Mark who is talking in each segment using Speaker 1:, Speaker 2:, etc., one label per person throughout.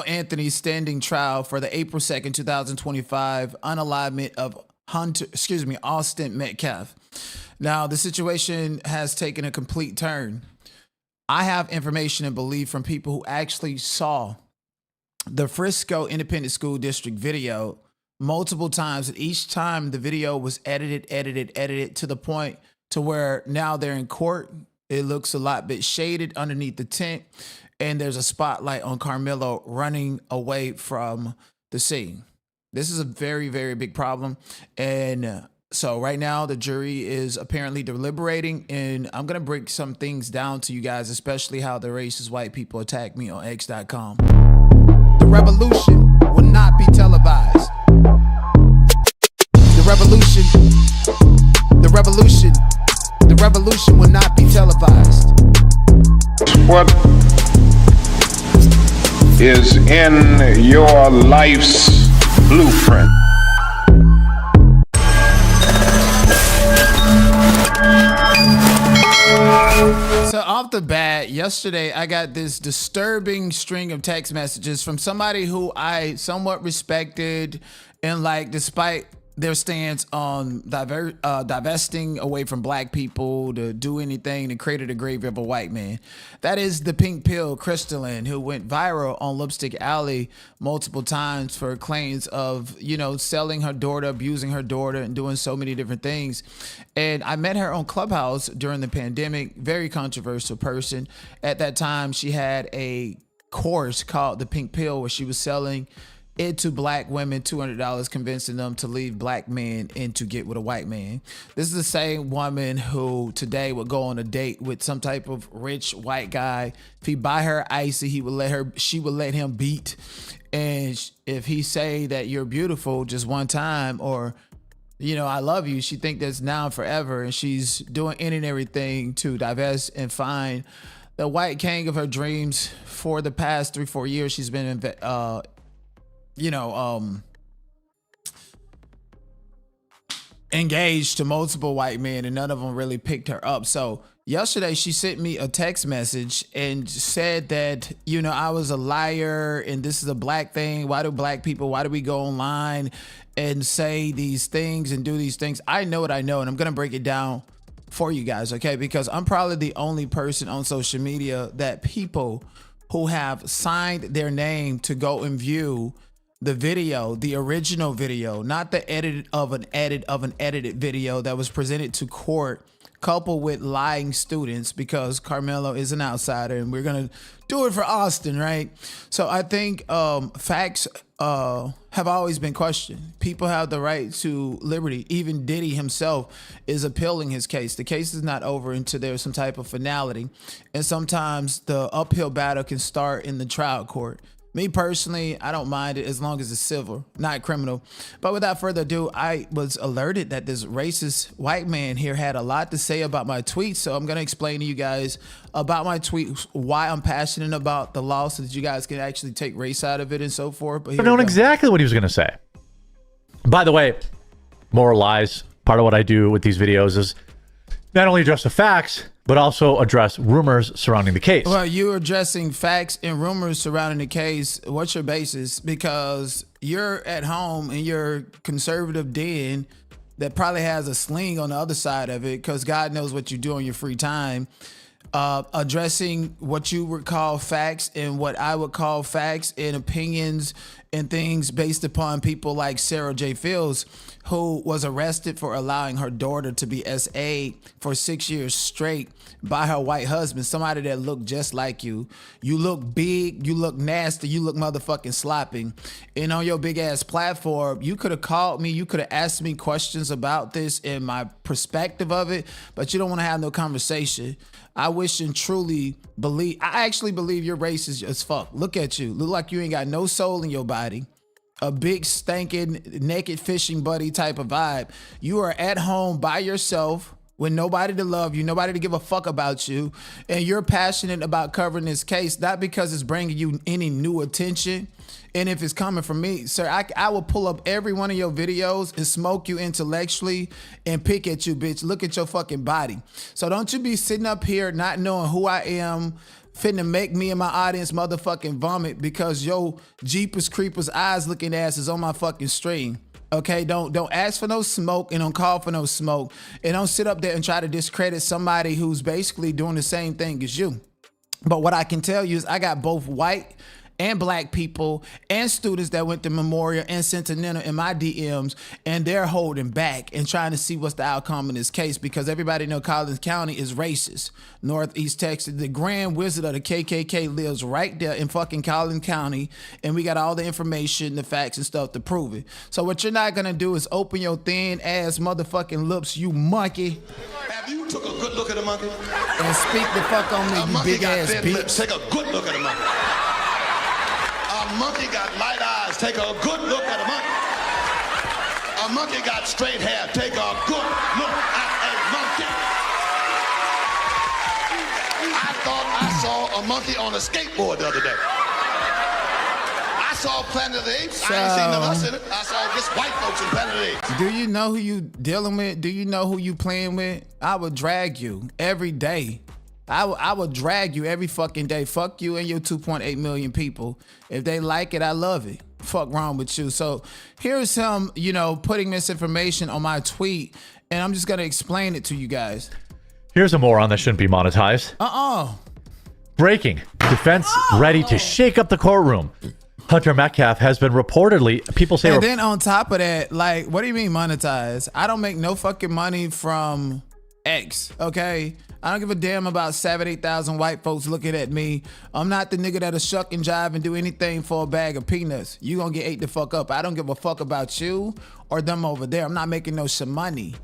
Speaker 1: Anthony's standing trial for the April 2nd, 2025 unalignment of Austin Metcalf. Now, the situation has taken a complete turn. I have information and belief from people who actually saw the Frisco Independent School District video multiple times, and each time the video was edited to the point to where now they're in court. It looks a lot bit shaded underneath the tent, and there's a spotlight on Karmelo running away from the scene. This is a very, very big problem. And so right now the jury is apparently deliberating, and I'm going to break some things down to you guys, especially how the racist white people attack me on X.com. The revolution will not be televised. The revolution will not be televised.
Speaker 2: What is in your life's blueprint?
Speaker 1: So off the bat, yesterday I got this disturbing string of text messages from somebody who I somewhat respected, and like, despite their stance on divesting away from black people to do anything to create a grave of a white man. That is the pink pill crystalline, who went viral on Lipstick Alley multiple times for claims of, selling her daughter, abusing her daughter, and doing so many different things. And I met her on Clubhouse during the pandemic. Very controversial person. At that time, she had a course called The Pink Pill, where she was selling it to black women, $200, convincing them to leave black men and to get with a white man. This is the same woman who today would go on a date with some type of rich white guy. If he buy her icy, she would let him beat. And if he say that you're beautiful just one time, or I love you, she think that's now and forever. And she's doing any and everything to divest and find the white king of her dreams. For the past 3-4 years, she's been engaged to multiple white men, and none of them really picked her up. So yesterday she sent me a text message and said that, I was a liar and this is a black thing. Why do we go online and say these things and do these things? I know what I know, and I'm going to break it down for you guys, okay? Because I'm probably the only person on social media that people who have signed their name to go and view the video, the original video, not the edit of an edited video that was presented to court, coupled with lying students, because Karmelo is an outsider and we're going to do it for Austin, right? So I think facts have always been questioned. People have the right to liberty. Even Diddy himself is appealing his case. The case is not over until there's some type of finality. And sometimes the uphill battle can start in the trial court. Me personally, I don't mind it as long as it's civil, not criminal. But without further ado, I was alerted that this racist white man here had a lot to say about my tweets. So I'm going to explain to you guys about my tweet, why I'm passionate about the law, so that you guys can actually take race out of it and so forth. But
Speaker 3: I know exactly what he was going to say. By the way, more lies. Part of what I do with these videos is not only address the facts, but also address rumors surrounding the case.
Speaker 1: Well, you're addressing facts and rumors surrounding the case. What's your basis? Because you're at home in your conservative den that probably has a sling on the other side of it, because God knows what you do in your free time, addressing what you would call facts and what I would call facts and opinions and things based upon people like Sarah J. Fields, who was arrested for allowing her daughter to be SA'd for 6 years straight by her white husband, somebody that looked just like you. You look big, you look nasty, you look motherfucking sloppy. And on your big ass platform, you could have called me, you could have asked me questions about this and my perspective of it, but you don't want to have no conversation. I wish and truly believe, I actually believe you're racist as fuck. Look at you. Look like you ain't got no soul in your body. A big stinking naked fishing buddy type of vibe. You are at home by yourself with nobody to love you, nobody to give a fuck about you. And you're passionate about covering this case, not because it's bringing you any new attention. And if it's coming from me, sir, I will pull up every one of your videos and smoke you intellectually and pick at you, bitch. Look at your fucking body. So don't you be sitting up here not knowing who I am, finna make me and my audience motherfucking vomit because yo Jeepers Creepers eyes looking ass is on my fucking stream. Okay, don't ask for no smoke and don't call for no smoke. And don't sit up there and try to discredit somebody who's basically doing the same thing as you. But what I can tell you is I got both white and black people and students that went to Memorial and Centennial in my DMs, and they're holding back and trying to see what's the outcome in this case because everybody know Collin County is racist. Northeast Texas, the Grand Wizard of the KKK lives right there in fucking Collin County, and we got all the information, the facts and stuff to prove it. So what you're not gonna do is open your thin ass motherfucking lips, you monkey.
Speaker 4: Have you took a good look at a monkey?
Speaker 1: And speak the fuck on me, you big ass bitch.
Speaker 4: Take a good look at a monkey. A monkey got light eyes. Take a good look at a monkey. A monkey got straight hair. Take a good look at a monkey. I thought I saw a monkey on a skateboard the other day. I saw Planet of the Apes. I ain't seen none of us in it. I saw just white folks in Planet of the Apes.
Speaker 1: Do you know who you dealing with? Do you know who you playing with? I would drag you every day. I would drag you every fucking day. Fuck you and your 2.8 million people. If they like it, I love it. Fuck wrong with you. So here's him, putting misinformation on my tweet, and I'm just gonna explain it to you guys.
Speaker 3: Here's a moron that shouldn't be monetized. Breaking. Defense ready to shake up the courtroom. Hunter MetCalf has been reportedly, people say...
Speaker 1: And then on top of that, like, what do you mean monetize? I don't make no fucking money from X, okay? I don't give a damn about 8,000 white folks looking at me. I'm not the nigga that'll shuck and jive and do anything for a bag of peanuts. You gonna get ate the fuck up. I don't give a fuck about you or them over there. I'm not making no shit money.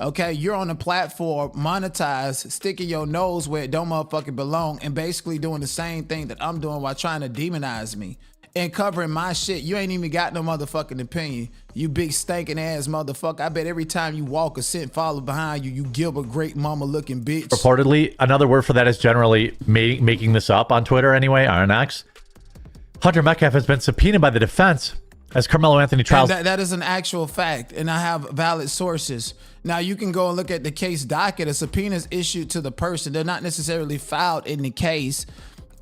Speaker 1: Okay, you're on a platform, monetize, sticking your nose where it don't motherfucking belong, and basically doing the same thing that I'm doing while trying to demonize me and covering my shit. You ain't even got no motherfucking opinion. You big stinking ass motherfucker. I bet every time you walk, a scent follow behind you, you Gilbert Great Mama looking bitch.
Speaker 3: Reportedly, another word for that is generally making this up on Twitter anyway, on X. Hunter MetCalf has been subpoenaed by the defense as Karmelo Anthony trials.
Speaker 1: That is an actual fact, and I have valid sources. Now, you can go and look at the case docket. A subpoena is issued to the person. They're not necessarily filed in the case.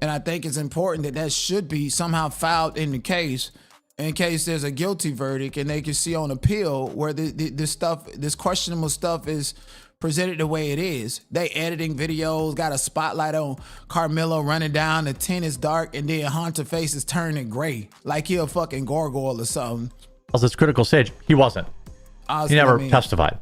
Speaker 1: And I think it's important that that should be somehow filed in the case in case there's a guilty verdict and they can see on appeal where this questionable stuff is presented the way it is. They editing videos, got a spotlight on Karmelo running down, the tent is dark, and then Hunter face is turning gray like he a fucking gargoyle or something.
Speaker 3: This critical stage, he wasn't. He never testified.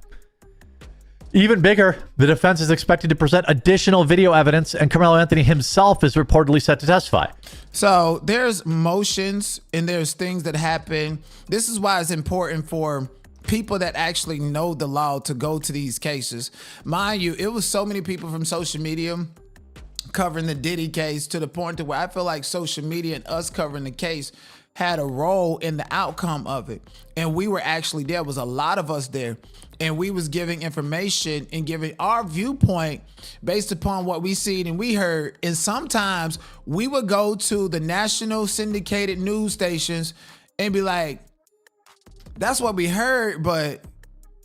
Speaker 3: Even bigger, the defense is expected to present additional video evidence, and Karmelo Anthony himself is reportedly set to testify.
Speaker 1: So there's motions and there's things that happen. This is why it's important for people that actually know the law to go to these cases. Mind you, it was so many people from social media covering the Diddy case to the point to where I feel like social media and us covering the case had a role in the outcome of it. And we were actually there. Was a lot of us there. And we was giving information and giving our viewpoint based upon what we seen and we heard. And sometimes we would go to the national syndicated news stations and be like, that's what we heard, but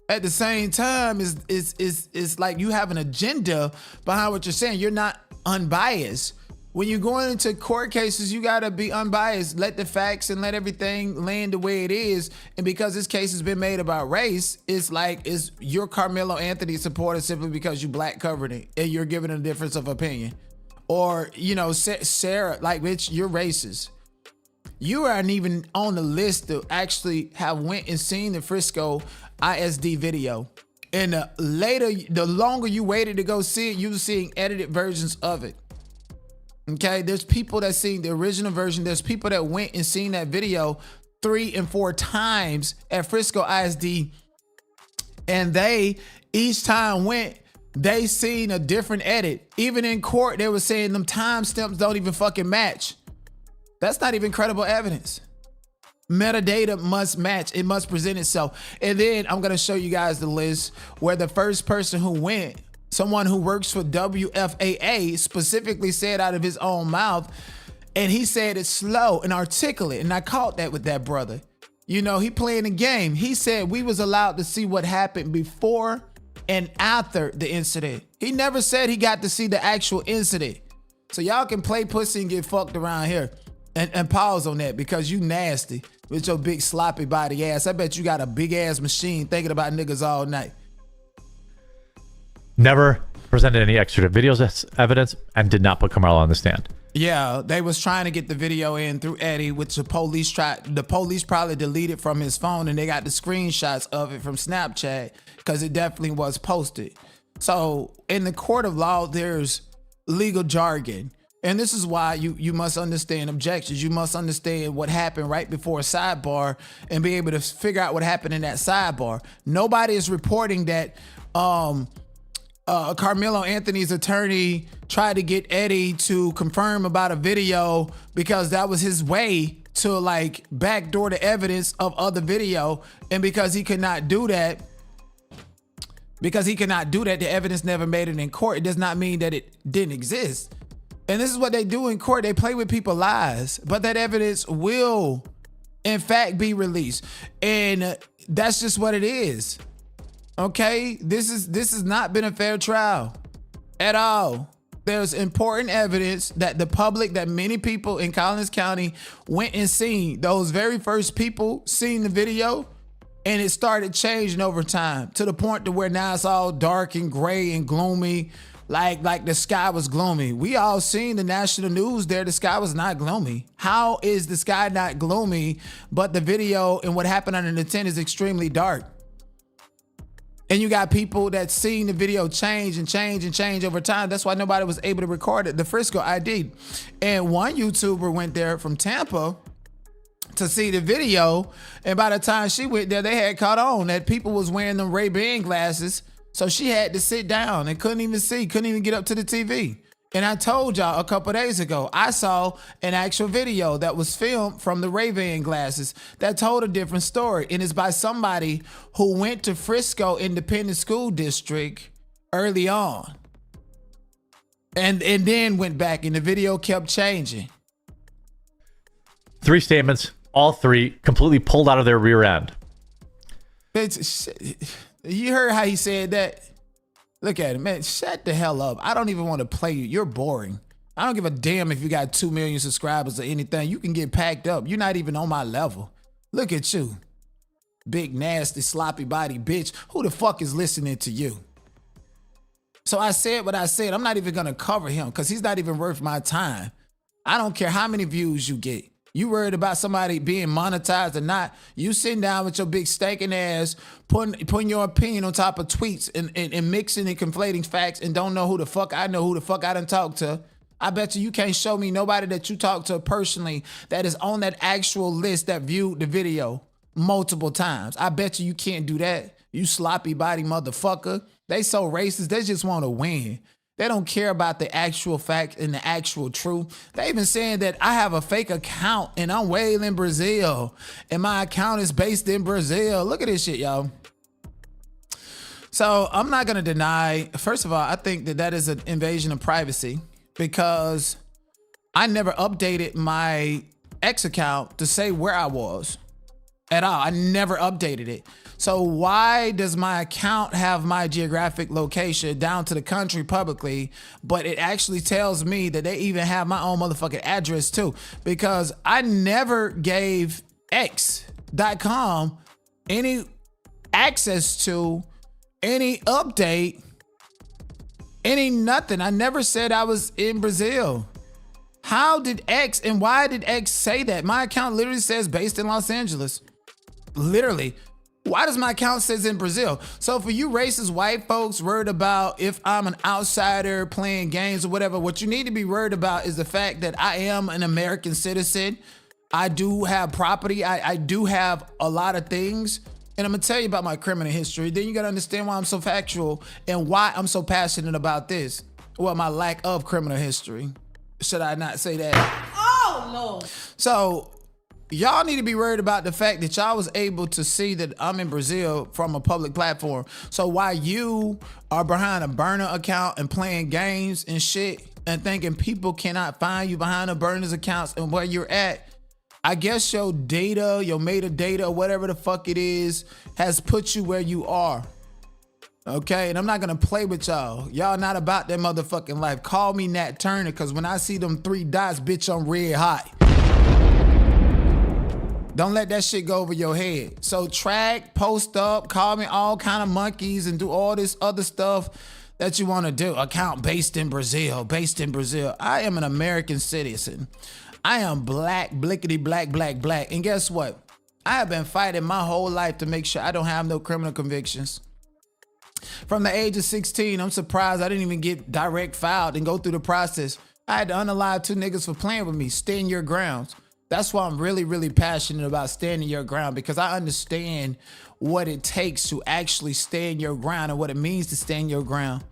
Speaker 1: at the same time, it's like you have an agenda behind what you're saying. You're not unbiased. When you're going into court cases, you gotta be unbiased. Let the facts and let everything land the way it is. And because this case has been made about race, it's like you're Karmelo Anthony supporter simply because you black covered it and you're giving a difference of opinion. Or, Sarah, like, bitch, you're racist. You aren't even on the list to actually have went and seen the Frisco ISD video. And the longer you waited to go see it, you were seeing edited versions of it. Okay, there's people that seen the original version. There's people that went and seen that video 3 and 4 times at Frisco ISD. And they, each time they seen a different edit. Even in court, they were saying them timestamps don't even fucking match. That's not even credible evidence. Metadata must match. It must present itself. And then I'm going to show you guys the list where the first person who went, someone who works for WFAA, specifically said out of his own mouth, and he said it's slow and articulate. And I caught that with that brother. He playing the game. He said we was allowed to see what happened before and after the incident. He never said he got to see the actual incident. So y'all can play pussy and get fucked around here. And pause on that because you nasty with your big sloppy body ass. I bet you got a big ass machine thinking about niggas all night.
Speaker 3: Never presented any extra videos as evidence and did not put Karmelo on the stand.
Speaker 1: Yeah, they was trying to get the video in through Eddie, which the police probably deleted from his phone, and they got the screenshots of it from Snapchat because it definitely was posted. So in the court of law, there's legal jargon. And this is why you must understand objections. You must understand what happened right before a sidebar and be able to figure out what happened in that sidebar. Nobody is reporting that Carmelo Anthony's attorney tried to get Eddie to confirm about a video because that was his way to like backdoor the evidence of other video. And because he could not do that, the evidence never made it in court. It does not mean that it didn't exist. And this is what they do in court. They play with people's lives, but that evidence will, in fact, be released. And that's just what it is. Okay? This has not been a fair trial at all. There's important evidence that the public, that many people in Collin County went and seen. Those very first people seen the video, and it started changing over time to the point to where now it's all dark and gray and gloomy. Like the sky was gloomy. We all seen the national news there. The sky was not gloomy. How is the sky not gloomy, but the video and what happened under the tent is extremely dark? And you got people that seen the video change and change and change over time. That's why nobody was able to record it. The Frisco ISD. And one YouTuber went there from Tampa to see the video. And by the time she went there, they had caught on that people was wearing them Ray-Ban glasses. So she had to sit down and couldn't even get up to the TV. And I told y'all a couple days ago, I saw an actual video that was filmed from the Ray-Ban glasses that told a different story. And it's by somebody who went to Frisco Independent School District early on. And then went back and the video kept changing.
Speaker 3: 3 statements, all 3 completely pulled out of their rear end.
Speaker 1: You heard how he said that? Look at it, man. Shut the hell up. I don't even want to play you. You're boring. I don't give a damn if you got 2 million subscribers or anything. You can get packed up. You're not even on my level. Look at you. Big, nasty, sloppy body bitch. Who the fuck is listening to you? So I said what I said. I'm not even going to cover him because he's not even worth my time. I don't care how many views you get. You worried about somebody being monetized or not? You sitting down with your big stinking ass, putting your opinion on top of tweets and mixing and conflating facts and don't know who the fuck I know, who the fuck I done talked to. I bet you can't show me nobody that you talked to personally that is on that actual list that viewed the video multiple times. I bet you can't do that. You sloppy body motherfucker. They so racist. They just want to win. They don't care about the actual fact and the actual truth. They even saying that I have a fake account and I'm way in Brazil and my account is based in Brazil. Look at this shit, y'all. So I'm not going to deny, first of all, I think that is an invasion of privacy because I never updated my X account to say where I was at all. I never updated it. So why does my account have my geographic location down to the country publicly, but it actually tells me that they even have my own motherfucking address too? Because I never gave X.com any access to any update, any nothing. I never said I was in Brazil. How did X and why did X say that? My account literally says based in Los Angeles. Literally. Why does my account says in Brazil? So for you racist white folks worried about if I'm an outsider playing games or whatever, what you need to be worried about is the fact that I am an American citizen. I do have property. I do have a lot of things. And I'm going to tell you about my criminal history. Then you got to understand why I'm so factual and why I'm so passionate about this. Well, my lack of criminal history. Should I not say that?
Speaker 5: Oh, Lord.
Speaker 1: So y'all need to be worried about the fact that y'all was able to see that I'm in Brazil from a public platform. So while you are behind a burner account and playing games and shit and thinking people cannot find you behind the burners accounts and where you're at, I guess your data, your metadata, whatever the fuck it is, has put you where you are. Okay, and I'm not gonna play with y'all. Y'all not about that motherfucking life. Call me Nat Turner, cause when I see them 3 dots, bitch, I'm red hot. Don't let that shit go over your head. So track, post up, call me all kind of monkeys, and do all this other stuff that you want to do. Account based in Brazil. I am an American citizen. I am black, blickety black, black, black. And guess what? I have been fighting my whole life to make sure I don't have no criminal convictions. From the age of 16, I'm surprised I didn't even get direct filed and go through the process. I had to unalive 2 niggas for playing with me. Stand your grounds. That's why I'm really, really passionate about standing your ground, because I understand what it takes to actually stand your ground and what it means to stand your ground.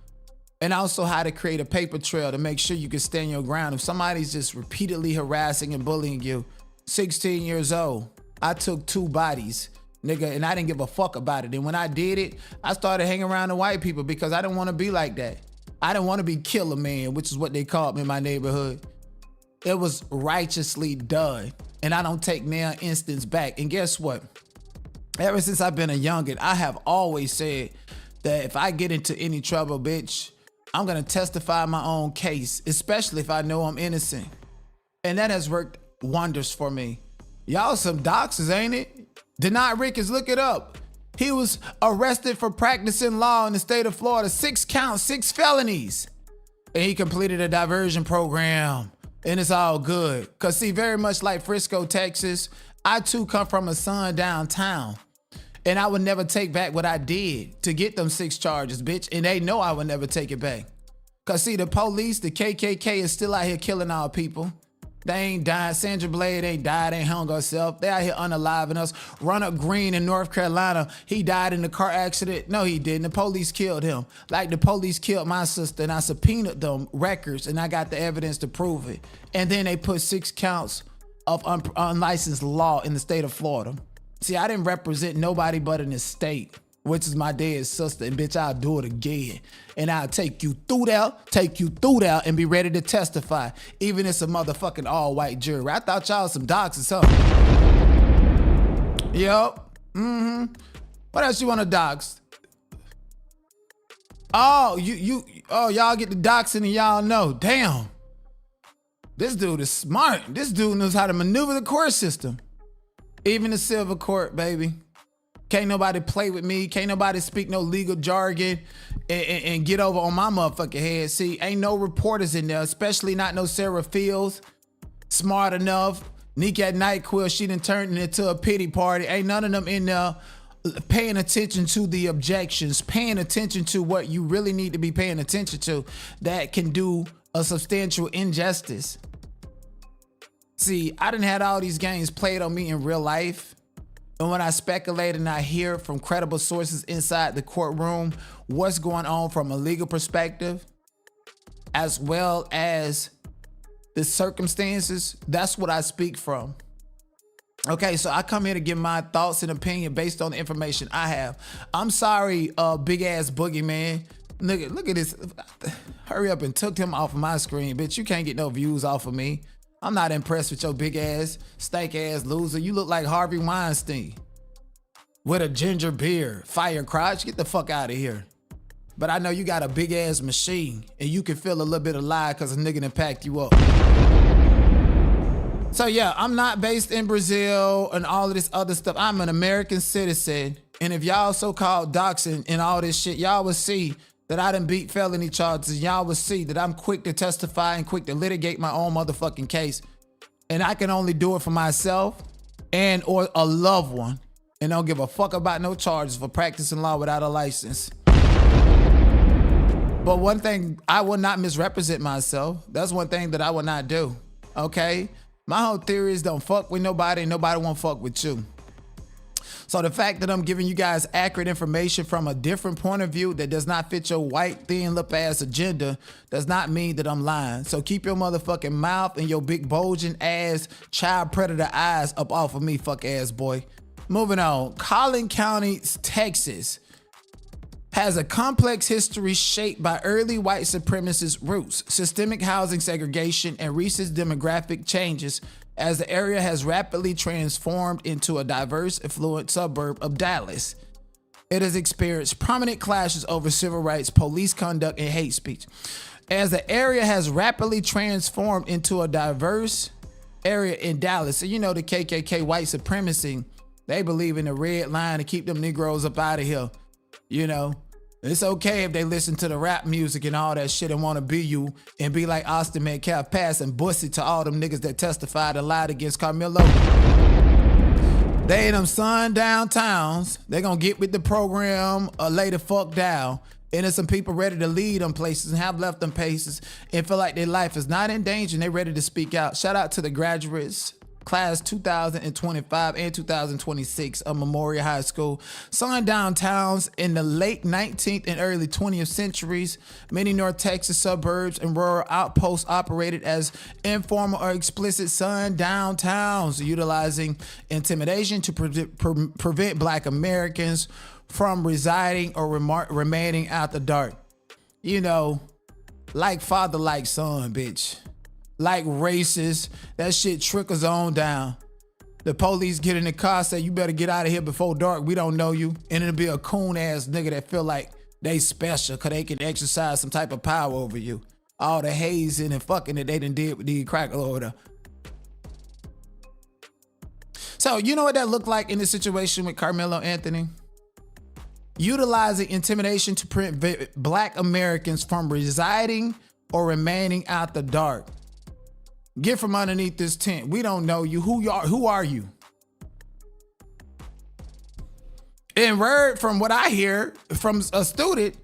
Speaker 1: And also how to create a paper trail to make sure you can stand your ground. If somebody's just repeatedly harassing and bullying you, 16 years old, I took 2 bodies, nigga, and I didn't give a fuck about it. And when I did it, I started hanging around the white people because I didn't want to be like that. I didn't want to be killer man, which is what they called me in my neighborhood. It was righteously done, and I don't take now instance back. And guess what? Ever since I've been a youngin', I have always said that if I get into any trouble, bitch, I'm gonna testify my own case, especially if I know I'm innocent. And that has worked wonders for me. Y'all some doxers, ain't it? Denied Ricketts, look it up. He was arrested for practicing law in the state of Florida, 6 counts, 6 felonies. And he completed a diversion program. And it's all good. Cause see, very much like Frisco, Texas, I too come from a son downtown. And I would never take back what I did to get them 6 charges, bitch. And they know I would never take it back. Cause see, the police, the KKK is still out here killing our people. They ain't died. Sandra Blade ain't died, ain't hung herself. They out here unaliving us. Ronald Green in North Carolina, he died in a car accident. No, he didn't. The police killed him. Like the police killed my sister, and I subpoenaed them records, and I got the evidence to prove it. And then they put 6 counts of unlicensed law in the state of Florida. See, I didn't represent nobody but an estate, which is my dead sister, and bitch, I'll do it again. And I'll take you through there, and be ready to testify, even if it's a motherfucking all-white jury. I thought y'all some docs or something. Yup. What else you want to dox? Oh, y'all get the doxing and y'all know. Damn. This dude is smart. This dude knows how to maneuver the court system. Even the civil court, baby. Can't nobody play with me. Can't nobody speak no legal jargon and get over on my motherfucking head. See, ain't no reporters in there, especially not no Sarah Fields. Smart enough. Nika Nyquil, she done turned it into a pity party. Ain't none of them in there paying attention to the objections, paying attention to what you really need to be paying attention to that can do a substantial injustice. See, I done had all these games played on me in real life. And when I speculate and I hear from credible sources inside the courtroom what's going on from a legal perspective, as well as the circumstances, that's what I speak from. Okay, so I come here to give my thoughts and opinion based on the information I have. I'm sorry, big ass boogeyman. Look at this. Hurry up and took him off of my screen, bitch. You can't get no views off of me. I'm not impressed with your big ass, stank ass loser. You look like Harvey Weinstein with a ginger beard, fire crotch. Get the fuck out of here. But I know you got a big ass machine and you can feel a little bit of lie because a nigga done packed you up. So yeah, I'm not based in Brazil and all of this other stuff. I'm an American citizen. And if y'all so-called doxing and all this shit, y'all will see that I done beat felony charges. Y'all will see that I'm quick to testify and quick to litigate my own motherfucking case. And I can only do it for myself and or a loved one. And don't give a fuck about no charges for practicing law without a license. But one thing, I will not misrepresent myself. That's one thing that I will not do, okay? My whole theory is don't fuck with nobody and nobody won't fuck with you. So the fact that I'm giving you guys accurate information from a different point of view that does not fit your white, thin lip ass agenda does not mean that I'm lying. So keep your motherfucking mouth and your big bulging ass child predator eyes up off of me, fuck ass boy. Moving on, Collin County, Texas has a complex history shaped by early white supremacist roots, systemic housing segregation, and recent demographic changes as the area has rapidly transformed into a diverse, affluent suburb of Dallas. it has experienced prominent clashes over civil rights, police conduct, and hate speech. As the area has rapidly transformed into a diverse area in Dallas, so you know the KKK white supremacy, they believe in the red line to keep them Negroes up out of here. You know, it's okay if they listen to the rap music and all that shit and want to be you and be like Austin MetCalf passing bussy to all them niggas that testified and lied against Karmelo. They in them sundown towns, they gonna get with the program or lay the fuck down. And there's some people ready to lead them places and have left them places and feel like their life is not in danger and they're ready to speak out. Shout out to the graduates, class 2025 and 2026 of Memorial High School. Sundown towns in the late 19th and early 20th centuries. Many North Texas suburbs and rural outposts operated as informal or explicit sundown towns, utilizing intimidation to prevent Black Americans from residing or remaining out the dark. You know, like father, like son, bitch. Like racist, that shit trickles on down. The police get in the car, say, you better get out of here before dark, we don't know you. And it'll be a coon ass nigga that feel like they special cause they can exercise some type of power over you. All the hazing and fucking that they done did with the crack order. So you know what that looked like in the situation with Karmelo Anthony? Utilizing intimidation to prevent Black Americans from residing or remaining out the dark. Get from underneath this tent. We don't know you. Who are you? And word from what I hear from a student,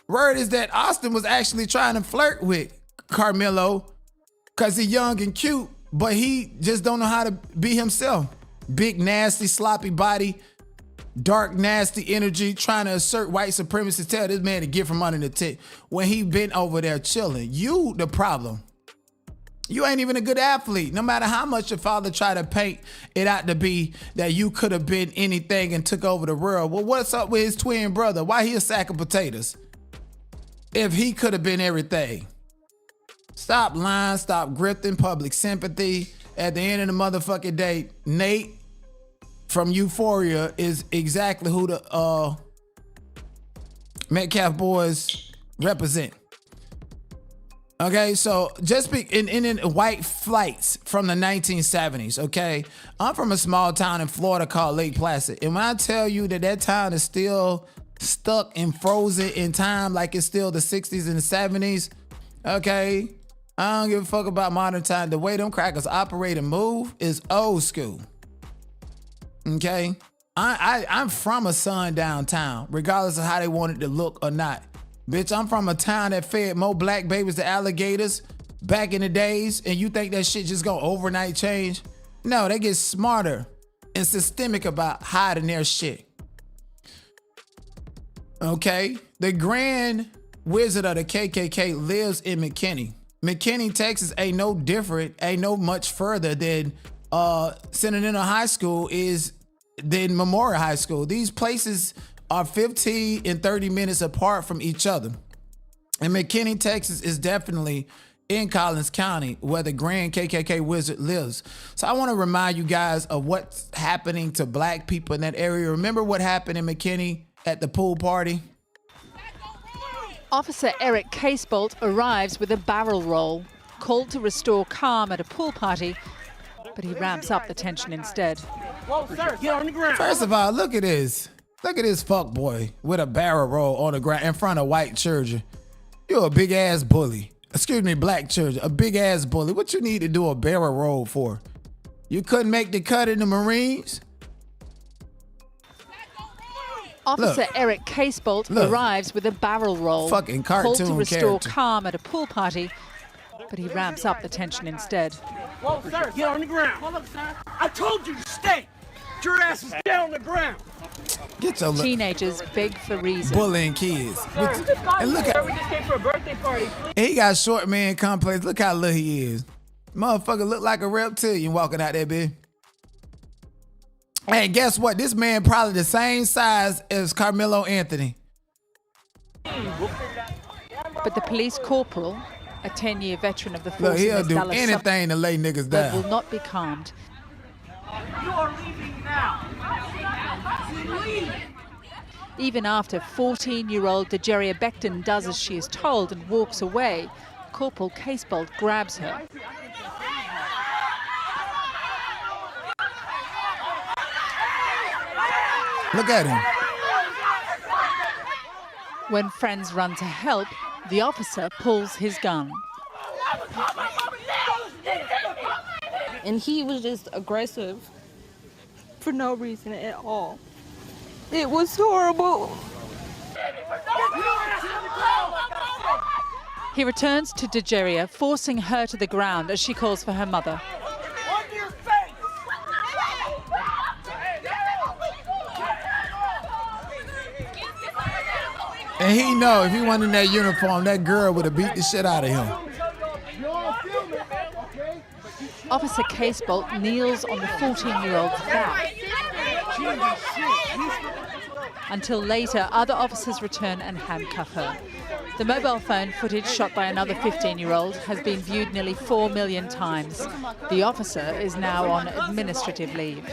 Speaker 1: word is that Austin was actually trying to flirt with Karmelo because he's young and cute, but he just don't know how to be himself. Big, nasty, sloppy body, dark, nasty energy, trying to assert white supremacy. Tell this man to get from under the tent when he been over there chilling. You the problem. You ain't even a good athlete. No matter how much your father tried to paint it out to be that you could have been anything and took over the world. Well, what's up with his twin brother? Why he a sack of potatoes? If he could have been everything. Stop lying, stop grifting public sympathy. At the end of the motherfucking day, Nate from Euphoria is exactly who the MetCalf boys represent. Okay, so just in white flights from the 1970s, okay? I'm from a small town in Florida called Lake Placid. And when I tell you that that town is still stuck and frozen in time like it's still the 60s and the 70s, okay? I don't give a fuck about modern time. The way them crackers operate and move is old school. Okay? I'm from a sundown town, regardless of how they want it to look or not. Bitch, I'm from a town that fed more black babies to alligators back in the days, and you think that shit just gonna overnight change? No, they get smarter and systemic about hiding their shit. Okay? The Grand Wizard of the KKK lives in McKinney. McKinney, Texas ain't no different, ain't no much further than Centennial High School is than Memorial High School. These places are 15 and 30 minutes apart from each other. And McKinney, Texas is definitely in Collin County where the Grand KKK Wizard lives. So I want to remind you guys of what's happening to Black people in that area. Remember what happened in McKinney at the pool party?
Speaker 5: Officer Eric Casebolt arrives with a barrel roll, called to restore calm at a pool party, but he ramps up the tension instead.
Speaker 6: Whoa, sir, get on the ground.
Speaker 1: First of all, look at this. Look at this fuck boy with a barrel roll on the ground in front of white children. You're a big ass bully. Excuse me, black children, a big ass bully. What you need to do a barrel roll for? You couldn't make the cut in the Marines?
Speaker 5: Officer Eric Casebolt arrives with a barrel roll,
Speaker 1: fucking
Speaker 5: called to
Speaker 1: cartoon
Speaker 5: restore
Speaker 1: character.
Speaker 5: calm at a pool party, but he ramps up the tension instead.
Speaker 6: Whoa, sir, get on the ground. Well, look, sir, I told you to stay. Get your asses down on the ground.
Speaker 1: Get your
Speaker 5: Teenagers beg for reason.
Speaker 1: bullying kids.
Speaker 6: Sir,
Speaker 1: And look at,
Speaker 6: we just came for a birthday party.
Speaker 1: and he got short man complex. Look how little he is. Motherfucker look like a reptilian walking out there, bitch. And guess what? This man probably the same size as Karmelo Anthony.
Speaker 5: But the police corporal, a 10-year veteran of the
Speaker 1: Look,
Speaker 5: force in
Speaker 1: he'll
Speaker 5: West
Speaker 1: do
Speaker 5: Dallas
Speaker 1: anything to lay niggas
Speaker 5: suburb, will
Speaker 1: down.
Speaker 5: not be calmed.
Speaker 6: You are leaving now. Leave.
Speaker 5: Even after 14-year-old Dejeria Becton does as she is told and walks away, Corporal Casebolt grabs her.
Speaker 1: Look at him.
Speaker 5: When friends run to help, the officer pulls his gun.
Speaker 7: And he was just aggressive for no reason at all. It was horrible.
Speaker 5: He returns to Dejeria, forcing her to the ground as she calls for her mother.
Speaker 1: And he know if he wasn't in that uniform, that girl would have beat the shit out of him.
Speaker 5: Officer Casebolt kneels on the 14-year-old's back. Until later, other officers return and handcuff her. The mobile phone footage shot by another 15-year-old has been viewed nearly 4 million times. The officer is now on administrative leave.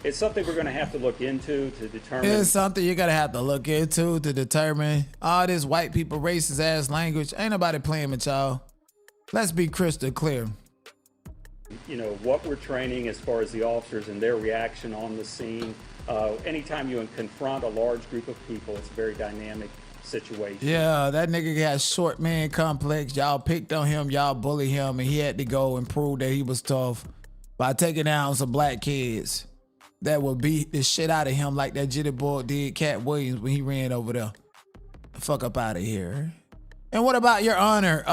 Speaker 8: It's something we're going to have to look into to determine.
Speaker 1: It's something you're going to have to look into to determine. All this white people racist ass language, ain't nobody playing with y'all. Let's be crystal clear.
Speaker 8: You know, what we're training as far as the officers and their reaction on the scene. Anytime you confront a large group of people, it's a very dynamic situation.
Speaker 1: Yeah, that nigga got short man complex. Y'all picked on him, y'all bullied him, and he had to go and prove that he was tough by taking down some black kids that would beat the shit out of him like that jitty boy did Cat Williams when he ran over there. Fuck up out of here. And what about your honor,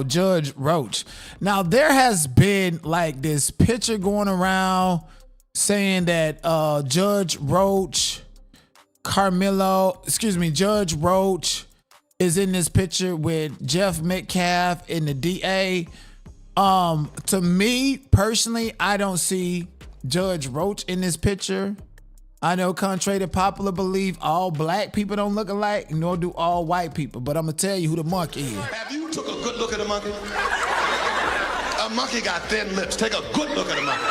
Speaker 1: Judge Roach? Now, there has been like this picture going around saying that Judge Roach is in this picture with Jeff MetCalf and the DA. To me personally, I don't see Judge Roach in this picture. I know contrary to popular belief, all black people don't look alike, nor do all white people. But I'm gonna tell you who the monkey is.
Speaker 4: Have you took a good look at a monkey? A monkey got thin lips. Take a good look at a monkey.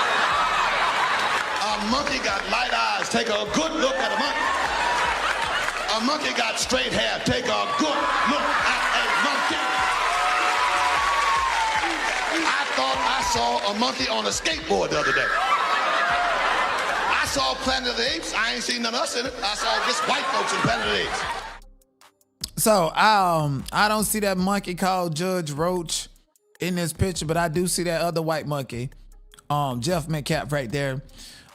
Speaker 4: A monkey got light eyes. Take a good look at a monkey. A monkey got straight hair. Take a good look at a monkey. I thought I saw a monkey on a skateboard the other day. I saw Planet of the Apes. I ain't seen none of us in it. I saw just white folks in Planet of the Apes.
Speaker 1: So I don't see that monkey called Judge Roach in this picture, but I do see that other white monkey, Jeff MetCalf right there,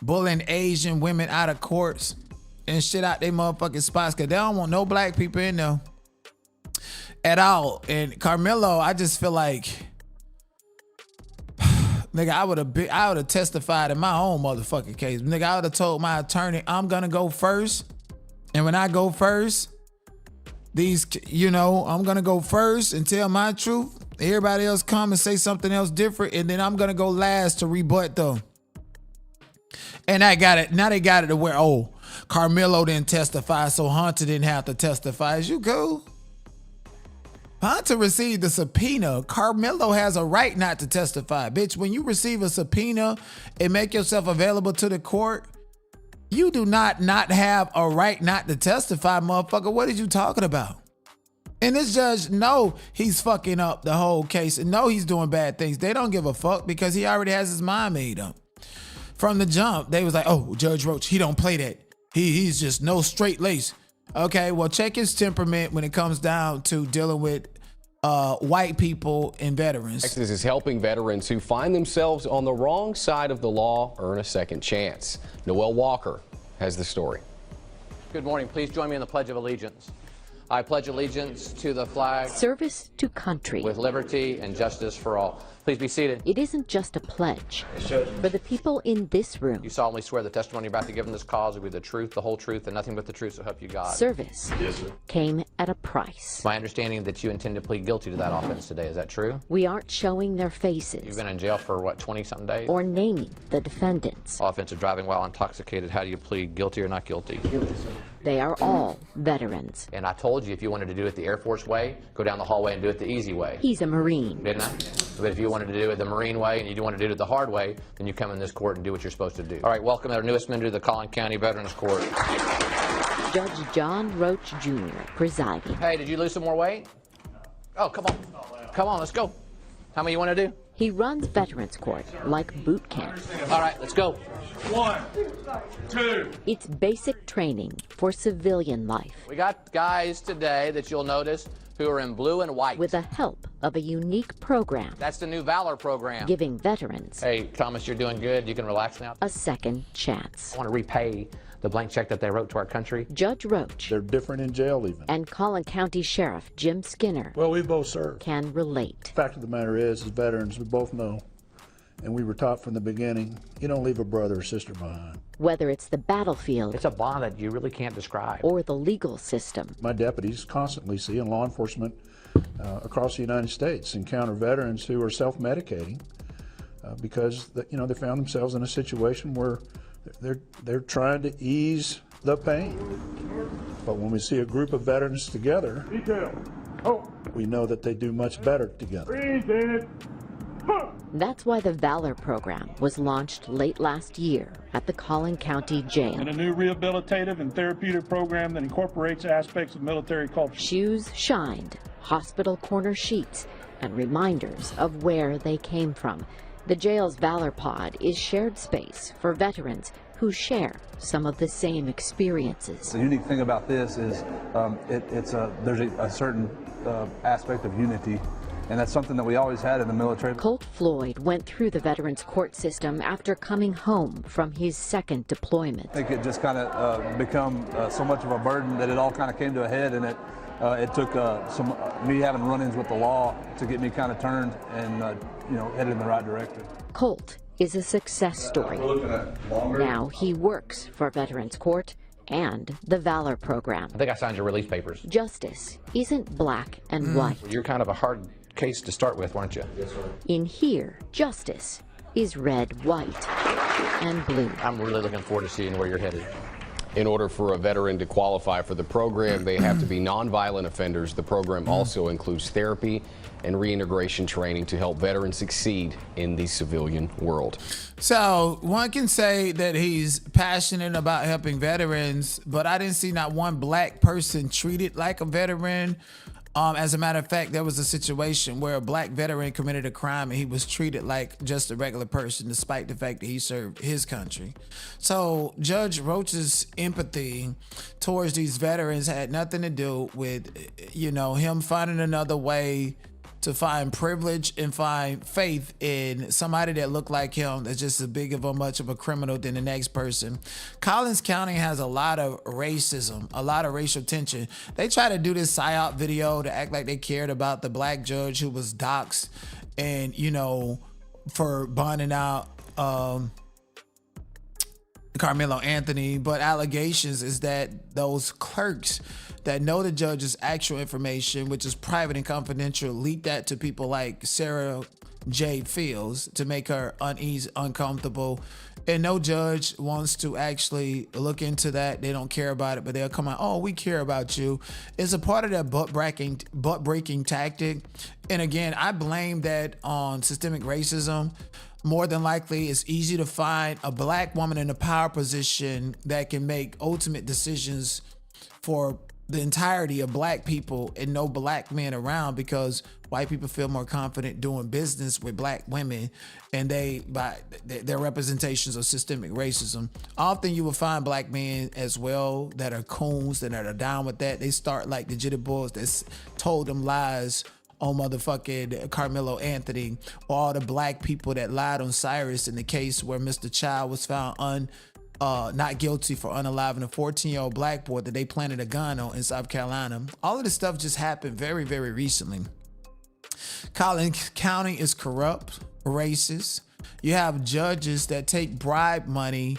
Speaker 1: bullying Asian women out of courts and shit out their motherfucking spots because they don't want no black people in there at all. And Karmelo, I just feel like, nigga, I would have testified in my own motherfucking case. Nigga, I would have told my attorney, I'm gonna go first. And when I go first, I'm gonna go first and tell my truth. Everybody else come and say something else different, and then I'm gonna go last to rebut them. And I got it. Now they got it to where, Karmelo didn't testify, so Hunter didn't have to testify. Is you cool? Hunter received a subpoena. Karmelo has a right not to testify. Bitch, when you receive a subpoena and make yourself available to the court, you do not have a right not to testify, motherfucker. What are you talking about? And this judge know he's fucking up the whole case and know he's doing bad things. They don't give a fuck because he already has his mind made up. From the jump, they was like, Judge Roach, he don't play that. He's just no straight lace. Okay, well, check his temperament when it comes down to dealing with white people and veterans.
Speaker 9: Texas is helping veterans who find themselves on the wrong side of the law earn a second chance. Noel Walker has the story.
Speaker 10: Good morning. Please join me in the Pledge of Allegiance. I pledge allegiance to the flag.
Speaker 11: Service to country.
Speaker 10: With liberty and justice for all. Please be seated.
Speaker 11: It isn't just a pledge. For the people in this room.
Speaker 10: You solemnly swear the testimony you're about to give in this cause will be the truth, the whole truth, and nothing but the truth, so help you God.
Speaker 11: Service came at a price.
Speaker 10: My understanding that you intend to plead guilty to that offense today. Is that true?
Speaker 11: We aren't showing their faces.
Speaker 10: You've been in jail for, 20-something days?
Speaker 11: Or naming the defendants.
Speaker 10: Offense of driving while intoxicated. How do you plead, guilty or not guilty?
Speaker 11: Guilty, sir. They are all veterans.
Speaker 10: And I told you if you wanted to do it the Air Force way, go down the hallway and do it the easy way.
Speaker 11: He's a Marine.
Speaker 10: Didn't I? But if you wanted to do it the Marine way and you wanted to do it the hard way, then you come in this court and do what you're supposed to do. All right, welcome our newest member to the Collin County Veterans Court.
Speaker 11: Judge John Roach Jr. presiding.
Speaker 10: Hey, did you lose some more weight? Oh, come on. Come on, let's go. How many you want to do?
Speaker 11: He runs Veterans Court like boot camp.
Speaker 10: All right, let's go.
Speaker 6: 1, 2.
Speaker 11: It's basic training for civilian life.
Speaker 10: We got guys today that you'll notice who are in blue and white.
Speaker 11: With the help of a unique program.
Speaker 10: That's the new Valor program.
Speaker 11: Giving veterans.
Speaker 10: Hey, Thomas, you're doing good. You can relax now.
Speaker 11: A second chance.
Speaker 10: I want to repay the blank check that they wrote to our country.
Speaker 11: Judge Roach.
Speaker 12: They're different in jail even.
Speaker 11: And Collin County Sheriff Jim Skinner.
Speaker 12: Well, we both served.
Speaker 11: Can relate.
Speaker 12: The fact of the matter is, as veterans, we both know, and we were taught from the beginning, you don't leave a brother or sister behind.
Speaker 11: Whether it's the battlefield.
Speaker 10: It's a bond that you really can't describe.
Speaker 11: Or the legal system.
Speaker 12: My deputies constantly see in law enforcement across the United States encounter veterans who are self-medicating because they found themselves in a situation where they're trying to ease the pain. But when we see a group of veterans together, we know that they do much better together.
Speaker 11: That's why the Valor program was launched late last year at the Collin County Jail.
Speaker 13: And a new rehabilitative and therapeutic program that incorporates aspects of military culture.
Speaker 11: Shoes shined, hospital corner sheets, and reminders of where they came from. The jail's Valor Pod is shared space for veterans who share some of the same experiences.
Speaker 14: The unique thing about this is there's a certain aspect of unity, and that's something that we always had in the military.
Speaker 11: Colt Floyd went through the Veterans Court system after coming home from his second deployment.
Speaker 14: I think it just kind of become so much of a burden that it all kind of came to a head, and it took me having run-ins with the law to get me kind of turned and headed in the right direction.
Speaker 11: Colt is a success story. Now he works for Veterans Court and the Valor program.
Speaker 10: I think I signed your release papers.
Speaker 11: Justice isn't black and white.
Speaker 10: You're kind of a hard case to start with, weren't you? Yes, sir.
Speaker 11: In here, justice is red, white, and blue.
Speaker 10: I'm really looking forward to seeing where you're headed.
Speaker 9: In order for a veteran to qualify for the program, they have to be nonviolent offenders. The program also includes therapy and reintegration training to help veterans succeed in the civilian world.
Speaker 1: So one can say that he's passionate about helping veterans, but I didn't see not one black person treated like a veteran. As a matter of fact, there was a situation where a black veteran committed a crime and he was treated like just a regular person, despite the fact that he served his country. So Judge Roach's empathy towards these veterans had nothing to do with, him finding another way to find privilege and find faith in somebody that looked like him that's just as big of a much of a criminal than the next person. Collins County has a lot of racism, a lot of racial tension. They try to do this PSYOP video to act like they cared about the black judge who was doxxed and, for bonding out Karmelo Anthony, but allegations is that those clerks that know the judge's actual information, which is private and confidential, leaked that to people like Sarah J. Fields to make her uneasy, uncomfortable. And no judge wants to actually look into that. They don't care about it, but they'll come out, oh, we care about you. It's a part of that butt-breaking tactic. And again, I blame that on systemic racism. More than likely, it's easy to find a black woman in a power position that can make ultimate decisions for the entirety of black people and no black men around, because white people feel more confident doing business with black women, and their representations of systemic racism. Often you will find black men as well that are coons, that are down with that. They start like the jitty boys that told them lies on motherfucking Karmelo Anthony, or all the black people that lied on Cyrus in the case where Mr. Child was found not guilty for unaliving a 14-year-old black boy that they planted a gun on in South Carolina. All of this stuff just happened very, very recently. Collin County is corrupt, racist. You have judges that take bribe money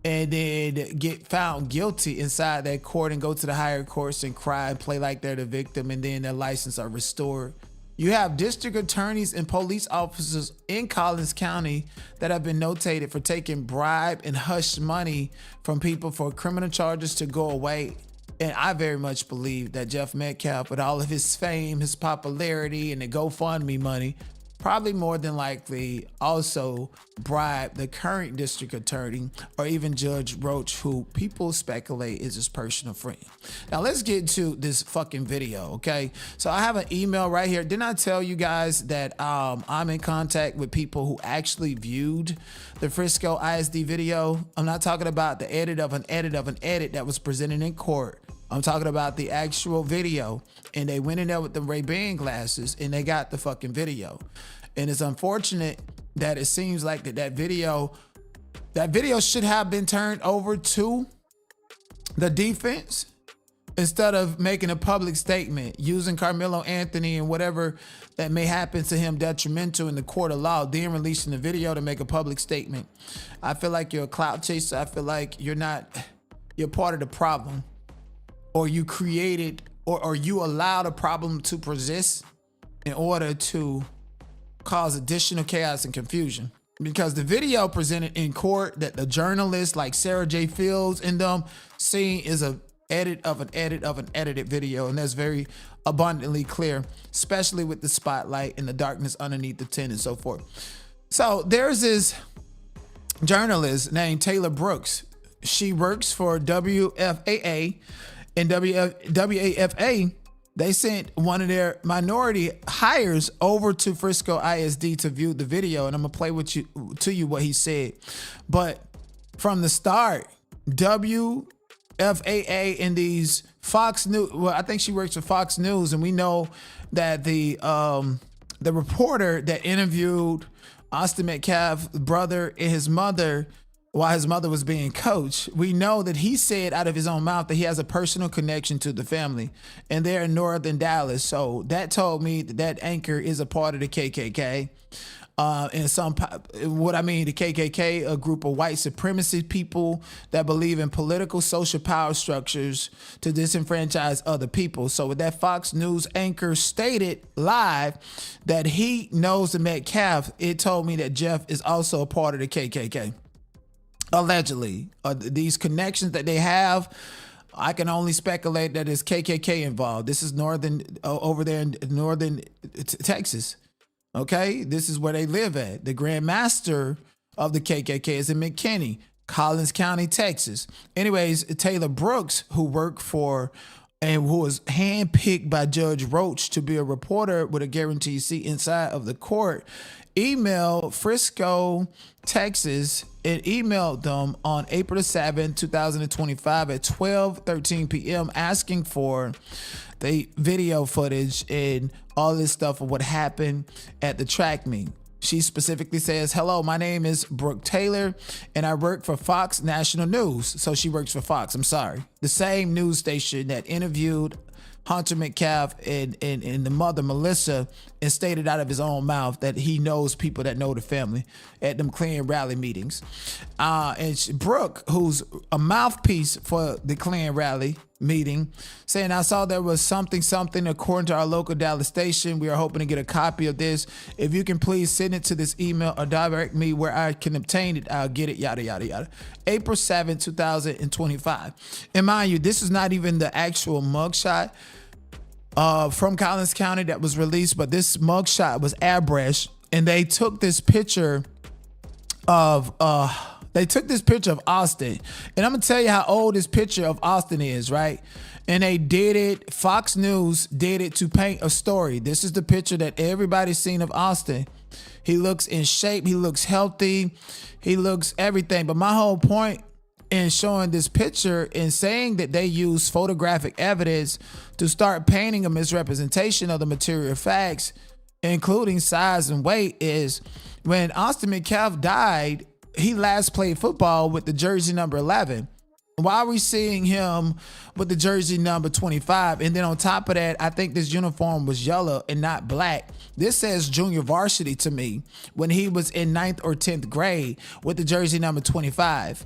Speaker 1: and then get found guilty inside that court and go to the higher courts and cry and play like they're the victim, and then their license are restored. You have district attorneys and police officers in Collins County that have been notated for taking bribe and hush money from people for criminal charges to go away. And I very much believe that Jeff MetCalf, with all of his fame, his popularity, and the GoFundMe money, probably more than likely also bribed the current district attorney or even Judge Roach, who people speculate is his personal friend. Now let's get to this fucking video, okay? So I have an email right here. Didn't I tell you guys that I'm in contact with people who actually viewed the Frisco ISD video? I'm not talking about the edit of an edit of an edit that was presented in court. I'm talking about the actual video, and they went in there with the Ray-Ban glasses and they got the fucking video. And it's unfortunate that it seems like that video should have been turned over to the defense instead of making a public statement, using Karmelo Anthony and whatever that may happen to him detrimental in the court of law, then releasing the video to make a public statement. I feel like you're a clout chaser. I feel like you're part of the problem. Or you created or you allowed a problem to persist in order to cause additional chaos and confusion. Because the video presented in court that the journalists like Sarah J. Fields and them seeing is a edit of an edit of an edited video, and that's very abundantly clear, especially with the spotlight and the darkness underneath the tent and so forth. So there's this journalist named Taylor Brooks. She works for WFAA. And WAFA, they sent one of their minority hires over to Frisco ISD to view the video, and I'm gonna play to you what he said. But from the start, WFAA and these Fox News, well, I think she works for Fox News, and we know that the reporter that interviewed Austin MetCalf's brother and his mother while his mother was being coached, we know that he said out of his own mouth that he has a personal connection to the family, and they're in northern Dallas. So that told me that anchor is a part of the KKK. And the KKK, a group of white supremacy people that believe in political social power structures to disenfranchise other people. So with that Fox News anchor stated live that he knows the Metcalf, it told me that Jeff is also a part of the KKK. Allegedly, these connections that they have, I can only speculate that it's KKK involved. This is over there in northern Texas. Okay, this is where they live at. The Grand Master of the KKK is in McKinney, Collin County, Texas. Anyways, Taylor Brooks, who worked for and who was handpicked by Judge Roach to be a reporter with a guaranteed seat inside of the court, emailed Frisco, Texas, and emailed them on April 7, 2025 at 12:13 p.m. asking for the video footage and all this stuff of what happened at the track meet. She specifically says, "Hello, my name is Brooke Taylor, and I work for Fox National News." So she works for Fox, the same news station that interviewed Hunter MetCalf and the mother, Melissa, and stated out of his own mouth that he knows people that know the family at them Klan rally meetings. Brooke, who's a mouthpiece for the Klan rally meeting, saying, "I saw there was something according to our local Dallas station. We are hoping to get a copy of this. If you can please send it to this email or direct me where I can obtain it, I'll get it," yada, yada, yada. April 7, 2025. And mind you, this is not even the actual mugshot from Collin County that was released, but this mugshot was airbrushed, and they took this picture of Austin. And I'm gonna tell you how old this picture of Austin is, right? And they did it, Fox News did it to paint a story. This is the picture that everybody's seen of Austin. He looks in shape, he looks healthy, he looks everything. But my whole point in showing this picture and saying that they use photographic evidence to start painting a misrepresentation of the material facts, including size and weight, is when Austin MetCalf died, he last played football with the jersey number 11. Why are we seeing him with the jersey number 25? And then on top of that, I think this uniform was yellow and not black. This says junior varsity to me when he was in 9th or 10th grade with the jersey number 25.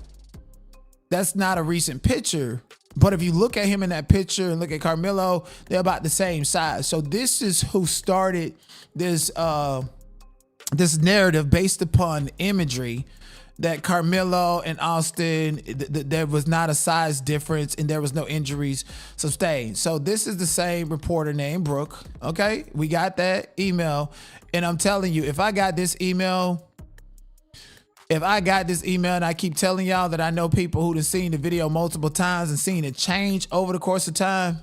Speaker 1: That's not a recent picture. But if you look at him in that picture and look at Karmelo, they're about the same size. So this is who started this narrative based upon imagery that Karmelo and Austin, there was not a size difference and there was no injuries sustained. So this is the same reporter named Brooke. Okay, we got that email. And I'm telling you, if I got this email and I keep telling y'all that I know people who've seen the video multiple times and seen it change over the course of time,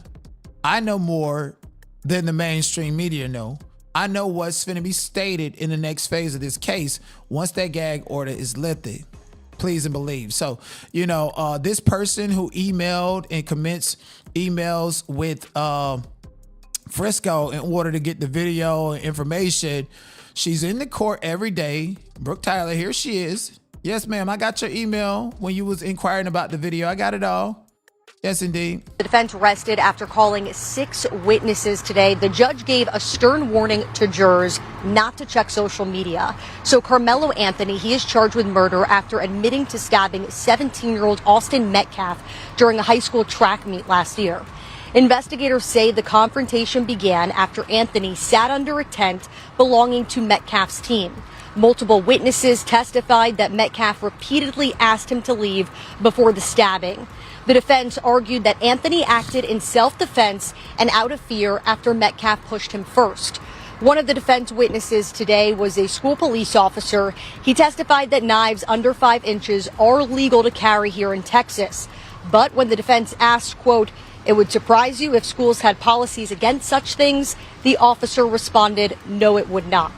Speaker 1: I know more than the mainstream media know. I know what's going to be stated in the next phase of this case once that gag order is lifted. Please and believe. So, this person who emailed and commenced emails with Frisco in order to get the video and information, she's in the court every day. Brooke Tyler, here she is. Yes, ma'am, I got your email when you was inquiring about the video. I got it all. Yes, indeed.
Speaker 15: The defense rested after calling 6 witnesses today. The judge gave a stern warning to jurors not to check social media. So Karmelo Anthony, he is charged with murder after admitting to stabbing 17-year-old Austin MetCalf during a high school track meet last year. Investigators say the confrontation began after Anthony sat under a tent belonging to Metcalf's team. Multiple witnesses testified that Metcalf repeatedly asked him to leave before the stabbing. The defense argued that Anthony acted in self-defense and out of fear after Metcalf pushed him first. One of the defense witnesses today was a school police officer. He testified that knives under 5 inches are legal to carry here in Texas. But when the defense asked, quote, "It would surprise you if schools had policies against such things," the officer responded, "No, it would not."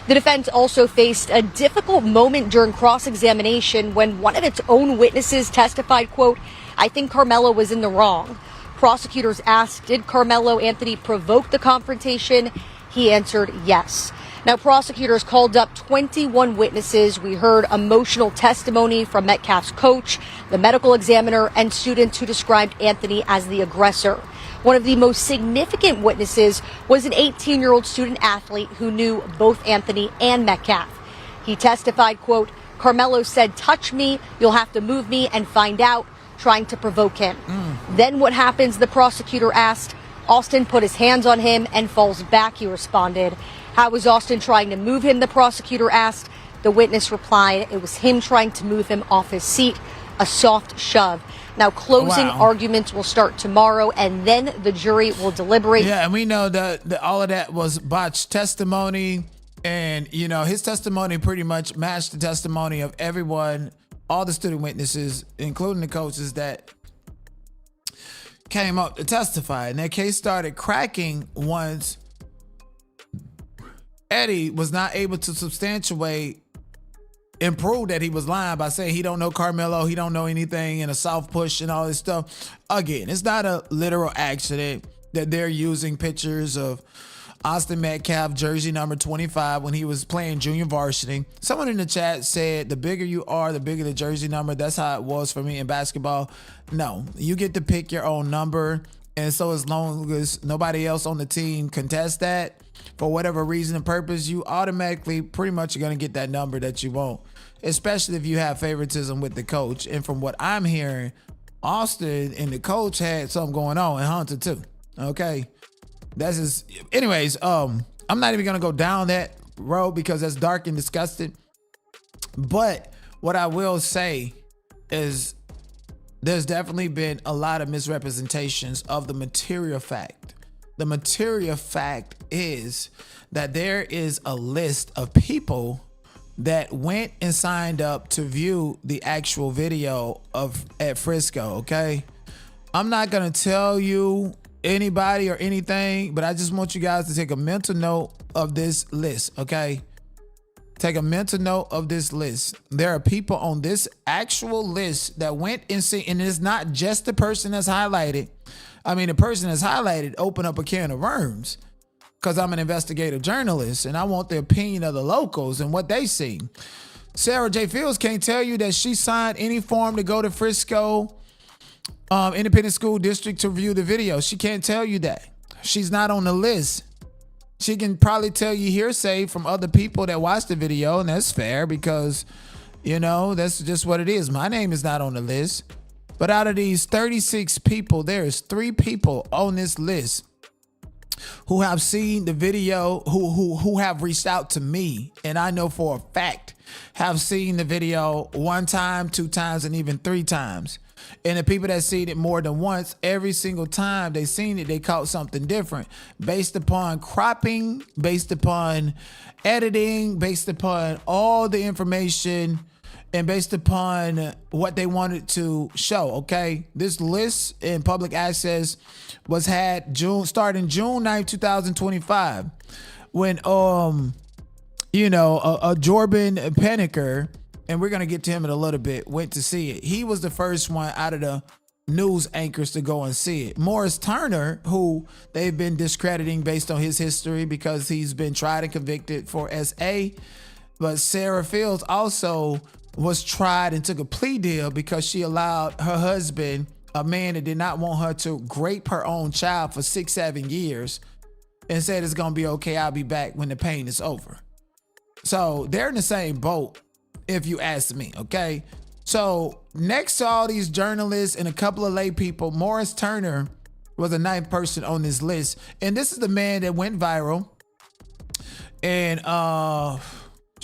Speaker 15: The defense also faced a difficult moment during cross-examination when one of its own witnesses testified, quote, "I think Karmelo was in the wrong." Prosecutors asked, did Karmelo Anthony provoke the confrontation? He answered yes. Now, prosecutors called up 21 witnesses. We heard emotional testimony from Metcalf's coach, the medical examiner, and students who described Anthony as the aggressor. One of the most significant witnesses was an 18-year-old student athlete who knew both Anthony and Metcalf. He testified, quote, "Karmelo said, 'Touch me, you'll have to move me and find out,' trying to provoke him." Then what happens, the prosecutor asked. Austin put his hands on him and falls back, he responded. How was Austin trying to move him, the prosecutor asked. The witness replied it was him trying to move him off his seat, a soft shove. Now, closing arguments will start tomorrow, and then the jury will deliberate.
Speaker 1: Yeah, and we know that all of that was botched testimony, and, his testimony pretty much matched the testimony of everyone, all the student witnesses, including the coaches that came up to testify. And that case started cracking once Eddie was not able to substantiate and prove that he was lying by saying he don't know Karmelo, he don't know anything, and a soft push and all this stuff. Again, it's not a literal accident that they're using pictures of Austin Metcalf, jersey number 25, when he was playing junior varsity. Someone in the chat said, the bigger you are, the bigger the jersey number. That's how it was for me in basketball. No, you get to pick your own number. And so as long as nobody else on the team contests that, for whatever reason and purpose, you automatically pretty much are going to get that number that you want, especially if you have favoritism with the coach. And from what I'm hearing, Austin and the coach had something going on, and Hunter too. Okay. That's just, anyways, I'm not even going to go down that road because that's dark and disgusting. But what I will say is there's definitely been a lot of misrepresentations of the material fact. The material fact is that there is a list of people that went and signed up to view the actual video at Frisco, okay? I'm not going to tell you anybody or anything, but I just want you guys to take a mental note of this list, okay? Take a mental note of this list. There are people on this actual list that went and see, and it's not just the person that's highlighted. I mean, the person that's highlighted opened up a can of worms because I'm an investigative journalist and I want the opinion of the locals and what they see. Sarah J. Fields can't tell you that she signed any form to go to Frisco Independent School District to view the video. She can't tell you that. She's not on the list. She can probably tell you hearsay from other people that watched the video, and that's fair because, that's just what it is. My name is not on the list. But out of these 36 people, there's 3 people on this list who have seen the video, who have reached out to me, and I know for a fact have seen the video 1 time, 2 times, and even 3 times. And the people that seen it more than once, every single time they seen it, they caught something different based upon cropping, based upon editing, based upon all the information, and based upon what they wanted to show. Okay, this list in public access was starting June 9th, 2025, when Jordan Pennicker, and we're gonna get to him in a little bit, went to see it. He was the first one out of the news anchors to go and see it. Morris Turner, who they've been discrediting based on his history because he's been tried and convicted for SA, but Sarah Fields also was tried and took a plea deal because she allowed her husband, a man that did not want her to rape her own child for 6-7 years, and said it's gonna be okay, I'll be back when the pain is over. So they're in the same boat, if you ask me, okay? So next to all these journalists and a couple of lay people, Morris Turner was the 9th person on this list. And this is the man that went viral. And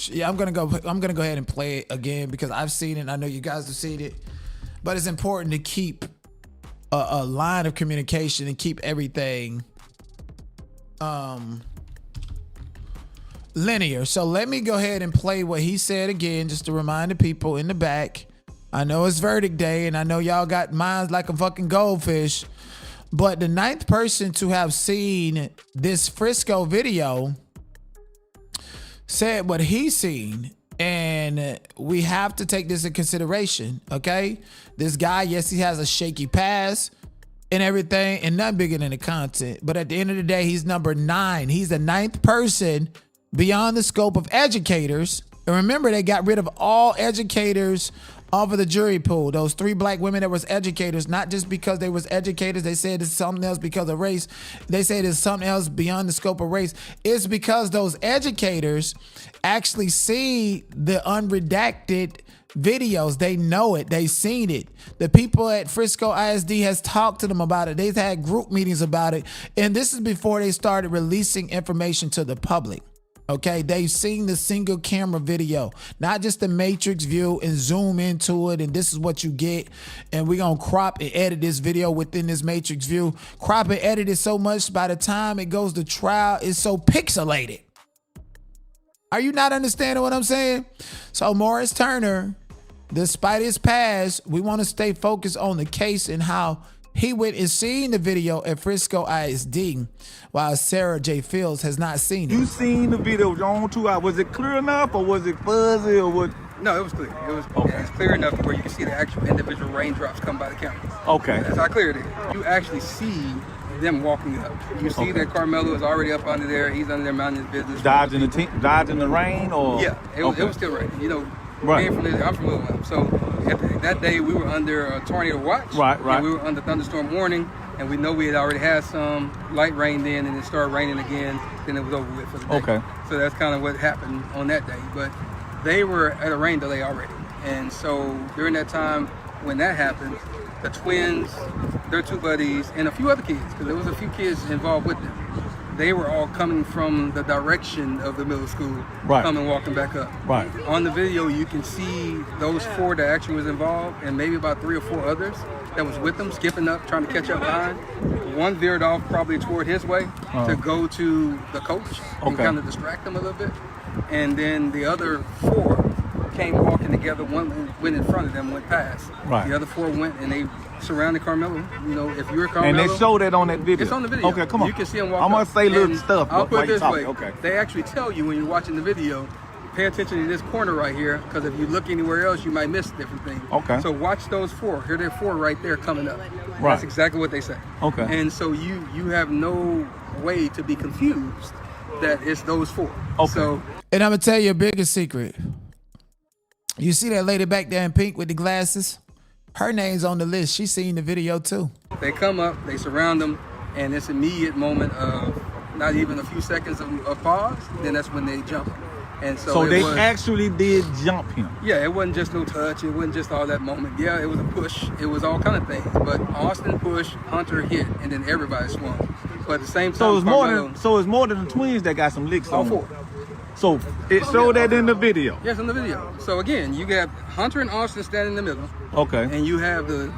Speaker 1: yeah, I'm gonna go ahead and play it again because I've seen it and I know you guys have seen it. But it's important to keep a line of communication and keep everything linear. So let me go ahead and play what he said again, just to remind the people in the back. I know it's verdict day and I know y'all got minds like a fucking goldfish, but the 9th person to have seen this Frisco video said what he's seen, and we have to take this in consideration, okay? This guy, yes, he has a shaky past and everything, and nothing bigger than the content, but at the end of the day, he's number 9. He's the 9th person beyond the scope of educators. And remember, they got rid of all educators off of the jury pool. Those 3 black women that was educators, not just because they was educators, they said it's something else because of race. They said it's something else beyond the scope of race. It's because those educators actually see the unredacted videos. They know it. They seen it. The people at Frisco ISD has talked to them about it. They've had group meetings about it. And this is before they started releasing information to the public. Okay, they've seen the single camera video, not just the matrix view and zoom into it, and this is what you get, and we're gonna crop and edit this video within this matrix view. Crop and edit it so much by the time it goes to trial, it's so pixelated. Are you not understanding what I'm saying? So Morris Turner, despite his past, we want to stay focused on the case and how he went and seen the video at Frisco ISD, while Sarah J. Fields has not seen it.
Speaker 16: You seen the video your own 2 hours. Was it clear enough or was it fuzzy or what?
Speaker 17: No, it was clear. It was okay. It's clear enough where you can see the actual individual raindrops come by the cameras.
Speaker 16: Okay.
Speaker 17: That's how clear it is. You actually see them walking up. You see that Karmelo is already up under there. He's under there minding his business.
Speaker 16: Dodging the rain or?
Speaker 17: Yeah, it was still raining. You know, right. I'm from Little. So that day we were under a tornado watch.
Speaker 16: Right.
Speaker 17: And we were under thunderstorm warning, and we know we had already had some light rain then, and it started raining again. Then it was over with for the day.
Speaker 16: Okay.
Speaker 17: So that's kind of what happened on that day. But they were at a rain delay already, and so during that time when that happened, the twins, their 2 buddies, and a few other kids, because there was a few kids involved with them. They were all coming from the direction of the middle school, coming walking back up.
Speaker 16: Right.
Speaker 17: On the video, you can see those 4 that actually was involved, and maybe about 3 or 4 others that was with them, skipping up, trying to catch up behind. One veered off probably toward his way to go to the coach and kind of distract him a little bit. And then the other 4 came walking together. One went in front of them, went past.
Speaker 16: Right.
Speaker 17: The other 4 went and they surrounding Karmelo. You know, if you're Karmelo,
Speaker 16: and they show that on that video.
Speaker 17: It's on the video.
Speaker 16: Okay, come on.
Speaker 17: You can see them walk.
Speaker 16: I'm gonna
Speaker 17: up.
Speaker 16: say little
Speaker 17: And
Speaker 16: stuff.
Speaker 17: I'll put it this way.
Speaker 16: Okay.
Speaker 17: They actually tell you when you're watching the video, pay attention to this corner right here, because if you look anywhere else, you might miss different things.
Speaker 16: Okay.
Speaker 17: So watch those 4. Here they're 4 right there coming up.
Speaker 16: Right.
Speaker 17: That's exactly what they say.
Speaker 16: Okay.
Speaker 17: And so you have no way to be confused that it's those 4.
Speaker 16: Okay.
Speaker 17: So,
Speaker 1: and I'm gonna tell you a bigger secret. You see that lady back there in pink with the glasses? Her name's on the list. She's seen the video too.
Speaker 17: They come up, they surround them, and it's immediate moment of not even a few seconds of pause. Then that's when they jump. And so
Speaker 16: they actually did jump him.
Speaker 17: Yeah, it wasn't just no touch. It wasn't just all that moment. Yeah, it was a push. It was all kind of things. But Austin pushed, Hunter hit, and then everybody swung. But at the same time,
Speaker 16: So it's
Speaker 17: Karmelo,
Speaker 16: more than the twins that got some licks
Speaker 17: all
Speaker 16: on
Speaker 17: four.
Speaker 16: them. So it showed that in the video.
Speaker 17: Yes, in the video. So again, you got Hunter and Austin standing in the middle.
Speaker 16: Okay.
Speaker 17: And you have the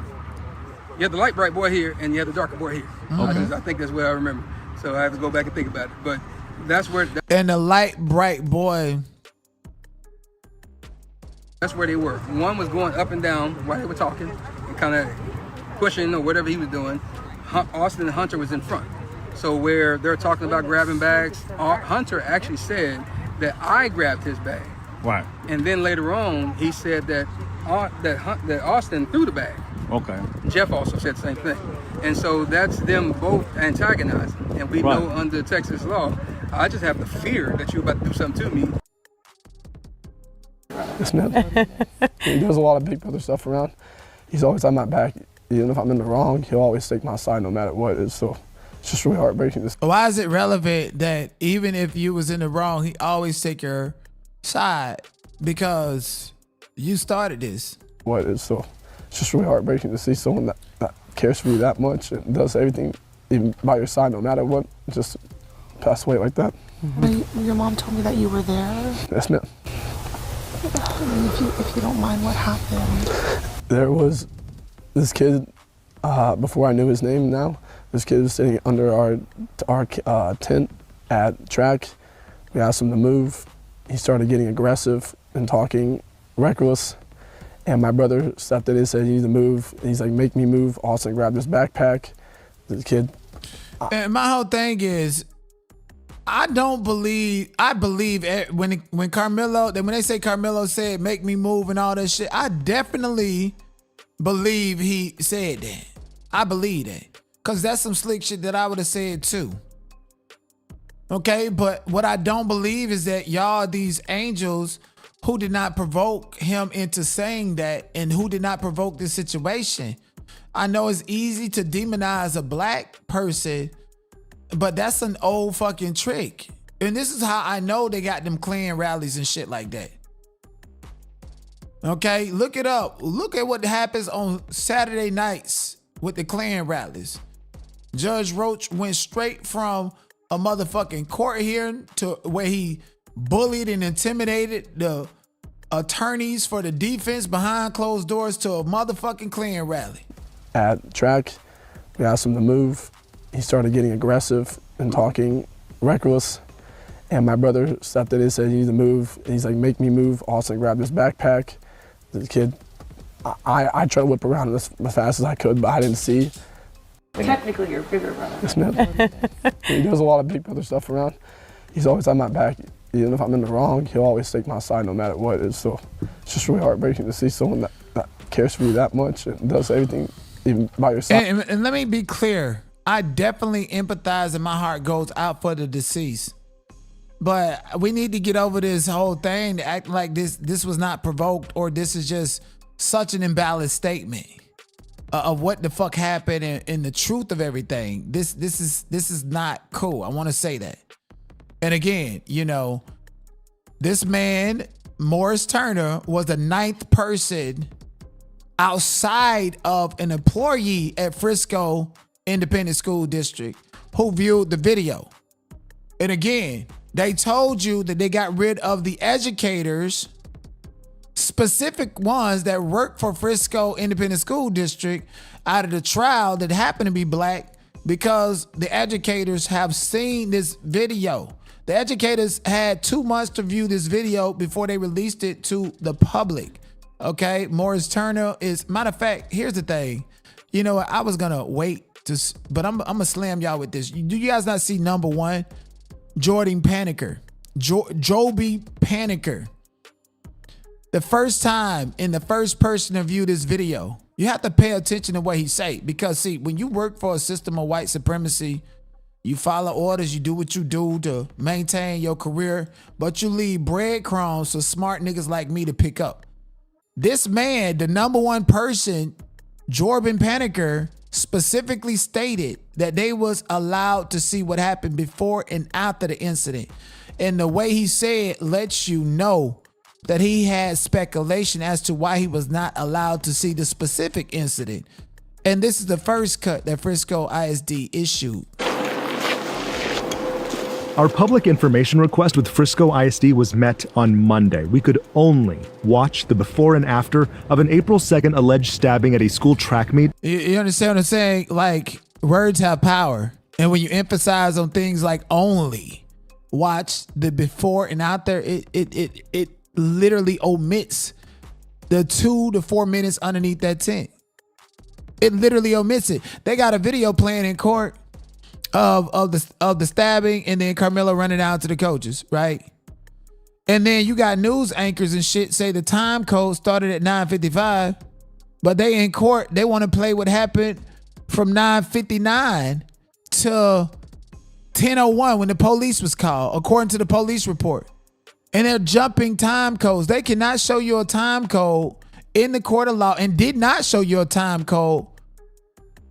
Speaker 17: light bright boy here, and you have the darker boy here.
Speaker 1: Okay.
Speaker 17: I think that's what I remember. So I have to go back and think about it. But that's where.
Speaker 1: And the light bright boy.
Speaker 17: That's where they were. One was going up and down while they were talking and kind of pushing or whatever he was doing. Austin and Hunter was in front. So where they're talking about grabbing bags, Hunter actually said that I grabbed his bag.
Speaker 16: Right.
Speaker 17: And then later on, he said that Austin threw the bag.
Speaker 16: Okay.
Speaker 17: Jeff also said the same thing. And so that's them both antagonizing. And we know under Texas law, I just have the fear that you're about to do something to me.
Speaker 18: Yes, ma'am. He does a lot of big brother stuff around. He's always on my back. Even if I'm in the wrong, he'll always take my side no matter what it is. So it's just really heartbreaking.
Speaker 1: Why is it relevant that even if you was in the wrong, he always take your side? Because you started this.
Speaker 18: What it is. So it's just really heartbreaking to see someone that cares for you that much and does everything even by your side no matter what, just pass away like that.
Speaker 19: Your mom told me that you were there.
Speaker 18: Yes, ma'am.
Speaker 19: If you don't mind, what happened?
Speaker 18: There was this kid, before I knew his name now, this kid was sitting under our tent at track. We asked him to move. He started getting aggressive and talking reckless. And my brother stepped in and said, "You need to move." And he's like, "Make me move." Austin grabbed his backpack. The kid.
Speaker 1: And my whole thing is, I believe when Karmelo, when they say Karmelo said, "Make me move" and all that shit, I definitely believe he said that. I believe that. Because that's some slick shit that I would have said too. Okay, but what I don't believe is that y'all, these angels who did not provoke him into saying that and who did not provoke this situation. I know it's easy to demonize a black person, but that's an old fucking trick. And this is how I know they got them Klan rallies and shit like that. Okay, look it up. Look at what happens on Saturday nights with the Klan rallies. Judge Roach went straight from a motherfucking court hearing to where he bullied and intimidated the attorneys for the defense behind closed doors to a motherfucking Klan rally.
Speaker 18: At track, we asked him to move. He started getting aggressive and talking reckless. And my brother stepped in and said, "You need to move." And he's like, "Make me move." Austin grabbed his backpack. The kid, I tried to whip around as fast as I could, but I didn't see.
Speaker 19: Technically, you're bigger brother.
Speaker 18: Yes, ma'am. He does a lot of big brother stuff around. He's always on my back. Even if I'm in the wrong, he'll always take my side no matter what it is. So it's just really heartbreaking to see someone that cares for you that much and does everything even by your side.
Speaker 1: And let me be clear. I definitely empathize and my heart goes out for the deceased. But we need to get over this whole thing to act like this was not provoked or this is just such an imbalanced statement of what the fuck happened and the truth of everything. This is not cool. I want to say that. And again, you know, this man, Morris Turner, was the 9th person outside of an employee at Frisco Independent School District who viewed the video. And again, they told you that they got rid of the educators, specific ones that work for Frisco Independent School District, out of the trial that happened to be black because the educators have seen this video. The educators had 2 months to view this video before they released it to the public. Okay, Morris Turner is, matter of fact, here's the thing. You know what, I was gonna wait but I'm gonna slam y'all with this. Do you guys not see number 1? Jordan Paniker, Joby Paniker. The first time in the first person to view this video, you have to pay attention to what he say, because see, when you work for a system of white supremacy, you follow orders, you do what you do to maintain your career, but you leave breadcrumbs for smart niggas like me to pick up. This man, the number 1 person, Jordan Paniker, specifically stated that they was allowed to see what happened before and after the incident. And the way he said lets you know that he had speculation as to why he was not allowed to see the specific incident. And this is the first cut that Frisco ISD issued.
Speaker 20: Our public information request with Frisco ISD was met on Monday. We could only watch the before and after of an April 2nd alleged stabbing at a school track meet.
Speaker 1: You understand what I'm saying? Like, words have power. And when you emphasize on things like only watch the before and out there, it literally omits the 2 to 4 minutes underneath that tent. It literally omits it. They got a video playing in court of the stabbing, and then Karmelo running out to the coaches, right? And then you got news anchors and shit say the time code started at 9:55, but they in court, they want to play what happened from 9:59 to 10:01 when the police was called, according to the police report. And they're jumping time codes. They cannot show you a time code in the court of law, and did not show you a time code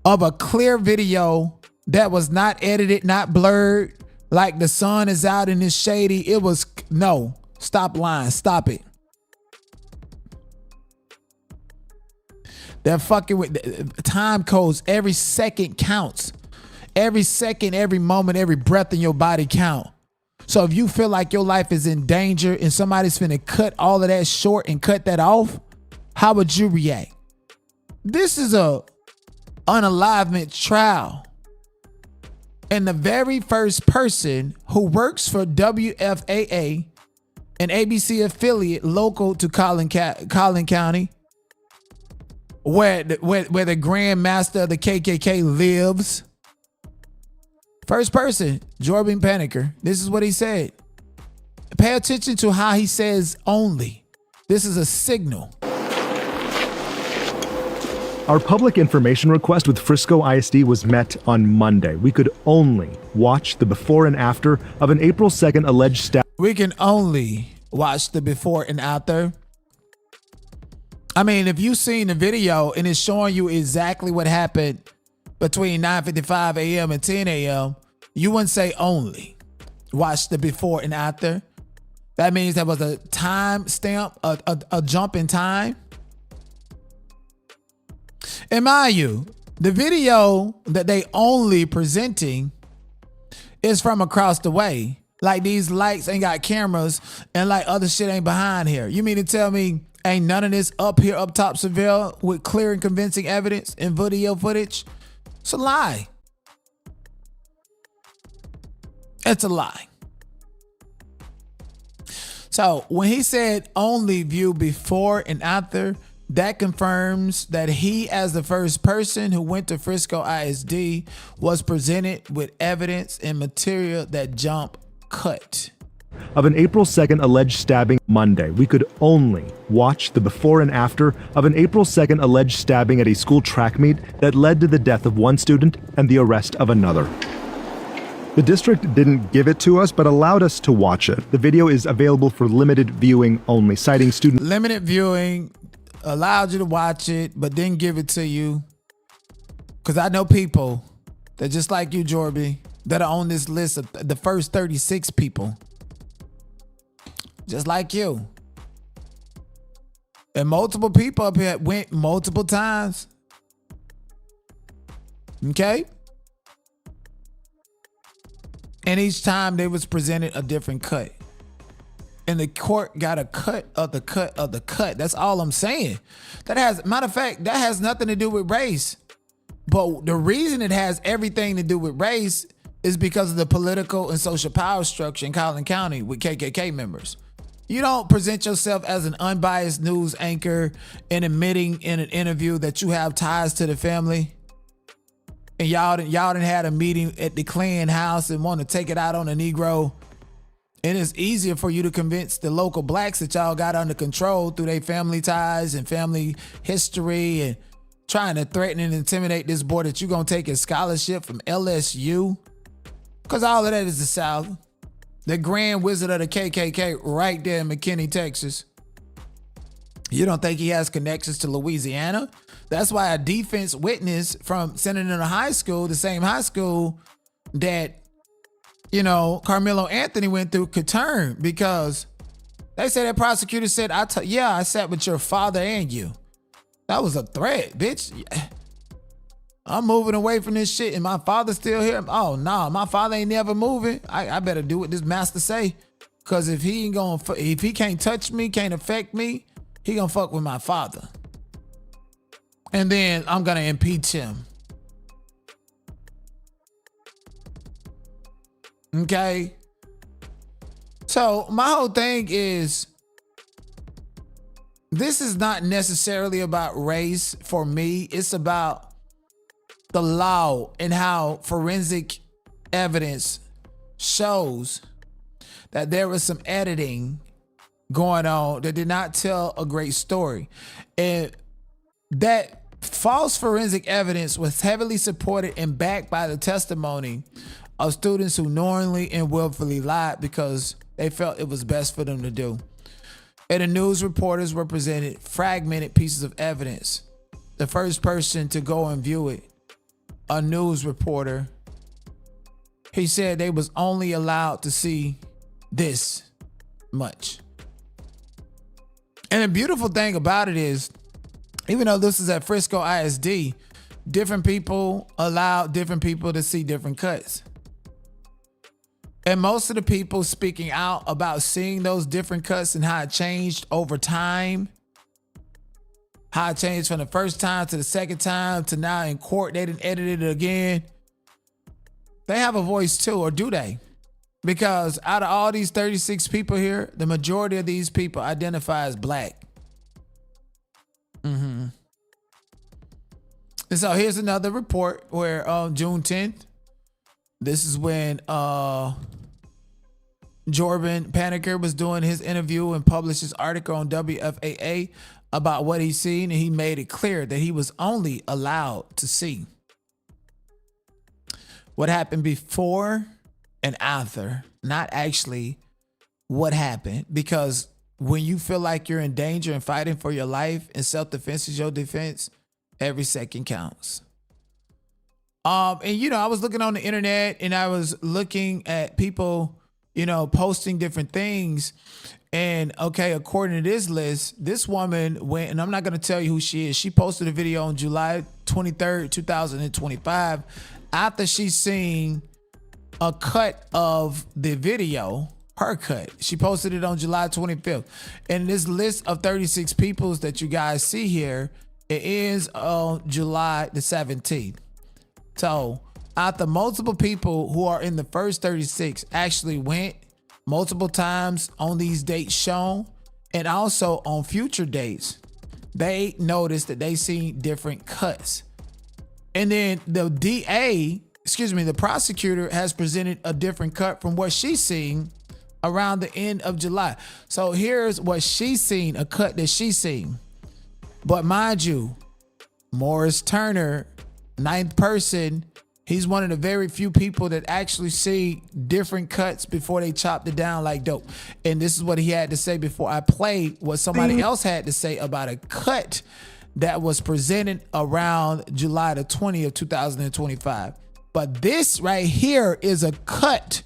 Speaker 1: of a clear video that was not edited, not blurred, like the sun is out and it's shady. It was, no, stop lying, stop it. They're fucking with time codes. Every second counts. Every second, every moment, every breath in your body count. So if you feel like your life is in danger and somebody's finna cut all of that short and cut that off, how would you react? This is a unalivement trial. And the very first person who works for WFAA, an ABC affiliate local to Collin County, where the Grand Master of the KKK lives. First person, Jordan Paniker. This is what he said. Pay attention to how he says only. This is a signal.
Speaker 20: Our public information request with Frisco ISD was met on Monday. We could only watch the before and after of an April 2nd alleged stabbing.
Speaker 1: We can only watch the before and after. I mean, if you've seen the video and it's showing you exactly what happened between 9:55 a.m. and 10 a.m., you wouldn't say only watch the before and after. That means there was a time stamp, a jump in time. And mind you, the video that they only presenting is from across the way. Like, these lights ain't got cameras and like other shit ain't behind here. You mean to tell me ain't none of this up here, up top Seville with clear and convincing evidence and video footage? It's a lie. It's a lie. So when he said only view before and after, that confirms that he, as the first person who went to Frisco ISD, was presented with evidence and material that jump cut.
Speaker 20: Of an April 2nd alleged stabbing Monday. We could only watch the before and after of an April 2nd alleged stabbing at a school track meet that led to the death of one student and the arrest of another. The district didn't give it to us, but allowed us to watch it. The video is available for limited viewing only, citing student.
Speaker 1: Limited viewing, allowed you to watch it, but didn't give it to you. Because I know people that, just like you, Jorby, that are on this list of the first 36 people. Just like you. And multiple people up here went multiple times. Okay? And each time they was presented a different cut. And the court got a cut of the cut of the cut. That's all I'm saying. Matter of fact, that has nothing to do with race. But the reason it has everything to do with race is because of the political and social power structure in Collin County with KKK members. You don't present yourself as an unbiased news anchor and admitting in an interview that you have ties to the family. And y'all done had a meeting at the Klan house and want to take it out on a Negro. And it's easier for you to convince the local blacks that y'all got under control through their family ties and family history and trying to threaten and intimidate this boy that you're going to take his scholarship from LSU. Because all of that is the South. The Grand Wizard of the KKK right there in McKinney, Texas. You don't think he has connections to Louisiana? That's why a defense witness from Senator High School, the same high school that, Karmelo Anthony went through, could turn, because they say that prosecutor said, I sat with your father and you. That was a threat, bitch. I'm moving away from this shit and my father's still here. Oh, no, my father ain't never moving. I better do what this master say. Because if he can't touch me, can't affect me, he gonna fuck with my father. And then I'm gonna impeach him. Okay? So my whole thing is, this is not necessarily about race for me. It's about the law and how forensic evidence shows that there was some editing going on that did not tell a great story. And that false forensic evidence was heavily supported and backed by the testimony of students who knowingly and willfully lied because they felt it was best for them to do. And the news reporters were presented fragmented pieces of evidence. The first person to go and view it, a news reporter, he said they was only allowed to see this much. And the beautiful thing about it is, even though this is at Frisco ISD, different people allowed different people to see different cuts. And most of the people speaking out about seeing those different cuts and how it changed over time, how it changed from the first time to the second time to now in court, they didn't edit it again. They have a voice too, or do they? Because out of all these 36 people here, the majority of these people identify as black. And so here's another report where June 10th, this is when Jordan Paniker was doing his interview and published his article on WFAA about what he's seen, and he made it clear that he was only allowed to see what happened before and after, not actually what happened, because when you feel like you're in danger and fighting for your life and self-defense is your defense, every second counts. And I was looking on the internet and I was looking at people, posting different things. And okay, according to this list, this woman went, and I'm not going to tell you who she is. She posted a video on July 23rd, 2025, after she's seen a cut of the video, her cut. She posted it on July 25th. And this list of 36 people that you guys see here, it ends on July the 17th. So after multiple people who are in the first 36 actually went multiple times on these dates shown, and also on future dates, they noticed that they seen different cuts. And then the the prosecutor has presented a different cut from what she's seen around the end of July. So here's what she's seen, a cut that she's seen. But mind you, Morris Turner, ninth person, he's one of the very few people that actually see different cuts before they chopped it down like dope. And this is what he had to say before I played what somebody else had to say about a cut that was presented around July the 20th, 2025. But this right here is a cut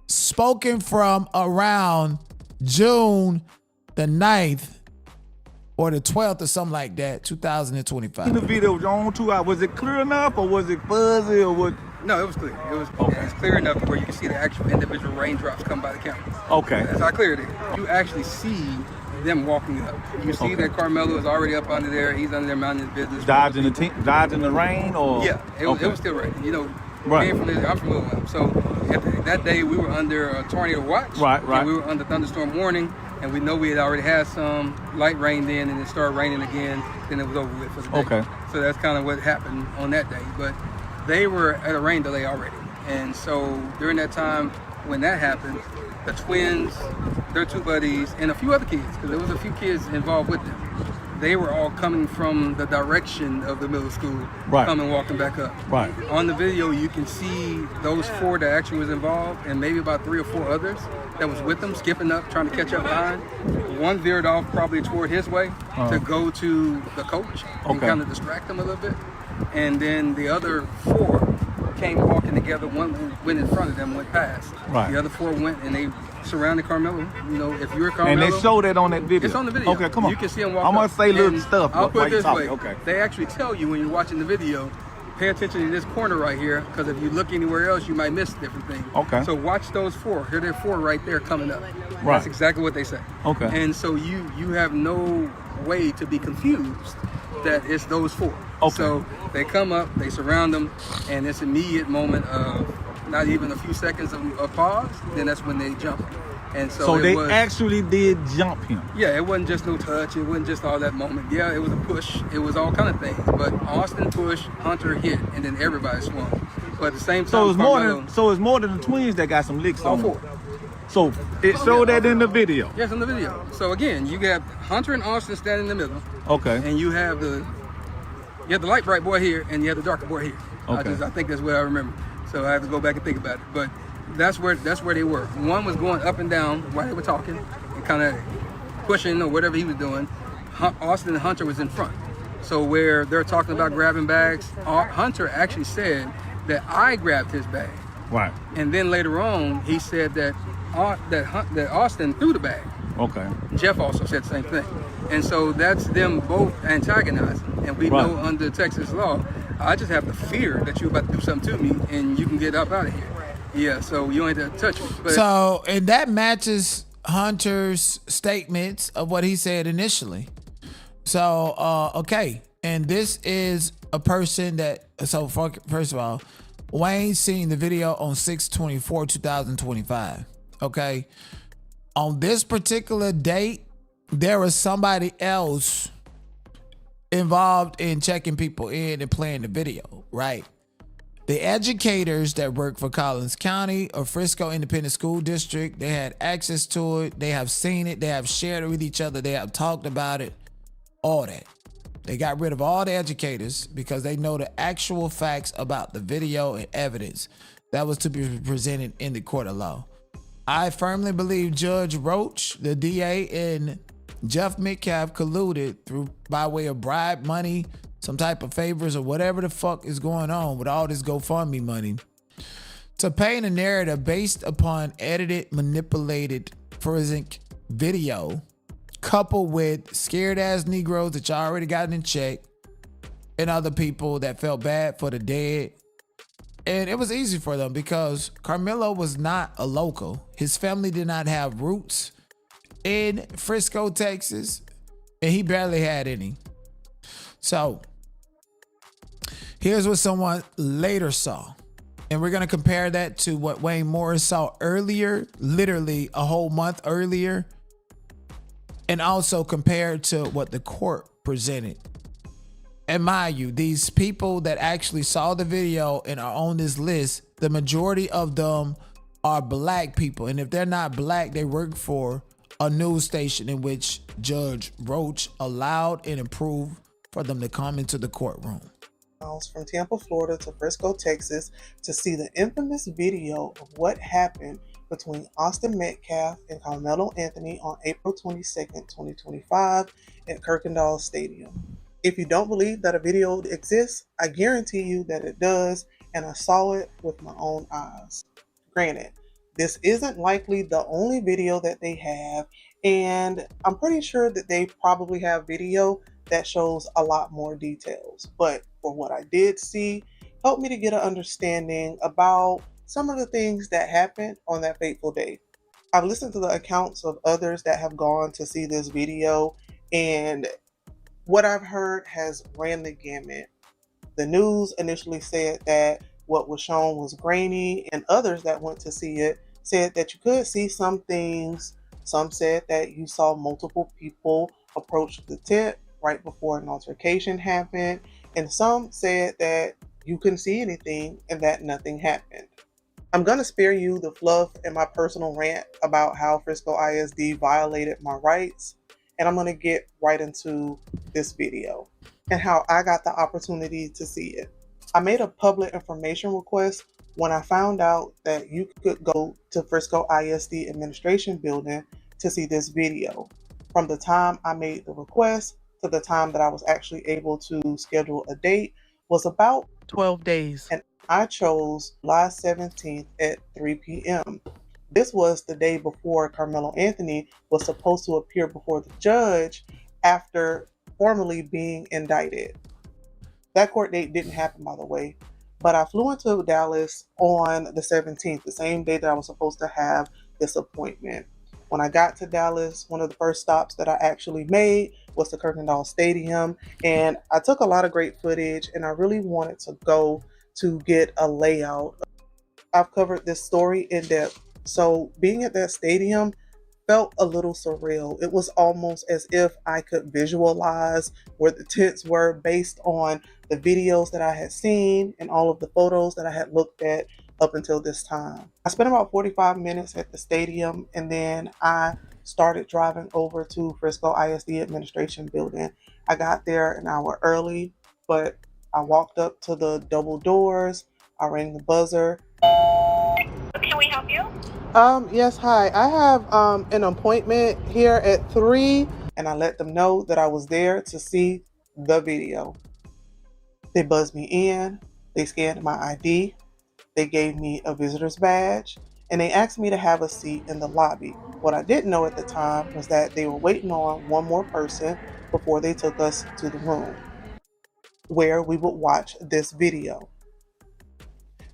Speaker 1: spoken from around June the 9th or the 12th or something like that, 2025.
Speaker 16: The video was on 2 hours. Was it clear enough or was it fuzzy or what?
Speaker 17: No, it was clear. It was clear enough where you can see the actual individual raindrops come by the camera.
Speaker 16: Okay.
Speaker 17: That's how clear it is. You actually see them walking up. You see that Karmelo is already up under there. He's under there minding his business.
Speaker 16: Dodging the rain or?
Speaker 17: Yeah, it was still raining. Right. I'm from Little. So that day we were under a tornado watch. Right. And we were under thunderstorm warning. And we know we had already had some light rain then, and it started raining again. Then it was over with for the day. Okay. So that's kind of what happened on that day. But they were at a rain delay already. And so during that time when that happened, the twins, their two buddies, and a few other kids, because there was a few kids involved with them, they were all coming from the direction of the middle school, coming walking back up. Right. On the video, you can see those 4 that actually was involved, and maybe about 3 or 4 others that was with them, skipping up, trying to catch up behind. One veered off probably toward his way to go to the coach and kind of distract him a little bit. And then the other 4 came walking together. One went in front of them, went past. Right. The other 4 went and they surrounded Karmelo. If you're Karmelo.
Speaker 16: And they showed that on that video.
Speaker 17: It's on the video.
Speaker 16: Okay, come on.
Speaker 17: You can see him walk
Speaker 16: I'm going to say little stuff.
Speaker 17: I'll put it this way. Okay. They actually tell you when you're watching the video pay attention to this corner right here, because if you look anywhere else, you might miss different things.
Speaker 16: Okay.
Speaker 17: So watch those 4. Here they're 4 right there coming up.
Speaker 16: Right.
Speaker 17: That's exactly what they say.
Speaker 16: Okay.
Speaker 17: And so you have no way to be confused that it's those 4.
Speaker 16: Okay.
Speaker 17: So they come up, they surround them, and this immediate moment of not even a few seconds of pause, then that's when they jump. And so
Speaker 16: they actually did jump him.
Speaker 17: Yeah, it wasn't just no touch. It wasn't just all that moment. Yeah, it was a push. It was all kind of things. But Austin pushed, Hunter hit, and then everybody swung. But at the same time,
Speaker 16: So it's more than the twins that got some licks
Speaker 17: all
Speaker 16: on them.
Speaker 17: 4.
Speaker 16: So it showed that in the video.
Speaker 17: Yes, in the video. So again, you got Hunter and Austin standing in the middle.
Speaker 16: Okay.
Speaker 17: And you have the light bright boy here, and you have the darker boy here.
Speaker 16: Okay.
Speaker 17: I think that's what I remember. So I have to go back and think about it. But that's where they were. One was going up and down while they were talking and kind of pushing or whatever he was doing. Austin and Hunter was in front. So where they're talking about grabbing bags, Hunter actually said that I grabbed his bag.
Speaker 16: Right.
Speaker 17: And then later on, he said that Austin threw the bag.
Speaker 16: Okay.
Speaker 17: Jeff also said the same thing. And so that's them both antagonizing. And we know under Texas law, I just have the fear that you're about to do something to me and you can get up out of here. Yeah, so you don't have to touch me. But
Speaker 1: so, and that matches Hunter's statements of what he said initially. So, okay. And this is a person that, first of all, Wayne seen the video on 6/24/2025. Okay. On this particular date, there was somebody else involved in checking people in and playing the video, right? The educators that work for Collin County or Frisco Independent School District, they had access to it. They have seen it. They have shared it with each other. They have talked about it, all that. They got rid of all the educators because they know the actual facts about the video and evidence that was to be presented in the court of law. I firmly believe Judge Roach, the DA, and Jeff MetCalf colluded by way of bribe money, some type of favors, or whatever the fuck is going on with all this GoFundMe money, to paint a narrative based upon edited, manipulated, forensic video, coupled with scared ass Negroes that y'all already gotten in check, and other people that felt bad for the dead. And it was easy for them because Karmelo was not a local. His family did not have roots in Frisco, Texas, and he barely had any. So here's what someone later saw. And we're going to compare that to what Wayne Morris saw earlier, literally a whole month earlier, and also compared to what the court presented. And mind you, these people that actually saw the video and are on this list, the majority of them are black people. And if they're not black, they work for a news station in which Judge Roach allowed and approved for them to come into the courtroom.
Speaker 21: From Tampa, Florida to Frisco, Texas to see the infamous video of what happened between Austin Metcalf and Karmelo Anthony on April 22nd, 2025 at Kirkendall Stadium. If you don't believe that a video exists, I guarantee you that it does, and I saw it with my own eyes. Granted, this isn't likely the only video that they have, and I'm pretty sure that they probably have video that shows a lot more details. But for what I did see, helped me to get an understanding about some of the things that happened on that fateful day. I've listened to the accounts of others that have gone to see this video, and what I've heard has ran the gamut. The news initially said that what was shown was grainy, and others that went to see it said that you could see some things. Some said that you saw multiple people approach the tent right before an altercation happened, and some said that you couldn't see anything and that nothing happened. I'm going to spare you the fluff and my personal rant about how Frisco ISD violated my rights, and I'm going to get right into this video and how I got the opportunity to see it. I made a public information request when I found out that you could go to Frisco ISD administration building to see this video. From the time I made the request to the time that I was actually able to schedule a date was about 12 days. And I chose July 17th at 3 p.m. This was the day before Karmelo Anthony was supposed to appear before the judge after formally being indicted. That court date didn't happen, by the way. But I flew into Dallas on the 17th, the same day that I was supposed to have this appointment. When I got to Dallas, one of the first stops that I actually made was the Kirkendall Stadium. And I took a lot of great footage, and I really wanted to go to get a layout. I've covered this story in depth. So being at that stadium felt a little surreal. It was almost as if I could visualize where the tents were based on the videos that I had seen and all of the photos that I had looked at up until this time. I spent about 45 minutes at the stadium, and then I started driving over to Frisco ISD Administration Building. I got there an hour early, but I walked up to the double doors. I rang the buzzer.
Speaker 2: Can we help you?
Speaker 21: Yes, hi. I have an appointment here at 3, and I let them know that I was there to see the video. They buzzed me in, they scanned my ID, they gave me a visitor's badge, and they asked me to have a seat in the lobby. What I didn't know at the time was that they were waiting on one more person before they took us to the room where we would watch this video.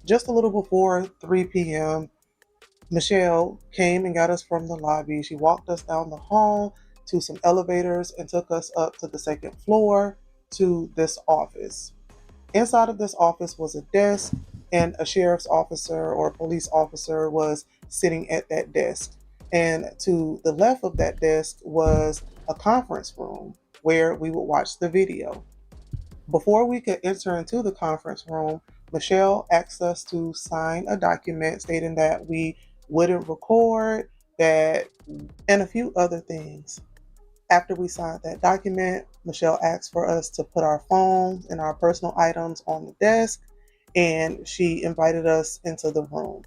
Speaker 21: Just a little before 3 p.m., Michelle came and got us from the lobby. She walked us down the hall to some elevators and took us up to the second floor to this office. Inside of this office was a desk, and a sheriff's officer or a police officer was sitting at that desk. And to the left of that desk was a conference room where we would watch the video. Before we could enter into the conference room, Michelle asked us to sign a document stating that we wouldn't record, and a few other things. After we signed that document, Michelle asked for us to put our phones and our personal items on the desk, and she invited us into the room.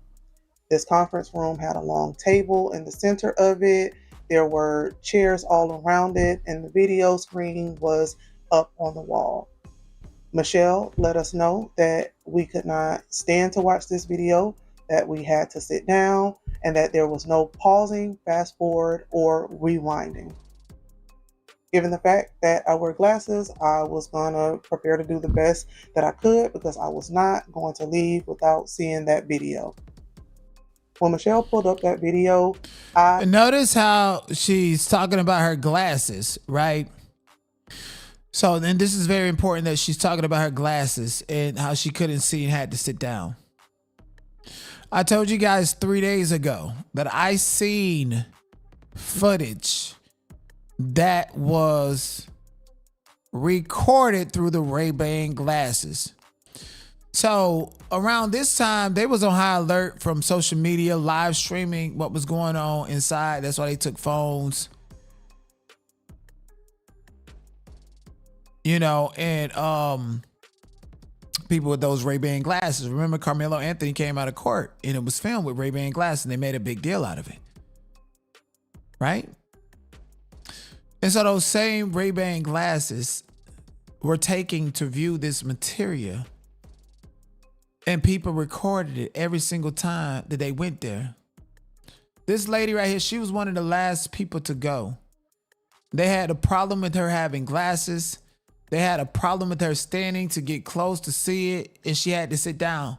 Speaker 21: This conference room had a long table in the center of it. There were chairs all around it, and the video screen was up on the wall. Michelle let us know that we could not stand to watch this video, that we had to sit down, and that there was no pausing, fast forward, or rewinding. Given the fact that I wear glasses, I was going to prepare to do the best that I could because I was not going to leave without seeing that video. When Michelle pulled up that video,
Speaker 1: Notice how she's talking about her glasses, right? So then this is very important that she's talking about her glasses and how she couldn't see and had to sit down. I told you guys 3 days ago that I seen footage that was recorded through the Ray-Ban glasses. So around this time, they was on high alert from social media, live streaming what was going on inside. That's why they took phones. You know, and people with those Ray-Ban glasses. Remember, Karmelo Anthony came out of court and it was filmed with Ray-Ban glasses, and they made a big deal out of it. Right? And so those same Ray-Ban glasses were taken to view this material, and people recorded it every single time that they went there. This lady right here, she was one of the last people to go. They had a problem with her having glasses. They had a problem with her standing to get close to see it, and she had to sit down.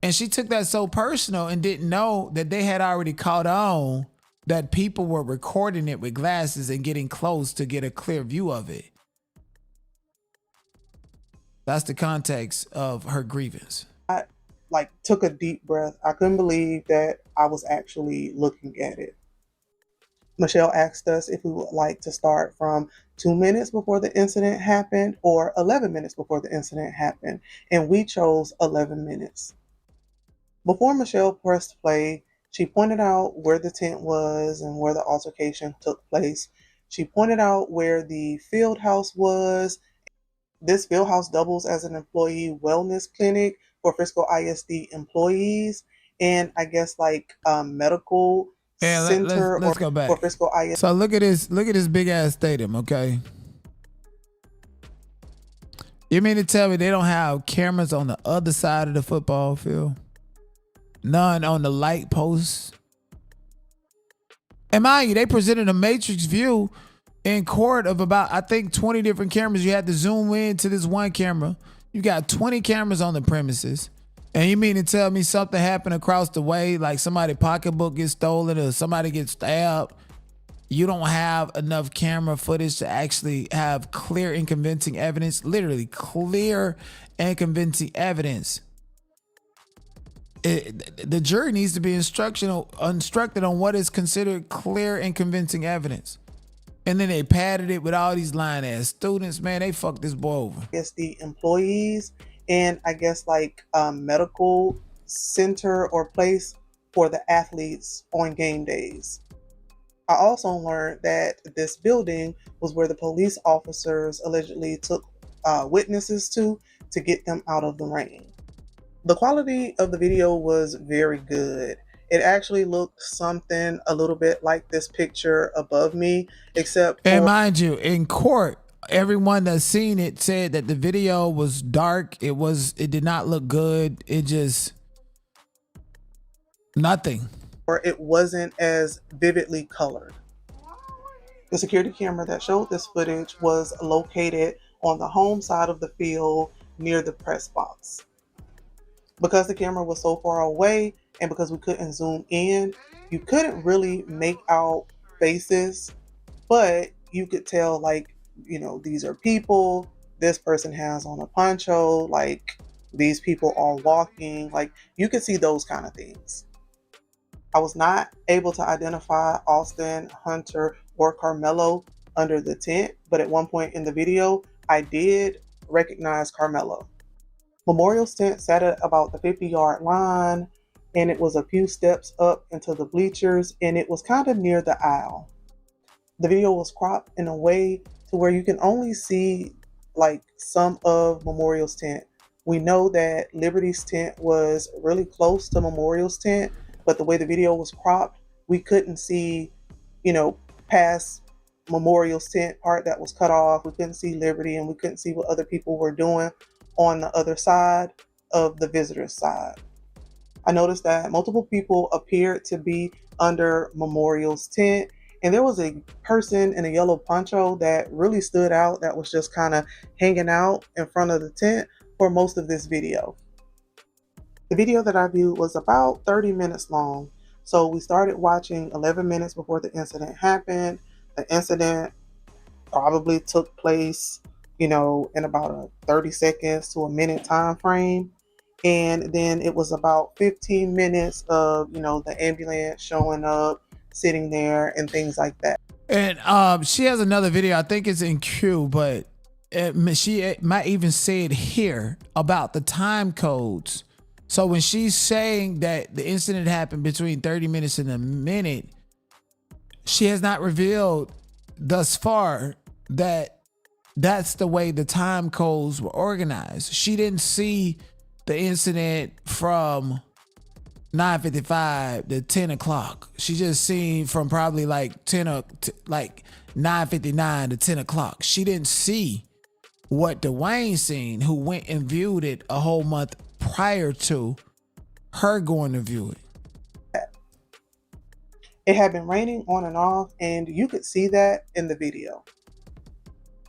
Speaker 1: And she took that so personal and didn't know that they had already caught on that people were recording it with glasses and getting close to get a clear view of it. That's the context of her grievance.
Speaker 21: I took a deep breath. I couldn't believe that I was actually looking at it. Michelle asked us if we would like to start from 2 minutes before the incident happened or 11 minutes before the incident happened, and we chose 11 minutes. Before Michelle pressed play, she pointed out where the tent was and where the altercation took place. She pointed out where the field house was. This field house doubles as an employee wellness clinic for Frisco ISD employees, and I guess medical center
Speaker 1: let's go back.
Speaker 21: For Frisco ISD.
Speaker 1: So look at this big ass stadium, okay? You mean to tell me they don't have cameras on the other side of the football field? None on the light posts? And mind you, they presented a matrix view in court of about, I think, 20 different cameras. You had to zoom in to this one camera. You got 20 cameras on the premises. And you mean to tell me something happened across the way, like somebody's pocketbook gets stolen or somebody gets stabbed? You don't have enough camera footage to actually have clear and convincing evidence, literally clear and convincing evidence. The jury needs to be instructed on what is considered clear and convincing evidence. And then they padded it with all these lying ass students. Man, they fucked this boy over.
Speaker 21: I guess the employees and I guess like a medical center or place for the athletes on game days. I also learned that this building was where the police officers allegedly took witnesses to get them out of the rain. The quality of the video was very good. It actually looked something a little bit like this picture above me, except for—
Speaker 1: And mind you, in court, everyone that's seen it said that the video was dark. It did not look good. It just nothing.
Speaker 21: Or it wasn't as vividly colored. The security camera that showed this footage was located on the home side of the field near the press box. Because the camera was so far away and because we couldn't zoom in, you couldn't really make out faces, but you could tell, like, you know, these are people, this person has on a poncho, like these people are walking, like you could see those kind of things. I was not able to identify Austin, Hunter, or Karmelo under the tent, but at one point in the video, I did recognize Karmelo. Memorial's tent sat at about the 50-yard line, and it was a few steps up into the bleachers, and it was kind of near the aisle. The video was cropped in a way to where you can only see like some of Memorial's tent. We know that Liberty's tent was really close to Memorial's tent, but the way the video was cropped, we couldn't see, you know, past Memorial's tent part that was cut off. We couldn't see Liberty, and we couldn't see what other people were doing on the other side of the visitor's side. I noticed that multiple people appeared to be under Memorial's tent, and there was a person in a yellow poncho that really stood out that was just kind of hanging out in front of the tent for most of this video. The video that I viewed was about 30 minutes long. So we started watching 11 minutes before the incident happened. The incident probably took place, you know, in about a 30 seconds to a minute time frame. And then it was about 15 minutes of, you know, the ambulance showing up, sitting there and things like that.
Speaker 1: And she has another video, I think it's in queue, but she might even say it here about the time codes. So when she's saying that the incident happened between 30 minutes and a minute, she has not revealed thus far that that's the way the time codes were organized. She didn't see the incident from 9:55 to 10 o'clock. She just seen from probably like 9:59 to 10 o'clock. She didn't see what Dwayne seen, who went and viewed it a whole month prior to her going to view it.
Speaker 21: It had been raining on and off, and you could see that in the video.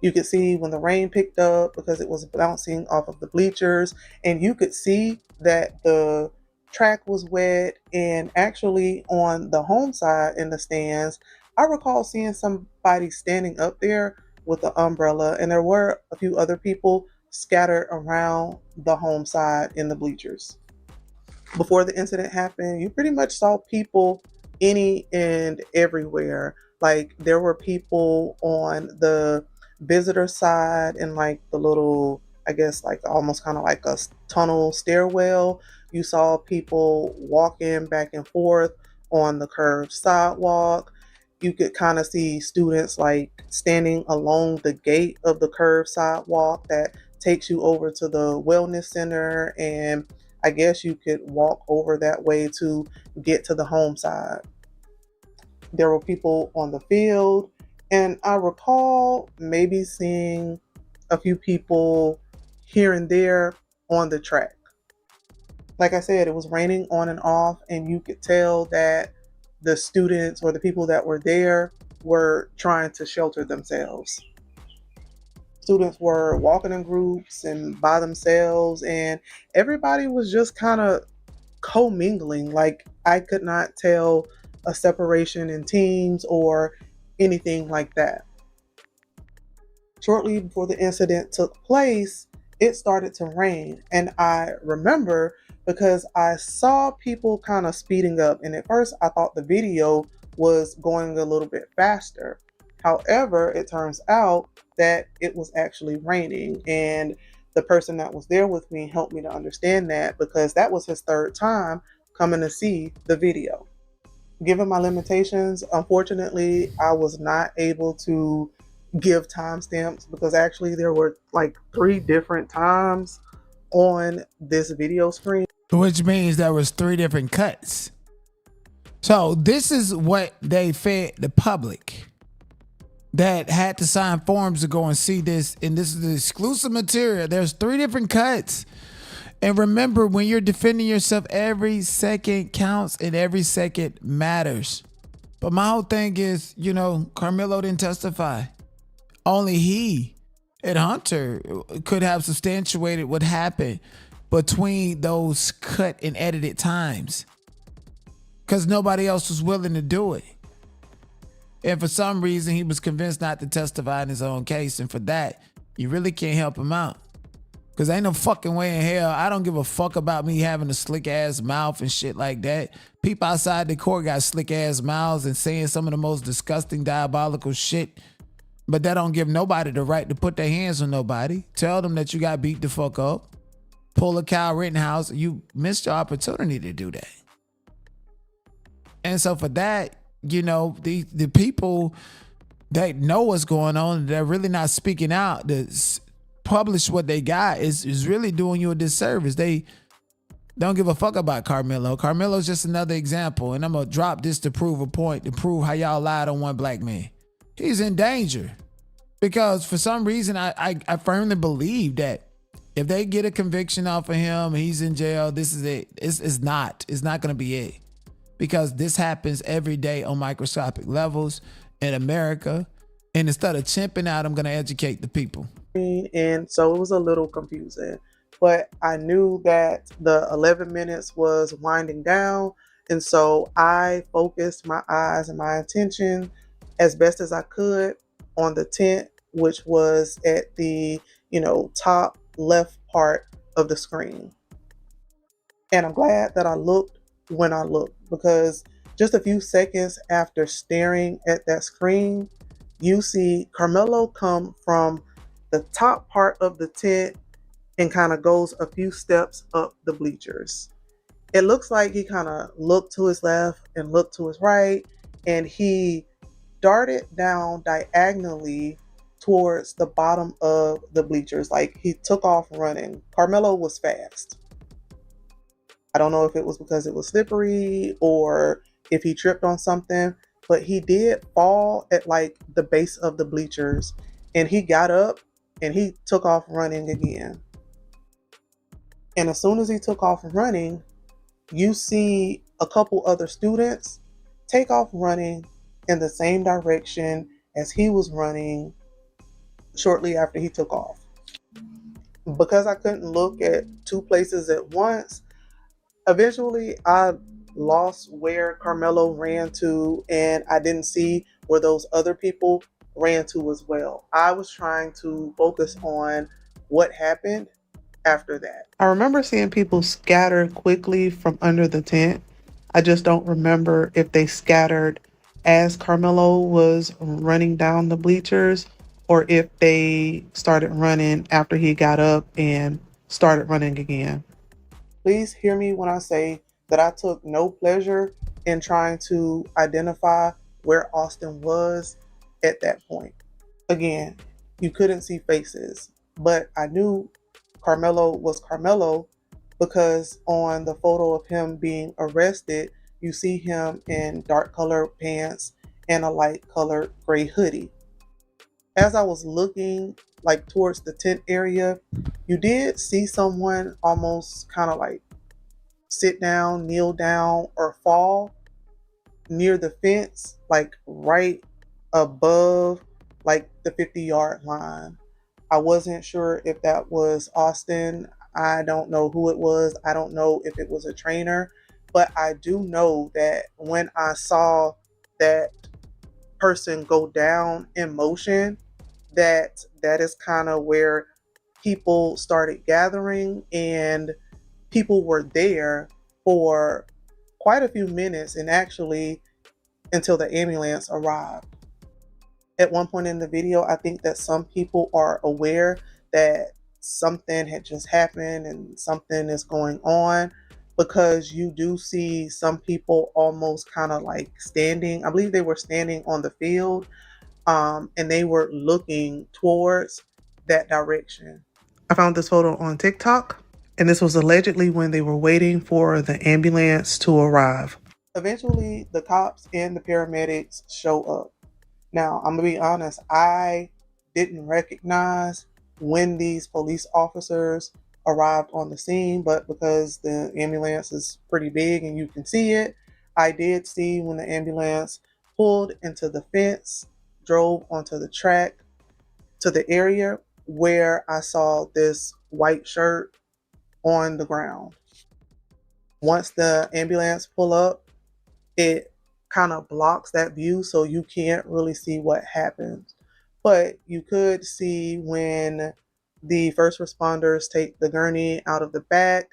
Speaker 21: You could see when the rain picked up because it was bouncing off of the bleachers, and you could see that the track was wet. And actually on the home side in the stands, I recall seeing somebody standing up there with the umbrella, and there were a few other people scattered around the home side in the bleachers. Before the incident happened, you pretty much saw people any and everywhere. Like there were people on the visitor side and like the little, I guess like almost kind of like a tunnel stairwell. You saw people walking back and forth on the curved sidewalk. You could kind of see students like standing along the gate of the curved sidewalk that takes you over to the wellness center, and I guess you could walk over that way to get to the home side. There were people on the field, and I recall maybe seeing a few people here and there on the track. Like I said, it was raining on and off, and you could tell that the students or the people that were there were trying to shelter themselves. Students were walking in groups and by themselves, and everybody was just kind of commingling. Like, I could not tell a separation in teams or anything like that. Shortly before the incident took place, it started to rain, and I remember because I saw people kind of speeding up, and at first I thought the video was going a little bit faster. However, it turns out that it was actually raining, and the person that was there with me helped me to understand that, because that was his third time coming to see the video. Given my limitations, unfortunately, I was not able to give timestamps, because actually there were like 3 different times on this video screen.
Speaker 1: Which means there was 3 different cuts. So this is what they fed the public that had to sign forms to go and see this. And this is the exclusive material. There's 3 different cuts. And remember, when you're defending yourself, every second counts and every second matters. But my whole thing is, Karmelo didn't testify. Only he and Hunter could have substantiated what happened between those cut and edited times, because nobody else was willing to do it. And for some reason, he was convinced not to testify in his own case. And for that, you really can't help him out, because ain't no fucking way in hell. I don't give a fuck about me having a slick ass mouth and shit like that. People outside the court got slick ass mouths and saying some of the most disgusting, diabolical shit. But that don't give nobody the right to put their hands on nobody. Tell them that you got beat the fuck up. Pull a Kyle Rittenhouse. You missed your opportunity to do that. And so for that, the people that know what's going on, they're really not speaking out to publish what they got, is really doing you a disservice. They don't give a fuck about Karmelo. Carmelo's just another example. And I'm going to drop this to prove a point, to prove how y'all lied on one black man. He's in danger, because for some reason, I firmly believe that if they get a conviction off of him, he's in jail, this is it. It's not going to be it, because this happens every day on microscopic levels in America. And instead of chimping out, I'm going to educate the people.
Speaker 21: And so it was a little confusing, but I knew that the 11 minutes was winding down. And so I focused my eyes and my attention as best as I could on the tent, which was at the, top left part of the screen. And I'm glad that I looked when I looked, because just a few seconds after staring at that screen, you see Karmelo come from the top part of the tent and kind of goes a few steps up the bleachers. It looks like he kind of looked to his left and looked to his right, and he darted down diagonally towards the bottom of the bleachers. Like, he took off running. Karmelo was fast. I don't know if it was because it was slippery or if he tripped on something, but he did fall at like the base of the bleachers, and he got up and he took off running again. And as soon as he took off running, you see a couple other students take off running in the same direction as he was running shortly after he took off. Because I couldn't look at 2 places at once, eventually I lost where Karmelo ran to, and I didn't see where those other people ran to as well. I was trying to focus on what happened after that. I remember seeing people scatter quickly from under the tent. I just don't remember if they scattered as Karmelo was running down the bleachers, or if they started running after he got up and started running again. Please hear me when I say that I took no pleasure in trying to identify where Austin was at that point. Again, you couldn't see faces, but I knew Karmelo was Karmelo, because on the photo of him being arrested, you see him in dark colored pants and a light colored gray hoodie. As I was looking like towards the tent area, you did see someone almost kind of like sit down, kneel down, or fall near the fence, like right above like the 50-yard line. I wasn't sure if that was Austin. I don't know who it was. I don't know if it was a trainer, but I do know that when I saw that person go down in motion, that is kind of where people started gathering, and people were there for quite a few minutes, and actually until the ambulance arrived. At one point in the video, I think that some people are aware that something had just happened and something is going on, because you do see some people almost kind of like standing. I believe they were standing on the field, and they were looking towards that direction. I found this photo on TikTok, and this was allegedly when they were waiting for the ambulance to arrive. Eventually, the cops and the paramedics show up. Now, I'm gonna be honest, I didn't recognize when these police officers arrived on the scene, but because the ambulance is pretty big and you can see it, I did see when the ambulance pulled into the fence, drove onto the track to the area where I saw this white shirt on the ground. Once the ambulance pull up, it kind of blocks that view, so you can't really see what happens. But you could see when the first responders take the gurney out of the back.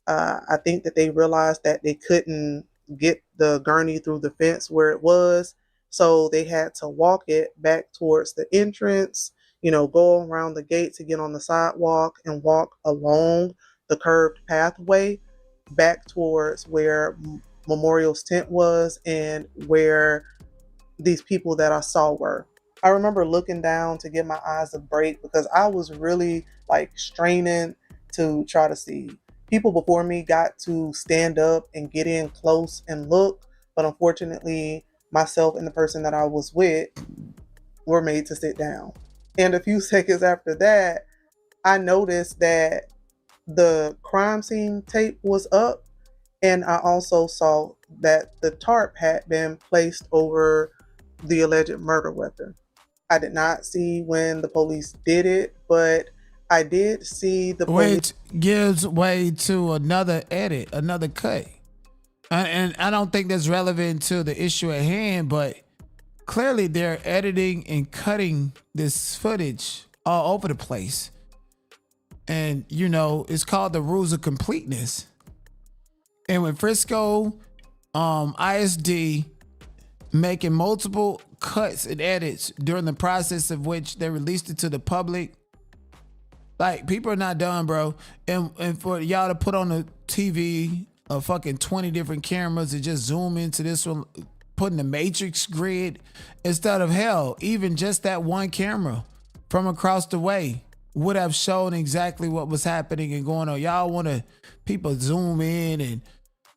Speaker 21: I think that they realized that they couldn't get the gurney through the fence where it was, so they had to walk it back towards the entrance, go around the gate to get on the sidewalk and walk along the curved pathway back towards where Memorial's tent was and where these people that I saw were. I remember looking down to give my eyes a break because I was really like straining to try to see. People before me got to stand up and get in close and look, but unfortunately myself and the person that I was with were made to sit down. And a few seconds after that, I noticed that the crime scene tape was up, and I also saw that the tarp had been placed over the alleged murder weapon. I did not see when the police did it, but I did see the police.
Speaker 1: Which gives way to another edit, another cut. And I don't think that's relevant to the issue at hand, but clearly they're editing and cutting this footage all over the place. And, it's called the rules of completeness. And with Frisco ISD making multiple cuts and edits during the process of which they released it to the public, like, people are not done, bro. And for y'all to put on the TV a fucking 20 different cameras and just zoom into this one, putting the matrix grid instead of, hell, even just that one camera from across the way would have shown exactly what was happening and going on. Y'all want to people zoom in and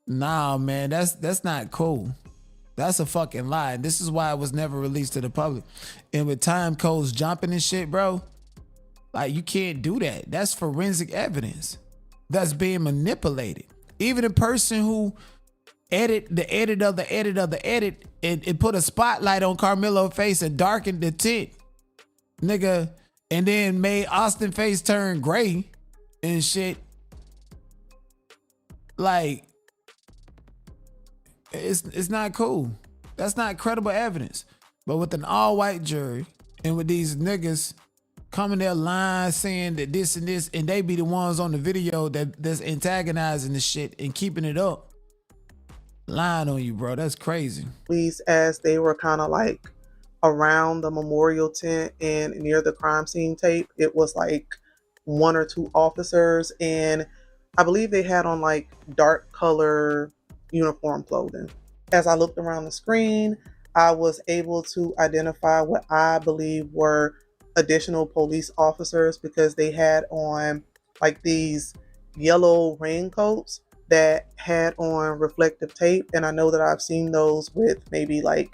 Speaker 1: nah, man, that's not cool. That's a fucking lie. This is why it was never released to the public. And with time codes jumping and shit, bro, like, you can't do that. That's forensic evidence that's being manipulated. Even a person who edit the edit of the edit of the edit and put a spotlight on Karmelo's face and darkened the tent, nigga, and then made Austin's face turn gray and shit. Like, it's not cool. That's not credible evidence. But with an all-white jury and with these niggas coming their line saying that this and this, and they be the ones on the video that's antagonizing the shit and keeping it up, lying on you, bro. That's crazy.
Speaker 21: Police, as they were kind of like around the memorial tent and near the crime scene tape, it was like one or two officers, and I believe they had on like dark color uniform clothing. As I looked around the screen, I was able to identify what I believe were additional police officers because they had on like these yellow raincoats that had on reflective tape. And I know that I've seen those with maybe like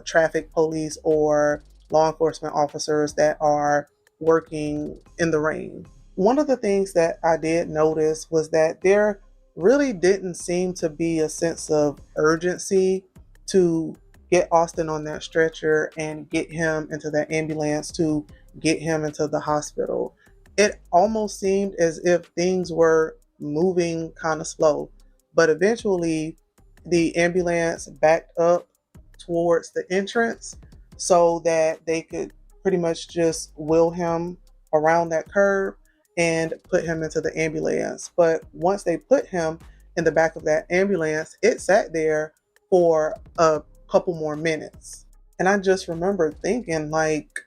Speaker 21: traffic police or law enforcement officers that are working in the rain. One of the things that I did notice was that there really didn't seem to be a sense of urgency to get Austin on that stretcher and get him into that ambulance to get him into the hospital. It almost seemed as if things were moving kind of slow, but eventually the ambulance backed up towards the entrance so that they could pretty much just wheel him around that curve and put him into the ambulance. But once they put him in the back of that ambulance, it sat there for a couple more minutes. And I just remember thinking like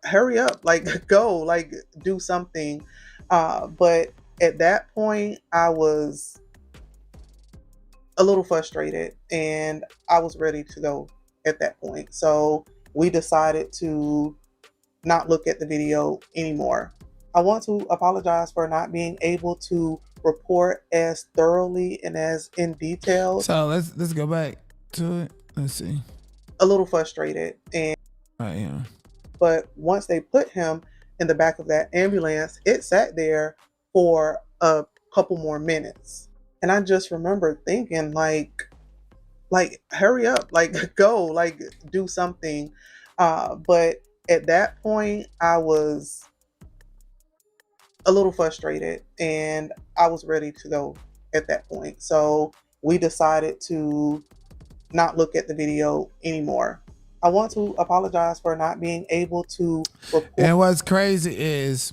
Speaker 21: hurry up, like go, like do something. But at that point, I was a little frustrated and I was ready to go at that point. So we decided to not look at the video anymore. I want to apologize for not being able to report as thoroughly and as in detail.
Speaker 1: So let's go back to it. Let's see.
Speaker 21: A little frustrated and
Speaker 1: right here.
Speaker 21: But once they put him in the back of that ambulance, it sat there for a couple more minutes. And I just remember thinking like hurry up, like go, like do something. But at that point, I was a little frustrated and I was ready to go at that point. So we decided to not look at the video anymore. I want to apologize for not being able to report.
Speaker 1: And what's crazy is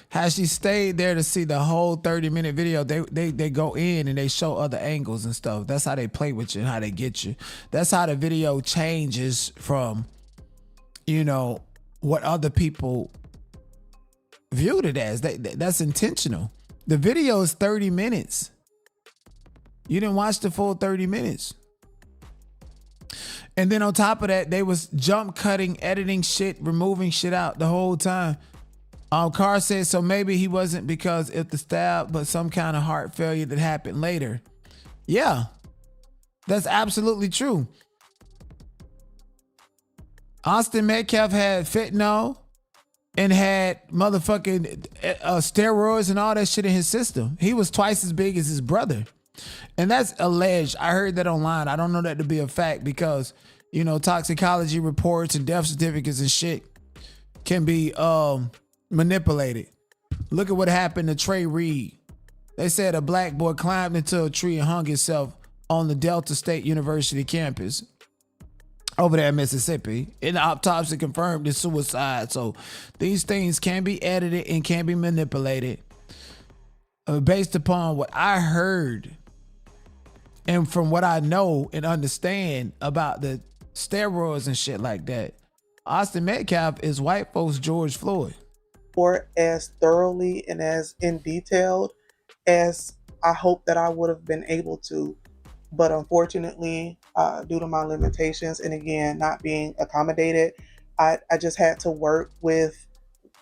Speaker 1: how she stayed there to see the whole 30-minute video. They go in and they show other angles and stuff. That's how they play with you and how they get you. That's how the video changes from, you know, what other people viewed it as. That's intentional. The video is 30 minutes. You didn't watch the full 30 minutes. And then on top of that, they was jump cutting, editing shit, removing shit out the whole time. Carr said, so maybe he wasn't because of the stab, but some kind of heart failure that happened later. Yeah, that's absolutely true. Austin MetCalf had fentanyl and had motherfucking steroids and all that shit in his system. He was twice as big as his brother. And that's alleged. I heard that online. I don't know that to be a fact because, you know, toxicology reports and death certificates and shit can be manipulated. Look at what happened to Trey Reed. They said a black boy climbed into a tree and hung himself on the Delta State University campus over there in Mississippi. And the autopsy confirmed it's suicide. So these things can be edited and can be manipulated based upon what I heard and from what I know and understand about the steroids and shit like that. Austin MetCalf is white folks' George Floyd.
Speaker 21: Or as thoroughly and as in detailed as I hope that I would have been able to. But unfortunately, due to my limitations and again, not being accommodated, I just had to work with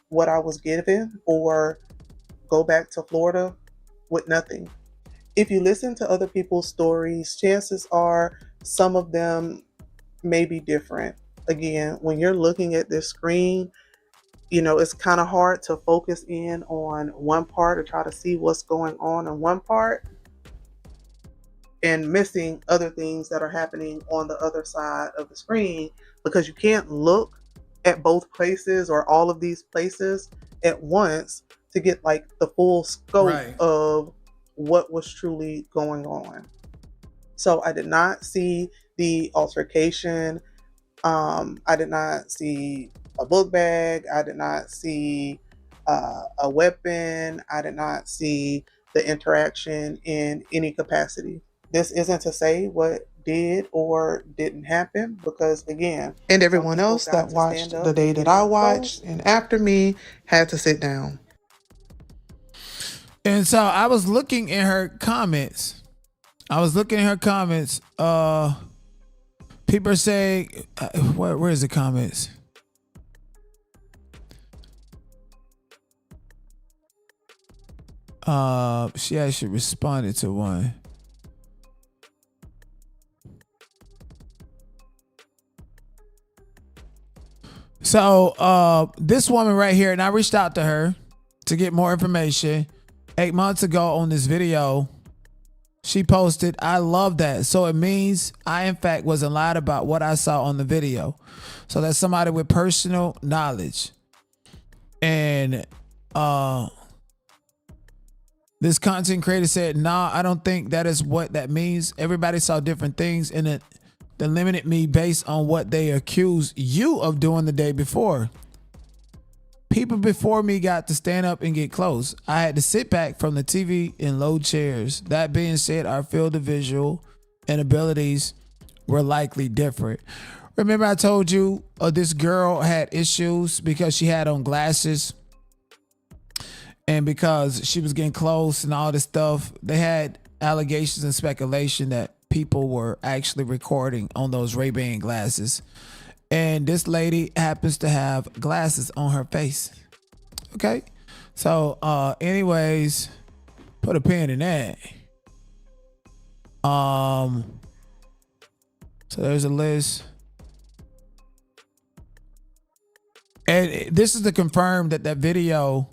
Speaker 21: what I was given or go back to Florida with nothing. If you listen to other people's stories, chances are some of them may be different. Again, when you're looking at this screen, you know, it's kind of hard to focus in on one part or try to see what's going on in one part and missing other things that are happening on the other side of the screen because you can't look at both places or all of these places at once to get like the full scope of what was truly going on. So I did not see the altercation. I did not see a book bag. I did not see a weapon. I did not see the interaction in any capacity. This isn't to say what did or didn't happen because again, and everyone else that watched the day that I watched and after me had to sit down.
Speaker 1: And so I was looking in her comments. People are saying, where's the comments? She actually responded to one. So this woman right here, and I reached out to her to get more information 8 months ago on this video. She posted, "I love that. So it means I, in fact, wasn't lied about what I saw on the video." So that's somebody with personal knowledge. And this content creator said, "Nah, I don't think that is what that means. Everybody saw different things, and it limited me based on what they accused you of doing the day before. People before me got to stand up and get close. I had to sit back from the TV and load chairs. That being said, our field of visual and abilities were likely different." Remember I told you this girl had issues because she had on glasses and because she was getting close and all this stuff. They had allegations and speculation that people were actually recording on those Ray-Ban glasses. And this lady happens to have glasses on her face. Okay. So anyways, put a pin in that. So there's a list. And this is to confirm that video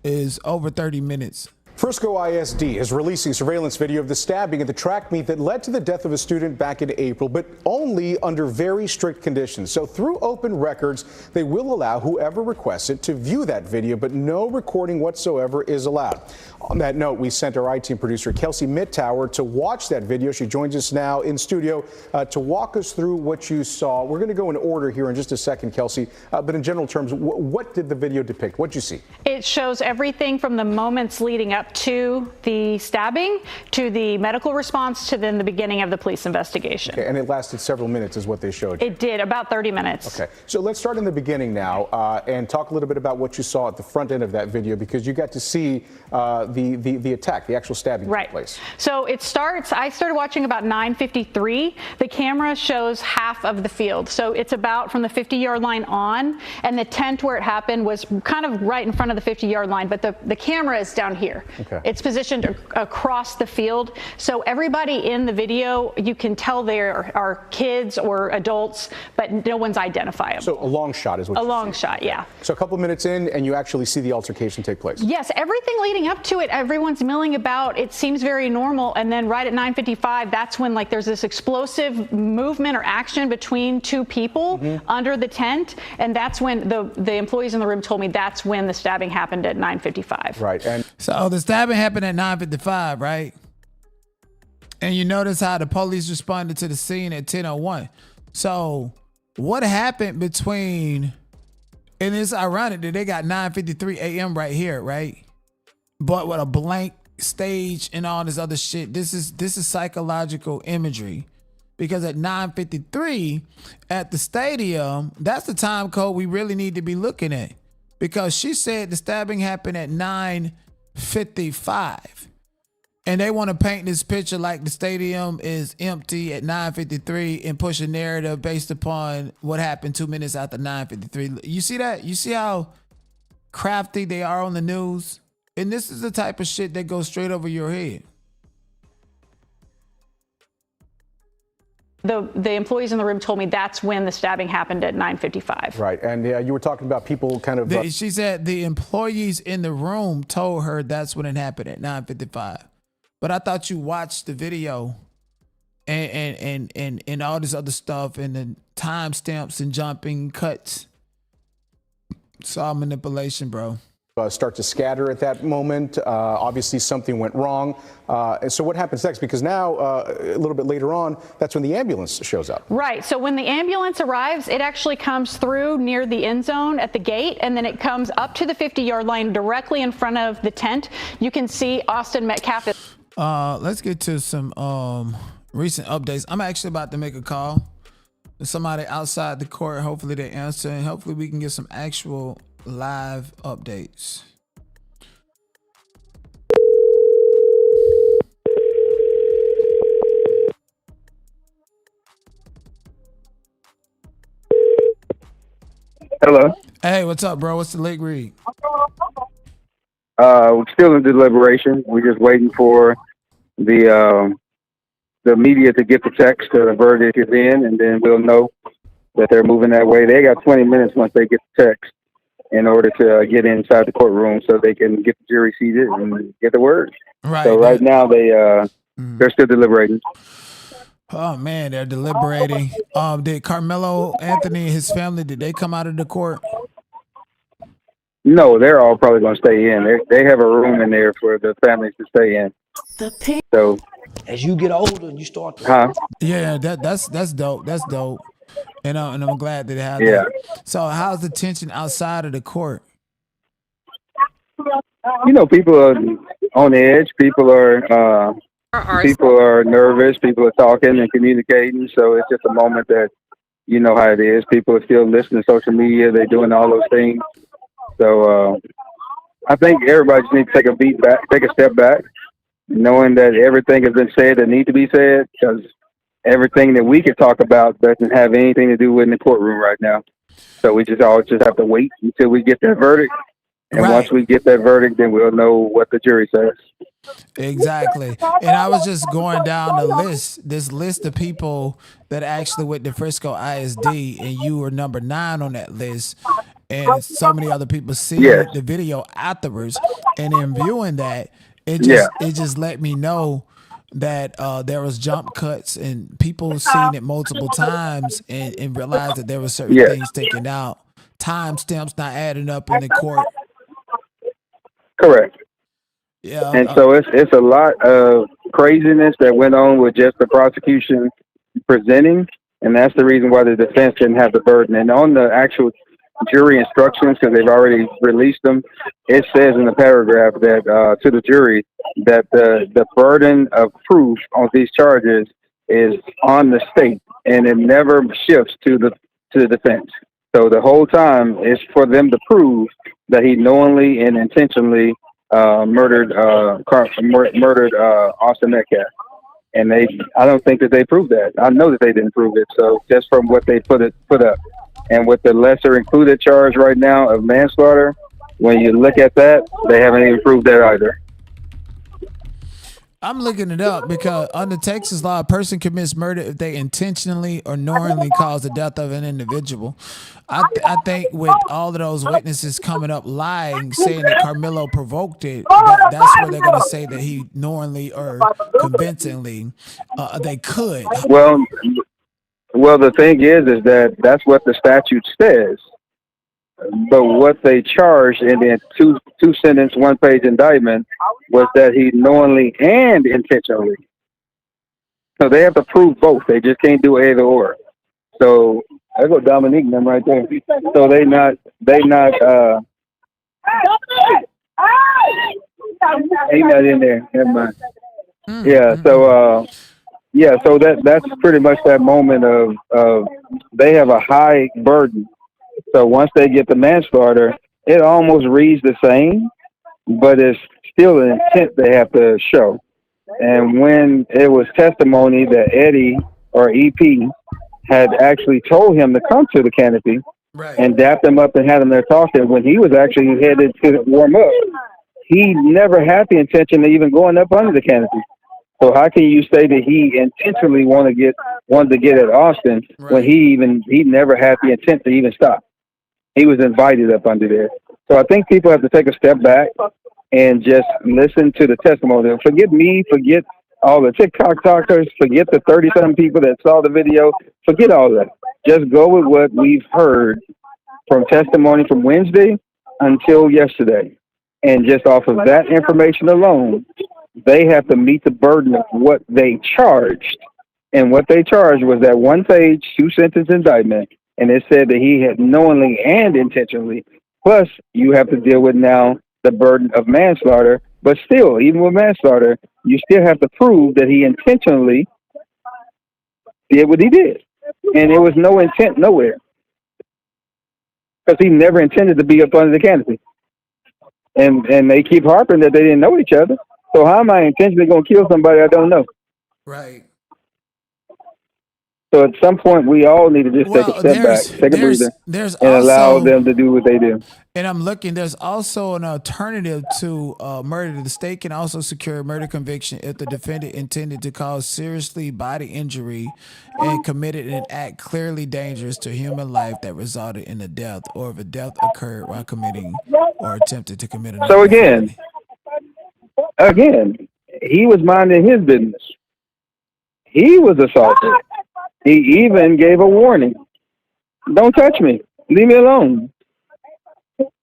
Speaker 1: is over 30 minutes.
Speaker 3: Frisco ISD is releasing surveillance video of the stabbing at the track meet that led to the death of a student back in April, but only under very strict conditions. So through open records, they will allow whoever requests it to view that video, but no recording whatsoever is allowed. On that note, we sent our IT producer, Kelsey Mittauer, to watch that video. She joins us now in studio to walk us through what you saw. We're going to go in order here in just a second, Kelsey, but in general terms, what did the video depict? What did you see?
Speaker 22: It shows everything from the moments leading up to the stabbing, to the medical response, to then the beginning of the police investigation.
Speaker 3: Okay, and it lasted several minutes is what they showed you.
Speaker 22: It did, about 30 minutes.
Speaker 3: Okay, so let's start in the beginning now and talk a little bit about what you saw at the front end of that video, because you got to see the attack, the actual stabbing took place.
Speaker 22: So I started watching about 9:53. The camera shows half of the field. So it's about from the 50-yard line on, and the tent where it happened was kind of right in front of the 50-yard line, but the camera is down here. Okay. It's positioned across the field. So everybody in the video, you can tell there are kids or adults, but no one's identifiable.
Speaker 3: So a long shot is what
Speaker 22: a long shot, yeah.
Speaker 3: So a couple of minutes in, and you actually see the altercation take place.
Speaker 22: Yes, everything leading up to it, everyone's milling about. It seems very normal. And then right at 9:55, that's when there's this explosive movement or action between two people under the tent. And that's when the employees in the room told me that's when the stabbing happened at 9:55.
Speaker 3: Right. And
Speaker 1: so the stabbing happened at 9:55, right? And you notice how the police responded to the scene at 10:01. So what happened between, and it's ironic that they got 9:53 a.m. right here, right? But with a blank stage and all this other shit. This is psychological imagery. Because at 9:53 at the stadium, that's the time code we really need to be looking at. Because she said the stabbing happened at 9:55. And they want to paint this picture like the stadium is empty at 9:53 and push a narrative based upon what happened 2 minutes after 9:53. You see that? You see how crafty they are on the news? And this is the type of shit that goes straight over your head.
Speaker 22: The employees in the room told me that's when the stabbing happened at 9:55.
Speaker 3: Right, and you were talking about people kind of...
Speaker 1: She said the employees in the room told her that's when it happened at 9:55. But I thought you watched the video and all this other stuff and the timestamps and jumping cuts. It's all manipulation, bro.
Speaker 3: Start to scatter at that moment. Obviously, something went wrong. And so what happens next? Because now, a little bit later on, that's when the ambulance shows up.
Speaker 22: Right. So when the ambulance arrives, it actually comes through near the end zone at the gate, and then it comes up to the 50-yard line directly in front of the tent. You can see Austin MetCalf.
Speaker 1: Let's get to some recent updates. I'm actually about to make a call to somebody outside the court. Hopefully they answer, and hopefully we can get some actual live updates.
Speaker 23: Hello.
Speaker 1: Hey, what's up, bro? What's the late read?
Speaker 23: We're still in deliberation. We're just waiting for the media to get the text. The verdict is in, and then we'll know that they're moving that way. They got 20 minutes once they get the text in order to get inside the courtroom so they can get the jury seated and get the word.
Speaker 1: Right.
Speaker 23: So right now They're still deliberating.
Speaker 1: Oh man, they're deliberating. Did Karmelo Anthony and his family, did they come out of the court?
Speaker 23: No, they're all probably going to stay in. They have a room in there for the families to stay in. So
Speaker 6: As you get older, you start to.
Speaker 23: Huh?
Speaker 1: Yeah, that's dope. That's dope. And I'm glad that they have
Speaker 23: Yeah.
Speaker 1: that. So how's the tension outside of the court?
Speaker 23: People are on edge. People are nervous. People are talking and communicating. So it's just a moment that you know how it is. People are still listening to social media. They're doing all those things. So I think everybody just needs to take a step back, knowing that everything has been said that needs to be said, because everything that we could talk about doesn't have anything to do with in the courtroom right now. So we just all have to wait until we get that verdict. And once we get that verdict, then we'll know what the jury says.
Speaker 1: Exactly. And I was just going down this list of people that actually went to Frisco ISD, and you were number 9 on that list. And so many other people see the video afterwards. And in viewing that, it just let me know that there was jump cuts and people seen it multiple times and realized that there were certain things taken out. Time stamps not adding up in the court.
Speaker 23: Correct.
Speaker 1: Yeah.
Speaker 23: And so it's a lot of craziness that went on with just the prosecution presenting, and that's the reason why the defense didn't have the burden. And on the actual jury instructions, because they've already released them, it says in the paragraph that to the jury that the burden of proof on these charges is on the state, and it never shifts to the defense. So the whole time is for them to prove that he knowingly and intentionally murdered Austin Metcalf. And I don't think that they proved that. I know that they didn't prove it. So just from what they put up, and with the lesser included charge right now of manslaughter, when you look at that, they haven't even proved that either.
Speaker 1: I'm looking it up because under Texas law, a person commits murder if they intentionally or knowingly cause the death of an individual. I think with all of those witnesses coming up lying, saying that Karmelo provoked it, that's where they're going to say that he knowingly or convincingly, they could.
Speaker 23: Well, the thing is that that's what the statute says. But what they charged in the two sentence, 1-page indictment was that he knowingly and intentionally. So they have to prove both. They just can't do either or. So I go Dominique and them right there. So they not he's not in there. Never mind. Yeah. So so that's pretty much that moment of they have a high burden. So once they get the manslaughter, it almost reads the same, but it's still an intent they have to show. And when it was testimony that Eddie or EP had actually told him to come to the canopy and dapped him up and had him there talking, when he was actually headed to warm up, he never had the intention of even going up under the canopy. So how can you say that he intentionally wanted to get at Austin when he never had the intent to even stop? He was invited up under there. So I think people have to take a step back and just listen to the testimony. Forget me, forget all the TikTok talkers, forget the 30-something people that saw the video, forget all that. Just go with what we've heard from testimony from Wednesday until yesterday. And just off of that information alone, they have to meet the burden of what they charged. And what they charged was that 1-page, 2-sentence indictment. And it said that he had knowingly and intentionally. Plus, you have to deal with now the burden of manslaughter. But still, even with manslaughter, you still have to prove that he intentionally did what he did. And there was no intent nowhere. Because he never intended to be up under the canopy. And they keep harping that they didn't know each other. So how am I intentionally going to kill somebody I don't know?
Speaker 1: Right.
Speaker 23: So at some point, we all need to just take a step back, take a breather, and allow them to do what they do.
Speaker 1: And I'm looking, there's also an alternative to murder. The state can also secure a murder conviction if the defendant intended to cause seriously body injury and committed an act clearly dangerous to human life that resulted in a death, or if a death occurred while committing or attempted to commit another.
Speaker 23: So again, he was minding his business. He was assaulted. He even gave a warning. Don't touch me. Leave me alone.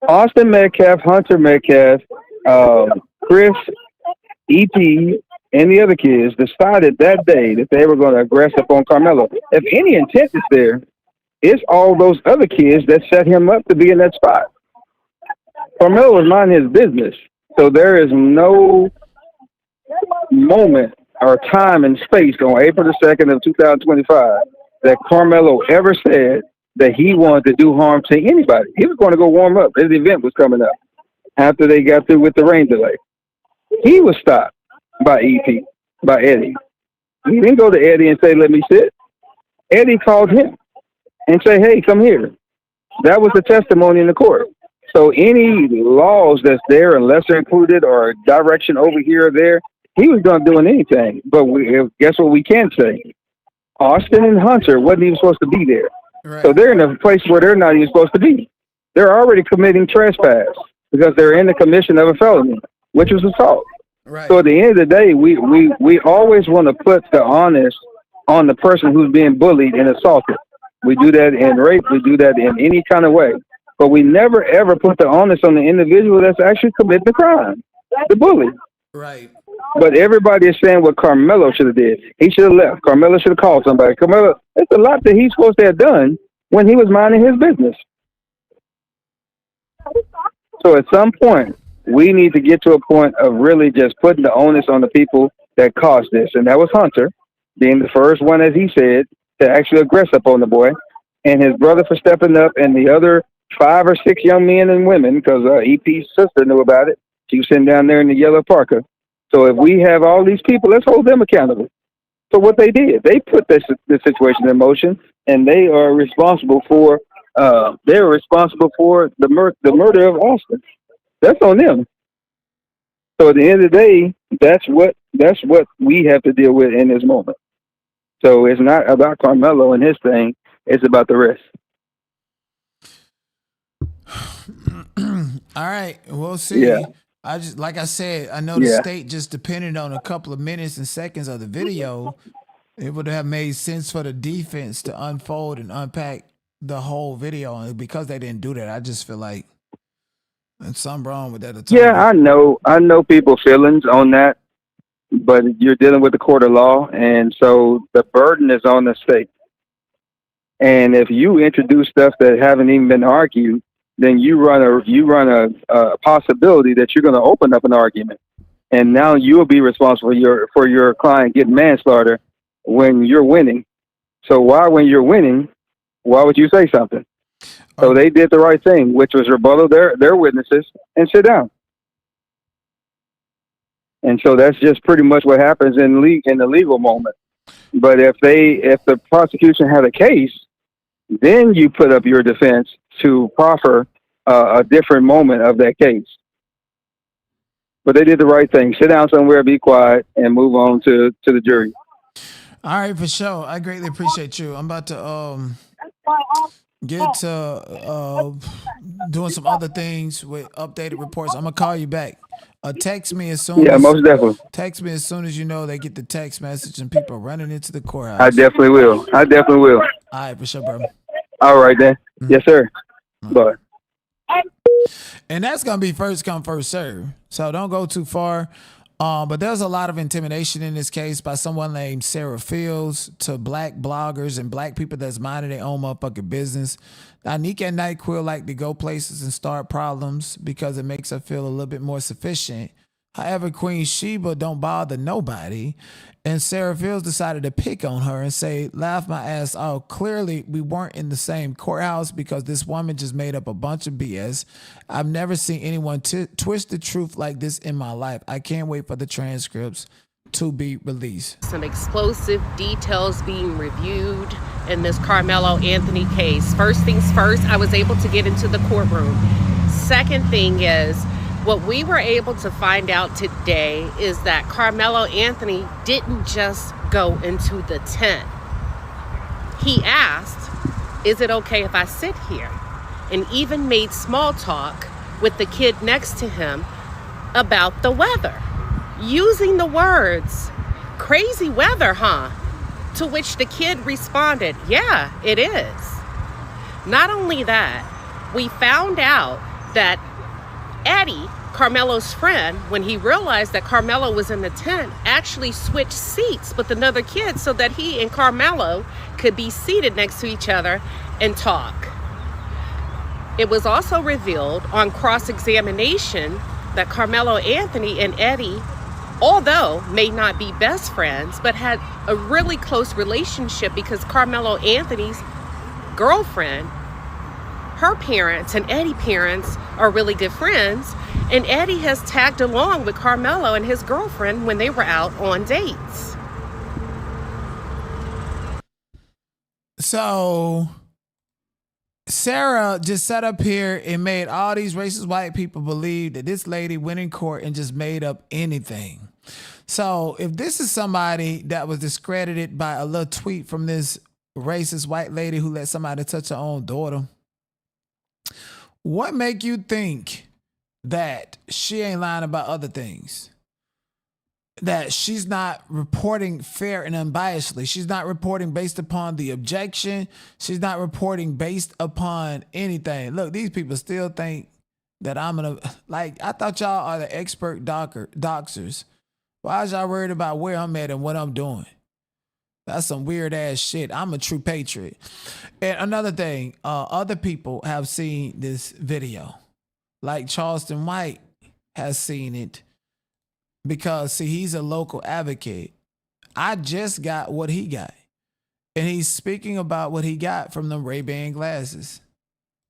Speaker 23: Austin Metcalf, Hunter Metcalf, Chris, EP, and the other kids decided that day that they were going to aggress upon Karmelo. If any intent is there, it's all those other kids that set him up to be in that spot. Karmelo was minding his business. So there is no moment or time and space on April the 2nd of 2025 that Karmelo ever said that he wanted to do harm to anybody. He was going to go warm up. His event was coming up after they got through with the rain delay. He was stopped by EP, by Eddie. He didn't go to Eddie and say, let me sit. Eddie called him and say, hey, come here. That was the testimony in the court. So any laws that's there, unless they're included or direction over here or there, he was not doing anything. But guess what we can say? Austin and Hunter wasn't even supposed to be there. Right. So they're in a place where they're not even supposed to be. They're already committing trespass because they're in the commission of a felony, which was assault. Right. So at the end of the day, we always want to put the onus on the person who's being bullied and assaulted. We do that in rape. We do that in any kind of way. But we never, ever put the onus on the individual that's actually committing the crime, the bully.
Speaker 1: Right.
Speaker 23: But everybody is saying what Karmelo should have did. He should have left. Karmelo should have called somebody. Karmelo, it's a lot that he's supposed to have done when he was minding his business. So at some point, we need to get to a point of really just putting the onus on the people that caused this. And that was Hunter, being the first one, as he said, to actually aggress upon the boy, and his brother for stepping up, and the other 5 or 6 young men and women, because EP's sister knew about it. She was sitting down there in the yellow parka. So if we have all these people, let's hold them accountable for what they did. They put this situation in motion, and they are responsible for the murder of Austin. That's on them. So at the end of the day, that's what we have to deal with in this moment. So it's not about Karmelo and his thing; it's about the rest.
Speaker 1: All right, we'll see. Yeah. Like I said, I know the state just depended on a couple of minutes and seconds of the video. It would have made sense for the defense to unfold and unpack the whole video. And because they didn't do that, I just feel like there's something wrong with that.
Speaker 23: Yeah, I know people's feelings on that, but you're dealing with the court of law, and so the burden is on the state. And if you introduce stuff that haven't even been argued, then you run a possibility that you're going to open up an argument, and now you'll be responsible for your client getting manslaughter when you're winning. So when you're winning, why would you say something? So they did the right thing, which was rebuttal their witnesses and sit down. And so that's just pretty much what happens in the legal moment. But if the prosecution had a case, then you put up your defense to proffer a different moment of that case. But they did the right thing. Sit down somewhere, be quiet, and move on to the jury.
Speaker 1: All right, for sure. I greatly appreciate you. I'm about to get to doing some other things with updated reports. I'm gonna call you back. Text me as soon.
Speaker 23: Yeah, most definitely.
Speaker 1: Text me as soon as you know they get the text message and people are running into the courthouse.
Speaker 23: I definitely will. All
Speaker 1: right, for sure, bro.
Speaker 23: All right, then. Mm-hmm. Yes, sir. Bye.
Speaker 1: And that's gonna be first come, first serve. So don't go too far. But there's a lot of intimidation in this case by someone named Sarah Fields to black bloggers and black people that's minding their own motherfucking business. Now, Nika and NyQuil like to go places and start problems because it makes her feel a little bit more sufficient. However, Queen Sheba don't bother nobody. And Sarah Fields decided to pick on her and say, laugh my ass off. Clearly, we weren't in the same courthouse because this woman just made up a bunch of BS. I've never seen anyone twist the truth like this in my life. I can't wait for the transcripts to be released.
Speaker 5: Some explosive details being reviewed in this Karmelo Anthony case. First things first, I was able to get into the courtroom. Second thing is, what we were able to find out today is that Karmelo Anthony didn't just go into the tent. He asked, is it okay if I sit here? And even made small talk with the kid next to him about the weather. Using the words, crazy weather, huh? To which the kid responded, yeah, it is. Not only that, we found out that Eddie, Karmelo's friend, when he realized that Karmelo was in the tent, actually switched seats with another kid so that he and Karmelo could be seated next to each other and talk. It was also revealed on cross-examination that Karmelo Anthony and Eddie, although may not be best friends, but had a really close relationship because Karmelo Anthony's girlfriend, her parents and Eddie's parents are really good friends, and Eddie has tagged along with Karmelo and his girlfriend when they were out on dates.
Speaker 1: So Sarah just sat up here and made all these racist white people believe that this lady went in court and just made up anything. So if this is somebody that was discredited by a little tweet from this racist white lady who let somebody touch her own daughter, what make you think that she ain't lying about other things? That she's not reporting fair and unbiasedly. She's not reporting based upon the objection. She's not reporting based upon anything. Look, these people still think that I'm gonna, like, I thought y'all are the expert doxers. Why is y'all worried about where I'm at and what I'm doing? That's some weird ass shit. I'm a true patriot. And another thing, other people have seen this video. Like Charleston White has seen it. Because, see, he's a local advocate. I just got what he got. And he's speaking about what he got from them Ray-Ban glasses.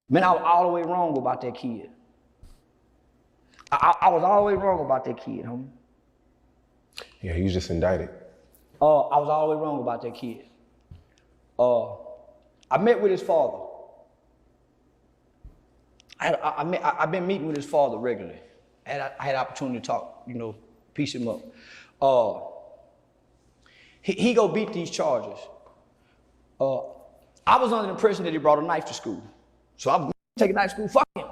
Speaker 4: Man, I was all the way wrong about that kid. I was all the way wrong about that kid, homie.
Speaker 7: Yeah, he was just indicted.
Speaker 4: I was all the way wrong about that kid. I met with his father. I've been meeting with his father regularly. I had opportunity to talk, you know, piece him up. He go beat these charges. I was under the impression that he brought a knife to school. So I take a knife to school, fuck him.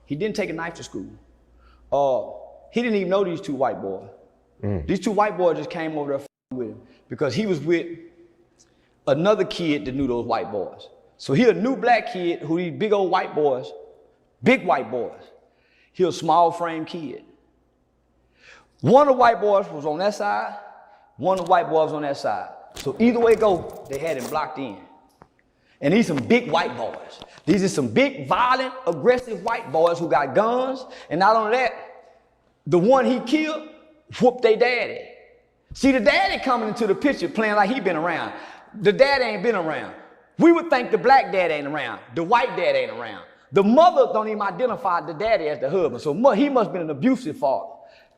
Speaker 4: He didn't take a knife to school. He didn't even know these two white boys. These two white boys just came over there with him because he was with another kid that knew those white boys. So he a new black kid who these big old white boys, big white boys. He a small frame kid. One of the white boys was on that side, one of the white boys on that side. So either way it go, they had him blocked in. And these some big white boys. These are some big, violent, aggressive white boys who got guns. And not only that, the one he killed whooped their daddy. See, the daddy coming into the picture playing like he been around. The daddy ain't been around. We would think the black dad ain't around. The white dad ain't around. The mother don't even identify the daddy as the husband. So he must have been an abusive father.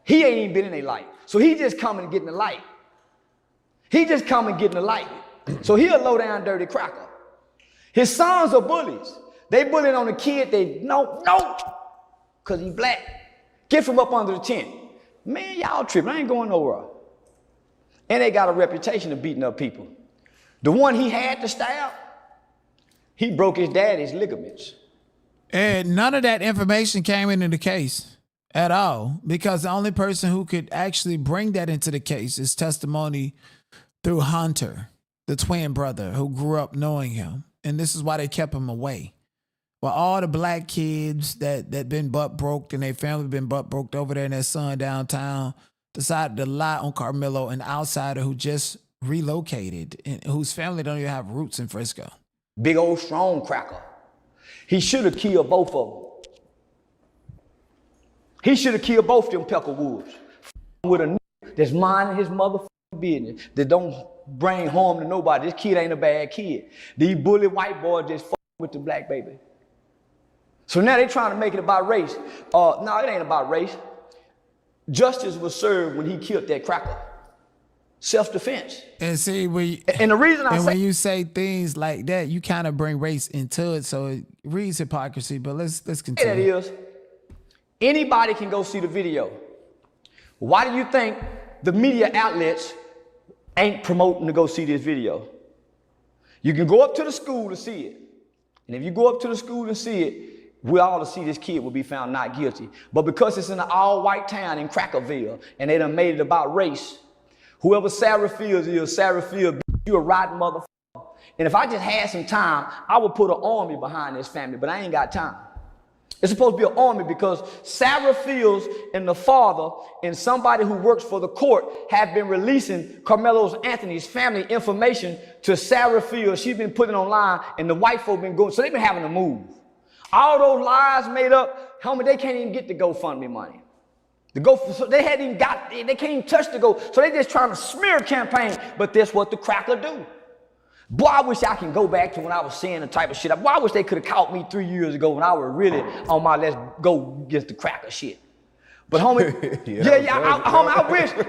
Speaker 4: He ain't even been in their life. So he just coming and getting the light. He just coming and getting the light. So he a low down dirty cracker. His sons are bullies. They bullying on the kid they no, because he black. Get from up under the tent. Man, y'all tripping. I ain't going nowhere. And they got a reputation of beating up people. The one he had to stab, he broke his daddy's ligaments.
Speaker 1: And none of that information came into the case at all, because the only person who could actually bring that into the case is testimony through Hunter, the twin brother who grew up knowing him. And this is why they kept him away. Well, all the black kids that been butt broke and their family been butt broke over there in their son downtown decided to lie on Karmelo, an outsider who just relocated and whose family don't even have roots in Frisco.
Speaker 4: Big old strong cracker. He should have killed both of them. He should have killed both them Peckerwoods. With a nigga that's minding his motherfucking business, that don't bring harm to nobody. This kid ain't a bad kid. These bully white boys just with the black baby. So now they trying to make it about race. No, it ain't about race. Justice was served when he killed that cracker. Self-defense.
Speaker 1: And see,
Speaker 4: and the reason
Speaker 1: when you say things like that, you kind of bring race into it, so it reads hypocrisy. But let's continue.
Speaker 4: That is, anybody can go see the video. Why do you think the media outlets ain't promoting to go see this video? You can go up to the school to see it. And if you go up to the school and see it, we all to see this kid will be found not guilty. But because it's in an all-white town in Crackerville, and they done made it about race, whoever Sarah Fields is, Sarah Fields You a rotten motherfucker. And if I just had some time, I would put an army behind this family, but I ain't got time. It's supposed to be an army because Sarah Fields and the father and somebody who works for the court have been releasing Karmelo Anthony's family information to Sarah Fields. She's been putting it online, and the white folk been going, so they've been having to move. All those lies made up, homie, they can't even get the GoFundMe money. So they can't even touch the Go, so they just trying to smear campaign, but that's what the cracker do. Boy, I wish I can go back to when I was saying the type of shit. Boy, I wish they could have caught me 3 years ago when I was really on my let's go against the cracker shit. But homie,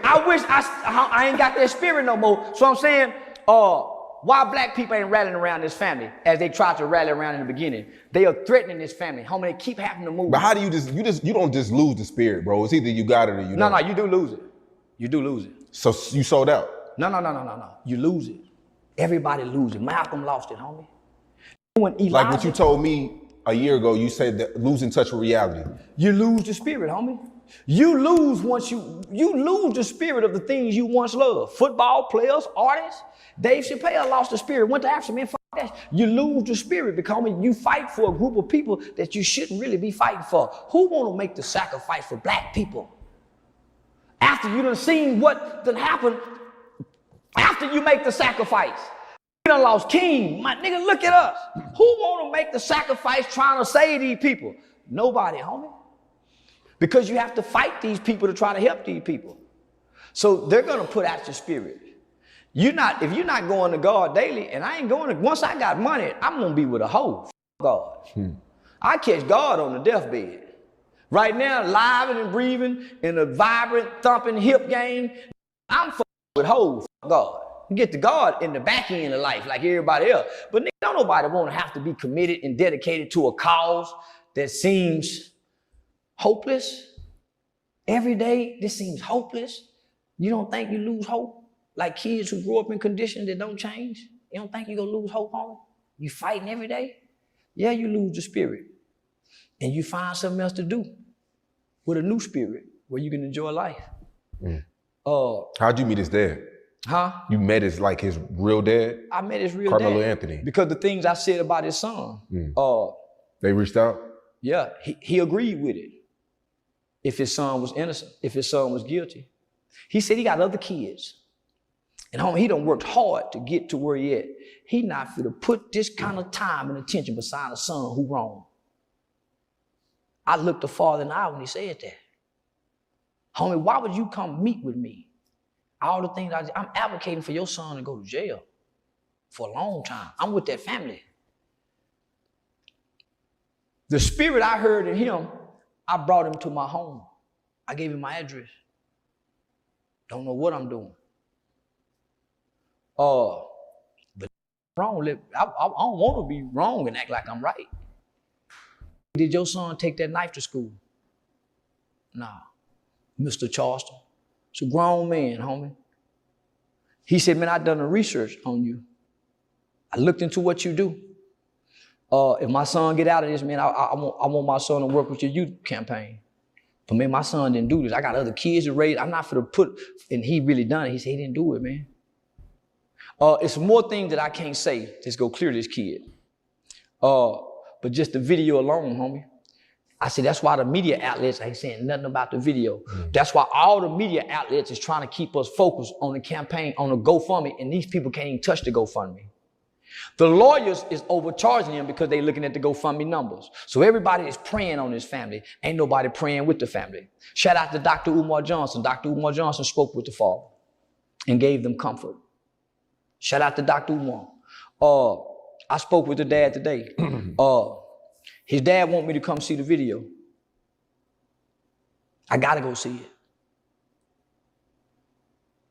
Speaker 4: I wish I ain't got that spirit no more. So I'm saying, why black people ain't rallying around this family as they tried to rally around in the beginning? They are threatening this family. Homie, they keep having to move.
Speaker 7: But how do you don't just lose the spirit, bro? It's either you got it or you don't.
Speaker 4: No, you do lose it. You do lose it.
Speaker 7: So you sold out?
Speaker 4: No. You lose it. Everybody loses. Malcolm lost it, homie.
Speaker 7: Like what you told me a year ago, you said that losing touch with reality.
Speaker 4: You lose the spirit, homie. You lose once you lose the spirit of the things you once loved. Football players, artists. Dave Chappelle lost the spirit, went to Africa, man, fuck that. You lose the spirit because you fight for a group of people that you shouldn't really be fighting for. Who want to make the sacrifice for black people? After you done seen what done happened, after you make the sacrifice, you done lost King. My nigga, look at us. Who want to make the sacrifice trying to save these people? Nobody, homie. Because you have to fight these people to try to help these people. So they're going to put out your spirit. If you're not going to God daily, and I ain't going to, once I got money, I'm going to be with a hoe. God. I catch God on the deathbed. Right now, live and breathing in a vibrant, thumping hip game, I'm with hoes, God. You get to God in the back end of life like everybody else. But nigga, don't nobody want to have to be committed and dedicated to a cause that seems hopeless. Every day, this seems hopeless. You don't think you lose hope? Like kids who grow up in conditions that don't change? You don't think you're going to lose hope on it? You fighting every day? Yeah, you lose the spirit. And you find something else to do with a new spirit where you can enjoy life.
Speaker 7: How'd you meet his dad?
Speaker 4: Huh?
Speaker 7: You met his real dad?
Speaker 4: I met his real dad.
Speaker 7: Karmelo Anthony.
Speaker 4: Because the things I said about his son.
Speaker 7: They reached out?
Speaker 4: Yeah, he agreed with it. If his son was innocent, if his son was guilty. He said he got other kids. And homie, he done worked hard to get to where he at. He not fit to put this kind of time and attention beside a son who wrong. I looked the father in the eye when he said that. Homie, why would you come meet with me? All the things I'm advocating for your son to go to jail for a long time. I'm with that family. The spirit I heard in him, I brought him to my home. I gave him my address. Don't know what I'm doing. But wrong. I don't want to be wrong and act like I'm right. Did your son take that knife to school? Nah. Mr. Charleston. It's a grown man, homie. He said, man, I done the research on you. I looked into what you do. If my son get out of this, man, I want my son to work with your youth campaign. But man, my son didn't do this. I got other kids to raise. I'm not for to put, and he really done it. He said he didn't do it, man. It's more things that I can't say. Just go clear this kid. But just the video alone, homie. I said, that's why the media outlets ain't saying nothing about the video. That's why all the media outlets is trying to keep us focused on the campaign, on the GoFundMe, and these people can't even touch the GoFundMe. The lawyers is overcharging them because they're looking at the GoFundMe numbers. So everybody is praying on this family. Ain't nobody praying with the family. Shout out to Dr. Umar Johnson. Dr. Umar Johnson spoke with the father and gave them comfort. Shout out to Dr. Umar. I spoke with the dad today. His dad want me to come see the video. I gotta go see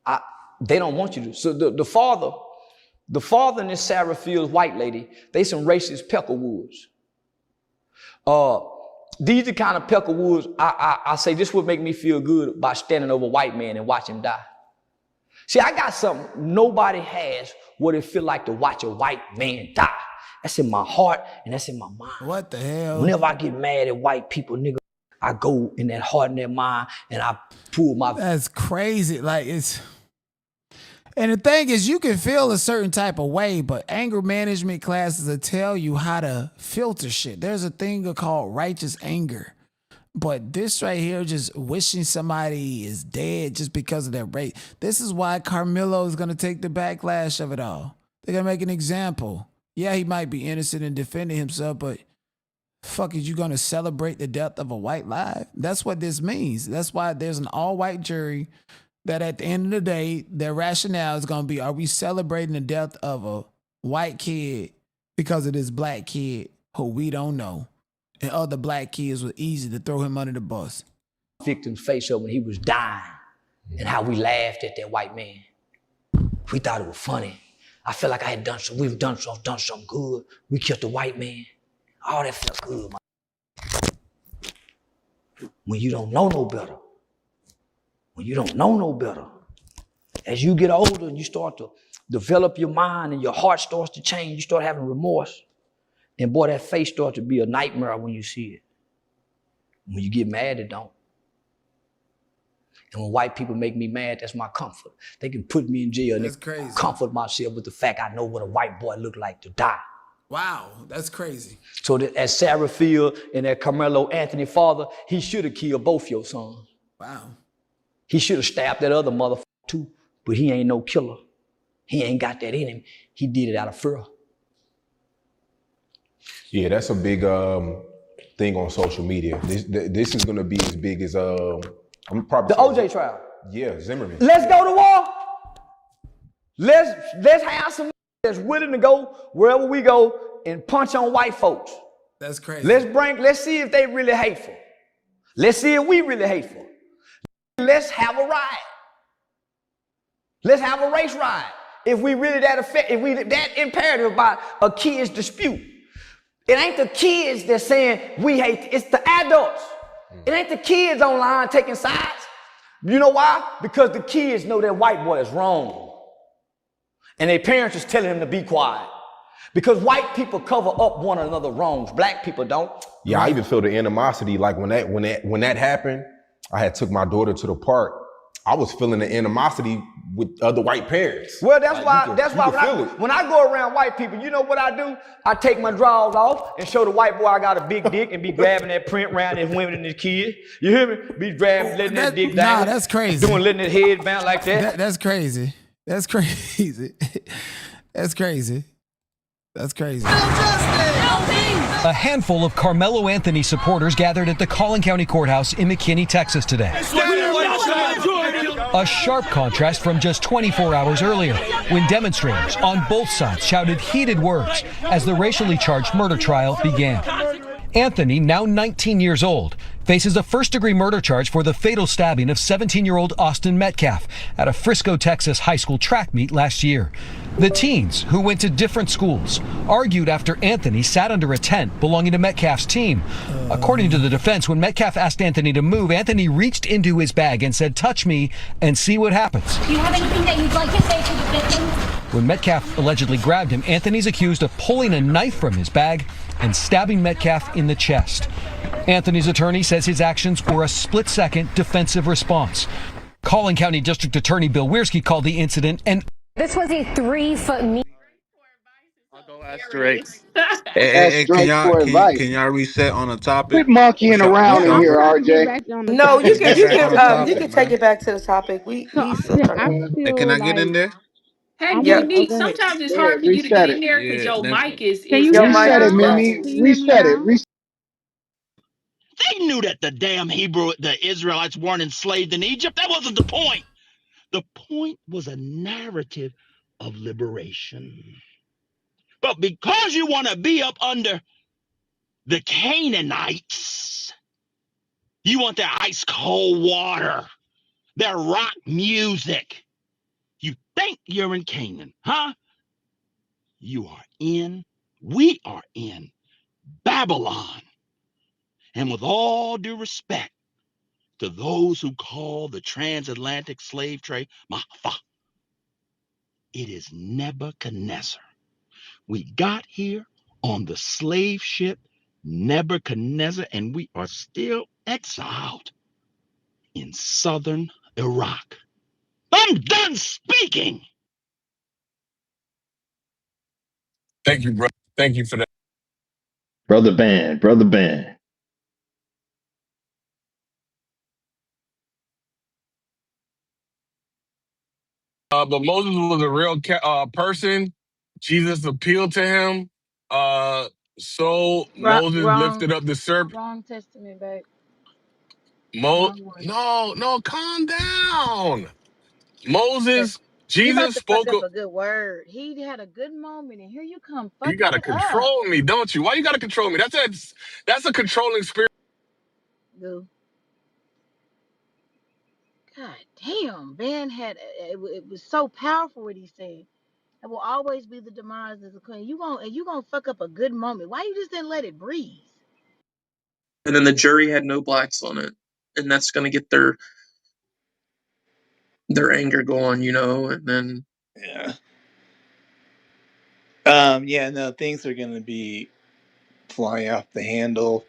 Speaker 4: it. They don't want you to. So the father and this Sarah Fields white lady, they some racist peckerwoods. These are the kind of peckerwoods I say this would make me feel good by standing over a white man and watch him die. See, I got something nobody has what it feel like to watch a white man die. That's in my heart and that's in my mind.
Speaker 1: What the hell?
Speaker 4: Whenever I get mad at white people, nigga, I go in that heart and that mind and I pull my...
Speaker 1: That's crazy. Like And the thing is, you can feel a certain type of way, but anger management classes will tell you how to filter shit. There's a thing called righteous anger. But this right here, just wishing somebody is dead just because of their race. This is why Karmelo is going to take the backlash of it all. They're going to make an example. Yeah, he might be innocent in defending himself, but fuck, is you going to celebrate the death of a white life? That's what this means. That's why there's an all-white jury that at the end of the day, their rationale is going to be, are we celebrating the death of a white kid because of this black kid who we don't know? And other black kids were easy to throw him under the bus.
Speaker 4: Victim's face up when he was dying and how we laughed at that white man. We thought it was funny. I felt like we've done something good. We killed the white man. Oh, that felt good, man. When you don't know no better. When you don't know no better. As you get older and you start to develop your mind and your heart starts to change, you start having remorse. And boy, that face starts to be a nightmare when you see it. When you get mad, it don't. And when white people make me mad, that's my comfort. They can put me in jail and
Speaker 1: That's crazy.
Speaker 4: comfort myself with the fact I know what a white boy looked like to die.
Speaker 1: Wow, that's crazy.
Speaker 4: So that as Sarah Field and that Karmelo Anthony father, he should have killed both your sons.
Speaker 1: Wow.
Speaker 4: He should have stabbed that other motherfucker too, but he ain't no killer. He ain't got that in him. He did it out of fear.
Speaker 7: Yeah, that's a big thing on social media. This is gonna be as big as I'm probably
Speaker 4: the OJ trial.
Speaker 7: Yeah, Zimmerman.
Speaker 4: Let's go to war. Let's have some that's willing to go wherever we go and punch on white folks.
Speaker 1: That's crazy.
Speaker 4: Let's see if they really hateful. Let's see if we really hateful. Let's have a riot. Let's have a race riot. If we really if we that imperative about a kid's dispute. It ain't the kids that's saying we hate, it's the adults. It ain't the kids online taking sides. You know why? Because the kids know that white boy is wrong. And their parents is telling them to be quiet. Because white people cover up one another's wrongs. Black people don't.
Speaker 7: Yeah, I even feel the animosity. Like when that happened, I had took my daughter to the park. I was feeling the animosity with other white parents.
Speaker 4: Well, that's why when I go around white people, you know what I do? I take my drawers off and show the white boy I got a big dick and be grabbing that print around his women and his kids. You hear me? Be grabbing, letting that dick down.
Speaker 1: Nah, that's crazy.
Speaker 4: Letting his head bounce like that.
Speaker 1: That's crazy. That's crazy. That's crazy. That's crazy.
Speaker 8: A handful of Karmelo Anthony supporters gathered at the Collin County Courthouse in McKinney, Texas today. A sharp contrast from just 24 hours earlier, when demonstrators on both sides shouted heated words as the racially charged murder trial began. Anthony, now 19 years old, faces a first-degree murder charge for the fatal stabbing of 17-year-old Austin MetCalf at a Frisco, Texas high school track meet last year. The teens, who went to different schools, argued after Anthony sat under a tent belonging to Metcalf's team. According to the defense, when Metcalf asked Anthony to move, Anthony reached into his bag and said, "Touch me and see what happens."
Speaker 12: Do you have anything that you'd like to say to the victim?
Speaker 8: When Metcalf allegedly grabbed him, Anthony's accused of pulling a knife from his bag and stabbing Metcalf in the chest. Anthony's attorney says his actions were a split-second defensive response. Collin County District Attorney Bill Wiersky called the incident an
Speaker 12: This was a 3-foot meet.
Speaker 13: Hey, can y'all reset on the topic?
Speaker 24: Quit monkeying around in here, RJ.
Speaker 19: No, you can take it back to the topic. He's still talking.
Speaker 13: Hey, can I get in there?
Speaker 5: Hey,
Speaker 19: Yeah.
Speaker 5: Unique, sometimes it's hard for you to get in there because your mic is.
Speaker 24: Reset it, Mimi. Reset it.
Speaker 6: They knew that the Israelites weren't enslaved in Egypt. That wasn't the point. The point was a narrative of liberation. But because you want to be up under the Canaanites, you want their ice cold water, their rock music. You think you're in Canaan, huh? We are in Babylon. And with all due respect to those who call the transatlantic slave trade Mafa, it is Nebuchadnezzar. We got here on the slave ship Nebuchadnezzar, and we are still exiled in southern Iraq. I'm done speaking.
Speaker 9: Thank you, bro. Thank you for that.
Speaker 10: Brother Band, Brother Band.
Speaker 9: But Moses was a real person. Jesus appealed to him. So Moses
Speaker 11: Wrong,
Speaker 9: lifted up the serpent.
Speaker 11: wrong testament, babe.
Speaker 9: No,
Speaker 11: Wrong one.
Speaker 9: calm down.
Speaker 11: Yeah.
Speaker 9: Moses,
Speaker 11: You about
Speaker 9: Jesus
Speaker 11: to fuck
Speaker 9: spoke.
Speaker 11: up a good word. He had a good moment, and here you come
Speaker 9: You
Speaker 11: fucking
Speaker 9: gotta
Speaker 11: it up.
Speaker 9: control me, don't you? Why you gotta control me? That's a controlling spirit.
Speaker 11: Goo. God damn, man it was so powerful what he said. It will always be the demise of the queen. You gonna fuck up a good moment. Why you just didn't let it breathe?
Speaker 14: And then the jury had no blacks on it, and that's going to get their anger going, and then
Speaker 25: Yeah. Yeah, no, things are gonna be flying off the handle.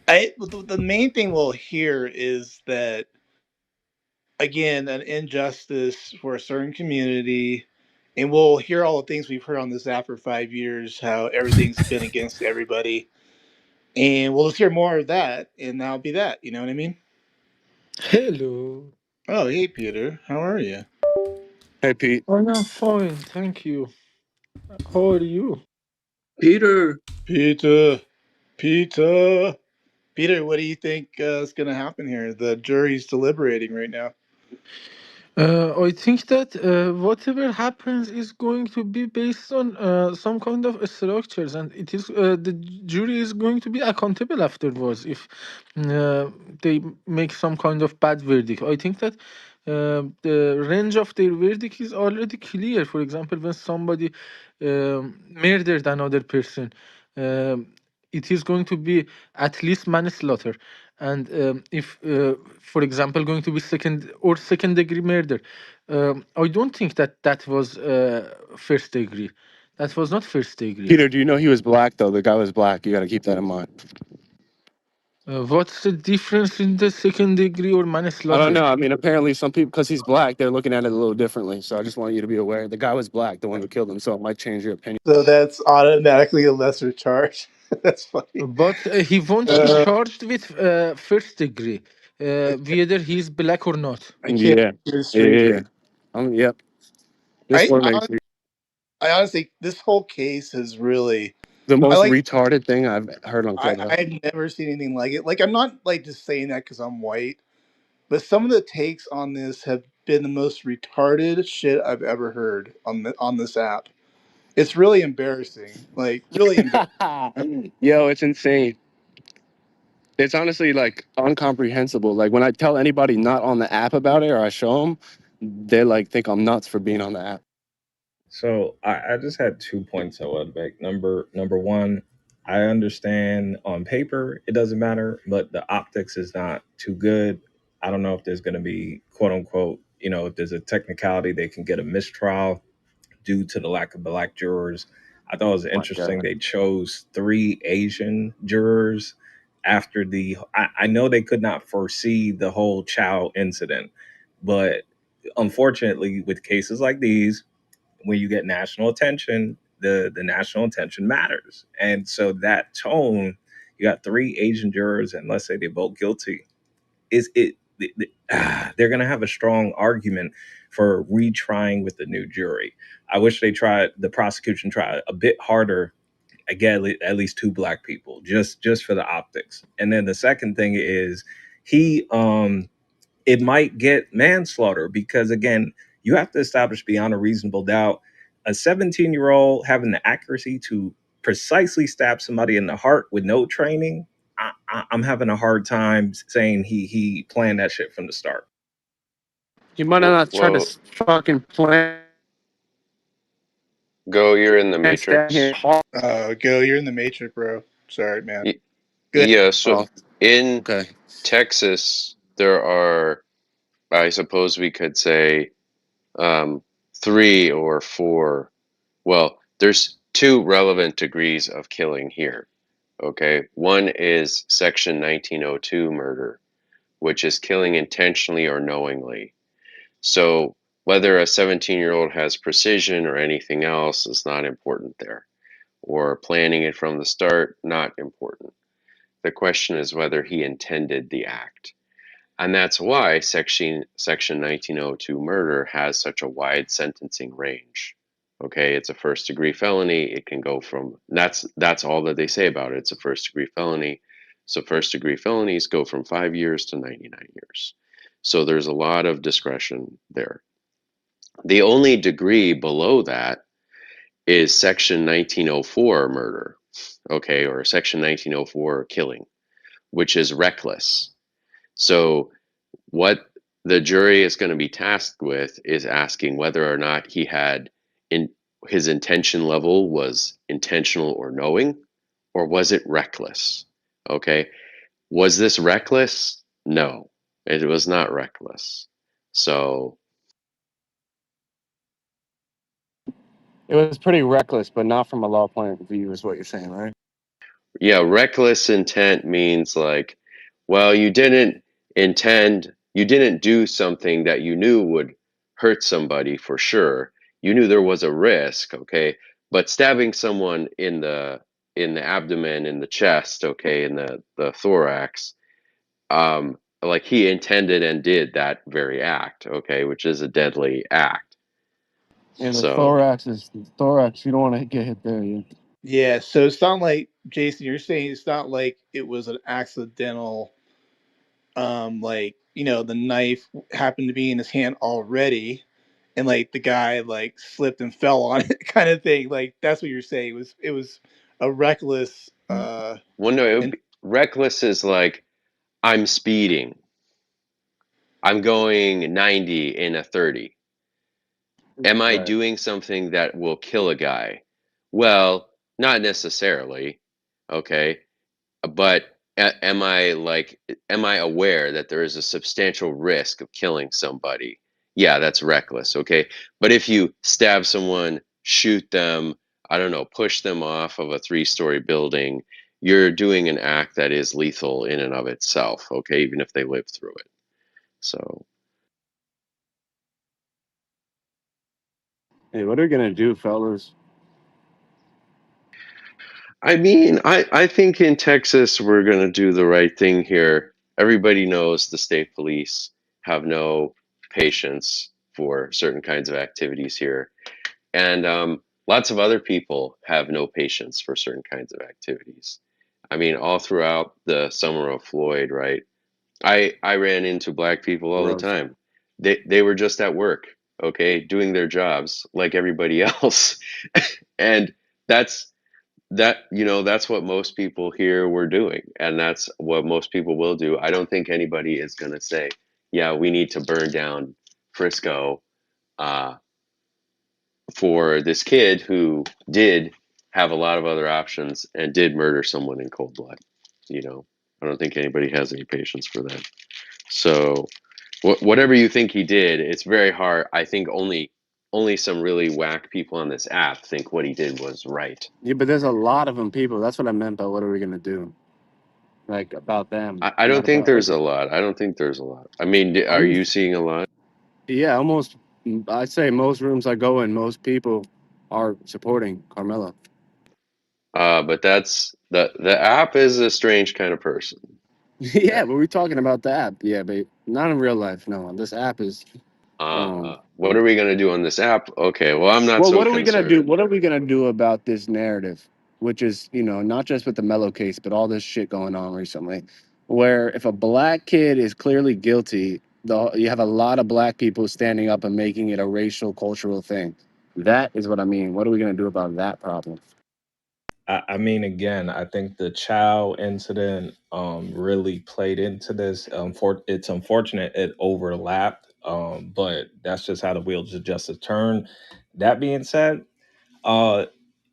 Speaker 25: The main thing we'll hear is that, again, an injustice for a certain community, and we'll hear all the things we've heard on this app for 5 years, how everything's been against everybody, and we'll just hear more of that, and that'll be that. You know what I mean?
Speaker 26: Hello.
Speaker 25: Oh, hey, Peter, how are you?
Speaker 9: Hey, Pete.
Speaker 26: Oh, I'm fine, thank you. How are you?
Speaker 14: Peter.
Speaker 25: Peter, Peter, what do you think is going to happen here? The jury's deliberating right now.
Speaker 26: I think that whatever happens is going to be based on some kind of structures, and it is the jury is going to be accountable afterwards if they make some kind of bad verdict. I think that the range of their verdict is already clear. For example, when somebody murdered another person, it is going to be at least manslaughter. And if, for example, going to be second degree murder, I don't think that that was first degree. That was not first degree.
Speaker 27: Peter, do you know he was black though? The guy was black. You got to keep that in mind.
Speaker 26: What's the difference in the second degree or
Speaker 27: I don't
Speaker 26: manslaughter?
Speaker 27: know. I mean, apparently some people, because he's black, they're looking at it a little differently. So I just want you to be aware. The guy was black, the one who killed him. So it might change your opinion.
Speaker 25: So that's automatically a lesser charge. That's funny.
Speaker 26: But he won't be charged with first degree, whether he's black or not.
Speaker 25: I can't
Speaker 27: Yeah.
Speaker 25: hear
Speaker 27: Yeah.
Speaker 25: straight here.
Speaker 27: Yep. This one makes
Speaker 25: I honestly, this whole case is really,
Speaker 27: the
Speaker 25: I
Speaker 27: most
Speaker 25: like,
Speaker 27: retarded thing I've heard on Clubhouse.
Speaker 25: I've never seen anything like it. Like, I'm not like just saying that because I'm white, but some of the takes on this have been the most retarded shit I've ever heard on this app. It's really embarrassing. Like, really embarrassing.
Speaker 27: Yo, it's insane. It's honestly like incomprehensible. Like when I tell anybody not on the app about it or I show them, they like think I'm nuts for being on the app.
Speaker 28: So I just had 2 points I would make. Number one, I understand on paper it doesn't matter, but the optics is not too good. I don't know if there's going to be quote unquote, if there's a technicality they can get a mistrial due to the lack of black jurors. I thought it was interesting they chose 3 Asian jurors after I know they could not foresee the whole Chow incident, but unfortunately with cases like these, when you get national attention, the national attention matters. And so that tone, you got 3 Asian jurors, and let's say they vote guilty, they're going to have a strong argument for retrying with the new jury. I wish the prosecution tried a bit harder. Again, at least 2 black people, just for the optics. And then the second thing is he it might get manslaughter because again, you have to establish beyond a reasonable doubt. A 17-year-old having the accuracy to precisely stab somebody in the heart with no training, I'm having a hard time saying he planned that shit from the start.
Speaker 27: You might not try to fucking plan.
Speaker 29: Go, you're in the Matrix.
Speaker 25: Go, you're in the Matrix, bro. Sorry, man.
Speaker 29: Y-
Speaker 25: Good.
Speaker 29: Yeah, so
Speaker 27: Oh,
Speaker 29: in
Speaker 27: okay.
Speaker 29: Texas, there are, I suppose we could say, 3 or 4. Well, there's 2 relevant degrees of killing here. Okay. One is Section 1902 murder, which is killing intentionally or knowingly. So whether a 17-year-old has precision or anything else is not important there. or planning it from the start, not important. The question is whether he intended the act. And that's why Section 1902 murder has such a wide sentencing range. Okay, it's a first degree felony. It can go from that's all that they say about it. It's a first degree felony. So first degree felonies go from 5 years to 99 years. So there's a lot of discretion there. The only degree below that is Section 1904 murder, okay, or Section 1904 killing, which is reckless. So what the jury is going to be tasked with is asking whether or not he had his intention level was intentional or knowing, or was it reckless? Okay. Was this reckless? No, it was not reckless. So
Speaker 27: It was pretty reckless, but not from a law point of view, is what you're saying, right?
Speaker 29: yeah, reckless intent means like, well, you didn't do something that you knew would hurt somebody for sure. You knew there was a risk, okay? But stabbing someone in the abdomen, in the chest, okay, in the thorax, like he intended and did that very act, okay, which is a deadly act.
Speaker 27: And the
Speaker 29: So
Speaker 27: thorax, you don't want to get hit there.
Speaker 25: Yeah, so it's not like Jason, you're saying it's not like it was an accidental, like, the knife happened to be in his hand already, and like the guy like slipped and fell on it, kind of thing. Like that's what you're saying. It was a reckless.
Speaker 29: well, no,
Speaker 25: And
Speaker 29: reckless is like I'm speeding. I'm going 90 in a 30. Am I
Speaker 27: Right.
Speaker 29: doing something that will kill a guy? Well, not necessarily. Okay. But am I aware that there is a substantial risk of killing somebody? Yeah, that's reckless. Okay. But if you stab someone, shoot them, I don't know, push them off of a 3-story building, you're doing an act that is lethal in and of itself. Okay. Even if they live through it. So.
Speaker 27: Hey, what are we gonna do, fellas?
Speaker 29: I mean, I think in Texas we're going to do the right thing here. Everybody knows the state police have no patience for certain kinds of activities here. And lots of other people have no patience for certain kinds of activities. I mean, all throughout the summer of Floyd, right? I ran into black people all the
Speaker 27: Gross.
Speaker 29: time. They were just at work, okay, doing their jobs like everybody else. And that's that's what most people here were doing, and that's what most people will do. I don't think anybody is going to say, yeah, we need to burn down Frisco uh, for this kid who did have a lot of other options and did murder someone in cold blood. I don't think anybody has any patience for that. So whatever you think he did, it's very hard. I think only some really whack people on this app think what he did was right.
Speaker 27: Yeah, but there's a lot of them people. That's what I meant by what are we gonna do? Like about them,
Speaker 29: I don't
Speaker 27: not
Speaker 29: think
Speaker 27: about like.
Speaker 29: there's a lot. I don't think there's a lot. I mean, are
Speaker 27: I'm
Speaker 29: you seeing a lot?
Speaker 27: Yeah, almost. I say most rooms I go in, most people are supporting Carmelo.
Speaker 29: But that's the app is a strange kind of person.
Speaker 27: Yeah, but we're talking about the app. Yeah, but not in real life. No, this app is.
Speaker 29: What are we gonna do on this app? Okay, well, I'm not
Speaker 27: Well,
Speaker 29: so
Speaker 27: what are we gonna do?
Speaker 29: concerned.
Speaker 27: What are we gonna do about this narrative, which is not just with the Mello case, but all this shit going on recently, where if a black kid is clearly guilty, you have a lot of black people standing up and making it a racial cultural thing. That is what I mean. What are we gonna do about that problem?
Speaker 28: I mean, again, I think the Chow incident really played into this. It's unfortunate it overlapped, but that's just how the wheels of justice turn. That being said, uh,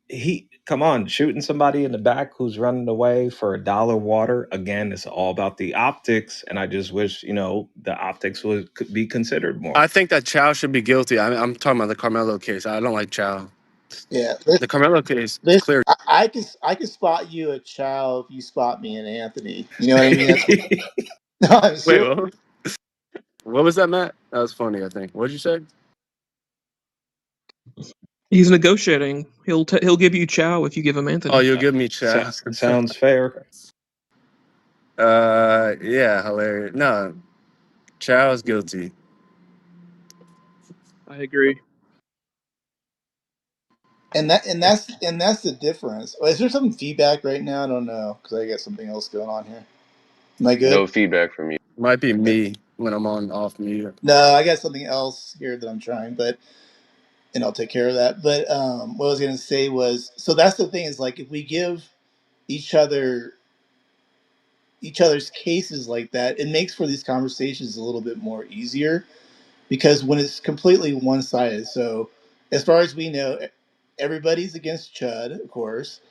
Speaker 28: he come on shooting somebody in the back who's running away for $1 water. Again, it's all about the optics, and I just wish the optics could be considered more.
Speaker 27: I think that Chow should be guilty. I'm talking about the Carmelo case. I don't like Chow.
Speaker 25: yeah,
Speaker 27: The Carmelo case is
Speaker 25: this
Speaker 27: clear.
Speaker 25: I can spot you at Chow if you spot me in Anthony. You know what I mean? That's what. No, I'm
Speaker 27: Wait,
Speaker 25: serious.
Speaker 27: what was that, Matt? That was funny. I think. What did you say?
Speaker 14: He's negotiating. He'll give you Chow if you give him Anthony.
Speaker 27: Oh, you'll give me chat.
Speaker 28: Sounds fair.
Speaker 27: Yeah, hilarious. No, Chow's guilty.
Speaker 14: I agree.
Speaker 25: And that's the difference. Is there some feedback right now? I don't know because I got something else going on here. Am I good?
Speaker 29: No feedback from you.
Speaker 27: Might be me when I'm on off mute.
Speaker 25: No, I got something else here that I'm trying, and I'll take care of that. But what I was gonna say was, so that's the thing is like if we give each other each other's cases like that, it makes for these conversations a little bit more easier because when it's completely one sided. So as far as we know, everybody's against Chud, of course,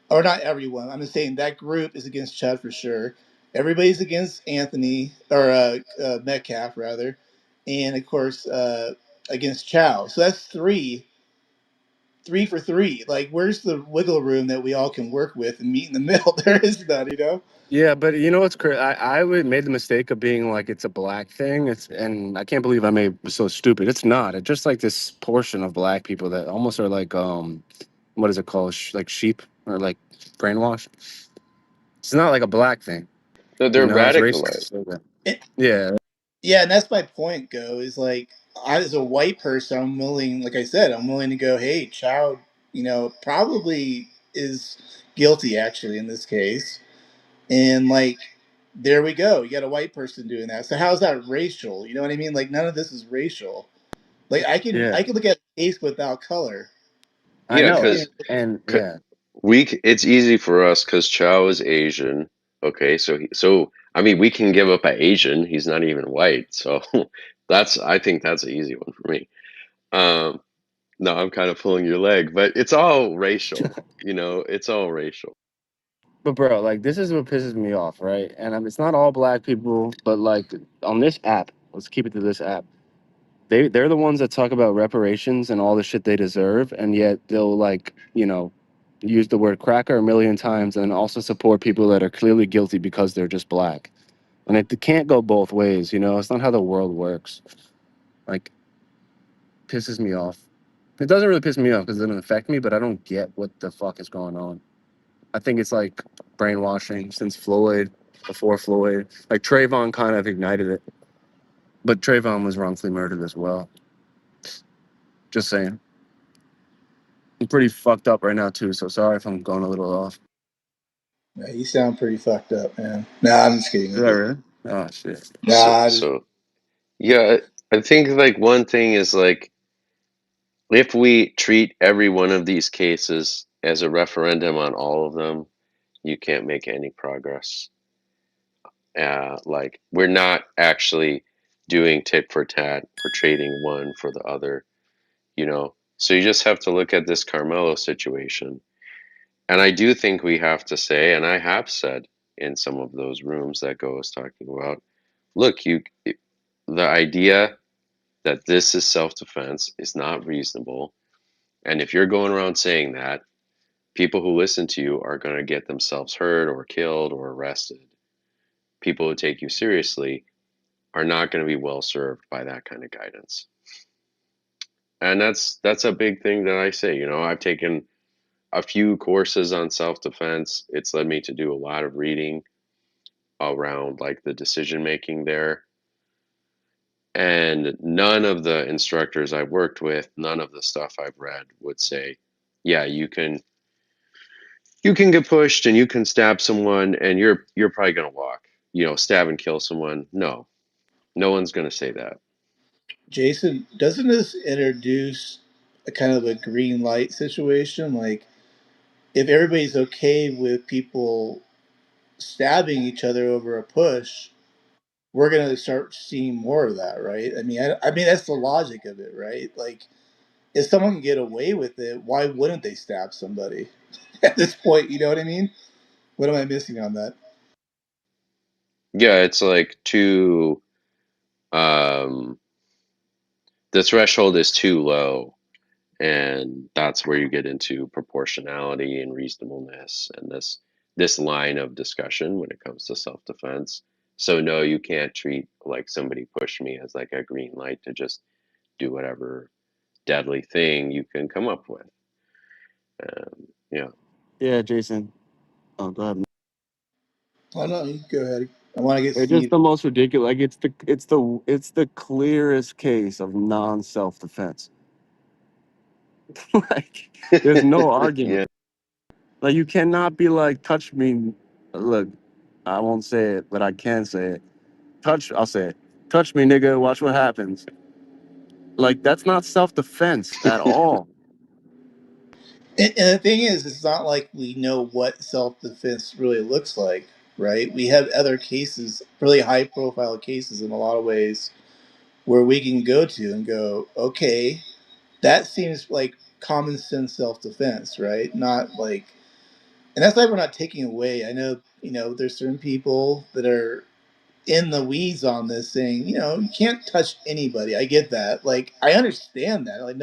Speaker 25: or not everyone. I'm just saying that group is against Chud for sure. Everybody's against Anthony or Metcalf rather, and of course against Chow. So that's three for three. Like, where's the wiggle room that we all can work with and meet in the middle? There is none, you know.
Speaker 27: Yeah, but you know what's crazy? I made the mistake of being like it's a black thing. And I can't believe was so stupid. It's not. It's just like this portion of black people that almost are like what is it called? Like sheep or like brainwashed. It's not like a black thing.
Speaker 29: No,
Speaker 27: You
Speaker 29: they're
Speaker 27: know, it's
Speaker 29: radicalized.
Speaker 27: racist.
Speaker 25: It,
Speaker 27: Yeah.
Speaker 25: yeah, and that's my point. Go is like, I as a white person, I'm willing. Like I said, I'm willing to go. Hey, child, probably is guilty actually in this case, and like, there we go. You got a white person doing that. So how's that racial? You know what I mean? Like, none of this is racial. Like,
Speaker 27: Yeah.
Speaker 25: I can look at a case without color.
Speaker 27: I
Speaker 29: Yeah,
Speaker 25: I
Speaker 27: know.
Speaker 25: can't.
Speaker 29: because
Speaker 27: And yeah.
Speaker 29: it's easy for us because Chow is Asian. Okay, so I mean, we can give up an Asian. He's not even white, so I think that's an easy one for me. Um, no, I'm kind of pulling your leg, but it's all racial. It's all racial.
Speaker 27: But bro, like this is what pisses me off, right? And it's not all black people, but like on this app, let's keep it to this app. They're the ones that talk about reparations and all the shit they deserve, and yet they'll like use the word cracker a million times and also support people that are clearly guilty because they're just black. And it can't go both ways, you know. It's not how the world works. Like, pisses me off. It doesn't really piss me off because it doesn't affect me, but I don't get what the fuck is going on. I think it's like brainwashing since Floyd, before Floyd. Like Trayvon kind of ignited it, but Trayvon was wrongfully murdered as well. Just saying. I'm pretty fucked up right now too, so sorry if I'm going a little off.
Speaker 25: Yeah, you sound pretty fucked up, man. Nah, I'm just kidding
Speaker 27: Is
Speaker 25: with
Speaker 27: that
Speaker 25: you.
Speaker 27: really? Oh shit.
Speaker 29: So,
Speaker 25: Nah,
Speaker 29: so yeah, I think like one thing is like if we treat every one of these cases as a referendum on all of them, you can't make any progress. Like we're not actually doing tit for tat. We're trading one for the other. So you just have to look at this Carmelo situation. And I do think we have to say, and I have said in some of those rooms that Go is talking about, look, the idea that this is self-defense is not reasonable. And if you're going around saying that, people who listen to you are going to get themselves hurt or killed or arrested. People who take you seriously are not going to be well served by that kind of guidance. And that's a big thing that I say. I've taken a few courses on self-defense. It's led me to do a lot of reading around like the decision making there. And none of the instructors I've worked with, none of the stuff I've read would say, yeah, you can get pushed and you can stab someone and you're probably going to walk, stab and kill someone. No one's going to say that.
Speaker 25: Jason, doesn't this introduce a kind of a green light situation? Like, if everybody's okay with people stabbing each other over a push, we're gonna start seeing more of that, right? I mean that's the logic of it, right? Like, if someone can get away with it, why wouldn't they stab somebody at this point? You know what I mean? What am I missing on that?
Speaker 29: Yeah, it's like um the threshold is too low, and that's where you get into proportionality and reasonableness and this line of discussion when it comes to self-defense. So no, you can't treat like somebody pushed me as like a green light to just do whatever deadly thing you can come up with. Yeah.
Speaker 27: Yeah, Jason. Oh, go ahead.
Speaker 25: Oh no, you go ahead. I want to get
Speaker 27: It's just
Speaker 25: Steve.
Speaker 27: the most ridiculous. Like it's the clearest case of non self defense. Like there's no argument.
Speaker 29: Yeah.
Speaker 27: Like you cannot be like, touch me. Look, I won't say it, but I can say it. I'll say it. Touch me, nigga. Watch what happens. Like that's not self defense at all.
Speaker 25: And the thing is, it's not like we know what self-defense really looks like, right? We have other cases, really high-profile cases in a lot of ways, where we can go to and go, okay, that seems like common sense self-defense, right? Not like, and that's why we're not taking away. I know, there's certain people that are in the weeds on this saying, you can't touch anybody. I get that. Like, I understand that. Like,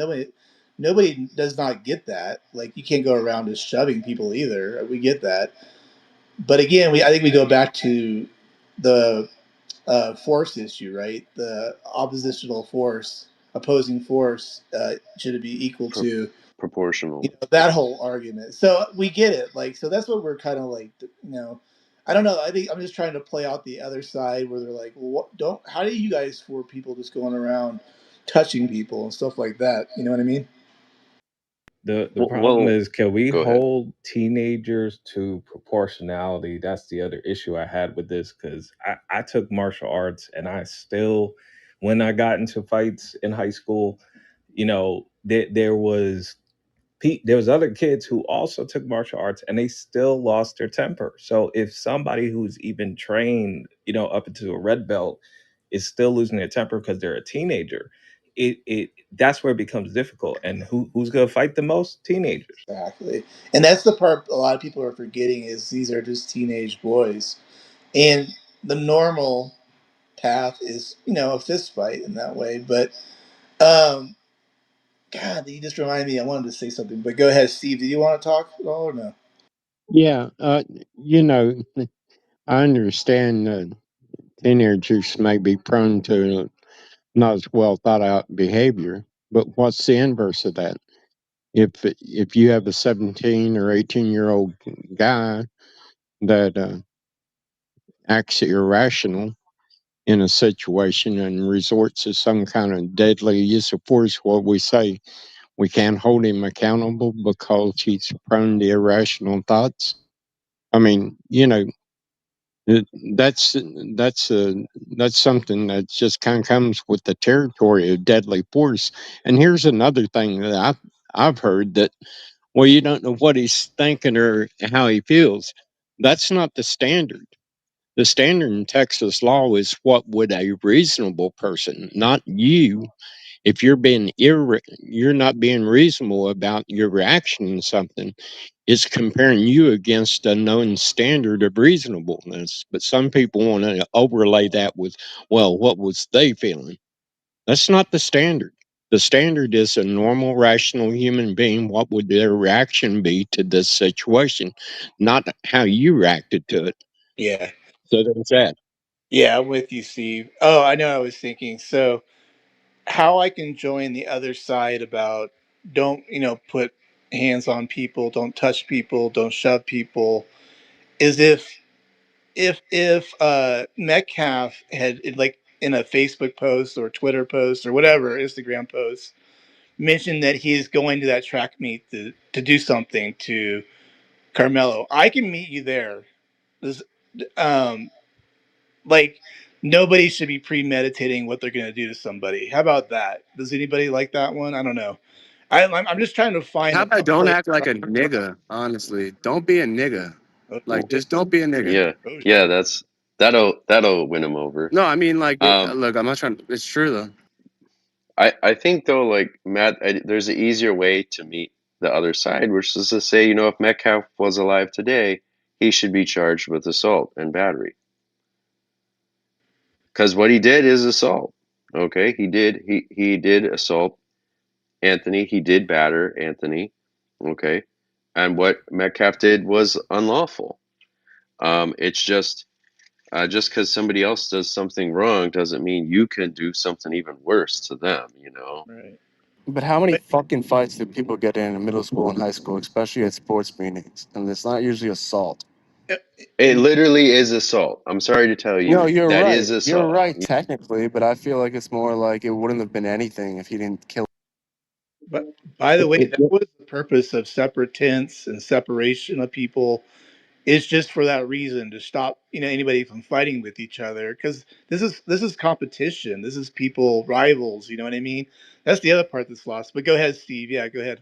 Speaker 25: nobody does not get that. Like, you can't go around just shoving people either. We get that. But again, I think we go back to the force issue, right? The opposing force, should it be equal
Speaker 29: Pro-
Speaker 25: to
Speaker 29: proportional.
Speaker 25: that whole argument. So we get it. Like, so that's what we're kind of like, I don't know. I think I'm just trying to play out the other side where they're like, well, how do you guys for people just going around touching people and stuff like that? You know what I mean?
Speaker 28: The problem
Speaker 29: Well,
Speaker 28: is, can we
Speaker 29: go ahead.
Speaker 28: hold teenagers to proportionality? That's the other issue I had with this because I took martial arts and I still, when I got into fights in high school, there was other kids who also took martial arts and they still lost their temper. So if somebody who's even trained, up into a red belt is still losing their temper because they're a teenager, it that's where it becomes difficult. And who's gonna fight the most? Teenagers.
Speaker 25: Exactly. And that's the part a lot of people are forgetting is these are just teenage boys. And the normal path is, a fist fight in that way. But, God, you just reminded me. I wanted to say something, but go ahead, Steve. Do you want to talk at all or no?
Speaker 2: Yeah, you know, I understand teenagers may be prone to not as well thought out behavior, but what's the inverse of that? If you have a 17 or 18-year-old guy that acts irrational in a situation and resorts to some kind of deadly use of force, what we say, we can't hold him accountable because he's prone to irrational thoughts. I mean, It- that's that's that's something that just kind of comes with the territory of deadly force. And here's another thing that I've heard that, well, you don't know what he's thinking or how he feels. That's not the standard. The standard in Texas law is what would a reasonable person, not you, if you're not being reasonable about your reaction to something, it's comparing you against a known standard of reasonableness. But some people want to overlay that with, well, what was they feeling? That's not the standard. The standard is a normal, rational human being. What would their reaction be to this situation? Not how you reacted to it.
Speaker 25: Yeah.
Speaker 2: So there's that.
Speaker 25: Yeah, I'm with you, Steve. Oh, I know I was thinking. So, how I can join the other side about don't, put hands on people, don't touch people, don't shove people, is if Metcalf had like in a Facebook post or Twitter post or whatever, Instagram post, mentioned that he is going to that track meet to do something to Carmelo, I can meet you there. This, um, like nobody should be premeditating what they're going to do to somebody. How about that? Does anybody like that one? I don't know. I'm just trying to find
Speaker 27: How
Speaker 25: a
Speaker 27: about don't
Speaker 25: place.
Speaker 27: act like a nigga? Honestly, don't be a nigga.
Speaker 25: Oh,
Speaker 27: Like
Speaker 25: shit.
Speaker 27: just don't be a nigga.
Speaker 29: Yeah.
Speaker 25: Oh,
Speaker 29: Yeah,
Speaker 25: shit.
Speaker 29: that'll win him over.
Speaker 27: No, I mean like,
Speaker 29: Um,
Speaker 27: look, I'm not trying. It's true though.
Speaker 29: I think though, like Matt, there's an easier way to meet the other side, which is to say, if Metcalf was alive today, he should be charged with assault and battery because what he did is assault. Okay, he did assault Anthony. He did batter Anthony. Okay, and what Metcalf did was unlawful. It's just because somebody else does something wrong doesn't mean you can do something even worse to them.
Speaker 25: Right.
Speaker 27: But how many
Speaker 25: But
Speaker 27: fucking fights do people get in middle school and high school, especially at sports meetings? And it's not usually assault.
Speaker 25: uh,
Speaker 29: It
Speaker 25: and
Speaker 29: literally is assault. I'm sorry to tell
Speaker 27: No,
Speaker 29: you,
Speaker 27: you're
Speaker 29: that is
Speaker 27: right. You're
Speaker 29: assault.
Speaker 27: right technically, but I feel like it's more like it wouldn't have been anything if he didn't kill.
Speaker 25: but by the way,
Speaker 2: It-
Speaker 25: that was the purpose of separate tents and separation of people. It's just for that reason, to stop anybody from fighting with each other, because this is competition. This is people rivals. You know what I mean? That's the other part that's lost. But go ahead, Steve. Yeah, go ahead.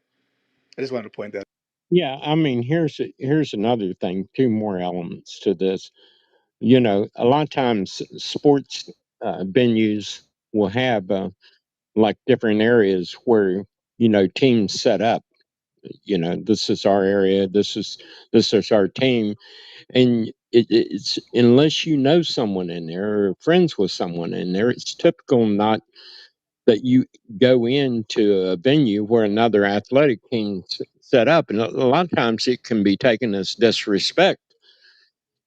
Speaker 25: I just wanted to point that.
Speaker 2: yeah, I mean, here's another thing. Two more elements to this. You know, a lot of times sports venues will have like different areas where teams set up. You know, this is our area. This is our team, and it's unless you know someone in there or friends with someone in there, it's typical not that you go into a venue where another athletic team set up, and a lot of times it can be taken as disrespect.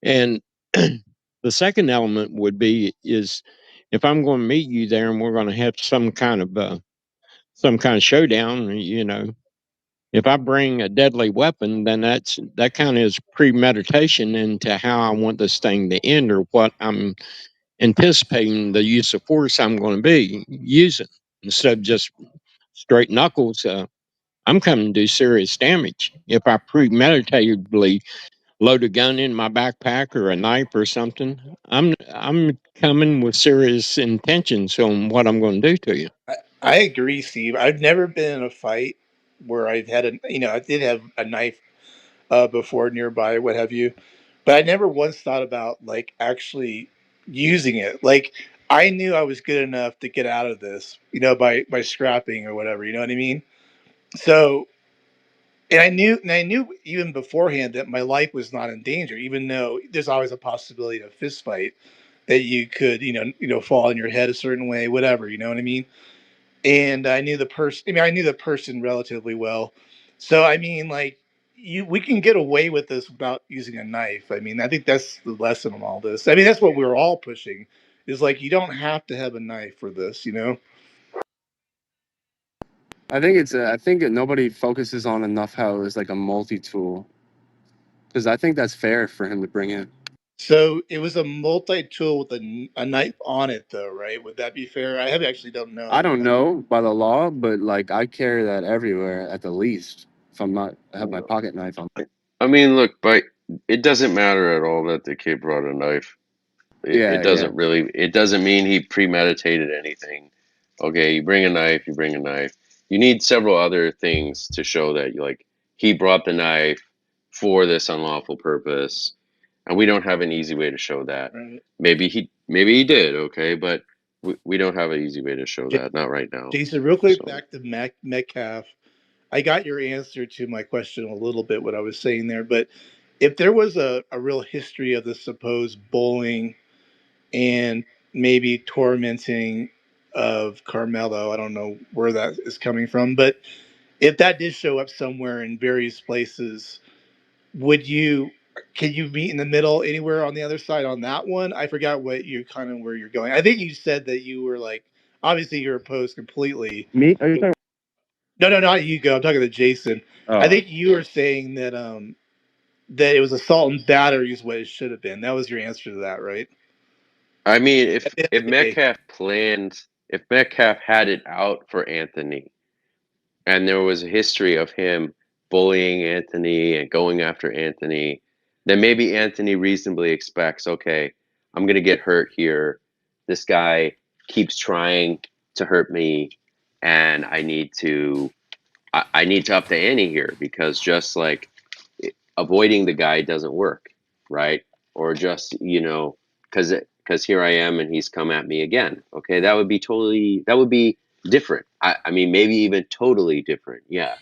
Speaker 2: And the second element would be is if I'm going to meet you there and we're going to have some kind of showdown, if I bring a deadly weapon, then that kind of is premeditation into how I want this thing to end or what I'm anticipating the use of force I'm going to be using instead of just straight knuckles. I'm coming to do serious damage. If I premeditatedly load a gun in my backpack or a knife or something, I'm coming with serious intentions on what I'm going to do to you.
Speaker 25: I agree, Steve. I've never been in a fight where I've had I did have a knife before nearby, what have you, but I never once thought about like actually using it. Like I knew I was good enough to get out of this, by scrapping or whatever. You know what I mean? So, and I knew even beforehand that my life was not in danger, even though there's always a possibility of a fist fight that you could, fall on your head a certain way, whatever. You know what I mean? And I knew the person. I mean, I knew the person relatively well, so I mean, like, we can get away with this without using a knife. I mean, I think that's the lesson of all this. I mean, that's what we're all pushing. Is like you don't have to have a knife for this.
Speaker 27: I think that nobody focuses on enough how it was like a multi-tool, because I think that's fair for him to bring in.
Speaker 25: So it was a multi-tool with a knife on it, though, right? Would that be fair? I have actually don't
Speaker 27: I
Speaker 25: know.
Speaker 27: don't know by the law, but like I carry that everywhere at the least. If I'm not I have my pocket knife on.
Speaker 29: I mean, look, but it doesn't matter at all that the kid brought a knife. It
Speaker 27: Yeah, yeah.
Speaker 29: doesn't really, it doesn't mean he premeditated anything. Okay, you bring a knife, you bring a knife. You need several other things to show that he brought the knife for this unlawful purpose, and we don't have an easy way to show that.
Speaker 25: Right.
Speaker 29: Maybe he did, okay, but we don't have an easy way to show that, not right now.
Speaker 25: Jason, real quick,
Speaker 29: So
Speaker 25: back to Metcalf. I got your answer to my question a little bit, what I was saying there. But if there was a real history of the supposed bullying and maybe tormenting of Carmelo, I don't know where that is coming from, but if that did show up somewhere in various places, would you can you meet in the middle anywhere on the other side on that one? I forgot what you kind of where you're going. I think you said that you were like obviously you're opposed completely.
Speaker 27: Me? Are you talking?
Speaker 25: No, no, not you go. I'm talking to Jason. I
Speaker 27: Oh,
Speaker 25: think you were saying that that it was assault and battery is what it should have been. That was your answer to that, right?
Speaker 29: I mean,
Speaker 25: At the end
Speaker 29: if
Speaker 25: of the day.
Speaker 29: Metcalf had it out for Anthony, and there was a history of him bullying Anthony and going after Anthony, then maybe Anthony reasonably expects, okay, I'm gonna get hurt here. This guy keeps trying to hurt me, and I need to up the ante here because just like avoiding the guy doesn't work, right? Or just because here I am and he's come at me again. Okay, that would be different. I mean, maybe even totally different. Yeah,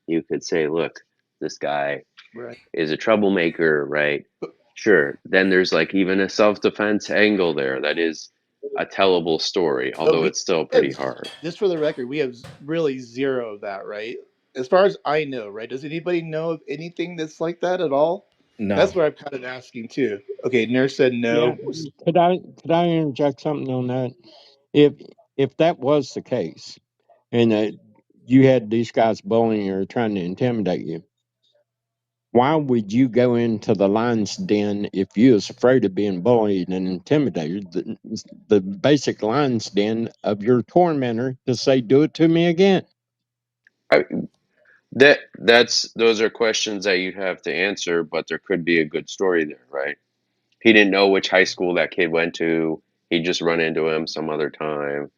Speaker 29: you could say, look, this guy
Speaker 25: Right.
Speaker 29: is a troublemaker, right? Sure. Then there's like even a self defense angle there that is a tellable story,
Speaker 25: But
Speaker 29: although
Speaker 25: we
Speaker 29: it's still
Speaker 25: have,
Speaker 29: pretty hard.
Speaker 25: just for the record, we have really zero of that, right? As far as I know, right? Does anybody know of anything that's like that at all?
Speaker 28: No.
Speaker 25: That's what I'm kind of asking too. Okay, Nurse said
Speaker 2: Yeah,
Speaker 25: no.
Speaker 2: could I interject something on that? If if that was the case, and you had these guys bullying or trying to intimidate you. Why would you go into the lion's den if you was afraid of being bullied and intimidated? The basic lion's den of your tormentor to say, "Do it to me again."
Speaker 29: I, those are questions that you'd have to answer, but there could be a good story there, right? He didn't know which high school that kid went to. He just run into him some other time,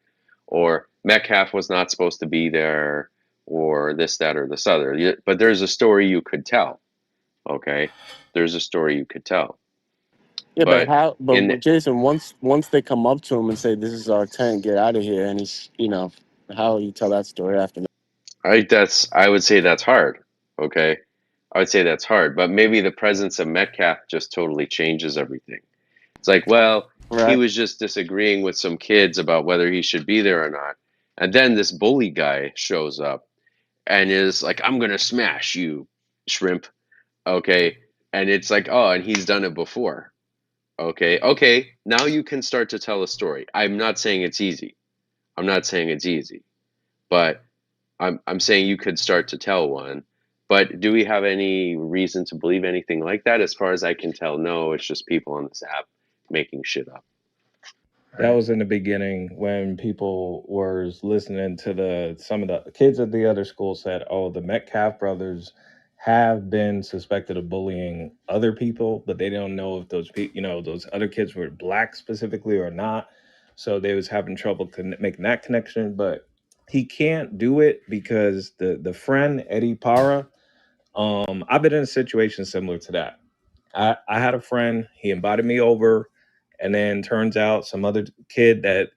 Speaker 29: or Metcalf was not supposed to be there, or this, that, or this other. But there's a story you could tell. Okay, there's a story you could tell.
Speaker 27: Yeah, but
Speaker 29: But
Speaker 27: how?
Speaker 29: in
Speaker 27: But Jason, once they come up to him and say, "This is our tent, get out of here," and he's, how you tell that story after that?
Speaker 29: I would say that's hard. Okay, I would say that's hard. But maybe the presence of Metcalf just totally changes everything. It's like, well, he
Speaker 27: Right.
Speaker 29: was just disagreeing with some kids about whether he should be there or not. And then this bully guy shows up and is like, I'm going to smash you, shrimp. Okay. And it's like, oh, and he's done it before. Okay. Okay. Now you can start to tell a story. I'm not saying it's easy. I'm not saying it's easy, but I'm saying you could start to tell one. But do we have any reason to believe anything like that? As far as I can tell, no, it's just people on this app making shit up.
Speaker 28: That was in the beginning when people were listening to some of the kids at the other school said, "Oh, the Metcalf brothers have been suspected of bullying other people, but they don't know if those those other kids were black specifically or not." So they was having trouble making that connection, but he can't do it because the friend Eddie Para. I've been in a situation similar to that. I had a friend, he invited me over, and then turns out some other kid that,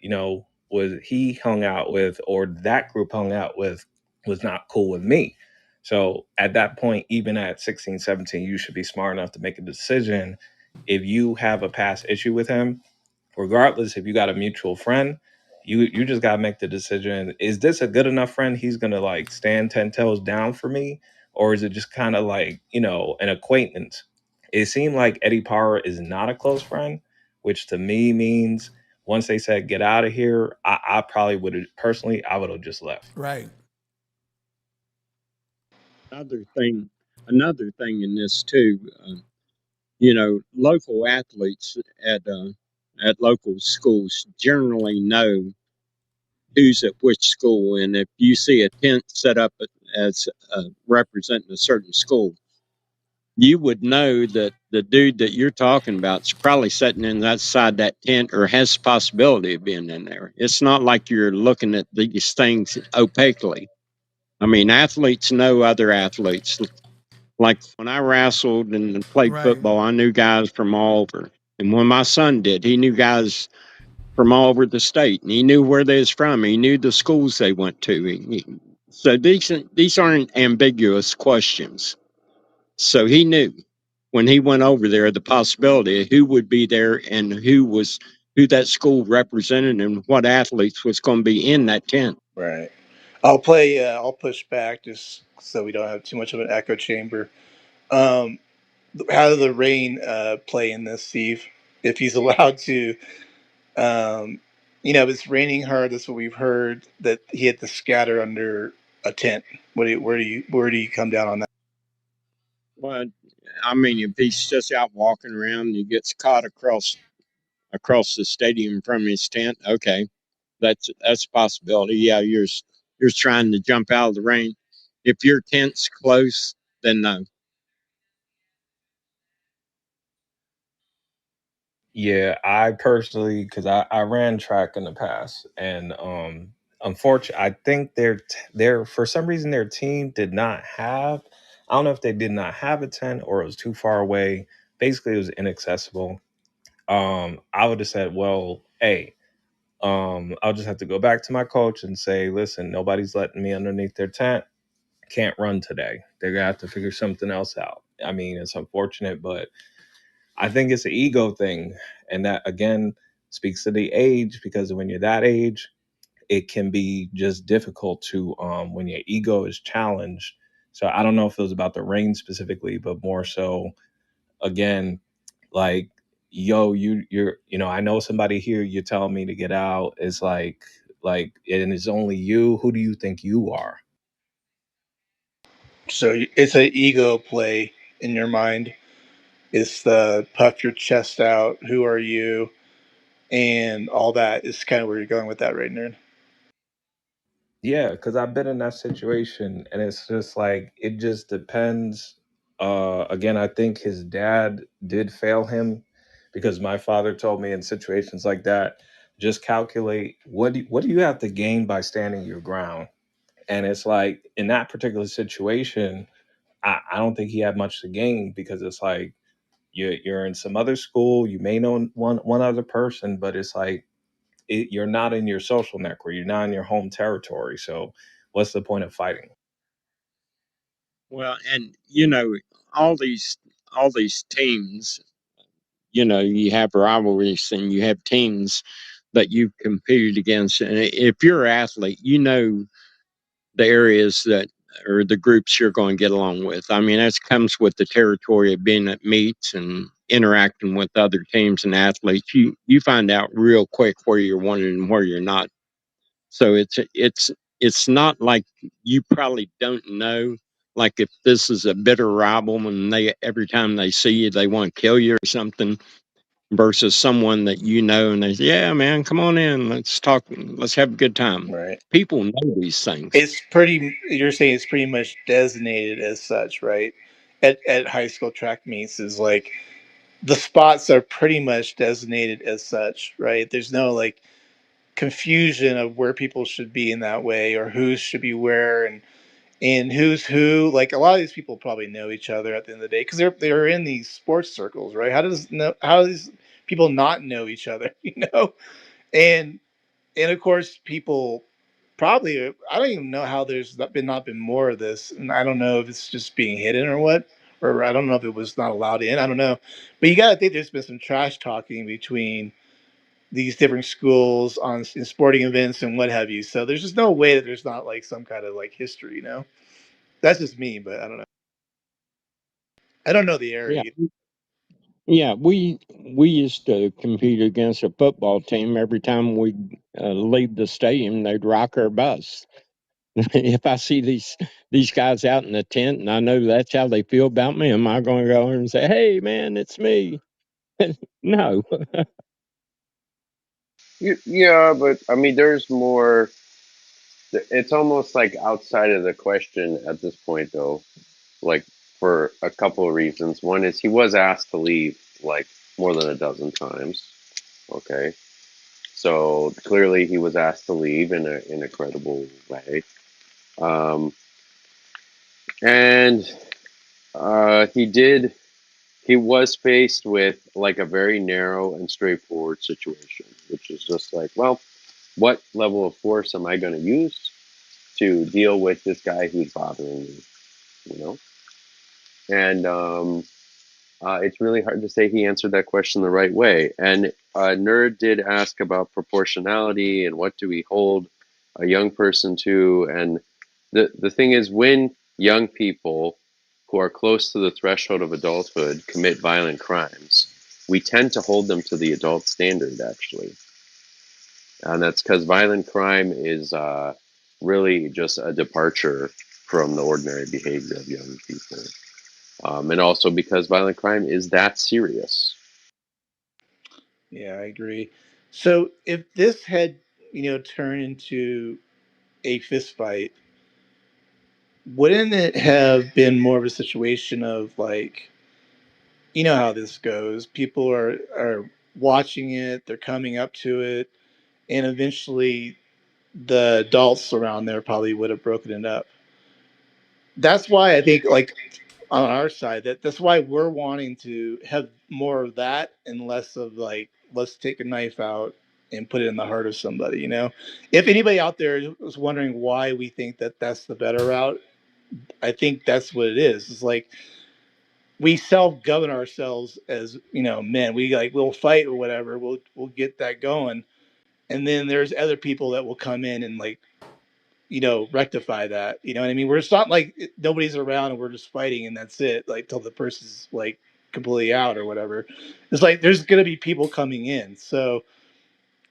Speaker 28: was he hung out with or that group hung out with was not cool with me. So at that point, even at 16, 17, you should be smart enough to make a decision. If you have a past issue with him, regardless if you got a mutual friend, you just gotta make the decision. Is this a good enough friend? He's gonna like stand 10 toes down for me, or is it just kind of like, an acquaintance? It seemed like Eddie Power is not a close friend, which to me means once they said get out of here, I probably would have personally, I would have just left.
Speaker 1: Right.
Speaker 2: Another thing, another thing in this too, local athletes at local schools generally know who's at which school, and if you see a tent set up as representing a certain school, you would know that the dude that you're talking about is probably sitting inside that tent or has the possibility of being in there. It's not like you're looking at these things opaquely. I mean, athletes know other athletes. Like when I wrestled and played
Speaker 1: Right.
Speaker 2: football, I knew guys from all over. And when my son did, he knew guys from all over the state, and he knew where they was from. He knew the schools they went to. So these aren't ambiguous questions. So he knew when he went over there the possibility of who would be there and who that school represented and what athletes was going to be in that tent.
Speaker 25: Right. I'll play. I'll push back just so we don't have too much of an echo chamber. Um, how did the rain play in this, Steve? If he's allowed to, um, it's raining hard. That's what we've heard. That he had to scatter under a tent. Where do you come down on that?
Speaker 2: Well, I mean, if he's just out walking around and he gets caught across the stadium from his tent, okay, that's a possibility. Yeah, you're trying to jump out of the rain. If your tent's close, then no.
Speaker 28: Yeah, I personally, because I ran track in the past, and unfortunately, I think their for some reason their team did not have. I don't know if they did not have a tent or it was too far away. Basically, it was inaccessible. I would have said, well, hey, I'll just have to go back to my coach and say, listen, nobody's letting me underneath their tent. Can't run today. They're gonna have to figure something else out. I mean, it's unfortunate, but I think it's an ego thing. And that again speaks to the age, because when you're that age, it can be just difficult to when your ego is challenged. So I don't know if it was about the rain specifically, but more so again, like, yo, I know somebody here, you're telling me to get out. It's like and it's only you. Who do you think you are?
Speaker 25: So it's an ego play in your mind. It's the puff your chest out. Who are you? And all that is kind of where you're going with that, right, Nerd?
Speaker 28: Yeah, because I've been in that situation, and it's just like it just depends. Again, I think his dad did fail him because my father told me in situations like that, just calculate what do you have to gain by standing your ground. And it's like in that particular situation, I don't think he had much to gain because it's like you're in some other school, you may know one other person, but it's like you're not in your social network, you're not in your home territory. So what's the point of fighting?
Speaker 2: Well, and all these teams, you have rivalries and you have teams that you've competed against. And if you're an athlete, the areas that or the groups you're going to get along with. I mean, that comes with the territory of being at meets and interacting with other teams and athletes. You find out real quick where you're wanted and where you're not. So it's not like you probably don't know. Like if this is a bitter rival and they every time they see you they want to kill you or something, versus someone that and they say, yeah, man, come on in, let's talk, let's have a good time.
Speaker 25: Right.
Speaker 2: People know these things.
Speaker 25: It's you're saying it's pretty much designated as such, right? At high school track meets is like the spots are pretty much designated as such, right? There's no like confusion of where people should be in that way or who should be where and who's who. Like a lot of these people probably know each other at the end of the day because they're in these sports circles, right? How do these people not know each other, And of course, people probably I don't even know how there's not been more of this, and I don't know if it's just being hidden or what, or I don't know if it was not allowed in. I don't know, but you got to think there's been some trash talking between these different schools in sporting events and what have you. So there's just no way that there's not like some kind of like history. That's just me, but I don't know. I don't know the
Speaker 2: Yeah.
Speaker 25: area.
Speaker 2: Yeah, we used to compete against a football team every time we leave the stadium. They'd rock our bus. If I see these guys out in the tent and I know that's how they feel about me, am I going to go over and say, "Hey, man, it's me"? No.
Speaker 29: Yeah, but I mean, there's more. It's almost like outside of the question at this point, though. Like for a couple of reasons. One is he was asked to leave like more than a dozen times. Okay, so clearly he was asked to leave in a credible way. Um, and he did. He was faced with like a very narrow and straightforward situation, which is just like, well, what level of force am I going to use to deal with this guy who's bothering me? You know, and it's really hard to say he answered that question the right way. And Nerd did ask about proportionality and what do we hold a young person to. And the thing is, when young people who are close to the threshold of adulthood commit violent crimes, we tend to hold them to the adult standard, actually. And that's because violent crime is really just a departure from the ordinary behavior of young people. And also because violent crime is that serious.
Speaker 25: Yeah, I agree. So if this had turned into a fist fight, wouldn't it have been more of a situation of like, how this goes? People are watching it, they're coming up to it, and eventually the adults around there probably would have broken it up. That's why I think like on our side that's why we're wanting to have more of that and less of like let's take a knife out and put it in the heart of somebody. If anybody out there is wondering why we think that that's the better route, I think that's what it is. It's like we self-govern ourselves as men. We like we'll fight or whatever. We'll get that going, and then there's other people that will come in and like rectify that. You know what I mean? We're just not like nobody's around and we're just fighting and that's it. Like till the person's like completely out or whatever. It's like there's gonna be people coming in. So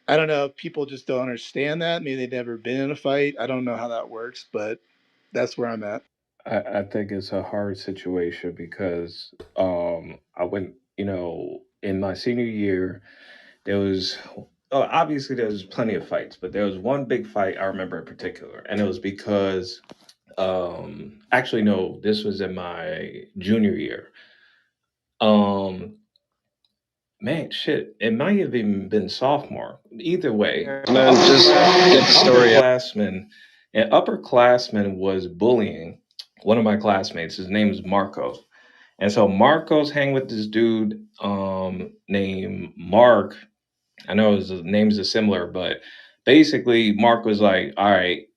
Speaker 25: I don't know if people just don't understand that. Maybe they've never been in a fight. I don't know how that works, but that's where I'm at.
Speaker 28: I think it's a hard situation because I went, in my senior year, there was, obviously there was plenty of fights, but there was one big fight I remember in particular, and it was because, actually no, this was in my junior year. Um, Man, shit, it might have even been sophomore. Either way,
Speaker 27: Man, just get the story out.
Speaker 28: an upperclassman was bullying one of my classmates. His name is Marco. And so Marco's hang with this dude named Mark. I know his names are similar, but basically Mark was like, all right,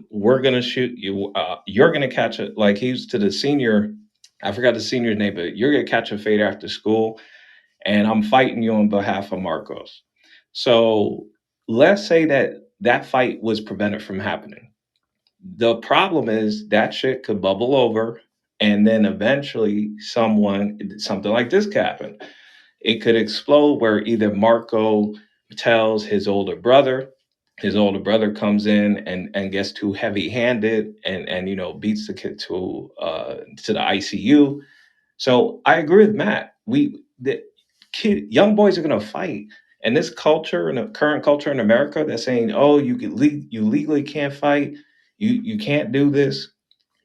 Speaker 28: we're gonna shoot you. You're gonna catch it. Like he was to the senior, I forgot the senior's name, but you're gonna catch a fade after school, and I'm fighting you on behalf of Marcos. So let's say that that fight was prevented from happening. The problem is that shit could bubble over, and then eventually something like this could happen. It could explode where either Marco tells his older brother comes in and gets too heavy handed and beats the kid to the ICU. So I agree with Matt. Young boys are gonna fight, and this culture and the current culture in America that's saying, "Oh, you legally can't fight, you can't do this."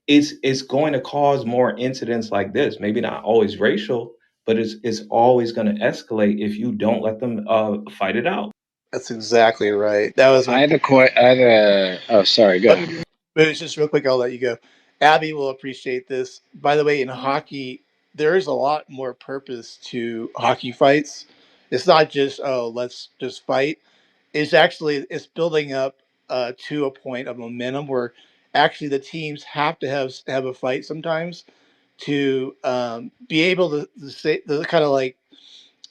Speaker 28: It's going to cause more incidents like this. Maybe not always racial, but it's always going to escalate if you don't let them fight it out.
Speaker 25: That's exactly right. That was
Speaker 27: I
Speaker 25: my
Speaker 27: have a oh, sorry, go ahead.
Speaker 25: But it's just real quick. I'll let you go. Abby will appreciate this. By the way, in hockey, there is a lot more purpose to hockey fights. It's not just let's just fight. It's building up to a point of momentum where actually the teams have to have a fight sometimes to be able to say to kind of like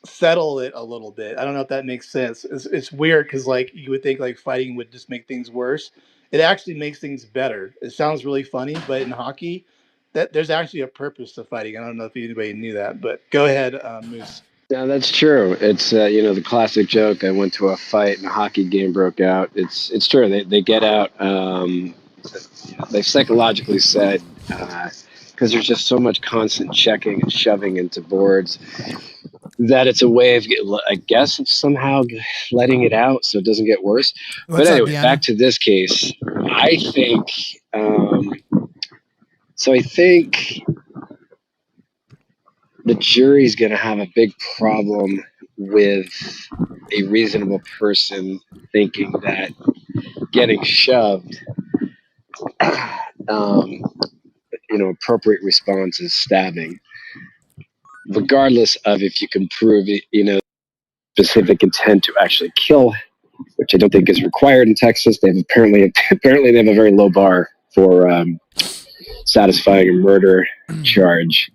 Speaker 25: settle it a little bit. I don't know if that makes sense. It's weird because like you would think like fighting would just make things worse. It actually makes things better. It sounds really funny, but in hockey, that there's actually a purpose to fighting. I don't know if anybody knew that, but go ahead, Moose.
Speaker 27: Yeah, that's true. It's the classic joke. I went to a fight and a hockey game broke out. It's true. They get out. They've psychologically said because there's just so much constant checking and shoving into boards that it's a way of, I guess, of somehow letting it out so it doesn't get worse.
Speaker 1: What's
Speaker 27: But
Speaker 1: up,
Speaker 27: anyway, back
Speaker 1: Deanna?
Speaker 27: to this case. I think. I think the jury's going to have a big problem with a reasonable person thinking that getting shoved, appropriate response is stabbing, regardless of if you can prove it, specific intent to actually kill, which I don't think is required in Texas. They have apparently they have a very low bar for satisfying a murder charge.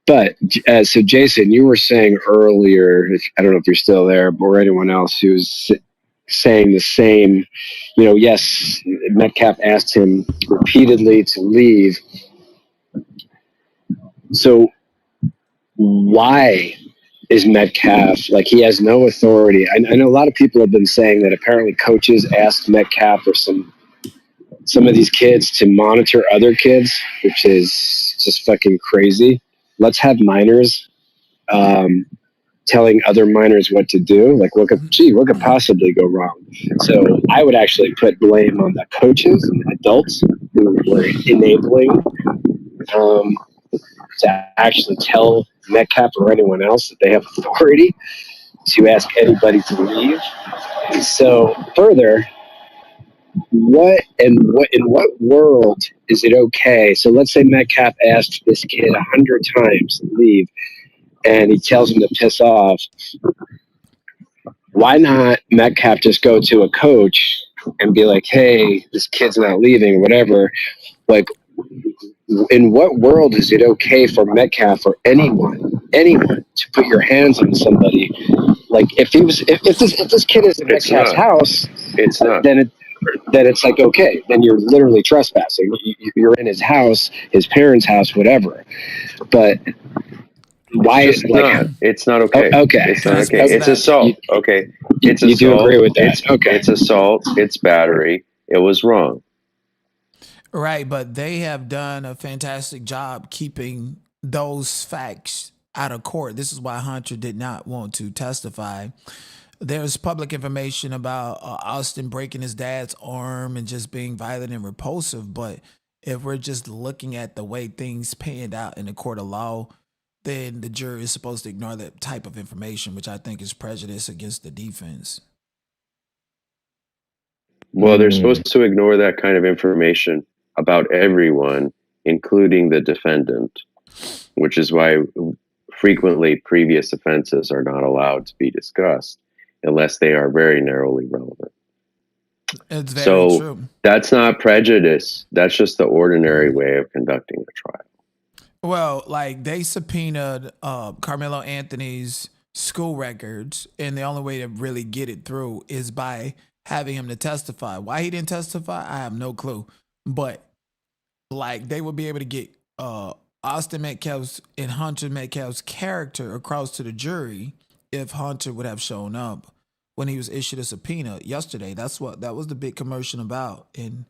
Speaker 27: But so, Jason, you were saying earlier, I don't know if you're still there, or anyone else who's saying the same, yes, Metcalf asked him repeatedly to leave. So why is Metcalf, like, he has no authority? I know a lot of people have been saying that apparently coaches asked Metcalf or some of these kids to monitor other kids, which is just fucking crazy. Let's have minors telling other minors what to do. Like, what could possibly go wrong? So I would actually put blame on the coaches and the adults who were enabling to actually tell Metcalf or anyone else that they have authority to ask anybody to leave. So further, in what world is it okay? So let's say Metcalf asked this kid 100 times to leave, and he tells him to piss off. Why not Metcalf just go to a coach and be like, "Hey, this kid's not leaving," or whatever? Like, in what world is it okay for Metcalf or anyone to put your hands on somebody? Like, if this kid is in Metcalf's house,
Speaker 29: it's not.
Speaker 27: Then it's like, okay, then you're literally trespassing. You're in his house, his parents' house, whatever. But why
Speaker 29: is it's not okay.
Speaker 27: Okay,
Speaker 29: it's not okay. It's assault. Okay, it's
Speaker 27: you
Speaker 29: assault.
Speaker 27: Do agree with that?
Speaker 29: It's assault. It's battery. It was wrong.
Speaker 1: Right, but they have done a fantastic job keeping those facts out of court. This is why Hunter did not want to testify. There's public information about Austin breaking his dad's arm and just being violent and repulsive. But if we're just looking at the way things panned out in the court of law, then the jury is supposed to ignore that type of information, which I think is prejudice against the defense.
Speaker 29: Well, they're supposed to ignore that kind of information about everyone, including the defendant, which is why frequently previous offenses are not allowed to be discussed unless they are very narrowly relevant.
Speaker 1: It's very true.
Speaker 29: That's not prejudice. That's just the ordinary way of conducting a trial.
Speaker 1: Well, like they subpoenaed Carmelo Anthony's school records, and the only way to really get it through is by having him to testify. Why he didn't testify, I have no clue. But like they would be able to get Austin Metcalf's and Hunter Metcalf's character across to the jury if Hunter would have shown up when he was issued a subpoena yesterday. That was the big commotion about. And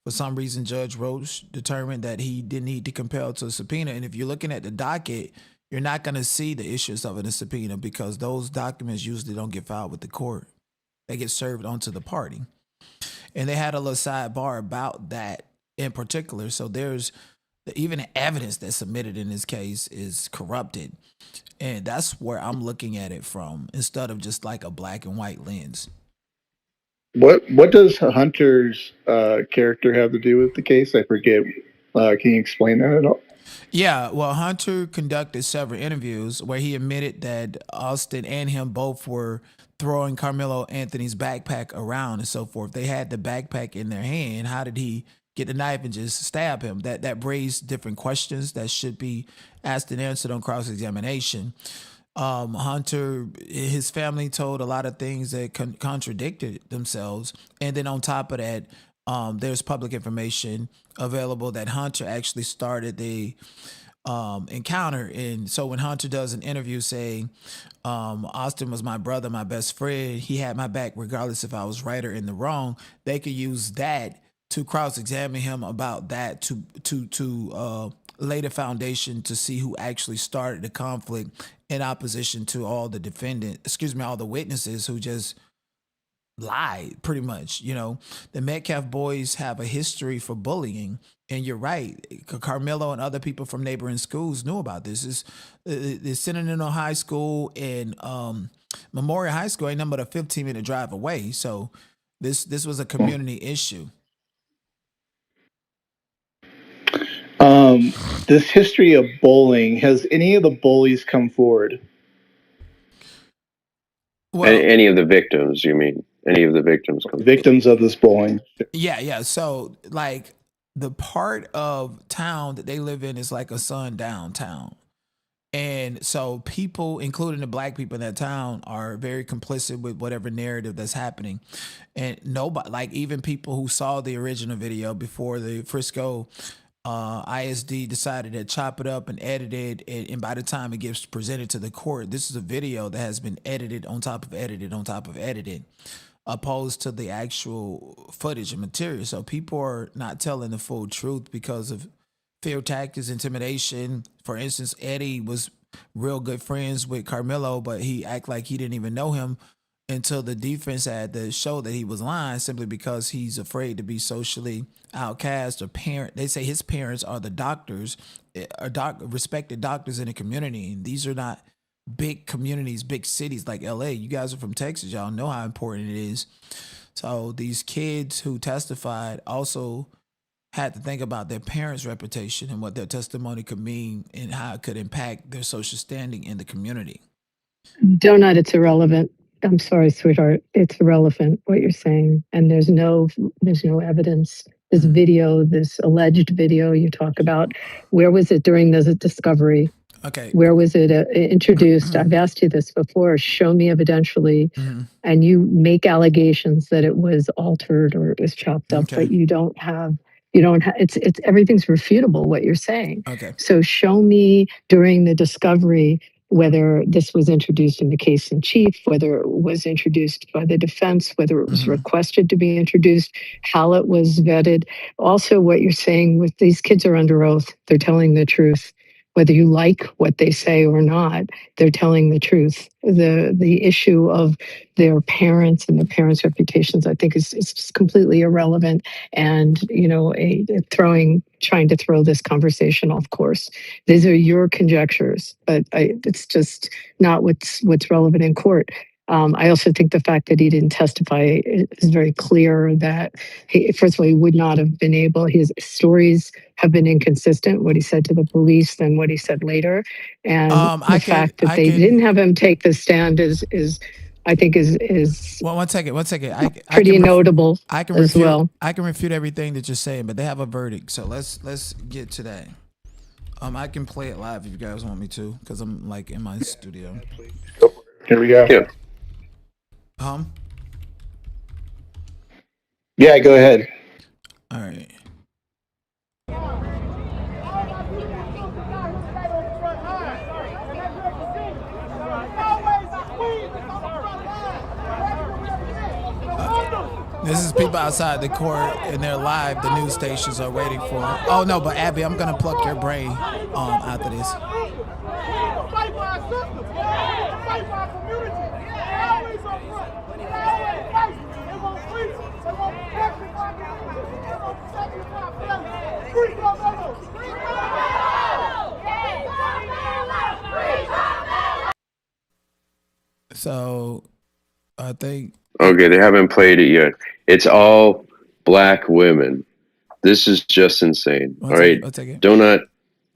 Speaker 1: for some reason, Judge Roach determined that he didn't need to compel to a subpoena. And if you're looking at the docket, you're not going to see the issues of a subpoena because those documents usually don't get filed with the court. They get served onto the party. And they had a little sidebar about that in particular. So there's even the evidence that's submitted in this case is corrupted. And that's where I'm looking at it from instead of just like a black and white lens.
Speaker 25: What does Hunter's character have to do with the case? I forget. Can you explain that at all?
Speaker 1: Yeah, well, Hunter conducted several interviews where he admitted that Austin and him both were throwing Carmelo Anthony's backpack around and so forth. They had the backpack in their hand. How did he get the knife and just stab him? That raised different questions that should be asked and answered on cross-examination. Hunter, his family told a lot of things that contradicted themselves. And then on top of that, there's public information available that Hunter actually started the encounter. And so when Hunter does an interview saying, Austin was my brother, my best friend, he had my back regardless if I was right or in the wrong, they could use that to cross-examine him about that to lay the foundation to see who actually started the conflict in opposition to all the witnesses who just lied pretty much. The Metcalf boys have a history for bullying, and you're right, Carmelo and other people from neighboring schools knew about this. The Centennial High School and Memorial High School ain't nothing but a 15-minute drive away, so this was a community issue.
Speaker 25: This history of bullying, has any of the bullies come forward?
Speaker 29: Well, any of the victims, you mean? Any of the victims come
Speaker 25: victims of this bullying?
Speaker 1: Yeah. So like the part of town that they live in is like a sundown town. And so people, including the black people in that town, are very complicit with whatever narrative that's happening. And nobody, like even people who saw the original video before the Frisco ISD decided to chop it up and edit it. And by the time it gets presented to the court, this is a video that has been edited on top of edited on top of edited, opposed to the actual footage and material. So people are not telling the full truth because of fear tactics, intimidation. For instance, Eddie was real good friends with Carmelo, but he act like he didn't even know him until the defense had to show that he was lying simply because he's afraid to be socially outcast or parent. They say his parents are the doctors, respected doctors in the community. And these are not big communities, big cities like LA. You guys are from Texas. Y'all know how important it is. So these kids who testified also had to think about their parents' reputation and what their testimony could mean and how it could impact their social standing in the community.
Speaker 3: Donut, it's irrelevant. I'm sorry, sweetheart. It's irrelevant what you're saying. And there's no evidence. This video, this alleged video you talk about, where was it during the discovery?
Speaker 1: Okay.
Speaker 3: Where was it introduced? I've asked you this before. Show me evidentially. And you make allegations that it was altered or it was chopped up, but you don't have, it's everything's refutable what you're saying.
Speaker 1: Okay.
Speaker 3: So show me during the discovery whether this was introduced in the case in chief, whether it was introduced by the defense, whether it was requested to be introduced, how it was vetted. Also, what you're saying with these kids are under oath, they're telling the truth. Whether you like what they say or not, they're telling the truth. The issue of their parents and their parents' reputations, I think, is just completely irrelevant. And trying to throw this conversation off course. These are your conjectures, but it's just not what's relevant in court. I also think the fact that he didn't testify is very clear that first of all, he would not have been able. His stories have been inconsistent. What he said to the police, than what he said later, and the fact that they didn't have him take the stand is I think is
Speaker 1: well, one second.
Speaker 3: Pretty notable.
Speaker 1: I can
Speaker 3: as
Speaker 1: refute.
Speaker 3: well.
Speaker 1: I can refute everything that you're saying, but they have a verdict. So let's get to that. I can play it live if you guys want me to, because I'm like in my studio.
Speaker 24: Here we go.
Speaker 1: Yeah.
Speaker 24: Yeah, go ahead.
Speaker 1: All right. This is people outside the court, and they're live. The news stations are waiting for. Oh no, but Abby, I'm gonna pluck your brain after this. So, I think.
Speaker 29: Okay, they haven't played it yet. It's all black women. This is just insane. All right, Donut.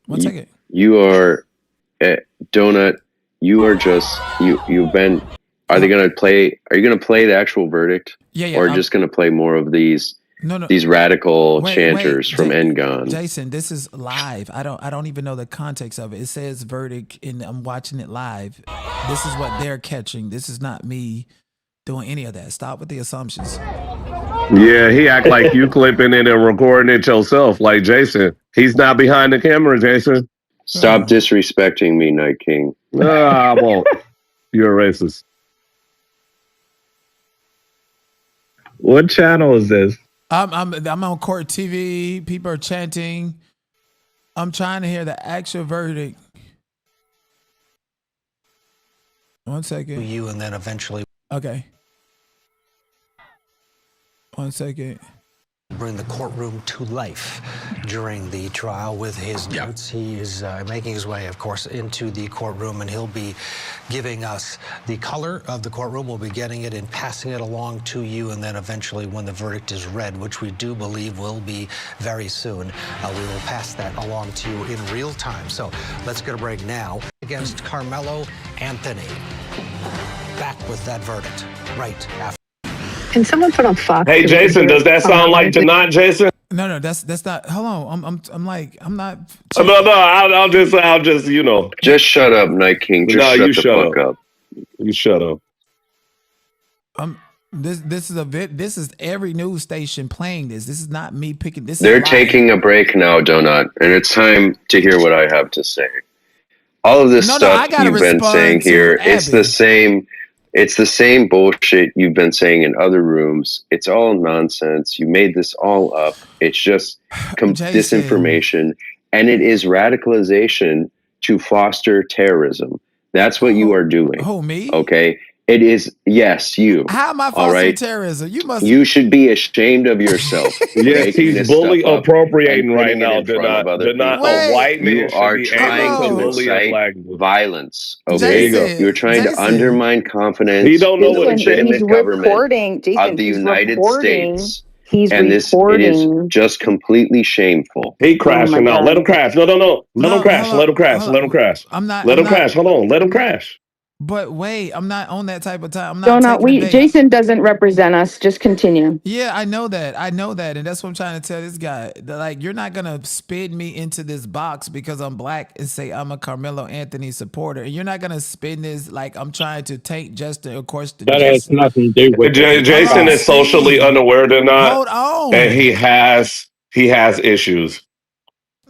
Speaker 1: One second.
Speaker 29: You are, Donut. You are just you've been. Are they gonna play? Are you gonna play the actual verdict?
Speaker 1: Yeah.
Speaker 29: Or just gonna play more of these?
Speaker 1: No.
Speaker 29: These radical chanters from Engon.
Speaker 1: Jason, this is live. I don't even know the context of it. It says verdict, and I'm watching it live. This is what they're catching. This is not me doing any of that. Stop with the assumptions.
Speaker 7: Yeah, he act like you clipping it and recording it yourself, like Jason. He's not behind the camera, Jason.
Speaker 29: Stop disrespecting me, Night King.
Speaker 7: I won't. You're a racist. What channel is this?
Speaker 1: I'm on court TV. People are chanting. I'm trying to hear the actual verdict. 1 second.
Speaker 15: You and then eventually.
Speaker 1: Okay. 1 second.
Speaker 15: Bring the courtroom to life during the trial with his notes. He is making his way, of course, into the courtroom, and he'll be giving us the color of the courtroom. We'll be getting it and passing it along to you, and then eventually when the verdict is read, which we do believe will be very soon, we will pass that along to you in real time. So let's get a break now. Against Karmelo Anthony. Back with that verdict right after.
Speaker 3: Can someone put on Fox?
Speaker 7: Hey, Jason, does that sound like Janot, Jason?
Speaker 1: No, that's not. Hold on, I'm not.
Speaker 7: No, I'll just you know.
Speaker 29: Just shut up, Night King. Just shut the fuck up.
Speaker 7: You shut up.
Speaker 1: This is every news station playing this. This is not me picking.
Speaker 29: They're taking a break now, Donut, and it's time to hear what I have to say. All of this stuff you've been saying here, it's the same. It's the same bullshit you've been saying in other rooms. It's all nonsense. You made this all up. It's just disinformation, and it is radicalization to foster terrorism. That's what you are doing.
Speaker 1: Oh, me?
Speaker 29: Okay. It is, yes, you.
Speaker 1: How am I fostering terrorism?
Speaker 29: You should be ashamed of yourself.
Speaker 7: Yes, he's bully appropriating right now. A white man
Speaker 29: are trying to incite violence. Okay, you're trying to undermine confidence.
Speaker 7: He don't know
Speaker 29: in the legitimate government of the United States. And it is just completely shameful.
Speaker 7: He crashing now. Let him crash. No. Let him crash. Let him crash. Let him crash. Let him crash. Hold on. Let him crash.
Speaker 1: But wait, I'm not on that type of time. I'm not.
Speaker 19: Jason doesn't represent us. Just continue.
Speaker 1: Yeah, I know that, and that's what I'm trying to tell this guy. Like, you're not gonna spin me into this box because I'm black and say I'm a Karmelo Anthony supporter, and you're not gonna spin this like I'm trying to take Justin. Of course,
Speaker 7: that has nothing to do with it. Jason is socially unaware or not.
Speaker 1: Hold on,
Speaker 7: and he has issues.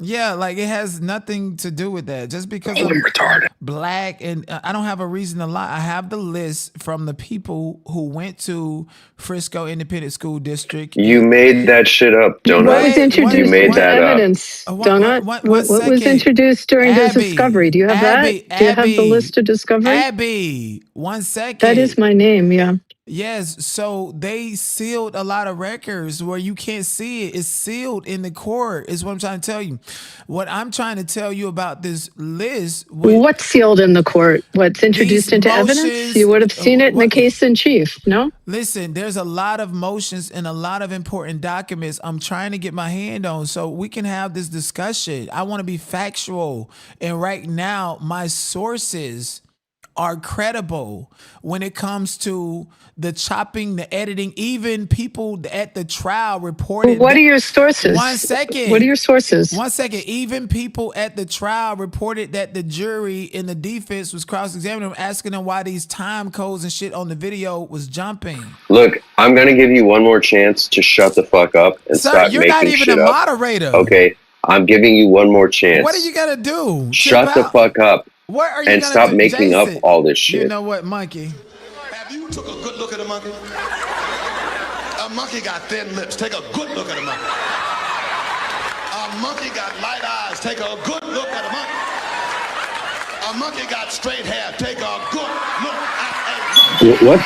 Speaker 1: Yeah, like it has nothing to do with that. Just because I'm
Speaker 24: retarded.
Speaker 1: black and I don't have a reason to lie. I have the list from the people who went to Frisco Independent School District.
Speaker 29: You made that shit up,
Speaker 3: What was
Speaker 29: Donut. You
Speaker 3: introduced?
Speaker 29: made
Speaker 3: What
Speaker 29: that up.
Speaker 3: evidence, Donut?
Speaker 1: One
Speaker 3: What was
Speaker 1: second.
Speaker 3: introduced during the discovery?
Speaker 1: Abby,
Speaker 3: Do you have that? Do you have the list of discovery?
Speaker 1: Abby, 1 second.
Speaker 3: That is my name, yeah.
Speaker 1: Yes, so they sealed a lot of records where you can't see it. It's sealed in the court, is what I'm trying to tell you. What I'm trying to tell you about this list.
Speaker 3: What's sealed in the court? What's introduced into evidence? You would have seen it in the case in chief, no?
Speaker 1: Listen, there's a lot of motions and a lot of important documents I'm trying to get my hand on so we can have this discussion. I want to be factual. And right now, my sources are credible when it comes to the chopping, the editing. Even people at the trial reported.
Speaker 3: What are your sources?
Speaker 1: 1 second.
Speaker 3: What are your sources?
Speaker 1: 1 second. Even people at the trial reported that the jury in the defense was cross-examining them, asking them why these time codes and shit on the video was jumping.
Speaker 29: Look, I'm gonna give you one more chance to shut the fuck up and
Speaker 1: Sir,
Speaker 29: stop
Speaker 1: you're
Speaker 29: making
Speaker 1: not even
Speaker 29: shit
Speaker 1: a
Speaker 29: up.
Speaker 1: moderator.
Speaker 29: Okay, I'm giving you one more chance.
Speaker 1: What are you gonna do?
Speaker 29: Shut the fuck up.
Speaker 1: What are you
Speaker 29: and
Speaker 1: gonna
Speaker 29: stop
Speaker 1: do?
Speaker 29: making
Speaker 1: Jason,
Speaker 29: up all this shit.
Speaker 1: You know what, monkey?
Speaker 4: Have you took a good look at a monkey? A monkey got thin lips. Take a good look at a monkey. A monkey got light eyes. Take a good look at a monkey. A monkey got straight hair. Take a good look at a monkey.
Speaker 24: What?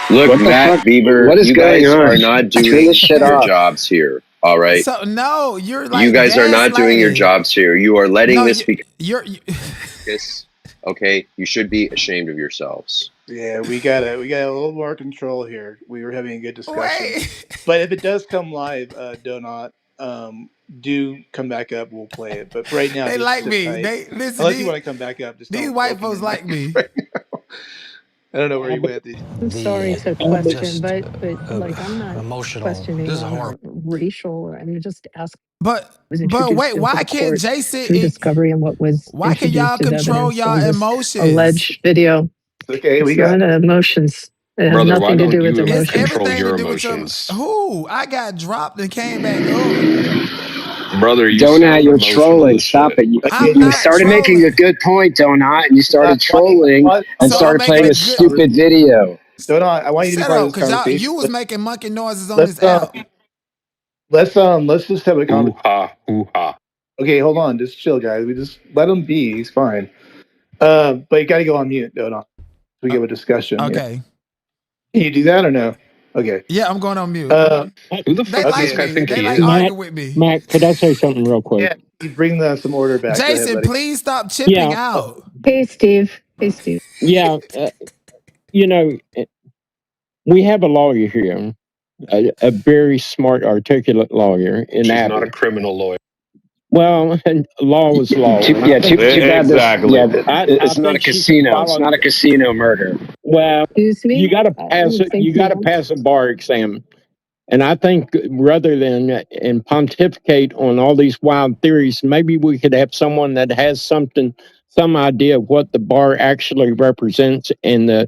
Speaker 29: Look,
Speaker 24: what
Speaker 29: Matt Bieber,
Speaker 24: what is
Speaker 29: you guys
Speaker 24: going on?
Speaker 29: are not doing your jobs here. All right.
Speaker 1: So no, you're like
Speaker 29: you guys are not doing your jobs here. You are letting this be.
Speaker 1: You're
Speaker 29: This, okay, you should be ashamed of yourselves.
Speaker 25: Yeah, we got a little more control here. We were having a good discussion. But if it does come live, Donut, do come back up. We'll play it. But right now,
Speaker 1: they
Speaker 25: just
Speaker 1: like
Speaker 25: sit
Speaker 1: me.
Speaker 25: tight.
Speaker 1: They listen.
Speaker 25: Unless you want to come back up, just
Speaker 1: these white folks like me.
Speaker 25: Right now. I don't know where you went.
Speaker 3: I'm sorry to question, but like I'm not questioning on racial, or I'm just asking.
Speaker 1: But wait, why can't Jason
Speaker 3: through discovery and what was
Speaker 1: why can y'all control y'all emotions?
Speaker 3: Alleged video.
Speaker 25: Okay,
Speaker 3: we got emotions. It has nothing to do with emotions.
Speaker 1: It's everything to do with who? I got dropped and came back up.
Speaker 24: Brother,
Speaker 2: Donut, you're trolling. Stop it. You started making a good point, Donut, and you started trolling and started playing a stupid video.
Speaker 25: Donut, I want you to be part of this conversation.
Speaker 1: You was making monkey noises on this app.
Speaker 25: Let's just have a conversation. Okay, hold on, just chill, guys. We just let him be. He's fine. But you got to go on mute, Donut. We have a discussion.
Speaker 1: Okay.
Speaker 25: Can you do that or no? Okay.
Speaker 1: Yeah, I'm going on mute.
Speaker 24: Who the fuck does this guy think he is?
Speaker 1: Arguing with me.
Speaker 2: Matt, could I say something real quick?
Speaker 25: Yeah, you bring some order back.
Speaker 1: Jason, please stop chipping out.
Speaker 3: Hey, Steve.
Speaker 2: Yeah, you know, we have a lawyer here, a very smart, articulate lawyer. She's
Speaker 24: not a criminal lawyer.
Speaker 2: Well, and law is law.
Speaker 24: Too bad.
Speaker 2: Exactly.
Speaker 24: It's not a casino. It's not a casino murder.
Speaker 2: Well, you got to pass it. You got to pass a bar exam. And I think rather than pontificate on all these wild theories, maybe we could have someone that has some idea of what the bar actually represents and the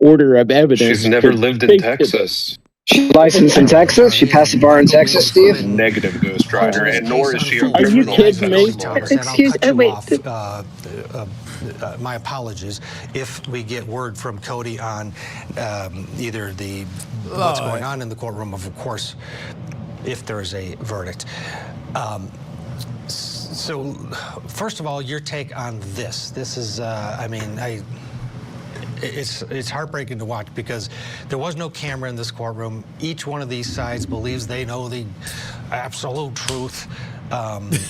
Speaker 2: order of evidence.
Speaker 24: She's never lived in Texas.
Speaker 2: She's licensed in Texas? She passed the bar in Texas, Steve?
Speaker 24: Negative, Ghost Rider, and nor is she a
Speaker 2: Are you kidding me?
Speaker 3: Excuse me. Wait.
Speaker 15: My apologies if we get word from Cody on either what's going on in the courtroom, of course, if there is a verdict. So, first of all, your take on this. This is, it's heartbreaking to watch because there was no camera in this courtroom. Each one of these sides believes they know the absolute truth.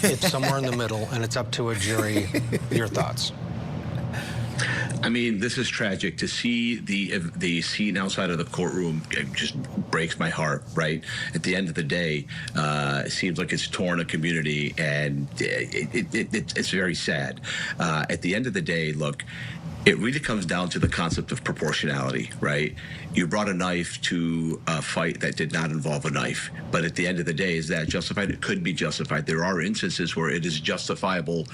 Speaker 15: It's somewhere in the middle, and it's up to a jury. Your thoughts?
Speaker 8: I mean, this is tragic. To see the scene outside of the courtroom, it just breaks my heart, right? At the end of the day, it seems like it's torn a community, and it's very sad. At the end of the day, look, It really comes down to the concept of proportionality, right? You brought a knife to a fight that did not involve a knife, but at the end of the day, is that justified? It could be justified. There are instances where it is justifiable,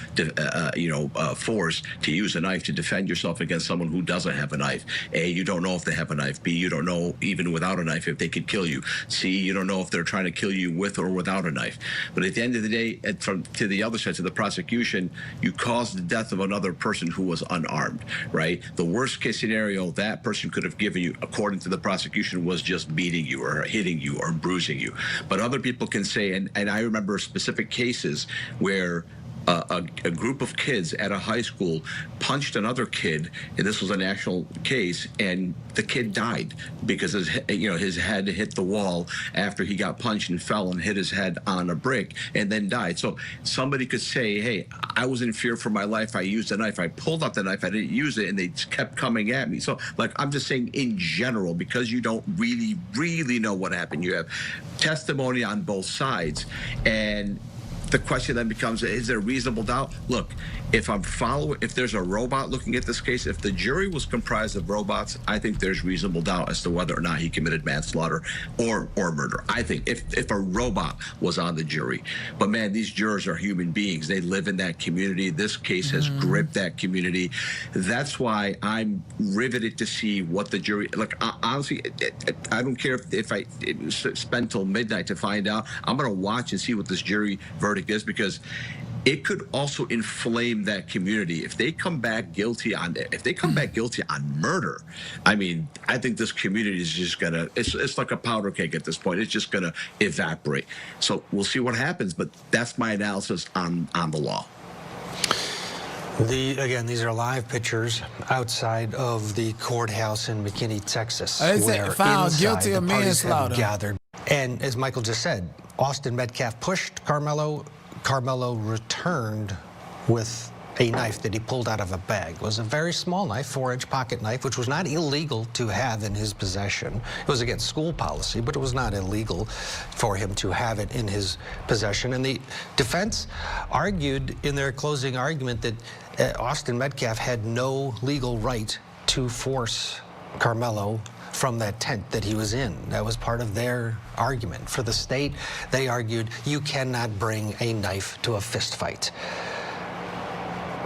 Speaker 8: force to use a knife to defend yourself against someone who doesn't have a knife. A, you don't know if they have a knife. B, you don't know even without a knife if they could kill you. C, you don't know if they're trying to kill you with or without a knife. But at the end of the day, to the other side, to the prosecution, you caused the death of another person who was unarmed. Right? The worst case scenario that person could have given you, according to the prosecution, was just beating you or hitting you or bruising you. But other people can say, and I remember specific cases where a group of kids at a high school punched another kid, and this was a national case, and the kid died because his head hit the wall after he got punched and fell and hit his head on a brick and then died. So somebody could say, hey, I was in fear for my life. I used a knife. I pulled out the knife. I didn't use it, and they kept coming at me. So, I'm just saying in general, because you don't really know what happened. You have testimony on both sides, and the question then becomes, is there reasonable doubt? Look, if there's a robot looking at this case, if the jury was comprised of robots, I think there's reasonable doubt as to whether or not he committed manslaughter or murder. I think if a robot was on the jury. But man, these jurors are human beings. They live in that community. This case has gripped that community. That's why I'm riveted to see what the jury, honestly, I don't care if I spend till midnight to find out. I'm going to watch and see what this jury verdict is, because it could also inflame that community if they come back guilty on murder. I mean, I think this community is just gonna, it's like a powder keg at this point. It's just gonna evaporate. So we'll see what happens, but that's my analysis on the law.
Speaker 15: Again, these are live pictures outside of the courthouse in McKinney, Texas,
Speaker 1: where found guilty of manslaughter
Speaker 15: gathered. And as Michael just said, Austin Metcalf pushed Karmelo. Karmelo returned with a knife that he pulled out of a bag. It was a very small knife, 4-inch pocket knife, which was not illegal to have in his possession. It was against school policy, but it was not illegal for him to have it in his possession. And the defense argued in their closing argument that Austin Metcalf had no legal right to force Karmelo from that tent that he was in. That was part of their argument. For the state, they argued you cannot bring a knife to a fist fight.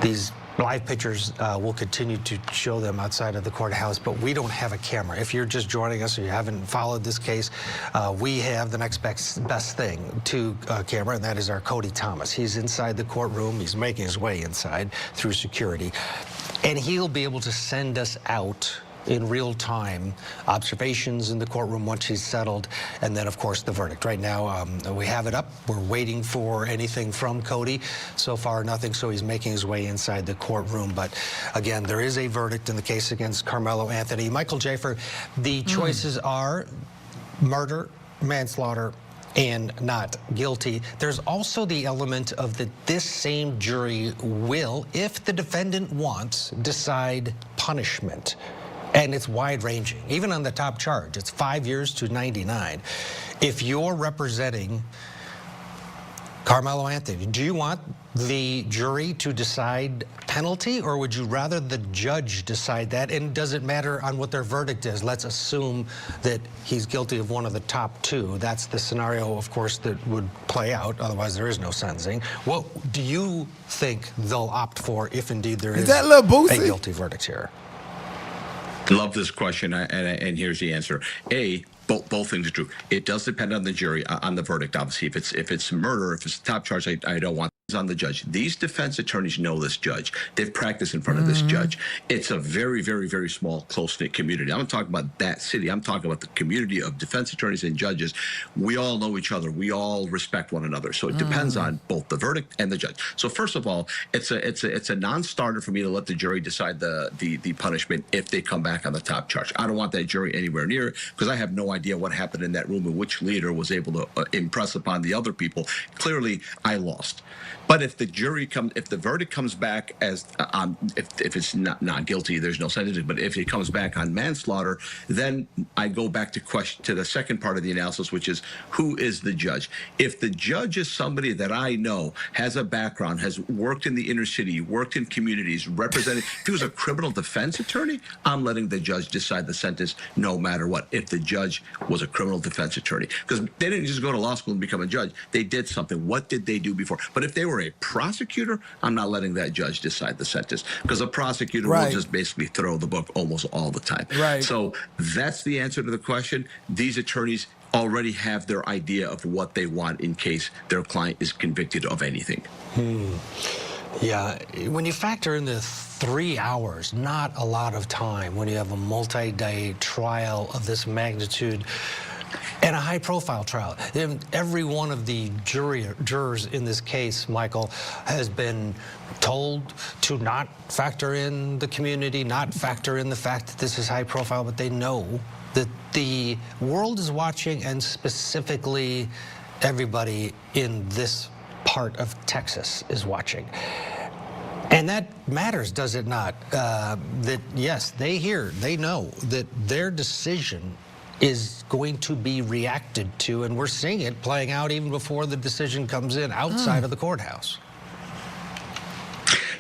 Speaker 15: These live pictures, we'll continue to show them outside of the courthouse, but we don't have a camera. If you're just joining us or you haven't followed this case, we have the next best thing to camera, and that is our Cody Thomas. He's inside the courtroom. He's making his way inside through security, and he'll be able to send us out in real time observations in the courtroom once he's settled, and then of course the verdict. Right now we have it up. We're waiting for anything from Cody. So far nothing, so he's making his way inside the courtroom. But again, there is a verdict in the case against Karmelo Anthony. Michael Jafer, the choices are murder, manslaughter, and not guilty. There's also the element of that this same jury will, if the defendant wants, decide punishment. And it's wide-ranging. Even on the top charge, it's 5 years to 99. If you're representing Karmelo Anthony, do you want the jury to decide penalty, or would you rather the judge decide that? And does it matter on what their verdict is? Let's assume that he's guilty of one of the top two. That's the scenario, of course, that would play out. Otherwise, there is no sentencing. What do you think they'll opt for if indeed there is a guilty verdict here?
Speaker 8: Love this question, and here's the answer. Both things are true. It does depend on the jury, on the verdict, obviously. If it's murder, if it's a top charge, I don't want this on the judge. These defense attorneys know this judge. They've practiced in front of this judge. It's a very, very, very small, close-knit community. I'm not talking about that city. I'm talking about the community of defense attorneys and judges. We all know each other. We all respect one another. So it depends on both the verdict and the judge. So first of all, it's a non-starter for me to let the jury decide the punishment if they come back on the top charge. I don't want that jury anywhere near it, because I have no idea what happened in that room and which leader was able to impress upon the other people. Clearly, I lost. But if the if the verdict comes back as if it's not guilty, there's no sentencing. But if it comes back on manslaughter, then I go back to the second part of the analysis, which is who is the judge? If the judge is somebody that I know has a background, has worked in the inner city, worked in communities, represented. If he was a criminal defense attorney, I'm letting the judge decide the sentence no matter what. If the judge was a criminal defense attorney, because they didn't just go to law school and become a judge, they did something. What did they do before? But if they were a prosecutor, I'm not letting that judge decide the sentence, because a prosecutor will just basically throw the book almost all the time.
Speaker 1: Right.
Speaker 8: So that's the answer to the question. These attorneys already have their idea of what they want in case their client is convicted of anything.
Speaker 15: Yeah, when you factor in the 3 hours, not a lot of time when you have a multi-day trial of this magnitude and a high-profile trial. Every one of the jurors in this case, Michael, has been told to not factor in the community, not factor in the fact that this is high-profile, but they know that the world is watching, and specifically everybody in this part of Texas is watching. And that matters, does it not? That, yes, they know that their decision is going to be reacted to, and we're seeing it playing out even before the decision comes in outside of the courthouse.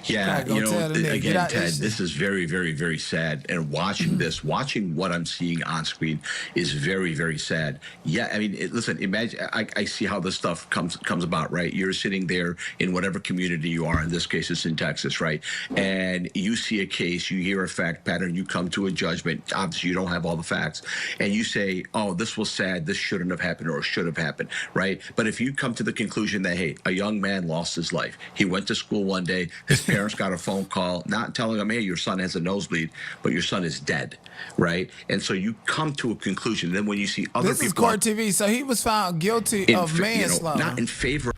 Speaker 8: Yeah, again, Ted, this is very, very, very sad. And watching this, watching what I'm seeing on screen is very, very sad. Yeah, I mean, listen, imagine, I see how this stuff comes about, right? You're sitting there in whatever community you are. In this case, it's in Texas, right? And you see a case, you hear a fact pattern, you come to a judgment. Obviously, you don't have all the facts. And you say, oh, this was sad, this shouldn't have happened, or should have happened, right? But if you come to the conclusion that, hey, a young man lost his life. He went to school one day, his parents got a phone call, not telling him, hey, your son has a nosebleed, but your son is dead, right? And so you come to a conclusion. And then when you see other people...
Speaker 1: This is Court TV, so he was found guilty of manslaughter.
Speaker 8: Not in favor...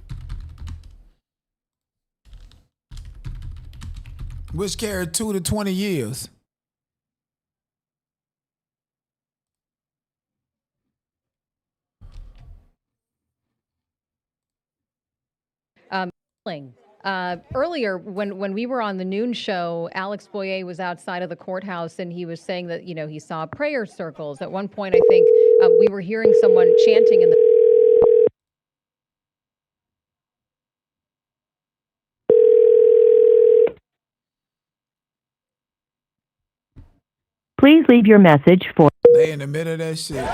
Speaker 1: Which carried 2 to 20 years.
Speaker 12: Earlier, when we were on the noon show, Alex Boyer was outside of the courthouse, and he was saying that, you know, he saw prayer circles. At one point, I think we were hearing someone chanting in the...
Speaker 13: Please leave your message for...
Speaker 1: They in the middle of that shit.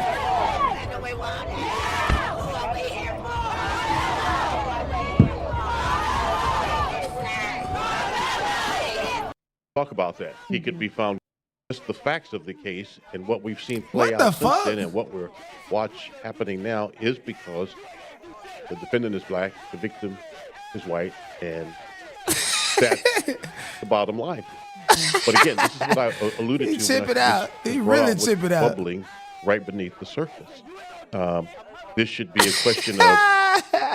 Speaker 16: Talk about that. He could be found. Just the facts of the case and what we've seen play out since then, and what we're watch happening now is because the defendant is black, the victim is white, and that's the bottom line. But again, this is what I alluded to.
Speaker 1: He chip it out. He really chip it out.
Speaker 16: Bubbling right beneath the surface. This should be a question of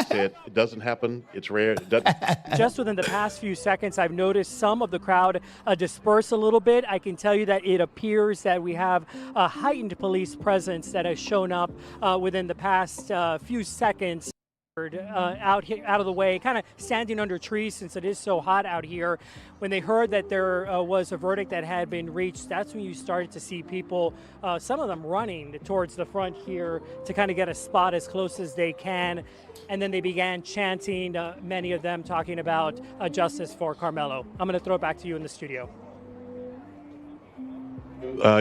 Speaker 16: said it doesn't happen. It's rare. It doesn't.
Speaker 17: Just within the past few seconds, I've noticed some of the crowd disperse a little bit. I can tell you that it appears that we have a heightened police presence that has shown up within the past few seconds. Out of the way, kind of standing under trees since it is so hot out here. When they heard that there was a verdict that had been reached, that's when you started to see people, some of them running towards the front here to kind of get a spot as close as they can. And then they began chanting, many of them talking about justice for Karmelo. I'm going to throw it back to you in the studio.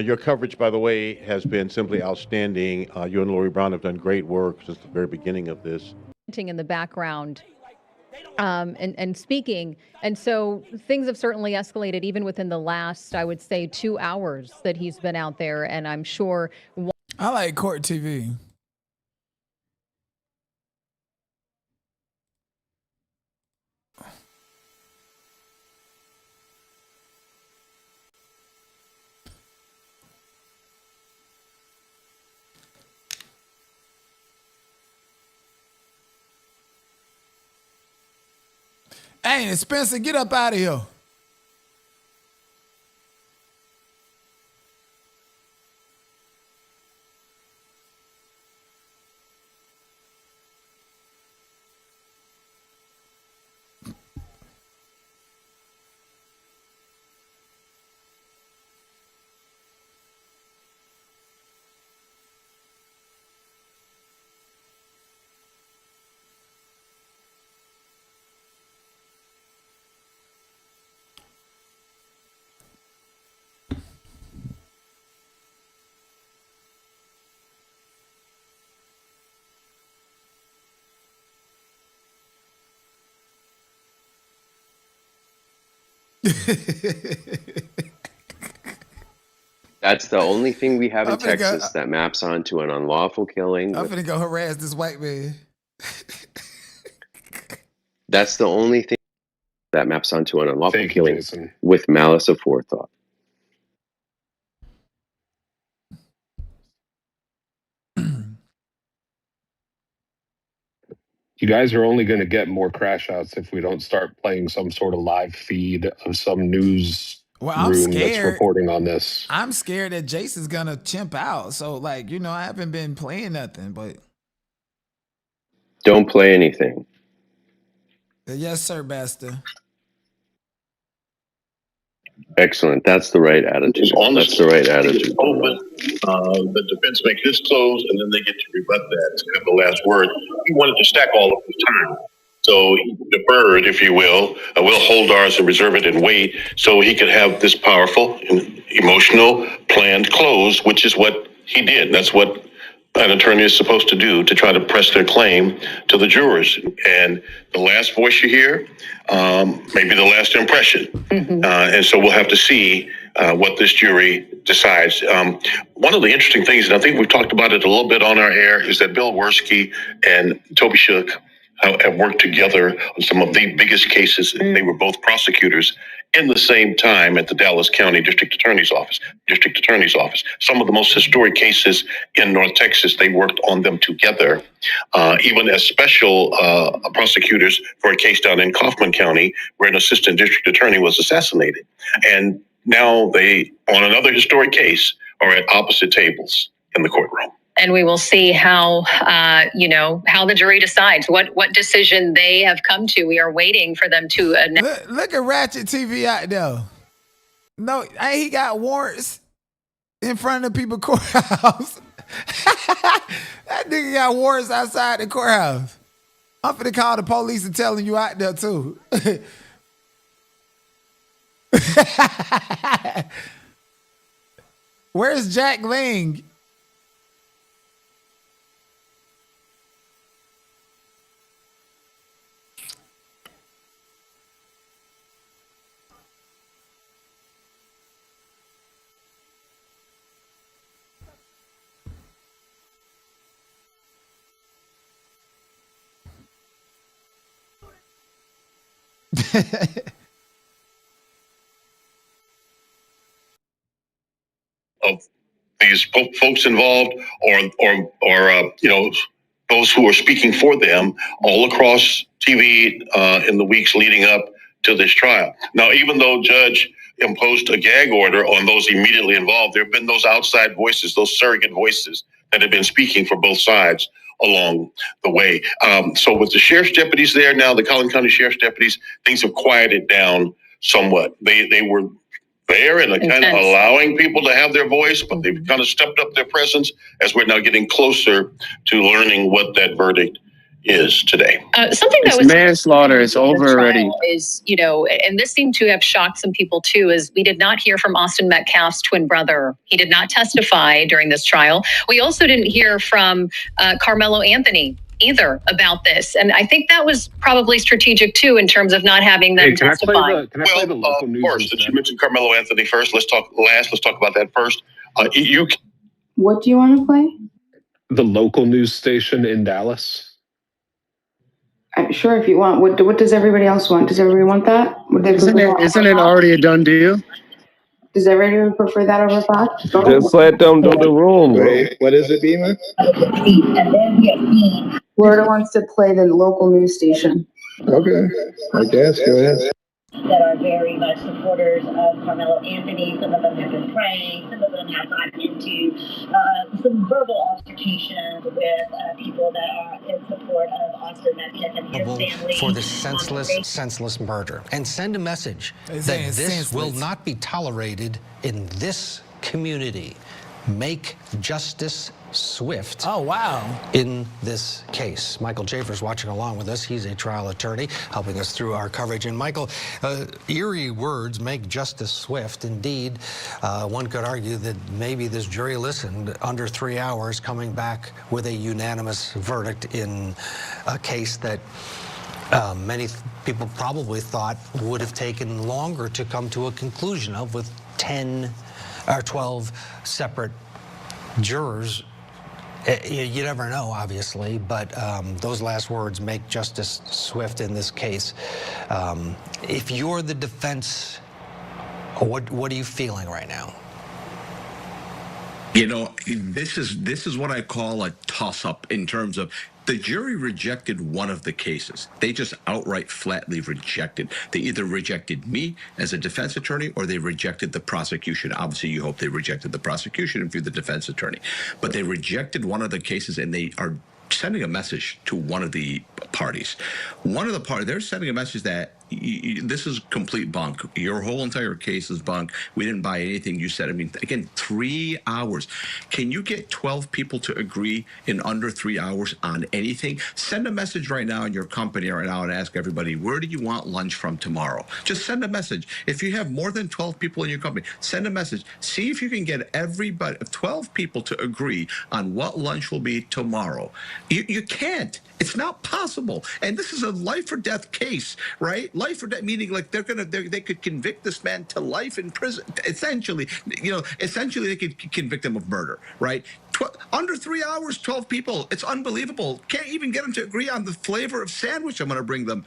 Speaker 16: Your coverage, by the way, has been simply outstanding. You and Lori Brown have done great work since the very beginning of this.
Speaker 12: In the background and speaking. And so things have certainly escalated even within the last, I would say, 2 hours that he's been out there. And I'm sure.
Speaker 1: I like Court TV. Hey, Spencer, get up out of here.
Speaker 29: That's the only thing we have in
Speaker 1: I'm finna go.
Speaker 29: Texas that maps onto an unlawful killing.
Speaker 1: I'm finna go harass this white man.
Speaker 29: That's the only thing that maps onto an unlawful
Speaker 27: Thank you,
Speaker 29: killing
Speaker 27: Jason.
Speaker 29: with malice aforethought.
Speaker 7: You guys are only going to get more crash outs if we don't start playing some sort of live feed of some news
Speaker 1: Well, I'm
Speaker 7: room that's
Speaker 1: scared.
Speaker 7: reporting on this.
Speaker 1: I'm scared that Jason's gonna chimp out. So, like, you know, I haven't been playing nothing, but
Speaker 29: Don't play anything.
Speaker 1: yes, sir, Basta.
Speaker 29: Excellent. That's the right attitude. That's the right attitude.
Speaker 4: Open. The defense makes this close, and then they get to rebut that to have the last word. He wanted to stack all of his time. So he deferred, if you will. We'll hold ours and reserve it and wait so he could have this powerful, emotional, planned close, which is what he did. That's what an attorney is supposed to do to try to press their claim to the jurors. And the last voice you hear may be the last impression. And so we'll have to see what this jury decides. One of the interesting things, and I think we've talked about it a little bit on our air, is that Bill Worski and Toby Shook have worked together on some of the biggest cases. They were both prosecutors in the same time at the Dallas County District Attorney's Office. Some of the most historic cases in North Texas, they worked on them together, even as special prosecutors for a case down in Kaufman County where an assistant district attorney was assassinated. And now they, on another historic case, are at opposite tables in the courtroom.
Speaker 5: And we will see how, how the jury decides, what decision they have come to. We are waiting for them to announce.
Speaker 1: Look at Ratchet TV out there. No, he got warrants in front of the people's courthouse. That nigga got warrants outside the courthouse. I'm finna call the police and tell them you out there too. Where's Jack Ling?
Speaker 4: Of these folks involved, or those who are speaking for them, all across TV in the weeks leading up to this trial. Now, even though Judge imposed a gag order on those immediately involved, there have been those outside voices, those surrogate voices that have been speaking for both sides along the way. So with the sheriff's deputies there now, the Collin County sheriff's deputies, things have quieted down somewhat. They were there and kind of allowing people to have their voice, but they've kind of stepped up their presence as we're now getting closer to learning what that verdict is today.
Speaker 5: Something that was
Speaker 27: manslaughter is over already.
Speaker 5: Is, and this seemed to have shocked some people too, is we did not hear from Austin Metcalf's twin brother. He did not testify during this trial. We also didn't hear from Karmelo Anthony either about this. And I think that was probably strategic too in terms of not having them testify.
Speaker 7: Can I play the local news?
Speaker 4: Of course, since you mentioned Karmelo Anthony first, let's talk about that first.
Speaker 6: What do you want to play?
Speaker 7: The local news station in Dallas.
Speaker 6: Sure, if you want. What does everybody else want? Does everybody want that?
Speaker 27: Isn't it already a done deal?
Speaker 6: Does everybody prefer that over Fox?
Speaker 7: Just let them do the room, bro.
Speaker 6: What is it, Beamer? Florida wants to play the local news station. Okay, I guess. Go ahead.
Speaker 5: That are very much supporters of Karmelo Anthony. Some of them have been praying. Some of them have gotten into some verbal altercations with people that are in support of Austin Metcalf and his family.
Speaker 15: For this senseless murder. And send a message that this will not be tolerated in this community. Make justice swift.
Speaker 1: Oh, wow.
Speaker 15: In this case. Michael Schaefer's watching along with us. He's a trial attorney helping us through our coverage. And Michael, eerie words, make justice swift. Indeed, one could argue that maybe this jury listened under 3 hours, coming back with a unanimous verdict in a case that many people probably thought would have taken longer to come to a conclusion of, with 10 or 12 separate jurors. You never know, obviously, but those last words make Justice Swift in this case. If you're the defense, what are you feeling right now?
Speaker 8: You know, this is what I call a toss-up in terms of the jury rejected one of the cases. They just outright, flatly rejected. They either rejected me as a defense attorney or they rejected the prosecution. Obviously, you hope they rejected the prosecution if you're the defense attorney. But they rejected one of the cases, and they are sending a message to one of the parties. One of the parties, they're sending a message that this is complete bunk. Your whole entire case is bunk. We didn't buy anything you said. I mean, again, 3 hours. Can you get 12 people to agree in under 3 hours on anything? Send a message right now in your company right now and ask everybody, where do you want lunch from tomorrow? Just send a message. If you have more than 12 people in your company, send a message. See if you can get everybody, 12 people to agree on what lunch will be tomorrow. You can't. It's not possible. And this is a life or death case, right? Life or death, meaning like they could convict this man to life in prison. Essentially, they could convict him of murder, right? Under 3 hours, 12 people. It's unbelievable. Can't even get them to agree on the flavor of sandwich I'm going to bring them,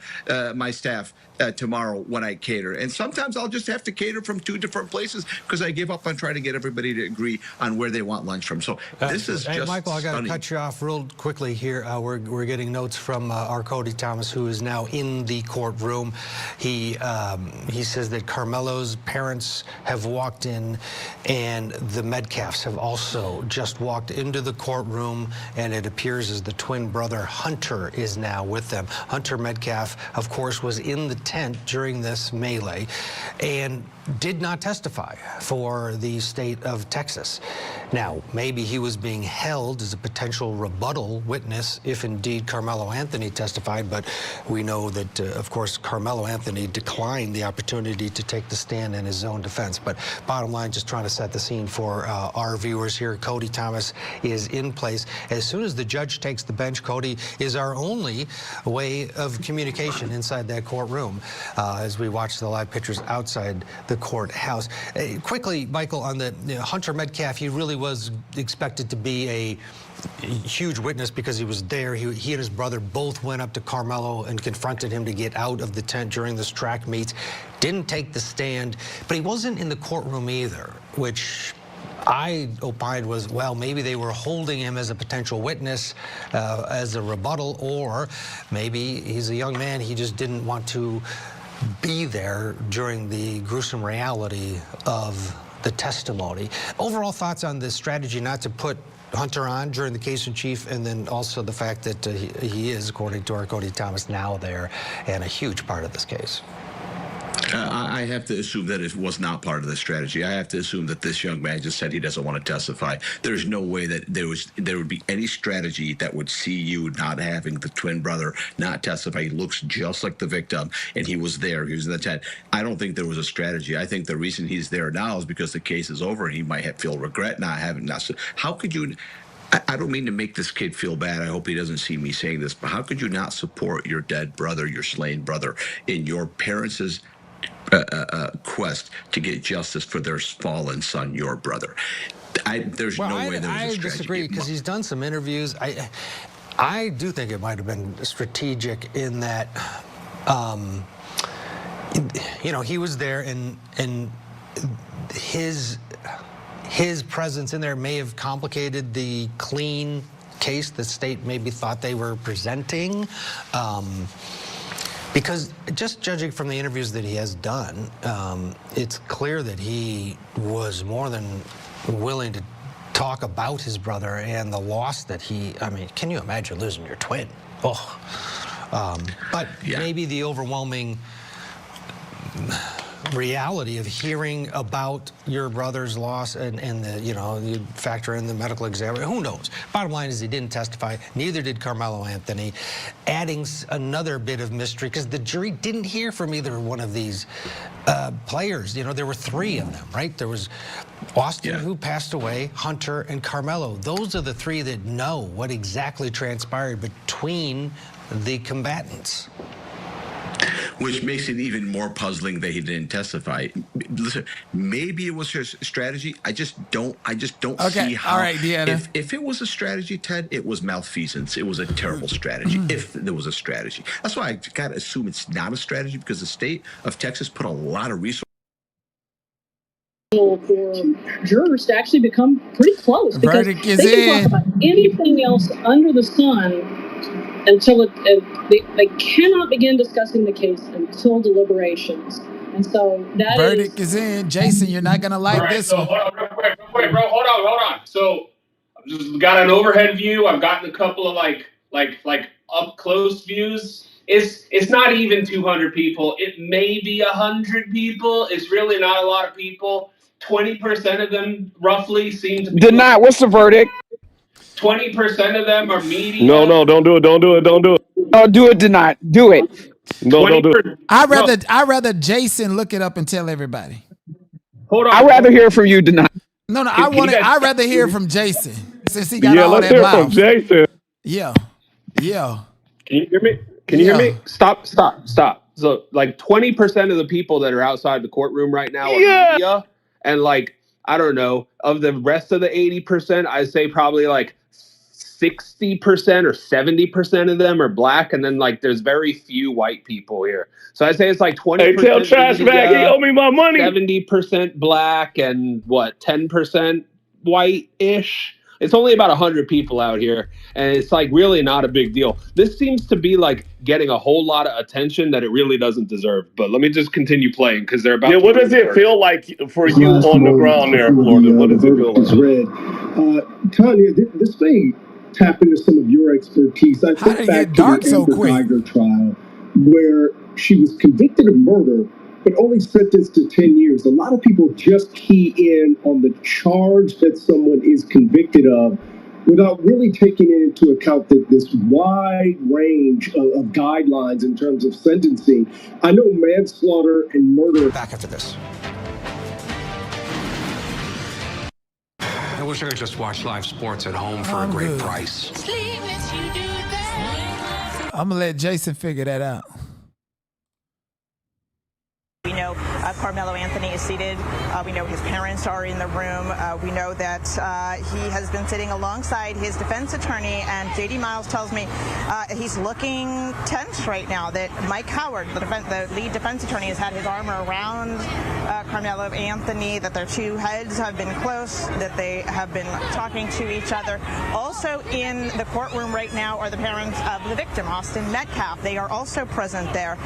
Speaker 8: my staff, tomorrow when I cater. And sometimes I'll just have to cater from 2 different places because I give up on trying to get everybody to agree on where they want lunch from. So this is just
Speaker 15: Michael, I got to
Speaker 8: stunning.
Speaker 15: cut you off real quickly here. We're getting notes from our Cody Thomas, who is now in the courtroom. He says that Karmelo's parents have walked in, and the MetCalfs have also just walked into the courtroom, and it appears as the twin brother Hunter is now with them. Hunter Metcalf, of course, was in the tent during this melee and did not testify for the state of Texas. Now, maybe he was being held as a potential rebuttal witness if indeed Karmelo Anthony testified, but we know that, of course, Karmelo Anthony declined the opportunity to take the stand in his own defense. But bottom line, just trying to set the scene for our viewers here. Cody Thomas is in place. As soon as the judge takes the bench, Cody is our only way of communication inside that courtroom as we watch the live pictures outside the courthouse. Quickly, Michael, on the Hunter Metcalf, he really was expected to be a huge witness because he was there. He and his brother both went up to Karmelo and confronted him to get out of the tent during this track meet. Didn't take the stand, but he wasn't in the courtroom either, which I opined was, well, maybe they were holding him as a potential witness as a rebuttal, or maybe he's a young man, he just didn't want to be there during the gruesome reality of the testimony. Overall thoughts on this strategy not to put Hunter on during the case in chief, and then also the fact that he is, according to our Cody Thomas, now there and a huge part of this case.
Speaker 8: I have to assume that it was not part of the strategy. I have to assume that this young man just said he doesn't want to testify. There's no way that there would be any strategy that would see you not having the twin brother not testify. He looks just like the victim, and he was there. He was in the tent. I don't think there was a strategy. I think the reason he's there now is because the case is over, and he might feel regret not having that. How could you? I don't mean to make this kid feel bad. I hope he doesn't see me saying this, but how could you not support your dead brother, your slain brother, in your parents' quest to get justice for their fallen son, your brother? There's no way there's a strategy.
Speaker 15: I disagree because he's done some interviews. I do think it might have been strategic in that, he was there and his presence in there may have complicated the clean case the state maybe thought they were presenting. Because just judging from the interviews that he has done, it's clear that he was more than willing to talk about his brother and the loss that can you imagine losing your twin? But maybe the overwhelming reality of hearing about your brother's loss and you factor in the medical examiner, who knows? Bottom line is he didn't testify, neither did Karmelo Anthony, adding another bit of mystery because the jury didn't hear from either one of these players. There were 3 of them, right? There was Austin, who passed away, Hunter, and Karmelo. Those are the 3 that know what exactly transpired between the combatants.
Speaker 8: which makes it even more puzzling that he didn't testify. Listen, maybe it was his strategy. I just don't see how.
Speaker 1: All right, Deanna.
Speaker 8: If it was a strategy, Ted, it was malfeasance. It was a terrible strategy. If there was a strategy, that's why I gotta assume it's not a strategy, because the state of Texas put a lot of resources
Speaker 9: for jurors to actually become pretty close, because
Speaker 1: Verdict is
Speaker 9: they can
Speaker 1: in.
Speaker 9: talk about anything else under the sun until they cannot begin discussing the case until deliberations. And so that
Speaker 1: Verdict is in. Jason, you're not gonna like this one.
Speaker 10: Hold on, real quick, bro. Hold on. So I've just got an overhead view. I've gotten a couple of like up close views. It's not even 200 people. It may be 100 people. It's really not a lot of people. 20% of them roughly seem to be.
Speaker 24: Deny. What's the verdict?
Speaker 10: 20% of them are media.
Speaker 7: No, don't do it. Don't do it. Don't do it.
Speaker 24: Oh, do it. Deny. Do it.
Speaker 7: No, don't do it.
Speaker 1: I'd rather Jason look it up and tell everybody.
Speaker 10: Hold on.
Speaker 24: I'd rather hear from you. Deny.
Speaker 1: No, I'd rather hear from Jason since he got all
Speaker 7: let's
Speaker 1: that
Speaker 7: hear
Speaker 1: mouth.
Speaker 7: from Jason.
Speaker 1: Yeah.
Speaker 10: Can you hear me? Can you hear me? Stop. So like 20% of the people that are outside the courtroom right now are media, and like, I don't know, of the rest of the 80%, I'd say probably like 60% or 70% of them are black, and then like there's very few white people here. So I'd say it's like 20%.
Speaker 7: Hey, tell Trash Bag he owe me my money.
Speaker 10: 70% black and 10% white-ish. It's only about 100 people out here, and it's like really not a big deal. This seems to be like getting a whole lot of attention that it really doesn't deserve. But let me just continue playing because they're about.
Speaker 7: Yeah, what does it feel like for you on the ground there, Florida? What does it feel like?
Speaker 11: Tanya, this may tap into some of your expertise. I think back to the Amber Geiger trial, where she was convicted of murder, but only sentenced to 10 years. A lot of people just key in on the charge that someone is convicted of without really taking into account this wide range of guidelines in terms of sentencing. I know manslaughter and murder.
Speaker 15: Back after this. I wish I could just watch live sports at home for a great price.
Speaker 1: I'm gonna let Jason figure that out.
Speaker 18: We know Karmelo Anthony is seated. We know his parents are in the room. We know that he has been sitting alongside his defense attorney, and J.D. Miles tells me he's looking tense right now, that Mike Howard, the lead defense attorney, has had his arm around Karmelo Anthony, that their two heads have been close, that they have been talking to each other. Also in the courtroom right now are the parents of the victim, Austin Metcalf. They are also present there.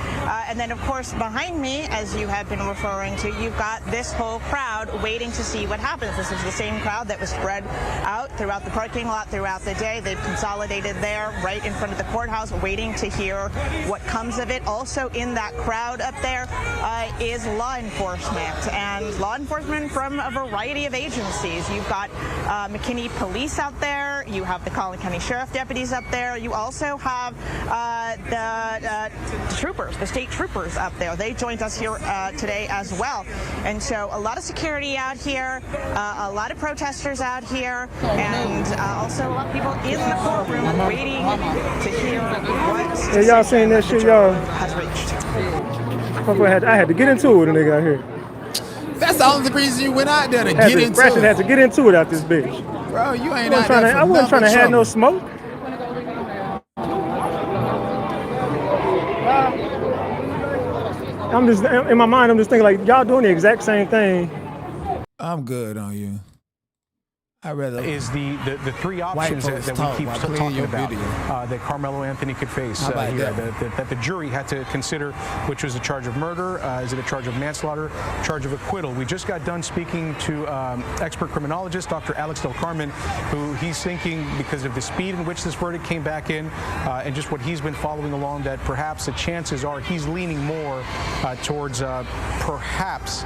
Speaker 18: And then, of course, behind me, as you have been referring to, you've got this whole crowd waiting to see what happens. This is the same crowd that was spread out throughout the parking lot throughout the day. They've consolidated there right in front of the courthouse, waiting to hear what comes of it. Also in that crowd up there is law enforcement, and law enforcement from a variety of agencies. You've got McKinney Police out there. You have the Collin County Sheriff deputies up there. You also have the troopers, the state troopers up there. They joined us here today as well. And so a lot of security out here, a lot of protesters out here, and also a lot of people in the courtroom waiting to hear what
Speaker 20: Hey, y'all seen that shit, y'all?
Speaker 18: has reached.
Speaker 20: I had to get into it when they got here.
Speaker 1: That's the only reason you went out there to get into
Speaker 20: Ratchet
Speaker 1: it.
Speaker 20: had to get into it out this bitch.
Speaker 1: Bro, you ain't
Speaker 20: I
Speaker 1: out there for
Speaker 20: I wasn't trying to have no smoke. I'm just, in my mind, I'm just thinking like, y'all doing the exact same thing.
Speaker 1: I'm good on you. I rather
Speaker 15: is the three options that we keep talking about that Karmelo Anthony could face here, that the jury had to consider, which was a charge of murder, is it a charge of manslaughter, charge of acquittal. We just got done speaking to expert criminologist Dr. Alex Del Carmen, who he's thinking, because of the speed in which this verdict came back in and just what he's been following along, that perhaps the chances are he's leaning more towards perhaps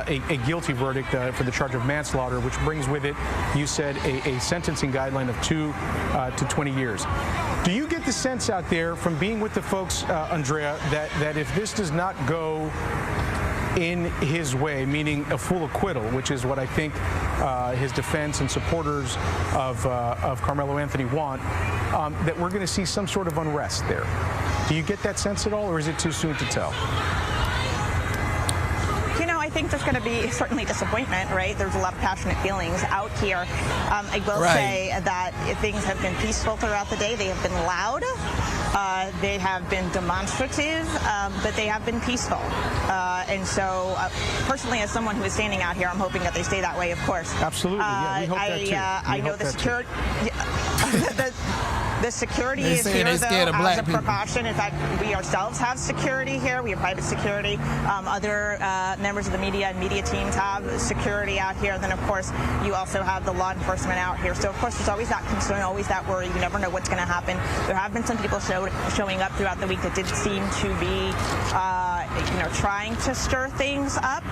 Speaker 15: a guilty verdict for the charge of manslaughter, which brings with it, you said, a sentencing guideline of 2 to 20 years. Do you get the sense out there from being with the folks, Andrea, that if this does not go in his way, meaning a full acquittal, which is what I think his defense and supporters of Karmelo Anthony want, that we're going to see some sort of unrest there?
Speaker 2: Do you get that sense at all, or is it too soon to tell?
Speaker 18: You know, I think there's going to be certainly disappointment, right? There's a lot of passionate feelings out here. I will say that things have been peaceful throughout the day. They have been loud. They have been demonstrative, but they have been peaceful. And so, personally, as someone who is standing out here, I'm hoping that they stay that way, of course.
Speaker 2: Absolutely. Yeah, we hope that too.
Speaker 18: I know the security. The security is here, though, as a precaution. In fact, we ourselves have security here. We have private security. Other members of the media and media teams have security out here. And then, of course, you also have the law enforcement out here. So, of course, there's always that concern, always that worry. You never know what's going to happen. There have been some people showing up throughout the week that did seem to be, trying to stir things up.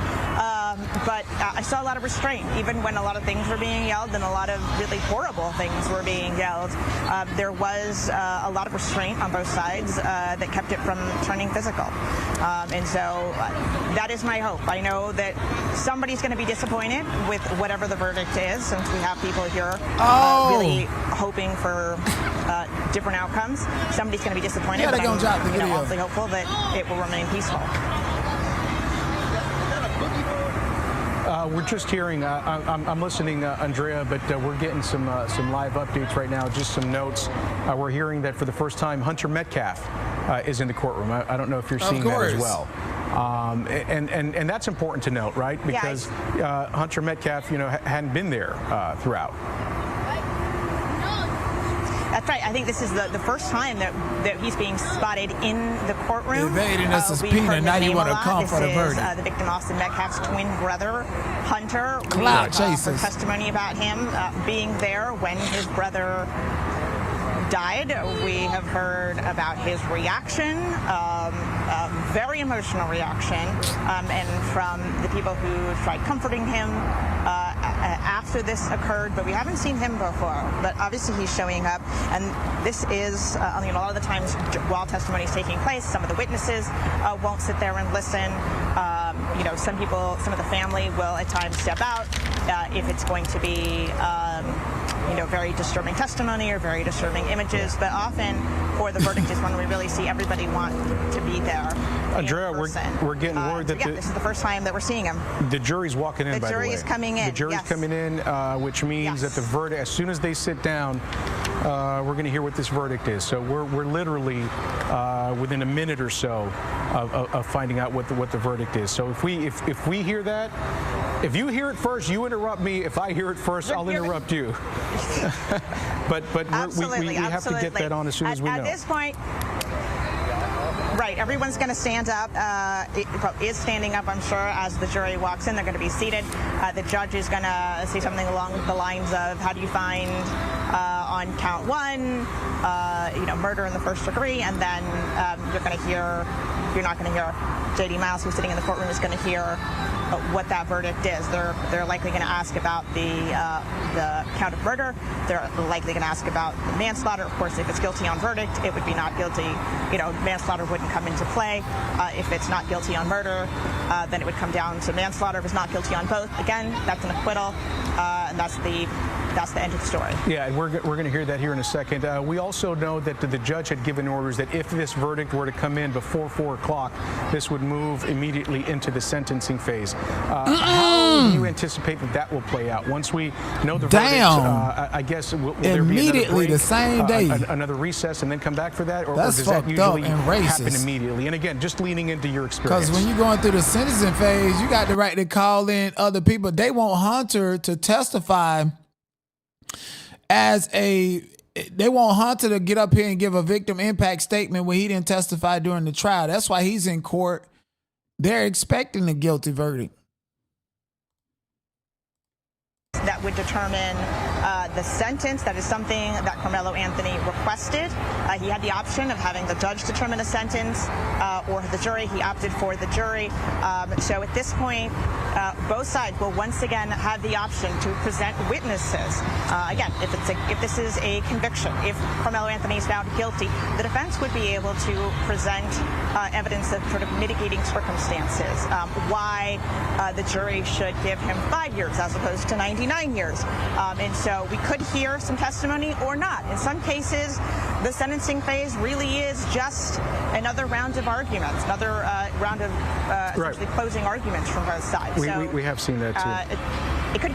Speaker 18: But I saw a lot of restraint, even when a lot of things were being yelled and a lot of really horrible things were being yelled. There was a lot of restraint on both sides that kept it from turning physical. And so that is my hope. I know that somebody's going to be disappointed with whatever the verdict is, since we have people here really hoping for different outcomes. Somebody's going to be disappointed, but I'm awfully hopeful that it will remain peaceful.
Speaker 2: We're just hearing, I'm listening, Andrea, but we're getting some live updates right now, just some notes. We're hearing that for the first time, Hunter MetCalf is in the courtroom. I don't know if you're seeing that as well. And that's important to note, right? Because Hunter MetCalf, hadn't been there throughout.
Speaker 18: That's right. I think this is the first time that he's being spotted in the courtroom.
Speaker 1: Evading a subpoena. Now you want to come for the verdict.
Speaker 18: This is the victim, Austin Metcalf's twin brother, Hunter.
Speaker 1: Cloud chasers.
Speaker 18: Testimony about him being there when his brother died. We have heard about his reaction, very emotional reaction, and from the people who tried comforting him after this occurred, but we haven't seen him before. But obviously he's showing up, and this is, a lot of the times while testimony is taking place, some of the witnesses won't sit there and listen. Some of the family will at times step out if it's going to be very disturbing testimony or very disturbing images, but often for the verdict is when we really see everybody want to be there.
Speaker 2: Andrea, we're getting word that
Speaker 18: this is the first time that we're seeing him.
Speaker 2: The jury's walking in, by the way.
Speaker 18: The jury is coming in.
Speaker 2: The jury's coming in, which means that the verdict, as soon as they sit down, we're going to hear what this verdict is. So we're literally within a minute or so of finding out what the verdict is. So if we hear that, if you hear it first, you interrupt me. If I hear it first, I'll interrupt you. but we have to get that on as soon as we know.
Speaker 18: At this point, right, everyone's going to stand up, is standing up, I'm sure, as the jury walks in. They're going to be seated. The judge is going to say something along the lines of, how do you find on count one, murder in the first degree, and then you're not going to hear J.D. Miles, who's sitting in the courtroom, is going to hear what that verdict is. They're likely going to ask about the count of murder. They're likely going to ask about manslaughter. Of course, if it's guilty on verdict, it would be not guilty. Manslaughter wouldn't come into play. If it's not guilty on murder, then it would come down to manslaughter. If it's not guilty on both, again, that's an acquittal, and that's the end of the story.
Speaker 2: Yeah, and we're going to hear that here in a second. We also know that the judge had given orders that if this verdict were to come in before 4 o'clock, this would move immediately into the sentencing phase. How do you anticipate that will play out once we know the verdict? I guess will there be
Speaker 1: immediately the same day,
Speaker 2: another recess, and then come back for that, or
Speaker 1: does that usually
Speaker 2: happen immediately? And again, just leaning into your experience.
Speaker 1: Because when you're going through the sentencing phase, you got the right to call in other people. They want Hunter to testify they want Hunter to get up here and give a victim impact statement when he didn't testify during the trial. That's why he's in court. They're expecting a guilty verdict.
Speaker 18: That would determine the sentence. That is something that Karmelo Anthony requested. He had the option of having the judge determine a sentence or the jury. He opted for the jury. So at this point, both sides will once again have the option to present witnesses. Again, if this is a conviction, if Karmelo Anthony is found guilty, the defense would be able to present evidence of sort of mitigating circumstances. Why the jury should give him 5 years as opposed to 99 years. And so So we could hear some testimony or not. In some cases, the sentencing phase really is just another round of arguments, another round of essentially closing arguments from both sides.
Speaker 2: We have seen that too.
Speaker 18: It could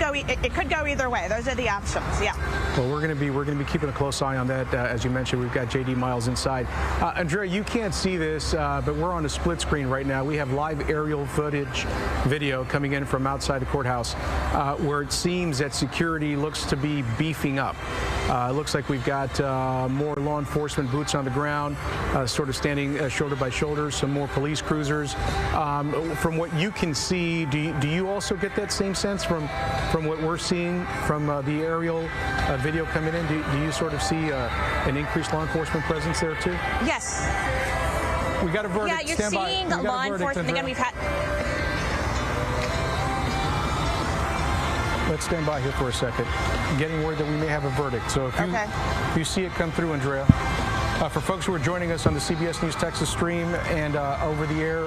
Speaker 18: go either way. Those are the options. Yeah.
Speaker 2: Well, we're going to be keeping a close eye on that. As you mentioned, we've got J.D. Miles inside. Andrea, you can't see this, but we're on a split screen right now. We have live aerial footage, video coming in from outside the courthouse, where it seems that security looks to be beefing up. It looks like we've got more law enforcement boots on the ground, sort of standing shoulder by shoulder. Some more police cruisers. From what you can see, do you also get that same sense from what we're seeing from the aerial video coming in? Do you sort of see an increased law enforcement presence there too?
Speaker 18: Yes.
Speaker 2: We got a verdict.
Speaker 18: Yeah, you're seeing law enforcement. Again, we've had.
Speaker 2: Let's stand by here for a second. I'm getting word that we may have a verdict. So if you see it come through, Andrea. For folks who are joining us on the CBS News Texas stream and over the air,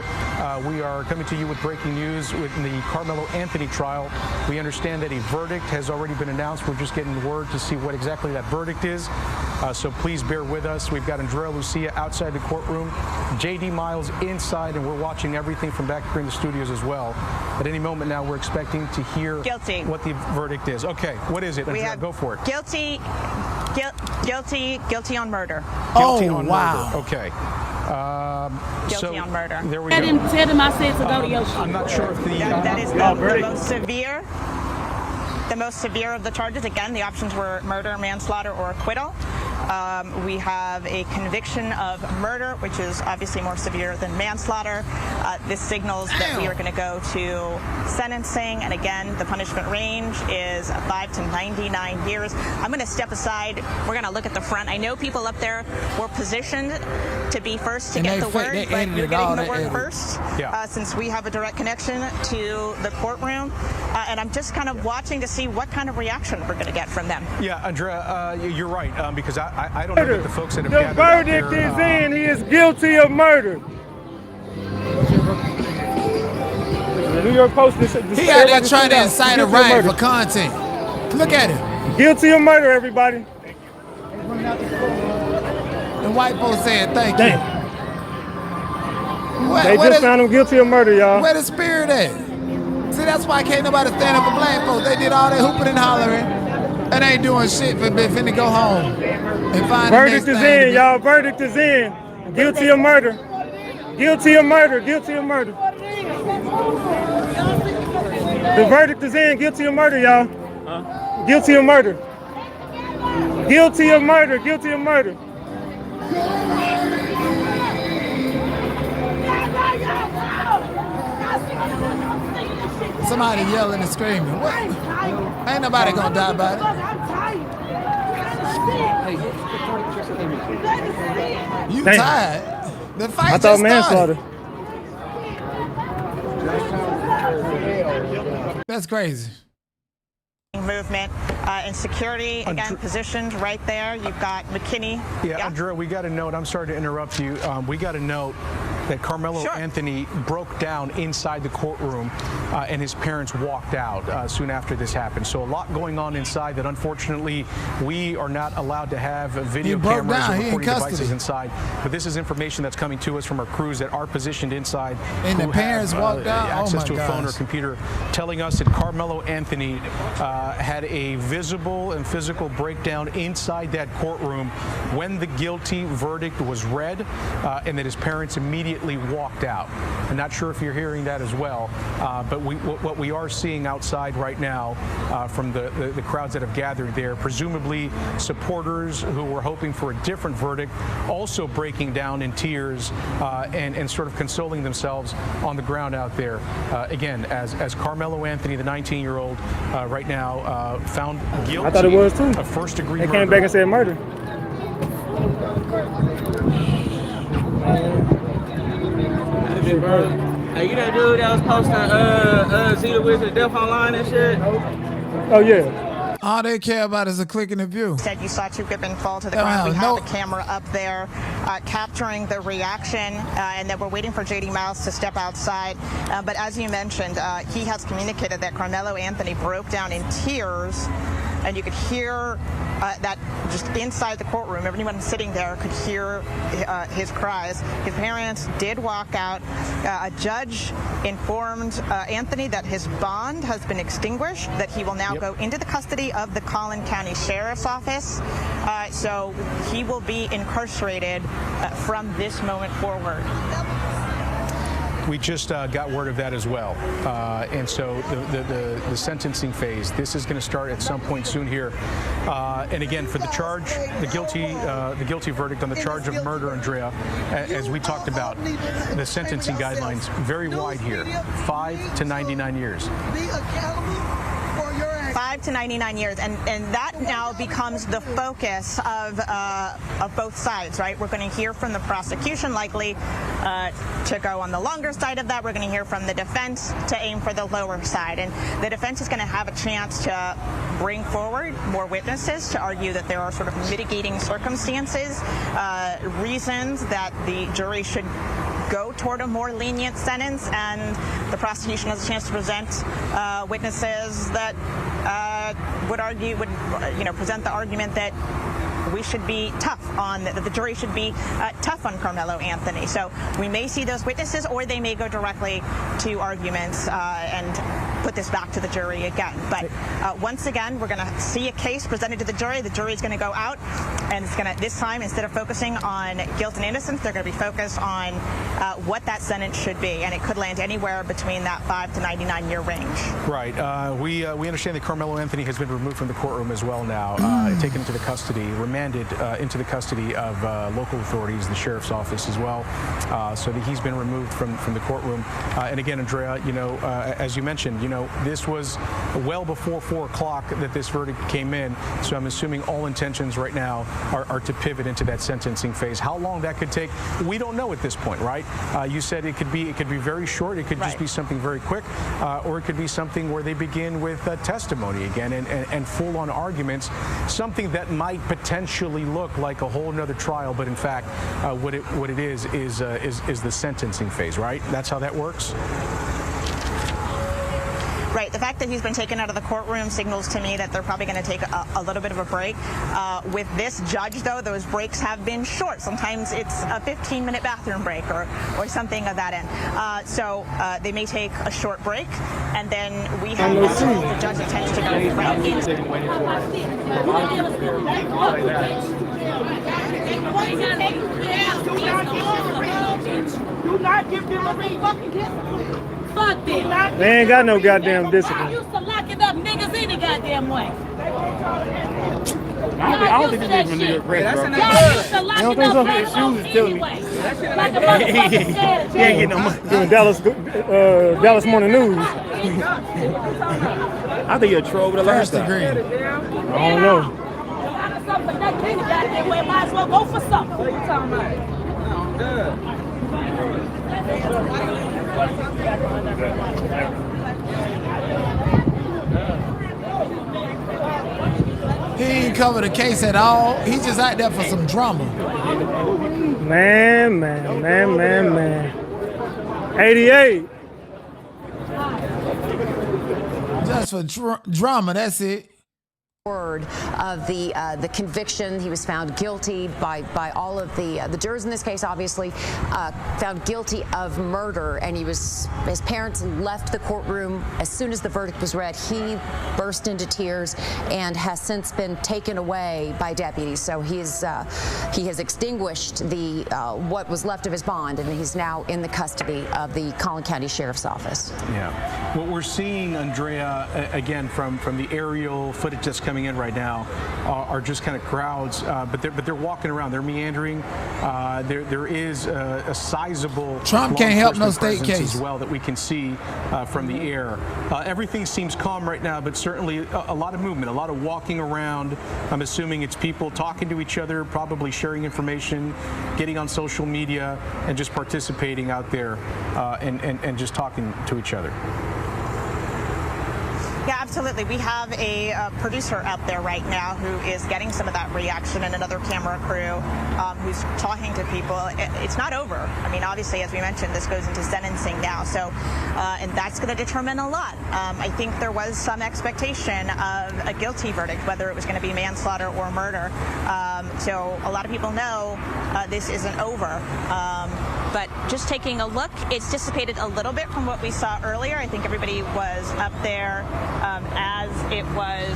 Speaker 2: we are coming to you with breaking news with the Karmelo Anthony trial. We understand that a verdict has already been announced. We're just getting word to see what exactly that verdict is. So please bear with us. We've got Andrea Lucia outside the courtroom, J.D. Miles inside, and we're watching everything from back here in the studios as well. At any moment now, we're expecting to hear what the verdict is. Okay, what is it? Andrea, go for it.
Speaker 18: Guilty on murder.
Speaker 2: Guilty on murder. Okay.
Speaker 18: Guilty on murder.
Speaker 2: There we go.
Speaker 3: Tell them I said to go to your show.
Speaker 2: I'm not sure if
Speaker 18: that is the most severe. The most severe of the charges. Again, the options were murder, manslaughter, or acquittal. We have a conviction of murder, which is obviously more severe than manslaughter. This signals that we are going to go to sentencing, and again, the punishment range is 5 to 99 years. I'm going to step aside. We're going to look at the front. I know people up there were positioned to be first to get the word, but you're getting the word first since we have a direct connection to the courtroom. And I'm just kind of watching to see what kind of reaction we're going to get from them.
Speaker 2: Yeah, Andrea, you're right, because I don't know that the folks that have
Speaker 20: gathered. The verdict is in. He is guilty of murder. The New York Post.
Speaker 1: He out there trying to incite a riot for content. Look at him.
Speaker 20: Guilty of murder, everybody.
Speaker 1: The white folks saying thank you.
Speaker 20: They just found him guilty of murder, y'all.
Speaker 1: Where the spirit at? See, that's why can't nobody stand up for black folks. They did all that hooping and hollering and ain't doing shit for finna go home and find
Speaker 20: verdict is in, y'all. Verdict is in. Guilty of murder. Guilty of murder. Guilty of murder. The verdict is in. Guilty of murder, y'all. Guilty of murder. Guilty of murder. Guilty of murder.
Speaker 1: Somebody yelling and screaming. What? Ain't nobody gonna die by it. You tired? The fight just started. That's crazy.
Speaker 18: Movement and security again positioned right there. You've got McKinney.
Speaker 2: Yeah, Andrea, we got a note. I'm sorry to interrupt you. We got a note that Karmelo Anthony broke down inside the courtroom and his parents walked out soon after this happened. So a lot going on inside that unfortunately we are not allowed to have video cameras or recording devices inside. But this is information that's coming to us from our crews that are positioned inside.
Speaker 1: And the parents walked out?
Speaker 2: Access to a phone or computer telling us that Karmelo Anthony had a visible and physical breakdown inside that courtroom when the guilty verdict was read and that his parents immediately walked out. I'm not sure if you're hearing that as well, but what we are seeing outside right now from the crowds that have gathered there, presumably supporters who were hoping for a different verdict, also breaking down in tears and sort of consoling themselves on the ground out there. Again, as Karmelo Anthony, the 19-year-old, right now found guilty
Speaker 20: I thought it was too.
Speaker 2: Of first-degree murder.
Speaker 20: They came back and said murder.
Speaker 3: Hey, you that dude that was posting Zeta Wizard Death Online and shit?
Speaker 20: Oh, yeah.
Speaker 1: All they care about is a click in the view.
Speaker 18: Said you saw two women fall to the ground. We have a camera up there capturing the reaction, and that we're waiting for J.D. Miles to step outside. But as you mentioned, he has communicated that Karmelo Anthony broke down in tears and you could hear that just inside the courtroom, everyone sitting there could hear his cries. His parents did walk out. A judge informed Anthony that his bond has been extinguished, that he will now go into the custody of the Collin County Sheriff's Office. So he will be incarcerated from this moment forward.
Speaker 2: We just got word of that as well, and so the sentencing phase. This is going to start at some point soon here, and again for the charge, the guilty verdict on the charge of murder, Andrea, as we talked about, the sentencing guidelines very wide here, 5 to 99 years.
Speaker 18: 5 to 99 years, and that now becomes the focus of both sides, right? We're going to hear from the prosecution likely to go on the longer side of that. We're going to hear from the defense to aim for the lower side, and the defense is going to have a chance to bring forward more witnesses to argue that there are sort of mitigating circumstances, reasons that the jury should go toward a more lenient sentence, and the prosecution has a chance to present witnesses that would present the argument that we should be tough on, that the jury should be tough on Karmelo Anthony. So we may see those witnesses, or they may go directly to arguments and put this back to the jury again. But once again, we're going to see a case presented to the jury. The jury is going to go out, and it's going to, this time, instead of focusing on guilt and innocence, they're going to be focused on what that sentence should be, and it could land anywhere between that 5 to 99 year range.
Speaker 2: Right. We understand that Karmelo Anthony has been removed from the courtroom as well now, taken into the custody, remanded into the custody of local authorities, the sheriff's office as well, so that he's been removed from the courtroom. And again, Andrea, as you mentioned, this was well before 4 o'clock that this verdict came in, so I'm assuming all intentions right now are to pivot into that sentencing phase. How long that could take, we don't know at this point, right? You said it could be very short, it could just be something very quick, or it could be something where they begin with testimony again and full-on arguments, something that might potentially look like a whole nother trial, but in fact, what it is the sentencing phase, right? That's how that works?
Speaker 18: Right. The fact that he's been taken out of the courtroom signals to me that they're probably going to take a little bit of a break. With this judge, though, those breaks have been short. Sometimes it's a 15-minute bathroom break or something of that end. So they may take a short break, and then we have the judge intends to go right into.
Speaker 20: Do not give them a ring. Fucking kiss them. Fuck them. They ain't got no goddamn discipline. I used to locking up niggas any goddamn way. I don't think this is even nigga aggressive, bro. Y'all used to locking up niggas anyway. Like a motherfucking scared. He ain't getting no money. Doing Dallas Morning News. I think you're a troll with a last degree. I don't know. Might as well go for something. What are you talking about? Good.
Speaker 1: He ain't cover the case at all. He just out there for some drama.
Speaker 20: Man. 88.
Speaker 1: Just for drama, that's it.
Speaker 13: Word of the conviction. He was found guilty by all of the jurors in this case, obviously, found guilty of murder, and his parents left the courtroom as soon as the verdict was read. He burst into tears and has since been taken away by deputies. So he has extinguished what was left of his bond, and he's now in the custody of the Collin County Sheriff's Office.
Speaker 2: Yeah. What we're seeing, Andrea, again from the aerial footage that's coming in right now, are just kind of crowds, but they're walking around, they're meandering. There is a sizable
Speaker 1: Trump can't help no state case
Speaker 2: as well that we can see from the air. Everything seems calm right now, but certainly a lot of movement, a lot of walking around. I'm assuming it's people talking to each other, probably sharing information, getting on social media, and just participating out there and just talking to each other.
Speaker 18: Yeah, absolutely. We have a producer out there right now who is getting some of that reaction, and another camera crew who's talking to people. It's not over. I mean, obviously, as we mentioned, this goes into sentencing now, so and that's going to determine a lot. I think there was some expectation of a guilty verdict, whether it was going to be manslaughter or murder. So a lot of people know this isn't over. But just taking a look, it's dissipated a little bit from what we saw earlier. I think everybody was up there as it was,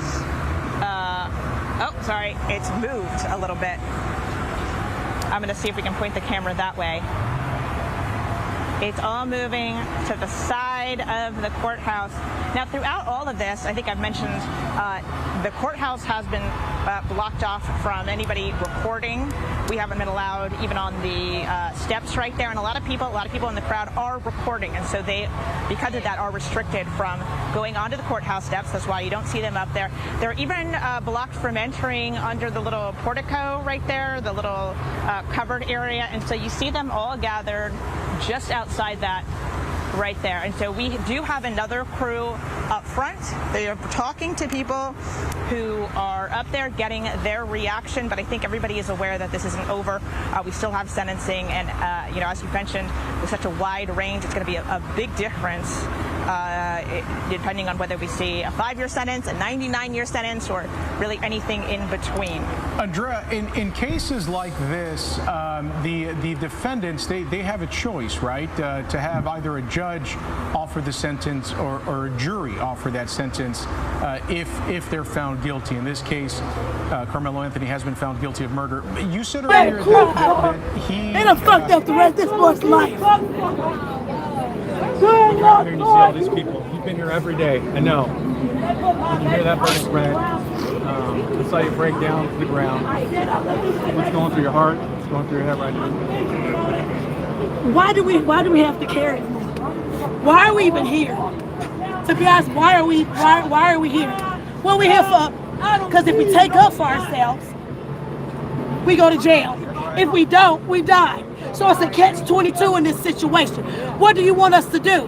Speaker 18: oh, sorry, it's moved a little bit. I'm going to see if we can point the camera that way. It's all moving to the side of the courthouse. Now, throughout all of this, I think I've mentioned the courthouse has been blocked off from anybody recording. We haven't been allowed even on the steps right there, and a lot of people in the crowd are recording, and so they, because of that, are restricted from going onto the courthouse steps. That's why you don't see them up there. They're even blocked from entering under the little portico right there, the little covered area, and so you see them all gathered just outside that right there. And so we do have another crew up front. They are talking to people who are up there getting their reaction, but I think everybody is aware that this isn't over. We still have sentencing, and you know, as you mentioned, with such a wide range, it's going to be a big difference depending on whether we see a 5-year sentence, a 99-year sentence, or really anything in between.
Speaker 2: Andrea, in cases like this, the defendants, they have a choice, right, to have either a judge offer the sentence or a jury offer that sentence if they're found guilty. In this case, Karmelo Anthony has been found guilty of murder. You said earlier that he...
Speaker 14: They done fucked up the rest of this boy's life.
Speaker 17: You're out here and you see all these people. You've been here every day. I know. When you hear that verdict read, I saw you break down to the ground. What's going through your heart? What's going through your head right now?
Speaker 14: Why do we have to carry it? Why are we even here? To be honest, why are we here? Well, we're here for, because if we take up for ourselves, we go to jail. If we don't, we die. So it's a catch-22 in this situation. What do you want us to do?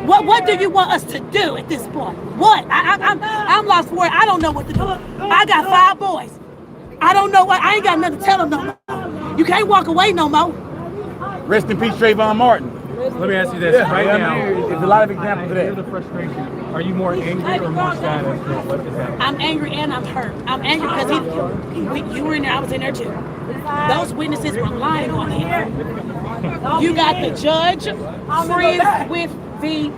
Speaker 14: What do you want us to do at this point? What? I'm lost for it. I don't know what to do. I got 5 boys. I don't know what. I ain't got nothing to tell them no more. You can't walk away no more.
Speaker 17: Rest in peace, Trayvon Martin. Let me ask you this right now. There's a lot of examples of that. The frustration. Are you more angry or more sad as to what is happening?
Speaker 14: I'm angry and I'm hurt. I'm angry because you were in there. I was in there too. Those witnesses were lying on him. You got the judge friends with the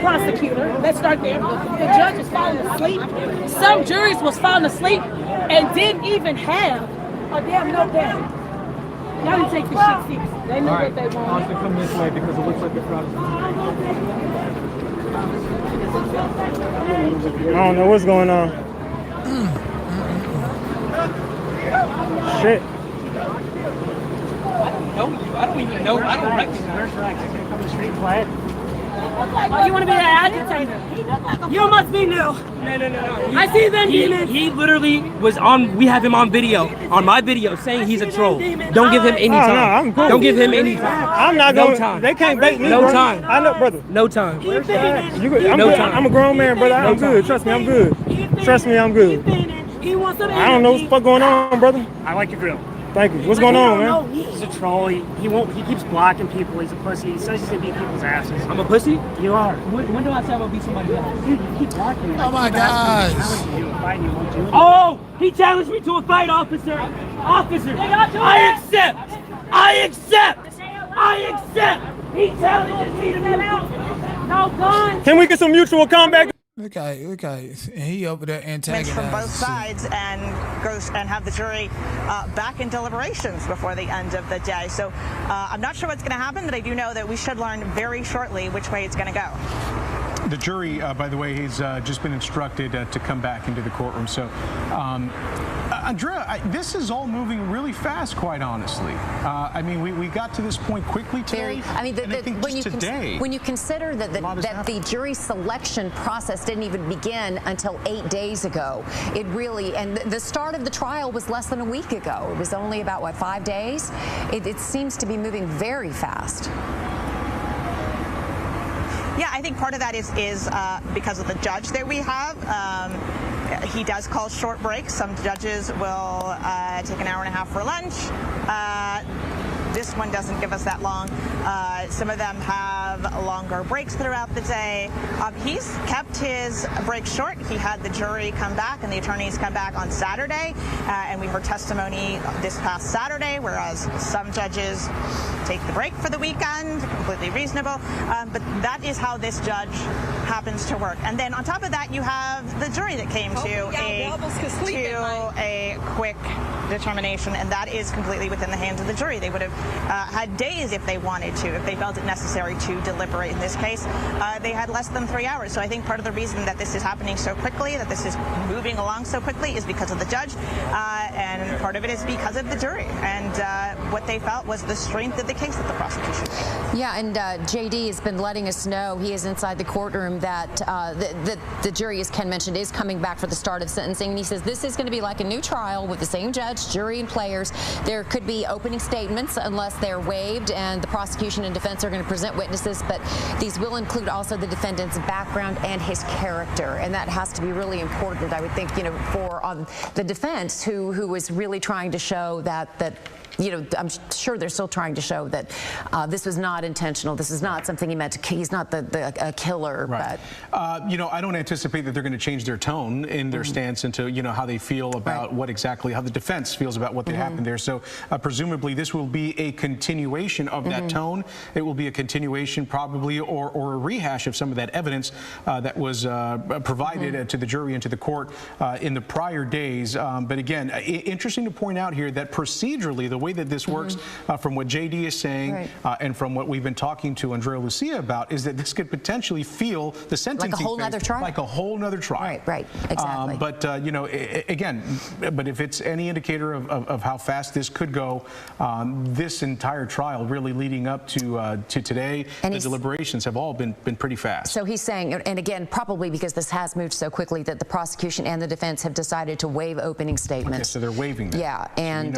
Speaker 14: prosecutor. Let's start there. The judge is falling asleep. Some juries was falling asleep and didn't even have a damn notepad. Y'all didn't take this shit serious. They knew what they wanted.
Speaker 17: Austin, come this way because it looks like the crowd is...
Speaker 20: I don't know what's going on. Shit.
Speaker 14: I don't even know. I don't recognize her. Come the street quiet. Oh, you want to be that agitator? You must be new. No. I see them demons.
Speaker 19: He literally was on, we have him on video, on my video, saying he's a troll. Don't give him any time.
Speaker 20: No, I'm cool.
Speaker 19: Don't give him any time.
Speaker 20: I'm not
Speaker 19: no
Speaker 20: going.
Speaker 19: time.
Speaker 20: They can't bait me.
Speaker 19: No
Speaker 20: bro.
Speaker 19: time.
Speaker 20: I know, brother.
Speaker 19: No time.
Speaker 20: I'm good. I'm a grown man, brother. I'm good. Trust me, I'm good. Trust me, I'm good. I don't know what the fuck going on, brother.
Speaker 14: I like your grill.
Speaker 20: Thank you. What's going on, man?
Speaker 14: He's a troll. He keeps blocking people. He's a pussy. He says he's gonna beat people's asses.
Speaker 19: I'm a pussy?
Speaker 14: You are.
Speaker 19: When do I say I'm gonna beat somebody's ass?
Speaker 14: You keep blocking me.
Speaker 1: Oh my gosh.
Speaker 19: Oh, he challenged me to a fight, officer. Officer, I accept. He challenges me to be out. No guns.
Speaker 20: Can we get some mutual combat?
Speaker 1: Okay. And he over there antagonizing.
Speaker 18: From both sides and goes and have the jury back in deliberations before the end of the day. So I'm not sure what's going to happen, but I do know that we should learn very shortly which way it's going to go.
Speaker 2: The jury, by the way, has just been instructed to come back into the courtroom. So, Andrea, this is all moving really fast, quite honestly. I mean, we got to this point quickly today.
Speaker 13: When you consider that the jury selection process didn't even begin until 8 days ago, it really, and the start of the trial was less than a week ago. It was only about, what, 5 days? It seems to be moving very fast.
Speaker 18: Yeah, I think part of that is because of the judge that we have. He does call short breaks. Some judges will take an hour and a half for lunch. This one doesn't give us that long. Some of them have longer breaks throughout the day. He's kept his break short. He had the jury come back and the attorneys come back on Saturday, and we heard testimony this past Saturday, whereas some judges take the break for the weekend, completely reasonable. But that is how this judge happens to work. And then on top of that, you have the jury that came to a quick determination, and that is completely within the hands of the jury. They would have had days if they wanted to, if they felt it necessary to deliberate. In this case, they had less than 3 hours. So I think part of the reason that this is happening so quickly, that this is moving along so quickly, is because of the judge, and part of it is because of the jury and what they felt was the strength of the case that the prosecution made.
Speaker 13: Yeah, and JD has been letting us know, he is inside the courtroom, that the jury, as Ken mentioned, is coming back for the start of sentencing. And he says this is going to be like a new trial with the same judge, jury, and players. There could be opening statements unless they're waived, and the prosecution and defense are going to present witnesses, but these will include also the defendant's background and his character, and that has to be really important, I would think, you know, for the defense, who was really trying to show that you know, I'm sure they're still trying to show that this was not intentional. This is not something he meant to. He's not a killer.
Speaker 2: Right. But you know, I don't anticipate that they're going to change their tone in their stance into, you know, how they feel about what exactly, how the defense feels about what happened there. So presumably this will be a continuation of that tone. It will be a continuation, probably, or a rehash of some of that evidence that was provided to the jury and to the court in the prior days. But again, interesting to point out here that procedurally, the way that this works, from what JD is saying and from what we've been talking to Andrea Lucia about, is that this could potentially feel the sentencing
Speaker 13: like a whole nother trial.
Speaker 2: Like a whole nother trial.
Speaker 13: Right, exactly.
Speaker 2: But you know, again, but if it's any indicator of how fast this could go, this entire trial really leading up to today, and the deliberations have all been pretty fast.
Speaker 13: So he's saying, and again, probably because this has moved so quickly, that the prosecution and the defense have decided to waive opening statements.
Speaker 2: Okay, so they're waiving that.
Speaker 13: Yeah, and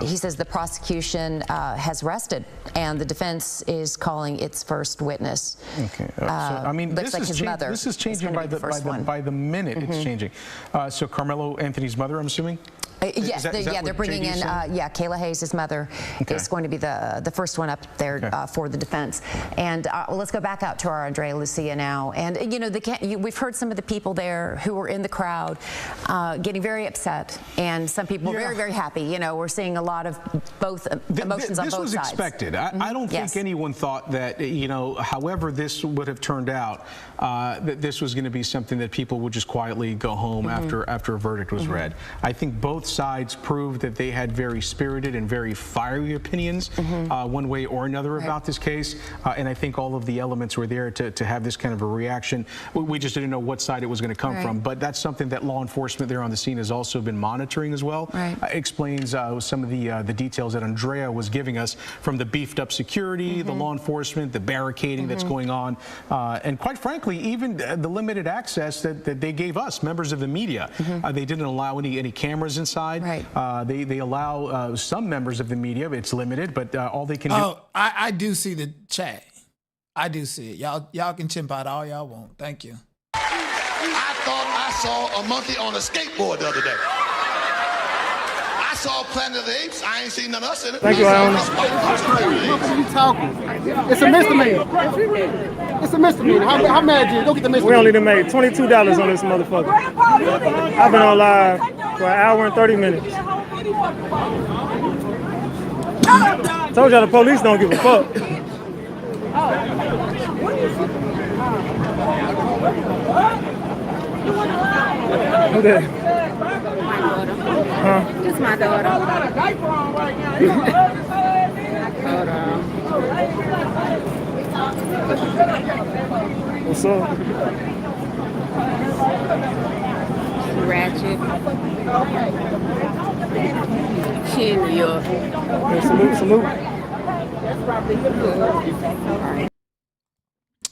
Speaker 13: he says the prosecution has rested, and the defense is calling its first witness.
Speaker 2: Okay, so I mean,
Speaker 13: looks like his mother.
Speaker 2: This is changing by the minute. It's changing. So Karmelo Anthony's mother, I'm assuming.
Speaker 13: Yes, they're bringing in, Kayla Hayes' mother is going to be the first one up there for the defense. And let's go back out to our Andrea Lucia now. And, you know, we've heard some of the people there who were in the crowd getting very upset, and some people very, very happy. You know, we're seeing a lot of both emotions on both sides.
Speaker 2: This was expected. I don't think anyone thought that, you know, however this would have turned out, that this was going to be something that people would just quietly go home after a verdict was read. I think both sides proved that they had very spirited and very fiery opinions, one way or another about this case, and I think all of the elements were there to have this kind of a reaction. We just didn't know what side it was going to come from, but that's something that law enforcement there on the scene has also been monitoring as well. Explains some of the details that Andrea was giving us, from the beefed up security, the law enforcement, the barricading that's going on, and quite frankly, even the limited access that they gave us, members of the media. They didn't allow any cameras inside. They allow some members of the media. It's limited, but all they can do.
Speaker 1: I do see the chat. I do see it. Y'all can chimp out all y'all want. Thank you.
Speaker 4: I thought I saw a monkey on a skateboard the other day. I saw Planet of the Apes. I ain't seen none of us in it.
Speaker 20: Thank you, Alan. What are you talking? It's a misdemeanor. It's a misdemeanor. How mad you? Go get the misdemeanor. We only done made $22 on this motherfucker. I've been on live for an hour and 30 minutes. Told y'all the police don't give a fuck. Who that? Huh?
Speaker 12: It's my daughter. Hold on.
Speaker 20: What's up?
Speaker 12: Ratchet. She in New York.
Speaker 20: Hey, salute.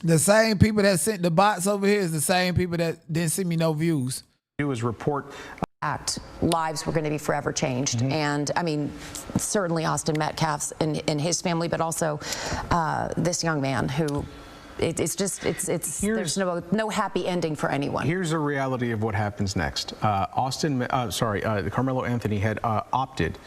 Speaker 1: The same people that sent the bots over here is the same people that didn't send me no views.
Speaker 2: Do is report.
Speaker 13: Lives were going to be forever changed. And I mean, certainly Austin Metcalf's and his family, but also this young man who it's there's no happy ending for anyone.
Speaker 2: Here's the reality of what happens next. Karmelo Anthony had opted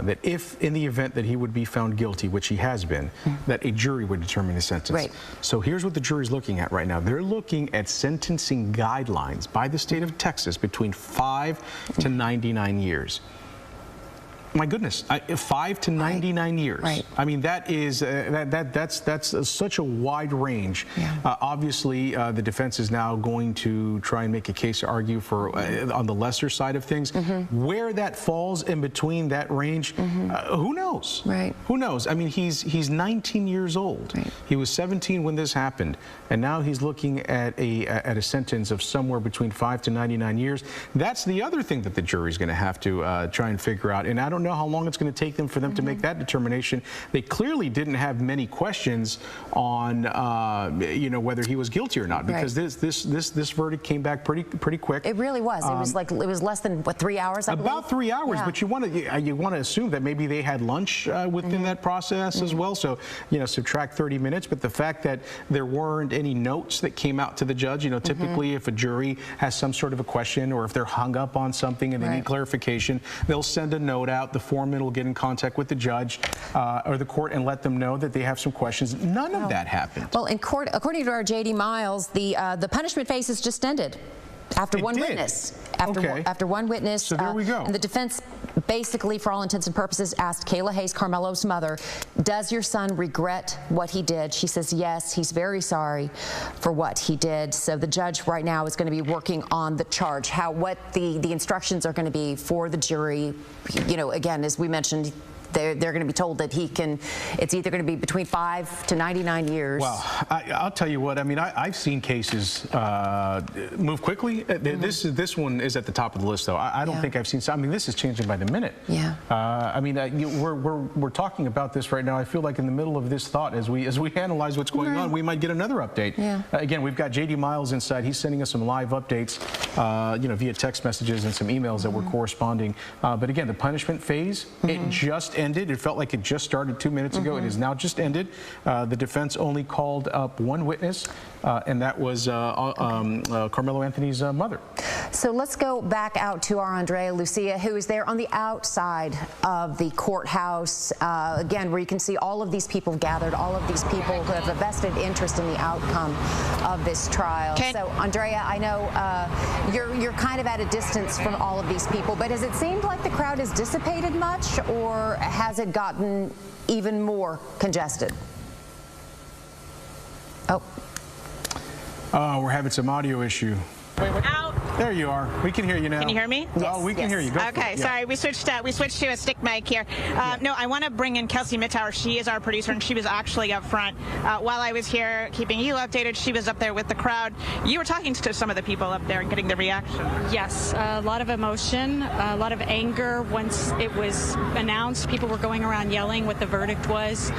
Speaker 2: that if in the event that he would be found guilty, which he has been, that a jury would determine his sentence.
Speaker 13: Right.
Speaker 2: So here's what the jury's looking at right now. They're looking at sentencing guidelines by the state of Texas between 5 to 99 years. My goodness, 5 to 99 years.
Speaker 13: Right.
Speaker 2: I mean, that is that's such a wide range.
Speaker 13: Yeah.
Speaker 2: Obviously, the defense is now going to try and make a case to argue for on the lesser side of things. Where that falls in between that range, who knows?
Speaker 13: Right.
Speaker 2: Who knows? I mean, he's 19 years old.
Speaker 13: Right.
Speaker 2: He was 17 when this happened, and now he's looking at a sentence of somewhere between 5 to 99 years. That's the other thing that the jury's going to have to try and figure out. And I don't know how long it's going to take them for them to make that determination. They clearly didn't have many questions on whether he was guilty or not, because this verdict came back pretty quick.
Speaker 13: It really was. It was less than what, 3 hours?
Speaker 2: About 3 hours, but you want to assume that maybe they had lunch within that process as well. So subtract 30 minutes. But the fact that there weren't any notes that came out to the judge, typically if a jury has some sort of a question or if they're hung up on something and they need clarification, they'll send a note out. The foreman will get in contact with the judge or the court and let them know that they have some questions. None of that happened.
Speaker 13: Well, in court, according to our J.D. Miles, the punishment phase has just ended. After one witness. After one witness.
Speaker 2: So there we go.
Speaker 13: And the defense basically, for all intents and purposes, asked Kayla Hayes, Karmelo's mother, does your son regret what he did? She says yes, he's very sorry for what he did. So the judge right now is going to be working on the charge, what the instructions are going to be for the jury. Again, as we mentioned, they're going to be told that it's either going to be between 5 to 99 years.
Speaker 2: Well, I'll tell you what, I mean, I've seen cases move quickly. This one is at the top of the list, though. I don't think I've seen, I mean, this is changing by the minute.
Speaker 13: Yeah.
Speaker 2: I mean, we're talking about this right now. I feel like in the middle of this thought, as we analyze what's going on, we might get another update.
Speaker 13: Yeah.
Speaker 2: Again, we've got J.D. Miles inside. He's sending us some live updates, via text messages and some emails that we're corresponding. But again, the punishment phase, it just ended. It felt like it just started 2 minutes ago. It has now just ended. The defense only called up one witness, and that was Karmelo Anthony's mother.
Speaker 13: So let's go back out to our Andrea Lucia, who is there on the outside of the courthouse, again, where you can see all of these people gathered, all of these people who have a vested interest in the outcome of this trial. So, Andrea, I know you're kind of at a distance from all of these people, but has it seemed like the crowd has dissipated much, or has it gotten even more congested? Oh.
Speaker 2: We're having some audio issue.
Speaker 18: Out.
Speaker 2: There you are. We can hear you now.
Speaker 18: Can you hear me?
Speaker 2: Yes, we can hear you. Go
Speaker 18: okay, sorry. We switched to a stick mic here. No, I want to bring in Kelsey Mittauer. She is our producer, and she was actually up front. While I was here keeping you updated, she was up there with the crowd. You were talking to some of the people up there and getting the reaction.
Speaker 16: Yes, a lot of emotion, a lot of anger. Once it was announced, people were going around yelling what the verdict was.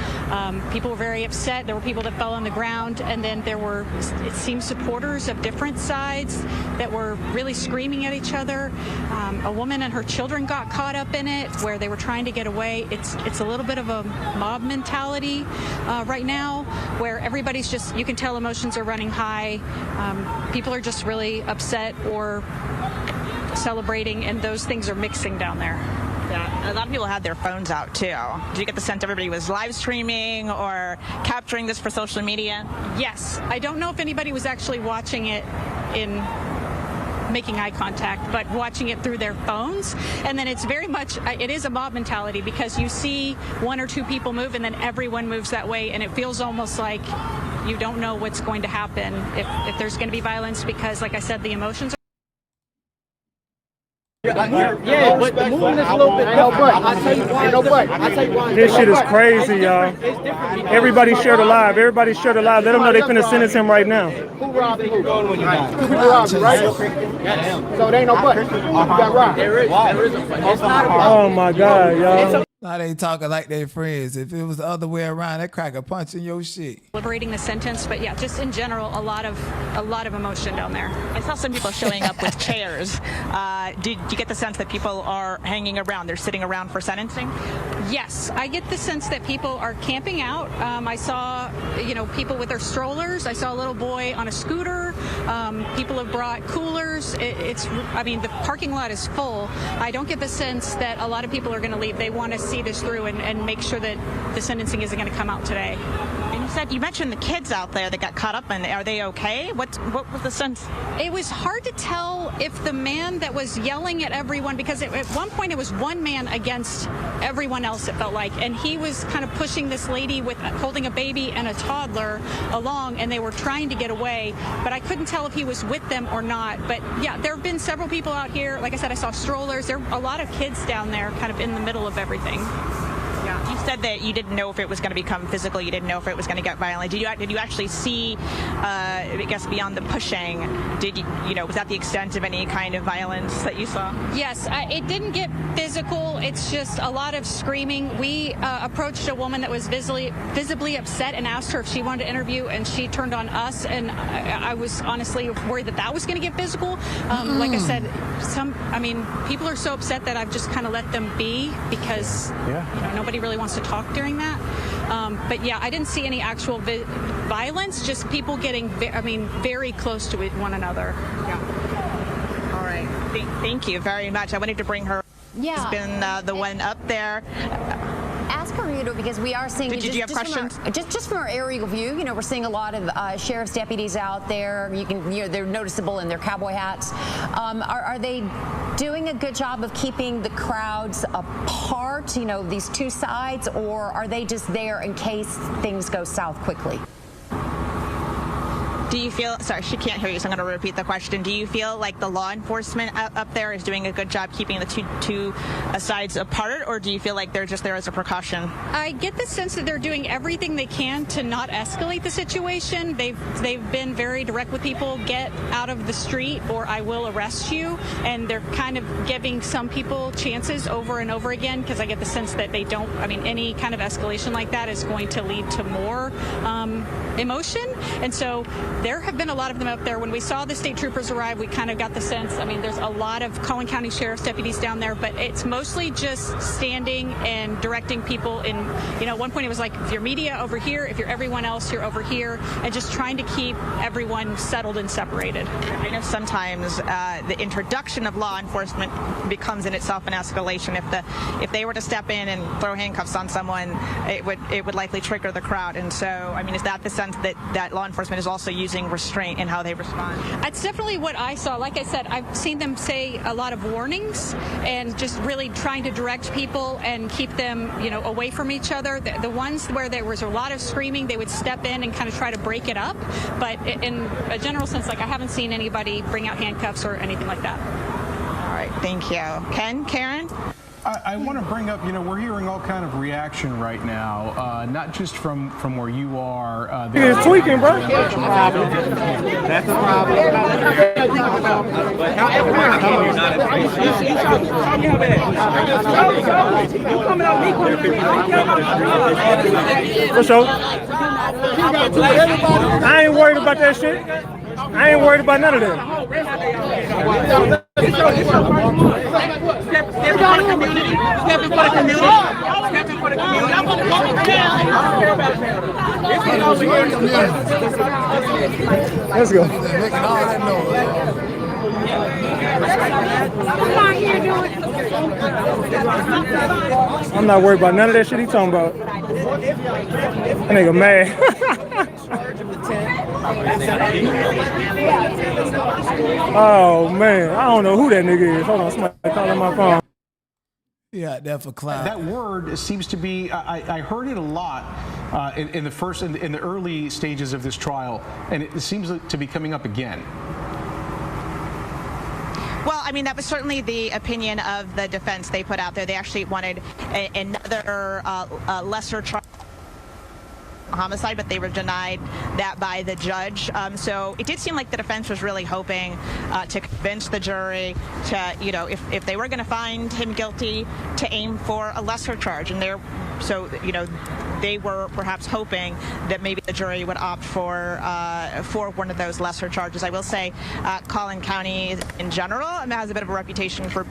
Speaker 16: People were very upset. There were people that fell on the ground, and then there were, it seems, supporters of different sides that were really screaming at each other. A woman and her children got caught up in it where they were trying to get away. It's a little bit of a mob mentality right now, where everybody's just, you can tell emotions are running high. People are just really upset or celebrating, and those things are mixing down there.
Speaker 18: Yeah, a lot of people had their phones out too. Did you get the sense everybody was live streaming or capturing this for social media?
Speaker 16: Yes. I don't know if anybody was actually watching it in making eye contact, but watching it through their phones. And then it's very much, it is a mob mentality, because you see one or two people move and then everyone moves that way, and it feels almost like you don't know what's going to happen, if there's going to be violence, because like I said, the emotions are
Speaker 20: Yeah, but the movement is a little bit different. I'll tell you why. This shit is crazy, y'all. Everybody share the live. Everybody share the live. Let them know they finna sentence him right now.
Speaker 21: Who robbed who? When you got robbed, right? So there ain't no but. You got robbed. There is a fight.
Speaker 20: Oh my God, y'all.
Speaker 1: Now they talking like they friends. If it was the other way around, that crack a punch in your shit.
Speaker 16: Deliberating the sentence, but yeah, just in general, a lot of emotion down there.
Speaker 18: I saw some people showing up with chairs. Did you get the sense that people are hanging around? They're sitting around for sentencing?
Speaker 16: Yes, I get the sense that people are camping out. I saw, people with their strollers. I saw a little boy on a scooter. People have brought coolers. The parking lot is full. I don't get the sense that a lot of people are going to leave. They want to see this through and make sure that the sentencing isn't going to come out today.
Speaker 18: And you mentioned the kids out there that got caught up in. Are they okay? What was the sense?
Speaker 16: It was hard to tell if the man that was yelling at everyone, because at one point it was one man against everyone else, it felt like, and he was kind of pushing this lady with holding a baby and a toddler along, and they were trying to get away, but I couldn't tell if he was with them or not. But yeah, there have been several people out here. Like I said, I saw strollers. There are a lot of kids down there kind of in the middle of everything.
Speaker 18: Yeah. You said that you didn't know if it was going to become physical. You didn't know if it was going to get violent. Did you actually see, I guess, beyond the pushing, was that the extent of any kind of violence that you saw?
Speaker 16: Yes, it didn't get physical. It's just a lot of screaming. We approached a woman that was visibly upset and asked her if she wanted to interview, and she turned on us, and I was honestly worried that was going to get physical. Like I said, people are so upset that I've just kind of let them be because nobody really wants to talk during that. But yeah, I didn't see any actual violence, just people getting, very close to one another.
Speaker 18: Yeah. All right. Thank you very much. I wanted to bring her.
Speaker 13: Yeah.
Speaker 18: She's been the one up there.
Speaker 13: Ask her, because we are seeing.
Speaker 18: Did you have questions?
Speaker 13: Just from our aerial view, we're seeing a lot of sheriff's deputies out there. They're noticeable in their cowboy hats. Are they doing a good job of keeping the crowds apart? These two sides, or are they just there in case things go south quickly?
Speaker 18: Do you feel, sorry, she can't hear you, so I'm going to repeat the question. Do you feel like the law enforcement up there is doing a good job keeping the two sides apart, or do you feel like they're just there as a precaution?
Speaker 16: I get the sense that they're doing everything they can to not escalate the situation. They've been very direct with people, get out of the street or I will arrest you, and they're kind of giving some people chances over and over again, because I get the sense that they don't, any kind of escalation like that is going to lead to more emotion, and so there have been a lot of them up there. When we saw the state troopers arrive, we kind of got the sense, there's a lot of Collin County Sheriff's deputies down there, but it's mostly just standing and directing people in, at one point it was like, if you're media over here, if you're everyone else, you're over here, and just trying to keep everyone settled and separated.
Speaker 18: I know sometimes the introduction of law enforcement becomes in itself an escalation. If they were to step in and throw handcuffs on someone, it would likely trigger the crowd. And so, is that the sense that law enforcement is also using restraint in how they respond?
Speaker 16: That's definitely what I saw. Like I said, I've seen them say a lot of warnings and just really trying to direct people and keep them, away from each other. The ones where there was a lot of screaming, they would step in and kind of try to break it up. But in a general sense, I haven't seen anybody bring out handcuffs or anything like that.
Speaker 18: All right, thank you. Ken, Karen?
Speaker 2: I want to bring up, we're hearing all kind of reaction right now, not just from where you are.
Speaker 20: It's tweaking, bro. That's the problem. That's the problem. For sure. I ain't worried about that shit. I ain't worried about none of that. Let's go. I'm not worried about none of that shit he talking about. That nigga mad. Oh man, I don't know who that nigga is. Hold on, somebody calling my phone.
Speaker 1: Yeah, that's for cloud.
Speaker 2: That word seems to be. I heard it a lot in the early stages of this trial, and it seems to be coming up again.
Speaker 18: Well, that was certainly the opinion of the defense they put out there. They actually wanted another lesser trial. homicide, but they were denied that by the judge. So it did seem like the defense was really hoping to convince the jury to, you know, if they were going to find him guilty, to aim for a lesser charge. And they were perhaps hoping that maybe the jury would opt for one of those lesser charges. I will say Collin County in general has a bit of a reputation for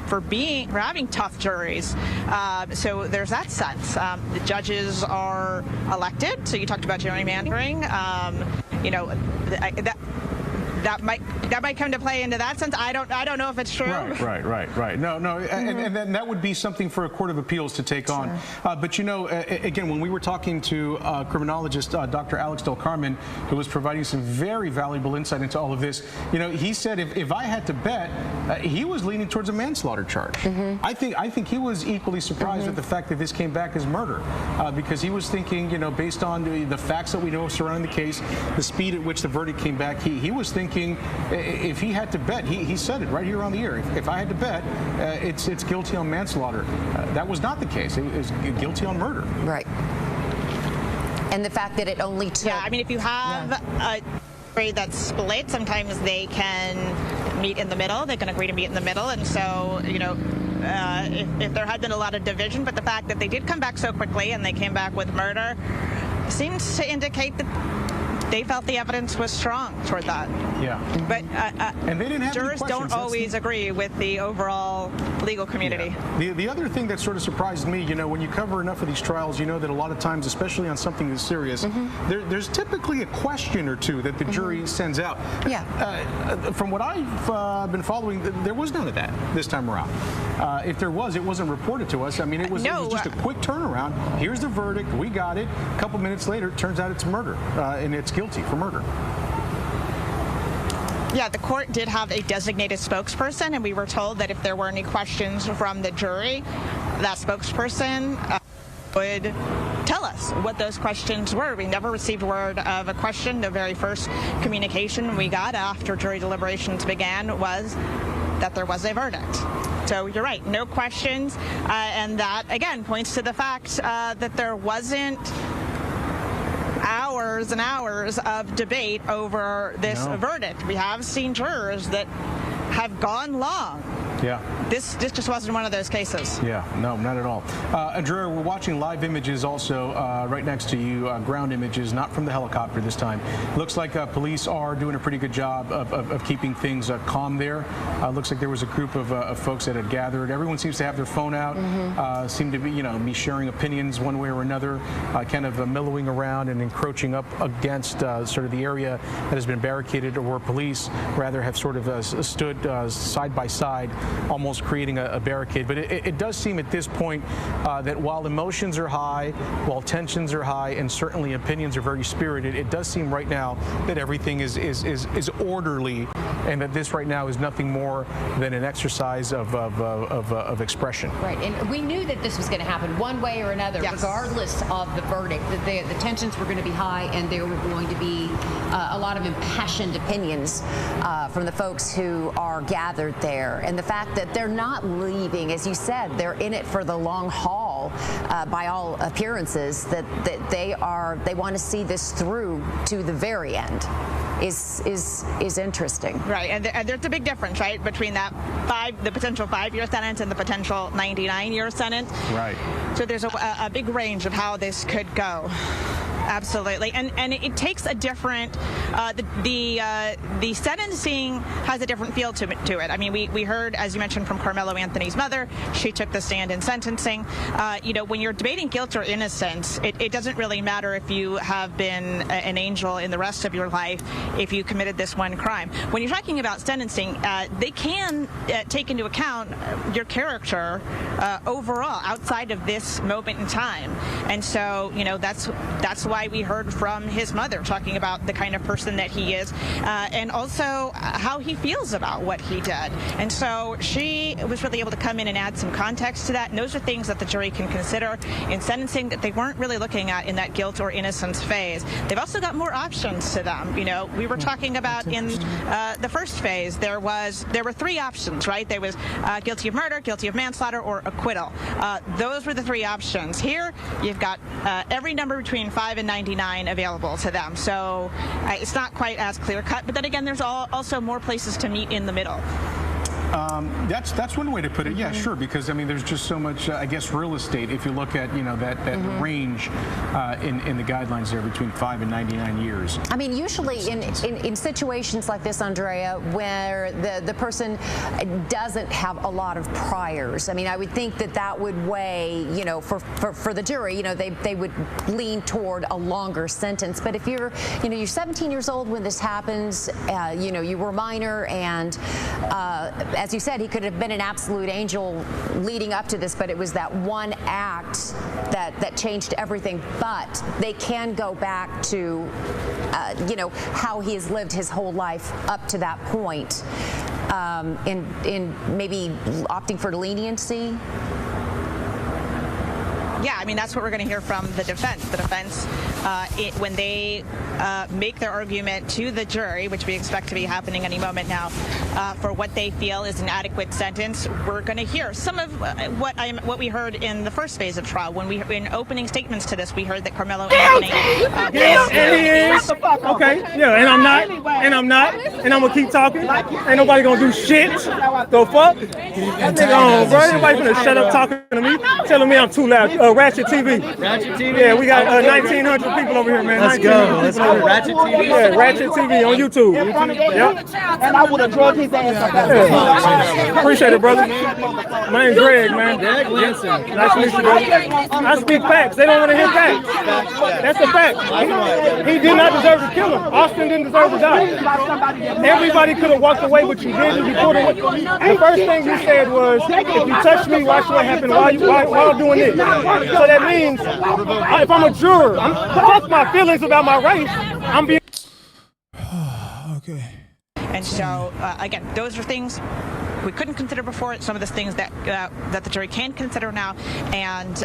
Speaker 18: having tough juries. So there's that sense. The judges are elected. So you talked about gerrymandering. That might come to play into that sense. I don't know if it's true.
Speaker 2: Right. No, and then that would be something for a court of appeals to take on. But again, when we were talking to criminologist Dr. Alex Del Carmen, who was providing some very valuable insight into all of this, he said if I had to bet, he was leaning towards a manslaughter charge. I think he was equally surprised at the fact that this came back as murder, because he was thinking, based on the facts that we know surrounding the case, the speed at which the verdict came back, he was thinking if he had to bet, he said it right here on the air, if I had to bet, it's guilty on manslaughter. That was not the case. It was guilty on murder.
Speaker 13: Right. And the fact that it only took...
Speaker 18: Yeah, I mean, if you have a jury that's split, sometimes they can meet in the middle. They can agree to meet in the middle. And so, if there had been a lot of division, but the fact that they did come back so quickly and they came back with murder seems to indicate that they felt the evidence was strong toward that.
Speaker 2: Yeah.
Speaker 18: But
Speaker 2: and they didn't have
Speaker 18: jurors don't always agree with the overall legal community.
Speaker 2: Yeah. The other thing that sort of surprised me, when you cover enough of these trials, that a lot of times, especially on something that's serious, there's typically a question or two that the jury sends out.
Speaker 13: Yeah.
Speaker 2: From what I've been following, there was none of that this time around. If there was, it wasn't reported to us. I mean, it was just a quick turnaround. Here's the verdict. We got it. A couple minutes later, it turns out it's murder, and it's guilty for murder.
Speaker 18: Yeah, the court did have a designated spokesperson, and we were told that if there were any questions from the jury, that spokesperson would tell us what those questions were. We never received word of a question. The very first communication we got after jury deliberations began was that there was a verdict. So you're right, no questions, and that, again, points to the fact that there wasn't hours and hours of debate over this verdict. We have seen jurors that have gone long.
Speaker 2: Yeah.
Speaker 18: This just wasn't one of those cases.
Speaker 2: Yeah, no, not at all. Andrea, we're watching live images also right next to you, ground images, not from the helicopter this time. Looks like police are doing a pretty good job of keeping things calm there. Looks like there was a group of folks that had gathered. Everyone seems to have their phone out, seem to be sharing opinions one way or another, kind of mellowing around and encroaching up against sort of the area that has been barricaded, or where police rather have sort of stood side by side, almost creating a barricade. But it does seem at this point that while emotions are high, while tensions are high, and certainly opinions are very spirited, it does seem right now that everything is orderly, and that this right now is nothing more than an exercise of expression.
Speaker 5: Right, and we knew that this was going to happen one way or another, regardless of the verdict, that the tensions were going to be high, and there were going to be a lot of impassioned opinions from the folks who are gathered there. And the fact that they're not leaving, as you said, they're in it for the long haul, by all appearances, that they want to see this through to the very end, is interesting.
Speaker 18: Right, and there's a big difference, right, between the potential 5-year sentence and the potential 99-year sentence.
Speaker 2: Right.
Speaker 18: So there's a big range of how this could go. Absolutely, and it takes a different. The sentencing has a different feel to it. I mean, we heard, as you mentioned, from Karmelo Anthony's mother. She took the stand in sentencing. When you're debating guilt or innocence, it doesn't really matter if you have been an angel in the rest of your life if you committed this one crime. When you're talking about sentencing, they can take into account your character overall outside of this moment in time, and so that's why we heard from his mother talking about the kind of person that he is, and also how he feels about what he did. And so she was really able to come in and add some context to that. And those are things that the jury can consider in sentencing that they weren't really looking at in that guilt or innocence phase. They've also got more options to them. We were talking about in the first phase, there were 3 options, right? There was guilty of murder, guilty of manslaughter, or acquittal. Those were the 3 options. Here, you've got every number between 5 and $5.99 available to them. So it's not quite as clear cut. But then again, there's also more places to meet in the middle.
Speaker 2: That's one way to put it. Yeah, sure. Because I mean, there's just so much, I guess, real estate. If you look at that range in the guidelines there between 5 and 99 years.
Speaker 13: I mean, usually in situations like this, Andrea, where the person doesn't have a lot of priors. I mean, I would think that would weigh, for the jury. They would lean toward a longer sentence. But if you're 17 years old when this happens, you were minor, and as you said, he could have been an absolute angel leading up to this, but it was that one act that changed everything. But they can go back to, how he has lived his whole life up to that point, in maybe opting for leniency.
Speaker 18: Yeah, I mean, that's what we're going to hear from the defense. The defense, when they make their argument to the jury, which we expect to be happening any moment now, for what they feel is an adequate sentence, we're going to hear some of what we heard in the first phase of trial. When in opening statements to this, we heard that Karmelo Anthony.
Speaker 20: Okay, yeah, and I'm not, and I'm gonna keep talking. Ain't nobody gonna do shit. The fuck? That nigga on, bro. Everybody gonna shut up talking to me, telling me I'm too loud. Ratchet TV.
Speaker 21: Ratchet TV?
Speaker 20: Yeah, we got 1,900 people over here, man.
Speaker 21: Let's go. Let's go. Ratchet TV?
Speaker 20: Yeah, Ratchet TV on YouTube. Yep.
Speaker 21: And I would have drugged his ass.
Speaker 20: Appreciate it, brother. My name's Greg, man.
Speaker 21: Greg Wilson.
Speaker 20: Nice to meet you, brother. I speak facts. They don't want to hear facts. That's a fact. He did not deserve to kill him. Austin didn't deserve to die. Everybody could have walked away, but you didn't. You pulled away. The first thing you said was, if you touch me, watch what happens while doing this. So that means, if I'm a juror, fuck my feelings about my race, I'm being...
Speaker 1: Okay.
Speaker 18: And so, again, those are things we couldn't consider before, some of the things that the jury can consider now, and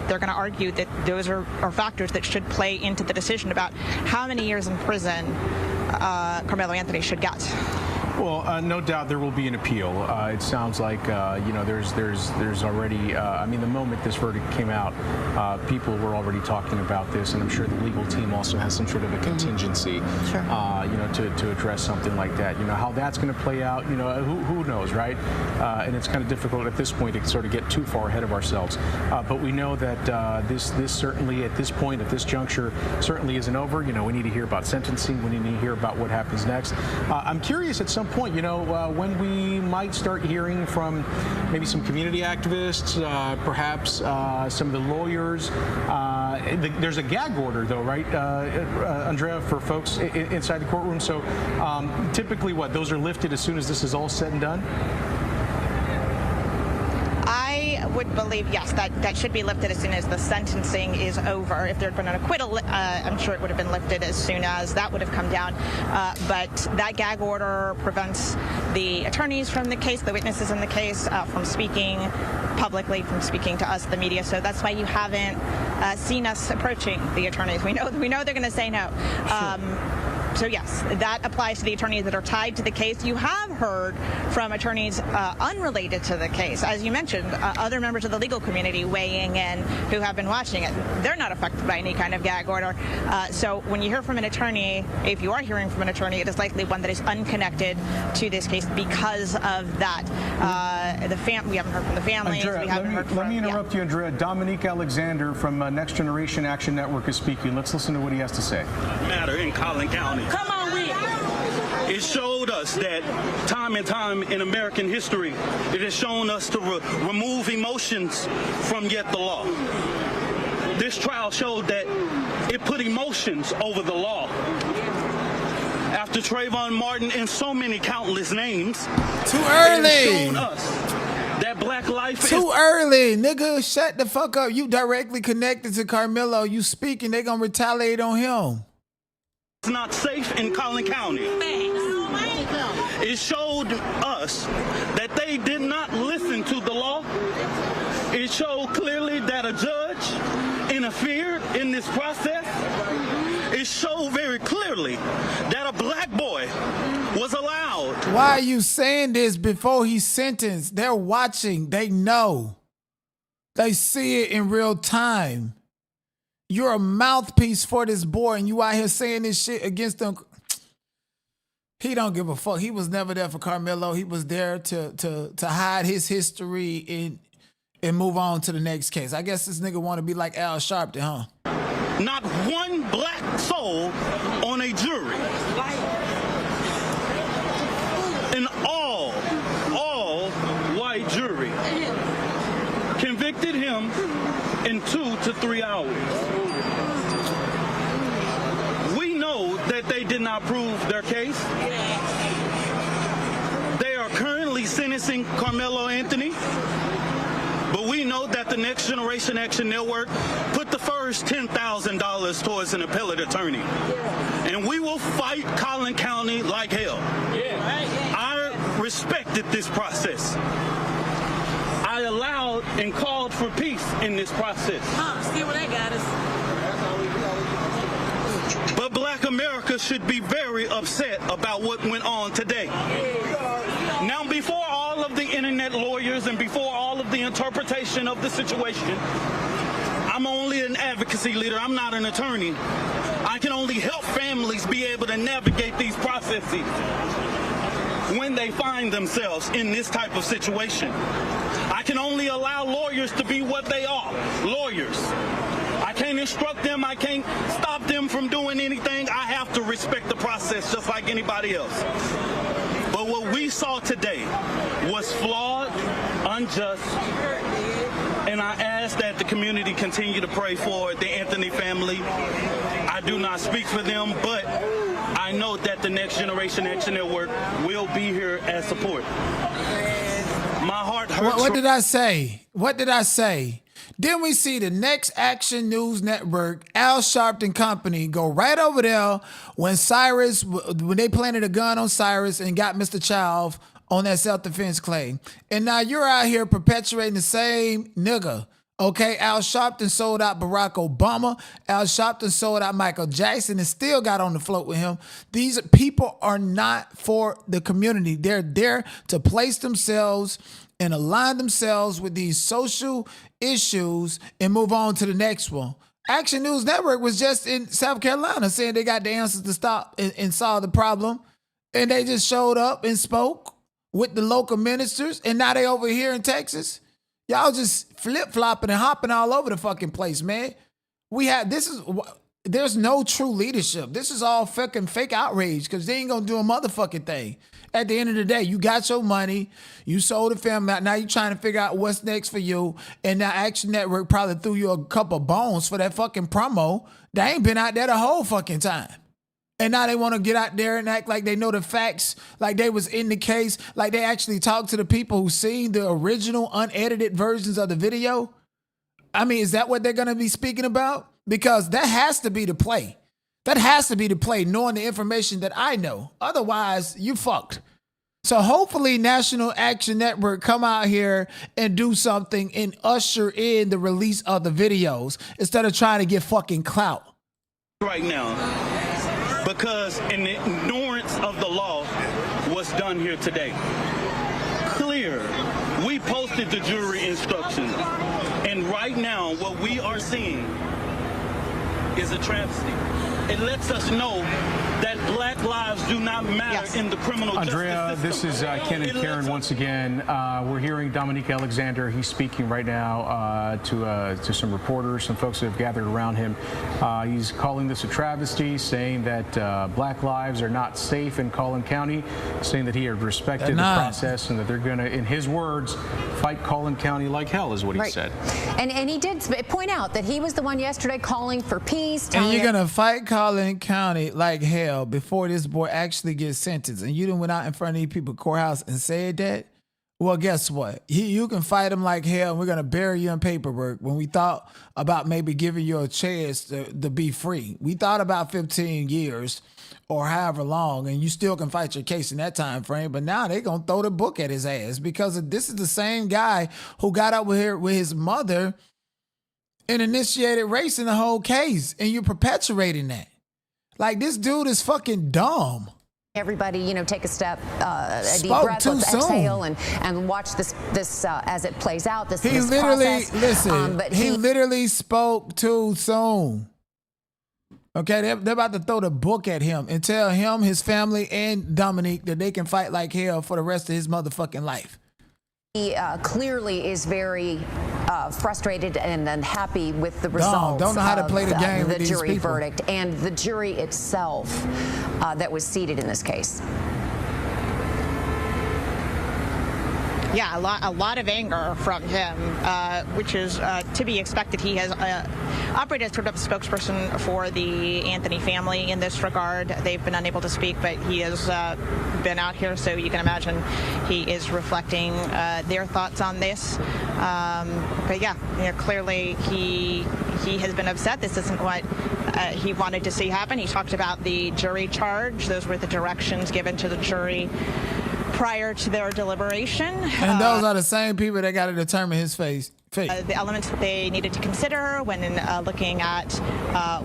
Speaker 18: they're going to argue that those are factors that should play into the decision about how many years in prison Karmelo Anthony should get.
Speaker 2: Well, no doubt there will be an appeal. It sounds like there's already. I mean, the moment this verdict came out, people were already talking about this, and I'm sure the legal team also has some sort of a contingency, to address something like that. How that's going to play out. Who knows, right? And it's kind of difficult at this point to sort of get too far ahead of ourselves. But we know that this certainly at this point, at this juncture, certainly isn't over. We need to hear about sentencing. We need to hear about what happens next. I'm curious at some point, when we might start hearing from maybe some community activists, perhaps some of the lawyers. There's a gag order, though, right, Andrea, for folks inside the courtroom. So typically, those are lifted as soon as this is all said and done?
Speaker 18: I would believe, yes, that should be lifted as soon as the sentencing is over. If there had been an acquittal, I'm sure it would have been lifted as soon as that would have come down. But that gag order prevents the attorneys from the case, the witnesses in the case, from speaking publicly, from speaking to us, the media. So that's why you haven't seen us approaching the attorneys. We know they're going to say no. So yes, that applies to the attorneys that are tied to the case. You have heard from attorneys unrelated to the case. As you mentioned, other members of the legal community weighing in who have been watching it. They're not affected by any kind of gag order. So when you hear from an attorney, if you are hearing from an attorney, it is likely one that is unconnected to this case because of that. We haven't heard from the families.
Speaker 2: Andrea, let me interrupt you, Andrea. Dominique Alexander from Next Generation Action Network is speaking. Let's listen to what he has to say.
Speaker 6: Matter in Collin County.
Speaker 14: Come on, we.
Speaker 6: It showed us that time and time in American history, it has shown us to remove emotions from yet the law. This trial showed that it put emotions over the law. After Trayvon Martin and so many countless names,
Speaker 1: too early.
Speaker 6: It showed us that black life
Speaker 1: too early, nigga. Shut the fuck up. You directly connected to Karmelo. You speaking, they gonna retaliate on him.
Speaker 6: It's not safe in Collin County. It showed us that they did not listen to the law. It showed clearly that a judge interfered in this process. It showed very clearly that a black boy was allowed.
Speaker 1: Why are you saying this before he's sentenced? They're watching. They know. They see it in real time. You're a mouthpiece for this boy, and you out here saying this shit against them. He don't give a fuck. He was never there for Karmelo. He was there to hide his history and move on to the next case. I guess this nigga want to be like Al Sharpton, huh?
Speaker 6: Not one black soul on a jury. An all white jury convicted him in 2 to 3 hours. We know that they did not prove their case. They are currently sentencing Karmelo Anthony, but we know that the Next Generation Action Network put the first $10,000 towards an appellate attorney. And we will fight Collin County like hell. I respected this process. I allowed and called for peace in this process.
Speaker 12: See where that got us.
Speaker 6: But Black America should be very upset about what went on today. Now, before all of the internet lawyers and before all of the interpretation of the situation, I'm only an advocacy leader. I'm not an attorney. I can only help families be able to navigate these processes when they find themselves in this type of situation. I can only allow lawyers to be what they are, lawyers. I can't instruct them. I can't stop them from doing anything. I have to respect the process just like anybody else. But what we saw today was flawed, unjust, and I ask that the community continue to pray for the Anthony family. I do not speak for them, but I know that the Next Generation Action Network will be here as support. My heart hurts.
Speaker 1: What did I say? What did I say? Then we see the Next Action News Network, Al Sharpton Company, go right over there when they planted a gun on Cyrus and got Mr. Child on that self-defense claim. And now you're out here perpetuating the same nigga. Okay, Al Sharpton sold out Barack Obama. Al Sharpton sold out Michael Jackson and still got on the float with him. These people are not for the community. They're there to place themselves and align themselves with these social issues and move on to the next one. Action News Network was just in South Carolina saying they got the answers to stop and solve the problem. And they just showed up and spoke with the local ministers. And now they over here in Texas. Y'all just flip-flopping and hopping all over the fucking place, man. There's no true leadership. This is all fucking fake outrage because they ain't gonna do a motherfucking thing. At the end of the day, you got your money, you sold the family out, now you're trying to figure out what's next for you, and now Action Network probably threw you a couple bones for that fucking promo. They ain't been out there the whole fucking time. And now they want to get out there and act like they know the facts, like they was in the case, like they actually talked to the people who seen the original unedited versions of the video. I mean, is that what they're going to be speaking about? Because that has to be the play. That has to be the play, knowing the information that I know. Otherwise, you fucked. So hopefully National Action Network come out here and do something and usher in the release of the videos instead of trying to get fucking clout.
Speaker 6: Right now, because an ignorance of the law was done here today. Clear. We posted the jury instructions. And right now, what we are seeing is a travesty. It lets us know that black lives do not matter in the criminal
Speaker 2: Andrea,
Speaker 6: justice system.
Speaker 2: this is Ken and Karen once again. We're hearing Dominique Alexander. He's speaking right now to some reporters, some folks that have gathered around him. He's calling this a travesty, saying that black lives are not safe in Collin County, saying that he had respected the process and that they're going to, in his words, fight Collin County like hell, is what he said.
Speaker 13: And he did point out that he was the one yesterday calling for peace.
Speaker 1: And you're going to fight Collin County like hell before this boy actually gets sentenced. And you done went out in front of these people's courthouse and said that? Well, guess what? You can fight him like hell, and we're going to bury you in paperwork when we thought about maybe giving you a chance to be free. We thought about 15 years or however long, and you still can fight your case in that time frame. But now they're going to throw the book at his ass because this is the same guy who got up with his mother and initiated race in the whole case, and you're perpetuating that. Like, this dude is fucking dumb.
Speaker 13: Everybody, you know, take a step, a deep
Speaker 1: Spoke
Speaker 13: breath,
Speaker 1: too
Speaker 13: let's
Speaker 1: soon.
Speaker 13: exhale, and watch this as it plays out. This
Speaker 1: He literally,
Speaker 13: process.
Speaker 1: listen,
Speaker 13: But
Speaker 1: he literally spoke too soon. Okay, they're about to throw the book at him and tell him, his family, and Dominique that they can fight like hell for the rest of his motherfucking life.
Speaker 13: He clearly is very frustrated and unhappy with the results.
Speaker 1: Don't know how to play the game
Speaker 13: of
Speaker 1: with
Speaker 13: the
Speaker 1: these
Speaker 13: jury
Speaker 1: people.
Speaker 13: verdict and the jury itself that was seated in this case.
Speaker 18: Yeah, a lot of anger from him, which is to be expected. He has operated as sort of a spokesperson for the Anthony family in this regard. They've been unable to speak, but he has been out here, so you can imagine he is reflecting their thoughts on this. But yeah, you know, clearly he has been upset. This isn't what he wanted to see happen. He talked about the jury charge. Those were the directions given to the jury prior to their deliberation.
Speaker 1: And those are the same people that got to determine his fate.
Speaker 18: The elements that they needed to consider when looking at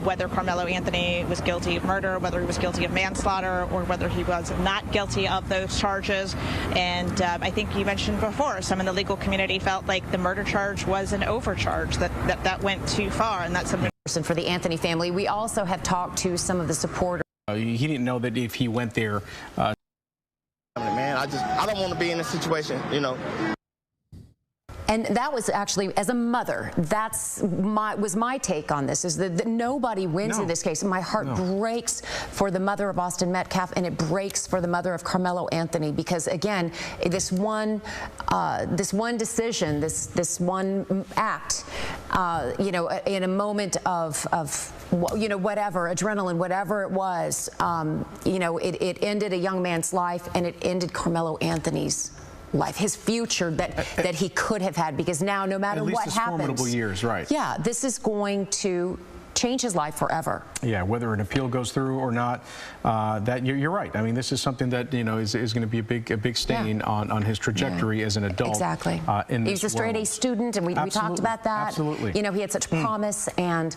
Speaker 18: whether Karmelo Anthony was guilty of murder, whether he was guilty of manslaughter, or whether he was not guilty of those charges. And I think you mentioned before, some in the legal community felt like the murder charge was an overcharge, that went too far, and that's something.
Speaker 13: For the Anthony family, we also have talked to some of the supporters.
Speaker 2: He didn't know that if he went there.
Speaker 8: Man, I don't want to be in this situation, you know.
Speaker 13: And that was actually, as a mother, was my take on this, is that nobody wins in this case. My heart breaks for the mother of Austin MetCalf, and it breaks for the mother of Karmelo Anthony, because again, this one decision, this one act, you know, in a moment of you know, whatever, adrenaline, whatever it was, you know, it ended a young man's life, and it ended Karmelo Anthony's life, his future that he could have had, because now no matter what happens,
Speaker 2: formidable years, right?
Speaker 13: Yeah, this is going to change his life forever.
Speaker 2: Yeah, whether an appeal goes through or not, that you're right. I mean, this is something that, you know, is going to be a big stain on his trajectory as an adult.
Speaker 13: Exactly.
Speaker 2: In this
Speaker 13: He was a straight A student, and we talked about that.
Speaker 2: Absolutely.
Speaker 13: You know, he had such promise, and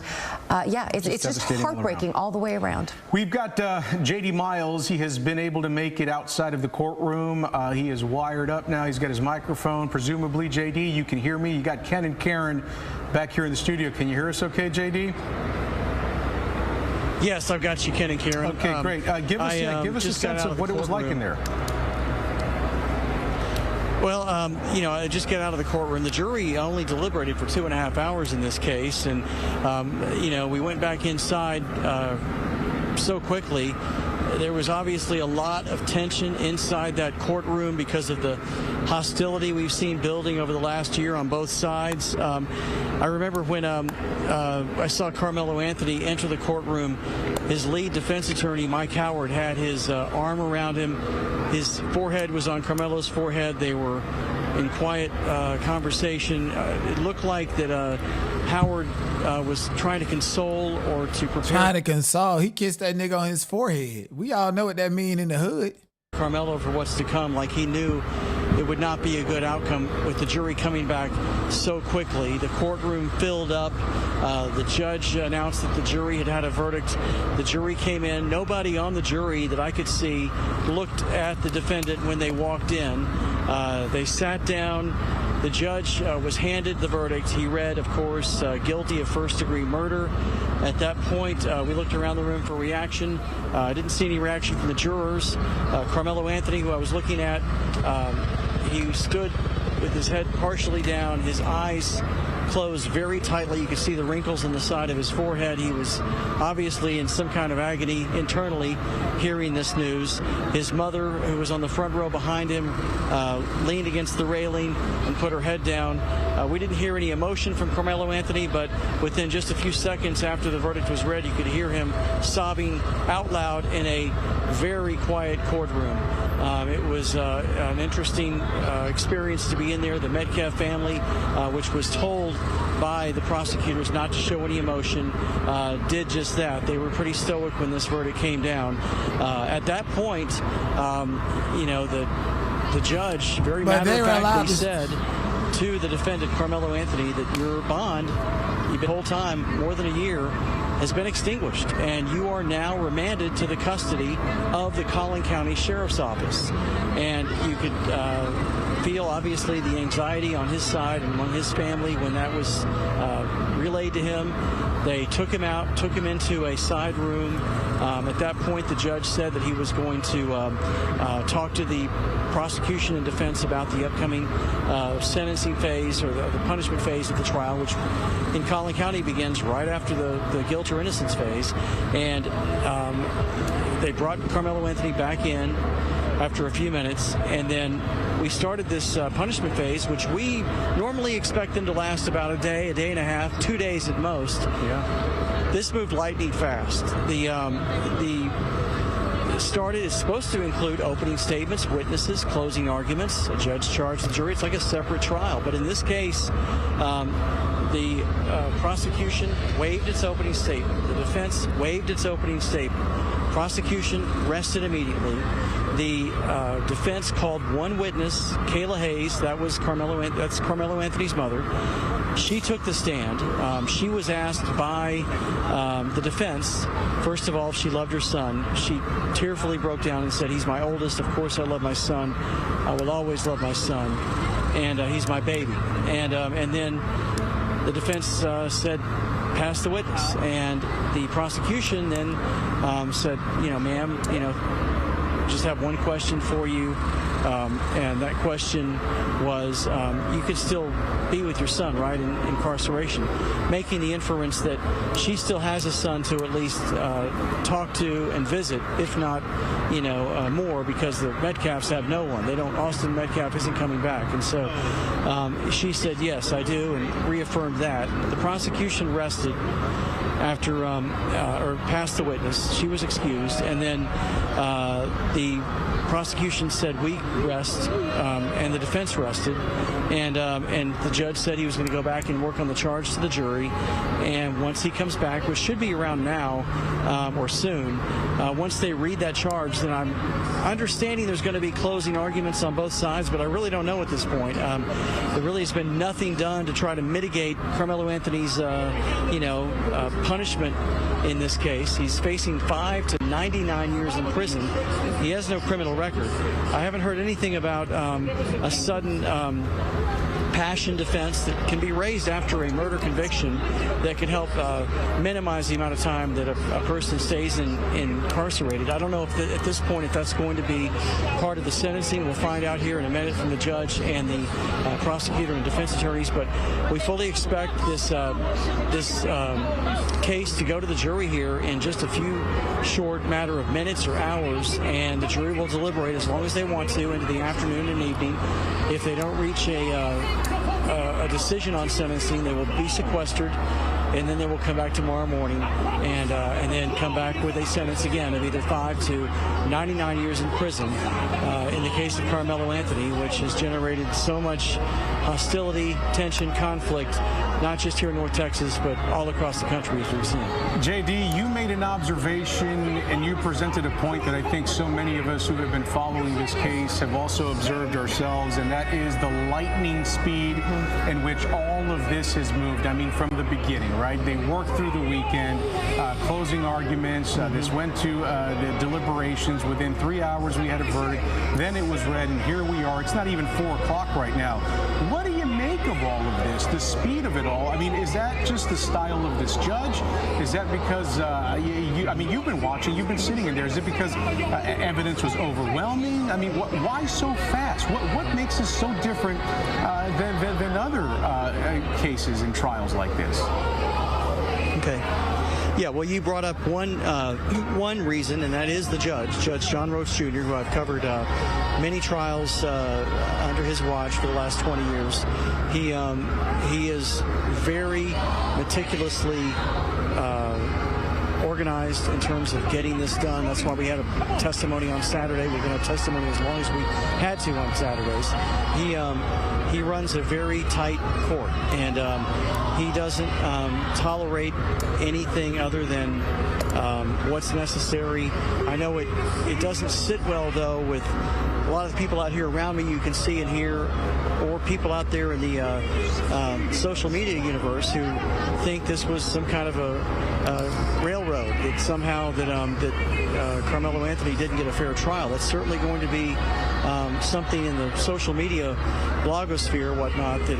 Speaker 13: yeah, it's just heartbreaking all the way around.
Speaker 2: We've got J.D. Miles. He has been able to make it outside of the courtroom. He is wired up now. He's got his microphone. Presumably, J.D., you can hear me. You got Ken and Karen back here in the studio. Can you hear us okay, J.D.?
Speaker 9: Yes, I've got you, Ken and Karen.
Speaker 2: Okay, great. Give us a sense of what it was like in there.
Speaker 9: Well, you know, I just got out of the courtroom. The jury only deliberated for 2.5 hours in this case, and you know, we went back inside so quickly. There was obviously a lot of tension inside that courtroom because of the hostility we've seen building over the last year on both sides. I remember when I saw Karmelo Anthony enter the courtroom, his lead defense attorney, Mike Howard, had his arm around him. His forehead was on Karmelo's forehead. They were in quiet conversation. It looked like that Howard was trying to console or to prepare.
Speaker 1: Trying to console. He kissed that nigga on his forehead. We all know what that mean in the hood.
Speaker 9: Karmelo for what's to come, like he knew it would not be a good outcome with the jury coming back so quickly. The courtroom filled up. The judge announced that the jury had had a verdict. The jury came in. Nobody on the jury that I could see looked at the defendant when they walked in. They sat down. The judge was handed the verdict. He read, of course, guilty of first-degree murder. At that point, we looked around the room for reaction. I didn't see any reaction from the jurors. Karmelo Anthony, who I was looking at, he stood with his head partially down, his eyes closed very tightly. You could see the wrinkles on the side of his forehead. He was obviously in some kind of agony internally hearing this news. His mother, who was on the front row behind him, leaned against the railing and put her head down. We didn't hear any emotion from Karmelo Anthony, but within just a few seconds after the verdict was read, you could hear him sobbing out loud in a very quiet courtroom. It was an interesting experience to be in there. The MetCalf family, which was told by the prosecutors not to show any emotion, did just that. They were pretty stoic when this verdict came down. At that point, you know, the judge very matter-of-factly said to the defendant, Karmelo Anthony, that your bond, you've been the whole time, more than a year, has been extinguished, and you are now remanded to the custody of the Collin County Sheriff's Office. And you could feel, obviously, the anxiety on his side and among his family when that was relayed to him. They took him out, took him into a side room. At that point, the judge said that he was going to talk to the prosecution and defense about the upcoming sentencing phase, or the punishment phase of the trial, which in Collin County begins right after the guilt or innocence phase. And they brought Karmelo Anthony back in after a few minutes, and then we started this punishment phase, which we normally expect them to last about a day and a half, 2 days at most.
Speaker 2: Yeah.
Speaker 9: This moved lightning fast. It's supposed to include opening statements, witnesses, closing arguments. A judge charged the jury. It's like a separate trial. But in this case, the prosecution waived its opening statement. The defense waived its opening statement. Prosecution rested immediately. The defense called one witness, Kayla Hayes. That's Karmelo Anthony's mother. She took the stand. She was asked by the defense, first of all, if she loved her son. She tearfully broke down and said, "He's my oldest. Of course I love my son. I will always love my son. And he's my baby." And then the defense said, "Pass the witness." And the prosecution then said, "Ma'am, just have one question for you." And that question was, you could still be with your son, right, in incarceration, making the inference that she still has a son to at least talk to and visit, if not, more, because the MetCalfs have no one. Austin MetCalf isn't coming back. And so she said, "Yes, I do," and reaffirmed that. The prosecution rested after, or passed the witness. She was excused, and then the prosecution said, "We rest," and the defense rested, and the judge said he was going to go back and work on the charge to the jury, and once he comes back, which should be around now or soon, once they read that charge, then I'm understanding there's going to be closing arguments on both sides, but I really don't know at this point. There really has been nothing done to try to mitigate Karmelo Anthony's punishment in this case. He's facing 5 to 99 years in prison. He has no criminal record. I haven't heard anything about a sudden passion defense that can be raised after a murder conviction that can help minimize the amount of time that a person stays incarcerated. I don't know if at this point if that's going to be part of the sentencing. We'll find out here in a minute from the judge and the prosecutor and defense attorneys, but we fully expect this case to go to the jury here in just a few short matter of minutes or hours, and the jury will deliberate as long as they want to into the afternoon and evening. If they don't reach a decision on sentencing, they will be sequestered, and then they will come back tomorrow morning and then come back with a sentence again of either 5 to 99 years in prison in the case of Karmelo Anthony, which has generated so much hostility, tension, conflict, not just here in North Texas, but all across the country, as we've seen.
Speaker 2: JD, you made an observation and you presented a point that I think so many of us who have been following this case have also observed ourselves, and that is the lightning speed in which all of this has moved. I mean, from the beginning, right? They worked through the weekend, closing arguments. This went to the deliberations. Within 3 hours, we had a verdict. Then it was read, and here we are. It's not even 4 o'clock right now. What do you make of all of this? The speed of it all? I mean, is that just the style of this judge? Is that because, you've been watching, you've been sitting in there. Is it because evidence was overwhelming? I mean, why so fast? What makes this so different than other cases and trials like this?
Speaker 9: Okay. Yeah, well, you brought up one reason, and that is the judge, Judge John Roach Jr., who I've covered many trials under his watch for the last 20 years. He is very meticulously organized in terms of getting this done. That's why we had a testimony on Saturday. We're going to have testimony as long as we had to on Saturdays. He runs a very tight court, and he doesn't tolerate anything other than what's necessary. I know it doesn't sit well, though, with a lot of the people out here around me you can see and hear, or people out there in the social media universe who think this was some kind of a railroad that somehow that Karmelo Anthony didn't get a fair trial. That's certainly going to be something in the social media blogosphere, whatnot, that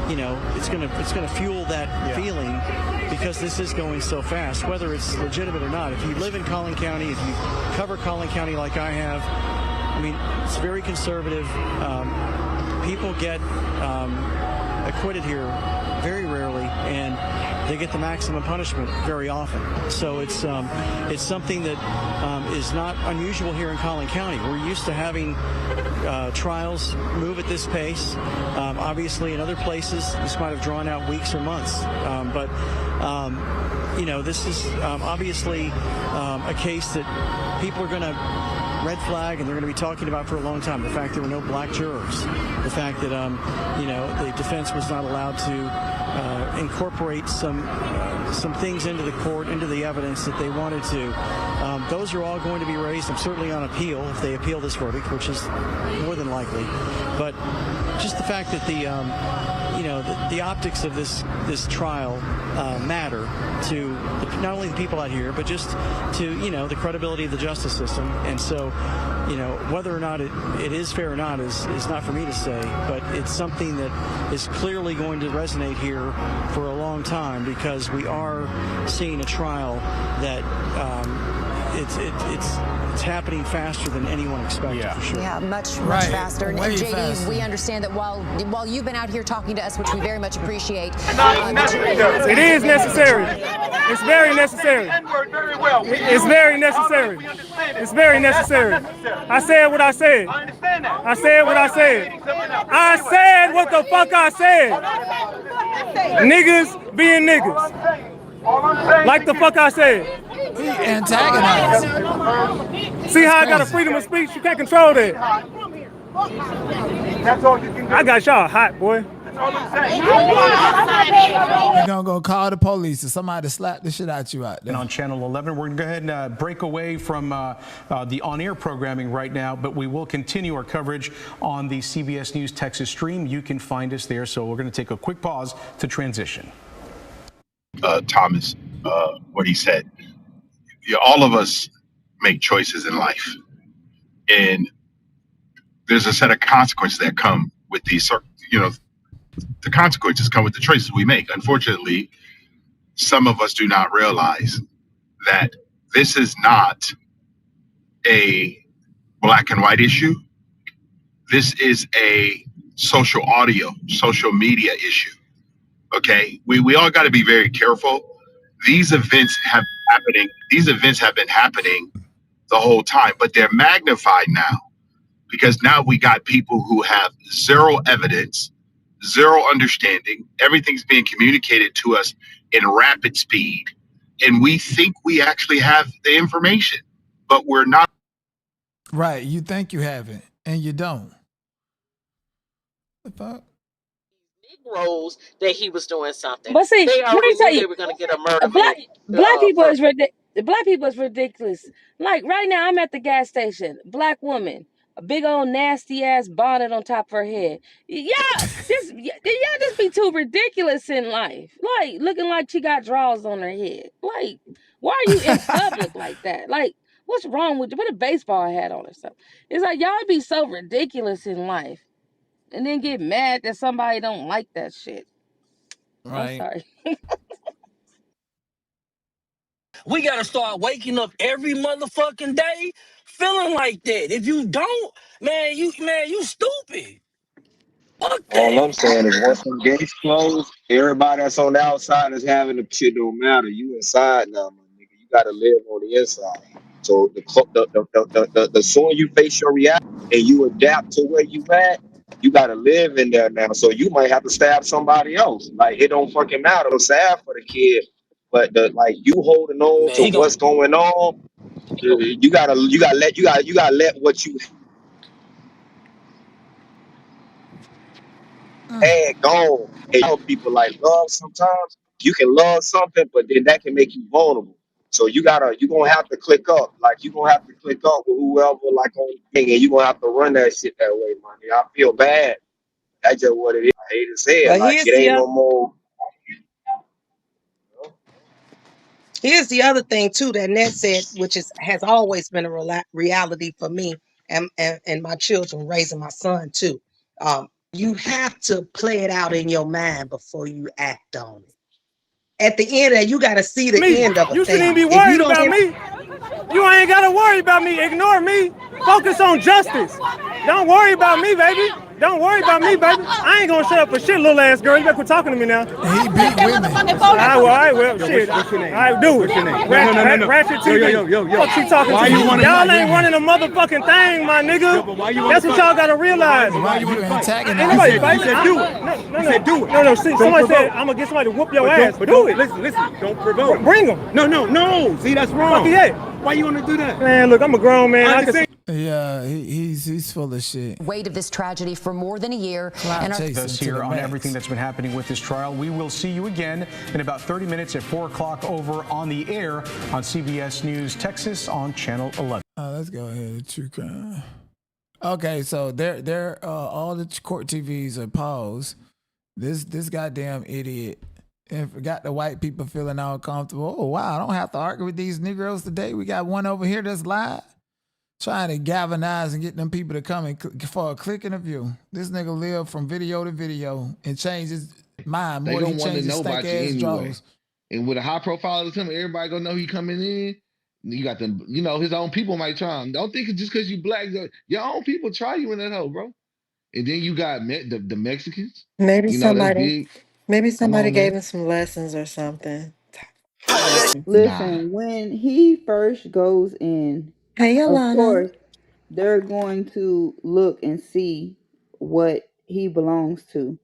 Speaker 9: you know, it's gonna fuel that feeling, because this is going so fast, whether it's legitimate or not. If you live in Collin County, if you cover Collin County like I have, I mean, it's very conservative. People get acquitted here very rarely, and they get the maximum punishment very often. So it's something that is not unusual here in Collin County. We're used to having trials move at this pace. Obviously, in other places, this might have drawn out weeks or months. But you know, this is obviously a case that people are going to red flag, and they're going to be talking about for a long time. The fact there were no black jurors, the fact that you know, the defense was not allowed to incorporate some things into the court, into the evidence that they wanted to. Those are all going to be raised. I'm certainly on appeal if they appeal this verdict, which is more than likely. But just the fact that you know, the optics of this trial matter to not only the people out here, but just to, you know, the credibility of the justice system. And so, you know, whether or not it is fair or not is not for me to say, but it's something that is clearly going to resonate here for a long time, because we are seeing a trial that it's happening faster than anyone expected, for sure.
Speaker 13: Yeah, much faster. And JD, faster. We understand that while you've been out here talking to us, which we very much appreciate,
Speaker 20: it is necessary. It's very necessary. It's very necessary. It's very necessary. I said what I said. I said what I said. I said what the fuck I said. Niggas being niggas. Like the fuck I said.
Speaker 1: He antagonized.
Speaker 20: See how I got a freedom of speech? You can't control that. That's all you can do. I got y'all hot, boy.
Speaker 1: You're gonna go call the police or somebody to slap the shit out you out there.
Speaker 2: And on Channel 11, we're going to go ahead and break away from the on-air programming right now, but we will continue our coverage on the CBS News Texas stream. You can find us there, so we're going to take a quick pause to transition.
Speaker 10: Thomas, what he said. All of us make choices in life, and there's a set of consequences that come with these. You know, the consequences come with the choices we make. Unfortunately, some of us do not realize that this is not a black and white issue. This is a social media issue. Okay, we all got to be very careful. These events have been happening the whole time, but they're magnified now because now we got people who have zero evidence, zero understanding. Everything's being communicated to us in rapid speed, and we think we actually have the information, but we're not.
Speaker 1: Right, you think you have it, and you don't. The fuck?
Speaker 22: Negroes that he was doing something.
Speaker 23: But see,
Speaker 22: they
Speaker 23: let me
Speaker 22: already
Speaker 23: tell
Speaker 22: knew
Speaker 23: you,
Speaker 22: they were going to get a murder.
Speaker 23: Black people is ridiculous. Black people is ridiculous. Like right now, I'm at the gas station. Black woman, a big old nasty ass bonnet on top of her head. Y'all just be too ridiculous in life. Like looking like she got drawers on her head. Like, why are you in public like that? Like, what's wrong with you? Put a baseball hat on or something. It's like y'all be so ridiculous in life, and then get mad that somebody don't like that shit.
Speaker 1: Right.
Speaker 23: I'm sorry.
Speaker 19: We gotta start waking up every motherfucking day feeling like that. If you don't, man, you stupid. Fuck that.
Speaker 24: All I'm saying is once the gates close, everybody that's on the outside is having the shit don't matter. You inside now, my nigga. You gotta live on the inside. So the sooner you face your reality and you adapt to where you at, you gotta live in there now. So you might have to stab somebody else. Like it don't fucking matter. I'm sad for the kid, but like you holding on to what's going on, you gotta let what you had gone. And tell people like love sometimes you can love something, but then that can make you vulnerable. So you're gonna have to click up. Like you're gonna have to click up with whoever like on the thing, and you're gonna have to run that shit that way, man. I feel bad. That's just what it is. I hate to say it.
Speaker 23: But
Speaker 24: Like it ain't no more.
Speaker 3: Here's the other thing too that Ned said, which has always been a reality for me and my children, raising my son too. You have to play it out in your mind before you act on it. At the end of it, you got to see the end of a
Speaker 20: You shouldn't
Speaker 3: thing.
Speaker 20: even be
Speaker 3: If you
Speaker 20: worried
Speaker 3: don't
Speaker 20: about me. You ain't gotta worry about me. Ignore me. Focus on justice. Don't worry about me, baby. Don't worry about me, baby. I ain't gonna shut up for shit, little ass girl. You better quit talking to me now.
Speaker 1: He beat women.
Speaker 20: All right, well, shit.
Speaker 21: What's your name?
Speaker 20: All right, do it.
Speaker 21: What's your name? No.
Speaker 20: Ratchet TV.
Speaker 21: Yo.
Speaker 20: Fuck you talking
Speaker 21: Why
Speaker 20: to?
Speaker 21: you wanna
Speaker 20: Y'all
Speaker 21: fight?
Speaker 20: ain't running a motherfucking thing, my nigga.
Speaker 21: But why you wanna
Speaker 20: That's what
Speaker 21: fight?
Speaker 20: y'all gotta realize.
Speaker 21: Why you wanna fight?
Speaker 20: Ain't nobody fighting.
Speaker 21: You said do it.
Speaker 20: No.
Speaker 21: You said do it.
Speaker 20: No. See,
Speaker 21: Don't
Speaker 20: somebody said
Speaker 21: provoke.
Speaker 20: I'm gonna get somebody to whoop your
Speaker 21: But
Speaker 20: ass.
Speaker 21: don't,
Speaker 20: Do it.
Speaker 21: Listen. Don't provoke.
Speaker 20: Bring them.
Speaker 21: No. See, that's wrong.
Speaker 20: Fuck yeah.
Speaker 21: Why you wanna do that?
Speaker 20: Man, look, I'm a grown man.
Speaker 21: I
Speaker 20: I can
Speaker 21: understand.
Speaker 1: Yeah, he's full of shit.
Speaker 13: Weight of this tragedy for more than a year.
Speaker 1: Clout chasing
Speaker 2: Us
Speaker 1: to
Speaker 2: here
Speaker 1: the
Speaker 2: on
Speaker 1: max.
Speaker 2: everything that's been happening with this trial. We will see you again in about 30 minutes at 4 o'clock over on the air on CBS News Texas on Channel 11.
Speaker 1: Let's go ahead. True crime. Okay, so they're all the court TVs are paused. This goddamn idiot and got the white people feeling all comfortable. Oh wow, I don't have to argue with these Negroes today. We got one over here that's live, trying to galvanize and get them people to come and for a click and a view. This nigga lived from video to video and changed his mind
Speaker 7: They
Speaker 1: more than
Speaker 7: don't
Speaker 1: he
Speaker 7: want to
Speaker 1: changed his
Speaker 7: know about
Speaker 1: stank
Speaker 7: you
Speaker 1: ass
Speaker 7: anyway.
Speaker 1: drawers.
Speaker 7: And with a high profile as him, everybody gonna know he coming in. You got them, his own people might try him. Don't think it's just because you black, your own people try you in that hole, bro. And then you got the Mexicans.
Speaker 11: Maybe
Speaker 7: That's
Speaker 11: somebody,
Speaker 7: big.
Speaker 11: maybe
Speaker 7: Come
Speaker 11: somebody
Speaker 7: on,
Speaker 11: gave
Speaker 7: man.
Speaker 11: him some lessons or something.
Speaker 7: Nah.
Speaker 15: Listen, when he first goes in,
Speaker 11: Hey,
Speaker 15: of
Speaker 11: Alana.
Speaker 15: course, they're going to look and see what he belongs to.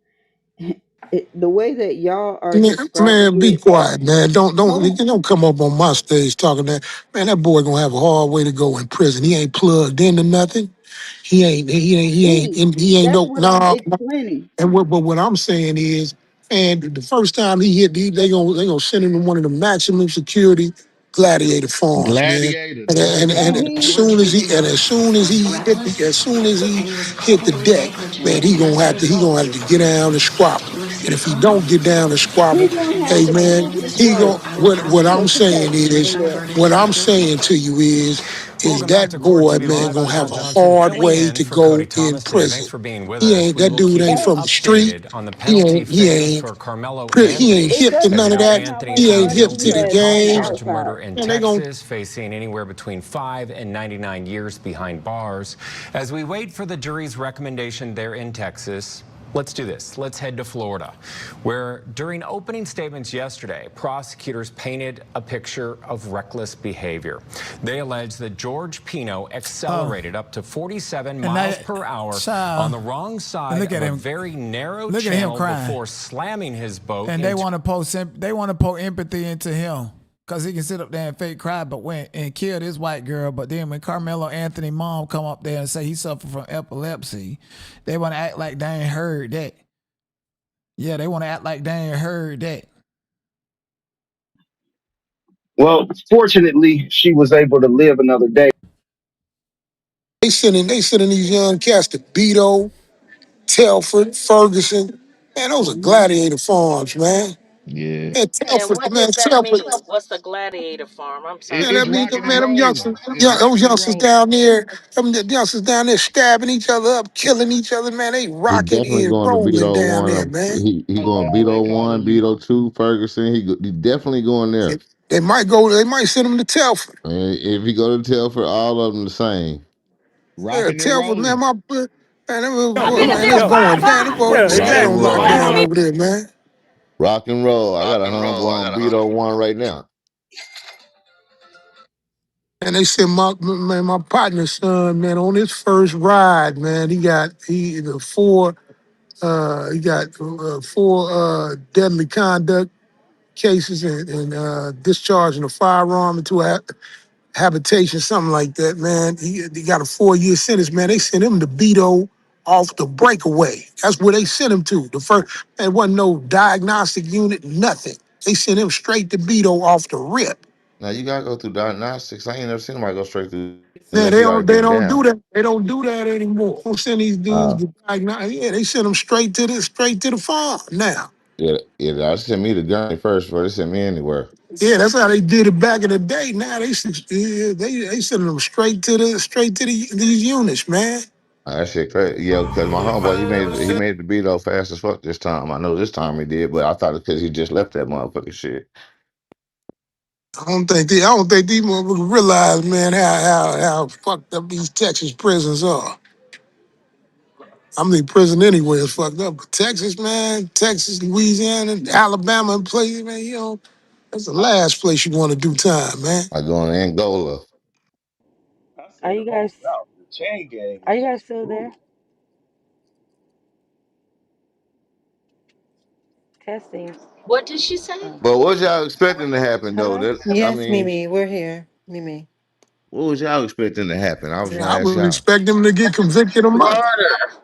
Speaker 15: The way that y'all are describing
Speaker 25: Man, be
Speaker 15: it,
Speaker 25: quiet, man.
Speaker 15: hold on.
Speaker 25: Don't come up on my stage talking that. Man, that boy gonna have a hard way to go in prison. He ain't plugged into nothing. He ain't
Speaker 15: That's
Speaker 25: no
Speaker 15: what I'm
Speaker 25: nah.
Speaker 15: explaining.
Speaker 25: But what I'm saying is, and the first time he hit, they gonna send him to one of the maximum security gladiator farms, man.
Speaker 7: Gladiator.
Speaker 25: And
Speaker 15: And
Speaker 25: as
Speaker 15: he,
Speaker 25: soon as he hit the deck, man, he gonna have to get down and squabble. And if he don't get down and
Speaker 15: he
Speaker 25: squabble,
Speaker 15: gonna have
Speaker 25: hey
Speaker 15: to
Speaker 25: man,
Speaker 15: prove his
Speaker 25: he
Speaker 15: worth
Speaker 25: gon' what I'm
Speaker 15: because he
Speaker 25: saying
Speaker 15: hasn't
Speaker 25: is,
Speaker 15: been there.
Speaker 25: what I'm saying to you is
Speaker 26: Welcome back
Speaker 25: that
Speaker 26: to Court
Speaker 25: boy,
Speaker 26: TV
Speaker 25: man,
Speaker 26: Live.
Speaker 25: gonna
Speaker 26: I'm
Speaker 25: have
Speaker 26: John
Speaker 25: a
Speaker 26: Johnson,
Speaker 25: hard
Speaker 26: filling
Speaker 25: way
Speaker 26: in
Speaker 25: to
Speaker 26: for Cody
Speaker 25: go in
Speaker 26: Thomas today. Thanks
Speaker 25: prison.
Speaker 26: for being with
Speaker 25: He
Speaker 26: us.
Speaker 25: ain't
Speaker 26: We
Speaker 25: that
Speaker 26: will
Speaker 25: dude
Speaker 26: keep
Speaker 25: ain't
Speaker 26: you
Speaker 25: from the street.
Speaker 26: updated on the
Speaker 25: He
Speaker 26: penalty
Speaker 25: ain't he
Speaker 26: phase
Speaker 25: ain't
Speaker 26: for Karmelo
Speaker 25: he ain't
Speaker 26: Anthony
Speaker 25: hip
Speaker 15: It
Speaker 25: to
Speaker 15: doesn't
Speaker 25: none of
Speaker 26: as
Speaker 25: that.
Speaker 15: matter how
Speaker 26: Anthony
Speaker 15: much
Speaker 25: He ain't
Speaker 26: has
Speaker 15: money
Speaker 25: hip
Speaker 15: he
Speaker 25: to the
Speaker 26: been
Speaker 15: has on the
Speaker 25: game.
Speaker 26: charged with
Speaker 15: outside.
Speaker 26: murder in
Speaker 25: And they gonna
Speaker 26: Texas, facing anywhere between 5 and 99 years behind bars. As we wait for the jury's recommendation there in Texas, let's do this. Let's head to Florida, where during opening statements yesterday, prosecutors painted a picture of reckless behavior. They allege that George Pino accelerated up to 47 miles per hour on the wrong side of a very narrow channel before slamming his boat
Speaker 1: And
Speaker 26: into
Speaker 1: they want to pour empathy into him. Cause he can sit up there and fake cry, but went and kill this white girl. But then when Karmelo Anthony mom come up there and say he suffered from epilepsy, they want to act like they ain't heard that. Yeah, they want to act like they ain't heard that.
Speaker 24: Well, fortunately, she was able to live another day.
Speaker 25: they sending these young cats to Beto, Telford, Ferguson. Man, those are gladiator farms, man.
Speaker 7: Yeah.
Speaker 25: Man,
Speaker 22: And
Speaker 25: Telford,
Speaker 22: what
Speaker 25: man,
Speaker 22: does that
Speaker 25: Telford.
Speaker 22: mean? What's the gladiator farm? I'm
Speaker 25: Man,
Speaker 22: sorry.
Speaker 25: that
Speaker 7: It's
Speaker 25: mean,
Speaker 7: rock and
Speaker 25: man, them
Speaker 7: rolling.
Speaker 25: youngsters,
Speaker 7: It's rock
Speaker 25: those
Speaker 7: and
Speaker 25: youngsters
Speaker 7: rolling.
Speaker 25: down there, the youngsters down there stabbing each other up, killing each other, man. They
Speaker 10: He
Speaker 25: rocking
Speaker 10: definitely
Speaker 25: and
Speaker 10: going to beat
Speaker 25: rolling
Speaker 10: on
Speaker 25: down there,
Speaker 10: one.
Speaker 25: man.
Speaker 10: He going to beat
Speaker 7: They
Speaker 10: on
Speaker 7: calling
Speaker 10: one, beat
Speaker 7: you
Speaker 10: on two. Ferguson. He definitely going there.
Speaker 25: They might send them to Telford.
Speaker 10: And if he go to Telford, all of them the same.
Speaker 25: Yeah,
Speaker 7: rocking and
Speaker 25: Telford, man,
Speaker 7: rolling.
Speaker 25: man, it's going down. Them boys
Speaker 10: Rock
Speaker 25: stay
Speaker 10: and
Speaker 25: on
Speaker 10: roll.
Speaker 25: lockdown over there, man.
Speaker 10: Rock and roll. I got a homeboy on beat on one right now.
Speaker 25: And they sent my partner's son, man, on his first ride, man. He got four deadly conduct cases and discharging a firearm into a habitation, something like that, man. He got a 4-year sentence, man. They sent him to Beto off the breakaway. That's where they sent him to. The first, there wasn't no diagnostic unit, nothing. They sent him straight to Beto off the rip.
Speaker 10: Now you gotta go through diagnostics. I ain't never seen anybody go straight through
Speaker 25: Man,
Speaker 10: unless he already
Speaker 25: they
Speaker 10: been
Speaker 25: don't do
Speaker 10: down.
Speaker 25: that. They don't do that anymore. Don't send these dudes to diagnose. Yeah, they send them straight to the farm now.
Speaker 10: Yeah. I sent me the gun first before they sent me anywhere.
Speaker 25: Yeah, that's how they did it back in the day. Now they sending them straight to these units, man.
Speaker 7: That shit crazy. Yeah, because my homeboy he made the beat off fast as fuck this time. I know this time he did, but I thought it's because he just left that motherfucking shit.
Speaker 25: I don't think these motherfuckers realize, man, how fucked up these Texas prisons are. I mean, prison anywhere is fucked up. But Texas, man, Texas, Louisiana, Alabama, and places, man, that's the last place you want to do time, man.
Speaker 7: I go in Angola.
Speaker 23: Are you guys? Are you guys still there? Testing.
Speaker 22: What did she say?
Speaker 7: But what was y'all expecting to happen though?
Speaker 23: Hello.
Speaker 7: I
Speaker 11: Yes,
Speaker 7: mean,
Speaker 11: Mimi, we're here. Mimi.
Speaker 7: what was y'all expecting to happen? I was
Speaker 25: Yeah,
Speaker 7: gonna
Speaker 25: I
Speaker 7: ask
Speaker 25: would
Speaker 7: y'all.
Speaker 25: expect them to get convicted of murder.
Speaker 22: Murder.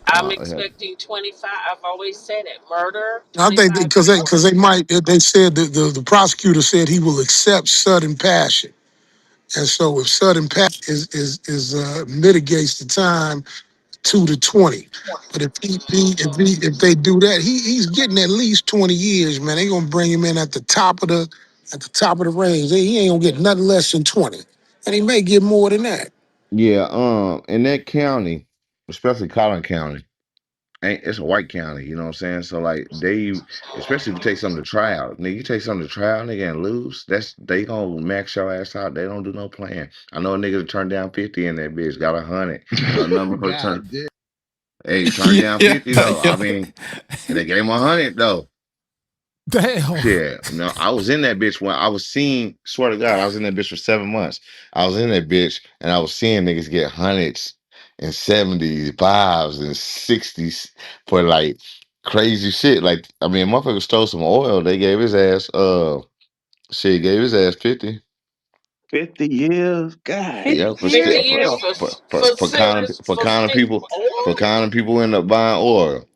Speaker 22: I'm
Speaker 7: Yeah.
Speaker 22: expecting 25. I've always said it. Murder,
Speaker 25: I think
Speaker 22: 25
Speaker 25: because
Speaker 22: years.
Speaker 25: they might, they said the prosecutor said he will accept sudden passion. And so if sudden passion mitigates the time 2 to 20. But if they do that, he's getting at least 20 years, man. They gonna bring him in at the top of the range. He ain't gonna get nothing less than 20. And he may get more than that.
Speaker 7: Yeah, in that county, especially Collin County, ain't it's a white county, you know what I'm saying? So like especially if you take something to trial, nigga, you take something to trial, nigga, and lose, they gonna max your ass out. They don't do no playing. I know a nigga that turned down 50 in that bitch, got 100. I know a number for turn.
Speaker 4: God damn.
Speaker 7: Hey, turned down
Speaker 1: Yeah,
Speaker 7: 50 though. I
Speaker 1: yeah.
Speaker 7: mean, and they gave him 100 though.
Speaker 1: Damn.
Speaker 7: Yeah, no, I was in that bitch when I was seeing. Swear to God, I was in that bitch for 7 months. I was in that bitch, and I was seeing niggas get hundreds and 70s, fives and 60s for like crazy shit. Like, I mean, motherfucker stole some oil. They gave his ass shit, gave his ass 50.
Speaker 5: 50 years? God
Speaker 23: 50
Speaker 7: Yeah, for
Speaker 22: 50
Speaker 7: still
Speaker 23: years?
Speaker 22: years
Speaker 7: for
Speaker 22: for
Speaker 7: for for
Speaker 22: for
Speaker 7: for kind
Speaker 22: six
Speaker 7: for
Speaker 22: for
Speaker 7: kind of
Speaker 22: six
Speaker 7: people for
Speaker 22: oil.
Speaker 7: kind of people end up buying oil.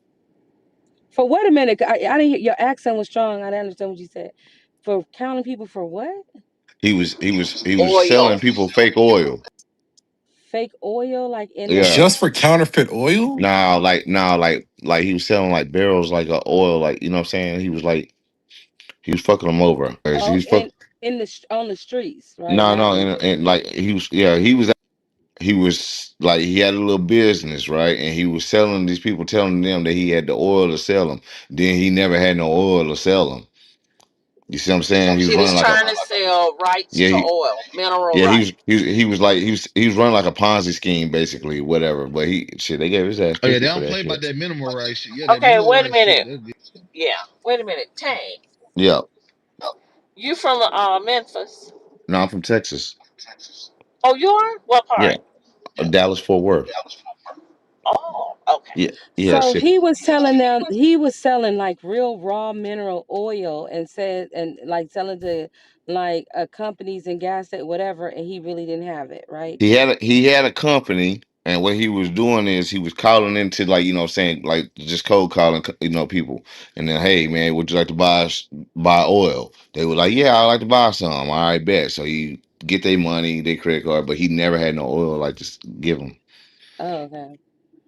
Speaker 23: For wait a minute. I didn't hear your accent was strong. I didn't understand what you said. For counting people for what?
Speaker 7: He was selling
Speaker 22: Oil.
Speaker 7: people fake oil.
Speaker 23: Fake oil, like in the
Speaker 7: Yeah.
Speaker 4: Just for counterfeit oil?
Speaker 7: Like he was selling like barrels like of oil, like you know what I'm saying. He was fucking them over.
Speaker 23: oh,
Speaker 7: He's fuck.
Speaker 23: in the on the streets, right?
Speaker 7: No,
Speaker 23: Not
Speaker 7: no,
Speaker 23: in.
Speaker 7: and like he was like he had a little business, right? And he was selling these people, telling them that he had the oil to sell them. Then he never had no oil to sell them. You see what I'm saying? He was
Speaker 22: He was
Speaker 7: running like a
Speaker 22: trying to sell rights
Speaker 7: yeah
Speaker 22: to
Speaker 7: he
Speaker 22: oil, mineral
Speaker 7: yeah
Speaker 22: rights.
Speaker 7: he was running like a Ponzi scheme basically, whatever. But they gave his ass
Speaker 4: Oh yeah, they
Speaker 7: 50 for
Speaker 4: don't
Speaker 7: that
Speaker 4: play about
Speaker 7: shit.
Speaker 4: that minimal rights shit. Yeah, that
Speaker 22: Okay,
Speaker 4: minimal
Speaker 22: wait a
Speaker 4: rights shit.
Speaker 22: minute.
Speaker 4: That's good.
Speaker 22: Yeah, wait a minute. Tang,
Speaker 7: Yeah.
Speaker 22: you from Memphis?
Speaker 7: No, I'm from Texas.
Speaker 22: Oh, you are? What
Speaker 7: Yeah,
Speaker 22: part?
Speaker 7: Dallas Fort Worth.
Speaker 22: Oh, okay.
Speaker 7: Yeah, yeah,
Speaker 23: So
Speaker 7: shit.
Speaker 23: he was telling them he was selling like real raw mineral oil and said and like selling to like companies and gas station whatever, and he really didn't have it, right?
Speaker 7: He had a company, and what he was doing is he was calling into like you know what I'm saying like just cold calling people, and then hey man, would you like to buy oil? They were like yeah, I'd like to buy some. All right, bet. So he get their money, their credit card, but he never had no oil like just give them.
Speaker 23: Oh, okay.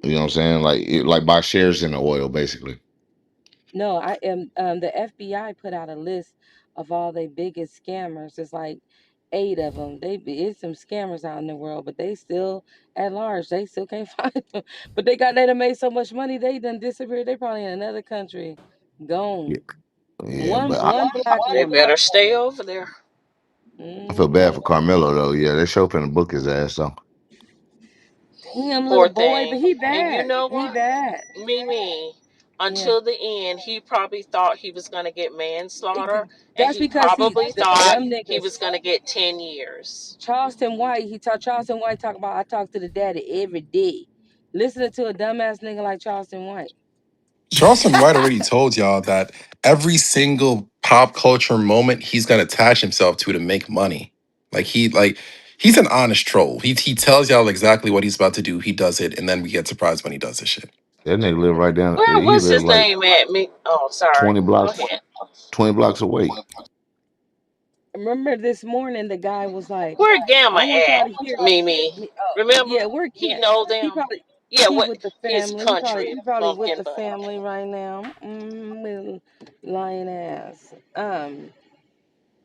Speaker 7: You know what I'm saying? Like buy shares in the oil basically.
Speaker 23: No, I am. The FBI put out a list of all their biggest scammers. It's like 8 of them. It's some scammers out in the world, but they still at large. They still can't find them. But they done made so much money. They done disappeared. They probably in another country,
Speaker 7: Yeah,
Speaker 23: gone.
Speaker 7: yeah,
Speaker 23: One
Speaker 7: but
Speaker 23: one black
Speaker 22: They
Speaker 23: woman.
Speaker 22: better stay over there.
Speaker 7: I feel bad
Speaker 23: Hmm.
Speaker 7: for Carmelo though. Yeah, they show up in the book his ass. So
Speaker 23: Damn, little
Speaker 22: Poor
Speaker 23: boy,
Speaker 22: thing.
Speaker 23: but he
Speaker 22: And you
Speaker 23: bad.
Speaker 22: know
Speaker 23: He
Speaker 22: what?
Speaker 23: bad.
Speaker 22: Mimi,
Speaker 23: Yeah.
Speaker 22: until the end, he probably thought he was going to get manslaughter, and
Speaker 23: That's
Speaker 22: he
Speaker 23: because
Speaker 22: probably thought
Speaker 23: them
Speaker 22: he was
Speaker 23: niggas.
Speaker 22: going to get 10 years.
Speaker 23: Charleston White talk about I talk to the daddy every day. Listening to a dumbass nigga like Charleston White.
Speaker 4: Charleston White already told y'all that every single pop culture moment he's gonna attach himself to make money. He's an honest troll. He tells y'all exactly what he's about to do. He does it, and then we get surprised when he does this shit.
Speaker 7: that nigga live right down.
Speaker 22: Where
Speaker 7: He
Speaker 22: what's
Speaker 7: live
Speaker 22: his
Speaker 7: like
Speaker 22: name at? Me? Oh, sorry.
Speaker 7: 20
Speaker 22: Go
Speaker 7: blocks,
Speaker 22: ahead.
Speaker 7: 20 blocks away.
Speaker 23: Remember this morning the guy was like,
Speaker 22: Where Gamma
Speaker 23: I want y'all to
Speaker 22: at,
Speaker 23: hear
Speaker 22: Mimi?
Speaker 23: me. Oh,
Speaker 22: Remember?
Speaker 23: yeah, we're
Speaker 22: He
Speaker 23: yeah.
Speaker 22: know
Speaker 23: He
Speaker 22: them.
Speaker 23: probably
Speaker 22: Yeah,
Speaker 23: he
Speaker 22: what
Speaker 23: with the
Speaker 22: his
Speaker 23: family.
Speaker 22: country
Speaker 23: He probably with
Speaker 22: bumpkin
Speaker 23: the
Speaker 22: butt.
Speaker 23: family right now. Little lying ass.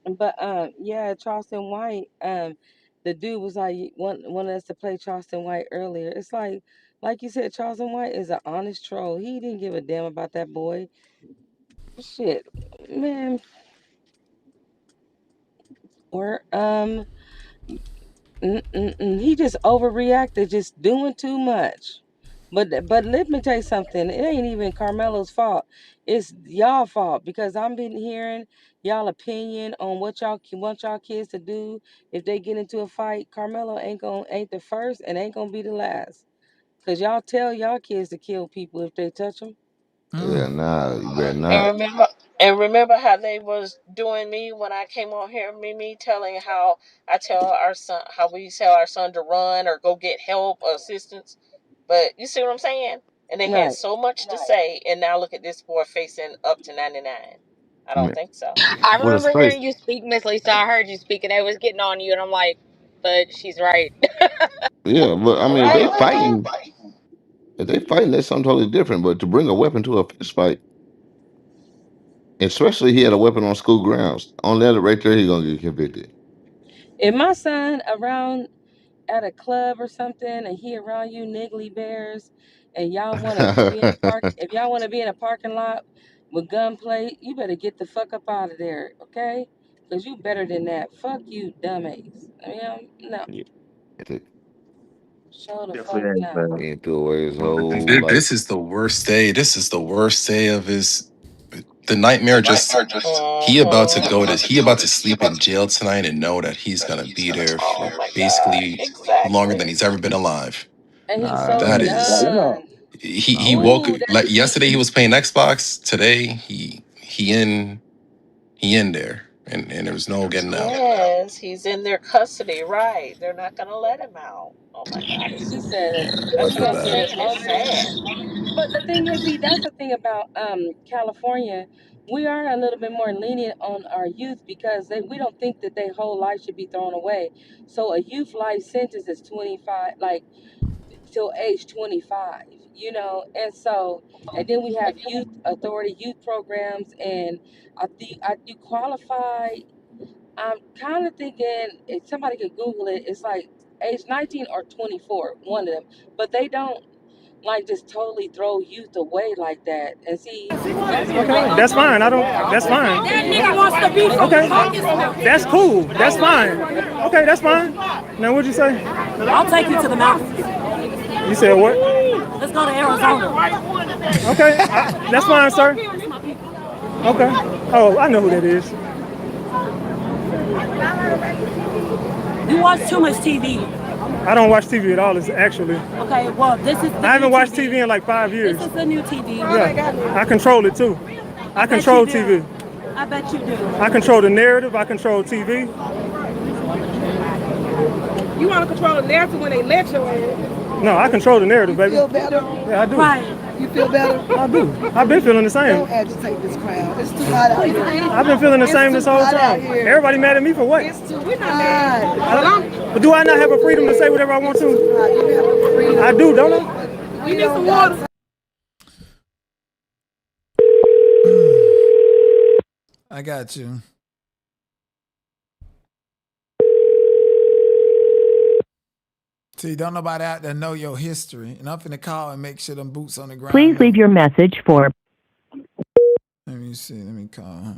Speaker 23: But yeah, Charleston White, the dude was like wanted us to play Charleston White earlier. It's like you said, Charleston White is an honest troll. He didn't give a damn about that boy. Shit, man. Or he just overreacted, just doing too much. But let me tell you something. It ain't even Carmelo's fault. It's y'all fault because I've been hearing y'all opinion on what y'all want y'all kids to do if they get into a fight. Carmelo ain't the first and ain't gonna be the last. Cause y'all tell y'all kids to kill people if they touch them.
Speaker 5: Yeah, nah, you better
Speaker 22: And
Speaker 5: not.
Speaker 22: remember how they was doing me when I came on here, Mimi, telling how I tell our son how we tell our son to run or go get help or assistance. But you see what I'm saying? And they had
Speaker 23: Right.
Speaker 22: so much to say, and now look at this boy facing up to 99. I don't
Speaker 5: Man,
Speaker 22: think so.
Speaker 6: I
Speaker 5: what is
Speaker 6: remember
Speaker 5: crazy?
Speaker 6: hearing you speak, Miss Lisa. I heard you speak, and they was getting on you, and I'm like, but she's right.
Speaker 5: Yeah, but I mean,
Speaker 22: Right.
Speaker 5: if they fighting, that's something totally different. But to bring a weapon to a fist fight, especially he had a weapon on school grounds, on that right there, he gonna get convicted.
Speaker 23: If my son around at a club or something and he around you niggly bears and y'all want to be in a park, if y'all want to be in a parking lot with gunplay, you better get the fuck up out of there, okay? Because you better than that. Fuck you, dumbass. I mean, no.
Speaker 5: Yeah,
Speaker 23: Show the
Speaker 5: he
Speaker 23: fuck no.
Speaker 5: threw away his whole life.
Speaker 4: This is the worst day. This is the worst day of his. The nightmare just he about to sleep in jail tonight and know that he's gonna be there
Speaker 22: Oh
Speaker 4: for
Speaker 22: my God.
Speaker 4: basically longer than
Speaker 22: Exactly.
Speaker 4: he's ever been alive.
Speaker 23: And he's
Speaker 5: Nah,
Speaker 23: so
Speaker 4: That is
Speaker 23: done.
Speaker 4: he woke
Speaker 23: Ooh,
Speaker 4: like
Speaker 23: that's
Speaker 4: yesterday he was playing Xbox. Today he in there and there was no getting out.
Speaker 22: Yes, he's in their custody, right. They're not gonna let him out. Oh my God,
Speaker 23: he said it.
Speaker 4: I
Speaker 22: that's
Speaker 23: He
Speaker 4: feel
Speaker 23: gonna
Speaker 22: what's
Speaker 23: get
Speaker 4: bad.
Speaker 23: it
Speaker 22: making it
Speaker 23: longer.
Speaker 22: sad.
Speaker 23: But the thing is, see, that's the thing about California. We are a little bit more lenient on our youth because we don't think that their whole life should be thrown away. So a youth life sentence is 25, like till age 25, and so, and then we have youth authority, youth programs, and I do qualify. I'm kind of thinking if somebody could Google it, it's like age 19 or 24, one of them, but they don't like just totally throw youth away like that. And see, that's what
Speaker 20: Okay, that's fine. I don't. That's fine.
Speaker 23: That nigga wants to be from
Speaker 20: Okay,
Speaker 23: Caucus.
Speaker 20: that's cool. That's fine. Okay, that's fine. Now, what'd you say?
Speaker 23: I'll take you to the mountains.
Speaker 20: You said what?
Speaker 23: Let's go to Arizona.
Speaker 20: Okay, that's fine, sir. Okay. Oh, I know who that is.
Speaker 23: You watch too much TV.
Speaker 20: I don't watch TV at all. It's actually.
Speaker 23: Okay, well, this is the
Speaker 20: I haven't
Speaker 23: new
Speaker 20: watched
Speaker 23: TV.
Speaker 20: TV in like 5 years.
Speaker 23: This is the new TV.
Speaker 20: Yeah, I control it too. I
Speaker 23: bet
Speaker 20: control
Speaker 23: you do.
Speaker 20: TV.
Speaker 23: I bet you do.
Speaker 20: I control the narrative. I control TV.
Speaker 23: You want to control the narrative when they let you in.
Speaker 20: No, I control the narrative, baby.
Speaker 23: Feel better?
Speaker 20: Yeah, I do.
Speaker 23: Right. You feel better?
Speaker 20: I do. I've been feeling the same.
Speaker 23: Don't agitate this crowd. It's too hot out here.
Speaker 20: I've been feeling the same this whole time. Everybody mad at me for what?
Speaker 23: It's too we're not mad.
Speaker 20: But do I not have a freedom to say whatever I want to? I do, don't I?
Speaker 23: We need some water.
Speaker 1: I got you. See, don't nobody out there know your history. And I'm finna call and make sure them boots on the ground.
Speaker 12: Please leave your message for.
Speaker 1: Let me see. Let me call her.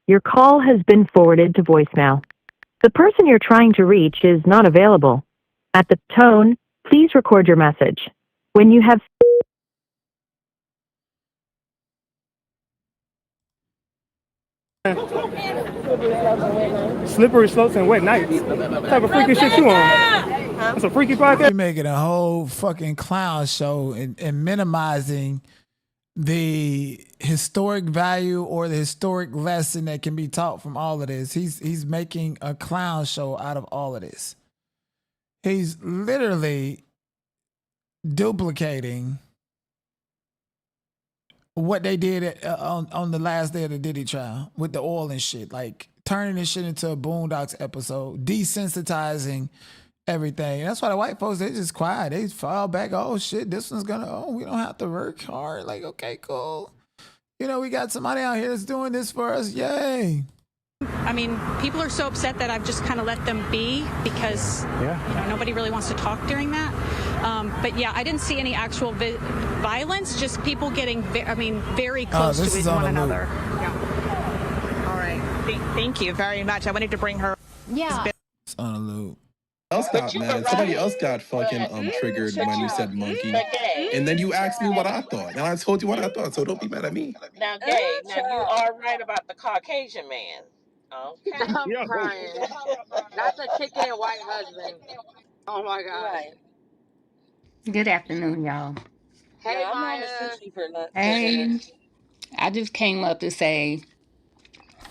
Speaker 12: Your call has been forwarded to voicemail. The person you're trying to reach is not available. At the tone, please record your message. When you have
Speaker 20: Slippery slopes and wet nights. What type of freaky shit you on? That's a freaky podcast.
Speaker 1: You're making a whole fucking clown show and minimizing the historic value or the historic lesson that can be taught from all of this. He's making a clown show out of all of this. He's literally duplicating what they did on the last day of the Diddy trial with the oil and shit, like turning this shit into a Boondocks episode, desensitizing everything. That's why the white folks, they just quiet. They fall back. Oh shit, this one's gonna. Oh, we don't have to work hard. Like, okay, cool. You know, we got somebody out here that's doing this for us. Yay.
Speaker 8: I mean, people are so upset that I've just kind of let them be because nobody really wants to talk during that. But yeah, I didn't see any actual violence, just people getting, very close to one another. Yeah. All right. Thank you very much. I wanted to bring her.
Speaker 13: Yeah.
Speaker 1: It's on a loop.
Speaker 4: Else got mad. Somebody else got fucking triggered when you said monkey. And then you asked me what I thought. And I told you what I thought, so don't be mad at me.
Speaker 22: Now, Gabe, now you are right about the Caucasian man. Okay.
Speaker 23: I'm crying. Not the chicken and white husband. Oh my God. Right.
Speaker 9: Good afternoon, y'all.
Speaker 23: Hey, I'm having sushi for lunch.
Speaker 9: Hey, I just came up to say,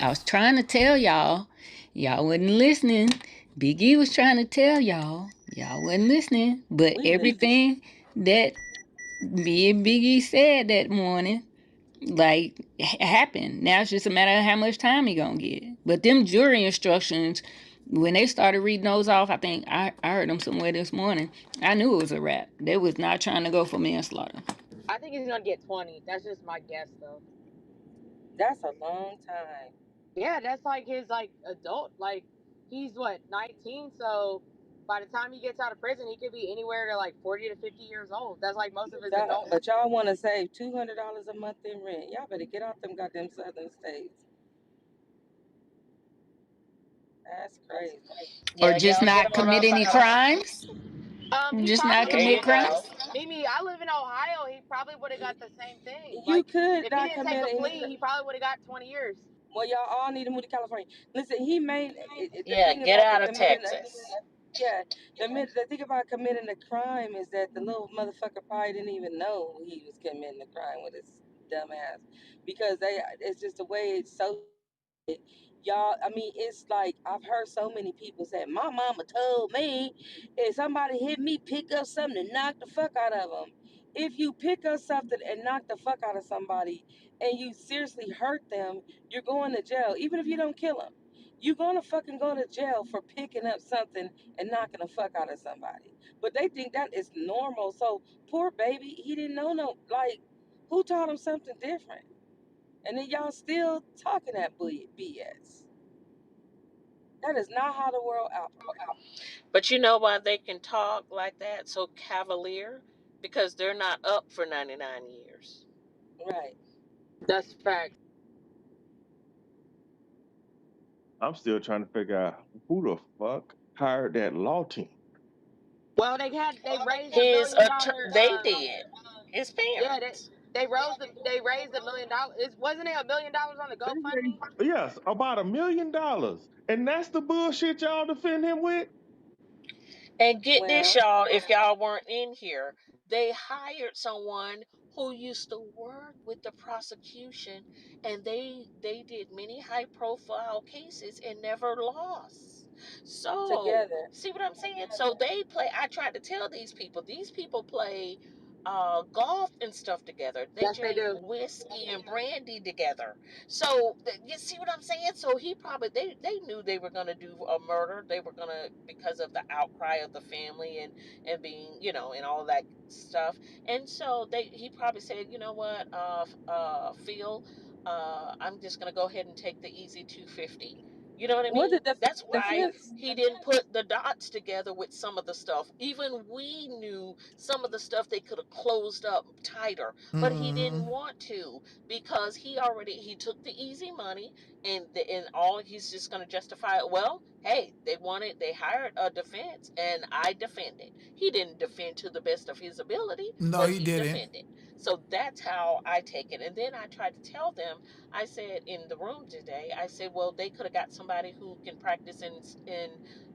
Speaker 9: I was trying to tell y'all wasn't listening. Big E was trying to tell y'all wasn't listening. But everything that me and Big E said that morning, like, happened. Now it's just a matter of how much time he gonna get. But them jury instructions, when they started reading those off, I think I heard them somewhere this morning. I knew it was a wrap. They was not trying to go for manslaughter.
Speaker 23: I think he's gonna get 20. That's just my guess, though. That's a long time. Yeah, that's like his adult. Like, he's what, 19? So by the time he gets out of prison, he could be anywhere to like 40 to 50 years old. That's like most of his adult. But y'all want to save $200 a month in rent? Y'all better get out them goddamn southern states. That's crazy.
Speaker 9: Or just not commit any crimes? Just not commit crimes?
Speaker 23: Mimi, I live in Ohio. He probably would have got the same thing. You could if he didn't take a plea, he probably would have got 20 years. Well, y'all all need to move to California. Listen, he made
Speaker 22: get out of Texas.
Speaker 23: The thing about committing a crime is that the little motherfucker probably didn't even know he was committing a crime with his dumb ass, because it's just the way it's so. Y'all, it's like I've heard so many people say, my mama told me if somebody hit me, pick up something and knock the fuck out of them. If you pick up something and knock the fuck out of somebody and you seriously hurt them, you're going to jail. Even if you don't kill them, you're going to fucking go to jail for picking up something and knocking the fuck out of somebody. But they think that is normal. So poor baby, he didn't know who taught him something different? And then y'all still talking that BS. That is not how the world operates.
Speaker 22: But you know why they can talk like that, so cavalier? Because they're not up for 99 years.
Speaker 23: Right. That's fact.
Speaker 14: I'm still trying to figure out who the fuck hired that law team.
Speaker 23: Well, they raised
Speaker 22: they did. His parents.
Speaker 23: Yeah, they raised $1 million. Wasn't it $1 million on the GoFundMe?
Speaker 14: Yes, about $1 million. And that's the bullshit y'all defend him with?
Speaker 22: And get this, y'all, if y'all weren't in here, they hired someone who used to work with the prosecution, and they did many high profile cases and never lost. So
Speaker 23: together.
Speaker 22: See what I'm saying? So they play. I tried to tell these people play golf and stuff together. They drink whiskey and brandy together. So you see what I'm saying? So he probably they knew they were gonna do a murder. They were gonna, because of the outcry of the family and being, and all that stuff. And so he probably said, you know what, Phil, I'm just gonna go ahead and take the easy 250. You know what I mean? That's why he didn't put the dots together with some of the stuff. Even we knew some of the stuff they could have closed up tighter, but he didn't want to, because he took the easy money, and all he's just going to justify it. Well, hey, they hired a defense, and I defended. He didn't defend to the best of his ability.
Speaker 1: No,
Speaker 22: but
Speaker 1: he didn't.
Speaker 22: Defended. So that's how I take it. And then I tried to tell them, I said in the room today, I said, well, they could have got somebody who can practice in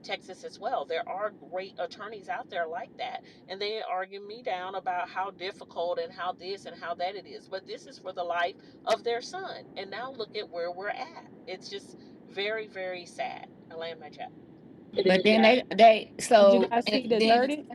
Speaker 22: Texas as well. There are great attorneys out there like that. And they argue me down about how difficult and how this and how that it is. But this is for the life of their son. And now look at where we're at. It's just very, very sad. I land my chat.
Speaker 9: But then
Speaker 23: Did you guys see the
Speaker 9: then
Speaker 23: verdict?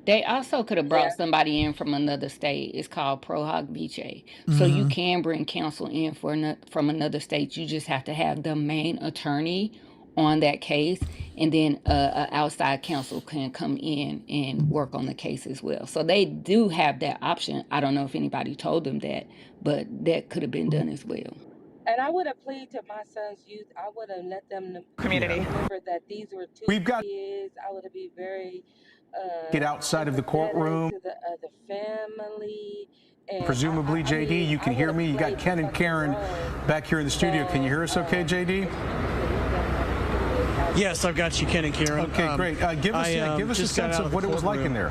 Speaker 9: they also could have brought somebody in from another state. It's called Pro Hoc Vice. So you can bring counsel in from another state. You just have to have the main attorney on that case, and then a outside counsel can come in and work on the case as well. So they do have that option. I don't know if anybody told them that, but that could have been done as well.
Speaker 23: And I would have pleaded to my son's youth. I would have let them remember that these were two kids. I would have been very
Speaker 2: Get outside of the courtroom.
Speaker 23: to the family. And
Speaker 2: Presumably, JD, you can hear me. You got Ken and Karen back here in the studio. Can you hear us okay, JD?
Speaker 3: Yes, I've got you, Ken and Karen.
Speaker 2: Okay, great. Give us a sense of what it was like in there.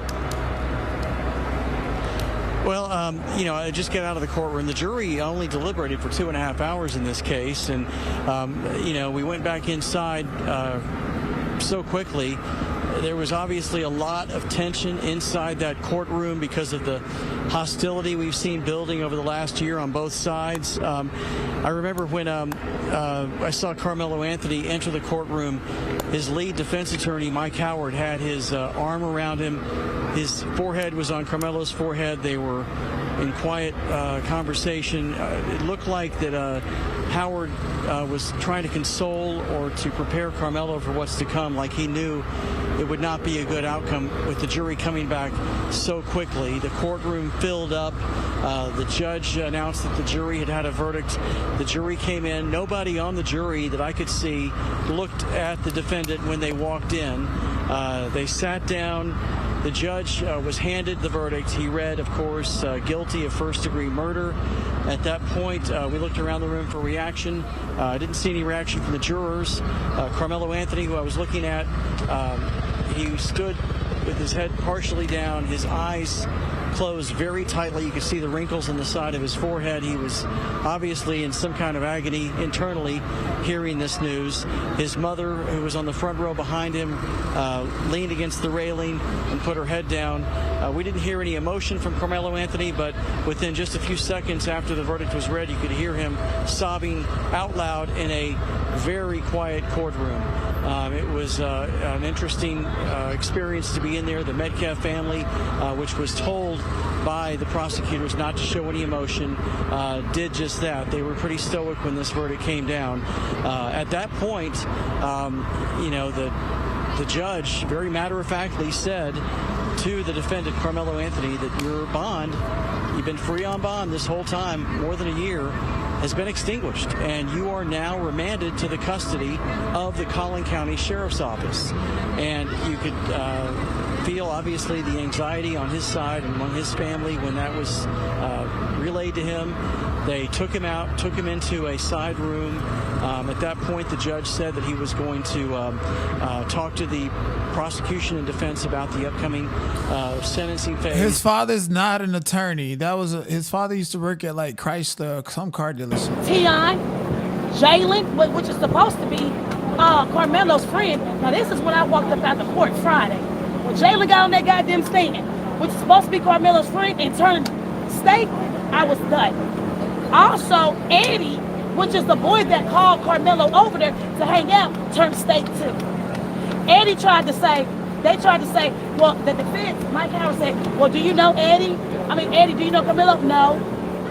Speaker 3: Well, I just got out of the courtroom. The jury only deliberated for 2.5 hours in this case. And, we went back inside so quickly. There was obviously a lot of tension inside that courtroom because of the hostility we've seen building over the last year on both sides. I remember when I saw Karmelo Anthony enter the courtroom, his lead defense attorney, Mike Howard, had his arm around him. His forehead was on Carmelo's forehead. They were in quiet conversation. It looked like that Howard was trying to console or to prepare Karmelo for what's to come, like he knew it would not be a good outcome with the jury coming back so quickly. The courtroom filled up. The judge announced that the jury had had a verdict. The jury came in. Nobody on the jury that I could see looked at the defendant when they walked in. They sat down. The judge was handed the verdict. He read, of course, guilty of first-degree murder. At that point, we looked around the room for reaction. I didn't see any reaction from the jurors. Karmelo Anthony, who I was looking at, he stood with his head partially down, his eyes closed very tightly. You could see the wrinkles on the side of his forehead. He was obviously in some kind of agony internally hearing this news. His mother, who was on the front row behind him, leaned against the railing and put her head down. We didn't hear any emotion from Karmelo Anthony, but within just a few seconds after the verdict was read, you could hear him sobbing out loud in a very quiet courtroom. It was an interesting experience to be in there. The MetCalf family, which was told by the prosecutors not to show any emotion, did just that. They were pretty stoic when this verdict came down. At that point, the judge very matter-of-factly said to the defendant, Karmelo Anthony, that your bond, you've been free on bond this whole time, more than a year, has been extinguished, and you are now remanded to the custody of the Collin County Sheriff's Office. And you could feel, obviously, the anxiety on his side and among his family when that was relayed to him. They took him out, took him into a side room. At that point, the judge said that he was going to talk to the prosecution and defense about the upcoming sentencing phase.
Speaker 1: His father's not an attorney. His father used to work at like Chrysler, some car dealership.
Speaker 16: Tion, Jalen, which is supposed to be Carmelo's friend. Now this is when I walked up out the court Friday. When Jalen got on that goddamn stand, which is supposed to be Carmelo's friend, and turned state, I was done. Also, Eddie, which is the boy that called Karmelo over there to hang out, turned state too. Eddie tried to say, well, the defense, Mike Howard said, well, do you know Eddie? Eddie, do you know Karmelo?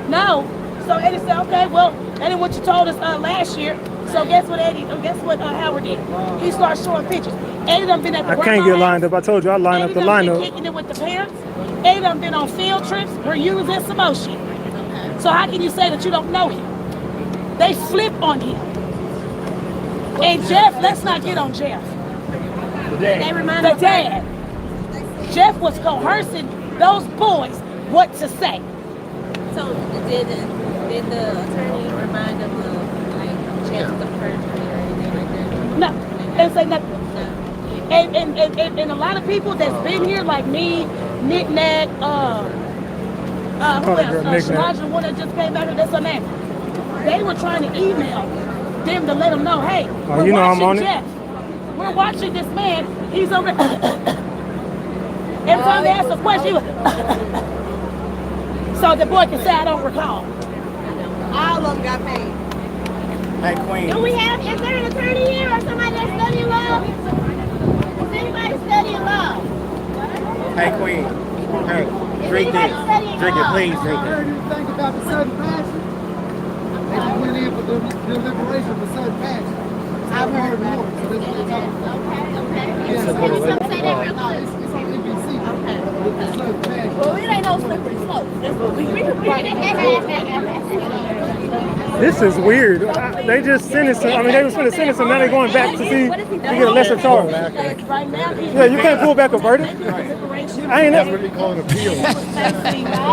Speaker 16: No. So Eddie said, okay, well, Eddie, what you told us last year. So guess what Howard did? He started showing pictures. Eddie done been at the
Speaker 20: I can't get lined up. I told you I line up the lineup.
Speaker 16: Kicking it with the parents. Eddie done been on field trips where you was in Samoshi. So how can you say that you don't know him? They flip on him. And Jeff, let's not get on Jeff. The dad. Jeff was coercing those boys what to say.
Speaker 17: So did the attorney remind them of like chances of perjury or anything like that?
Speaker 16: No, they say nothing. No. And a lot of people that's been here, like me, Nick Nack, who else? Shalanja, the one that just came back, that's her name. They were trying to email them to let them know, hey, we're
Speaker 20: you know I'm on
Speaker 16: watching
Speaker 20: it.
Speaker 16: Jeff. We're watching this man. He's over. Every time they ask a question, he was so the boy can say, I don't recall.
Speaker 15: All of them got paid.
Speaker 20: Hey, Queen.
Speaker 15: Do we have, is there an attorney here or somebody that's studying law? Is anybody studying law?
Speaker 20: Hey, Queen. Hey, drink this. Drink it, please. Drink it.
Speaker 18: Heard anything about the sudden passion? They just went in for the deliberation for sudden passion.
Speaker 15: I've heard about it.
Speaker 18: So that's what they're talking about.
Speaker 15: Okay.
Speaker 18: Yes,
Speaker 15: Say that real quick.
Speaker 18: it's on NBC. With the sudden passion.
Speaker 15: Well, it ain't no slippery slope. That's what we
Speaker 20: This is weird. They just sentenced him. I mean, they was going to sentence him. Now they're going back to see to get a lesser charge. Yeah, you can't pull back a verdict. I ain't
Speaker 18: That's what they call an appeal.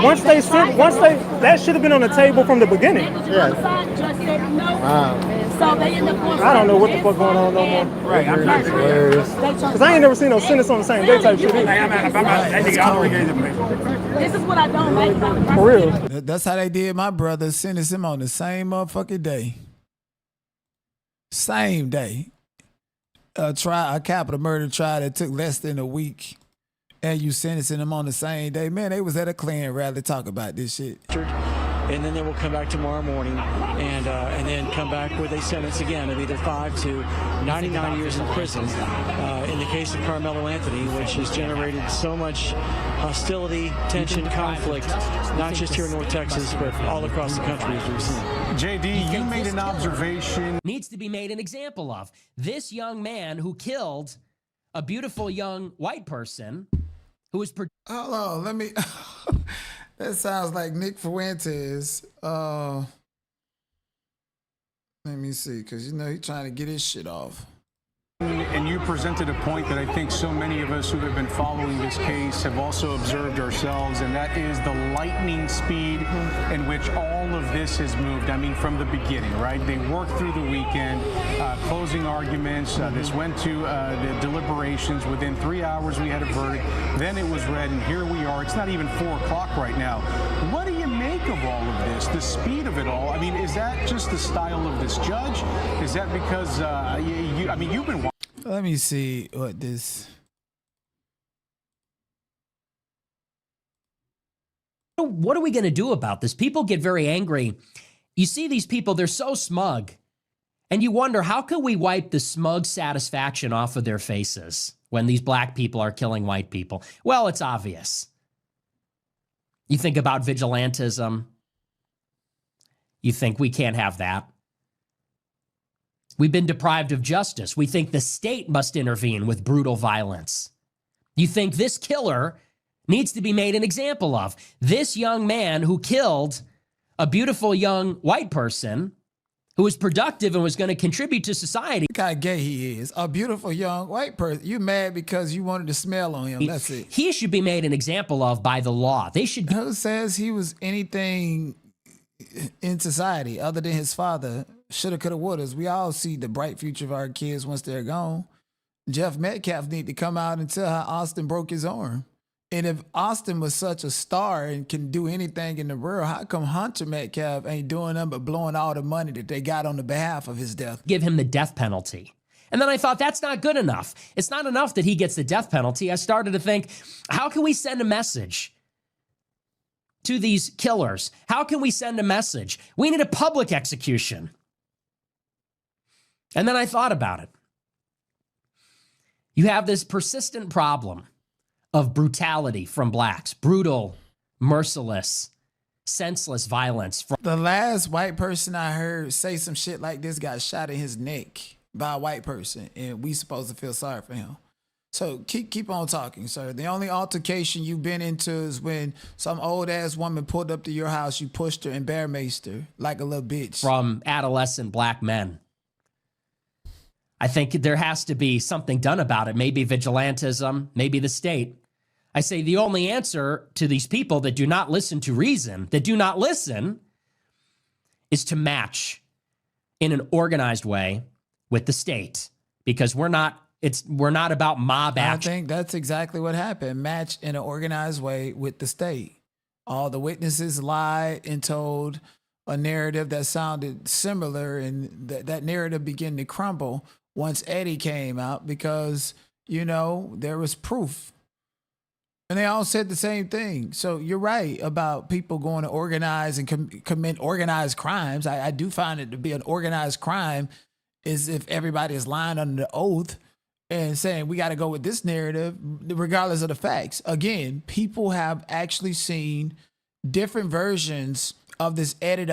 Speaker 20: Once they, that should have been on the table from the beginning.
Speaker 18: Yeah.
Speaker 16: So they end up going.
Speaker 20: I don't know what the fuck going on no more. Right, I'm not because I ain't never seen no sentence on the same day type shit.
Speaker 16: This is what I don't like about the
Speaker 20: For real.
Speaker 1: That's how they did my brother. Sentenced him on the same motherfucking day. Same day. A capital murder trial that took less than a week. And you sentencing him on the same day. Man, they was at a Klan rally talk about this shit.
Speaker 3: And then they will come back tomorrow morning and then come back with a sentence again of either 5 to 99 years in prison. In the case of Karmelo Anthony, which has generated so much hostility, tension, conflict, not just here in North Texas, but all across the country, as we've seen.
Speaker 2: JD, you made an observation.
Speaker 19: Needs to be made an example of. This young man who killed a beautiful young white person who was...
Speaker 1: Hold on, let me... That sounds like Nick Fuentes. Let me see, because you know he's trying to get his shit off.
Speaker 2: And you presented a point that I think so many of us who have been following this case have also observed ourselves, and that is the lightning speed in which all of this has moved. I mean, from the beginning, right? They worked through the weekend, closing arguments. This went to the deliberations. Within 3 hours, we had a verdict. Then it was read, and here we are. It's not even 4 o'clock right now. What do you make of all of this? The speed of it all? I mean, is that just the style of this judge? Is that because, I mean, you've been...
Speaker 1: Let me see what this...
Speaker 19: What are we going to do about this? People get very angry. You see these people, they're so smug. And you wonder, how can we wipe the smug satisfaction off of their faces when these black people are killing white people? Well, it's obvious. You think about vigilantism. You think we can't have that. We've been deprived of justice. We think the state must intervene with brutal violence. You think this killer needs to be made an example of. This young man who killed a beautiful young white person who was productive and was going to contribute to society.
Speaker 1: Look how gay he is. A beautiful young white person. You mad because you wanted to smell on him. That's it.
Speaker 19: He should be made an example of by the law. They should.
Speaker 1: Who says he was anything in society other than his father? Shoulda, coulda, woulda. We all see the bright future of our kids once they're gone. Jeff MetCalf need to come out and tell how Austin broke his arm. And if Austin was such a star and can do anything in the world, how come Hunter Metcalf ain't doing nothing but blowing all the money that they got on the behalf of his death?
Speaker 19: Give him the death penalty. And then I thought, that's not good enough. It's not enough that he gets the death penalty. I started to think, how can we send a message to these killers? How can we send a message? We need a public execution. And then I thought about it. You have this persistent problem of brutality from blacks, brutal, merciless, senseless violence.
Speaker 1: The last white person I heard say some shit like this got shot in his neck by a white person, and we supposed to feel sorry for him. So keep on talking, sir. The only altercation you've been into is when some old ass woman pulled up to your house, you pushed her and bear-maced her like a little bitch.
Speaker 19: From adolescent black men. I think there has to be something done about it. Maybe vigilantism, maybe the state. I say the only answer to these people that do not listen to reason, that do not listen, is to match in an organized way with the state, because we're not about mob action.
Speaker 1: I think that's exactly what happened. Match in an organized way with the state. All the witnesses lied and told a narrative that sounded similar, and that narrative began to crumble once Eddie came out because, there was proof. And they all said the same thing. So you're right about people going to organize and commit organized crimes. I do find it to be an organized crime is if everybody is lying under the oath and saying we got to go with this narrative, regardless of the facts. Again, people have actually seen different versions of this edited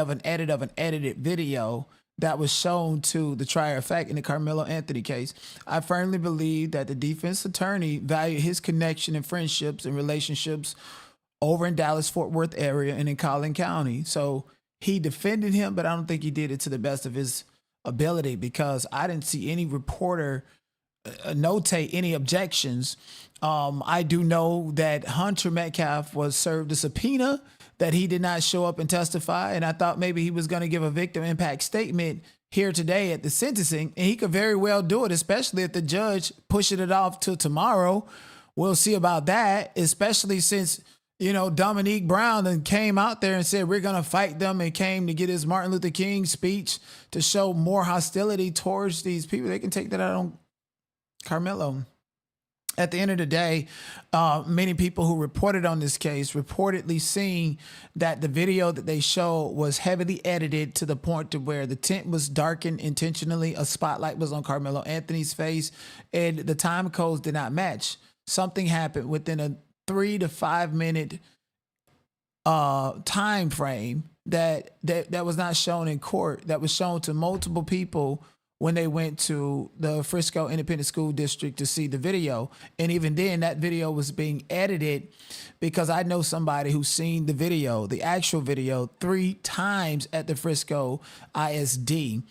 Speaker 1: video that was shown to the trier of fact in the Karmelo Anthony case. I firmly believe that the defense attorney valued his connection and friendships and relationships over in Dallas-Fort Worth area and in Collin County. So he defended him, but I don't think he did it to the best of his ability because I didn't see any reporter notate any objections. I do know that Hunter Metcalf was served a subpoena that he did not show up and testify. And I thought maybe he was going to give a victim impact statement here today at the sentencing. And he could very well do it, especially if the judge pushing it off till tomorrow. We'll see about that, especially since, Dominique Brown then came out there and said, we're going to fight them, and came to get his Martin Luther King speech to show more hostility towards these people. They can take that out on Karmelo. At the end of the day, many people who reported on this case reportedly seeing that the video that they showed was heavily edited to the point to where the tent was darkened intentionally. A spotlight was on Karmelo Anthony's face, and the time codes did not match. Something happened within a 3 to 5 minute time frame that was not shown in court. That was shown to multiple people when they went to the Frisco Independent School District to see the video. And even then, that video was being edited because I know somebody who's seen the actual video 3 times at the Frisco ISD.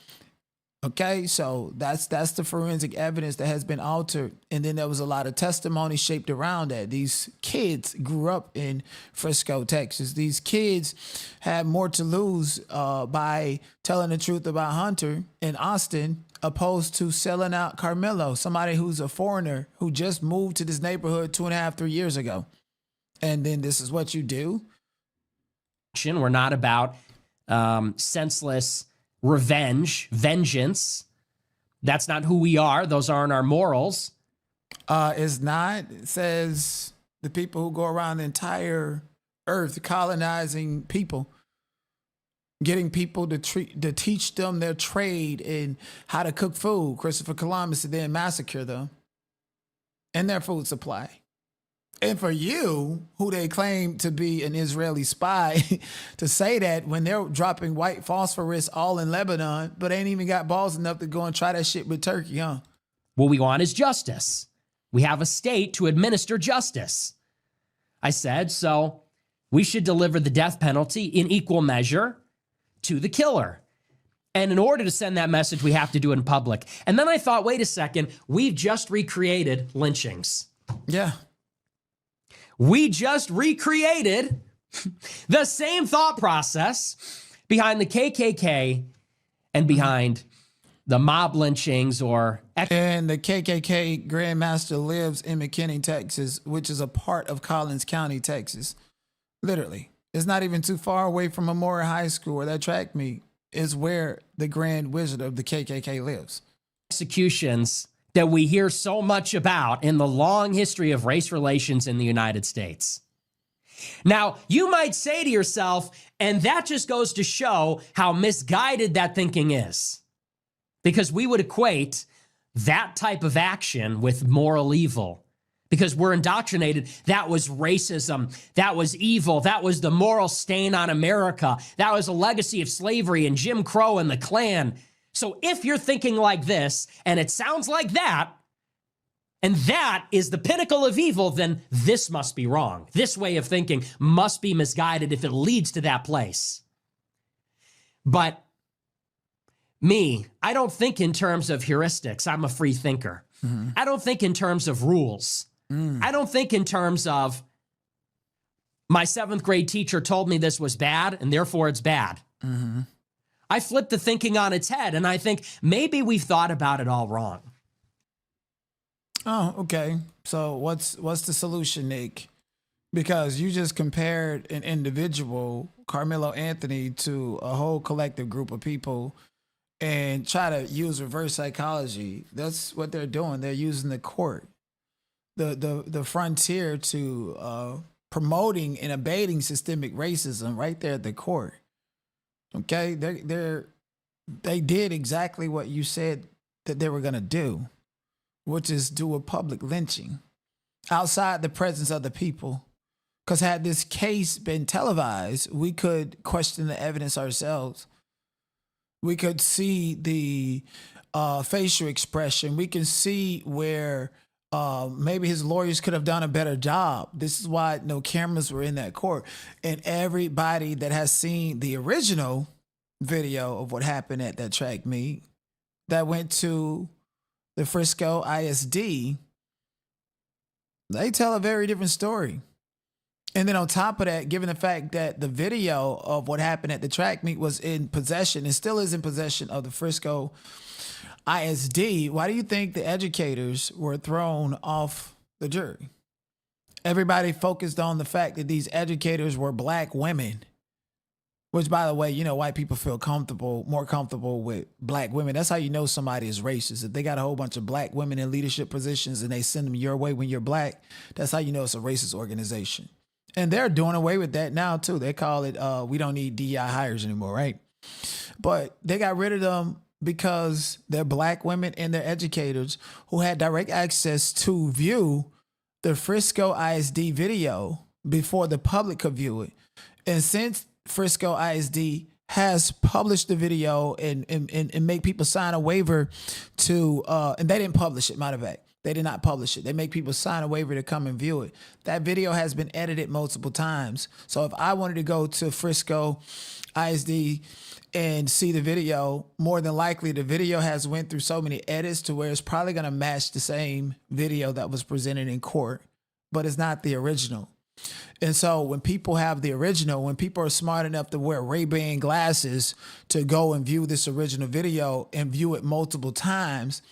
Speaker 1: Okay, so that's the forensic evidence that has been altered. And then there was a lot of testimony shaped around that. These kids grew up in Frisco, Texas. These kids had more to lose by telling the truth about Hunter in Austin opposed to selling out Karmelo, somebody who's a foreigner who just moved to this neighborhood 2.5-3 years ago. And then this is what you do.
Speaker 19: We're not about senseless vengeance. That's not who we are. Those aren't our morals.
Speaker 1: It's not. It says the people who go around the entire earth colonizing people, getting people to teach them their trade and how to cook food. Christopher Columbus and then massacre them and their food supply. And for you, who they claim to be an Israeli spy, to say that when they're dropping white phosphorus all in Lebanon, but ain't even got balls enough to go and try that shit with Turkey, huh?
Speaker 19: What we want is justice. We have a state to administer justice. I said, so we should deliver the death penalty in equal measure to the killer. And in order to send that message, we have to do it in public. And then I thought, wait a second, we've just recreated lynchings.
Speaker 1: Yeah.
Speaker 19: We just recreated the same thought process behind the KKK and behind the mob lynchings
Speaker 1: And the KKK Grandmaster lives in McKinney, Texas, which is a part of Collin County, Texas. Literally. It's not even too far away from Memorial High School, where that track meet is where the Grand Wizard of the KKK lives.
Speaker 19: Executions that we hear so much about in the long history of race relations in the United States. Now, you might say to yourself, and that just goes to show how misguided that thinking is, because we would equate that type of action with moral evil, because we're indoctrinated. That was racism. That was evil. That was the moral stain on America. That was a legacy of slavery and Jim Crow and the Klan. So if you're thinking like this, and it sounds like that, and that is the pinnacle of evil, then this must be wrong. This way of thinking must be misguided if it leads to that place. But me, I don't think in terms of heuristics. I'm a free thinker. Mm-hmm. I don't think in terms of rules. I don't think in terms of my 7th grade teacher told me this was bad, and therefore it's bad.
Speaker 1: Mm-hmm.
Speaker 19: I flip the thinking on its head, and I think maybe we've thought about it all wrong.
Speaker 1: Oh, okay. So what's the solution, Nick? because you just compared an individual, Carmelo Anthony, to a whole collective group of people and try to use reverse psychology. That's what they're doing. They're using the court, the frontier to promoting and abating systemic racism right there at the court. Okay, they did exactly what you said that they were going to do, which is do a public lynching outside the presence of the people. Because had this case been televised, we could question the evidence ourselves. We could see the facial expression. We can see where maybe his lawyers could have done a better job. This is why no cameras were in that court. And everybody that has seen the original video of what happened at that track meet that went to the Frisco ISD, they tell a very different story. And then on top of that, given the fact that the video of what happened at the track meet was in possession and still is in possession of the Frisco ISD, why do you think the educators were thrown off the jury? Everybody focused on the fact that these educators were black women, which, by the way, you know, white people feel more comfortable with black women. That's how you know somebody is racist. If they got a whole bunch of black women in leadership positions and they send them your way when you're black, that's how you know it's a racist organization. And they're doing away with that now, too. They call it, we don't need DEI hires anymore, right? But they got rid of them because they're black women and they're educators who had direct access to view the Frisco ISD video before the public could view it. And since Frisco ISD has published the video and make people sign a waiver to, and they didn't publish it, matter of fact. They did not publish it. They make people sign a waiver to come and view it. That video has been edited multiple times. So if I wanted to go to Frisco ISD and see the video, more than likely the video has went through so many edits to where it's probably going to match the same video that was presented in court, but it's not the original. And so when people have the original, when people are smart enough to wear Ray-Ban glasses to go and view this original video and view it multiple times,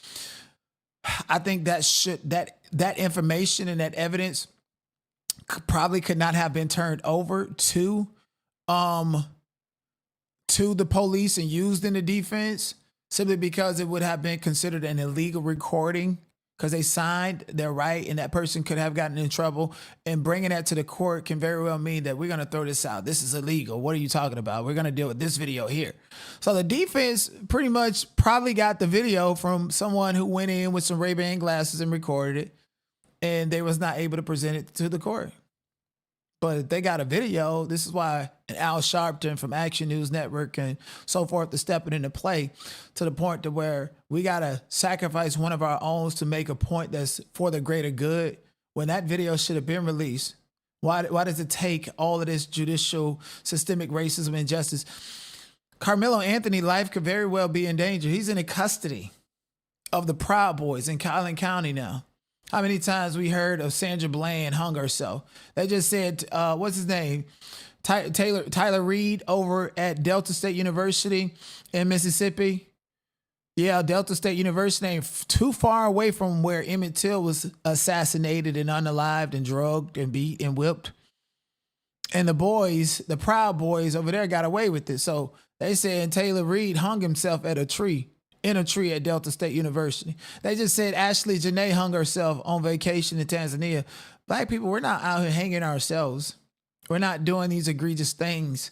Speaker 1: I think that information and that evidence probably could not have been turned over to the police and used in the defense simply because it would have been considered an illegal recording because they signed their right and that person could have gotten in trouble. And bringing that to the court can very well mean that we're going to throw this out. This is illegal. What are you talking about? We're going to deal with this video here. So the defense pretty much probably got the video from someone who went in with some Ray-Ban glasses and recorded it, and they was not able to present it to the court. But if they got a video, this is why an Al Sharpton from Action News Network and so forth is stepping into play to the point to where we got to sacrifice one of our own to make a point that's for the greater good when that video should have been released. Why does it take all of this judicial systemic racism and injustice? Carmelo Anthony's life could very well be in danger. He's in the custody of the Proud Boys in Collin County now. How many times we heard of Sandra Bland hung herself? They just said, what's his name? Tyler Reed over at Delta State University in Mississippi. Yeah, Delta State University ain't too far away from where Emmett Till was assassinated and unalived and drugged and beat and whipped. And the boys, the Proud Boys over there got away with it. So they said Taylor Reed hung himself in a tree at Delta State University. They just said Ashley Janae hung herself on vacation in Tanzania. Black people, we're not out here hanging ourselves. We're not doing these egregious things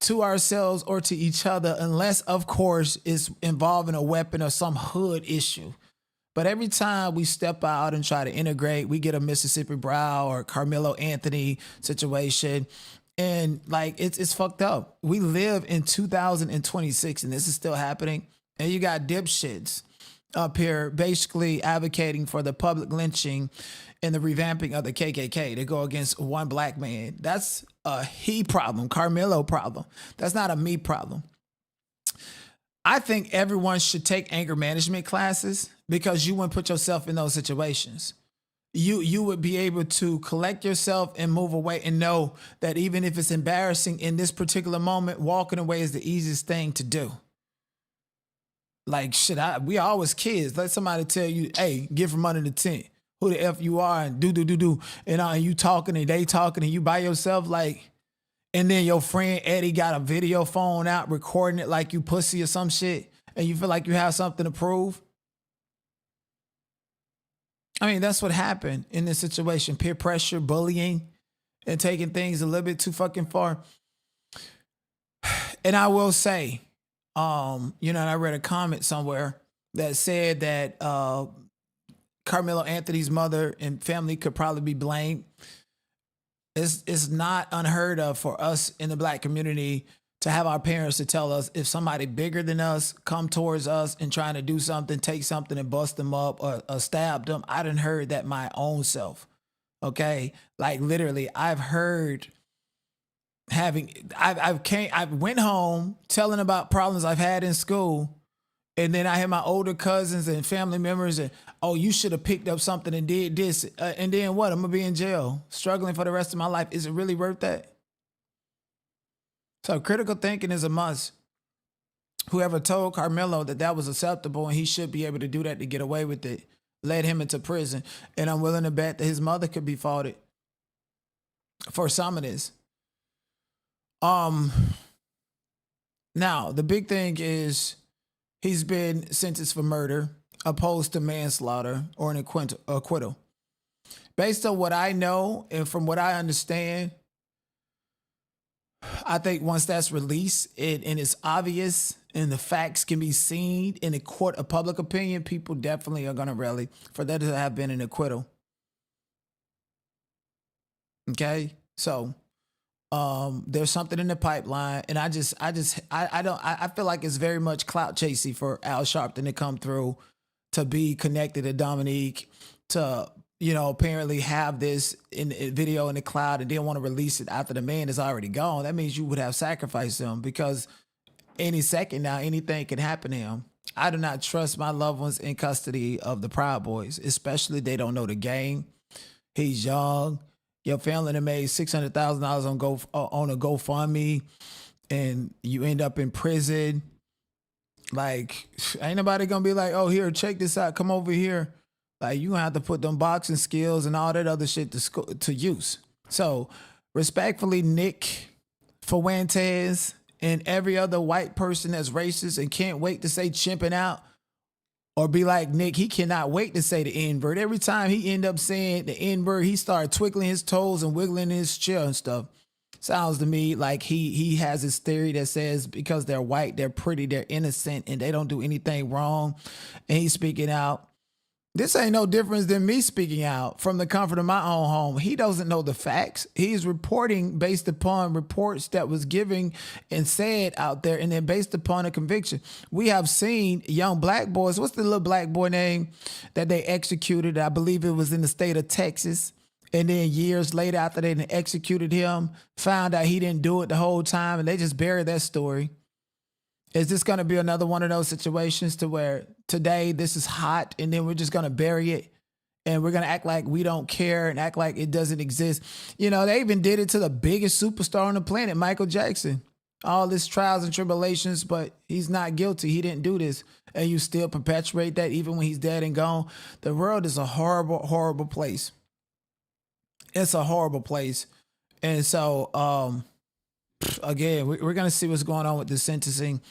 Speaker 1: to ourselves or to each other unless, of course, it's involving a weapon or some hood issue. But every time we step out and try to integrate, we get a Mississippi Brown or Carmelo Anthony situation. And like, it's fucked up. We live in 2026 and this is still happening. And you got dipshits up here basically advocating for the public lynching and the revamping of the KKK to go against one black man. That's a he problem, Carmelo problem. That's not a me problem. I think everyone should take anger management classes because you wouldn't put yourself in those situations. You would be able to collect yourself and move away and know that even if it's embarrassing in this particular moment, walking away is the easiest thing to do. Like, shit, we always kids. Let somebody tell you, hey, get from under the tent. who the F you are and do. And you talking and they talking and you by yourself like, and then your friend Eddie got a video phone out recording it like you pussy or some shit and you feel like you have something to prove. I mean, that's what happened in this situation. Peer pressure, bullying, and taking things a little bit too fucking far. And I will say, and I read a comment somewhere that said that Carmelo Anthony's mother and family could probably be blamed. It's not unheard of for us in the black community to have our parents to tell us if somebody bigger than us come towards us and trying to do something, take something and bust them up or stab them. I done heard that my own self. Okay. Like literally I've heard I went home telling about problems I've had in school. And then I had my older cousins and family members and, oh, you should have picked up something and did this. And then what? I'm going to be in jail, struggling for the rest of my life. Is it really worth that? So critical thinking is a must. Whoever told Karmelo that was acceptable and he should be able to do that to get away with it, led him into prison. And I'm willing to bet that his mother could be faulted for some of this. Now, the big thing is he's been sentenced for murder opposed to manslaughter or an acquittal. Based on what I know and from what I understand, I think once that's released and it's obvious and the facts can be seen in a court of public opinion, people definitely are going to rally for there to have been an acquittal. Okay? So there's something in the pipeline, and I feel like it's very much clout chasing for Al Sharpton to come through, to be connected to Dominique, to apparently have this in video in the cloud and then want to release it after the man is already gone. That means you would have sacrificed him because any second now anything can happen to him. I do not trust my loved ones in custody of the Proud Boys, especially they don't know the game. He's young. Your family done made $600,000 on a GoFundMe, and you end up in prison. Like, ain't nobody gonna be like, oh, here, check this out, come over here. Like, you gonna have to put them boxing skills and all that other shit to use. So, respectfully, Nick Fuentes and every other white person that's racist and can't wait to say chimping out, or be like Nick, he cannot wait to say the N-word. Every time he end up saying the N-word, he started twiddling his toes and wiggling his chair and stuff. Sounds to me like he has this theory that says because they're white, they're pretty, they're innocent, and they don't do anything wrong. And he's speaking out. This ain't no difference than me speaking out from the comfort of my own home. He doesn't know the facts. He's reporting based upon reports that was given and said out there, and then based upon a conviction. We have seen young black boys. What's the little black boy name that they executed? I believe it was in the state of Texas. And then years later, after they executed him, found out he didn't do it the whole time, and they just buried that story. Is this going to be another one of those situations to where today this is hot and then we're just going to bury it and we're going to act like we don't care and act like it doesn't exist? They even did it to the biggest superstar on the planet, Michael Jackson. All this trials and tribulations, but he's not guilty. He didn't do this. And you still perpetuate that even when he's dead and gone. The world is a horrible, horrible place. It's a horrible place. And so, again, we're going to see what's going on with the sentencing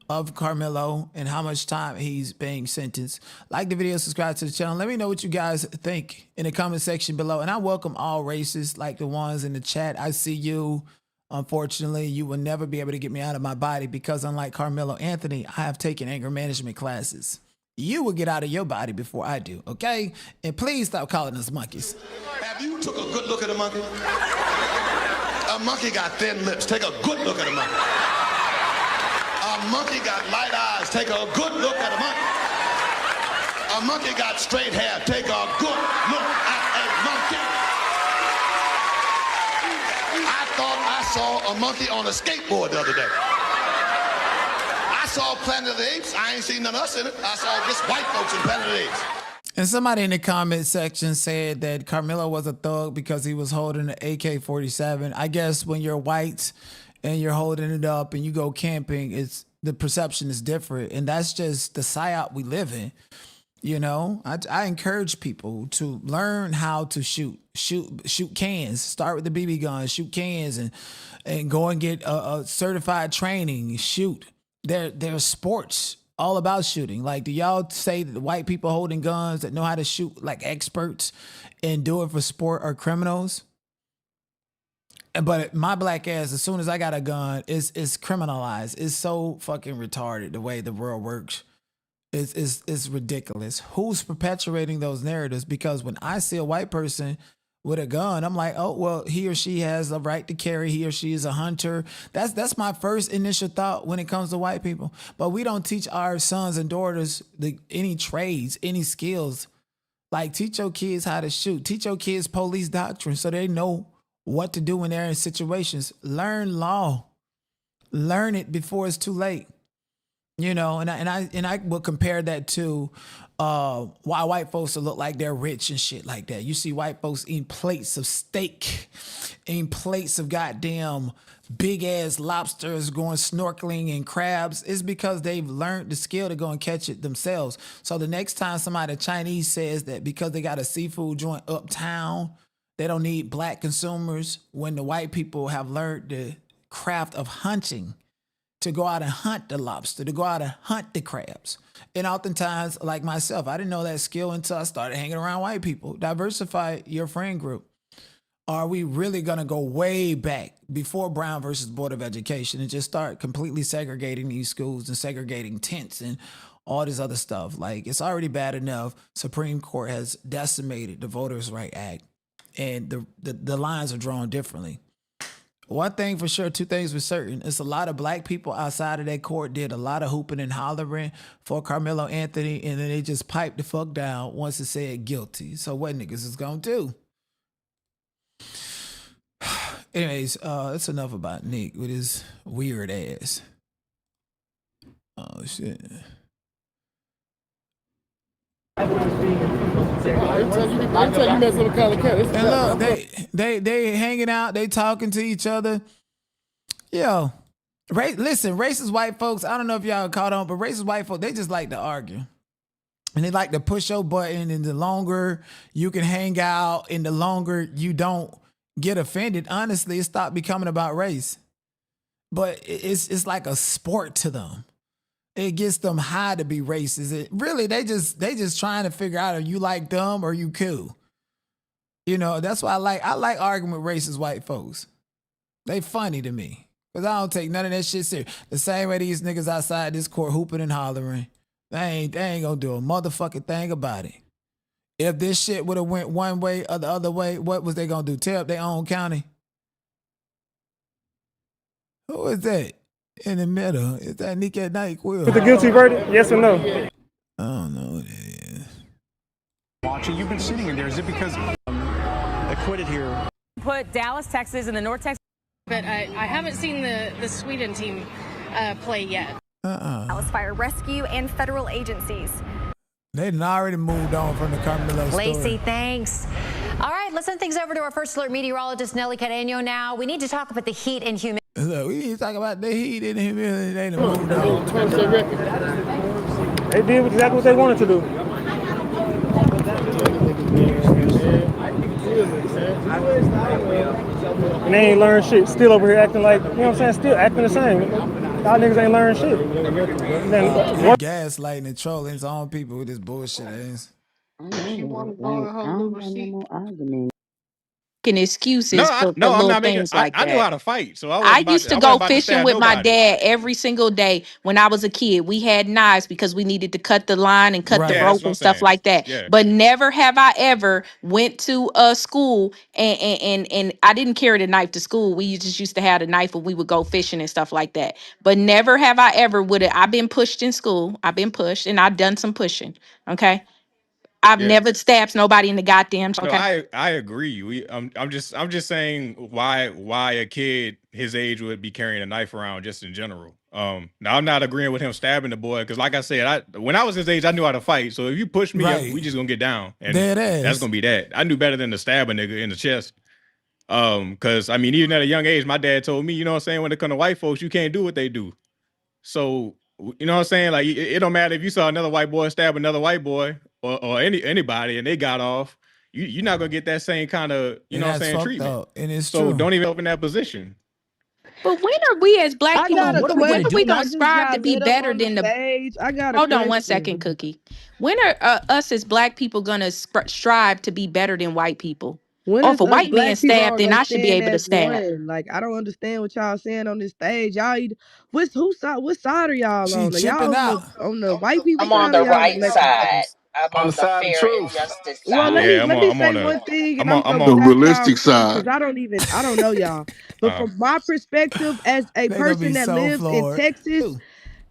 Speaker 1: of Karmelo and how much time he's being sentenced. Like the video, subscribe to the channel. Let me know what you guys think in the comment section below. And I welcome all races, like the ones in the chat. I see you. Unfortunately, you will never be able to get me out of my body because unlike Carmelo Anthony, I have taken anger management classes. You will get out of your body before I do, okay? And please stop calling us monkeys.
Speaker 10: Have you took a good look at a monkey? A monkey got thin lips. Take a good look at a monkey. A monkey got light eyes. Take a good look at a monkey. A monkey got straight hair. Take a good look at a monkey. I thought I saw a monkey on a skateboard the other day. I saw Planet of the Apes. I ain't seen none of us in it. I saw just white folks in Planet of the Apes.
Speaker 1: And somebody in the comment section said that Karmelo was a thug because he was holding an AK-47. I guess when you're white and you're holding it up and you go camping, the perception is different. And that's just the psyop we live in. You know, I encourage people to learn how to shoot cans. Start with the BB gun, shoot cans, and go and get a certified training. Shoot. There's sports all about shooting. Like, do y'all say that the white people holding guns that know how to shoot like experts and do it for sport are criminals? But my black ass, as soon as I got a gun, it's criminalized. It's so fucking retarded the way the world works. It's ridiculous. Who's perpetuating those narratives? Because when I see a white person with a gun, I'm like, oh well, he or she has a right to carry. He or she is a hunter. That's my first initial thought when it comes to white people. But we don't teach our sons and daughters any trades, any skills. Like, teach your kids how to shoot. Teach your kids police doctrine so they know what to do when they're in situations. Learn law. Learn it before it's too late. You know, and I will compare that to why white folks look like they're rich and shit like that. You see white folks eating plates of steak, eating plates of goddamn big ass lobsters, going snorkeling and crabs. It's because they've learned the skill to go and catch it themselves. So the next time somebody Chinese says that because they got a seafood joint uptown, they don't need black consumers, when the white people have learned the craft of hunting, to go out and hunt the lobster, to go out and hunt the crabs. And oftentimes, like myself, I didn't know that skill until I started hanging around white people. Diversify your friend group. Are we really going to go way back before Brown versus Board of Education and just start completely segregating these schools and segregating tents and all this other stuff? Like, it's already bad enough. Supreme Court has decimated the Voters' Right Act, and the lines are drawn differently. One thing for sure, two things for certain. It's a lot of black people outside of that court did a lot of hooping and hollering for Karmelo Anthony, and then they just piped the fuck down once it said guilty. So what niggas is gonna do? Anyways, that's enough about Nick with his weird ass. Oh shit. And look, they hanging out, they talking to each other. Yo, listen, racist white folks, I don't know if y'all caught on, but racist white folks, they just like to argue. And they like to push your button, and the longer you can hang out and the longer you don't get offended, honestly, it stopped becoming about race. But it's like a sport to them. It gets them high to be racist. They just trying to figure out if you like them or you cool. You know, that's why I like arguing with racist white folks. They funny to me. Because I don't take none of that shit serious. The same way these niggas outside this court hooping and hollering. They ain't gonna do a motherfucking thing about it. If this shit would have went one way or the other way, what was they gonna do? Tear up their own county? Who is that in the middle? Is that Nick at Night Quill?
Speaker 20: With the guilty verdict, yes or no?
Speaker 1: I don't know what it is.
Speaker 2: Watching, you've been sitting in there. Is it because
Speaker 3: acquitted here?
Speaker 7: Put Dallas, Texas, and the North Texas.
Speaker 11: But I haven't seen the Sweden team play yet.
Speaker 21: Dallas Fire Rescue and federal agencies.
Speaker 1: They done already moved on from the Karmelo story.
Speaker 13: Lacey, thanks. All right, let's send things over to our first alert meteorologist, Nelly Carreño now. We need to talk about the heat and humidity.
Speaker 1: Look, we need to talk about the heat and humidity. They done moved on.
Speaker 20: They did exactly what they wanted to do. And they ain't learned shit. Still over here acting like, you know what I'm saying? Still acting the same. Y'all niggas ain't learned shit.
Speaker 1: Gaslighting and trolling his own people with this bullshit ass.
Speaker 24: Excuses for
Speaker 25: I'm
Speaker 24: little
Speaker 25: not making.
Speaker 24: things like
Speaker 25: I
Speaker 24: that.
Speaker 25: know how to fight, so
Speaker 24: I used to go fishing with my dad every single day when I was a kid. We had knives because we needed to cut the line and cut the rope and stuff like that.
Speaker 25: Yeah.
Speaker 24: But never have I ever went to a school and I didn't carry the knife to school. We just used to have the knife when we would go fishing and stuff like that. But never have I ever I've been pushed in school. I've been pushed and I've done some pushing. Okay. I've never stabbed nobody in the goddamn.
Speaker 25: No,
Speaker 24: Okay.
Speaker 25: I agree. I'm just saying why a kid his age would be carrying a knife around just in general. Now I'm not agreeing with him stabbing the boy because, like I said, when I was his age, I knew how to fight. So if you push me, we just gonna get down, and that's gonna be that. I knew better than to stab a nigga in the chest. Because I mean, even at a young age, my dad told me, you know what I'm saying, when it comes to white folks, you can't do what they do. So you know what I'm saying, like it don't matter if you saw another white boy stab another white boy, or anybody and they got off, you're not gonna get that same kind of, you know what I'm saying, treatment.
Speaker 1: Up. And it's
Speaker 25: so
Speaker 1: true.
Speaker 25: don't even open that position.
Speaker 24: But when are we as black
Speaker 23: I
Speaker 24: people,
Speaker 23: got a
Speaker 24: when are
Speaker 23: question.
Speaker 24: we gonna
Speaker 23: I just
Speaker 24: strive to
Speaker 23: got
Speaker 24: be
Speaker 23: lit up
Speaker 24: better
Speaker 23: on the
Speaker 24: than the
Speaker 23: stage. I got a
Speaker 24: hold on
Speaker 23: question.
Speaker 24: 1 second, Cookie. When are us as black people gonna strive to be better than white people?
Speaker 23: When
Speaker 24: Or
Speaker 23: is
Speaker 24: if a
Speaker 23: us
Speaker 24: white man
Speaker 23: black people
Speaker 24: stabbed,
Speaker 23: all
Speaker 24: then
Speaker 23: gonna
Speaker 24: I should be
Speaker 23: stand
Speaker 24: able to
Speaker 23: as
Speaker 24: stab.
Speaker 23: one? Like, I don't understand what y'all saying on this stage. Y'all, what side are y'all
Speaker 1: She
Speaker 23: on? Are
Speaker 1: chipping
Speaker 23: y'all
Speaker 1: out.
Speaker 23: on the white people
Speaker 22: I'm on
Speaker 23: side or
Speaker 22: the
Speaker 23: y'all on the
Speaker 22: right
Speaker 23: black people
Speaker 22: side.
Speaker 23: side?
Speaker 22: I'm
Speaker 10: On the
Speaker 22: on the
Speaker 10: side of
Speaker 22: fair and
Speaker 10: truth.
Speaker 22: justice
Speaker 23: Well,
Speaker 22: side.
Speaker 23: let me
Speaker 25: I'm
Speaker 23: say
Speaker 25: on
Speaker 23: one thing, and
Speaker 25: I'm
Speaker 23: I'm
Speaker 25: on
Speaker 23: gonna
Speaker 10: The
Speaker 23: ask y'all
Speaker 10: realistic
Speaker 23: too,
Speaker 10: side.
Speaker 23: because I don't know y'all. But from my perspective, as a
Speaker 1: They gonna be
Speaker 23: person that
Speaker 1: so
Speaker 23: lives in
Speaker 1: floored.
Speaker 23: Texas,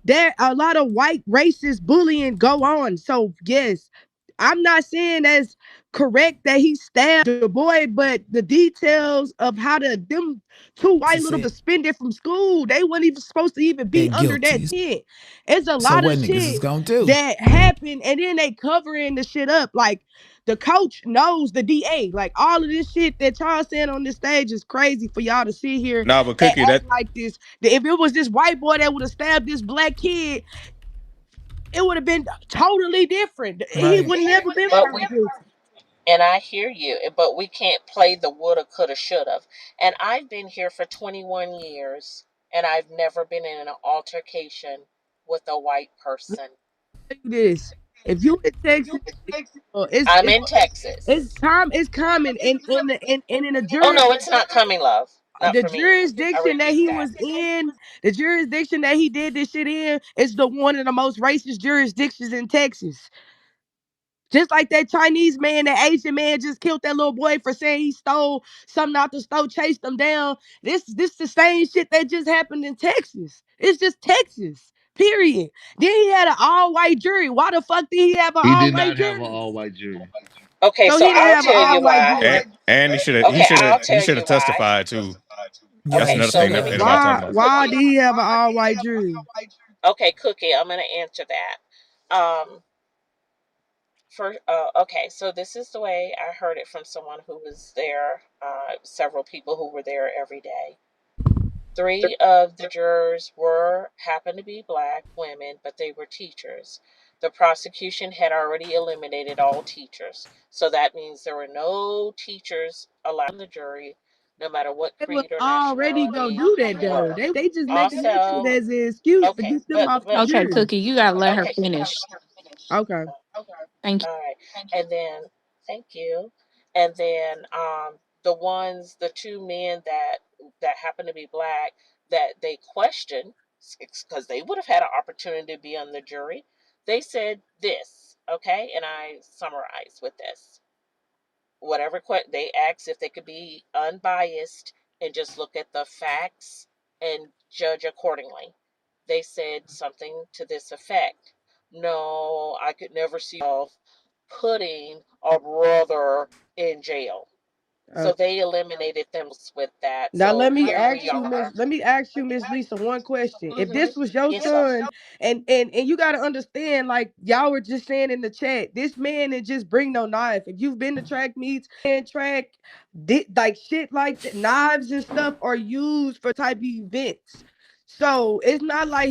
Speaker 23: there a lot of white racist bullying go on. So yes, I'm not saying that's correct that he stabbed the boy, but the details of how them two white little suspended from school, they weren't even supposed to even be
Speaker 1: They
Speaker 23: under
Speaker 1: guilty.
Speaker 23: that tent. It's a
Speaker 1: So
Speaker 23: lot
Speaker 1: what
Speaker 23: of
Speaker 1: niggas is
Speaker 23: shit
Speaker 1: gonna do?
Speaker 23: that happened, and then they covering the shit up. Like the coach knows the DA. Like all of this shit that y'all saying on this stage is crazy for y'all to sit here
Speaker 25: Nah, but
Speaker 23: and
Speaker 25: Cookie,
Speaker 23: act
Speaker 25: that
Speaker 23: like this. If it was this white boy that would have stabbed this black kid, it would have been totally different. He
Speaker 1: Right.
Speaker 23: would never been
Speaker 22: But
Speaker 23: found guilty.
Speaker 22: and I hear you, but we can't play the woulda, coulda, shoulda. And I've been here for 21 years, and I've never been in an altercation with a white person.
Speaker 23: Tell you this: if you in Texas, it's
Speaker 22: I'm
Speaker 23: it's
Speaker 22: in Texas.
Speaker 23: it's coming, and in a
Speaker 22: Oh no, it's not coming, love. Not
Speaker 23: the
Speaker 22: for me. I
Speaker 23: jurisdiction that
Speaker 22: rebuke
Speaker 23: he
Speaker 22: that.
Speaker 23: was in, the jurisdiction that he did this shit in, is the one of the most racist jurisdictions in Texas. Just like that Chinese man, that Asian man just killed that little boy for saying he stole something out the store, chased him down. This the same shit that just happened in Texas. It's just Texas. Period. Then he had an all-white jury. Why the fuck did he have an
Speaker 10: He did
Speaker 23: all-white
Speaker 10: not have an
Speaker 23: jury?
Speaker 10: all-white jury.
Speaker 22: Okay,
Speaker 23: So
Speaker 22: so
Speaker 23: he didn't
Speaker 22: I'll
Speaker 23: have an
Speaker 22: tell you
Speaker 23: all-white
Speaker 22: why.
Speaker 23: jury.
Speaker 25: and
Speaker 22: Okay, I'll
Speaker 25: he
Speaker 22: tell
Speaker 25: should
Speaker 22: you
Speaker 25: have
Speaker 22: why.
Speaker 25: testified too.
Speaker 1: Yeah,
Speaker 25: That's
Speaker 22: Okay,
Speaker 1: he
Speaker 25: another
Speaker 22: so
Speaker 25: thing
Speaker 1: should
Speaker 22: let
Speaker 25: that
Speaker 22: me
Speaker 1: have.
Speaker 25: ain't nobody
Speaker 22: tell
Speaker 25: talking
Speaker 23: Why
Speaker 25: about.
Speaker 23: why
Speaker 22: Cookie.
Speaker 23: did he have an all-white jury?
Speaker 22: Okay, Cookie, I'm gonna answer that. Okay, so this is the way I heard it from someone who was there. Several people who were there every day. 3 of the jurors happened to be black women, but they were teachers. The prosecution had already eliminated all teachers, so that means there were no teachers allowed in the jury, no matter what
Speaker 23: They was
Speaker 22: creed or
Speaker 23: already gonna
Speaker 22: nationality
Speaker 23: do that
Speaker 22: you
Speaker 23: though.
Speaker 22: were.
Speaker 23: They just making that shit
Speaker 22: Also,
Speaker 23: as an excuse to
Speaker 22: okay,
Speaker 23: get them off the
Speaker 24: Okay,
Speaker 23: jury.
Speaker 24: Cookie, you gotta let her
Speaker 22: okay,
Speaker 24: finish.
Speaker 23: Okay.
Speaker 24: Thank you.
Speaker 22: all right, and then thank you, and then the 2 men that happened to be black that they questioned because they would have had an opportunity to be on the jury. They said this, okay, and I summarize with this. Whatever they asked if they could be unbiased and just look at the facts and judge accordingly. They said something to this effect: no, I could never see myself putting a brother in jail. So they eliminated them with that.
Speaker 23: Now
Speaker 22: So here we are.
Speaker 23: let me ask you, Miss Lisa, one question. If this was your
Speaker 22: Yes, love.
Speaker 23: son, and you gotta understand, like y'all were just saying in the chat, this man didn't just bring no knife. If you've been to track meets and track, like shit like that, knives and stuff are used for type of events. So it's not like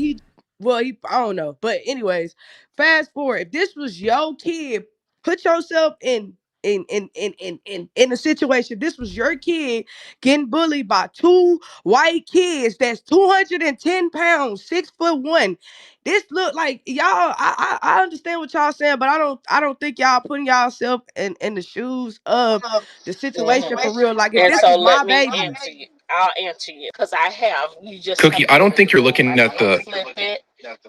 Speaker 23: I don't know. But anyways, fast forward. If this was your kid, put yourself in a situation. This was your kid getting bullied by 2 white kids that's 210 pounds, 6'1". This look like y'all. I understand what y'all saying, but I don't think y'all putting yourself in the shoes of the situation for real. Like if
Speaker 22: And
Speaker 23: this
Speaker 22: so
Speaker 23: was
Speaker 22: let
Speaker 23: my
Speaker 22: me
Speaker 23: baby.
Speaker 22: answer you. I'll answer you because I have. You just
Speaker 4: Cookie,
Speaker 22: have to
Speaker 4: I
Speaker 22: give
Speaker 4: don't
Speaker 22: me
Speaker 4: think
Speaker 22: the
Speaker 4: you're
Speaker 22: room.
Speaker 4: looking at the.
Speaker 22: Flipped it.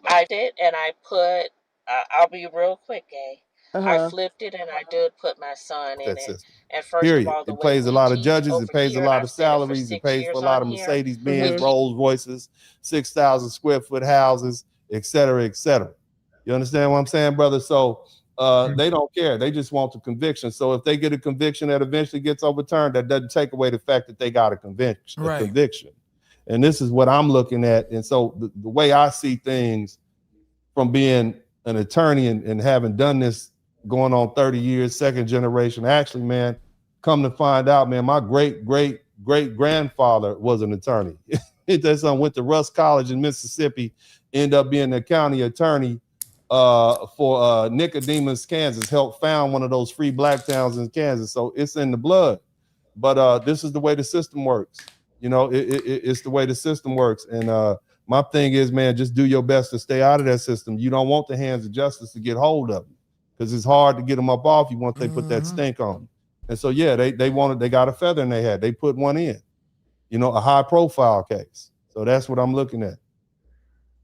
Speaker 22: I did, and I put. I'll be real quick, Gay. I
Speaker 23: Uh-huh.
Speaker 22: flipped it, and I did put my son in
Speaker 5: That
Speaker 22: it.
Speaker 5: system.
Speaker 22: And first of
Speaker 5: Period.
Speaker 22: all, the
Speaker 5: It
Speaker 22: way
Speaker 5: pays a
Speaker 22: we
Speaker 5: lot of
Speaker 22: teach
Speaker 5: judges. It
Speaker 22: over
Speaker 5: pays a
Speaker 22: here, and
Speaker 5: lot
Speaker 22: I've
Speaker 5: of
Speaker 22: said it for
Speaker 5: salaries. It
Speaker 22: 6
Speaker 5: pays for a
Speaker 22: years
Speaker 5: lot
Speaker 22: on
Speaker 5: of
Speaker 22: here.
Speaker 5: Mercedes Benz,
Speaker 23: Mhm.
Speaker 5: Rolls Royces, 6,000 square foot houses, et cetera, et cetera. You understand what I'm saying, brother? So they don't care. They just want the conviction. So if they get a conviction that eventually gets overturned, that doesn't take away the fact that they got a conviction.
Speaker 1: Right.
Speaker 5: Conviction. And this is what I'm looking at. And so the way I see things from being an attorney and having done this going on 30 years, second generation, actually, man, come to find out, man, my great-great-great-grandfather was an attorney. That son went to Russ College in Mississippi, ended up being a county attorney for Nicodemus, Kansas, helped found one of those free black towns in Kansas. So it's in the blood. But this is the way the system works. You know, it's the way the system works. And my thing is, man, just do your best to stay out of that system. You don't want the hands of justice to get hold of you, because it's hard to get them up off you once they put that stink on you. And so, yeah, they got a feather in their hat. They put one in, you know, a high profile case. So that's what I'm looking at.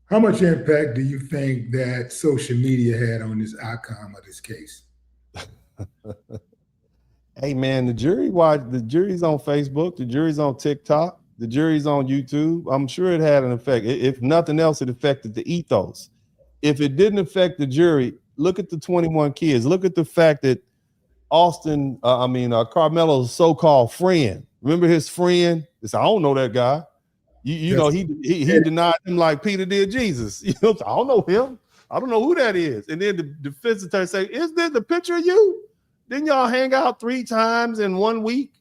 Speaker 4: How much impact do you think that social media had on this outcome of this case?
Speaker 5: Hey, man, the jury's on Facebook, the jury's on TikTok, the jury's on YouTube. I'm sure it had an effect. If nothing else, it affected the ethos. If it didn't affect the jury, look at the 21 kids. Look at the fact that Karmelo's so-called friend. Remember his friend? I don't know that guy. You know, he denied him like Peter did Jesus. You know, I don't know him. I don't know who that is. And then the defense attorney say, "Is this the picture of you? Didn't y'all hang out 3 times in 1 week?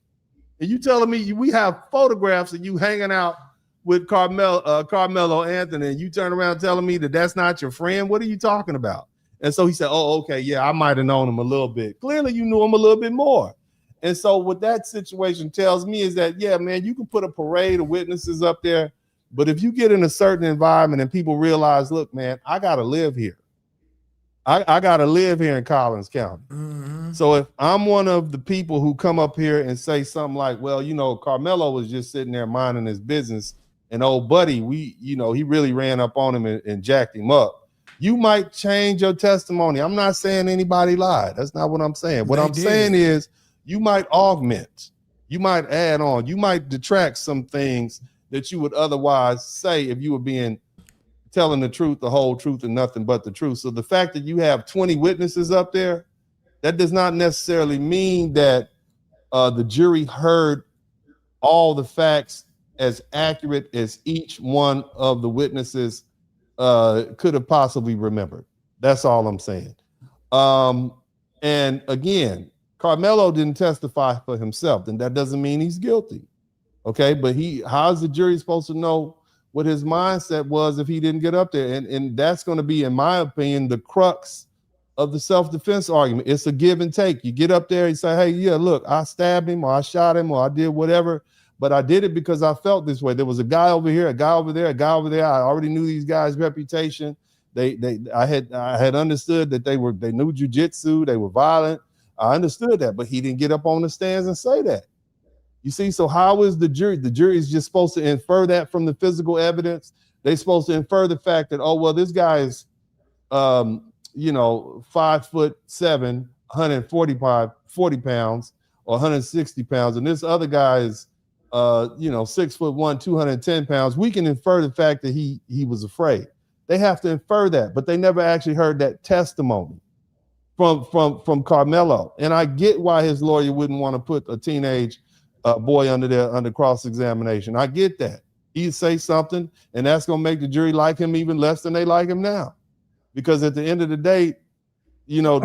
Speaker 5: And you telling me we have photographs of you hanging out with Carmelo Anthony, and you turn around telling me that that's not your friend? What are you talking about?" And so he said, "Oh, okay, yeah, I might have known him a little bit." Clearly, you knew him a little bit more. And so what that situation tells me is that, yeah, man, you can put a parade of witnesses up there, but if you get in a certain environment and people realize, look, man, I got to live here. I got to live here in Collins County. So if I'm one of the people who come up here and say something like, well, you know, Karmelo was just sitting there minding his business, and old buddy, he really ran up on him and jacked him up. You might change your testimony. I'm not saying anybody lied. That's not what I'm saying. What I'm saying is, you might augment, you might add on, you might detract some things that you would otherwise say if you were telling the truth, the whole truth, and nothing but the truth. So the fact that you have 20 witnesses up there, that does not necessarily mean that the jury heard all the facts as accurate as each one of the witnesses could have possibly remembered. That's all I'm saying. And again, Karmelo didn't testify for himself, and that doesn't mean he's guilty. Okay, but how's the jury supposed to know what his mindset was if he didn't get up there? And that's going to be, in my opinion, the crux of the self-defense argument. It's a give and take. You get up there and say, hey, yeah, look, I stabbed him, or I shot him, or I did whatever, but I did it because I felt this way. There was a guy over here, a guy over there, a guy over there. I already knew these guys' reputation. I had understood that they knew jujitsu, they were violent. I understood that, but he didn't get up on the stands and say that. You see, so how is the jury? The jury is just supposed to infer that from the physical evidence. They're supposed to infer the fact that, oh, well, this guy is, 5'7", 140 pounds or 160 pounds, and this other guy is, 6'1", 210 pounds. We can infer the fact that he was afraid. They have to infer that, but they never actually heard that testimony from Karmelo. And I get why his lawyer wouldn't want to put a teenage boy under cross-examination. I get that. He'd say something, and that's going to make the jury like him even less than they like him now. Because at the end of the day, we're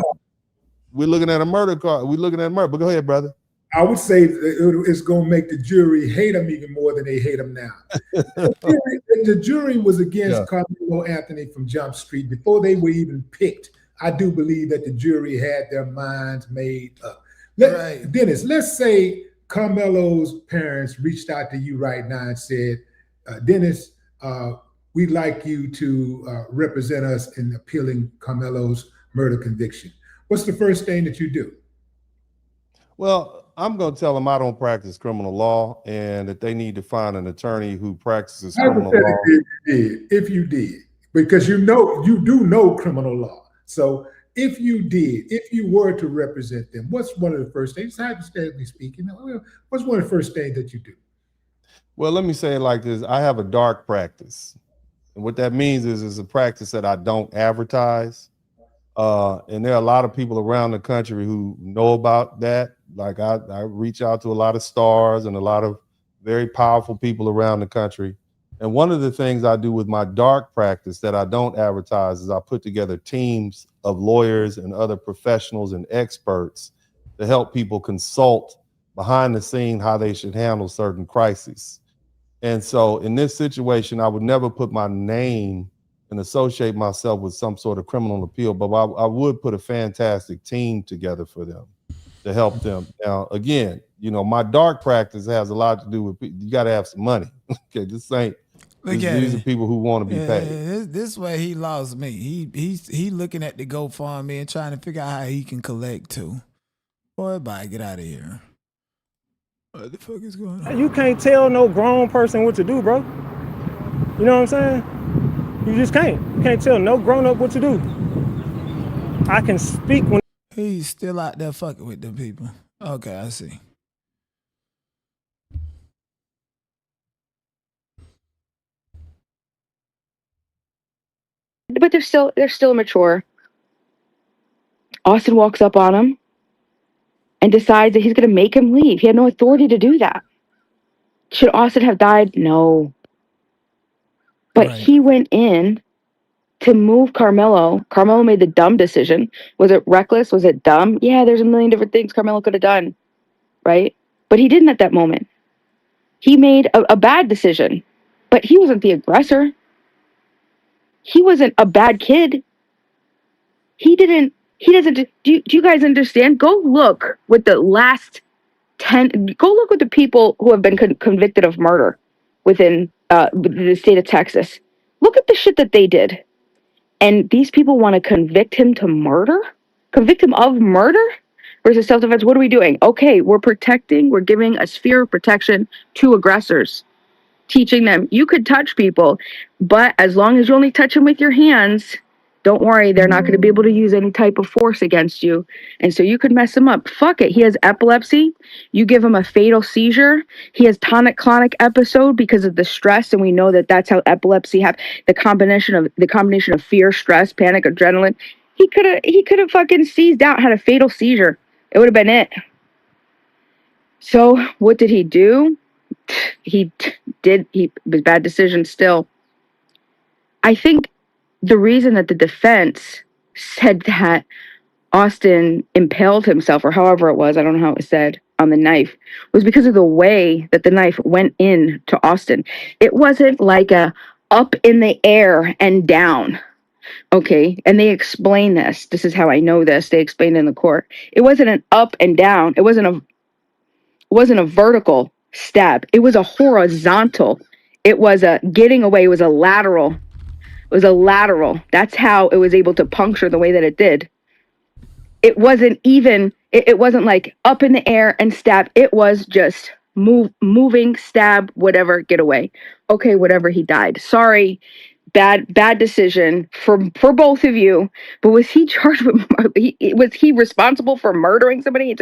Speaker 5: looking at a murder. But go ahead, brother.
Speaker 4: I would say it's going to make the jury hate him even more than they hate him now. The jury was against Carmelo Anthony from Jump Street before they were even picked. I do believe that the jury had their minds made up. Dennis, let's say Carmelo's parents reached out to you right now and said, Dennis, we'd like you to represent us in appealing Carmelo's murder conviction. What's the first thing that you do?
Speaker 5: Well, I'm going to tell them I don't practice criminal law and that they need to find an attorney who practices criminal law.
Speaker 4: If you did, because you do know criminal law. So if you were to represent them, what's one of the first things, hypothetically speaking, what's one of the first things that you do?
Speaker 5: Well, let me say it like this. I have a dark practice. And what that means is it's a practice that I don't advertise. And there are a lot of people around the country who know about that. Like I reach out to a lot of stars and a lot of very powerful people around the country. And one of the things I do with my dark practice that I don't advertise is I put together teams of lawyers and other professionals and experts to help people consult behind the scene how they should handle certain crises. And so in this situation, I would never put my name and associate myself with some sort of criminal appeal, but I would put a fantastic team together for them to help them. Now, again, you know, my dark practice has a lot to do with you got to have some money. Okay, these are people who want to be paid.
Speaker 1: This way he lost me. He looking at the GoFundMe and trying to figure out how he can collect too. Boy, bye, get out of here. What the fuck is going on?
Speaker 20: You can't tell no grown person what to do, bro. You know what I'm saying? You just can't. You can't tell no grown up what to do. I can speak when
Speaker 1: he's still out there fucking with them people. Okay, I see.
Speaker 6: But they're still immature. Austin walks up on him and decides that he's going to make him leave. He had no authority to do that. Should Austin have died? No. But he went in to move Karmelo. Karmelo made the dumb decision. Was it reckless? Was it dumb? Yeah, there's a million different things Karmelo could have done, right? But he didn't at that moment. He made a bad decision, but he wasn't the aggressor. He wasn't a bad kid. He doesn't, do you guys understand? Go look with the last 10, go look with the people who have been convicted of murder within the state of Texas. Look at the shit that they did. And these people want to convict him to murder? Convict him of murder versus self-defense? What are we doing? Okay, we're giving a sphere of protection to aggressors. Teaching them, you could touch people, but as long as you only touch them with your hands, don't worry, they're not going to be able to use any type of force against you. And so you could mess him up. Fuck it. He has epilepsy. You give him a fatal seizure. He has tonic-clonic episode because of the stress, and we know that that's how epilepsy have the combination of fear, stress, panic, adrenaline. He could have fucking seized out, had a fatal seizure. It would have been it. So what did he do? He was bad decision still. I think the reason that the defense said that Austin impaled himself, or however it was, I don't know how it was said, on the knife, was because of the way that the knife went in to Austin. It wasn't like a up in the air and down. Okay, and they explain this. This is how I know this. They explained in the court. It wasn't an up and down. It wasn't a vertical stab. It was a horizontal. It was a getting away. It was a lateral. It was a lateral. That's how it was able to puncture the way that it did. It wasn't even, it wasn't like up in the air and stab. It was just moving, stab, whatever, get away. Okay, whatever, he died. Sorry, bad decision for both of you. But was he charged with, was he responsible for murdering somebody?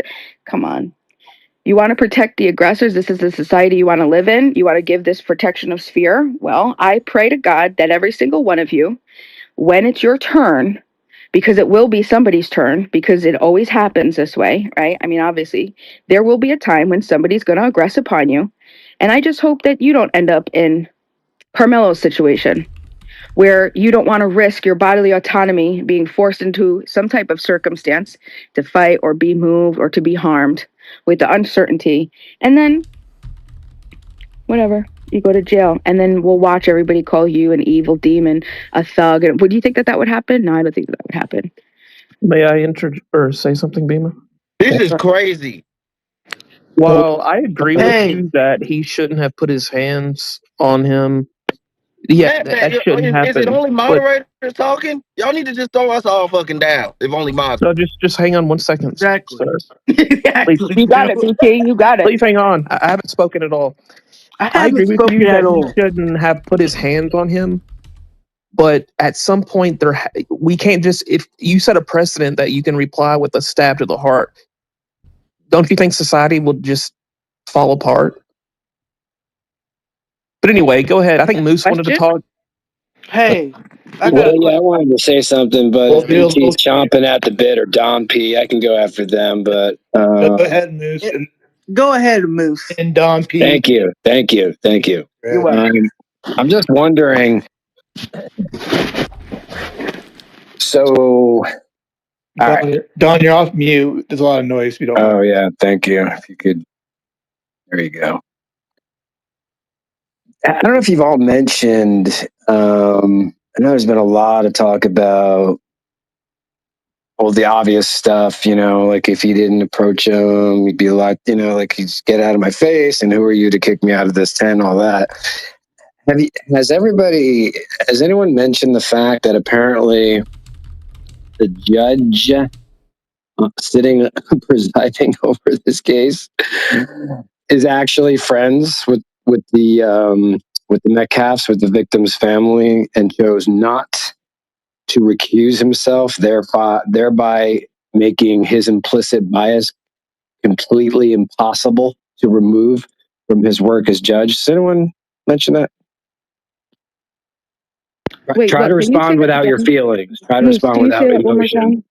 Speaker 6: Come on. You want to protect the aggressors? This is the society you want to live in? You want to give this protection of sphere? Well, I pray to God that every single one of you, when it's your turn, because it will be somebody's turn, because it always happens this way, right? I mean, obviously, there will be a time when somebody's going to aggress upon you. And I just hope that you don't end up in Karmelo's situation, where you don't want to risk your bodily autonomy being forced into some type of circumstance to fight or be moved or to be harmed with the uncertainty. And then, whatever, you go to jail. And then we'll watch everybody call you an evil demon, a thug. And would you think that would happen? No, I don't think that would happen.
Speaker 8: May I say something, Beamer?
Speaker 9: This is crazy.
Speaker 8: Well, I agree with you that he shouldn't have put his hands on him. Yeah, that shouldn't happen.
Speaker 9: Is it only moderators talking? Y'all need to just throw us all fucking down. If only moderators.
Speaker 8: So just hang on 1 second.
Speaker 9: Exactly.
Speaker 8: Sir.
Speaker 9: Exactly.
Speaker 8: Please,
Speaker 6: You got it, BK. You got it.
Speaker 8: Please hang on. I haven't spoken at all. I agree with you that he shouldn't have put his hands on him. But at some point, we can't just, if you set a precedent that you can reply with a stab to the heart, don't you think society will just fall apart? But anyway, go ahead. I think Moose wanted to talk.
Speaker 9: Hey.
Speaker 12: I wanted to say something, but if he's chomping at the bit, or Don P, I can go after them, but
Speaker 9: go ahead, Moose. Go ahead, Moose. And Don P.
Speaker 12: Thank you.
Speaker 9: You're welcome.
Speaker 12: I'm just wondering. So,
Speaker 9: Don, you're off mute. There's a lot of noise. We don't.
Speaker 12: Oh yeah, thank you. If you could, there you go. I don't know if you've all mentioned I know there's been a lot of talk about the obvious stuff, like if you didn't approach him, he'd be like, like, he'd get out of my face, and who are you to kick me out of this tent, all that. Has anyone mentioned the fact that apparently the judge sitting presiding over this case is actually friends with the Metcalfs, with the victim's family, and chose not to recuse himself, thereby making his implicit bias completely impossible to remove from his work as judge? Does anyone mention that?
Speaker 6: Wait,
Speaker 12: Try to respond without your feelings. Try to respond without emotion.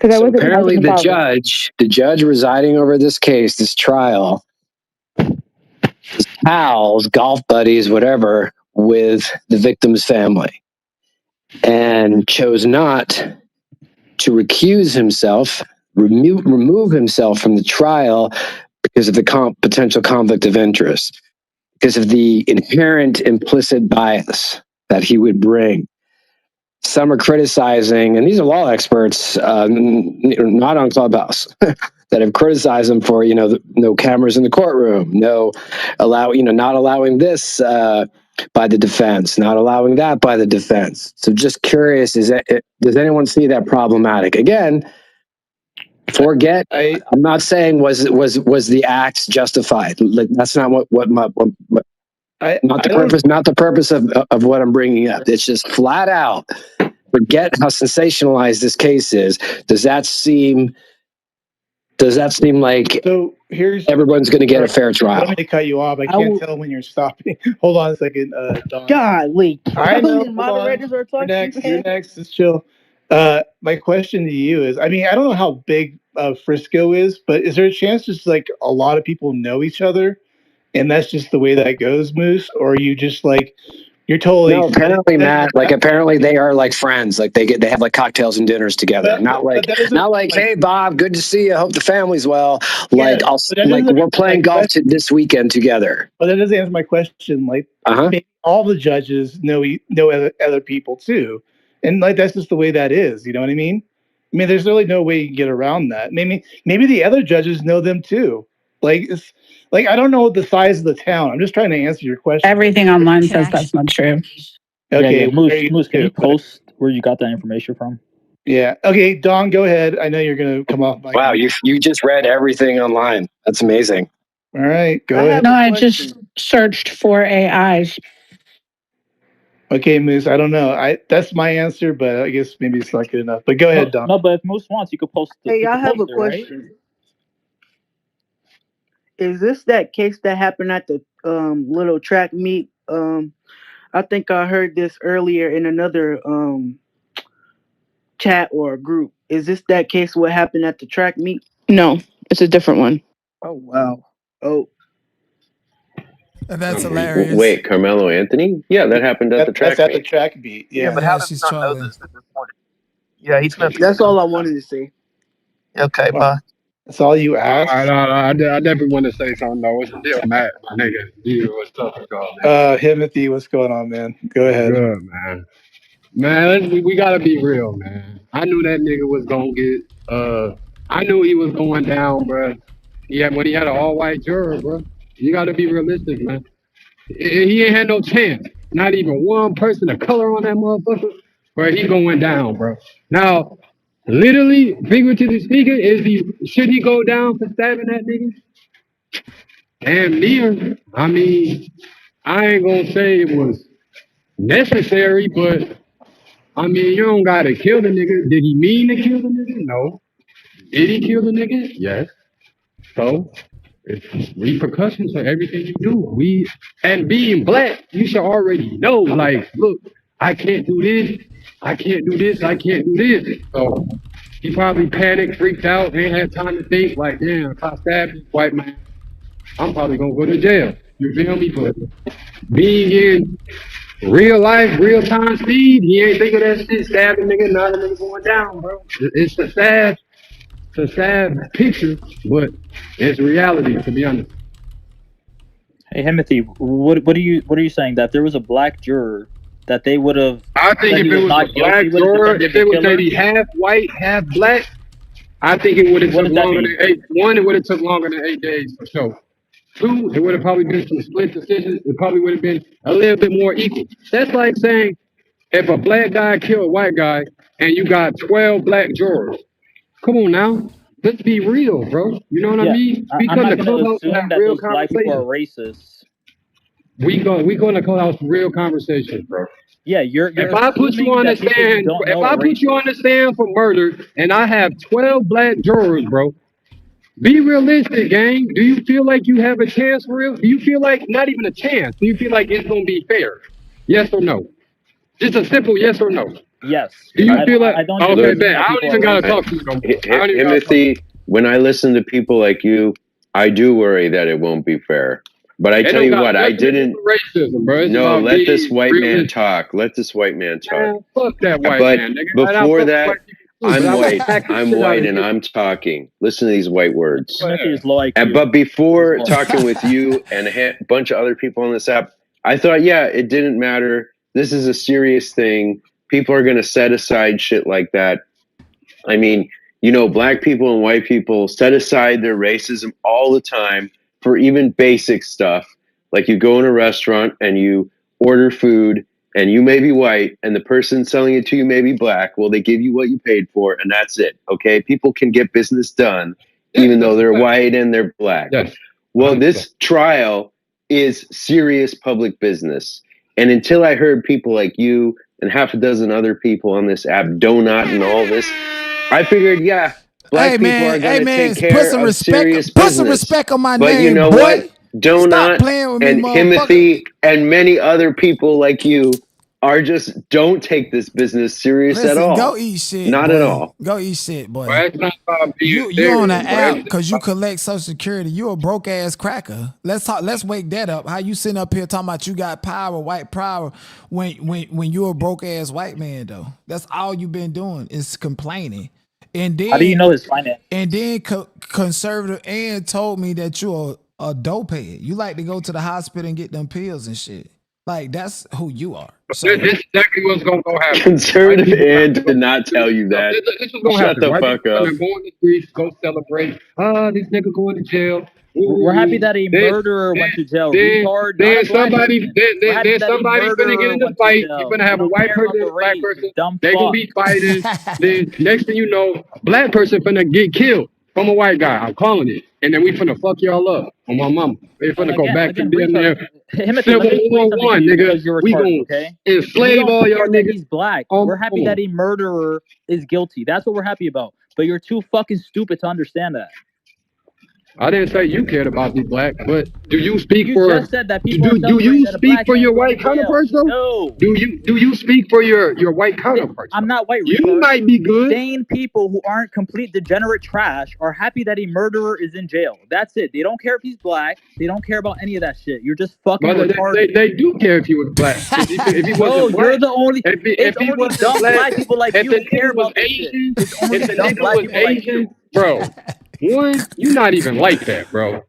Speaker 12: So apparently the judge residing over this case, this trial, his pals, golf buddies, whatever, with the victim's family, and chose not to recuse himself, remove himself from the trial because of the potential conflict of interest, because of the inherent implicit bias that he would bring. Some are criticizing, and these are law experts, not on Clubhouse, that have criticized him for, no cameras in the courtroom, not allowing this by the defense, not allowing that by the defense. So just curious, does anyone see that problematic? Again, I'm not saying was the act justified. Like, that's not not the purpose of what I'm bringing up. It's just flat out, forget how sensationalized this case is. Does that seem like everyone's going to get a fair trial?
Speaker 14: Let me cut you off. I can't tell when you're stopping. Hold on a second, Don. Golly. I know. Moderators are talking. You're next. Just chill. My question to you is, I don't know how big Frisco is, but is there a chance just like a lot of people know each other, and that's just the way that goes, Moose? Or are you just like, you're totally...
Speaker 12: No, apparently, Matt, apparently they are like friends. Like they have like cocktails and dinners together. Not like, hey, Bob, good to see you. Hope the family's well. Like, we're playing golf this weekend together.
Speaker 14: But that doesn't answer my question. Like, maybe all the judges know other people too. And like, that's just the way that is. You know what I mean? There's really no way you can get around that. Maybe the other judges know them too. Like, it's like, I don't know the size of the town. I'm just trying to answer your question.
Speaker 15: Everything online says that's not true.
Speaker 14: Okay,
Speaker 16: yeah, Moose, can you post where you got that information from?
Speaker 14: Yeah. Okay, Don, go ahead. I know you're going to come off.
Speaker 12: Wow, you just read everything online. That's amazing.
Speaker 14: All right, go ahead.
Speaker 15: No, I just searched for AIs.
Speaker 14: Okay, Moose, I don't know. That's my answer, but I guess maybe it's not good enough. But go ahead, Don.
Speaker 16: No, but if Moose wants, you could post it.
Speaker 17: Hey, I have a question. Right? Is this that case that happened at the little track meet? I think I heard this earlier in another chat or group. Is this that case what happened at the track meet?
Speaker 6: No, it's a different one.
Speaker 17: Oh, wow. Oh.
Speaker 1: That's hilarious.
Speaker 18: Wait, Karmelo Anthony? Yeah, that happened at the track meet.
Speaker 14: That's at the track meet. Yeah,
Speaker 8: but how does he not know this at this point? Yeah, he's gonna.
Speaker 17: That's all I wanted to say.
Speaker 8: Okay, bye.
Speaker 14: That's all you asked?
Speaker 26: I definitely want to say something, though. It's still Matt, my nigga. You was tough to call,
Speaker 14: man. Timothy, what's going on, man? Go ahead.
Speaker 26: Good, man. Man, we got to be real, man. I knew that nigga was going to get, I knew he was going down, bro. Yeah, when he had an all-white juror, bro. You got to be realistic, man. He ain't had no chance. Not even one person of color on that motherfucker. Bro, he going down, bro. Now, literally, figuratively speaking, should he go down for stabbing that nigga? Damn near. I mean, I ain't gonna say it was necessary, but I mean, you don't gotta kill the nigga. Did he mean to kill the nigga? No. Did he kill the nigga? Yes. So, it's repercussions for everything you do. And being black, you should already know, like, look, I can't do this. I can't do this. I can't do this. So he probably panicked, freaked out, ain't had time to think, like, damn, if I stab this white man, I'm probably gonna go to jail. You feel me? But being in real life, real time speed, he ain't think of that shit, stabbing nigga, not a nigga going down, bro. It's a sad picture, but it's reality, to be honest.
Speaker 16: Hey, Timothy, what are you saying? That there was a black juror that they would have.
Speaker 26: I think if it was a black juror, if it was maybe half white, half black, I think it would have took longer than 8. 1, it would have took longer than 8 days for sure. 2, it would have probably been some split decisions. It probably would have been a little bit more equal. That's like saying if a black guy killed a white guy and you got 12 black jurors. Come on now. Let's be real, bro. You know what I mean? We
Speaker 16: I'm
Speaker 26: come
Speaker 16: not
Speaker 26: to
Speaker 16: going to
Speaker 26: clubhouse and
Speaker 16: assume
Speaker 26: have
Speaker 16: that
Speaker 26: real
Speaker 16: those black people are
Speaker 26: conversations.
Speaker 16: racist.
Speaker 26: We going to clubhouse real conversations, bro.
Speaker 16: Yeah, you're
Speaker 26: if I put you on the stand, if I put you on the stand for murder and I have 12 black jurors, bro, be realistic, gang. Do you feel like you have a chance for real? Do you feel like not even a chance? Do you feel like it's gonna be fair? Yes or no? Just a simple yes or no.
Speaker 16: Yes.
Speaker 26: Do you feel like?
Speaker 18: I
Speaker 26: Okay, man. I don't even gotta talk to you no more.
Speaker 18: Timothy, when I listen to people like you, I do worry that it won't be fair. But I tell you what, I didn't.
Speaker 26: Racism, bro.
Speaker 18: No, let this white man talk. Let this white man talk.
Speaker 26: Man, fuck that white
Speaker 18: but
Speaker 26: man, nigga.
Speaker 18: before that, I'm white.
Speaker 26: I'm
Speaker 18: I'm white, and I'm talking. Listen to these white words. But before talking with you and a bunch of other people on this app, I thought, yeah, it didn't matter. This is a serious thing. People are going to set aside shit like that. I mean, you know, black people and white people set aside their racism all the time for even basic stuff. Like you go in a restaurant and you order food and you may be white and the person selling it to you may be black. Well, they give you what you paid for and that's it. Okay. People can get business done even though they're white and they're black.
Speaker 26: Yes.
Speaker 18: Well, this trial is serious public business. And until I heard people like you and half a dozen other people on this app, Donut and all this, I figured, yeah, black people are going to take care of serious business.
Speaker 1: Put some respect on my
Speaker 18: but
Speaker 1: name,
Speaker 18: you know
Speaker 1: boy.
Speaker 18: what? Donut and Timothy and many other people like you are just don't take this business serious at all.
Speaker 1: Go eat shit.
Speaker 18: Not
Speaker 1: boy.
Speaker 18: at all.
Speaker 1: Go eat shit, boy.
Speaker 26: Well,
Speaker 1: you on an app because you collect Social Security. You a broke ass cracker. Let's talk. Let's wake that up. How you sitting up here talking about you got power, white power, when you a broke ass white man though? That's all you've been doing is complaining. And then
Speaker 16: how do you know his finance?
Speaker 1: And then conservative and told me that you're a dope head. You like to go to the hospital and get them pills and shit. Like that's who you are. So
Speaker 26: this is exactly what's going to happen.
Speaker 18: Conservative and did not tell you that.
Speaker 26: This is going to happen.
Speaker 18: Shut the fuck up.
Speaker 26: Go in the streets, go celebrate. This nigga going to jail.
Speaker 16: We're happy that a murderer went to jail.
Speaker 26: Then somebody's gonna get in the fight. You're gonna have a white person and a black person. They gonna be fighting. Then next thing you know, black person finna get killed from a white guy. I'm calling it. And then we finna fuck y'all up on my mama. They finna go back to being there. Civil War 1, nigga. We gonna enslave all y'all niggas.
Speaker 16: He's black. We're happy that a murderer is guilty. That's what we're happy about. But you're too fucking stupid to understand that.
Speaker 26: I didn't say you cared about the black, but do you speak for?
Speaker 16: You just said that people
Speaker 26: do you speak for your white counterparts though?
Speaker 16: No.
Speaker 26: Do you speak for your white counterparts?
Speaker 16: I'm not white.
Speaker 26: You might be good.
Speaker 16: Sane people who aren't complete degenerate trash are happy that a murderer is in jail. That's it. They don't care if he's black. They don't care about any of that shit. You're just fucking retarded.
Speaker 26: They do care if he was black. If he wasn't black,
Speaker 16: you're the only.
Speaker 26: If he
Speaker 16: only dumb black people like you who care about this shit.
Speaker 26: If the nigga was Asian, bro. One, you're not even like that, bro.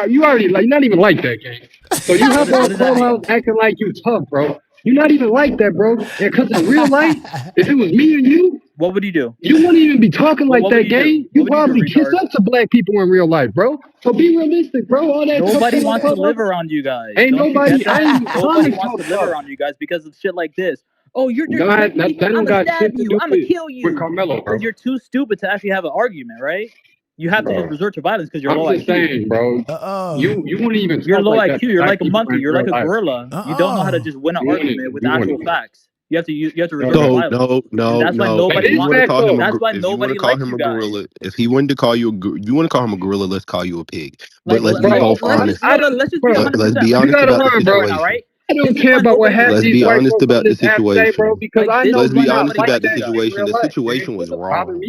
Speaker 26: You already like not even like that, gang. So you have on Clubhouse acting like you tough, bro. You're not even like that, bro. Because in real life, if it was me and you,
Speaker 16: what would you do?
Speaker 26: You wouldn't even be talking like that, gang. You probably kiss up to black people in real life, bro. So be realistic, bro. All that
Speaker 16: nobody wants to live around you guys.
Speaker 26: Ain't nobody.
Speaker 16: Nobody wants to live around you guys because of shit like this. Oh, you're just
Speaker 26: that don't got shit to do
Speaker 16: I'm gonna kill you
Speaker 26: with Karmelo, bro.
Speaker 16: Because you're too stupid to actually have an argument, right? You have to just resort to violence because you're low IQ.
Speaker 26: I'm just saying, bro. You wouldn't even.
Speaker 16: You're low IQ. You're like a monkey. You're like a gorilla. You don't know how to just win an argument with actual facts. You have to resort to violence.
Speaker 2: No.
Speaker 16: That's why nobody wants. That's why nobody likes you guys.
Speaker 2: Gorilla. If he wanted to call you you want to call him a gorilla, let's call you a pig. But let's be both honest.
Speaker 16: Let's just be honest.
Speaker 2: Let's be honest about the situation.
Speaker 16: All right.
Speaker 26: I don't care about what happens.
Speaker 2: Let's be honest about the situation.
Speaker 26: Bro, because I know
Speaker 2: let's be honest about the situation. The situation was wrong.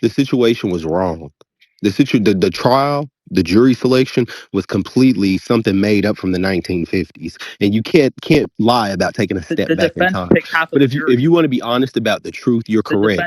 Speaker 2: The situation was wrong. The trial, the jury selection was completely something made up from the 1950s, and you can't lie about taking a step back in time. But if you want to be honest about the truth, you're correct.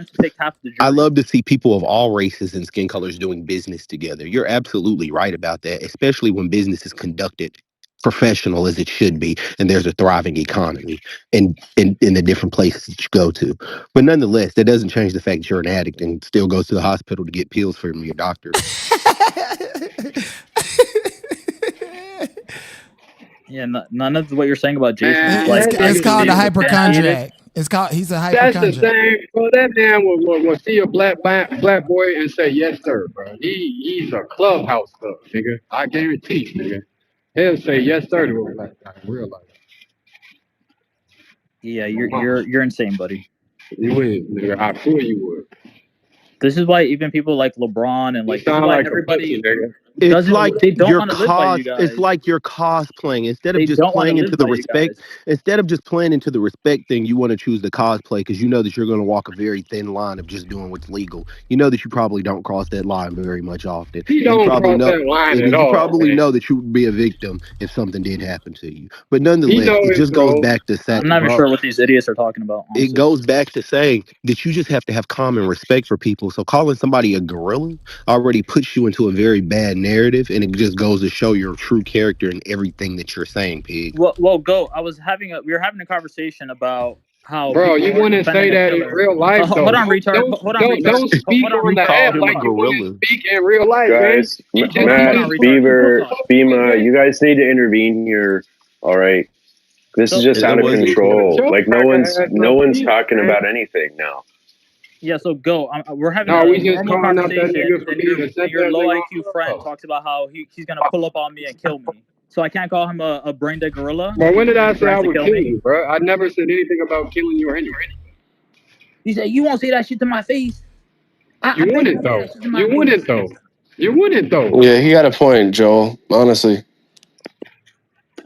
Speaker 2: I love to see people of all races and skin colors doing business together. You're absolutely right about that, especially when business is conducted professional as it should be, and there's a thriving economy in the different places that you go to. But nonetheless, that doesn't change the fact that you're an addict and still goes to the hospital to get pills from your doctor.
Speaker 16: Yeah, none of what you're saying about Jason.
Speaker 1: It's called a hypochondriac. He's a hypochondriac.
Speaker 26: That's the thing, bro. That man will see a black boy and say, yes, sir, bro. He's a clubhouse stuff, nigga. I guarantee you, nigga. He'll say yes, sir, to a black guy in real life.
Speaker 16: Yeah, you're insane, buddy.
Speaker 26: You is, nigga. I swear you would.
Speaker 16: This is why even people like LeBron and like, this is why everybody
Speaker 2: it's like it's like you're cosplaying instead of just playing into the respect. Instead of just playing into the respect thing, you want to choose the cosplay because you know that you're going to walk a very thin line of just doing what's legal. You know that you probably don't cross that line very much often.
Speaker 26: You don't cross that line at all.
Speaker 2: You probably know that you would be a victim if something did happen to you. But nonetheless, it just goes back to saying,
Speaker 16: I'm not even sure what these idiots are talking about.
Speaker 2: Honestly. It goes back to saying that you just have to have common respect for people. So calling somebody a gorilla already puts you into a very bad narrative, and it just goes to show your true character in everything that you're saying, Pig.
Speaker 16: Well, go. We were having a conversation about how.
Speaker 26: Bro, you wouldn't say that in real life, though.
Speaker 16: Hold on, retard.
Speaker 26: Don't speak on the app like you wouldn't speak in real life,
Speaker 18: guys. Matt, Beaver, Bima, you guys need to intervene here. All right, this is just out of control. Like no one's talking about anything now.
Speaker 16: Yeah, so go. We're having a normal conversation, and your low IQ friend talks about how he's gonna pull up on me and kill me. So I can't call him a brain dead gorilla.
Speaker 26: Well, when did I say I would kill you, bro? I never said anything about killing you or anything.
Speaker 16: You said you won't say that shit to my face.
Speaker 26: You wouldn't though. You wouldn't though.
Speaker 3: Yeah, he got a point, Joel. Honestly,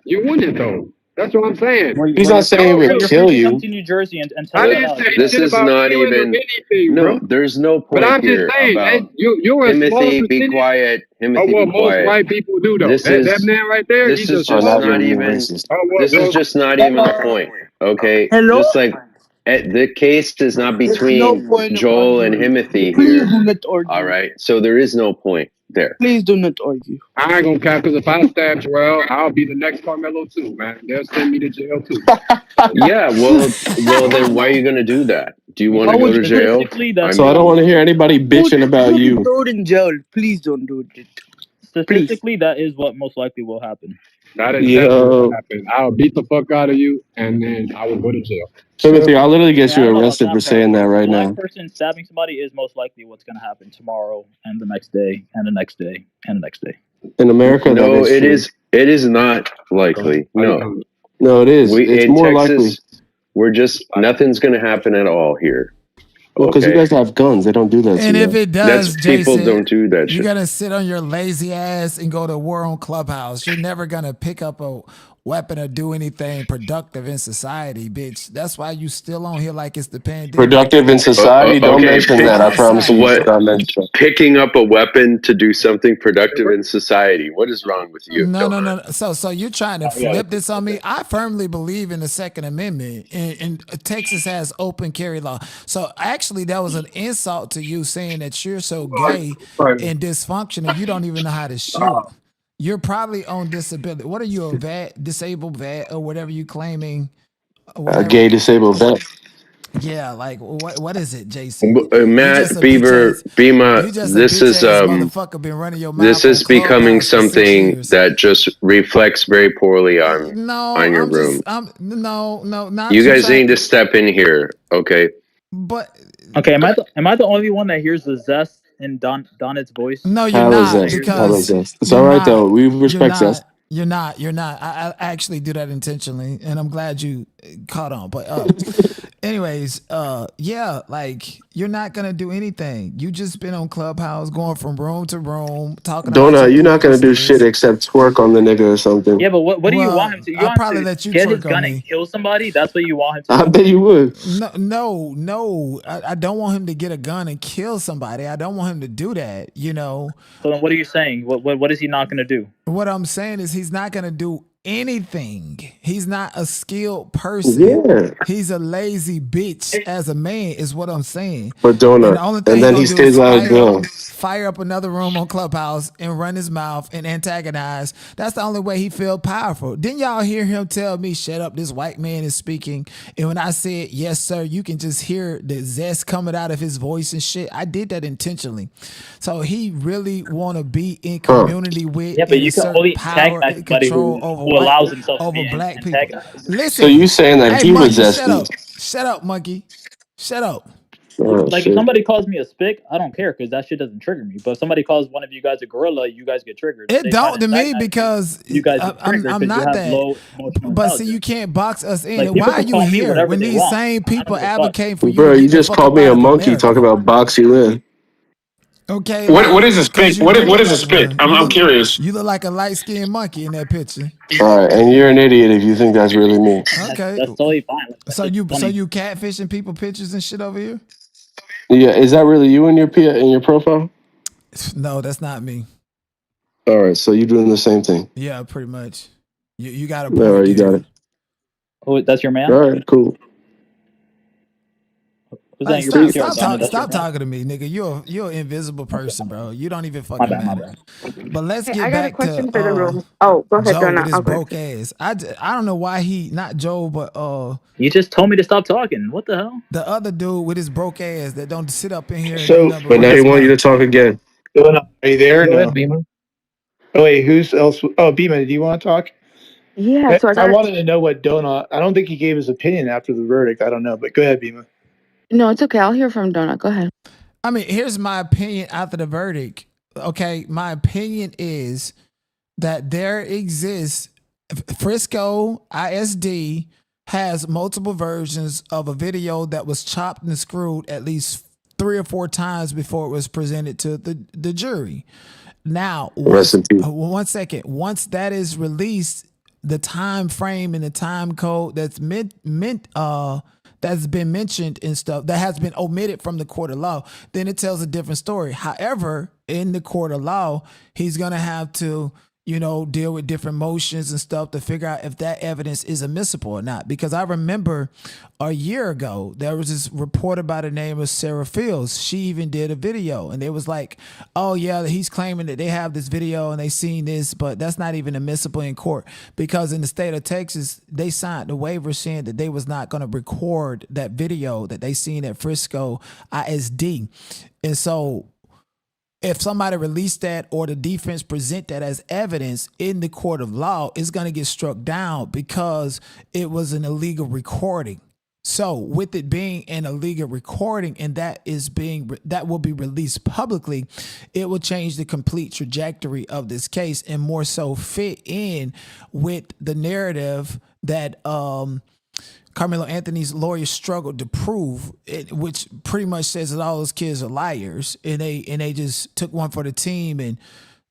Speaker 26: you wouldn't though. That's what I'm saying.
Speaker 3: He's not saying he would kill you.
Speaker 16: Come to New Jersey and tell
Speaker 18: this is not even. No, there's no point
Speaker 26: but I'm
Speaker 18: here
Speaker 26: just saying,
Speaker 18: about
Speaker 26: you're a
Speaker 18: Timothy. Be quiet. Timothy,
Speaker 26: what
Speaker 18: be
Speaker 26: most
Speaker 18: quiet.
Speaker 26: white people do, though. That man right there.
Speaker 18: This is just not even. This is just not even the point. Okay.
Speaker 17: Hello?
Speaker 18: Just like the case is not between Joel and Timothy here. All right. So there is no point there.
Speaker 17: Please do not argue.
Speaker 26: I ain't gonna count because if I stab Joel, I'll be the next Karmelo too, man. They'll send me to jail too.
Speaker 18: Yeah, well, then why are you gonna do that? Do you want to go to jail?
Speaker 3: So I don't want to hear anybody bitching about you.
Speaker 17: Throw it in jail. Please don't do it.
Speaker 16: Statistically, that is what most likely will happen.
Speaker 26: That is definitely what happen. I'll beat the fuck out of you, and then I will go to jail.
Speaker 3: Timothy, I'll literally get you arrested for saying that right now.
Speaker 16: A black person stabbing somebody is most likely what's going to happen tomorrow, and the next day, and the next day, and the next day.
Speaker 3: In America,
Speaker 18: no, it is not likely. No,
Speaker 3: it is. It's more
Speaker 18: Texas,
Speaker 3: likely.
Speaker 18: We're just nothing's going to happen at all here.
Speaker 3: Well, because you guys have guns, they don't do that.
Speaker 1: And if it does,
Speaker 18: people
Speaker 1: Jason,
Speaker 18: don't do that.
Speaker 1: You're gonna sit on your lazy ass and go to war on Clubhouse. You're never gonna pick up a weapon or do anything productive in society, bitch. That's why you still on here like it's the pandemic.
Speaker 3: Productive in society? Don't mention that. I promise you.
Speaker 18: Picking up a weapon to do something productive in society. What is wrong with you?
Speaker 1: No. So you're trying to flip this on me. I firmly believe in the Second Amendment, and Texas has open carry law. So actually, that was an insult to you saying that you're so gay and dysfunctional. You don't even know how to shoot. You're probably on disability. What are you, a vet, disabled vet, or whatever you claiming?
Speaker 3: A gay disabled vet.
Speaker 1: Yeah, like what is it, Jason?
Speaker 18: Matt, Beaver, Bima, this is
Speaker 1: motherfucker been running your mouth.
Speaker 18: This is becoming something that just reflects very poorly on your room.
Speaker 1: Not
Speaker 18: you guys need to step in here, okay?
Speaker 1: But
Speaker 16: okay, am I the only one that hears the zest in Donit's voice?
Speaker 1: No, you're not. Because
Speaker 3: it's all right though. We respect zest.
Speaker 1: You're not. I actually do that intentionally, and I'm glad you caught on. But anyways, yeah, like you're not gonna do anything. You just been on Clubhouse, going from room to room, talking.
Speaker 3: Donut, you're not gonna do shit except twerk on the nigga or something.
Speaker 16: Yeah, but what do you want him to?
Speaker 1: I'll probably let you
Speaker 16: get his
Speaker 1: twerk
Speaker 16: gun
Speaker 1: on me.
Speaker 16: and kill somebody. That's what you want him to.
Speaker 3: I bet you would.
Speaker 1: No. I don't want him to get a gun and kill somebody. I don't want him to do that. You know.
Speaker 16: So then, what are you saying? What is he not gonna do?
Speaker 1: What I'm saying is he's not gonna do anything. He's not a skilled person.
Speaker 3: Yeah.
Speaker 1: He's a lazy bitch as a man, is what I'm saying.
Speaker 3: But
Speaker 1: And the
Speaker 3: donut.
Speaker 1: only thing
Speaker 3: And
Speaker 1: he
Speaker 3: then
Speaker 1: gonna
Speaker 3: he
Speaker 1: do is
Speaker 3: stays out of gun.
Speaker 1: fire up another room on Clubhouse and run his mouth and antagonize. That's the only way he feel powerful. Didn't y'all hear him tell me, shut up, this white man is speaking? And when I said, yes, sir, you can just hear the zest coming out of his voice and shit. I did that intentionally. So he really want to be in community with
Speaker 16: Yeah, but
Speaker 1: and
Speaker 16: you can
Speaker 1: assert
Speaker 16: only
Speaker 1: power
Speaker 16: antagonize
Speaker 1: and
Speaker 16: somebody
Speaker 1: control over
Speaker 16: who allows himself to
Speaker 1: over
Speaker 16: be
Speaker 1: black people.
Speaker 16: antagonized.
Speaker 1: Listen,
Speaker 3: So you saying that
Speaker 1: hey,
Speaker 3: he was
Speaker 1: monkey, shut
Speaker 3: zesty?
Speaker 1: up. Shut up, monkey. Shut up.
Speaker 3: Oh,
Speaker 16: Like if somebody calls me a spick, I don't care because that shit doesn't trigger me. But if somebody calls one of you guys a gorilla, you guys get triggered.
Speaker 1: It
Speaker 16: They try to
Speaker 1: don't to me
Speaker 16: antagonize you.
Speaker 1: because
Speaker 16: You guys get
Speaker 1: I'm
Speaker 16: triggered because you
Speaker 1: not
Speaker 16: have
Speaker 1: that.
Speaker 16: low emotional
Speaker 1: But see,
Speaker 16: intelligence.
Speaker 1: you can't box us in.
Speaker 16: Like
Speaker 1: And
Speaker 16: people
Speaker 1: why are
Speaker 16: can
Speaker 1: you
Speaker 16: call me
Speaker 1: here
Speaker 16: whatever
Speaker 1: when
Speaker 16: they
Speaker 1: these
Speaker 16: want.
Speaker 1: same
Speaker 16: I don't
Speaker 1: people
Speaker 16: give a fuck.
Speaker 1: advocate for you
Speaker 3: Bro,
Speaker 1: to
Speaker 3: you
Speaker 1: get the
Speaker 3: just
Speaker 1: fuck
Speaker 3: called
Speaker 1: up
Speaker 3: me
Speaker 1: out
Speaker 3: a
Speaker 1: of
Speaker 3: monkey. Talk
Speaker 1: America?
Speaker 3: about box you in.
Speaker 1: Okay,
Speaker 7: What
Speaker 1: well,
Speaker 7: is a spick?
Speaker 1: because you
Speaker 7: What
Speaker 1: do look
Speaker 7: is a
Speaker 1: like
Speaker 7: spick?
Speaker 1: one.
Speaker 7: I'm curious.
Speaker 1: You look like a light skinned monkey in that picture.
Speaker 3: All right, and you're an idiot if you think that's really me.
Speaker 1: Okay,
Speaker 16: That's totally fine. Like,
Speaker 1: so
Speaker 16: that's
Speaker 1: you
Speaker 16: funny.
Speaker 1: catfishing people pictures and shit over here?
Speaker 3: Yeah, is that really you in your profile?
Speaker 1: No, that's not me.
Speaker 3: All right, so you're doing the same thing.
Speaker 1: Yeah, pretty much. You got a
Speaker 3: All
Speaker 1: point
Speaker 3: right, you
Speaker 1: there.
Speaker 3: got it.
Speaker 16: Oh, that's your man?
Speaker 3: All right, cool.
Speaker 16: Was
Speaker 1: Hey,
Speaker 16: that your PTR,
Speaker 1: stop
Speaker 16: Simon? That's your man?
Speaker 1: talking to me, nigga. You're an invisible person, bro. You don't even fucking
Speaker 16: My
Speaker 1: matter.
Speaker 16: bad.
Speaker 1: But let's
Speaker 6: Hey,
Speaker 1: get
Speaker 6: I got a
Speaker 1: back
Speaker 6: question
Speaker 1: to
Speaker 6: for the room. Oh, go ahead,
Speaker 1: Joe with
Speaker 6: Donna.
Speaker 1: his
Speaker 6: I'll go.
Speaker 1: broke ass. I don't know why he not Joe, but
Speaker 16: You just told me to stop talking. What the hell?
Speaker 1: the other dude with his broke ass that don't sit up in here and do
Speaker 14: So,
Speaker 1: nothing but
Speaker 3: But
Speaker 1: run
Speaker 3: now
Speaker 1: his
Speaker 3: he want you to
Speaker 1: mouth.
Speaker 3: talk again.
Speaker 14: Donna, are you there? or
Speaker 8: Go
Speaker 14: No.
Speaker 8: ahead, Beamer.
Speaker 14: Oh wait, who's else? Oh, Beeman, do you want to talk?
Speaker 6: Yeah, so
Speaker 14: I wanted to know what Donut. I don't think he gave his opinion after the verdict. I don't know, but go ahead, Beeman.
Speaker 6: No, it's okay. I'll hear from Donut. Go ahead.
Speaker 1: I mean, here's my opinion after the verdict. Okay, my opinion is that there exists Frisco ISD has multiple versions of a video that was chopped and screwed at least 3 or 4 times before it was presented to the jury. Now, one second. Once that is released, the time frame and the time code that's that's been mentioned and stuff that has been omitted from the court of law, then it tells a different story. However, in the court of law, he's gonna have to deal with different motions and stuff to figure out if that evidence is admissible or not. Because I remember a year ago, there was this reporter by the name of Sarah Fields. She even did a video and it was like, oh yeah, he's claiming that they have this video and they seen this, but that's not even admissible in court because in the state of Texas, they signed the waiver saying that they was not going to record that video that they seen at Frisco ISD. And so if somebody released that or the defense present that as evidence in the court of law, it's going to get struck down because it was an illegal recording. So with it being an illegal recording and that will be released publicly, it will change the complete trajectory of this case and more so fit in with the narrative that Karmelo Anthony's lawyer struggled to prove it, which pretty much says that all those kids are liars and they just took one for the team and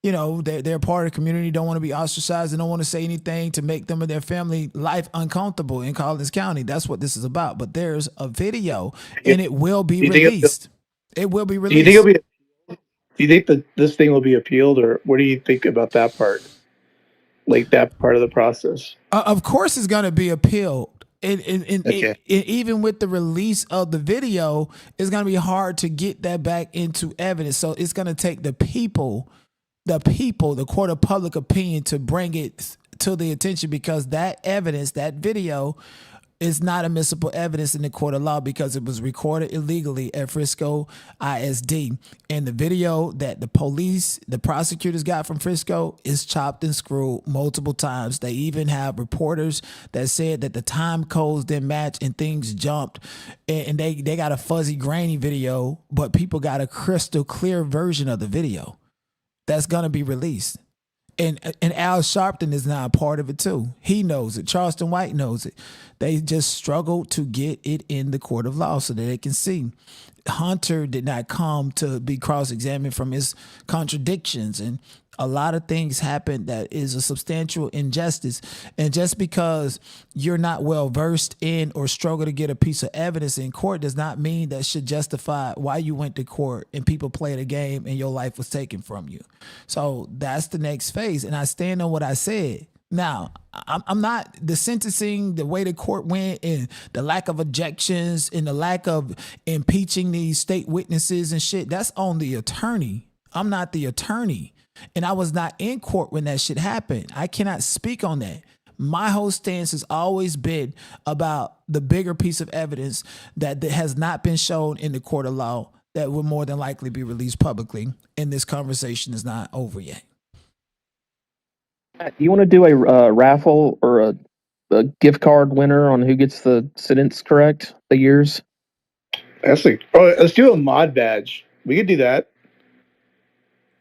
Speaker 1: they're part of the community, don't want to be ostracized and don't want to say anything to make them and their family life uncomfortable in Collins County. That's what this is about. But there's a video and it will be released. It will be released.
Speaker 14: Do you think that this thing will be appealed, or what do you think about that part? Like that part of the process?
Speaker 1: Of course it's going to be appealed. And even with the release of the video, it's going to be hard to get that back into evidence. So it's going to take the court of public opinion to bring it to the attention because that evidence, that video is not admissible evidence in the court of law because it was recorded illegally at Frisco ISD. And the video that the prosecutors got from Frisco is chopped and screwed multiple times. They even have reporters that said that the time codes didn't match and things jumped. And they got a fuzzy, grainy video, but people got a crystal clear version of the video that's going to be released. And Al Sharpton is now a part of it too. He knows it. Charleston White knows it. They just struggled to get it in the court of law so that they can see. Hunter did not come to be cross-examined from his contradictions, and a lot of things happened that is a substantial injustice. And just because you're not well versed in or struggle to get a piece of evidence in court does not mean that should justify why you went to court and people played a game and your life was taken from you. So that's the next phase. And I stand on what I said. Now, I'm not the sentencing, the way the court went, and the lack of objections and the lack of impeaching these state witnesses and shit. That's on the attorney. I'm not the attorney, and I was not in court when that shit happened. I cannot speak on that. My whole stance has always been about the bigger piece of evidence that has not been shown in the court of law that will more than likely be released publicly, and this conversation is not over yet.
Speaker 8: You want to do a raffle or a gift card winner on who gets the sentence correct, the years?
Speaker 14: Let's do a mod badge. We could do that.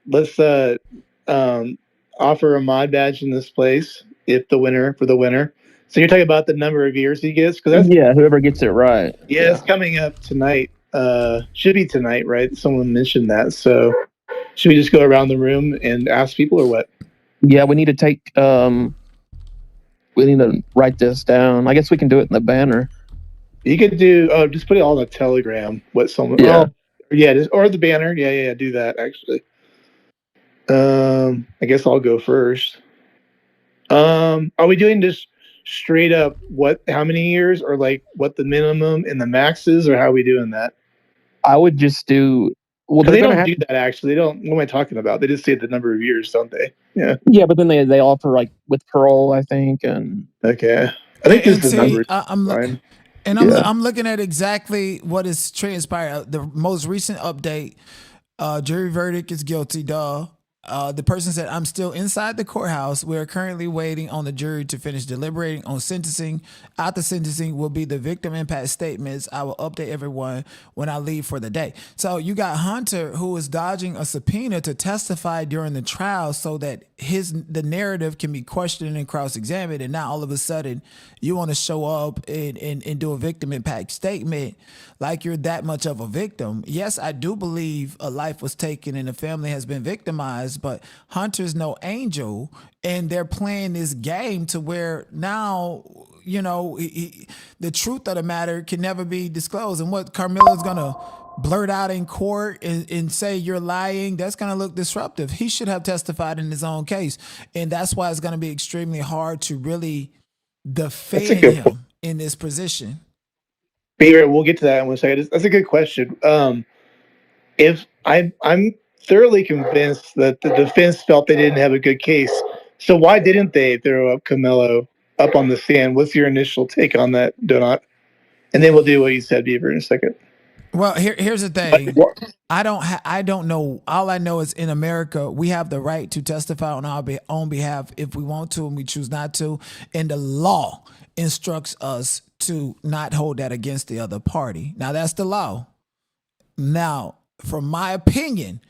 Speaker 14: Let's offer a mod badge in this place for the winner. So you're talking about the number of years he gets?
Speaker 8: Whoever gets it right.
Speaker 14: Yeah, it's coming up tonight. Should be tonight, right? Someone mentioned that. So should we just go around the room and ask people or what?
Speaker 8: Yeah, we need to take we need to write this down. I guess we can do it in the banner.
Speaker 14: You could do just put it all on the Telegram. What someone or the banner. Yeah, do that actually. I guess I'll go first. Are we doing just straight up how many years, or like what the minimum and the max is, or how are we doing that?
Speaker 8: I would just do.
Speaker 14: Well, they don't do that actually. They don't. What am I talking about? They just say the number of years, don't they? Yeah.
Speaker 8: Yeah, but then they offer like with parole, I think, and
Speaker 14: okay. I think this is the number.
Speaker 1: I'm looking at exactly what is transpired. The most recent update, jury verdict is guilty, duh. The person said, I'm still inside the courthouse. We are currently waiting on the jury to finish deliberating on sentencing. After sentencing will be the victim impact statements. I will update everyone when I leave for the day. So you got Hunter, who is dodging a subpoena to testify during the trial so that the narrative can be questioned and cross-examined. And now all of a sudden you want to show up and do a victim impact statement like you're that much of a victim. Yes, I do believe a life was taken and a family has been victimized, but Hunter's no angel, and they're playing this game to where now, the truth of the matter can never be disclosed. And what Karmelo's gonna blurt out in court and say you're lying, that's gonna look disruptive. He should have testified in his own case, and that's why it's gonna be extremely hard to really defend him in this position.
Speaker 14: We'll get to that in one second. That's a good question. If I'm thoroughly convinced that the defense felt they didn't have a good case, so why didn't they throw up Karmelo up on the stand? What's your initial take on that, Donut? And then we'll do what you said, Beaver, in a second.
Speaker 1: Well, here's the thing. I don't know. All I know is in America, we have the right to testify on our own behalf if we want to and we choose not to. And the law instructs us to not hold that against the other party. Now, that's the law. Now, from my opinion,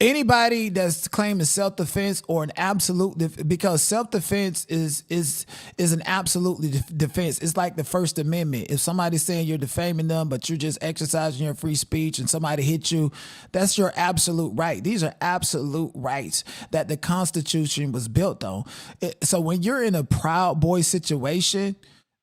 Speaker 1: anybody that's claiming self-defense or an absolute because self-defense is an absolute defense. It's like the First Amendment. If somebody's saying you're defaming them, but you're just exercising your free speech and somebody hit you, that's your absolute right. These are absolute rights that the Constitution was built on. So when you're in a Proud Boy situation,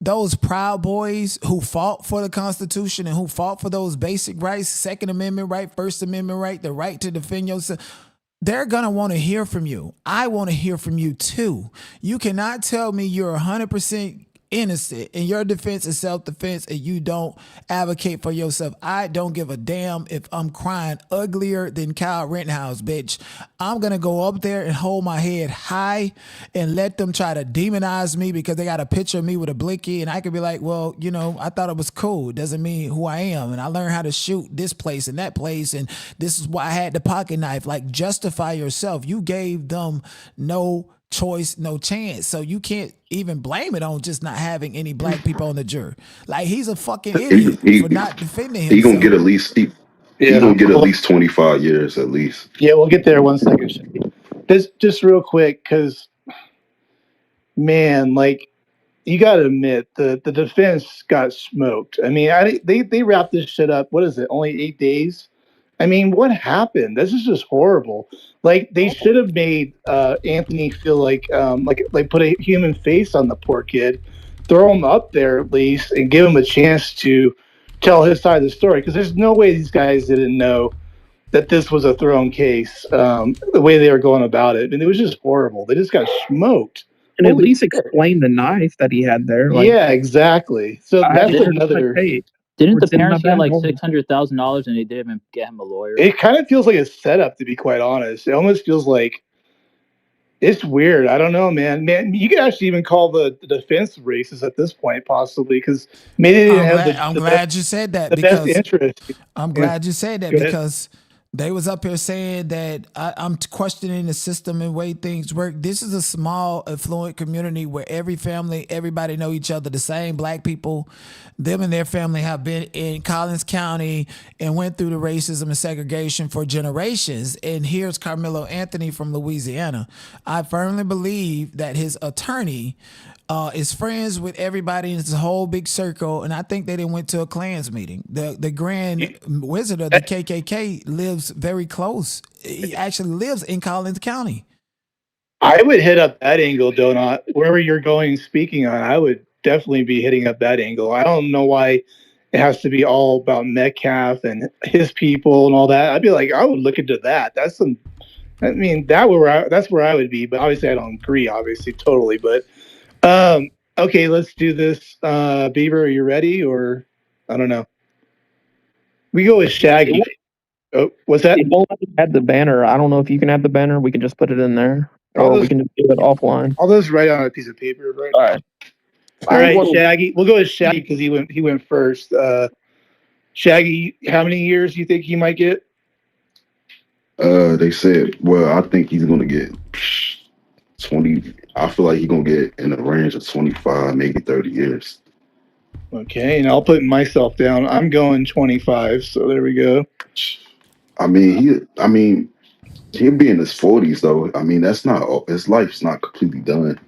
Speaker 1: those Proud Boys who fought for the Constitution and who fought for those basic rights, Second Amendment right, First Amendment right, the right to defend yourself, they're going to want to hear from you. I want to hear from you too. You cannot tell me you're 100% innocent and your defense is self-defense and you don't advocate for yourself. I don't give a damn if I'm crying uglier than Kyle Rittenhouse, bitch. I'm going to go up there and hold my head high and let them try to demonize me because they got a picture of me with a blicky, and I could be like, well, I thought it was cool. It doesn't mean who I am. And I learned how to shoot this place and that place, and this is why I had the pocket knife. Like, justify yourself. You gave them no choice, no chance. So you can't even blame it on just not having any black people on the jury. Like, he's a fucking idiot for not defending himself.
Speaker 7: He gonna get at least he gonna get at least 25 years at least.
Speaker 14: Yeah, we'll get there 1 second. Just real quick, because man, like, you got to admit the defense got smoked. I mean, they wrapped this shit up. What is it? Only 8 days. I mean, what happened? This is just horrible. Like, they should have made Anthony feel like put a human face on the poor kid, throw him up there at least, and give him a chance to tell his side of the story. Because there's no way these guys didn't know that this was a thrown case. The way they were going about it, and it was just horrible. They just got smoked.
Speaker 8: And at least explain the knife that he had there. Like,
Speaker 14: yeah, exactly. So that's another.
Speaker 8: Hey,
Speaker 16: didn't the parents get like $600,000 and they didn't even get him a lawyer?
Speaker 14: It kind of feels like a setup, to be quite honest. It almost feels like it's weird. I don't know, man. You could actually even call the defense racist at this point, possibly, because maybe they didn't have
Speaker 1: I'm glad you said that,
Speaker 14: the best
Speaker 1: because
Speaker 14: interest.
Speaker 1: I'm glad you said that, because they was up here saying that I'm questioning the system and way things work. This is a small, affluent community where every family, everybody know each other. The same black people, them and their family have been in Collins County and went through the racism and segregation for generations. And here's Karmelo Anthony from Louisiana. I firmly believe that his attorney is friends with everybody in this whole big circle, and I think they went to a Klans meeting. The Grand Wizard of the KKK lives very close. He actually lives in Collins County.
Speaker 14: I would hit up that angle, Donut. Wherever you're going speaking on, I would definitely be hitting up that angle. I don't know why it has to be all about Metcalf and his people and all that. I'd be like, I would look into that. That's where I would be. But obviously, I don't agree. Obviously, totally. But okay, let's do this. Beaver, are you ready? Or I don't know. We go with Shaggy. Oh, what's that?
Speaker 8: It won't add the banner. I don't know if you can add the banner. We can just put it in there, or we can just do it offline.
Speaker 14: I'll just write on a piece of paper. Right. All right, Shaggy. We'll go with Shaggy because he went first. Shaggy, how many years do you think he might get?
Speaker 7: They said, well, I think he's gonna get 20. I feel like he's gonna get in the range of 25, maybe 30 years.
Speaker 14: Okay, and I'll put myself down. I'm going 25. So there we go.
Speaker 7: I mean, he'll be in his 40s though. I mean, that's not his life's not completely done.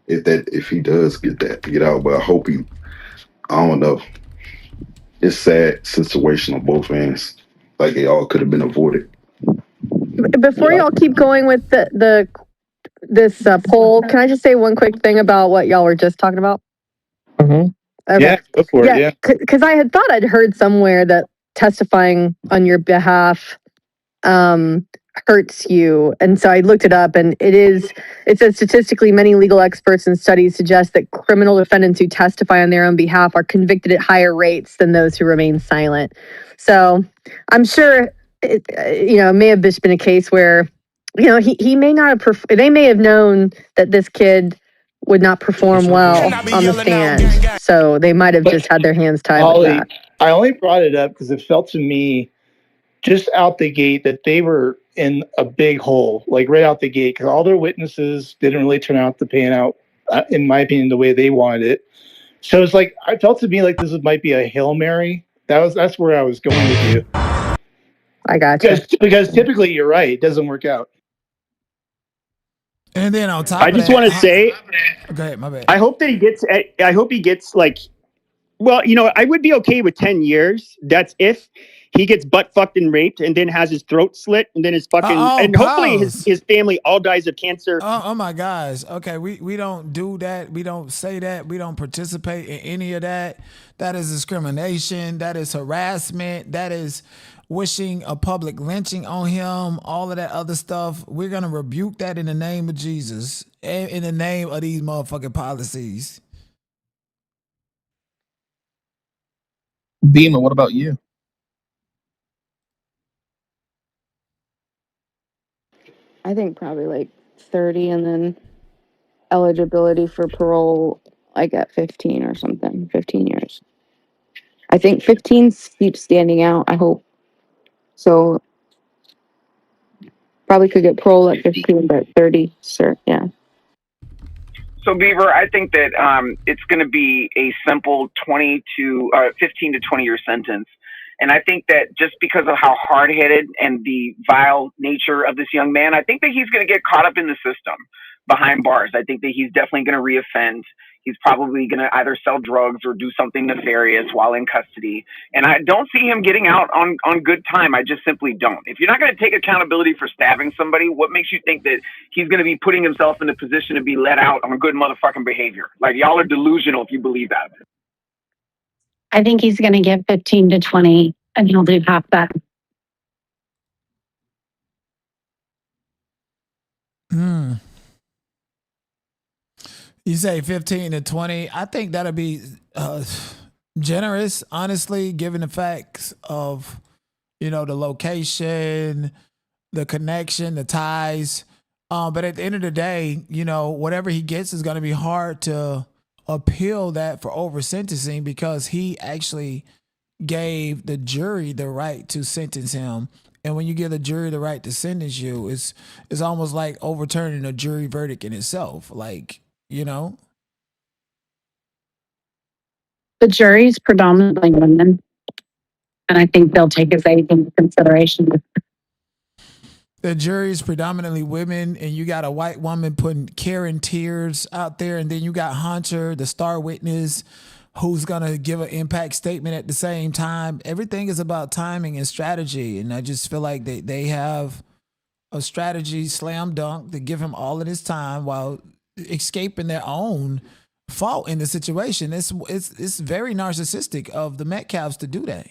Speaker 7: If he does get out, but I don't know. It's sad situation on both ends. Like they all could have been avoided.
Speaker 6: Before y'all keep going with this poll, can I just say one quick thing about what y'all were just talking about?
Speaker 14: Mm-hmm.
Speaker 6: Okay.
Speaker 14: Yeah, go for it. Yeah.
Speaker 6: Because I had thought I'd heard somewhere that testifying on your behalf hurts you, and so I looked it up, and it says statistically many legal experts and studies suggest that criminal defendants who testify on their own behalf are convicted at higher rates than those who remain silent. So I'm sure it may have just been a case where he may not have they may have known that this kid would not perform well on the stand, so they might have just had their hands tied with that.
Speaker 14: I only brought it up because it felt to me just out the gate that they were in a big hole, like right out the gate, because all their witnesses didn't really turn out to pan out, in my opinion, the way they wanted it. So it's like, I felt to me like this might be a Hail Mary. That's where I was going with you.
Speaker 6: I got
Speaker 14: you. Because typically you're right. It doesn't work out.
Speaker 1: And then on top
Speaker 10: I just want to say,
Speaker 1: go ahead, my bad.
Speaker 10: I hope he gets like, well, I would be okay with 10 years. That's if he gets butt fucked and raped and then has his throat slit and then his fucking, and hopefully his family all dies of cancer.
Speaker 1: Oh my gosh. Okay. We don't do that. We don't say that. We don't participate in any of that. That is discrimination. That is harassment. That is wishing a public lynching on him. All of that other stuff. We're going to rebuke that in the name of Jesus and in the name of these motherfucking policies.
Speaker 8: Beamer, what about you?
Speaker 6: I think probably like 30, and then eligibility for parole like at 15 or something. 15 years. I think 15 keeps standing out. I hope so. Probably could get parole at 15, but 30, sure, yeah.
Speaker 11: So Beaver, I think that it's going to be a simple 15 to 20 year sentence. And I think that just because of how hard-headed and the vile nature of this young man, I think that he's going to get caught up in the system behind bars. I think that he's definitely going to reoffend. He's probably going to either sell drugs or do something nefarious while in custody. And I don't see him getting out on good time. I just simply don't. If you're not going to take accountability for stabbing somebody, what makes you think that he's going to be putting himself in a position to be let out on good motherfucking behavior? Like, y'all are delusional if you believe that.
Speaker 15: I think he's going to get 15 to 20, and he'll do half that.
Speaker 1: You say 15 to 20. I think that'll be generous, honestly, given the facts of, the location, the connection, the ties. But at the end of the day, whatever he gets is going to be hard to appeal that for over sentencing because he actually gave the jury the right to sentence him. And when you give the jury the right to sentence you, it's almost like overturning a jury verdict in itself. Like,
Speaker 15: The jury's predominantly women, and I think they'll take his age into consideration.
Speaker 1: The jury is predominantly women, and you got a white woman putting Karen tears out there, and then you got Hunter, the star witness, who's gonna give an impact statement at the same time. Everything is about timing and strategy, and I just feel like they have a strategy slam dunk to give him all of his time while escaping their own fault in the situation. It's very narcissistic of the Metcalfs to do that.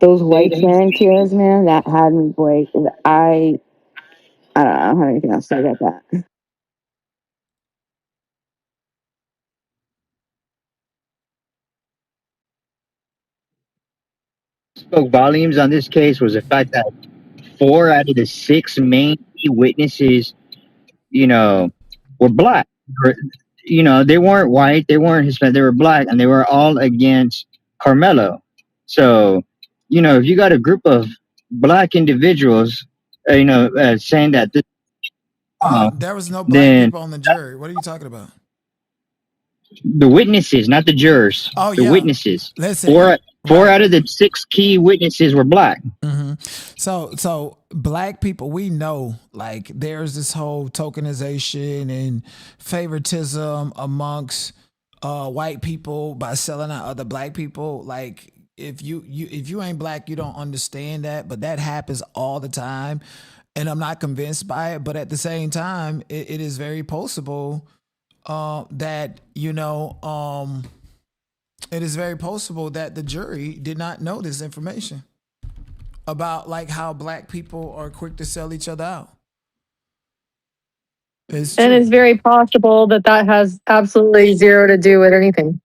Speaker 6: Those white Karen tears, man, that had me break. I don't know. I don't have anything else to say about that.
Speaker 13: Spoke volumes on this case was the fact that 4 out of the 6 main witnesses, were black. They weren't white, they weren't Hispanic, they were black, and they were all against Karmelo. So, if you got a group of black individuals, saying that this,
Speaker 1: there was no black people on the jury. What are you talking about?
Speaker 13: The witnesses, not the jurors.
Speaker 1: Oh,
Speaker 13: the witnesses.
Speaker 1: Listen,
Speaker 13: four out of the 6 key witnesses were black.
Speaker 1: Mm-hmm. So black people, we know, like, there's this whole tokenization and favoritism amongst white people by selling out other black people. Like, if you ain't black, you don't understand that, but that happens all the time, and I'm not convinced by it. But at the same time, it is very possible that it is very possible that the jury did not know this information about, like, how black people are quick to sell each other out.
Speaker 19: It's very possible that has absolutely zero to do with anything.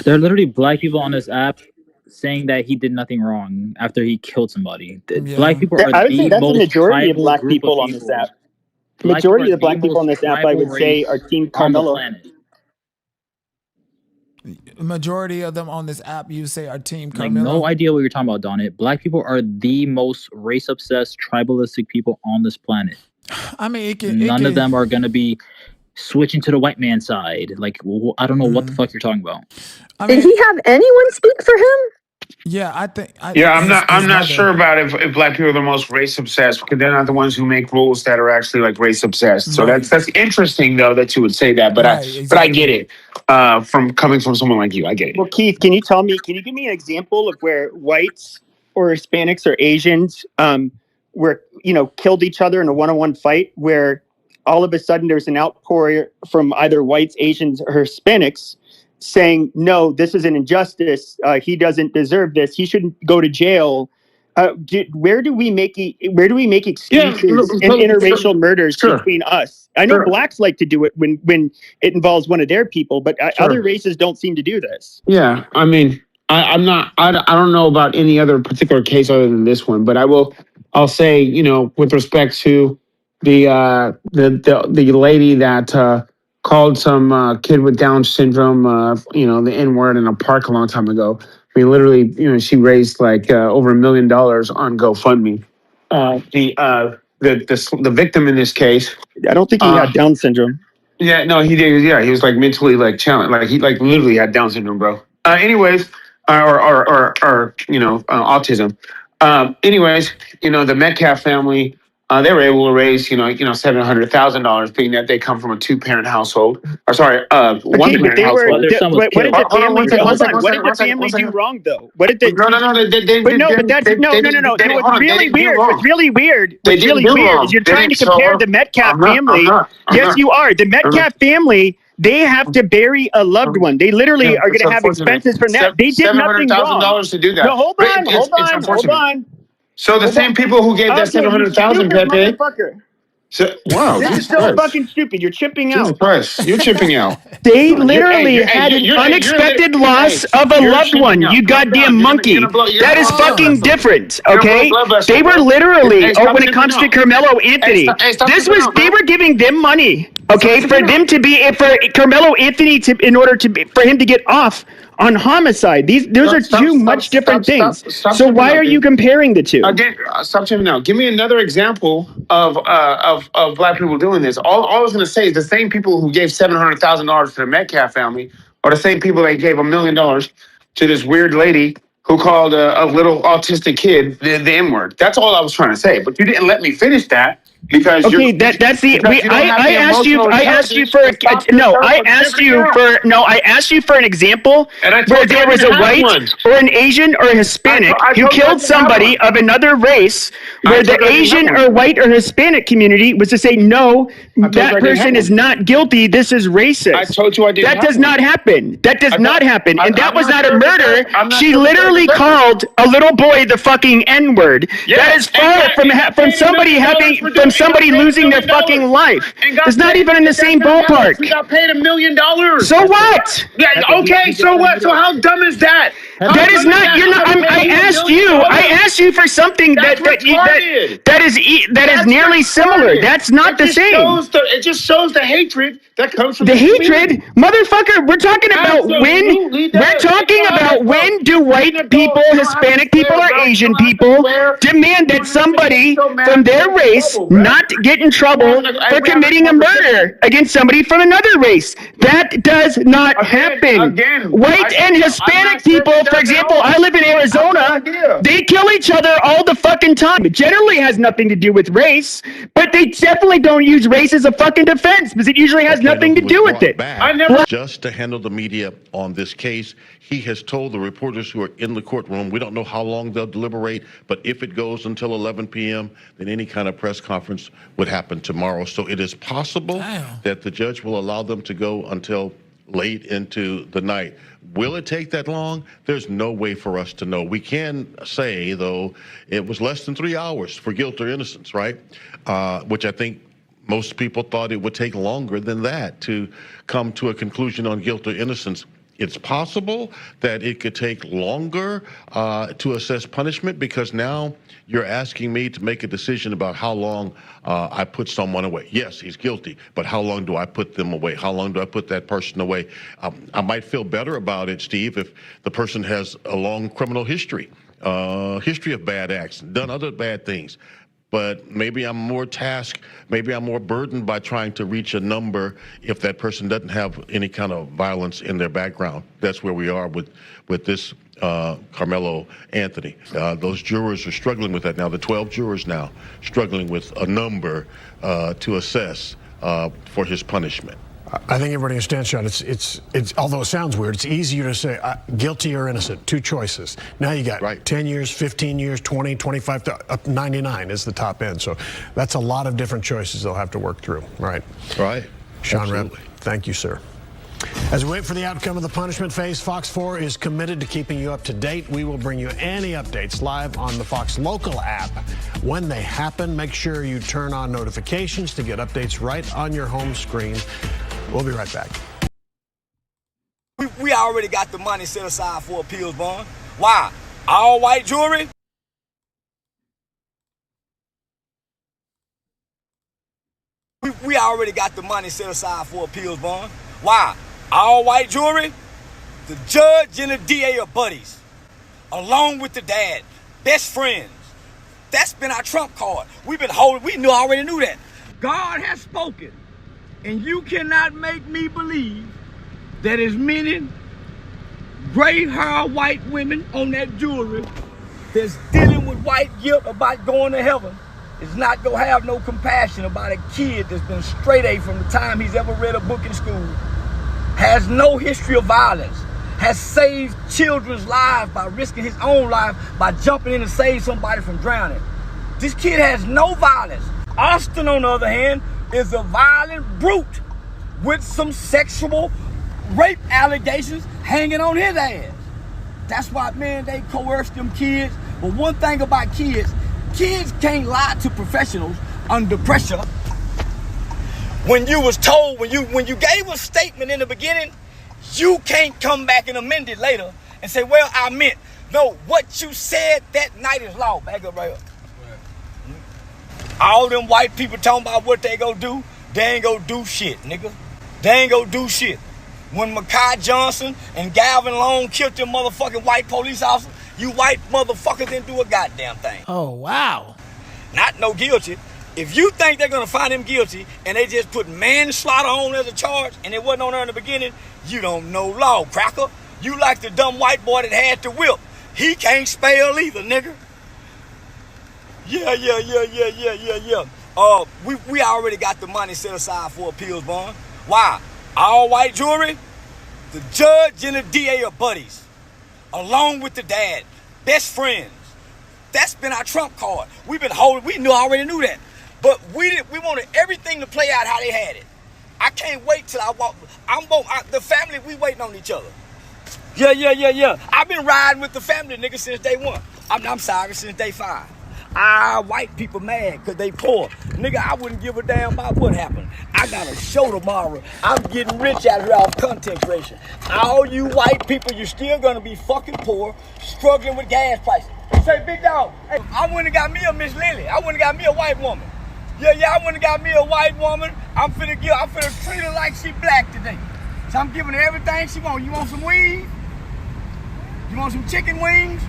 Speaker 16: There are literally black people on this app saying that he did nothing wrong after he killed somebody. Black people are
Speaker 10: I would say
Speaker 16: the
Speaker 10: that's the
Speaker 16: most
Speaker 10: majority of
Speaker 16: tribal
Speaker 10: black
Speaker 16: group
Speaker 10: people
Speaker 16: of
Speaker 10: on this
Speaker 16: people.
Speaker 10: app. The majority of the black people on this app, I would say, are Team
Speaker 16: on the
Speaker 10: Karmelo.
Speaker 16: planet.
Speaker 1: Majority of them on this app, you say, are Team Karmelo.
Speaker 16: Like, no idea what you're talking about, Donnet. Black people are the most race-obsessed, tribalistic people on this planet.
Speaker 1: I mean,
Speaker 16: none of them are gonna be switching to the white man's side. Like, I don't know what the fuck you're talking about.
Speaker 19: Did he have anyone speak for him?
Speaker 1: Yeah, I think.
Speaker 21: I'm not sure about if black people are the most race obsessed, because they're not the ones who make rules that are actually like race obsessed. So that's interesting though that you would say that, but I get it from coming from someone like you. I get it.
Speaker 10: Well, Keith, can you give me an example of where whites or Hispanics or Asians were killed each other in a one-on-one fight, where all of a sudden there's an outpour from either whites, Asians, or Hispanics saying, no, this is an injustice. He doesn't deserve this. He shouldn't go to jail. Where do we make excuses in interracial murders between us? I know blacks like to do it when it involves one of their people, but other races don't seem to do this.
Speaker 21: Yeah, I mean, I don't know about any other particular case other than this one, but I'll say, with respect to the lady that called some kid with Down syndrome, the N-word in a park a long time ago. I mean, literally, she raised like over $1 million on GoFundMe. The victim in this case,
Speaker 10: I don't think he had Down syndrome.
Speaker 21: Yeah, no, he did. Yeah, he was like mentally like challenged. Like he like literally had Down syndrome, bro. Anyways, or autism. Anyways, the Metcalf family, they were able to raise $700,000, being that they come from a 2-parent household. Or sorry, one-parent household.
Speaker 10: What did the family do wrong though? What did they? No. What's really weird. What's really weird is you're trying to compare the Metcalf family. Yes, you are. The Metcalf family. They have to bury a loved one. They literally are going to have expenses from that. They did nothing wrong.
Speaker 21: $700,000 to do that.
Speaker 10: No, hold on.
Speaker 21: So the same people who gave that $700,000, Pepe. Wow,
Speaker 10: That's so fucking stupid. You're chipping out.
Speaker 21: Jesus Christ, you're chipping out.
Speaker 10: They literally had an unexpected loss of a loved one. You goddamn monkey. That is fucking different. Okay, they were literally. When it comes to Karmelo Anthony, they were giving them money. Okay, for Karmelo Anthony for him to get off on homicide. Those are two much different things. So why are you comparing the two?
Speaker 21: Again, stop chipping out. Give me another example of black people doing this. All I was going to say is the same people who gave $700,000 to the Metcalf family are the same people that gave $1 million to this weird lady who called a little autistic kid the N-word. That's all I was trying to say. But you didn't let me finish that. Because
Speaker 10: I asked you for an example where there was a white or an Asian or a Hispanic who killed somebody of another race, where the Asian or white or Hispanic community was to say, no, that person is not guilty, this is racist.
Speaker 21: I told you I didn't.
Speaker 10: That does not happen. That does not happen. And that was not a murder. She literally called a little boy the fucking N-word. That is far from somebody losing their fucking life. It's not even in the same ballpark.
Speaker 21: We got paid $1 million.
Speaker 10: So what?
Speaker 21: Yeah, okay, so what? So how dumb is that?
Speaker 10: That is not. You're not. I asked you for something that is nearly similar. That's not the same.
Speaker 21: It just shows the hatred that comes from
Speaker 10: the hatred, motherfucker. We're talking about when do white people, Hispanic people, or Asian people demand that somebody from their race not get in trouble for committing a murder against somebody from another race. That does not happen. White and Hispanic people, for example, I live in Arizona, they kill each other all the fucking time. It generally has nothing to do with race, but they definitely don't use race as a fucking defense because it usually has nothing to do with it.
Speaker 4: Just to handle the media on this case, he has told the reporters who are in the courtroom, we don't know how long they'll deliberate, but if it goes until 11 p.m., then any kind of press conference would happen tomorrow. So it is possible that the judge will allow them to go until late into the night. Will it take that long? There's no way for us to know. We can say, though, it was less than 3 hours for guilt or innocence, right? Which I think most people thought it would take longer than that to come to a conclusion on guilt or innocence. It's possible that it could take longer to assess punishment because now you're asking me to make a decision about how long I put someone away. Yes, he's guilty, but how long do I put them away? How long do I put that person away? I might feel better about it, Steve, if the person has a long criminal history of bad acts, done other bad things. But maybe I'm more burdened by trying to reach a number if that person doesn't have any kind of violence in their background. That's where we are with this Karmelo Anthony. Those jurors are struggling with that now. The 12 jurors now struggling with a number to assess for his punishment.
Speaker 5: I think everybody understands, Sean. It's although it sounds weird, it's easier to say guilty or innocent, two choices. Now you got 10 years, 15 years, 20, 25, up 99 is the top end. So that's a lot of different choices they'll have to work through. Right. Sean Repley, thank you, sir. As we wait for the outcome of the punishment phase, Fox 4 is committed to keeping you up to date. We will bring you any updates live on the Fox Local app. When they happen, make sure you turn on notifications to get updates right on your home screen. We'll be right back.
Speaker 22: We already got the money set aside for appeals bond. Why? All white jury? We already got the money set aside for appeals bond. Why? All white jury? The judge and the DA are buddies, along with the dad, best friends. That's been our trump card. We already knew that. God has spoken. And you cannot make me believe that as many gray-haired white women on that jury that's dealing with white guilt about going to heaven is not going to have no compassion about a kid that's been straight A from the time he's ever read a book in school, has no history of violence, has saved children's lives by risking his own life by jumping in to save somebody from drowning. This kid has no violence. Austin, on the other hand, is a violent brute with some sexual rape allegations hanging on his ass. That's why, man, they coerce them kids. But one thing about kids can't lie to professionals under pressure. When you was told, when you gave a statement in the beginning, you can't come back and amend it later and say, well, I meant. No, what you said that night is law. Back up right up. All them white people talking about what they gonna do, they ain't gonna do shit, nigga. They ain't gonna do shit. When Makai Johnson and Galvin Long killed them motherfucking white police officers, you white motherfuckers didn't do a goddamn thing.
Speaker 1: Oh, wow.
Speaker 22: Not no guilty. If you think they're gonna find him guilty and they just put manslaughter on as a charge and it wasn't on there in the beginning, you don't know law, cracker. You like the dumb white boy that had the whip. He can't spell either, nigga. Yeah. We already got the money set aside for appeals bond. Why? All white jury, the judge and the DA are buddies, along with the dad, best friends. That's been our trump card. We've been holding. We already knew that, but we wanted everything to play out how they had it. I can't wait till I walk. The family, we waiting on each other. Yeah. I've been riding with the family, nigga, since day one. I'm sorry, since day 5. White people mad because they poor. Nigga, I wouldn't give a damn about what happened. I got a show tomorrow. I'm getting rich out here off content creation. All you white people, you're still gonna be fucking poor, struggling with gas prices. Say, big dog, hey, I wouldn't have got me a Miss Lily. I wouldn't have got me a white woman. Yeah, I wouldn't have got me a white woman. I'm finna treat her like she black today. So I'm giving her everything she wants. You want some wings? You want some chicken wings?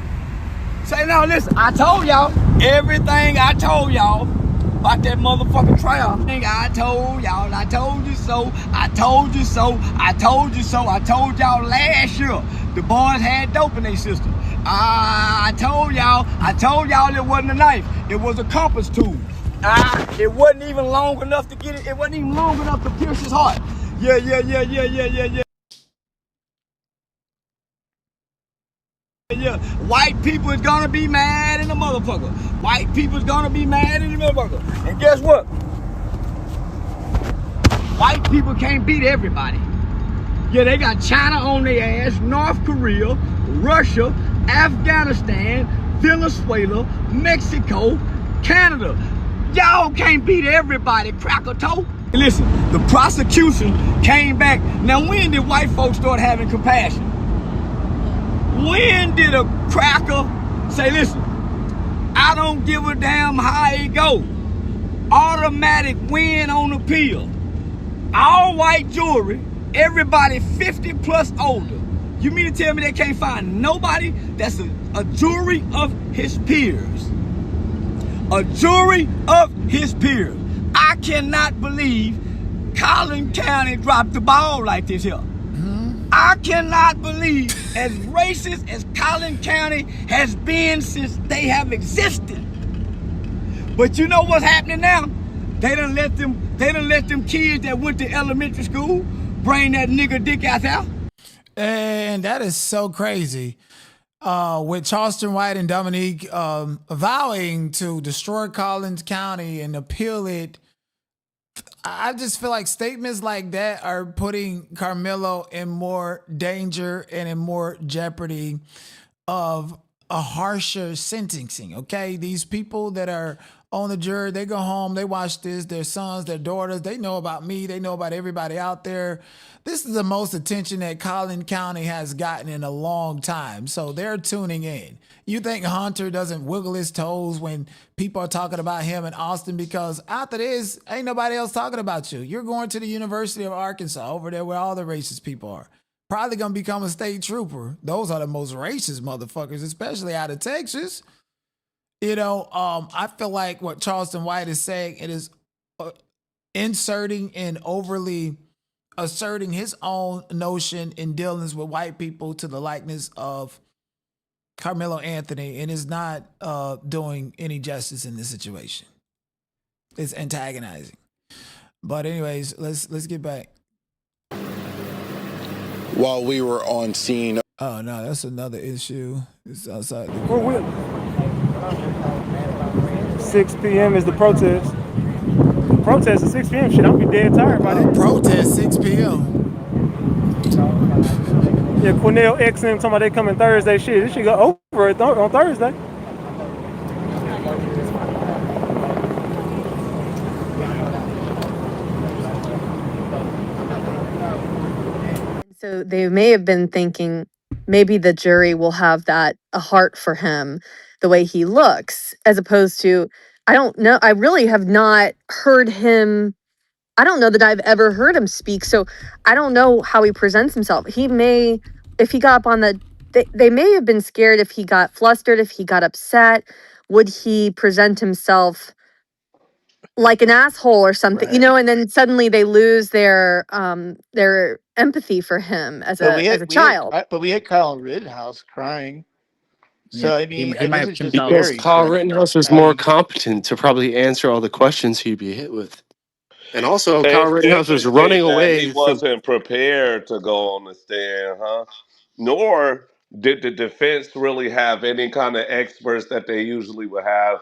Speaker 22: Say, now listen, I told y'all everything I told y'all about that motherfucking trial. I told y'all, I told you so, I told you so, I told you so, I told y'all last year the boys had dope in their system. I told y'all it wasn't a knife, it was a compass tool. It wasn't even long enough to get it, it wasn't even long enough to pierce his heart. Yeah. Yeah, white people is gonna be mad in the motherfucker. White people is gonna be mad in the motherfucker. And guess what? White people can't beat everybody. Yeah, they got China on their ass, North Korea, Russia, Afghanistan, Venezuela, Mexico, Canada. Y'all can't beat everybody, cracker toe. Listen, the prosecution came back. Now, when did white folks start having compassion? When did a cracker say, listen, I don't give a damn how it go. Automatic win on appeal. All white jury, everybody 50 plus older. You mean to tell me they can't find nobody that's a jury of his peers? A jury of his peers. I cannot believe Collin County dropped the ball like this here. I cannot believe, as racist as Collin County has been since they have existed. But you know what's happening now? They done let them kids that went to elementary school bring that nigga dick out there.
Speaker 1: And that is so crazy. With Charleston White and Dominique vowing to destroy Collin County and appeal it. I just feel like statements like that are putting Karmelo in more danger and in more jeopardy of a harsher sentencing, okay? These people that are on the jury, they go home, they watch this, their sons, their daughters, they know about me, they know about everybody out there. This is the most attention that Collin County has gotten in a long time, so they're tuning in. You think Hunter doesn't wiggle his toes when people are talking about him in Austin because after this, ain't nobody else talking about you. You're going to the University of Arkansas over there where all the racist people are. Probably going to become a state trooper. Those are the most racist motherfuckers, especially out of Texas. You know, I feel like what Charleston White is saying, it is inserting and overly asserting his own notion in dealings with white people to the likeness of Carmelo Anthony, and is not doing any justice in this situation. It's antagonizing. But anyways, let's get back.
Speaker 9: While we were on scene.
Speaker 1: Oh no, that's another issue. It's outside.
Speaker 12: 6 p.m. is the protest. Protest at 6 p.m. Shit, I'll be dead tired by that.
Speaker 1: Protest 6 p.m.
Speaker 12: Yeah, Cornell X and talking about they coming Thursday. Shit, this shit go over on Thursday.
Speaker 19: So they may have been thinking maybe the jury will have a heart for him the way he looks, as opposed to, I don't know. I really have not heard him. I don't know that I've ever heard him speak. So I don't know how he presents himself. He may, if he got up on they may have been scared if he got flustered, if he got upset, would he present himself like an asshole or something, and then suddenly they lose their empathy for him as a child.
Speaker 2: But we had Kyle Rittenhouse crying. So I mean, I guess it's just
Speaker 3: because
Speaker 2: scary.
Speaker 3: Kyle Rittenhouse was more competent to probably answer all the questions he'd be hit with. And also, Kyle Rittenhouse was running away.
Speaker 17: He wasn't prepared to go on the stand, huh? Nor did the defense really have any kind of experts that they usually would have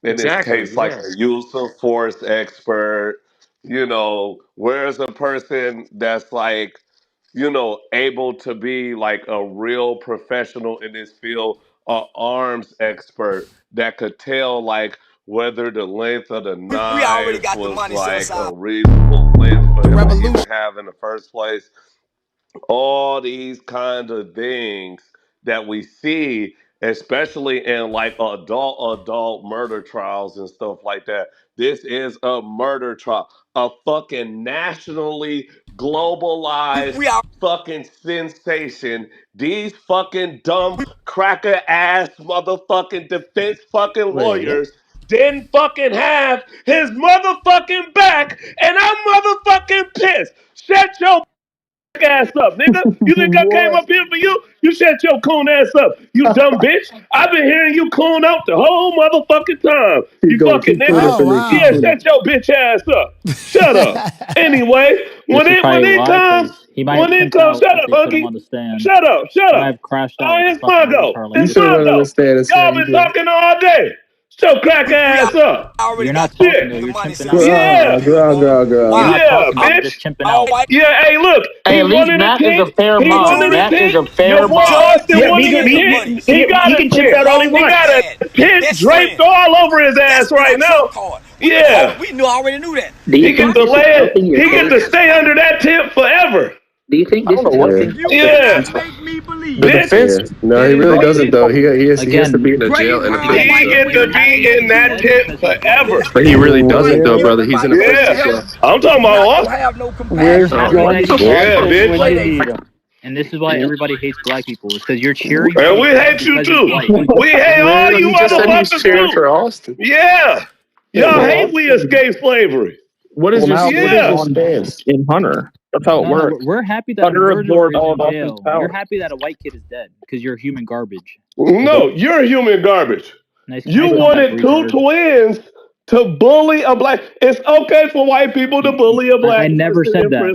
Speaker 17: in this case, like a use of force expert. Where's a person that's like, able to be like a real professional in this field, a arms expert that could tell like whether the length of the knife was like a reasonable length for him to even have in the first place. All these kind of things that we see, especially in like adult murder trials and stuff like that. This is a murder trial, a fucking nationally globalized fucking sensation. These fucking dumb cracker ass motherfucking defense fucking lawyers didn't fucking have his motherfucking back, and I'm motherfucking pissed. Shut your ass up, nigga. You think I came up here for you? You shut your coon ass up, you dumb bitch. I've been hearing you coon out the whole motherfucking time. You fucking nigga. Yeah, shut your bitch ass up. Shut up. Anyway, when it comes, shut up, Unky. Shut up.
Speaker 16: I've crashed out.
Speaker 17: It's my go. It's my go. Y'all been talking all day. Shut crack ass up.
Speaker 16: You're not talking though. You're chimping out.
Speaker 17: Yeah. Yeah, bitch. Yeah, hey, look.
Speaker 21: Hey, at least Matt is a fair mom. Matt is a fair mom.
Speaker 17: He can chip out all he wants. He got a tent draped all over his ass right now. Yeah.
Speaker 22: We already knew that.
Speaker 17: He get to stay under that tent forever.
Speaker 8: Do you think this is helping?
Speaker 17: Yeah.
Speaker 3: The defense? No, he really doesn't, though. He has to be in a jail.
Speaker 17: He gets to be in that tent forever.
Speaker 3: But he really doesn't, though, brother. He's in a prison.
Speaker 17: I'm talking about
Speaker 16: Where's
Speaker 17: bitch?
Speaker 16: And this is why everybody hates black people. It's because you're cheering.
Speaker 17: And we hate you too. We hate all you motherfuckers
Speaker 3: cheering for Austin.
Speaker 17: Yeah. Y'all hate we escape slavery.
Speaker 8: What is your stance in Hunter? That's how it works.
Speaker 16: We're happy that
Speaker 8: Hunter absorbed all
Speaker 16: in
Speaker 8: of
Speaker 16: jail.
Speaker 8: his power.
Speaker 16: You're happy that a white kid is dead because you're human garbage.
Speaker 17: No, you're human garbage. You wanted two twins to bully a black. It's okay for white people to bully a black.
Speaker 16: I never said that.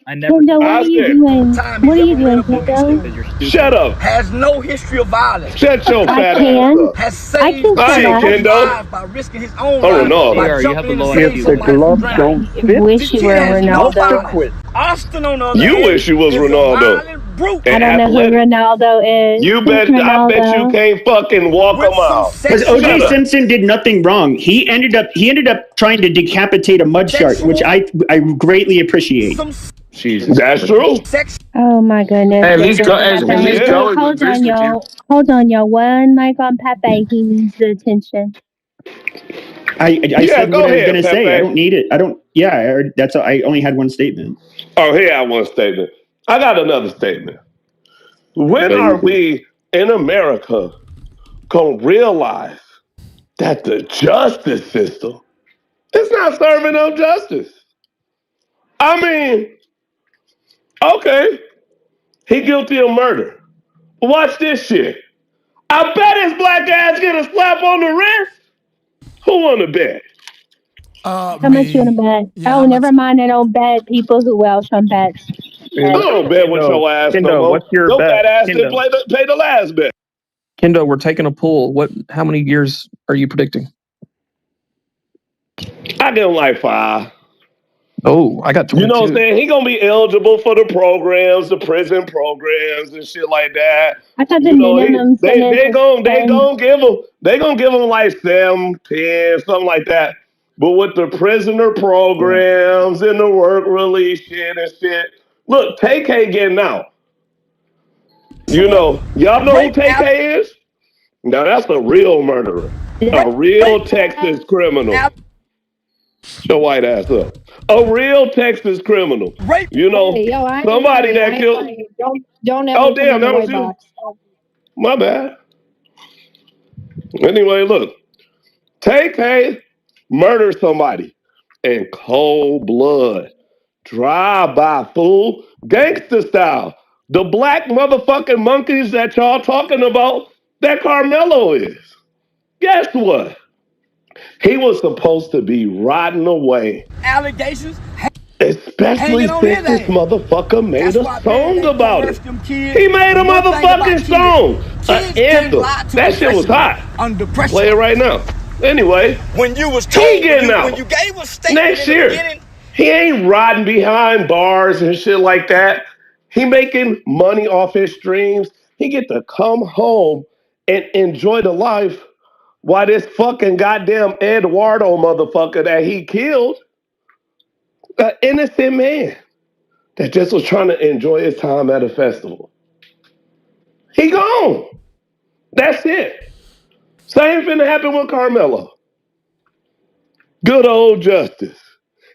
Speaker 20: Kendo, what are you doing? What are you doing, Kendo?
Speaker 17: Shut up.
Speaker 22: Has no history of violence.
Speaker 17: Shut your fat ass up.
Speaker 22: Has saved
Speaker 17: Kendo.
Speaker 22: by risking his own
Speaker 17: Oh, no.
Speaker 22: If
Speaker 14: the gloves don't fit,
Speaker 20: wish you were Ronaldo.
Speaker 22: Austin on the other
Speaker 17: You
Speaker 22: hand,
Speaker 17: wish you was
Speaker 22: is a
Speaker 17: Ronaldo.
Speaker 22: violent brute.
Speaker 20: I don't know who Ronaldo is.
Speaker 17: You bet. I bet you can't fucking walk a mile.
Speaker 10: Because O.J. Simpson did nothing wrong. He ended up trying to decapitate a mud shark, which I greatly appreciate.
Speaker 17: Jesus, that's true.
Speaker 20: Oh my goodness.
Speaker 21: Hey, at least go.
Speaker 20: Hold on, y'all. Hold on, y'all. One mic on Pepe. He needs the attention.
Speaker 10: I said what I was going to say. I don't need it. I don't. Yeah, that's. I only had one statement.
Speaker 17: Oh, here I have one statement. I got another statement. When are we in America gonna realize that the justice system is not serving up justice? I mean, okay, he guilty of murder. Watch this shit. I bet his black ass get a slap on the wrist. Who wanna bet?
Speaker 20: How much you want to bet? Oh, never mind. I don't bet people who Welsh on bets.
Speaker 17: I don't bet with your ass no more.
Speaker 8: What's your
Speaker 17: Your
Speaker 8: bet?
Speaker 17: fat ass didn't pay the last bet.
Speaker 8: Kendo, we're taking a poll. How many years are you predicting?
Speaker 17: I give him like 5.
Speaker 8: Oh, I got 22.
Speaker 17: You know what I'm saying? He gonna be eligible for the programs, the prison programs and shit like that.
Speaker 20: I thought the minimum
Speaker 17: they gonna give him like 7, 10, something like that. But with the prisoner programs and the work release shit and shit, Look, Tay-K getting out. You know, y'all know who Tay-K is? Now that's a real murderer. A real Texas criminal. Shut your white ass up. A real Texas criminal. You know, somebody that killed.
Speaker 20: Don't ever
Speaker 17: Oh, damn, that was you.
Speaker 20: box.
Speaker 17: My bad. Anyway, look. Tay-K murdered somebody in cold blood. Drive-by, fool. Gangster style. The black motherfucking monkeys that y'all talking about, that Karmelo is. Guess what? He was supposed to be rotting away.
Speaker 22: Allegations.
Speaker 17: Especially since this motherfucker made a song about it. He made a motherfucking song. An anthem. That shit was hot.
Speaker 22: Under pressure.
Speaker 17: Play it right now. Anyway,
Speaker 22: when you was told,
Speaker 17: he getting out.
Speaker 22: when you gave a statement
Speaker 17: next year. He ain't rotting behind bars and shit like that. He making money off his streams. He get to come home and enjoy the life while this fucking goddamn Eduardo motherfucker that he killed, an innocent man that just was trying to enjoy his time at a festival. He gone. That's it. Same finna happen with Karmelo. Good old justice.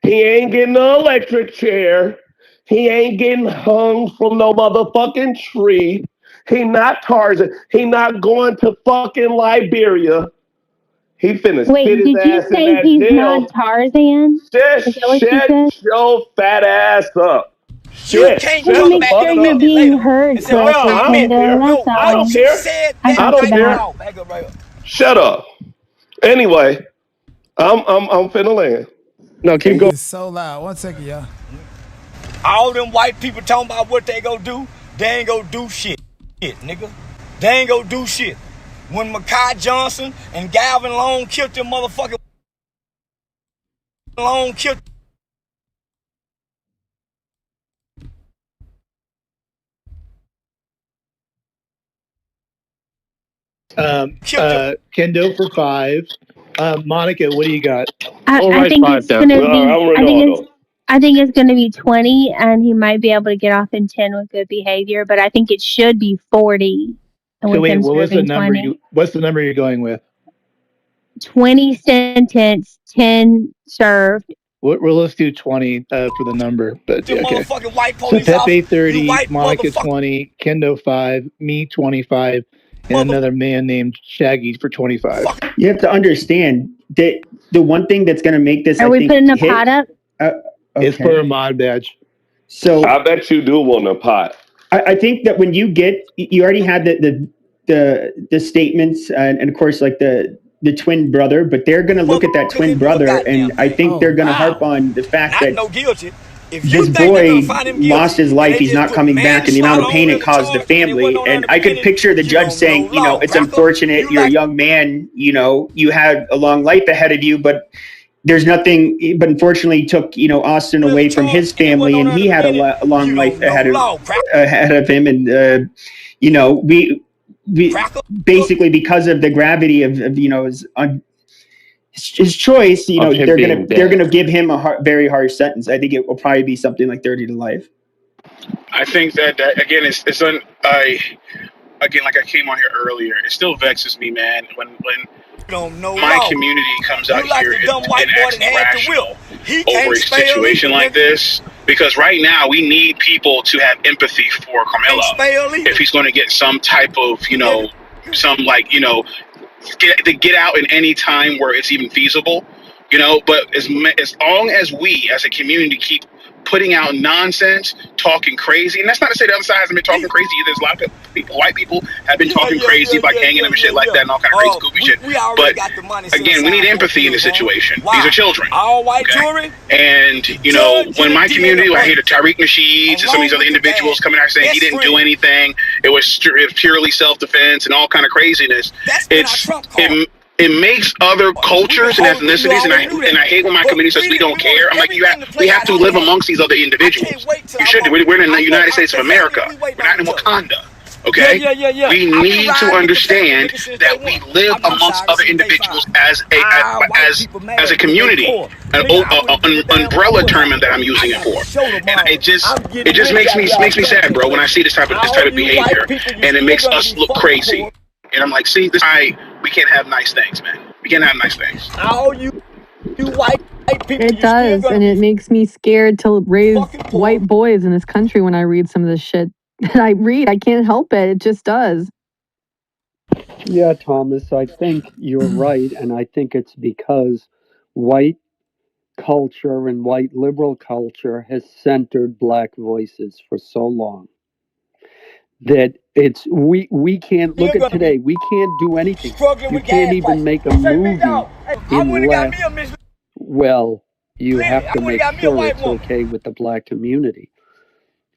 Speaker 17: He ain't getting the electric chair. He ain't getting hung from no motherfucking tree. He not Tarzan. He not going to fucking Liberia. He finna spit his ass in that jail. Wait, did you say
Speaker 20: he's not Tarzan?
Speaker 17: Just shut your fat ass up.
Speaker 22: You can't come back
Speaker 20: sure you're being heard.
Speaker 17: I don't care. I don't care. I don't care. Shut up. Anyway, I'm finna land. No, keep going.
Speaker 1: It's so loud. 1 second, y'all.
Speaker 22: All them white people talking about what they gonna do, they ain't gonna do shit, nigga. They ain't gonna do shit. When Makai Johnson and Galvin Long killed them motherfucking Long killed.
Speaker 14: Kendo for 5. Monica, what do you got?
Speaker 20: I think it's gonna be. I think it's going to be 20, and he might be able to get off in 10 with good behavior. But I think it should be 40.
Speaker 14: So wait, what was the number? What's the number you're going with?
Speaker 20: 20 sentenced, 10 served.
Speaker 14: Well, let's do 20 for the number. But yeah, okay.
Speaker 22: White
Speaker 14: so Pepe 30, Monica 20, Kendo 5, me 25, and another man named Shaggy for 25.
Speaker 10: You have to understand that the one thing that's going to make this.
Speaker 20: Are we putting a pot up?
Speaker 14: It's for a mod badge.
Speaker 10: So
Speaker 17: I bet you do want a pot.
Speaker 10: I think that when you already had the statements and of course like the twin brother, but they're going to look at that twin brother and I think they're going to harp on the fact that this boy lost his life. He's not coming back, and the amount of pain it caused the family. And I could picture the judge saying, you know, it's unfortunate. You're a young man. You know, you had a long life ahead of you, but there's nothing. But unfortunately, took Austin away from his family, and he had a long life ahead of him. And we basically because of the gravity of his choice, they're gonna give him a very harsh sentence. I think it will probably be something like 30 to life.
Speaker 7: I think that again, again, like I came on here earlier, it still vexes me, man, when my community comes out here and acts irrational over a situation like this. Because right now we need people to have empathy for Karmelo if he's going to get some type of get out in any time where it's even feasible, but as long as we as a community keep putting out nonsense, talking crazy, and that's not to say the other side hasn't been talking crazy. There's a lot of people, white people have been talking crazy about hanging them and shit like that and all kind of crazy goofy shit. But again, we need empathy in this situation. These are children. Okay? And when my community, I hear the Tariq Nasheeds and some of these other individuals coming out saying he didn't do anything, it was purely self-defense and all kind of craziness. It makes other cultures and ethnicities, and I hate when my community says we don't care. I'm like, we have to live amongst these other individuals. You should. We're in the United States of America. We're not in Wakanda. Okay,
Speaker 22: Yeah.
Speaker 7: we need to understand that we live amongst other individuals as a community. An umbrella term that I'm using it for, and it just makes me sad, bro, when I see this type of behavior, and it makes us look crazy. And I'm like, see, we can't have nice things, man. We can't have nice things.
Speaker 22: All you white people,
Speaker 19: It does, and it makes me scared to raise white boys in this country when I read some of this shit that I read. I can't help it. It just does.
Speaker 11: Yeah, Thomas, I think you're right, and I think it's because white culture and white liberal culture has centered black voices for so long that we can't look at today. We can't do anything. You can't even make a movie unless, well, you have to make sure it's okay with the black community.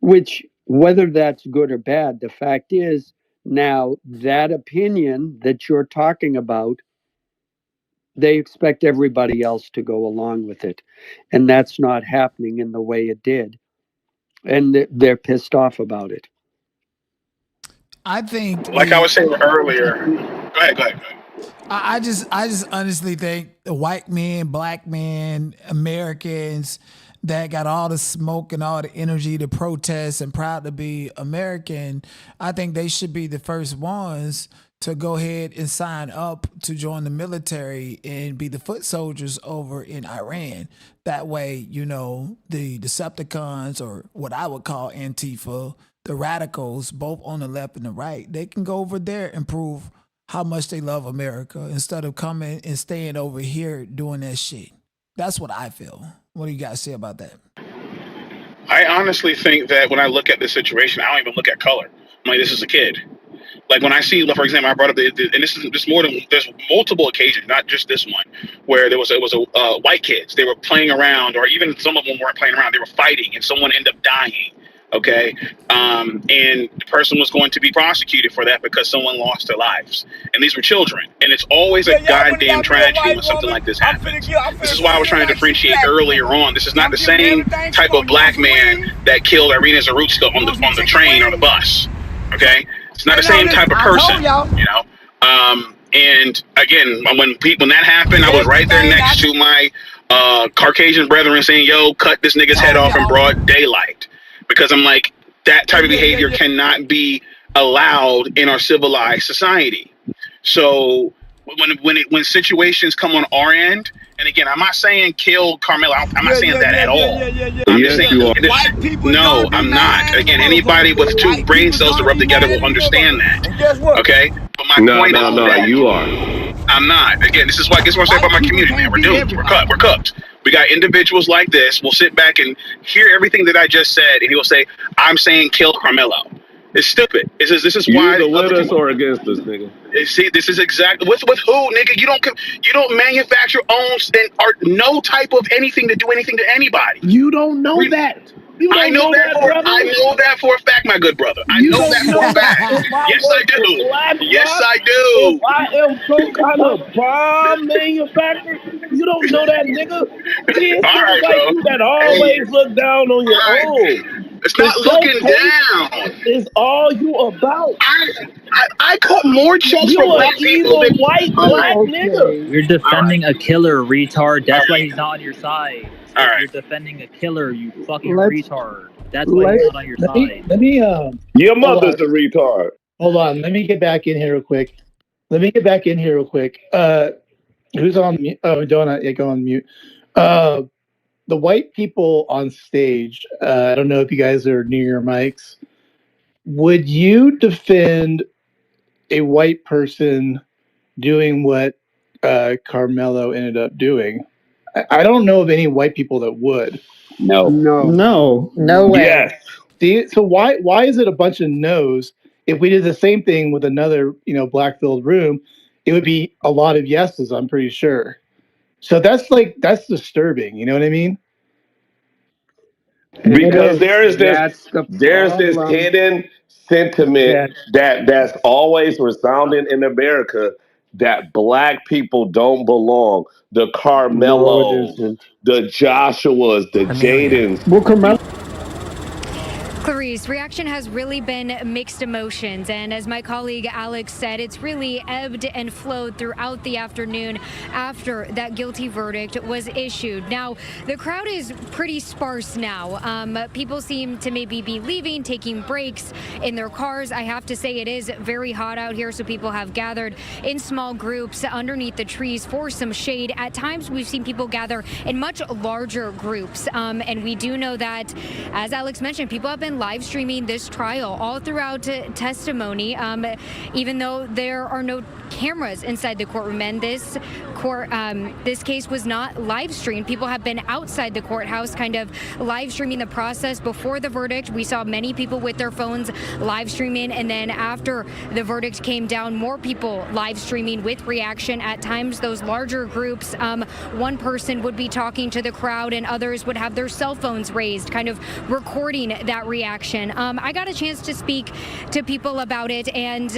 Speaker 11: Which, whether that's good or bad, the fact is, now that opinion that you're talking about, they expect everybody else to go along with it. And that's not happening in the way it did. And they're pissed off about it.
Speaker 1: I think,
Speaker 7: like I was saying earlier. Go ahead.
Speaker 1: I just honestly think the white men, black men, Americans that got all the smoke and all the energy to protest and proud to be American, I think they should be the first ones to go ahead and sign up to join the military and be the foot soldiers over in Iran. That way, you know, the Decepticons, or what I would call Antifa, the radicals, both on the left and the right, they can go over there and prove how much they love America instead of coming and staying over here doing that shit. That's what I feel. What do you guys say about that?
Speaker 7: I honestly think that when I look at this situation, I don't even look at color. I'm like, this is a kid. Like when I see, for example, I brought up and this more than, there's multiple occasions, not just this one, where it was white kids. They were playing around, or even some of them weren't playing around. They were fighting, and someone ended up dying. Okay, and the person was going to be prosecuted for that because someone lost their lives, and these were children. And it's always a goddamn tragedy when something like this happens. This is why I was trying to differentiate earlier on. This is not the same type of black man that killed Irina Zarutska on the train or the bus. Okay. It's not the same type of person, you know. And again, when that happened, I was right there next to my Caucasian brethren saying, "Yo, cut this nigga's head off in broad daylight," because I'm like, that type of behavior cannot be allowed in our civilized society. So when situations come on our end, and again, I'm not saying kill Karmelo. I'm not saying that at all. I'm just saying no, I'm not. Again, anybody with two brain cells to rub together will understand that. Okay, but my point is that you are. I'm not. Again, this is what I say about my community, man. We're doomed. We're cut. We're cooked. We got individuals like this. We'll sit back and hear everything that I just said, and he will say, "I'm saying kill Karmelo." It's stupid. This is why
Speaker 17: you either with us or against us, nigga.
Speaker 7: See, this is exactly with who, nigga. You don't manufacture, own, and are no type of anything to do anything to anybody.
Speaker 21: You don't know that.
Speaker 7: I know that for a fact, my good brother. I know that for a fact. Yes, I do. Yes, I do.
Speaker 21: If I am some kind of bomb manufacturer, you don't know that, nigga. See, it's
Speaker 7: right,
Speaker 21: like
Speaker 7: bro.
Speaker 21: you that always look down on your own.
Speaker 7: It's not looking down.
Speaker 21: Is all you about.
Speaker 7: I cut more checks for black people than
Speaker 21: white black nigga.
Speaker 16: You're defending a killer, retard. That's why he's not on your side.
Speaker 7: All right.
Speaker 16: You're defending a killer, you fucking retard. That's why he's not on your side.
Speaker 14: Let me
Speaker 17: your mother's a retard.
Speaker 14: Hold on. Let me get back in here real quick. Who's on mute? Oh, Donut, yeah, go on mute. The white people on stage, I don't know if you guys are near your mics. Would you defend a white person doing what Karmelo ended up doing? I don't know of any white people that would.
Speaker 21: No way.
Speaker 14: Yes. See, so why is it a bunch of no's? If we did the same thing with another, black-filled room, it would be a lot of yeses, I'm pretty sure. So that's disturbing. You know what I mean?
Speaker 17: Because there's this hidden sentiment that's always resounding in America that black people don't belong. The Karmelos, the Joshuas, the Jadens.
Speaker 21: Well, Karmelo.
Speaker 18: Clarice.
Speaker 15: Clarice, reaction has really been mixed emotions. And as my colleague Alex said, it's really ebbed and flowed throughout the afternoon after that guilty verdict was issued. Now, the crowd is pretty sparse now. People seem to maybe be leaving, taking breaks in their cars. I have to say it is very hot out here, so people have gathered in small groups underneath the trees for some shade. At times, we've seen people gather in much larger groups. And we do know that, as Alex mentioned, people have been live streaming this trial all throughout testimony, even though there are no cameras inside the courtroom. And this case was not live streamed. People have been outside the courthouse kind of live streaming the process before the verdict. We saw many people with their phones live streaming, and then after the verdict came down, more people live streaming with reaction. At times, those larger groups, one person would be talking to the crowd and others would have their cell phones raised, kind of recording that reaction. I got a chance to speak to people about it, and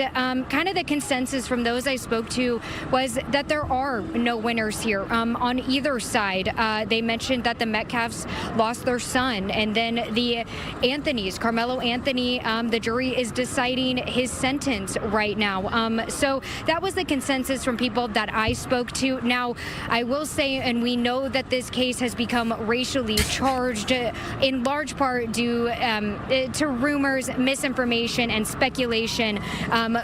Speaker 15: kind of the consensus from those I spoke to was that there are no winners here on either side. They mentioned that the Metcalfs lost their son, and then the Anthonys, Karmelo Anthony, the jury is deciding his sentence right now. So that was the consensus from people that I spoke to. Now, I will say, and we know that this case has become racially charged in large part due to rumors, misinformation, and speculation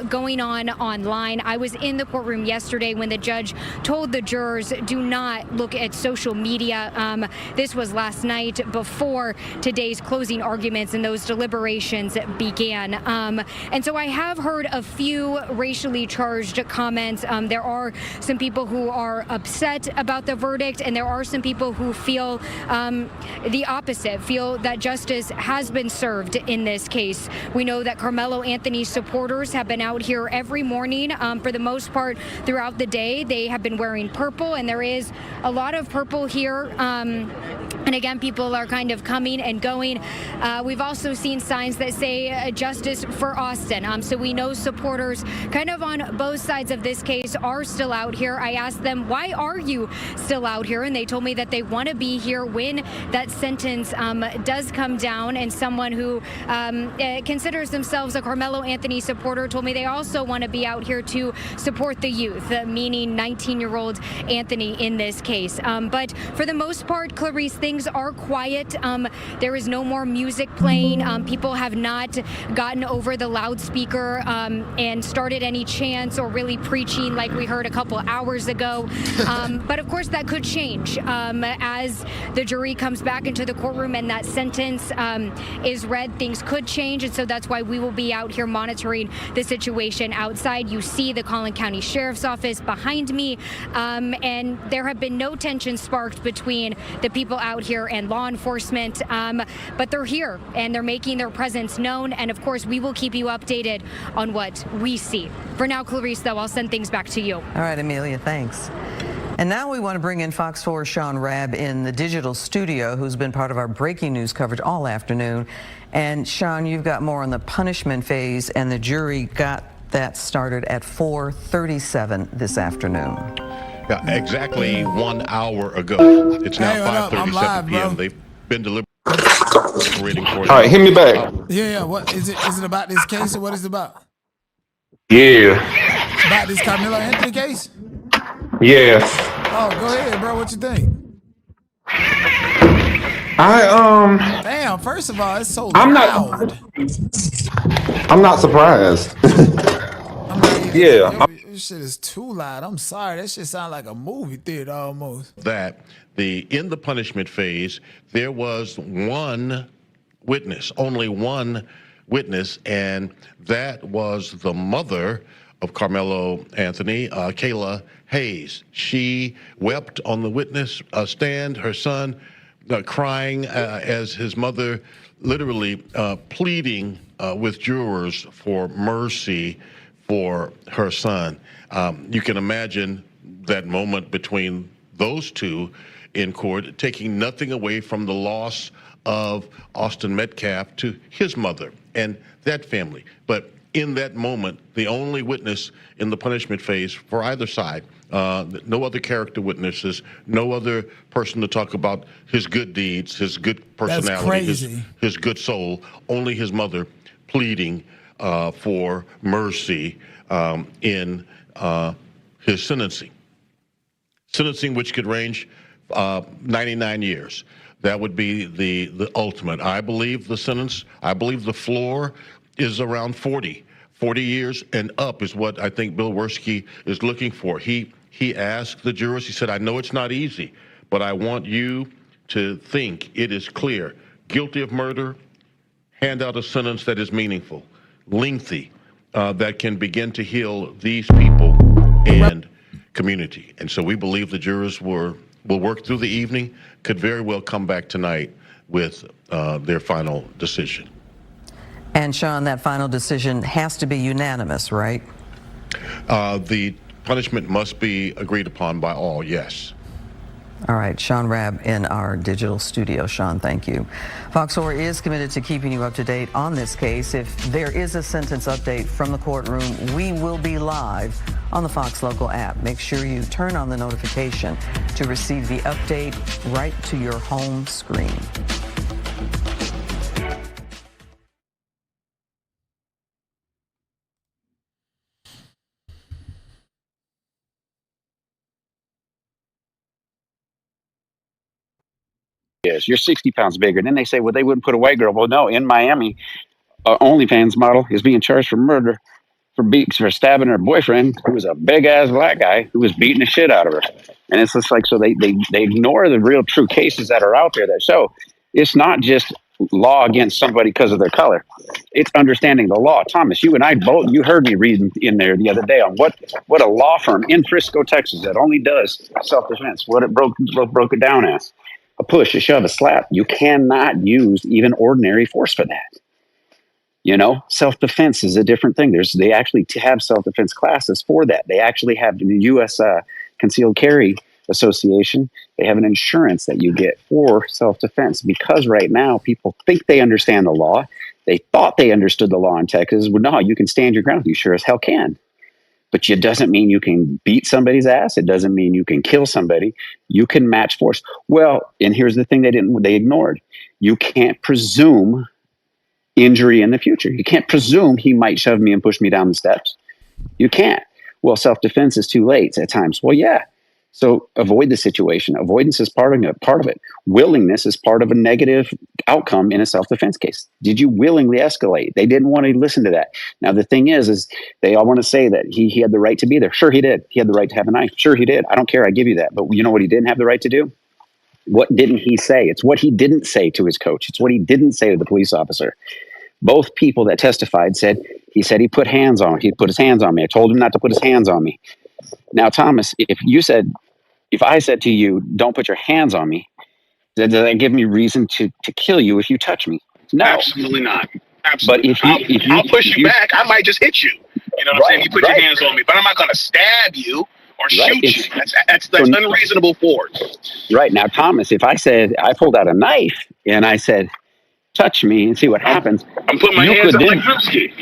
Speaker 15: going on online. I was in the courtroom yesterday when the judge told the jurors, do not look at social media. This was last night before today's closing arguments and those deliberations began. And so I have heard a few racially charged comments. There are some people who are upset about the verdict, and there are some people who feel the opposite, feel that justice has been served in this case. We know that Karmelo Anthony's supporters have been out here every morning for the most part throughout the day. They have been wearing purple, and there is a lot of purple here. And again, people are kind of coming and going. We've also seen signs that say justice for Austin. So we know supporters kind of on both sides of this case are still out here. I asked them, why are you still out here? And they told me that they want to be here when that sentence does come down. And someone who considers themselves a Karmelo Anthony supporter told me they also want to be out here to support the youth, meaning 19-year-old Anthony in this case. But for the most part, Clarice, things are quiet. There is no more music playing. People have not gotten over the loudspeaker and started any chants or really preaching like we heard a couple hours ago. But of course, that could change as the jury comes back into the courtroom and that sentence is read. Things could change, and so that's why we will be out here monitoring the situation outside. You see the Collin County Sheriff's Office behind me, and there have been no tensions sparked between the people out here and law enforcement, but they're here and they're making their presence known, and of course we will keep you updated on what we see. For now, Clarice, though, I'll send things back to you.
Speaker 18: All right, Amelia, thanks. And now we want to bring in Fox 4's Sean Rabb in the digital studio, who's been part of our breaking news coverage all afternoon. And Sean, you've got more on the punishment phase, and the jury got that started at 4:37 this afternoon.
Speaker 4: Yeah, exactly 1 hour ago. It's now 5:37 p.m. They've been deliberating for.
Speaker 23: All right, hit me back.
Speaker 1: Yeah. What is it? Is it about this case, or what is it about?
Speaker 23: Yeah.
Speaker 1: About this Karmelo Anthony case?
Speaker 23: Yeah.
Speaker 1: Oh, go ahead, bro. What you think?
Speaker 23: Damn.
Speaker 1: First of all, it's so
Speaker 23: I'm
Speaker 1: loud.
Speaker 23: I'm not surprised. Yeah.
Speaker 1: This shit is too loud. I'm sorry. That shit sound like a movie theater almost.
Speaker 4: That in the punishment phase, there was one witness, only one witness, and that was the mother of Karmelo Anthony, Kayla Hayes. She wept on the witness stand, her son crying as his mother literally pleading with jurors for mercy for her son. You can imagine that moment between those two in court, taking nothing away from the loss of Austin Metcalf to his mother and that family. But in that moment, the only witness in the punishment phase for either side, no other character witnesses, no other person to talk about his good deeds, his good personality, his good soul, only his mother pleading for mercy in his sentencing. Sentencing which could range 99 years. That would be the ultimate. I believe the floor is around 40 years and up is what I think Bill Werschke is looking for. He asked the jurors, he said, I know it's not easy, but I want you to think it is clear. Guilty of murder, hand out a sentence that is meaningful, lengthy, that can begin to heal these people and community. And so we believe the jurors will work through the evening, could very well come back tonight with their final decision.
Speaker 18: And Sean, that final decision has to be unanimous, right?
Speaker 4: The punishment must be agreed upon by all, yes.
Speaker 18: All right, Sean Rabb in our digital studio. Sean, thank you. Fox 4 is committed to keeping you up to date on this case. If there is a sentence update from the courtroom, we will be live on the Fox Local app. Make sure you turn on the notification to receive the update right to your home screen.
Speaker 5: You're 60 pounds bigger. Then they say, well, they wouldn't put a white girl. Well, no, in Miami, OnlyFans model is being charged for murder for stabbing her boyfriend, who was a big ass black guy who was beating the shit out of her. And it's just like, so they ignore the real true cases that are out there that show it's not just law against somebody because of their color. It's understanding the law. Thomas, you and I both, you heard me reading in there the other day on what a law firm in Frisco, Texas, that only does self-defense, what it broke it down as. A push, a shove, a slap. You cannot use even ordinary force for that. You know, self-defense is a different thing. They actually have self-defense classes for that. They actually have the U.S. Concealed Carry Association. They have an insurance that you get for self-defense, because right now people think they understand the law. They thought they understood the law in Texas. Well, no, you can stand your ground. You sure as hell can. But it doesn't mean you can beat somebody's ass. It doesn't mean you can kill somebody. You can match force. Well, and here's the thing they ignored. You can't presume injury in the future. You can't presume he might shove me and push me down the steps. You can't. Well, self-defense is too late at times. Well, yeah. So avoid the situation. Avoidance is part of it. Willingness is part of a negative outcome in a self-defense case. Did you willingly escalate? They didn't want to listen to that. Now, the thing is they all want to say that he had the right to be there. Sure, he did. He had the right to have a knife. Sure, he did. I don't care. I give you that. But you know what he didn't have the right to do? What didn't he say? It's what he didn't say to his coach. It's what he didn't say to the police officer. Both people that testified said he put hands on me. He put his hands on me. I told him not to put his hands on me. Now, Thomas, if I said to you, don't put your hands on me, does that give me reason to kill you if you touch me? No.
Speaker 7: Absolutely not. Absolutely. But I'll push you back. I might just hit you. You know what I'm saying? You put your hands on me, but I'm not going to stab you or shoot you. That's unreasonable force.
Speaker 5: Right. Now, Thomas, if I pulled out a knife and I said, touch me and see what happens.
Speaker 7: I'm putting my hands up like Drewski.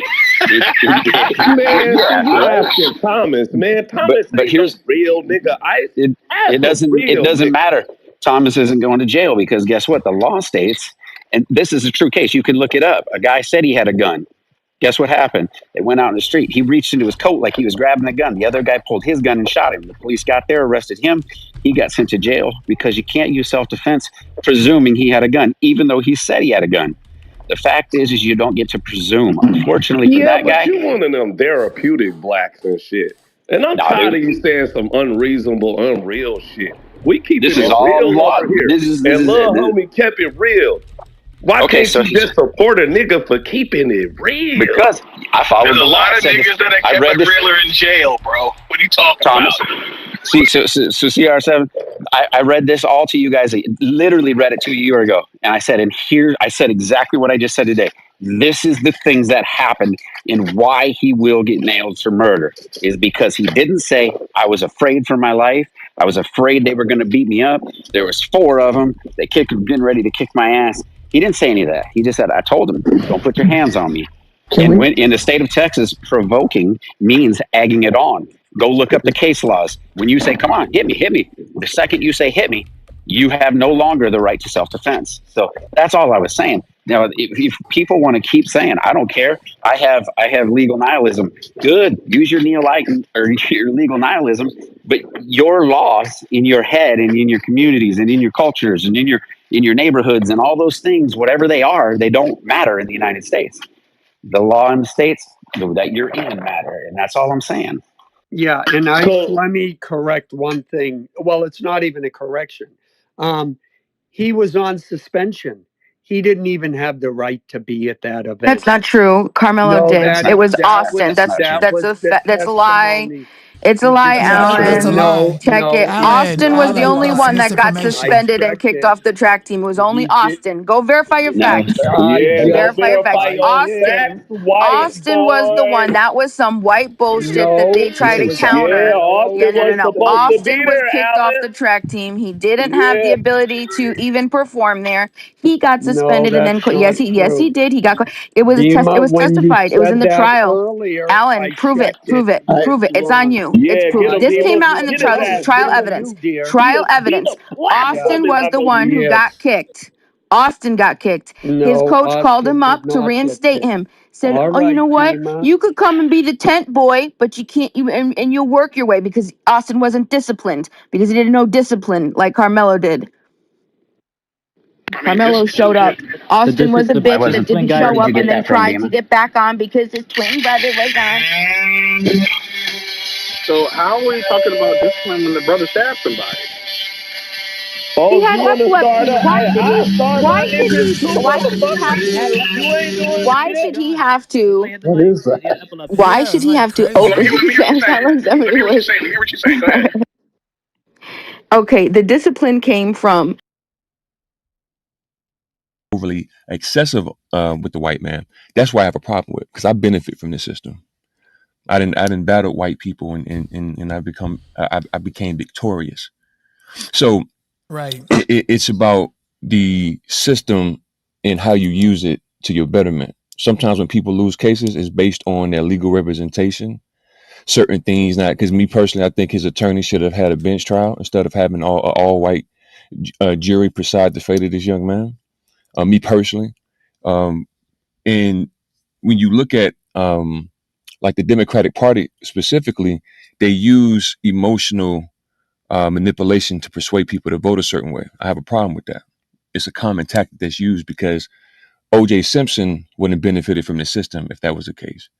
Speaker 17: Man, you asking Thomas, man. Thomas
Speaker 5: but here's
Speaker 17: real nigga.
Speaker 5: It doesn't matter. Thomas isn't going to jail because guess what? The law states, and this is a true case. You can look it up. A guy said he had a gun. Guess what happened? They went out in the street. He reached into his coat like he was grabbing a gun. The other guy pulled his gun and shot him. The police got there, arrested him. He got sent to jail because you can't use self-defense presuming he had a gun, even though he said he had a gun. The fact is you don't get to presume. Unfortunately for that guy.
Speaker 17: You one of them therapeutic blacks and shit. And I'm tired of you saying some unreasonable, unreal shit. We keep this it all real over here. Homie kept it real. Why can't you just support a nigga for keeping it real?
Speaker 5: Because I followed
Speaker 7: There's a lot of niggas that kept it realer in jail, bro. What are you talking about?
Speaker 5: See, so CR7, I read this all to you guys. I literally read it to you a year ago. And I said exactly what I just said today. This is the things that happened and why he will get nailed for murder is because he didn't say, I was afraid for my life. I was afraid they were going to beat me up. There was 4 of them. They getting ready to kick my ass. He didn't say any of that. He just said, I told him, don't put your hands on me. And when in the state of Texas, provoking means egging it on. Go look up the case laws. When you say, come on, hit me. The second you say hit me, you have no longer the right to self-defense. So that's all I was saying. Now, if people want to keep saying, I don't care, I have legal nihilism. Good, use your your legal nihilism, but your laws in your head and in your communities and in your cultures and in your neighborhoods and all those things, whatever they are, they don't matter in the United States. The law in the states that you're in matter, and that's all I'm saying.
Speaker 11: Yeah, and let me correct one thing. Well, it's not even a correction. He was on suspension. He didn't even have the right to be at that event.
Speaker 6: That's not true. Carmelo did. It was Austin. That's a lie. It's a lie, Alan. Check it. Austin was the only one that got suspended and kicked off the track team. It was only Austin. Go verify your facts. Verify your facts. Austin was the one. That was some white bullshit that they tried to counter. No. Austin was kicked off the track team. He didn't have the ability to even perform there. He got suspended and then yes he did. He got it was testified. It was in the trial. Alan, prove it. It's on you. It's proved. This came out in the trial. This is trial evidence. Trial evidence. Austin was the one who got kicked. Austin got kicked. His coach called him up to reinstate him. Said, you know what? You could come and be the tent boy, but you can't. And you'll work your way because Austin wasn't disciplined because he didn't know discipline like Carmelo did. Carmelo showed up. Austin was a bitch that didn't show up and then tried to get back on because his twin brother was on.
Speaker 7: So how are we talking about discipline when the brother stabbed somebody?
Speaker 6: He had epilepsy. Why should he have to?
Speaker 11: What is that?
Speaker 6: Why should he have to open?
Speaker 7: Let me hear what you're saying. Go ahead.
Speaker 6: Okay, the discipline came from
Speaker 9: overly excessive with the white man. That's why I have a problem with, because I benefit from this system. I didn't battle white people and I became victorious. So
Speaker 1: right,
Speaker 9: it's about the system and how you use it to your betterment. Sometimes when people lose cases, it's based on their legal representation. Certain things, not because me personally, I think his attorney should have had a bench trial instead of having all white jury preside the fate of this young man. Me personally, and when you look at like the Democratic Party specifically, they use emotional manipulation to persuade people to vote a certain way. I have a problem with that. It's a common tactic that's used because O.J. Simpson wouldn't have benefited from the system if that was the case.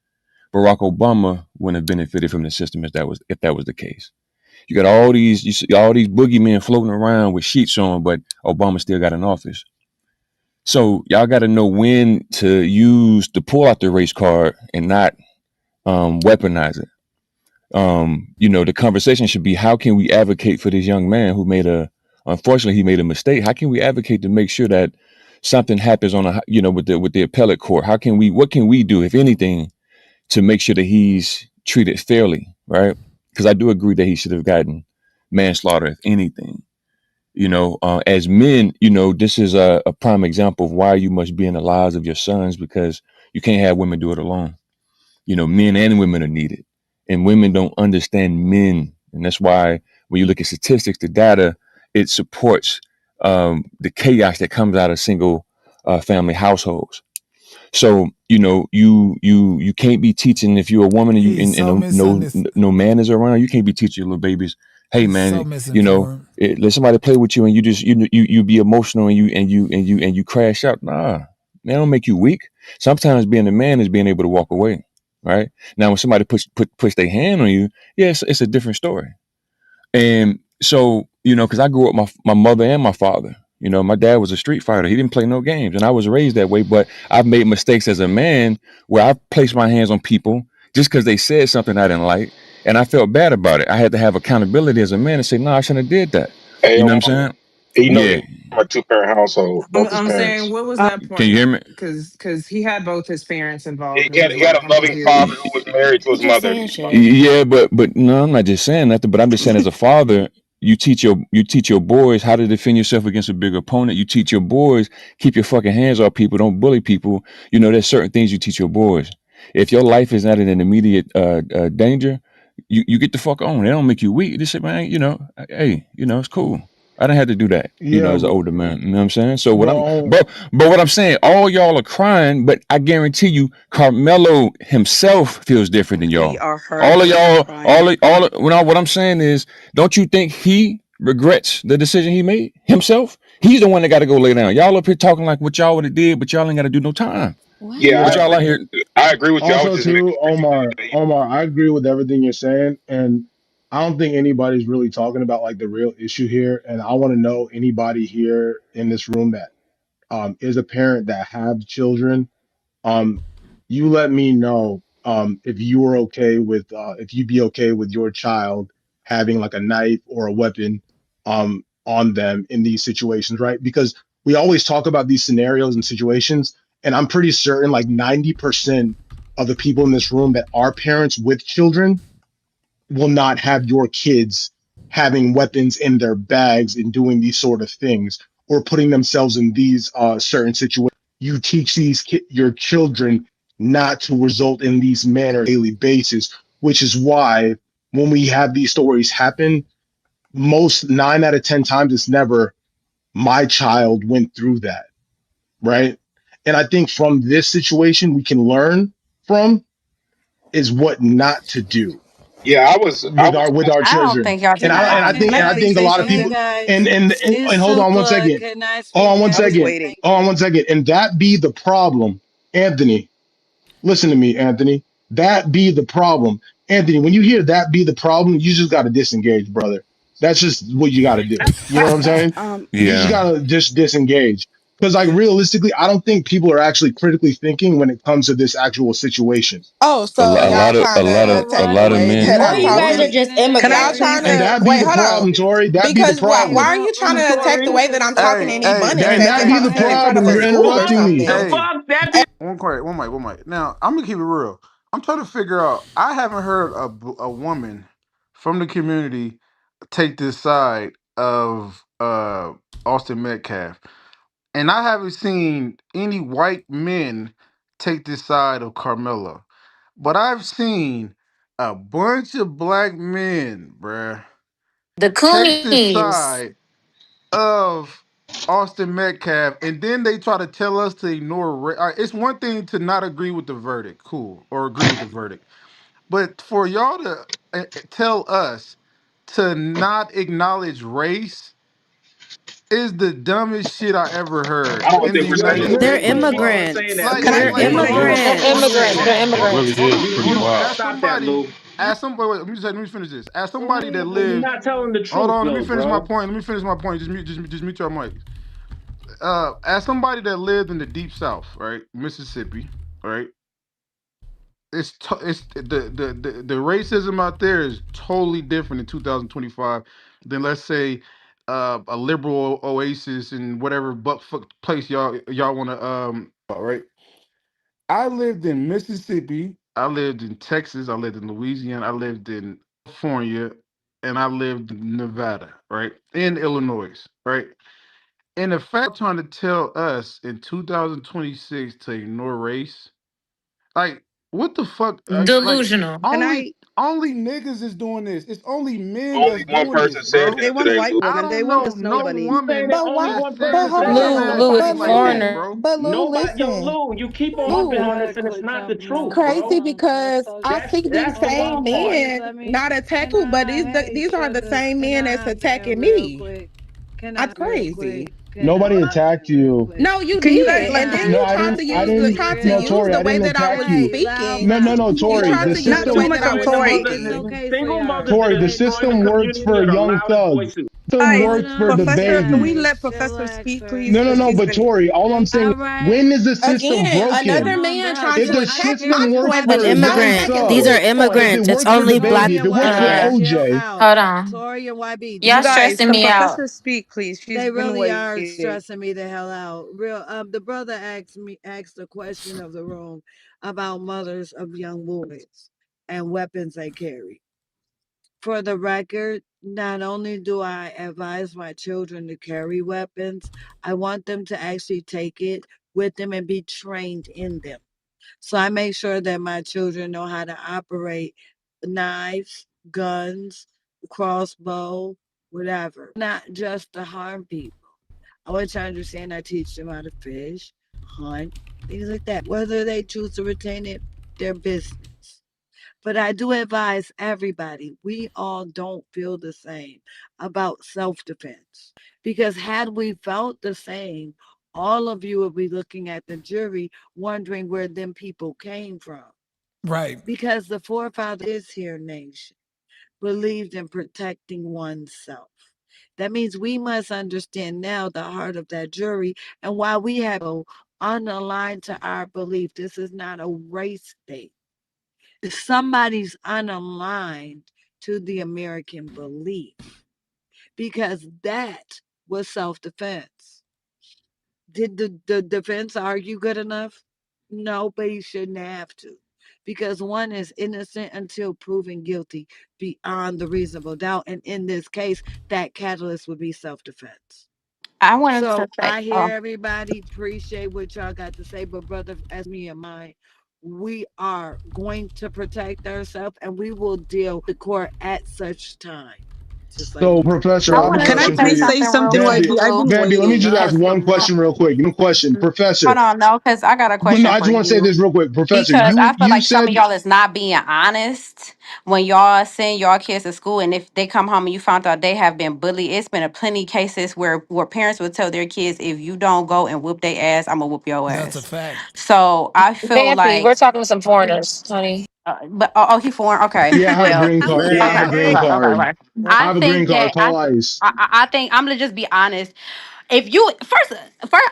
Speaker 9: Barack Obama wouldn't have benefited from the system if that was the case. You got all these boogeymen floating around with sheets on, but Obama still got in office. So y'all got to know when to pull out the race card and not weaponize it. The conversation should be, how can we advocate for this young man who unfortunately he made a mistake? How can we advocate to make sure that something happens with the appellate court? What can we do, if anything, to make sure that he's treated fairly, right? Because I do agree that he should have gotten manslaughter, if anything. As men, this is a prime example of why you must be in the lives of your sons, because you can't have women do it alone. Men and women are needed, and women don't understand men. And that's why when you look at statistics, the data, it supports the chaos that comes out of single family households. So, you can't be teaching, if you're a woman and no man is around, you can't be teaching your little babies, hey man, let somebody play with you and you just you be emotional and you crash out. Nah, they don't make you weak. Sometimes being a man is being able to walk away. Right now, when somebody push their hand on you, yes, it's a different story. And so, because I grew up with my mother and my father. My dad was a street fighter. He didn't play no games, and I was raised that way. But I've made mistakes as a man where I've placed my hands on people just because they said something I didn't like, and I felt bad about it. I had to have accountability as a man and say, no, I shouldn't have did that. You know what I'm saying?
Speaker 17: Yeah. A 2-parent household.
Speaker 13: I'm saying, what was that point?
Speaker 9: Can you hear me?
Speaker 13: Because he had both his parents involved.
Speaker 17: He had a loving father who was married to his mother.
Speaker 9: Yeah, but no, I'm not just saying that. But I'm just saying, as a father, You teach your boys how to defend yourself against a big opponent. You teach your boys, keep your fucking hands off people, don't bully people. You know, there's certain things you teach your boys. If your life is not in an immediate danger, you get the fuck on. They don't make you weak. They say, man, you know, hey, you know, it's cool. I didn't have to do that, you know,
Speaker 2: Yeah,
Speaker 9: as an older man. You know what I'm saying? So
Speaker 2: well,
Speaker 9: but what I'm saying, all y'all are crying, but I guarantee you, Karmelo himself feels different than y'all. All of y'all, what I'm saying is, don't you think he regrets the decision he made himself? He's the one that got to go lay down. Y'all up here talking like what y'all would have did, but y'all ain't got to do no time.
Speaker 3: Yeah,
Speaker 9: But
Speaker 2: yeah.
Speaker 9: y'all out here.
Speaker 3: I agree with you. I was
Speaker 2: Also,
Speaker 3: just making
Speaker 2: too, Omar, I agree with everything you're saying, and I don't think anybody's really talking about like the real issue here. And I want to know anybody here in this room that is a parent that have children. Um, you let me know if you are okay with if you'd be okay with your child having like a knife or a weapon on them in these situations, right? Because we always talk about these scenarios and situations, and I'm pretty certain like 90% of the people in this room that are parents with children will not have your kids having weapons in their bags and doing these sort of things or putting themselves in these certain situations. You teach your children not to result in these manners on a daily basis, which is why when we have these stories happen, most 9 out of 10 times it's never my child went through that, right? And I think from this situation we can learn from is what not to do
Speaker 3: yeah, I was
Speaker 2: with our
Speaker 6: I don't
Speaker 2: children.
Speaker 6: think y'all
Speaker 2: And
Speaker 6: can
Speaker 2: I and
Speaker 6: have
Speaker 2: I think and I
Speaker 6: nothing.
Speaker 2: think a lot of people and hold on one second. Hold on one second. Hold on one second. And that be the problem, Anthony. Listen to me, Anthony. That be the problem. Anthony, when you hear that be the problem, you just gotta disengage, brother. That's just what you gotta do. You know what I'm saying? You just
Speaker 9: Yeah.
Speaker 2: gotta just disengage. Because like realistically, I don't think people are actually critically thinking when it comes to this actual situation.
Speaker 9: A lot of men.
Speaker 2: And that be the problem, Tori. That be the problem. And that be the problem. You're interrupting me.
Speaker 12: One mic. Now I'm gonna keep it real. I'm trying to figure out. I haven't heard a woman from the community take this side of Austin Metcalf, and I haven't seen any white men take this side of Carmelo. But I've seen a bunch of black men, bruh,
Speaker 6: The
Speaker 12: take this
Speaker 6: Coonies.
Speaker 12: side of Austin Metcalf, and then they try to tell us to ignore. It's one thing to not agree with the verdict, cool, or agree with the verdict, but for y'all to tell us to not acknowledge race is the dumbest shit I ever heard
Speaker 3: I don't
Speaker 12: in the
Speaker 3: think we're saying
Speaker 12: United
Speaker 3: that
Speaker 24: They're
Speaker 3: race
Speaker 12: States.
Speaker 3: was involved.
Speaker 24: immigrants.
Speaker 12: Like,
Speaker 24: They're
Speaker 6: They're
Speaker 24: immigrants.
Speaker 6: immigrants. They're
Speaker 9: It really
Speaker 6: immigrants.
Speaker 12: hold
Speaker 9: is
Speaker 12: on,
Speaker 9: pretty
Speaker 12: hold on.
Speaker 9: wild.
Speaker 12: As somebody, wait, let me finish this. As somebody that lived, hold on, let me finish my point. Let me finish my point. Just mute your mic. As somebody that lived in the deep South, right, Mississippi, right, it's the racism out there is totally different in 2025 than let's say a liberal oasis in whatever place y'all want to right. I lived in Mississippi. I lived in Texas. I lived in Louisiana. I lived in California, and I lived in Nevada, right, in Illinois, right. And the fact trying to tell us in 2026 to ignore race, like what the fuck? Like
Speaker 6: Delusional.
Speaker 12: only niggas is doing this. It's only men
Speaker 3: Only
Speaker 12: that's
Speaker 3: one
Speaker 12: doing this,
Speaker 3: person said
Speaker 12: bro.
Speaker 3: that today, Lou.
Speaker 12: I don't know no woman that said this in their
Speaker 6: Lou,
Speaker 12: past
Speaker 6: Lou is
Speaker 12: life like this,
Speaker 6: foreigner.
Speaker 12: bro.
Speaker 25: Crazy because I think these same men, not attacking, but these are the same men that's attacking me. That's crazy.
Speaker 2: Nobody attacked you.
Speaker 25: No, you Can you guys did, let and then
Speaker 2: No,
Speaker 25: you
Speaker 2: I
Speaker 25: tried
Speaker 2: didn't.
Speaker 25: to
Speaker 2: I
Speaker 25: use
Speaker 2: didn't. No, Tori,
Speaker 25: the
Speaker 2: I
Speaker 25: way
Speaker 2: didn't
Speaker 25: that I
Speaker 2: attack
Speaker 25: was
Speaker 2: you.
Speaker 25: speaking.
Speaker 2: No,
Speaker 25: You
Speaker 2: Tori.
Speaker 25: tried
Speaker 2: The
Speaker 25: to use the
Speaker 2: system.
Speaker 25: way that I was speaking.
Speaker 2: Tori, the system works for young thugs. The system
Speaker 25: Hi,
Speaker 2: works for the
Speaker 25: Professor. Can we
Speaker 2: babies.
Speaker 25: let Professor speak, please? Because
Speaker 2: No.
Speaker 25: she's
Speaker 2: But
Speaker 25: been
Speaker 2: Tori, all I'm saying, when is the system
Speaker 25: again another
Speaker 2: broken?
Speaker 25: man trying
Speaker 2: If
Speaker 25: to
Speaker 2: the
Speaker 25: attack my
Speaker 2: system works
Speaker 25: point, but
Speaker 6: An
Speaker 2: for
Speaker 25: she's
Speaker 2: a
Speaker 25: not
Speaker 2: young
Speaker 6: immigrant.
Speaker 25: attacking
Speaker 6: These
Speaker 2: thug,
Speaker 6: are
Speaker 25: Lou's
Speaker 2: if
Speaker 25: point.
Speaker 2: it
Speaker 6: immigrants. It's
Speaker 2: works for the
Speaker 6: only
Speaker 2: baby,
Speaker 6: black.
Speaker 2: if it works for OJ,
Speaker 6: Hold on. Y'all
Speaker 25: You guys,
Speaker 6: stressing
Speaker 25: can
Speaker 6: me out.
Speaker 25: Professor speak, please? She's been waiting.
Speaker 8: for the record, not only do I advise my children to carry weapons, I want them to actually take it with them and be trained in them. So I make sure that my children know how to operate knives, guns, crossbow, whatever, not just to harm people. I want you to understand I teach them how to fish, hunt, things like that. Whether they choose to retain it, their business. But I do advise everybody, we all don't feel the same about self defense. Because had we felt the same, all of you would be looking at the jury wondering where them people came from.
Speaker 1: Right.
Speaker 8: Because the forefathers here nation believed in protecting oneself. That means we must understand now the heart of that jury and why we have unaligned to our belief. This is not a race thing. Somebody's unaligned to the American belief because that was self defense. Did the defense argue good enough? No, but he shouldn't have to. Because one is innocent until proven guilty beyond the reasonable doubt. And in this case, that catalyst would be self defense.
Speaker 6: I wanted
Speaker 8: So
Speaker 6: to say,
Speaker 8: I hear
Speaker 6: oh,
Speaker 8: everybody, appreciate what y'all got to say, but brother, as me and mine, we are going to protect ourselves and we will deal with the court at such time. Just like
Speaker 2: So,
Speaker 8: you.
Speaker 2: Professor,
Speaker 6: I
Speaker 2: I have a
Speaker 6: wanted
Speaker 10: Can I
Speaker 6: to
Speaker 2: question for
Speaker 6: say
Speaker 10: please
Speaker 2: you.
Speaker 10: say
Speaker 6: something real
Speaker 10: something,
Speaker 6: quick,
Speaker 2: Bambi,
Speaker 10: YP? I've
Speaker 6: Lou.
Speaker 10: been
Speaker 2: Bambi, let me
Speaker 10: waiting.
Speaker 2: just
Speaker 10: I
Speaker 2: ask
Speaker 10: have
Speaker 2: one
Speaker 10: some.
Speaker 2: question real quick. One question. Professor,
Speaker 6: Hold on, no, because I got a
Speaker 2: no,
Speaker 6: question
Speaker 2: I
Speaker 6: for
Speaker 2: just want to say
Speaker 6: you.
Speaker 2: this real quick. Professor,
Speaker 6: Because I feel
Speaker 2: you
Speaker 6: like some of
Speaker 2: said
Speaker 6: y'all is not being honest when y'all send y'all kids to school, and if they come home and you found out they have been bullied. It's been a plenty cases where parents will tell their kids, if you don't go and whoop their ass, I'm gonna whoop your
Speaker 1: That's a
Speaker 6: ass.
Speaker 1: fact.
Speaker 6: So I feel
Speaker 19: Vampy,
Speaker 6: like,
Speaker 19: we're talking to some foreigners, honey.
Speaker 6: but he foreign. Okay,
Speaker 2: yeah, I have a
Speaker 6: well,
Speaker 2: green card. Yeah, I have a green card.
Speaker 6: okay.
Speaker 2: I
Speaker 6: I
Speaker 2: have a green
Speaker 6: think
Speaker 2: card.
Speaker 6: that
Speaker 2: Call ICE.
Speaker 6: I think I'm gonna just be honest. If you first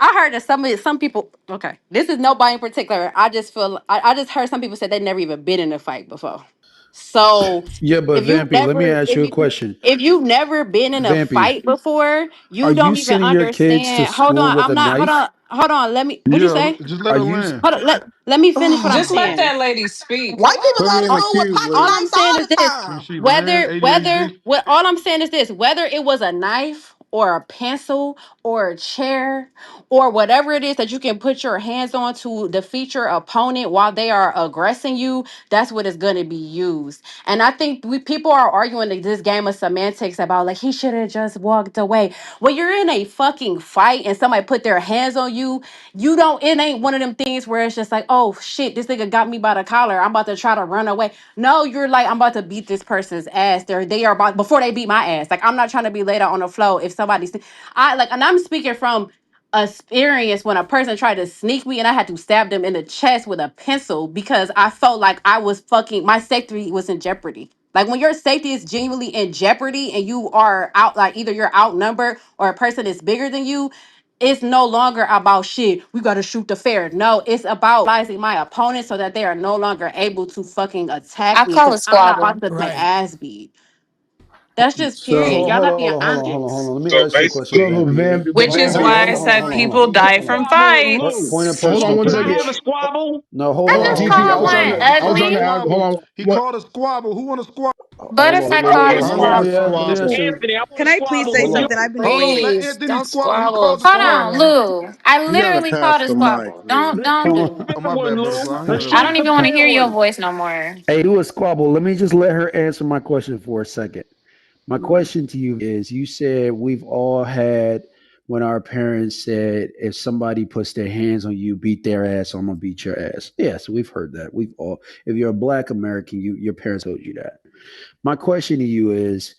Speaker 6: I heard that some people, okay, this is nobody in particular. I just feel I just heard some people say they never even been in a fight before. So
Speaker 20: Yeah, but
Speaker 6: if you
Speaker 20: Vampy, let me
Speaker 6: never
Speaker 20: ask you a question.
Speaker 6: if you've never been in a
Speaker 20: Vampy,
Speaker 6: fight before,
Speaker 20: are
Speaker 6: you
Speaker 20: you
Speaker 6: don't even
Speaker 20: sending your kids to
Speaker 6: understand. Hold
Speaker 20: school
Speaker 6: on,
Speaker 20: with
Speaker 6: I'm
Speaker 20: a
Speaker 6: not.
Speaker 20: knife?
Speaker 6: Hold on. Let me. What'd you
Speaker 12: Yeah,
Speaker 6: say?
Speaker 12: just let
Speaker 20: Are
Speaker 12: her
Speaker 20: you
Speaker 12: land.
Speaker 6: Hold on. Let me finish what I'm
Speaker 13: Just let
Speaker 6: saying.
Speaker 13: that lady speak.
Speaker 10: White people
Speaker 12: Put
Speaker 10: go
Speaker 12: me
Speaker 10: to
Speaker 12: in the
Speaker 10: school with
Speaker 12: queue,
Speaker 10: pocket
Speaker 6: All
Speaker 12: bro.
Speaker 6: I'm
Speaker 10: knives
Speaker 6: saying
Speaker 10: all
Speaker 6: is
Speaker 10: the
Speaker 6: this:
Speaker 12: Can
Speaker 10: time.
Speaker 12: she land? ADHD.
Speaker 6: all I'm saying is this: whether it was a knife or a pencil or a chair or whatever it is that you can put your hands on to defeat your opponent while they are aggressing you, that's what is going to be used. And I think people are arguing this game of semantics about like he should have just walked away. When you're in a fucking fight and somebody put their hands on you, you don't. It ain't one of them things where it's just like, oh shit, this nigga got me by the collar. I'm about to try to run away. No, you're like, I'm about to beat this person's ass. They are about before they beat my ass. Like I'm not trying to be laid out on the floor if somebody's. I like, and I'm speaking from experience when a person tried to sneak me and I had to stab them in the chest with a pencil because I felt like I was fucking my safety was in jeopardy. Like when your safety is genuinely in jeopardy and you are out, like either you're outnumbered or a person is bigger than you, it's no longer about shit. We gotta shoot the fair. No, it's about realizing my opponent so that they are no longer able to fucking attack
Speaker 19: I
Speaker 6: me
Speaker 19: call
Speaker 6: because
Speaker 19: it
Speaker 6: I'm not
Speaker 19: squabbling.
Speaker 6: about to get
Speaker 1: Right.
Speaker 6: ass beat. That's just period.
Speaker 20: So
Speaker 6: Y'all
Speaker 20: hold
Speaker 6: not
Speaker 20: on,
Speaker 6: being
Speaker 20: hold on, hold on, hold on, hold
Speaker 6: honest.
Speaker 20: on. Let me
Speaker 3: So
Speaker 20: ask you a question,
Speaker 3: basically,
Speaker 2: But
Speaker 20: Vampy.
Speaker 13: Which is
Speaker 2: Bambi,
Speaker 20: Hold
Speaker 13: why
Speaker 20: on,
Speaker 13: I
Speaker 20: hold on, hold
Speaker 13: said
Speaker 20: on, hold
Speaker 13: people
Speaker 20: on.
Speaker 13: die
Speaker 20: Hold on.
Speaker 13: from
Speaker 20: Point of
Speaker 13: fights.
Speaker 2: hold on
Speaker 20: personal
Speaker 2: one
Speaker 3: can I
Speaker 2: second.
Speaker 3: have a
Speaker 20: privilege.
Speaker 3: squabble?
Speaker 20: No, hold
Speaker 19: I
Speaker 2: Hold on,
Speaker 20: on,
Speaker 19: just
Speaker 20: hold on,
Speaker 2: TT.
Speaker 20: hold
Speaker 19: called
Speaker 20: on, hold
Speaker 19: one
Speaker 20: on.
Speaker 2: I was trying to
Speaker 19: ugly.
Speaker 2: have. Hold on.
Speaker 12: He
Speaker 2: What?
Speaker 12: called a squabble. Who want to squabble?
Speaker 20: Hold on.
Speaker 19: Butterfly
Speaker 20: Let me
Speaker 19: called a
Speaker 20: hold on. Let me
Speaker 19: squabble.
Speaker 20: let me answer.
Speaker 3: Anthony, I want
Speaker 10: Can
Speaker 3: to
Speaker 10: I please
Speaker 3: squabble
Speaker 10: say
Speaker 3: with
Speaker 20: Hold
Speaker 3: you.
Speaker 20: on.
Speaker 10: something? I've been
Speaker 12: Hold on.
Speaker 10: waiting.
Speaker 12: Let
Speaker 13: Please
Speaker 12: Anthony
Speaker 13: don't
Speaker 12: squabble. He
Speaker 13: squabble.
Speaker 12: called the
Speaker 19: Hold
Speaker 12: squabble.
Speaker 19: on,
Speaker 10: Hold on.
Speaker 19: Lou. I
Speaker 23: You gotta
Speaker 19: literally
Speaker 23: pass
Speaker 19: called a
Speaker 23: the mic,
Speaker 19: squabble.
Speaker 23: Lou.
Speaker 19: Don't
Speaker 23: Come
Speaker 19: do
Speaker 23: on.
Speaker 19: it.
Speaker 12: Oh, my
Speaker 3: One,
Speaker 12: bad,
Speaker 3: Lou.
Speaker 12: butterfly. I ain't
Speaker 3: Let's
Speaker 12: know that
Speaker 19: I
Speaker 3: shoot
Speaker 12: was
Speaker 19: don't
Speaker 3: the
Speaker 12: you.
Speaker 19: even want to hear
Speaker 3: fair
Speaker 19: your
Speaker 3: one.
Speaker 19: voice no more.
Speaker 20: Hey, do a squabble. Let me just let her answer my question for a second. My question to you is you said we've all had when our parents said if somebody puts their hands on you, beat their ass, I'm gonna beat your ass. Yes, we've heard that. We've all if you're a black American, your parents told you that. My question to you is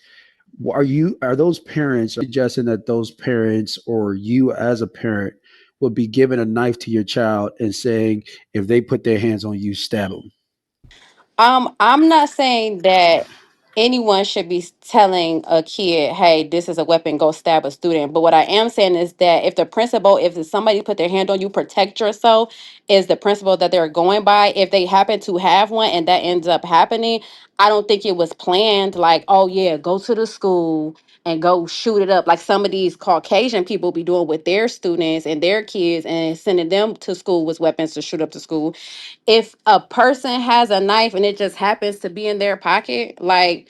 Speaker 20: are those parents suggesting that those parents or you as a parent would be giving a knife to your child and saying if they put their hands on you, stab them?
Speaker 6: I'm not saying that anyone should be telling a kid, "Hey, this is a weapon. Go stab a student." But what I am saying is that if somebody put their hand on you, protect yourself, is the principle that they're going by. If they happen to have one and that ends up happening, I don't think it was planned. Like, oh yeah, go to the school and go shoot it up, like some of these Caucasian people be doing with their students and their kids and sending them to school with weapons to shoot up the school. If a person has a knife and it just happens to be in their pocket, like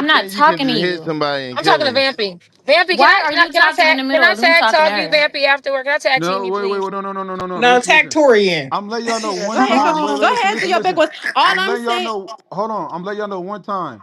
Speaker 10: I'm not
Speaker 14: you can
Speaker 10: talking to
Speaker 14: just hit
Speaker 10: you.
Speaker 14: somebody and
Speaker 16: I'm
Speaker 14: kill
Speaker 16: talking to
Speaker 14: them.
Speaker 16: Vampy. Vampy,
Speaker 10: Why are you talking in the
Speaker 16: can
Speaker 10: middle
Speaker 16: I
Speaker 10: of me
Speaker 16: tag
Speaker 10: talking to
Speaker 16: talk you,
Speaker 10: her?
Speaker 16: Vampy, afterward? Can I tag team
Speaker 12: No,
Speaker 16: you,
Speaker 12: wait,
Speaker 16: please?
Speaker 12: no.
Speaker 13: No,
Speaker 12: Listen,
Speaker 13: tag
Speaker 12: listen.
Speaker 13: Tori in.
Speaker 12: I'm letting y'all know
Speaker 16: Yeah,
Speaker 12: one
Speaker 13: Go
Speaker 16: tag
Speaker 13: ahead,
Speaker 12: time.
Speaker 16: me.
Speaker 12: Wait,
Speaker 13: go
Speaker 12: listen,
Speaker 13: ahead, do
Speaker 12: listen,
Speaker 13: your big
Speaker 12: listen.
Speaker 13: one. All
Speaker 12: I'm
Speaker 13: I'm
Speaker 12: letting y'all
Speaker 13: saying,
Speaker 12: know. Hold on. I'm letting y'all know one time.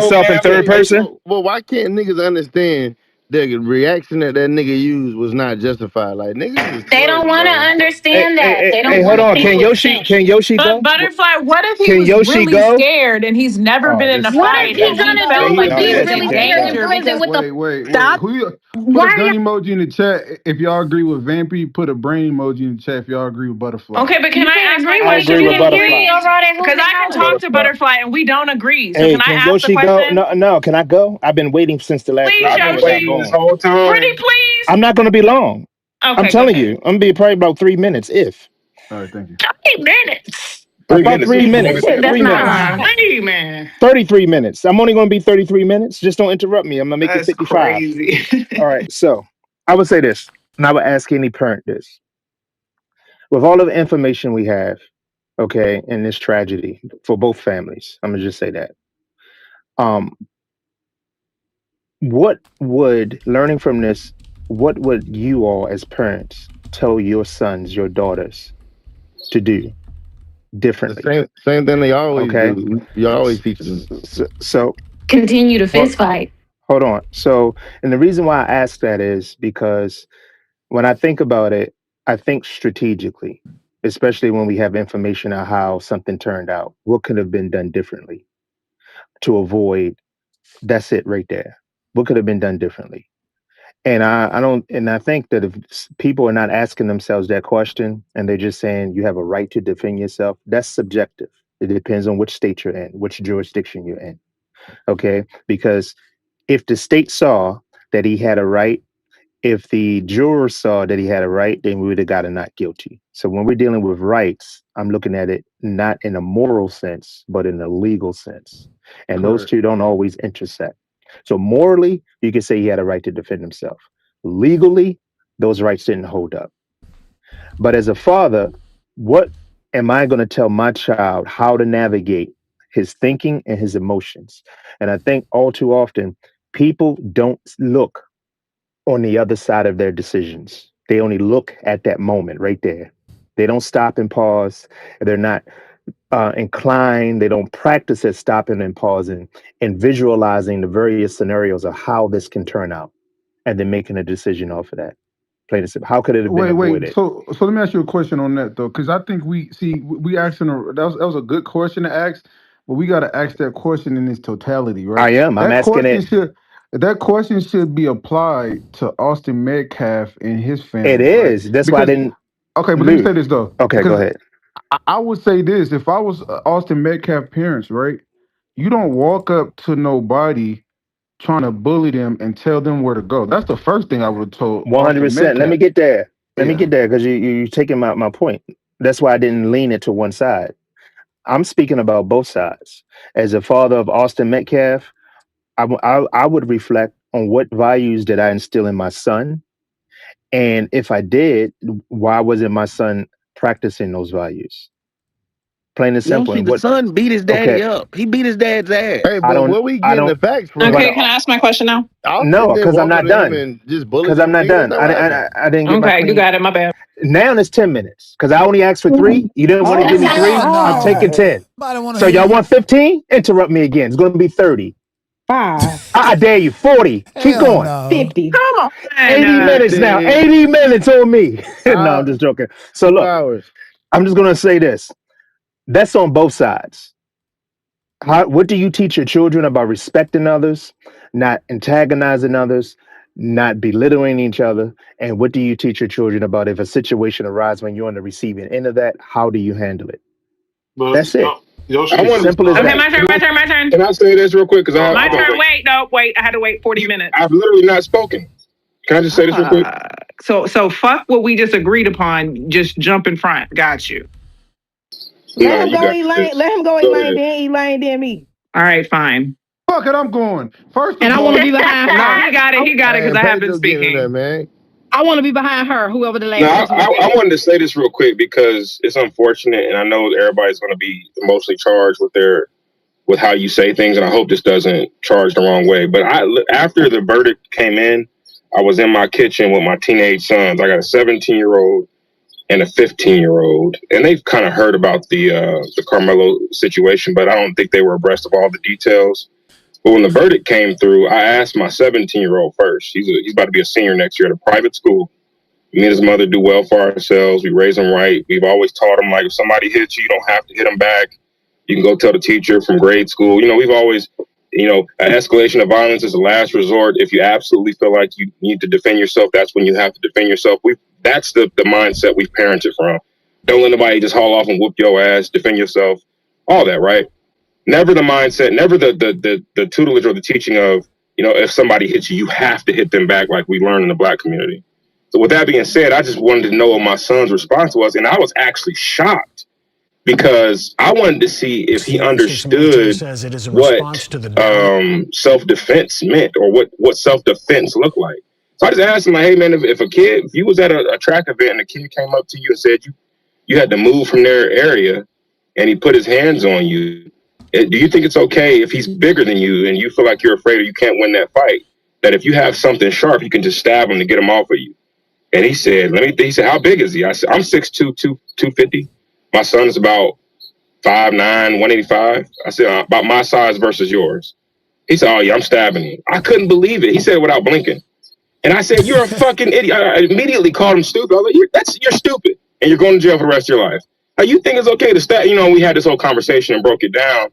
Speaker 13: myself in third person.
Speaker 23: Well, why can't niggas understand the reaction that nigga used was not justified? Like niggas is
Speaker 16: They don't
Speaker 23: slow,
Speaker 16: want to
Speaker 23: bro.
Speaker 16: understand that. Hey,
Speaker 13: hold on. Can Yoshi
Speaker 4: But
Speaker 13: go?
Speaker 4: Butterfly, what if he
Speaker 13: Can
Speaker 4: was
Speaker 13: Yoshi
Speaker 4: really
Speaker 13: go?
Speaker 4: scared and he's never been in a
Speaker 19: What if
Speaker 4: fight
Speaker 19: he's
Speaker 4: and he
Speaker 19: gonna
Speaker 4: felt
Speaker 19: do
Speaker 4: like
Speaker 19: what
Speaker 4: he
Speaker 19: he's
Speaker 4: was in
Speaker 19: really scared of
Speaker 4: danger
Speaker 19: doing? Then
Speaker 4: because
Speaker 19: with the
Speaker 12: Wait.
Speaker 19: stop.
Speaker 12: Put a
Speaker 19: Why?
Speaker 12: gun emoji in the chat if y'all agree with Vampy. Put a brain emoji in the chat if y'all agree with Butterfly.
Speaker 4: okay, but can
Speaker 19: You
Speaker 4: I
Speaker 19: can't
Speaker 4: ask my
Speaker 19: agree
Speaker 13: I
Speaker 19: with it
Speaker 4: question
Speaker 19: because
Speaker 13: agree
Speaker 19: you
Speaker 13: with
Speaker 19: didn't
Speaker 4: then,
Speaker 19: hear
Speaker 13: Butterfly.
Speaker 19: me
Speaker 4: please?
Speaker 19: over all that
Speaker 4: Because
Speaker 19: hooting and
Speaker 4: I can
Speaker 19: hollering.
Speaker 4: talk to
Speaker 3: Butterfly.
Speaker 4: Butterfly and we don't agree. So
Speaker 13: Hey,
Speaker 4: can I
Speaker 13: can
Speaker 4: ask the
Speaker 13: Yoshi go?
Speaker 4: question?
Speaker 13: No. Can I go? I've been waiting since the last
Speaker 4: Please,
Speaker 3: I've
Speaker 13: person
Speaker 3: been
Speaker 13: ever got
Speaker 3: waiting
Speaker 4: Yoshi.
Speaker 3: this
Speaker 13: going.
Speaker 3: whole
Speaker 4: Pretty
Speaker 3: time.
Speaker 4: please.
Speaker 13: I'm not going to be long. I'm
Speaker 4: Okay, go
Speaker 13: telling
Speaker 4: ahead.
Speaker 13: you, I'm gonna be probably about 3 minutes, if
Speaker 12: All right, thank you.
Speaker 4: 3 minutes.
Speaker 3: 3 minutes.
Speaker 13: three
Speaker 3: If you want to
Speaker 13: minutes,
Speaker 3: say
Speaker 19: That's
Speaker 13: 3 minutes,
Speaker 19: not long.
Speaker 4: Man.
Speaker 13: 33 minutes. I'm only going to be 33 minutes. Just don't interrupt me. I'm gonna make it
Speaker 4: That's
Speaker 13: 55.
Speaker 4: crazy.
Speaker 13: All right. So I would say this, and I would ask any parent this: with all of the information we have, okay, in this tragedy for both families, I'm gonna just say that. Um, what would learning from this? What would you all, as parents, tell your sons, your daughters, to do
Speaker 3: the
Speaker 13: differently?
Speaker 3: same thing they always
Speaker 13: Okay.
Speaker 3: do. You always teach them.
Speaker 13: So
Speaker 16: Continue to
Speaker 13: hold,
Speaker 16: fist fight.
Speaker 13: hold on. So, and the reason why I ask that is because when I think about it, I think strategically, especially when we have information on how something turned out. What could have been done differently to avoid? That's it right there. What could have been done differently? And I don't, and I think that if people are not asking themselves that question and they're just saying you have a right to defend yourself, that's subjective. It depends on which state you're in, which jurisdiction you're in. Okay. Because if the state saw that he had a right, if the juror saw that he had a right, then we would have got a not guilty. So when we're dealing with rights, I'm looking at it not in a moral sense, but in a legal sense. And those
Speaker 12: Correct.
Speaker 13: two don't always intersect. So morally, you can say he had a right to defend himself. Legally, those rights didn't hold up. But as a father, what am I going to tell my child how to navigate his thinking and his emotions? And I think all too often, people don't look on the other side of their decisions. They only look at that moment right there. They don't stop and pause. They're not inclined. They don't practice at stopping and pausing and visualizing the various scenarios of how this can turn out and then making a decision off of that. Plain and simple. How could it have been
Speaker 12: Wait.
Speaker 13: avoided?
Speaker 12: So let me ask you a question on that though, because I think we asking that was a good question to ask, but we got to ask that question in its totality, right?
Speaker 13: I am. I'm
Speaker 12: That
Speaker 13: asking
Speaker 12: question
Speaker 13: it.
Speaker 12: should that question should be applied to Austin Metcalf and his
Speaker 13: It
Speaker 12: family, right?
Speaker 13: is. That's why I
Speaker 12: Because
Speaker 13: didn't
Speaker 12: okay, but let me
Speaker 13: lose.
Speaker 12: say this though,
Speaker 13: Okay, go
Speaker 12: because
Speaker 13: ahead.
Speaker 12: I would say this: if I was Austin Metcalf parents, right, you don't walk up to nobody trying to bully them and tell them where to go. That's the first thing I would have told Austin
Speaker 13: 100%. Let me
Speaker 12: Metcalf.
Speaker 13: get there. Let me
Speaker 12: Yeah.
Speaker 13: get there because you're taking my point. That's why I didn't lean it to one side. I'm speaking about both sides. As a father of Austin Metcalf, I would reflect on what values did I instill in my son, and if I did, why wasn't my son practicing those values? Plain and simple.
Speaker 23: Yoshi,
Speaker 13: And
Speaker 23: the
Speaker 13: what?
Speaker 23: son beat his daddy
Speaker 13: Okay,
Speaker 23: up. He beat his dad's ass.
Speaker 3: Hey,
Speaker 13: I
Speaker 3: but
Speaker 13: don't.
Speaker 3: where we
Speaker 13: I
Speaker 3: getting
Speaker 13: don't.
Speaker 3: the facts
Speaker 13: But
Speaker 3: from?
Speaker 4: Okay, can I ask my question now?
Speaker 3: Austin
Speaker 13: no,
Speaker 3: didn't
Speaker 13: because I'm
Speaker 3: walk up
Speaker 13: not
Speaker 3: to him
Speaker 13: done.
Speaker 3: and just bully
Speaker 13: Because I'm
Speaker 3: the
Speaker 13: not
Speaker 3: nigga. That's
Speaker 13: done.
Speaker 3: not what happened.
Speaker 13: I didn't get my
Speaker 4: Okay, you
Speaker 13: clean.
Speaker 4: got it. My bad.
Speaker 13: Now it's 10 minutes because I only asked for three. You didn't want to give
Speaker 1: Oh
Speaker 13: me three. I'm
Speaker 1: hell
Speaker 13: taking
Speaker 1: no!
Speaker 13: 10.
Speaker 1: Nobody want to
Speaker 13: So
Speaker 1: hear
Speaker 13: y'all
Speaker 1: you.
Speaker 13: want 15? Interrupt me again. It's going to be 30.
Speaker 25: 5,
Speaker 13: I dare you. 40. Keep
Speaker 1: Hell
Speaker 13: going.
Speaker 1: no!
Speaker 25: 50.
Speaker 4: Come on.
Speaker 13: 80 minutes now.
Speaker 3: 50
Speaker 13: 80 minutes on me. No, I'm
Speaker 3: hour,
Speaker 13: just joking. So
Speaker 3: two
Speaker 13: look,
Speaker 3: hours.
Speaker 13: I'm just going to say this. That's on both sides. What do you teach your children about respecting others, not antagonizing others, not belittling each other? And what do you teach your children about if a situation arises when you're on the receiving end of that? How do you handle it?
Speaker 15: But
Speaker 13: That's it.
Speaker 15: Yoshi,
Speaker 3: I
Speaker 13: It's
Speaker 3: want to.
Speaker 13: simple as
Speaker 4: Okay,
Speaker 13: that.
Speaker 4: my turn, my turn, my turn.
Speaker 3: Can I say this real quick? Because
Speaker 4: My
Speaker 3: I've been
Speaker 4: turn.
Speaker 3: waiting.
Speaker 4: Wait, no, wait. I had to wait 40 minutes.
Speaker 3: I've literally not spoken. Can I just say this real quick?
Speaker 4: So fuck what we just agreed upon. Just jump in front. Got you.
Speaker 3: No,
Speaker 25: Let him
Speaker 3: you
Speaker 25: go,
Speaker 3: got
Speaker 25: Elaine.
Speaker 3: this.
Speaker 25: Let him go,
Speaker 3: Go
Speaker 25: Elaine.
Speaker 3: ahead.
Speaker 25: Then Elaine, then me.
Speaker 4: All right, fine.
Speaker 12: Fuck it, I'm going. First
Speaker 25: And
Speaker 12: of
Speaker 25: I want to
Speaker 12: all,
Speaker 25: be behind
Speaker 4: No,
Speaker 25: her.
Speaker 4: he got it. He got it
Speaker 3: Hey,
Speaker 4: because I have been
Speaker 3: Pedro getting in there,
Speaker 4: speaking.
Speaker 3: man.
Speaker 25: I want to be behind her, whoever the
Speaker 3: No,
Speaker 25: last
Speaker 3: I,
Speaker 25: person that
Speaker 3: I, I
Speaker 25: said.
Speaker 3: wanted to say this real quick because it's unfortunate, and I know everybody's going to be emotionally charged with how you say things, and I hope this doesn't charge the wrong way. But after the verdict came in, I was in my kitchen with my teenage sons. I got a 17-year-old and a 15-year-old, and they've kind of heard about the Karmelo situation, but I don't think they were abreast of all the details. But when the verdict came through, I asked my 17-year-old first. He's about to be a senior next year at a private school. Me and his mother do well for ourselves. We raise them right. We've always taught them, like, if somebody hits you, you don't have to hit them back. You can go tell the teacher from grade school. We've always, an escalation of violence is a last resort. If you absolutely feel like you need to defend yourself, that's when you have to defend yourself. That's the mindset we've parented from. Don't let nobody just haul off and whoop your ass, defend yourself, all that, right? Never the mindset, never the tutelage or the teaching of, if somebody hits you, you have to hit them back, like we learn in the Black community. So with that being said, I just wanted to know what my son's response was, and I was actually shocked because I wanted to see if he understood what self-defense meant or what self-defense looked like. So I just asked him, like, hey man, if you was at a track event and a kid came up to you and said you had to move from their area and he put his hands on you, do you think it's okay if he's bigger than you and you feel like you're afraid or you can't win that fight, that if you have something sharp, you can just stab him to get him off of you? And he said, he said, how big is he? I said, I'm 6'2", 250. My son is about 5'9", 185. I said, about my size versus yours. He said, oh yeah, I'm stabbing him. I couldn't believe it. He said it without blinking. And I said, you're a fucking idiot. I immediately called him stupid. I was like, you're stupid. And you're going to jail for the rest of your life. Now, you think it's okay to stab? We had this whole conversation and broke it down.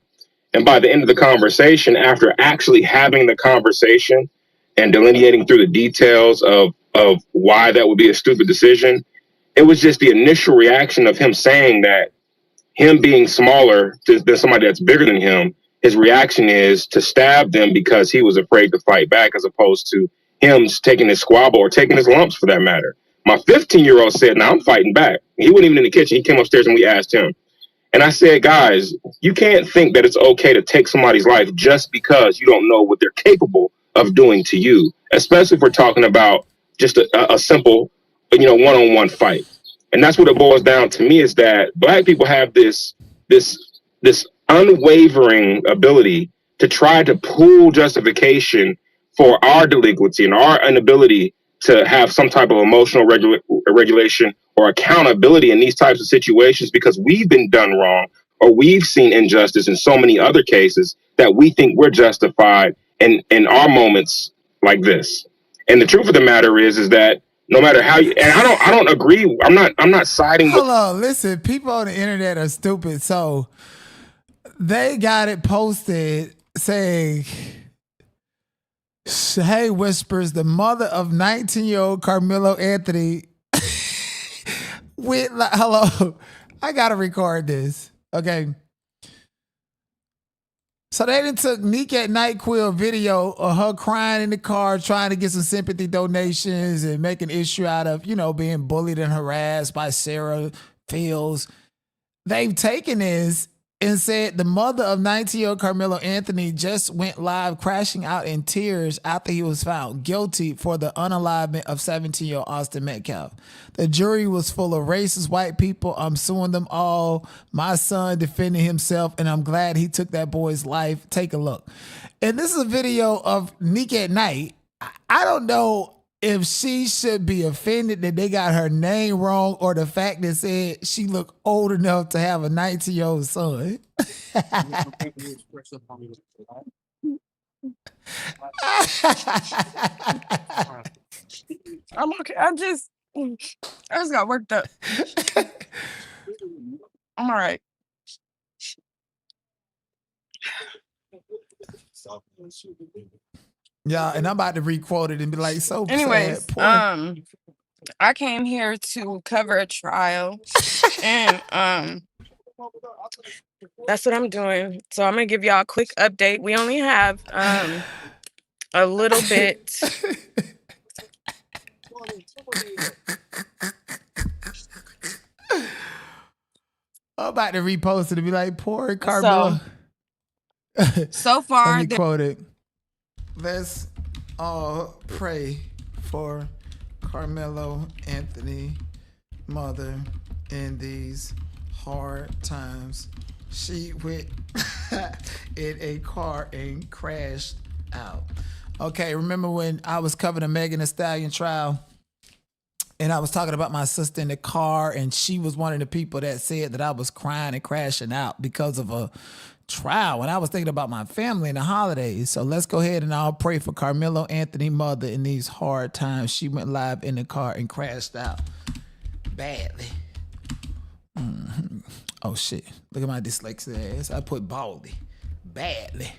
Speaker 3: And by the end of the conversation, after actually having the conversation and delineating through the details of why that would be a stupid decision, it was just the initial reaction of him saying that him being smaller than somebody that's bigger than him, his reaction is to stab them because he was afraid to fight back, as opposed to him taking his squabble or taking his lumps for that matter. My 15-year-old said, "Now I'm fighting back." He wasn't even in the kitchen. He came upstairs and we asked him. And I said, guys, you can't think that it's okay to take somebody's life just because you don't know what they're capable of doing to you, especially if we're talking about just a simple, one-on-one fight. And that's what it boils down to me, is that Black people have this unwavering ability to try to pull justification for our delinquency and our inability to have some type of emotional regulation or accountability in these types of situations, because we've been done wrong or we've seen injustice in so many other cases that we think we're justified in our moments like this. And the truth of the matter is that no matter how you, and I don't agree. I'm not siding with.
Speaker 1: Hold on, listen. People on the internet are stupid. So they got it posted saying, "Hey, Whispers, the mother of 19-year-old Karmelo Anthony went hello." I gotta record this. Okay. So they done took Nick at NyQuil video of her crying in the car, trying to get some sympathy donations and make an issue out of, being bullied and harassed by Sarah Fields. They've taken this and said the mother of 19-year-old Karmelo Anthony just went live crashing out in tears after he was found guilty for the unalivement of 17-year-old Austin Metcalf. The jury was full of racist white people. I'm suing them all. My son defending himself, and I'm glad he took that boy's life. Take a look. And this is a video of Nick at Night. I don't know if she should be offended that they got her name wrong, or the fact that said she looked old enough to have a 19-year-old son.
Speaker 15: I'm okay. I just got worked up. I'm all right.
Speaker 1: Yeah, and I'm about to requote it and be like, so
Speaker 15: anyways,
Speaker 1: sad. Poor.
Speaker 15: I came here to cover a trial, and that's what I'm doing. So I'm gonna give y'all a quick update. We only have a little bit.
Speaker 1: I'm about to repost it and be like, poor Karmelo.
Speaker 15: So far,
Speaker 1: let me quote it. Let's all pray for Karmelo Anthony mother in these hard times. She went in a car and crashed out. Okay, remember when I was covering the Megan Thee Stallion trial? and I was talking about my sister in the car, and she was one of the people that said that I was crying and crashing out because of a trial. And I was thinking about my family and the holidays. So let's go ahead and I'll pray for Karmelo Anthony mother in these hard times. She went live in the car and crashed out badly. Oh shit! Look at my dyslexia ass. I put baldly, badly.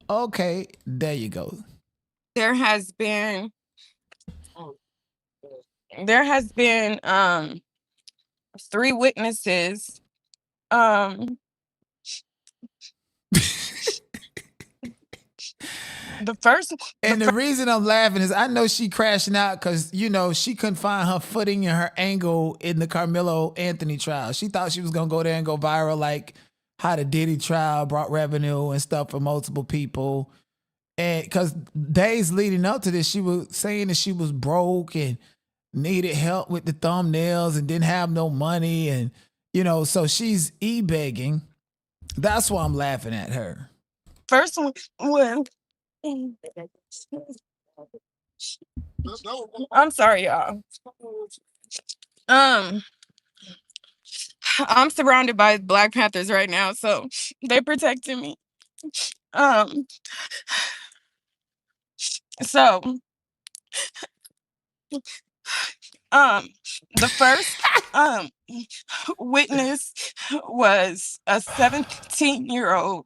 Speaker 1: Okay, there you go.
Speaker 15: There has been 3 witnesses. The first
Speaker 1: And the reason I'm laughing is I know she crashing out because, you know, she couldn't find her footing and her angle in the Karmelo Anthony trial. She thought she was going to go there and go viral like how the Diddy trial brought revenue and stuff for multiple people. And because days leading up to this, she was saying that she was broke and needed help with the thumbnails and didn't have no money. And, you know, so she's e-begging. That's why I'm laughing at her.
Speaker 15: first one, I'm sorry, y'all. I'm surrounded by Black Panthers right now, so they protecting me. So the first witness was a 17-year-old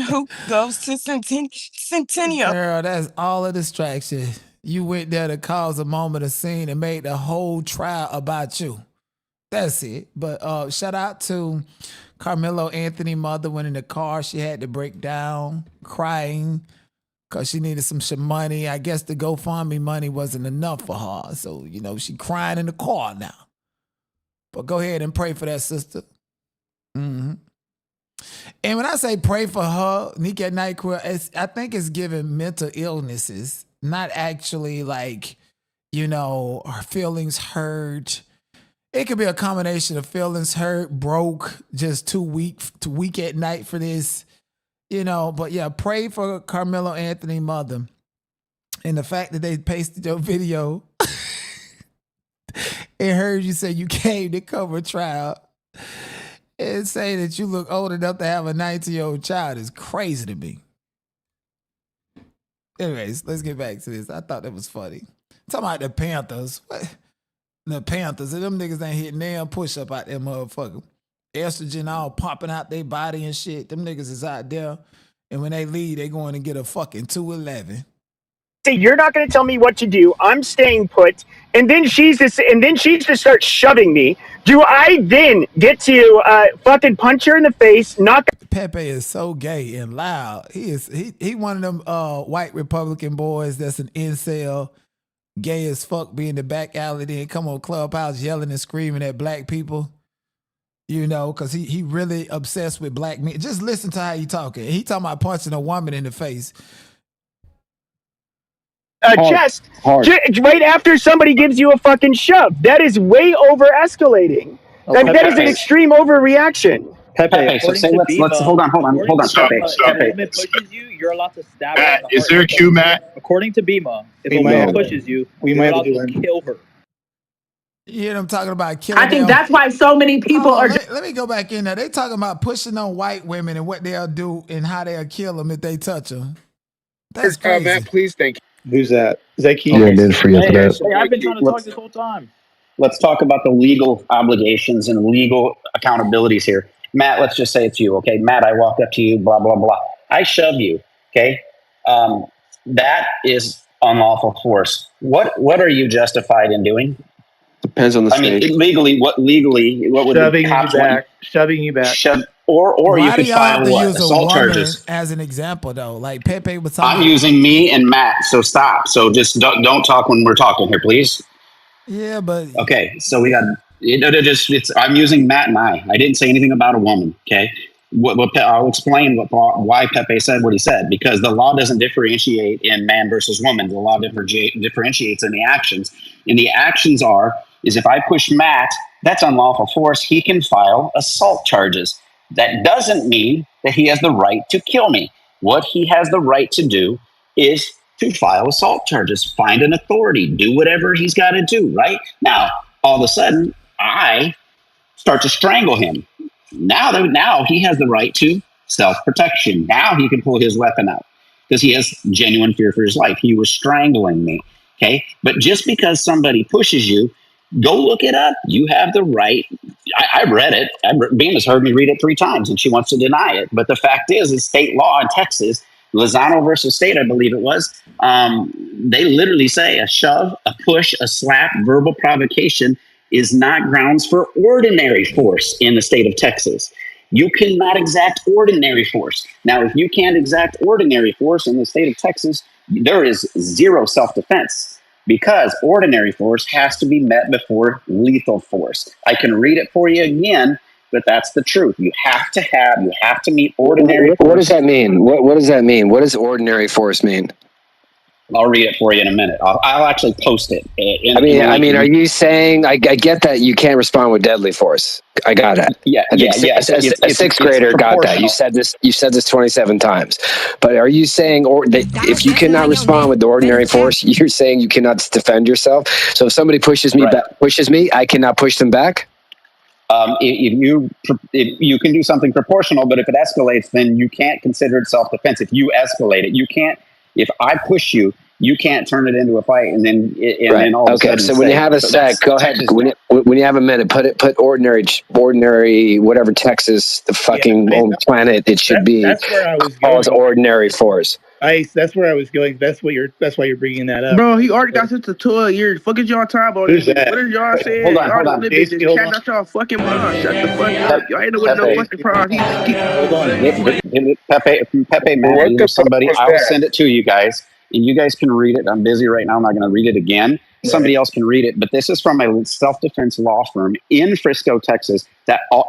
Speaker 15: who goes to Centennial.
Speaker 1: Girl, that's all a distraction. You went there to cause a moment of scene and made the whole trial about you. That's it. But shout out to Karmelo Anthony mother went in the car. She had to break down crying because she needed some money. I guess the GoFundMe money wasn't enough for her. So, you know, she crying in the car now. But go ahead and pray for that sister. Mm-hmm. And when I say pray for her, Nika Nightcrawler, I think it's giving mental illnesses, not actually like, you know, her feelings hurt. It could be a combination of feelings hurt, broke, just too weak at night for this, you know. But yeah, pray for Karmelo Anthony mother. And the fact that they pasted your video and heard you say you came to cover trial and say that you look old enough to have a 19-year-old child is crazy to me. Anyways, let's get back to this. I thought that was funny. Talking about the Panthers. What? The Panthers. Them niggas ain't hitting damn push-up out there, motherfucker. Estrogen all popping out their body and shit. Them niggas is out there. And when they leave, they going to get a fucking 211.
Speaker 5: Say, you're not going to tell me what to do. I'm staying put. And then she's to start shoving me. Do I then get to fucking punch her in the face, knock?
Speaker 1: Pepe is so gay and loud. He one of them white Republican boys that's an incel, gay as fuck, be in the back alley, then come on Clubhouse yelling and screaming at black people. You know, because he really obsessed with black men. Just listen to how he talking. He talking about punching a woman in the face.
Speaker 5: Chest right after somebody gives you a fucking shove. That is way over escalating. That is an extreme overreaction.
Speaker 18: Pepe, so say let's hold on.
Speaker 7: Pepe.
Speaker 18: If a pushes you, you're allowed to stab her.
Speaker 7: Matt, is there a cue, Matt?
Speaker 18: According to BEMA, if a woman pushes you, you're allowed to kill her.
Speaker 1: You hear them talking about killing
Speaker 4: I think
Speaker 1: them.
Speaker 4: that's why so many people are.
Speaker 1: Let me go back in there. They talking about pushing on white women and what they'll do and how they'll kill them if they touch them. That's crazy.
Speaker 7: Matt, please, thank you.
Speaker 13: Who's that? Is that Keith?
Speaker 18: Okay,
Speaker 13: Yeah, did for you for that.
Speaker 18: Hey, I've been trying to talk this whole time.
Speaker 21: Let's talk about the legal obligations and legal accountabilities here. Matt, let's just say it's you, okay? Matt, I walked up to you, blah, blah, blah. I shove you, okay? That is unlawful force. What are you justified in doing?
Speaker 13: Depends on the state.
Speaker 21: Legally, what would
Speaker 13: shoving you back? Shoving you back.
Speaker 21: Or you could file assault charges
Speaker 1: as an example, though. Like Pepe was talking.
Speaker 21: I'm using me and Matt, so stop. So just don't talk when we're talking here, please.
Speaker 1: Yeah, but
Speaker 21: okay. So we got I'm using Matt and I. I didn't say anything about a woman. Okay. I'll explain why Pepe said what he said, because the law doesn't differentiate in man versus woman. The law differentiates in the actions. And the actions is if I push Matt, that's unlawful force. He can file assault charges. That doesn't mean that he has the right to kill me. What he has the right to do is to file assault charges, find an authority, do whatever he's got to do, right? Now, all of a sudden, I start to strangle him. Now he has the right to self-protection. Now he can pull his weapon out because he has genuine fear for his life. He was strangling me. Okay. But just because somebody pushes you, go look it up. You have the right. I read it. Beam has heard me read it 3 times and she wants to deny it. But the fact is state law in Texas, Lozano versus State, I believe it was, they literally say a shove, a push, a slap, verbal provocation is not grounds for ordinary force in the state of Texas. You cannot exact ordinary force. Now, if you can't exact ordinary force in the state of Texas, there is zero self-defense because ordinary force has to be met before lethal force. I can read it for you again, but that's the truth. You have to meet ordinary force.
Speaker 8: What does that mean? What does that mean? What does ordinary force mean?
Speaker 21: I'll read it for you in a minute. I'll actually post it.
Speaker 8: I mean, are you saying? I get that you can't respond with deadly force. I got it.
Speaker 21: Yeah.
Speaker 8: A sixth grader got that. You said this 27 times. But are you saying if you cannot respond with the ordinary force, you're saying you cannot defend yourself? So if somebody pushes me, I cannot push them back.
Speaker 21: If you can do something proportional, but if it escalates, then you can't consider it self-defense. If you escalate it, you can't. If I push you, you can't turn it into a fight, and then all of a sudden.
Speaker 8: So when you have a sec, go ahead. When you have a minute, put ordinary, whatever Texas, the fucking home planet, it should be.
Speaker 18: That's where I was
Speaker 8: called ordinary force.
Speaker 18: That's where I was going. That's why you're bringing that up.
Speaker 9: Bro, he already got since the 12 years. Fuck is y'all talking about this? What is y'all saying?
Speaker 21: Hold on.
Speaker 9: Cat out y'all fucking mouth. Shut the fuck up. Y'all ain't know what no fucking problem.
Speaker 21: Pepe, man, you're somebody. I will send it to you guys, and you guys can read it. I'm busy right now. I'm not going to read it again. Somebody else can read it, but this is from a self-defense law firm in Frisco, Texas.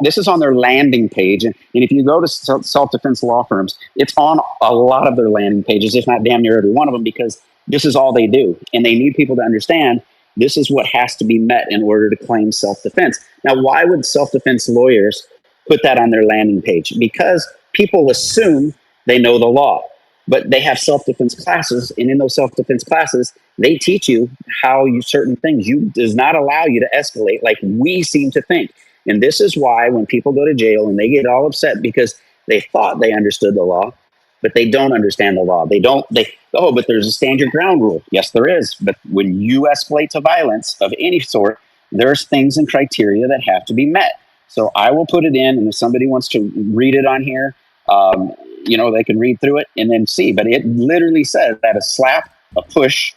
Speaker 21: This is on their landing page, and if you go to self-defense law firms, it's on a lot of their landing pages, if not damn near every one of them, because this is all they do, and they need people to understand this is what has to be met in order to claim self-defense. Now, why would self-defense lawyers put that on their landing page? Because people assume they know the law. But they have self-defense classes, and in those self-defense classes, they teach you how certain things does not allow you to escalate like we seem to think. And this is why when people go to jail and they get all upset because they thought they understood the law, but they don't understand the law. But there's a stand your ground rule. Yes, there is. But when you escalate to violence of any sort, there's things and criteria that have to be met. So I will put it in, and if somebody wants to read it on here, they can read through it and then see. But it literally says that a slap, a push,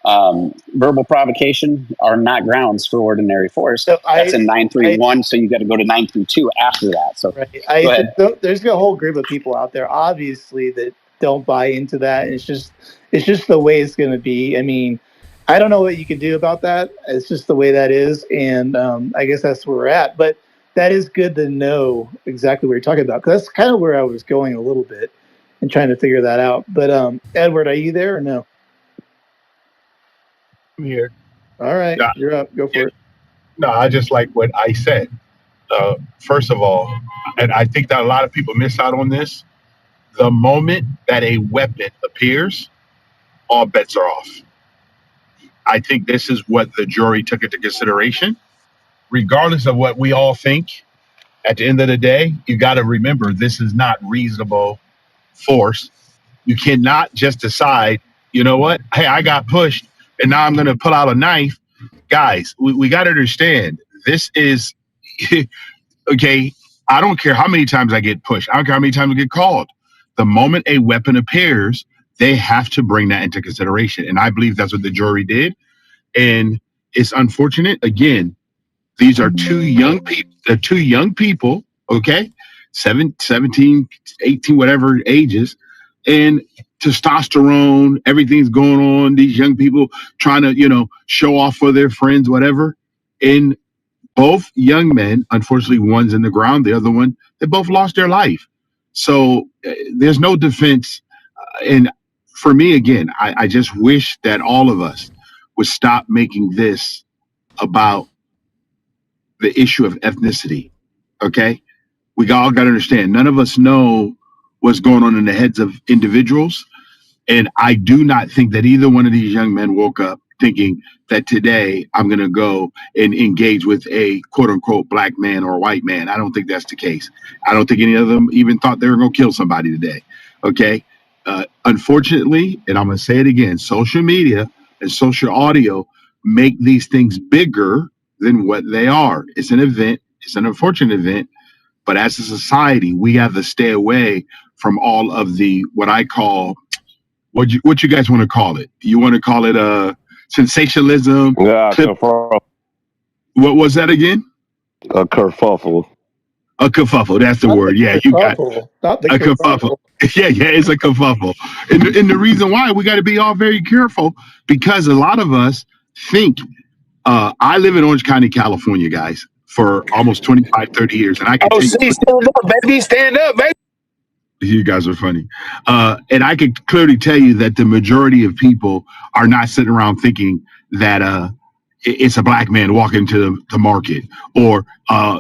Speaker 21: verbal provocation are not grounds for ordinary force. So that's in 931. So you got to go to 932 after that. So go ahead.
Speaker 18: There's a whole group of people out there, obviously, that don't buy into that. It's just the way it's going to be. I mean, I don't know what you can do about that. It's just the way that is, and I guess that's where we're at. But that is good to know exactly what you're talking about, because that's kind of where I was going a little bit and trying to figure that out. But Edward, are you there or no?
Speaker 17: I'm here.
Speaker 18: All right, you're up. Go for it.
Speaker 17: No, I just like what I said. First of all, and I think that a lot of people miss out on this, the moment that a weapon appears, all bets are off. I think this is what the jury took into consideration. Regardless of what we all think, at the end of the day, you got to remember this is not reasonable force. You cannot just decide, you know what? Hey, I got pushed and now I'm going to pull out a knife. Guys, we got to understand this is, okay, I don't care how many times I get pushed. I don't care how many times I get called. The moment a weapon appears, they have to bring that into consideration. And I believe that's what the jury did. And it's unfortunate. Again, these are two young people, okay? 17, 18, whatever ages. And testosterone, everything's going on. These young people trying to, show off for their friends, whatever. And both young men, unfortunately, one's in the ground, the other one, they both lost their life. So there's no defense. And for me, again, I just wish that all of us would stop making this about the issue of ethnicity. Okay, we all got to understand. None of us know what's going on in the heads of individuals. And I do not think that either one of these young men woke up thinking that today I'm going to go and engage with a quote unquote black man or white man. I don't think that's the case. I don't think any of them even thought they were going to kill somebody today. Okay. Unfortunately, and I'm going to say it again, social media and social audio make these things bigger than what they are. It's an event. It's an unfortunate event. But as a society, we have to stay away from all of the what I call what you guys want to call it? You want to call it sensationalism?
Speaker 23: Yeah, kerfuffle.
Speaker 17: What was that again?
Speaker 23: A kerfuffle.
Speaker 17: A kerfuffle. That's the
Speaker 18: Not
Speaker 17: word.
Speaker 18: the
Speaker 17: Yeah, you got
Speaker 18: kerfuffle. Not the
Speaker 17: a kerfuffle. Yeah, it's a kerfuffle. And the reason why we got to be all very careful because a lot of us think. I live in Orange County, California, guys, for almost 25, 30 years, and I can tell you.
Speaker 3: Stand up, baby. Stand up, baby.
Speaker 17: You guys are funny. And I can clearly tell you that the majority of people are not sitting around thinking that it's a black man walking to the market or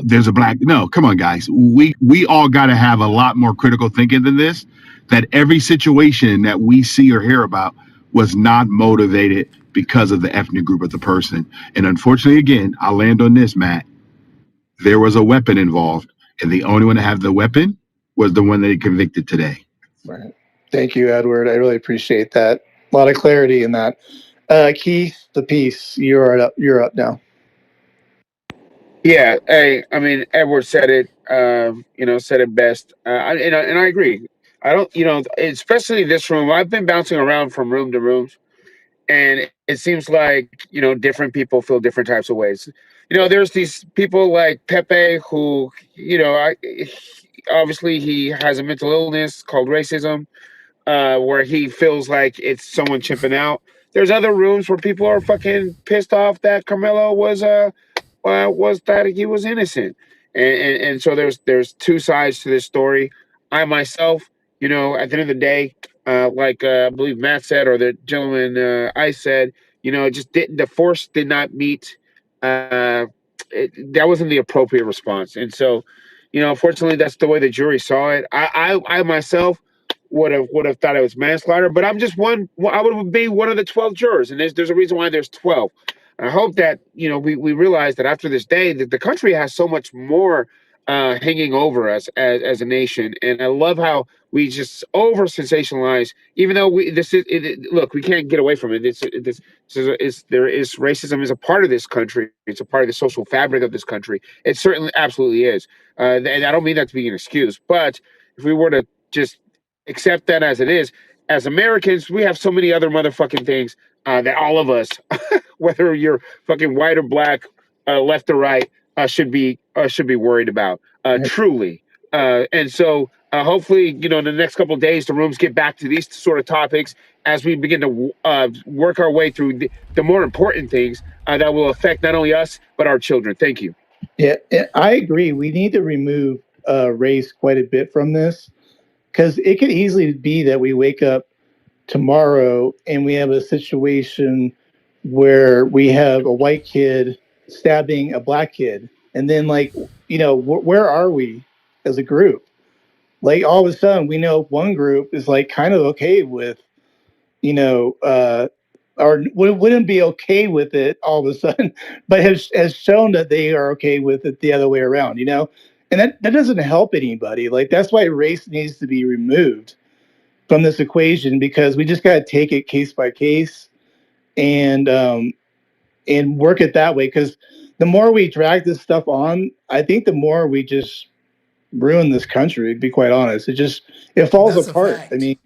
Speaker 17: there's a black. No, come on, guys. We all got to have a lot more critical thinking than this, that every situation that we see or hear about was not motivated because of the ethnic group of the person. And unfortunately, again, I'll land on this, Matt. There was a weapon involved, and the only one to have the weapon was the one that he convicted today.
Speaker 18: Right. Thank you, Edward. I really appreciate that. A lot of clarity in that. Keith, the piece, you're up now.
Speaker 2: Yeah, hey, I mean, Edward said it, said it best. And I agree. I don't, especially this room, I've been bouncing around from room to room, and it seems like, different people feel different types of ways. There's these people like Pepe who, obviously he has a mental illness called racism, where he feels like it's someone chipping out. There's other rooms where people are fucking pissed off that Carmelo was that he was innocent, and so there's two sides to this story. I myself, at the end of the day, like I believe Matt said, or the gentleman I said, it just didn't. The force did not meet. That wasn't the appropriate response, and so, unfortunately, that's the way the jury saw it. I myself would have thought it was manslaughter, but I'm just one. I would be one of the 12 jurors, and there's a reason why there's 12. I hope that we realize that after this day that the country has so much more hanging over us as a nation, and I love how we just over sensationalize. Even though look, we can't get away from it. There is racism is a part of this country. It's a part of the social fabric of this country. It certainly absolutely is, and I don't mean that to be an excuse. But if we were to just accept that as it is, as Americans, we have so many other motherfucking things that all of us, whether you're fucking white or black, left or right, should be worried about. Truly, and so hopefully, in the next couple of days, the rooms get back to these sort of topics as we begin to work our way through the more important things that will affect not only us but our children. Thank you.
Speaker 18: Yeah, I agree. We need to remove race quite a bit from this because it could easily be that we wake up tomorrow and we have a situation where we have a white kid stabbing a black kid, and then where are we as a group? Like all of a sudden, we know one group is like kind of okay with, or wouldn't be okay with it all of a sudden, but has shown that they are okay with it the other way around, and that doesn't help anybody. Like that's why race needs to be removed from this equation, because we just got to take it case by case and work it that way. Because the more we drag this stuff on, I think the more we just ruin this country. To be quite honest, it falls apart. I mean,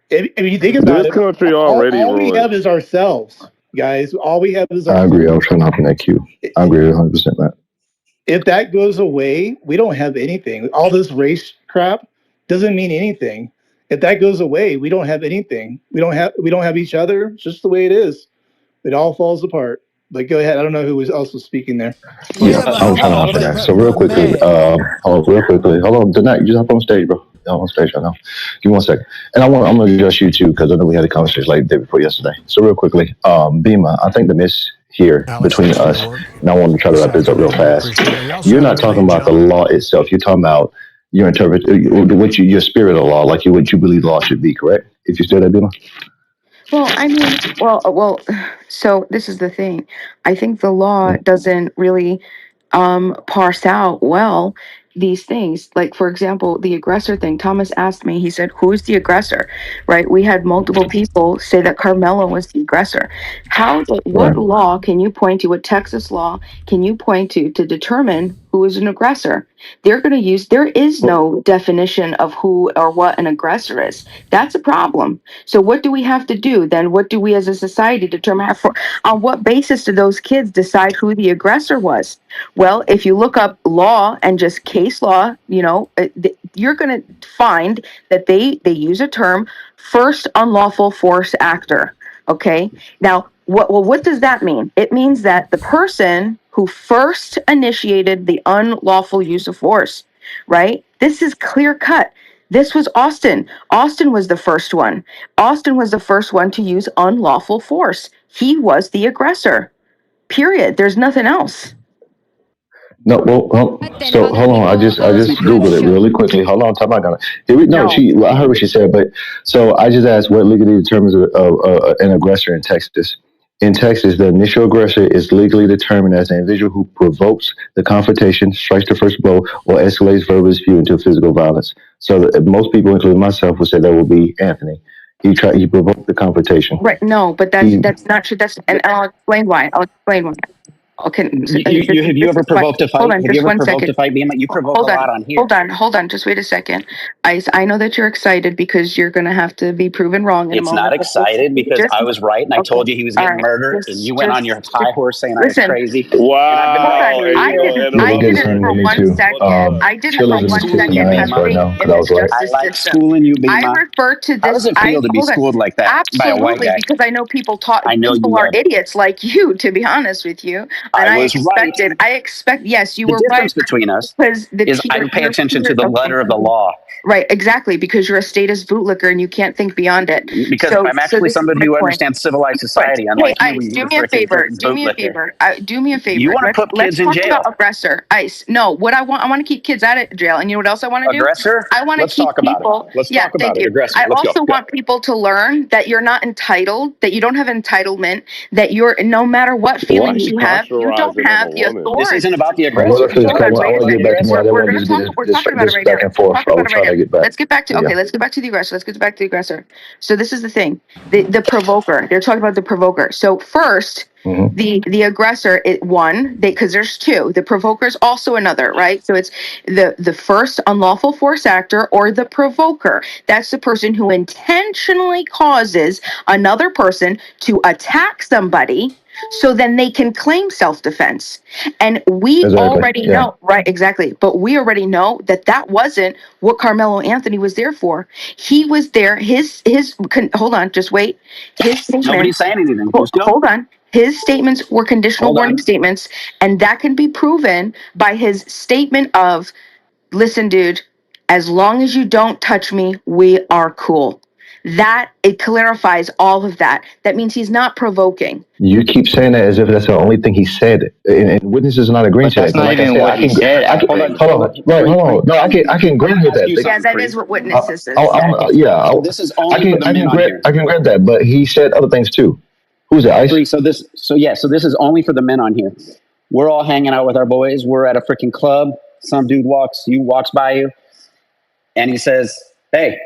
Speaker 18: if you think about
Speaker 23: this country already
Speaker 18: all we
Speaker 23: ruined.
Speaker 18: have is ourselves, guys. All we have is
Speaker 6: I
Speaker 18: ourselves.
Speaker 6: agree. I was trying to connect you. I agree 100%, Matt.
Speaker 18: If that goes away, we don't have anything. All this race crap doesn't mean anything. If that goes away, we don't have anything. We don't have each other. It's just the way it is. It all falls apart. But go ahead. I don't know who was also speaking there.
Speaker 6: Yeah, I was trying to answer that. So real quickly, hold on, tonight you just hop on stage, bro. Y'all on stage right now. Give me 1 second, and I'm gonna address you too because I know we had a conversation like the day before yesterday. So real quickly, Bima, I think the miss here between us, and I want to try to wrap this up real fast. You're not talking about the law itself. You're talking about your your spirit of law, like what you believe law should be, correct? If you still there, Bima?
Speaker 10: Well, I mean, so this is the thing. I think the law doesn't really parse out well these things. Like, for example, the aggressor thing. Thomas asked me, he said, who's the aggressor? Right? We had multiple people say that Carmelo was the aggressor. What law can you point to, what Texas law can you point to determine who is an aggressor? They're going to use, there is no definition of who or what an aggressor is. That's a problem. So what do we have to do then? What do we as a society determine? On what basis do those kids decide who the aggressor was? Well, if you look up law and just case law, you're going to find that they use a term, first unlawful force actor. Okay. Now, what does that mean? It means that the person who first initiated the unlawful use of force, right? This is clear cut. This was Austin. Austin was the first one. Austin was the first one to use unlawful force. He was the aggressor. Period. There's nothing else.
Speaker 6: No, so hold on. I just googled it really quickly. Hold on, time out. I heard what she said, but so I just asked what legally determines an aggressor in Texas. In Texas, the initial aggressor is legally determined as an individual who provokes the confrontation, strikes the first blow, or escalates verbal dispute into physical violence. So most people, including myself, would say that will be Anthony. He provoked the confrontation.
Speaker 10: Right. No, but that's not true. And I'll explain why. Okay.
Speaker 21: Have you ever provoked a fight?
Speaker 10: Hold on,
Speaker 21: have you
Speaker 10: just
Speaker 21: ever
Speaker 10: 1
Speaker 21: provoked
Speaker 10: second.
Speaker 21: a fight? You provoke a lot on here.
Speaker 10: Hold on. Just wait a second. I know that you're excited because you're going to have to be proven wrong in a
Speaker 21: It's
Speaker 10: moment.
Speaker 21: not excited because I was right and I told you he was getting murdered, and you went on your high horse saying I was crazy.
Speaker 2: Wow.
Speaker 10: I didn't for 1 second. I didn't for 1 second have faith in this justice
Speaker 21: I like
Speaker 10: system.
Speaker 21: schooling you, Bima.
Speaker 10: I refer to this.
Speaker 21: How does it feel to be schooled like that by a white
Speaker 10: Absolutely,
Speaker 21: guy?
Speaker 10: because I know people
Speaker 21: I know
Speaker 10: people
Speaker 21: you
Speaker 10: are
Speaker 21: love
Speaker 10: idiots like you, to be honest with you. And
Speaker 21: I was right.
Speaker 10: Yes, you
Speaker 21: The
Speaker 10: were
Speaker 21: difference
Speaker 10: right.
Speaker 21: between us
Speaker 10: Because
Speaker 21: is I pay attention to the letter of the law.
Speaker 10: Right, exactly, because you're a status bootlicker and you can't think beyond it.
Speaker 21: Because I'm actually somebody who understands civilized society, unlike you, where you're a freaking bootlicker.
Speaker 10: Do me a favor.
Speaker 21: You want to put kids in jail?
Speaker 10: Let's talk about aggressor. No, what I want to keep kids out of jail. And you know what else I want to do?
Speaker 21: Aggressor?
Speaker 10: I want to keep people.
Speaker 21: Let's talk about it. Aggressor.
Speaker 10: I
Speaker 21: Let's
Speaker 10: also
Speaker 21: go.
Speaker 10: want people to learn that you're not entitled, that you don't have entitlement, that you're no matter what feelings you have, you don't have the authority.
Speaker 21: This isn't about the aggressor.
Speaker 6: We're talking about it right
Speaker 10: back
Speaker 6: and forth.
Speaker 10: Let's get back to let's get back to the aggressor. Let's get back to the aggressor. So this is the thing. The provoker. They're talking about the provoker. So first, the aggressor, because there's two. The provoker is also another, right? So it's the first unlawful force actor or the provoker. That's the person who intentionally causes another person to attack somebody so then they can claim self-defense. And we already know, right? Exactly. But we already know that wasn't what Carmelo Anthony was there for. He was there. Hold on, just wait. His statement.
Speaker 21: Nobody's saying anything.
Speaker 10: Hold on. His statements were conditional warning statements, and that can be proven by his statement of, listen, dude, as long as you don't touch me, we are cool. That it clarifies all of that. That means he's not provoking.
Speaker 6: You keep saying that as if that's the only thing he said, and witnesses are not agreeing to that.
Speaker 8: That's not even what he said.
Speaker 6: Hold on. No, I can grant that.
Speaker 10: Yeah, that is what witnesses said.
Speaker 21: This is only for the men on here.
Speaker 6: I can grant that, but he said other things too. Who's it? Ice?
Speaker 21: So this is only for the men on here. We're all hanging out with our boys. We're at a freaking club. Some dude walks by you, and he says, "Hey,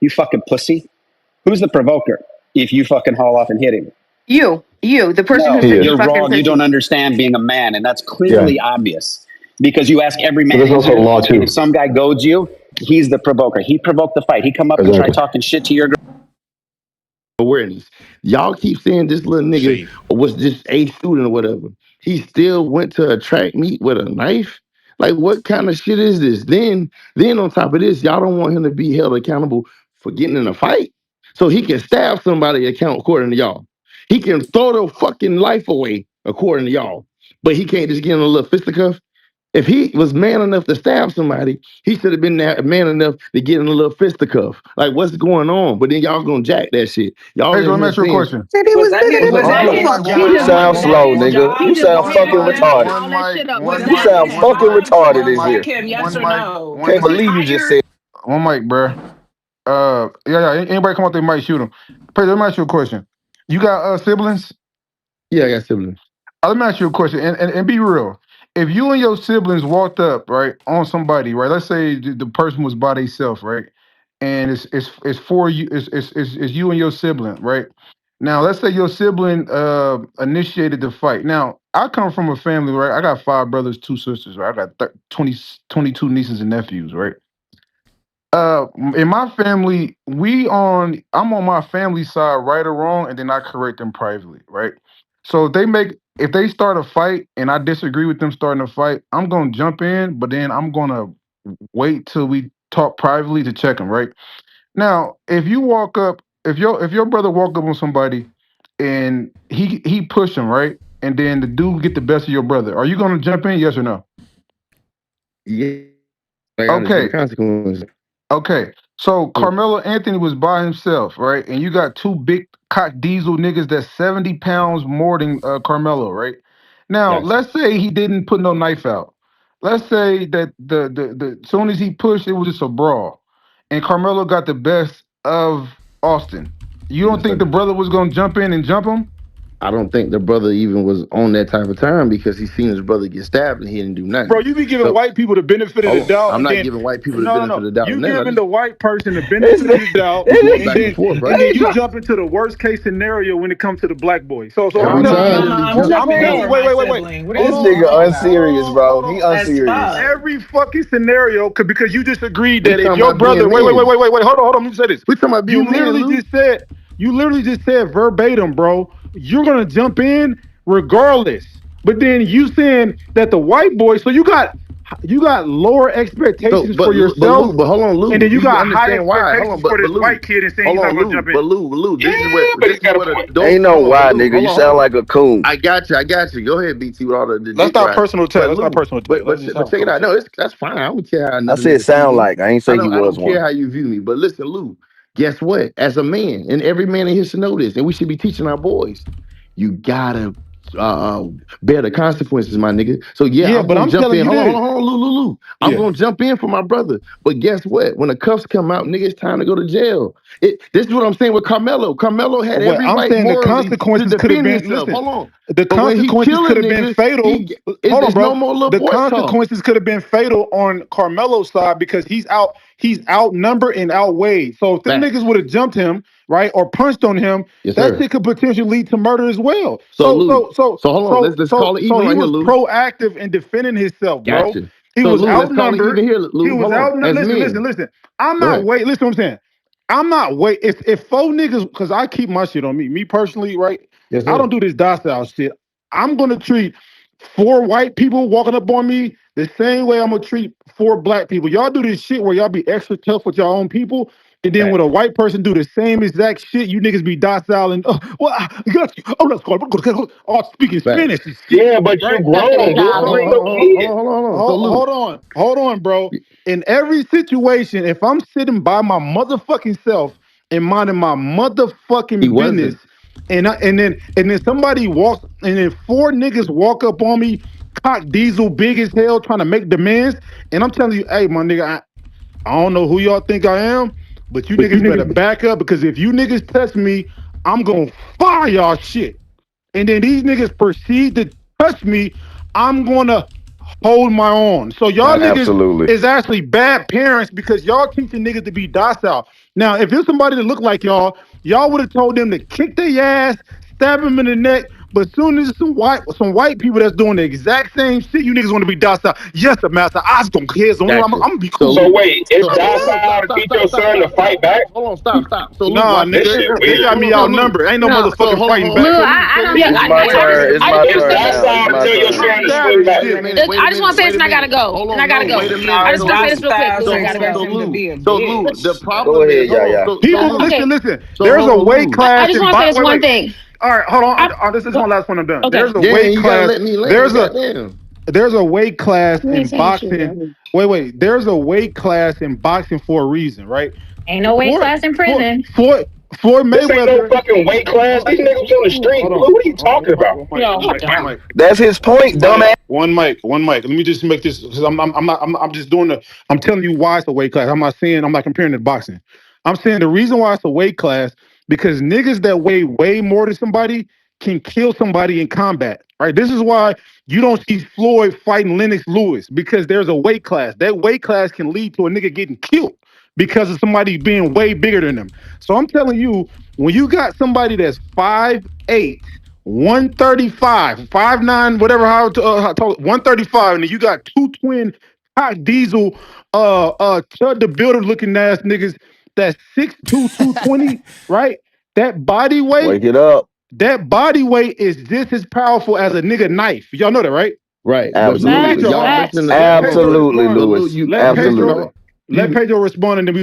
Speaker 21: you fucking pussy." Who's the provoker if you fucking haul off and hit him?
Speaker 10: You, the person who said
Speaker 21: you're wrong. You don't understand being a man, and that's clearly obvious because you ask every man.
Speaker 6: But there's also a law too.
Speaker 21: If some guy goads you, he's the provoker. He provoked the fight. He come up and try talking shit to your girl.
Speaker 23: Awareness. Y'all keep saying this little nigga was just a student or whatever. He still went to a track meet with a knife. Like, what kind of shit is this? Then on top of this, y'all don't want him to be held accountable for getting in a fight, so he can stab somebody according to y'all. He can throw their fucking life away according to y'all, but he can't just get in a little fisticuff If he was man enough to stab somebody, he should have been man enough to get in a little fisticuff. Like, what's going on? But then y'all gonna jack that shit. Y'all
Speaker 12: Hey, so
Speaker 23: in
Speaker 12: let me
Speaker 23: here
Speaker 12: ask you a
Speaker 23: saying,
Speaker 12: question.
Speaker 25: Said it was
Speaker 12: Was that his
Speaker 11: You sound
Speaker 12: job?
Speaker 11: slow, nigga. You sound fucking retarded. You sound fucking retarded in here.
Speaker 12: One mic,
Speaker 11: Can't believe you just said.
Speaker 12: one mic, bro. Yeah. Anybody come out there might shoot him. Let me ask you a question. You got siblings?
Speaker 23: yeah, I got siblings.
Speaker 12: Let me ask you a question, and be real. If you and your siblings walked up, right, on somebody, right, let's say the person was by themselves, right, and it's for you, it's you and your sibling, right. Now, let's say your sibling initiated the fight. Now, I come from a family, right. I got 5 brothers, 2 sisters, right. I got 22 nieces and nephews, right. In my family, I'm on my family side, right or wrong, and then I correct them privately, right? So if they start a fight and I disagree with them starting a fight, I'm gonna jump in, but then I'm gonna wait till we talk privately to check them, right? Now, if your brother walk up on somebody and he push him, right? And then the dude get the best of your brother, are you gonna jump in, yes or no?
Speaker 23: Yeah. I
Speaker 12: Okay.
Speaker 23: understand the consequences.
Speaker 12: Okay, so Carmelo Anthony was by himself, right? And you got 2 big cock diesel niggas that's 70 pounds more than Carmelo, right? Now,
Speaker 23: Gotcha.
Speaker 12: let's say he didn't put no knife out. Let's say that the soon as he pushed, it was just a brawl, and Carmelo got the best of Austin. You don't think the brother was gonna jump in and jump him?
Speaker 23: I don't think the brother even was on that type of time because he seen his brother get stabbed and he didn't do nothing.
Speaker 12: Bro, you be giving white people the benefit of the doubt.
Speaker 23: I'm
Speaker 12: and
Speaker 23: not
Speaker 12: then,
Speaker 23: giving white people the
Speaker 12: no,
Speaker 23: benefit of the doubt.
Speaker 12: You
Speaker 23: on that.
Speaker 12: giving the white person the benefit of the doubt,
Speaker 23: We going
Speaker 12: and
Speaker 23: back
Speaker 12: then,
Speaker 23: and forth, bro.
Speaker 12: and then you jump into the worst case scenario when it comes to the black boy. So
Speaker 23: Every time.
Speaker 12: wait.
Speaker 11: This nigga unserious, bro. He unserious.
Speaker 12: Every fucking scenario, because you just agreed that if
Speaker 23: talking
Speaker 12: your
Speaker 23: about
Speaker 12: brother,
Speaker 23: being
Speaker 12: wait,
Speaker 23: men.
Speaker 12: hold on, let me say this.
Speaker 23: We talking about being men, Lou.
Speaker 12: You literally just said verbatim, bro. You're gonna jump in regardless. But then you saying that the white boy, so you got lower expectations for yourself.
Speaker 23: But hold on, Lou.
Speaker 12: And then you got high
Speaker 23: understand why.
Speaker 12: expectations for this white kid and saying he's not gonna jump in.
Speaker 23: But Lou, this is what adults.
Speaker 11: Ain't no why, nigga. You sound like a coon.
Speaker 23: I got you. Go ahead, BT, with all the
Speaker 12: That's not personal attack. That's not personal attack.
Speaker 23: But check it out. No, that's fine. I don't care how
Speaker 11: I said sound like. I ain't say you was
Speaker 23: I don't
Speaker 11: one.
Speaker 23: care how you view me. But listen, Lou, guess what? As a man, and every man in here should know this, and we should be teaching our boys, you gotta bear the consequences, my nigga. So I'm gonna jump in. Hold on, Lou. I'm gonna jump in for my brother. But guess what? When the cuffs come out, nigga, it's time to go to jail. This is what I'm saying with Carmelo. Carmelo had every right
Speaker 12: the consequences
Speaker 23: to
Speaker 12: could have
Speaker 23: defend
Speaker 12: been.
Speaker 23: himself.
Speaker 12: Listen,
Speaker 23: Hold on.
Speaker 12: the consequences could have been fatal. Hold on, bro.
Speaker 23: No more little
Speaker 12: the
Speaker 23: boy
Speaker 12: consequences could have been fatal on Carmelo's side because he's outnumbered and outweighed. So if them niggas would have jumped him, right, or punched on him, that shit could potentially lead to murder as well.
Speaker 23: So hold on, let's call it even right here, Lou.
Speaker 12: He was proactive in defending himself, bro.
Speaker 23: Gotcha.
Speaker 12: He was outnumbered.
Speaker 23: He was
Speaker 12: outnumbered. Listen. I'm not waiting. Listen to what I'm saying. I'm not waiting. If 4 niggas, because I keep my shit on me. Me personally, right?
Speaker 23: Yes,
Speaker 12: I don't do this docile shit. I'm gonna treat 4 white people walking up on me the same way I'm gonna treat 4 black people. Y'all do this shit where y'all be extra tough with your own people, and then when a white person do the same exact shit, you niggas be docile and let's go. All speaking Spanish and shit.
Speaker 2: Yeah, but you grown, bro.
Speaker 12: Hold on, bro. In every situation, if I'm sitting by my motherfucking self and minding my motherfucking business, and then somebody walks, and then 4 niggas walk up on me, cock diesel, big as hell, trying to make demands, and I'm telling you, hey, my nigga, I don't know who y'all think I am, but you niggas better back up, because if you niggas touch me, I'm gonna fire y'all shit. And then these niggas proceed to touch me, I'm gonna hold my own. So y'all niggas is actually bad parents because y'all teaching niggas to be docile. Now, if there's somebody that look like y'all would have told them to kick their ass, stab them in the neck. But soon as some white people that's doing the exact same shit, you niggas want to be docile. Yes, master, I don't care. I'm gonna be cool.
Speaker 2: So wait, it's docile to teach your son to fight back?
Speaker 23: Hold on, stop. So
Speaker 12: nah, nigga, they got me outnumbered. Ain't no motherfucking fighting back.
Speaker 11: It's my turn.
Speaker 2: Docile to tell your son to swing back.
Speaker 16: I just want to say this, and I gotta go. I just want to say this real quick.
Speaker 23: So Lou, the problem
Speaker 11: Go ahead,
Speaker 23: is,
Speaker 12: people, listen. There's a weight class.
Speaker 16: I just want to say this one thing.
Speaker 12: All right, hold on. This is one last one. I'm done.
Speaker 16: Okay.
Speaker 12: There's a weight class. there's a weight class
Speaker 14: You ain't
Speaker 12: in
Speaker 14: saying shit,
Speaker 12: boxing.
Speaker 14: bro.
Speaker 12: Wait. There's a weight class in boxing for a reason, right?
Speaker 14: Ain't no weight
Speaker 12: Floyd,
Speaker 14: class in
Speaker 12: Floyd,
Speaker 14: prison.
Speaker 12: Floyd, Floyd
Speaker 3: This ain't no
Speaker 12: Mayweather.
Speaker 3: fucking weight class. These niggas on the street.
Speaker 12: Hold
Speaker 3: Blue,
Speaker 12: on.
Speaker 3: what are you talking about?
Speaker 12: One mic.
Speaker 11: That's his point, dumbass.
Speaker 12: One mic. Let me just make this because I'm just doing I'm telling you why it's a weight class. I'm not comparing it to boxing. I'm saying the reason why it's a weight class because niggas that weigh way more than somebody can kill somebody in combat. Right. This is why you don't see Floyd fighting Lennox Lewis because there's a weight class. That weight class can lead to a nigga getting killed because of somebody being way bigger than them. So I'm telling you, when you got somebody that's 5'8", 135, 5'9", whatever, how tall, 135, and then you got two twin hot diesel, Chud the Builder looking ass niggas that's 6'2", 220, right? That body weight,
Speaker 11: Wake it up.
Speaker 12: that body weight is just as powerful as a nigga knife. Y'all know that, right?
Speaker 23: Right. But
Speaker 11: Absolutely.
Speaker 23: Lou, y'all listen to
Speaker 11: Absolutely,
Speaker 23: but Lou,
Speaker 11: Lewis.
Speaker 23: you
Speaker 12: Let
Speaker 11: Absolutely.
Speaker 12: Pedro, let Pedro respond, and then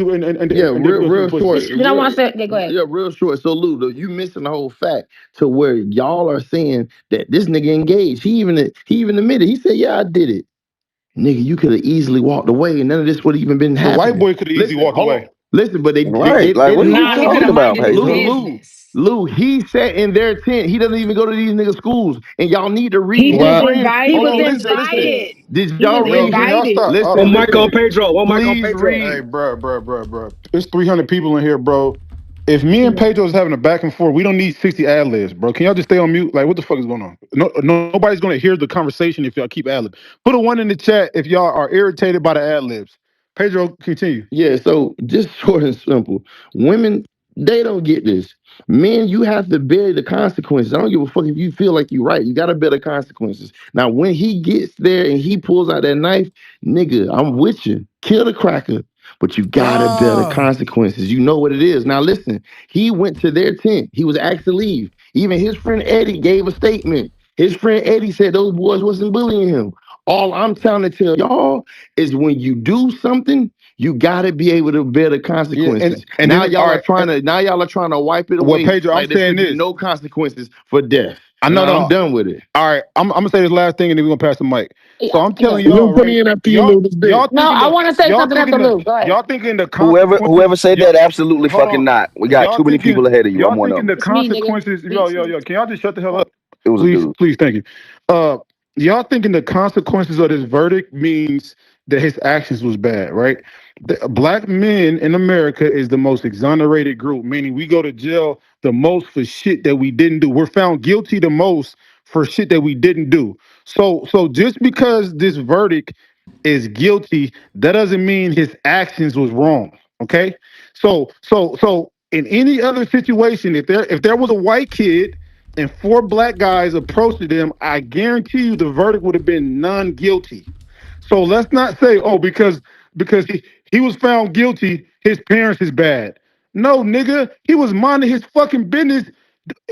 Speaker 23: yeah,
Speaker 12: and then
Speaker 23: real short.
Speaker 14: Then I want to say, go ahead.
Speaker 23: Yeah, real short. So Lou, you missing the whole fact to where y'all are saying that this nigga engaged. He even admitted. He said, "Yeah, I did it." Nigga, you could have easily walked away, and none of this would have even been
Speaker 12: the white
Speaker 23: happening.
Speaker 12: boy could have easily walked
Speaker 23: Hold on.
Speaker 12: away.
Speaker 23: Listen, but they
Speaker 11: Right. Like, what are you
Speaker 14: Nah, he could
Speaker 11: talking
Speaker 14: have
Speaker 11: about,
Speaker 14: minded his
Speaker 11: Pedro?
Speaker 14: business.
Speaker 23: Lou, he sat in their tent. He doesn't even go to these niggas' schools, and y'all need to
Speaker 14: He
Speaker 23: read his
Speaker 14: was
Speaker 12: Why?
Speaker 23: friends.
Speaker 14: invited. He
Speaker 23: Hold
Speaker 14: was
Speaker 23: on, listen.
Speaker 14: invited.
Speaker 23: Did
Speaker 14: He
Speaker 23: y'all
Speaker 14: was
Speaker 12: Yo,
Speaker 23: read
Speaker 12: can
Speaker 23: his?
Speaker 12: y'all
Speaker 14: invited.
Speaker 12: stop?
Speaker 23: Listen,
Speaker 9: One mic on
Speaker 23: listen.
Speaker 9: Pedro. One mic on
Speaker 23: Please
Speaker 9: Pedro.
Speaker 12: Hey,
Speaker 23: read.
Speaker 12: bro. There's 300 people in here, bro. If me and Pedro's having a back and forth, we don't need 60 ad libs, bro. Can y'all just stay on mute? Like, what the fuck is going on? Nobody's going to hear the conversation if y'all keep ad libs. Put a one in the chat if y'all are irritated by the ad libs. Pedro, continue.
Speaker 23: Yeah, so just short and simple. Women, they don't get this. Men, you have to bear the consequences. I don't give a fuck if you feel like you're right. You gotta bear the consequences. Now, when he gets there and he pulls out that knife, nigga, I'm with you. Kill the cracker. But you gotta bear the consequences. You know what it is. Now listen, he went to their tent. He was asked to leave. Even his friend Eddie gave a statement. His friend Eddie said those boys wasn't bullying him. All I'm trying to tell y'all is when you do something, you gotta be able to bear the
Speaker 12: Yeah,
Speaker 23: consequences.
Speaker 12: and
Speaker 23: Now
Speaker 12: then all
Speaker 23: y'all are
Speaker 12: right.
Speaker 23: trying to wipe it
Speaker 12: Well,
Speaker 23: away
Speaker 12: Pedro, I'm
Speaker 23: like there
Speaker 12: saying
Speaker 23: should be
Speaker 12: this.
Speaker 23: no consequences for death.
Speaker 12: I
Speaker 23: And
Speaker 12: know.
Speaker 23: I'm
Speaker 12: No.
Speaker 23: done with it.
Speaker 12: All right, I'm gonna say this last thing, and then we're gonna pass the mic. So I'm
Speaker 14: Yeah.
Speaker 12: telling
Speaker 9: Lou,
Speaker 12: y'all,
Speaker 9: put
Speaker 12: right?
Speaker 9: me in after you,
Speaker 12: Y'all,
Speaker 9: Lou. This big.
Speaker 12: y'all
Speaker 14: No,
Speaker 12: thinking
Speaker 14: I
Speaker 12: the,
Speaker 14: want to say
Speaker 12: y'all
Speaker 14: something after
Speaker 12: thinking the,
Speaker 14: Lou. Go ahead.
Speaker 12: y'all thinking the consequences.
Speaker 11: Whoever said
Speaker 12: Y'all,
Speaker 11: that, absolutely
Speaker 12: hold
Speaker 11: fucking
Speaker 12: on.
Speaker 11: not. We got
Speaker 12: Y'all
Speaker 11: too many
Speaker 12: thinking,
Speaker 11: people ahead of you. I'm
Speaker 12: y'all
Speaker 11: one of
Speaker 12: thinking
Speaker 11: them.
Speaker 12: the
Speaker 14: It's me, nigga.
Speaker 12: consequences. Yo. Can y'all just shut the hell up,
Speaker 11: It was a
Speaker 12: please?
Speaker 11: dude.
Speaker 12: Please, thank you. Y'all thinking the consequences of this verdict means that his actions was bad, right? Black men in America is the most exonerated group, meaning we go to jail the most for shit that we didn't do. We're found guilty the most for shit that we didn't do. So just because this verdict is guilty, that doesn't mean his actions was wrong. Okay? So in any other situation, if there was a white kid and four black guys approached them, I guarantee you the verdict would have been non-guilty. So let's not say, oh, because he was found guilty, his parents is bad. No, nigga, he was minding his fucking business.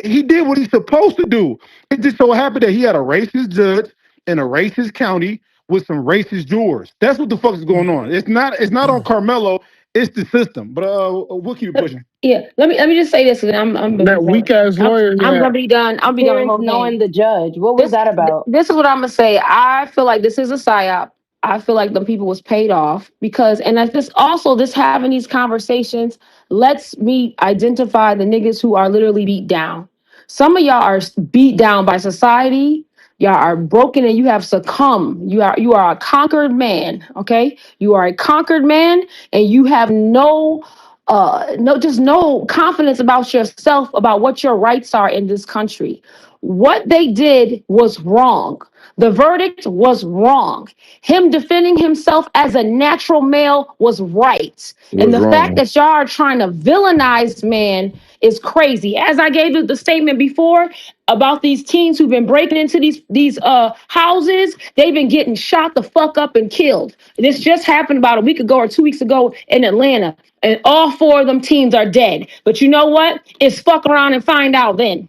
Speaker 12: He did what he's supposed to do. It just so happened that he had a racist judge in a racist county with some racist jurors. That's what the fuck is going on. It's not on Carmelo, it's the system. But we'll keep it pushing.
Speaker 14: Yeah, let me just say this, and I'm gonna be
Speaker 9: That weak
Speaker 14: done.
Speaker 9: ass lawyer.
Speaker 14: I'm
Speaker 9: Yeah.
Speaker 14: gonna be done. I'll be done with the whole
Speaker 19: Knowing
Speaker 14: thing.
Speaker 19: the judge. What was that about?
Speaker 14: This is what I'm gonna say. I feel like this is a psyop. I feel like the people was paid off because, and that's this also this having these conversations lets me identify the niggas who are literally beat down. Some of y'all are beat down by society. Y'all are broken and you have succumbed. You are a conquered man. Okay, you are a conquered man, and you have no confidence about yourself, about what your rights are in this country. What they did was wrong. The verdict was wrong. Him defending himself as a natural male was right. And
Speaker 23: Was
Speaker 14: the fact
Speaker 23: wrong.
Speaker 14: that y'all are trying to villainize man is crazy. As I gave you the statement before about these teens who've been breaking into these houses, they've been getting shot the fuck up and killed. This just happened about a week ago or 2 weeks ago in Atlanta, and all four of them teens are dead. But you know what? It's fuck around and find out then.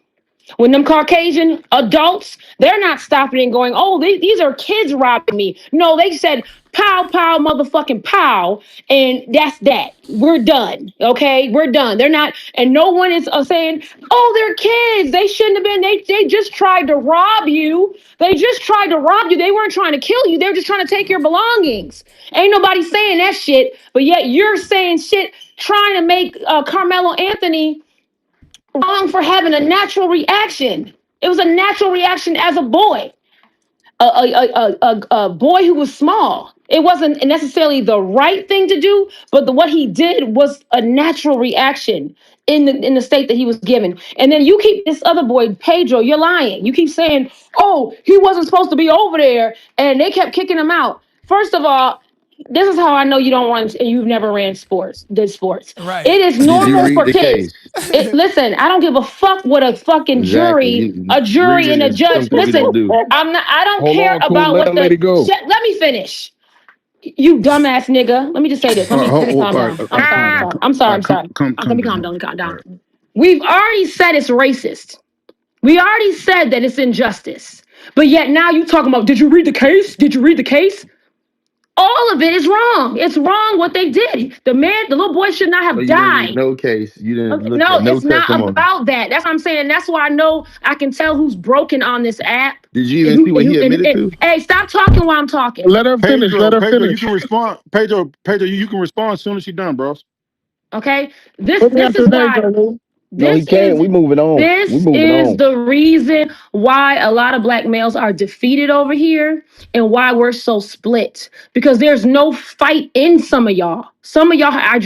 Speaker 14: When them Caucasian adults, they're not stopping and going, oh, these are kids robbing me. No, they said, pow, pow, motherfucking pow. And that's that. We're done. Okay, we're done. They're not, and no one is saying, oh, they're kids. They shouldn't have been. They just tried to rob you. They just tried to rob you. They weren't trying to kill you. They're just trying to take your belongings. Ain't nobody saying that shit. But yet you're saying shit, trying to make Carmelo Anthony wrong for having a natural reaction. It was a natural reaction as a boy, a boy who was small. It wasn't necessarily the right thing to do, but what he did was a natural reaction in the state that he was given. And then you keep this other boy, Pedro, you're lying. You keep saying, oh, he wasn't supposed to be over there, and they kept kicking him out. First of all, this is how I know you don't run and you've never ran sports.
Speaker 1: Right.
Speaker 14: It is
Speaker 23: Did you
Speaker 14: normal
Speaker 23: read
Speaker 14: for
Speaker 23: the
Speaker 14: kids.
Speaker 23: case?
Speaker 14: Listen, I don't give a fuck what a fucking
Speaker 23: Exactly.
Speaker 14: a jury and
Speaker 23: Reading
Speaker 14: a
Speaker 23: is
Speaker 14: judge.
Speaker 23: something we
Speaker 14: Listen,
Speaker 23: don't do.
Speaker 14: I don't
Speaker 5: Hold
Speaker 14: care
Speaker 5: on, cool.
Speaker 14: about
Speaker 5: Let
Speaker 14: what
Speaker 5: that lady go.
Speaker 14: let me finish. You dumbass nigga. Let me just say this. Let me calm down. I'm sorry. Let me calm down. We've already said it's racist. We already said that it's injustice. But yet now you talking about, did you read the case? Did you read the case? All of it is wrong. It's wrong what they did. The little boy should not
Speaker 23: So
Speaker 14: have
Speaker 23: you didn't read
Speaker 14: died.
Speaker 23: no case. You didn't look
Speaker 14: No,
Speaker 23: at no
Speaker 14: it's not
Speaker 23: testimony.
Speaker 14: about that. That's what I'm saying. That's why I know I can tell who's broken on this app.
Speaker 23: Did you even see what he admitted to?
Speaker 14: Hey, stop talking while I'm talking.
Speaker 5: Let her finish. Let her
Speaker 12: Pedro,
Speaker 5: finish.
Speaker 12: you can respond. Pedro, you can respond as soon as you're done, bro.
Speaker 14: Okay? This
Speaker 5: Put me
Speaker 14: is
Speaker 5: after
Speaker 14: why.
Speaker 5: Pedro.
Speaker 23: No, he can't. We moving on. We
Speaker 14: This
Speaker 23: moving
Speaker 14: is
Speaker 23: on.
Speaker 14: the reason why a lot of black males are defeated over here and why we're so split. Because there's no fight in some of y'all. Some of y'all are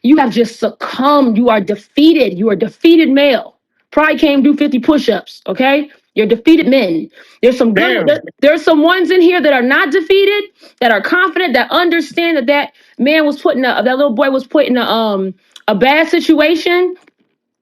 Speaker 14: you have just succumbed. You are defeated. You are defeated male. Probably can't do 50 push-ups, okay? You're defeated men. There's some there's some ones in here that are not defeated, that are confident, that understand that man was put in that little boy was put in a bad situation.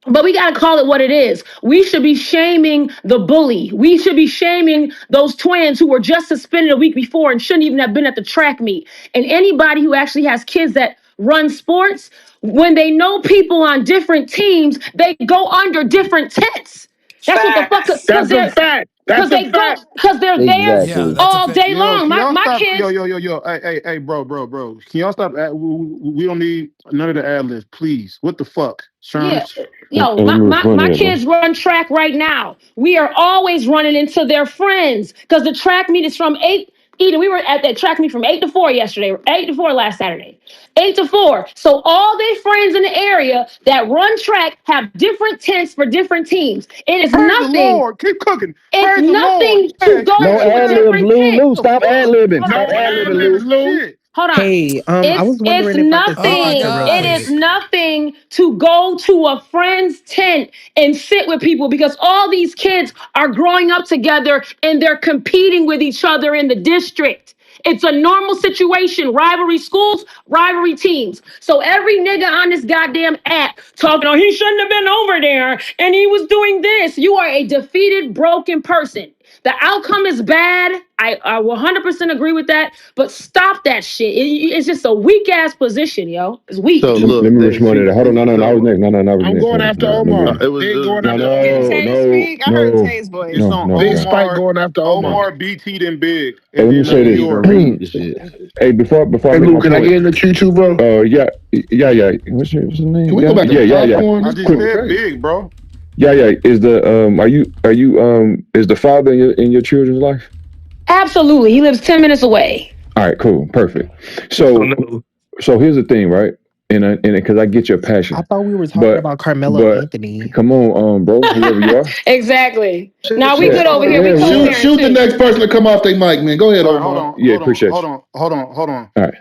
Speaker 14: But we got to call it what it is. We should be shaming the bully. We should be shaming those twins who were just suspended a week before and shouldn't even have been at the track meet. And anybody who actually has kids that run sports, when they know people on different teams, they go under different tents. That's what the fuck.
Speaker 5: That's a fact. That's a fact.
Speaker 14: Because they're there
Speaker 23: Exactly.
Speaker 14: all day
Speaker 12: Yo,
Speaker 14: long.
Speaker 12: can y'all
Speaker 14: My
Speaker 12: stop?
Speaker 14: kids.
Speaker 12: Yo. Hey, bro. Can y'all stop? We don't need none of the ad libs, please. What the fuck,
Speaker 14: Yeah,
Speaker 12: Sherms?
Speaker 14: yo,
Speaker 23: Let me respond
Speaker 14: my
Speaker 23: to that, bro.
Speaker 14: kids run track right now. We are always running into their friends because the track meet is from 8. Eden, we were at that track meet from 8 to 4 yesterday, 8 to 4 last Saturday. 8 to 4. So all their friends in the area that run track have different tents for different teams. It is
Speaker 12: Praise the
Speaker 14: nothing.
Speaker 12: Lord. Keep cooking.
Speaker 14: It's
Speaker 12: Praise the Lord.
Speaker 14: nothing to go
Speaker 23: No
Speaker 14: to a
Speaker 23: ad libs,
Speaker 14: different
Speaker 23: Lou.
Speaker 14: tent.
Speaker 23: Lou, stop ad libbing.
Speaker 12: No
Speaker 23: Stop ad
Speaker 12: ad
Speaker 23: libbing,
Speaker 12: libs,
Speaker 23: Lou.
Speaker 12: Lou.
Speaker 14: Hold on.
Speaker 15: Hey, I was
Speaker 14: It's
Speaker 15: wondering if I could
Speaker 1: Oh
Speaker 15: speak
Speaker 1: my
Speaker 15: to
Speaker 14: nothing. It
Speaker 15: Rose.
Speaker 14: is nothing to go to a friend's tent and sit with people because all these kids are growing up together and they're competing with each other in the district. It's a normal situation. Rivalry schools, rivalry teams. So every nigga on this goddamn app talking, oh, he shouldn't have been over there and he was doing this. You are a defeated, broken person. The outcome is bad. I will 100% agree with that. But stop that shit. It's just a weak ass position, yo. It's weak.
Speaker 23: So
Speaker 5: Let
Speaker 23: look,
Speaker 5: me respond to that. Hold on, no, I was next. I was
Speaker 9: I'm
Speaker 5: next.
Speaker 9: going after Omar.
Speaker 23: it was
Speaker 9: Big going after
Speaker 5: No,
Speaker 9: Omar.
Speaker 19: I heard Tay's voice.
Speaker 12: It's on
Speaker 9: Big Spike
Speaker 12: Omar.
Speaker 9: going after Omar.
Speaker 12: Omar, BT, then Big,
Speaker 5: Hey,
Speaker 12: and
Speaker 5: let me
Speaker 12: then
Speaker 5: say
Speaker 23: he
Speaker 5: this.
Speaker 12: New
Speaker 23: gonna
Speaker 12: York.
Speaker 23: read the shit.
Speaker 5: Hey, before I
Speaker 9: Hey,
Speaker 5: make
Speaker 9: Lou,
Speaker 5: my
Speaker 9: can I
Speaker 5: point.
Speaker 9: get in the queue too, bro?
Speaker 5: Yeah. What's his name?
Speaker 9: Can we go back to popcorn?
Speaker 12: I
Speaker 9: This
Speaker 12: just
Speaker 9: shit
Speaker 12: said
Speaker 9: crazy.
Speaker 12: Big, bro.
Speaker 5: Yeah. Is the are you is the father in your children's life?
Speaker 14: Absolutely. He lives 10 minutes away.
Speaker 5: All right, cool, perfect. So here's the thing, right? And because I get your passion,
Speaker 15: I thought we were talking about Carmelo Anthony.
Speaker 5: Come on, bro, whoever you are.
Speaker 14: Exactly. Now we good over here. We co-parent
Speaker 9: Shoot the
Speaker 14: too.
Speaker 9: next person to come off their mic, man. Go ahead,
Speaker 12: All
Speaker 9: Omar.
Speaker 12: right,
Speaker 5: Appreciate
Speaker 12: hold on.
Speaker 5: All right,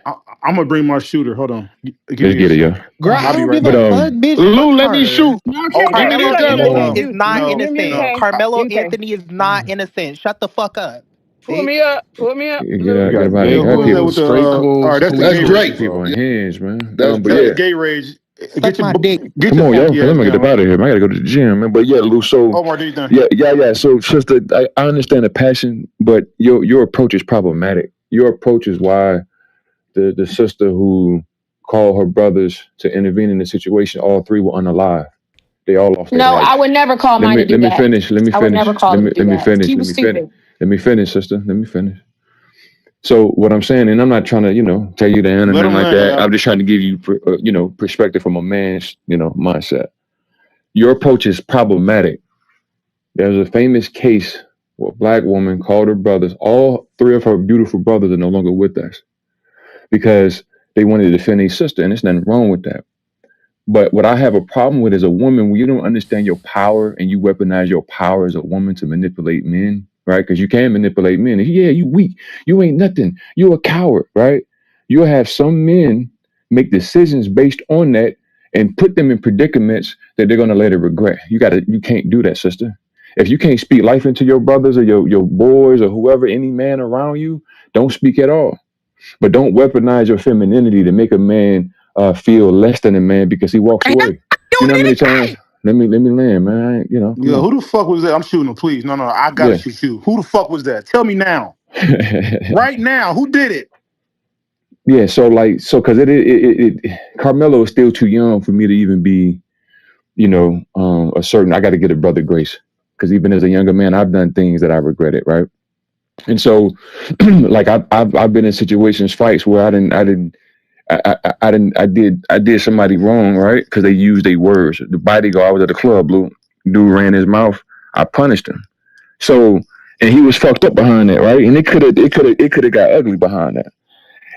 Speaker 12: I'm gonna bring my shooter. Hold on.
Speaker 5: let's get it, yo.
Speaker 15: Girl, I
Speaker 12: I'll be
Speaker 15: don't
Speaker 12: right
Speaker 15: give
Speaker 12: back.
Speaker 15: a fuck, bitch.
Speaker 9: Lou,
Speaker 15: Fuck
Speaker 9: let me
Speaker 15: her.
Speaker 9: shoot.
Speaker 12: Oh,
Speaker 9: Give me this gun, Lou.
Speaker 15: Is not
Speaker 12: no,
Speaker 15: innocent.
Speaker 12: no.
Speaker 15: Carmelo Anthony is not innocent. Shut the fuck up.
Speaker 19: Pull me up.
Speaker 5: Get out
Speaker 9: got
Speaker 5: of here.
Speaker 9: gay
Speaker 12: Who is that with the?
Speaker 9: straight
Speaker 12: All right,
Speaker 9: clothes,
Speaker 12: that's the
Speaker 9: that's
Speaker 12: gay
Speaker 9: Drake.
Speaker 12: rage.
Speaker 5: People on hands, man.
Speaker 9: That's
Speaker 5: But
Speaker 12: That's the
Speaker 5: yeah,
Speaker 9: Drake.
Speaker 12: gay rage.
Speaker 15: Suck my dick.
Speaker 12: Get
Speaker 5: come
Speaker 12: your
Speaker 5: on, yo.
Speaker 12: funky
Speaker 5: Let
Speaker 12: ass
Speaker 5: me get
Speaker 12: down.
Speaker 5: up out of here, man. I gotta go to the gym, man. But yeah, Lou. So
Speaker 12: Omar, do you think?
Speaker 5: yeah. So sister, I understand the passion, but your approach is problematic. Your approach is why the sister who called her brothers to intervene in the situation, all three were unalive. They all lost their
Speaker 14: No,
Speaker 5: life.
Speaker 14: I would never call mine to do that.
Speaker 5: Let me finish.
Speaker 14: I would never call him to do that. He was stupid.
Speaker 5: Let me finish, sister. Let me finish. So what I'm saying, and I'm not trying to, tell you to end or nothing like that. I'm just trying to give you, perspective from a man's, mindset. Your approach is problematic. There's a famous case where a black woman called her brothers. All 3 of her beautiful brothers are no longer with us because they wanted to defend their sister, and there's nothing wrong with that. But what I have a problem with is a woman, when you don't understand your power and you weaponize your power as a woman to manipulate men, right? Because you can manipulate men. Yeah, you weak. You ain't nothing. You're a coward, right? You'll have some men make decisions based on that and put them in predicaments that they're going to later regret. You can't do that, sister. If you can't speak life into your brothers or your boys or whoever, any man around you, don't speak at all. But don't weaponize your femininity to make a man feel less than a man because he walks away. You know how many times? Let me land, man.
Speaker 12: Yeah, who the fuck was that? I'm shooting him, please. No, I gotta shoot you. Who the fuck was that? Tell me now. Right now, who did it?
Speaker 5: Yeah, so because Karmelo is still too young for me to even be, a certain. I got to get a brother grace because even as a younger man, I've done things that I regretted, right? And so, I've been in situations, fights where I did somebody wrong, right? Because they used their words. The bodyguard, I was at the club, dude ran his mouth. I punished him. So, and he was fucked up behind that, right? And it could have got ugly behind that.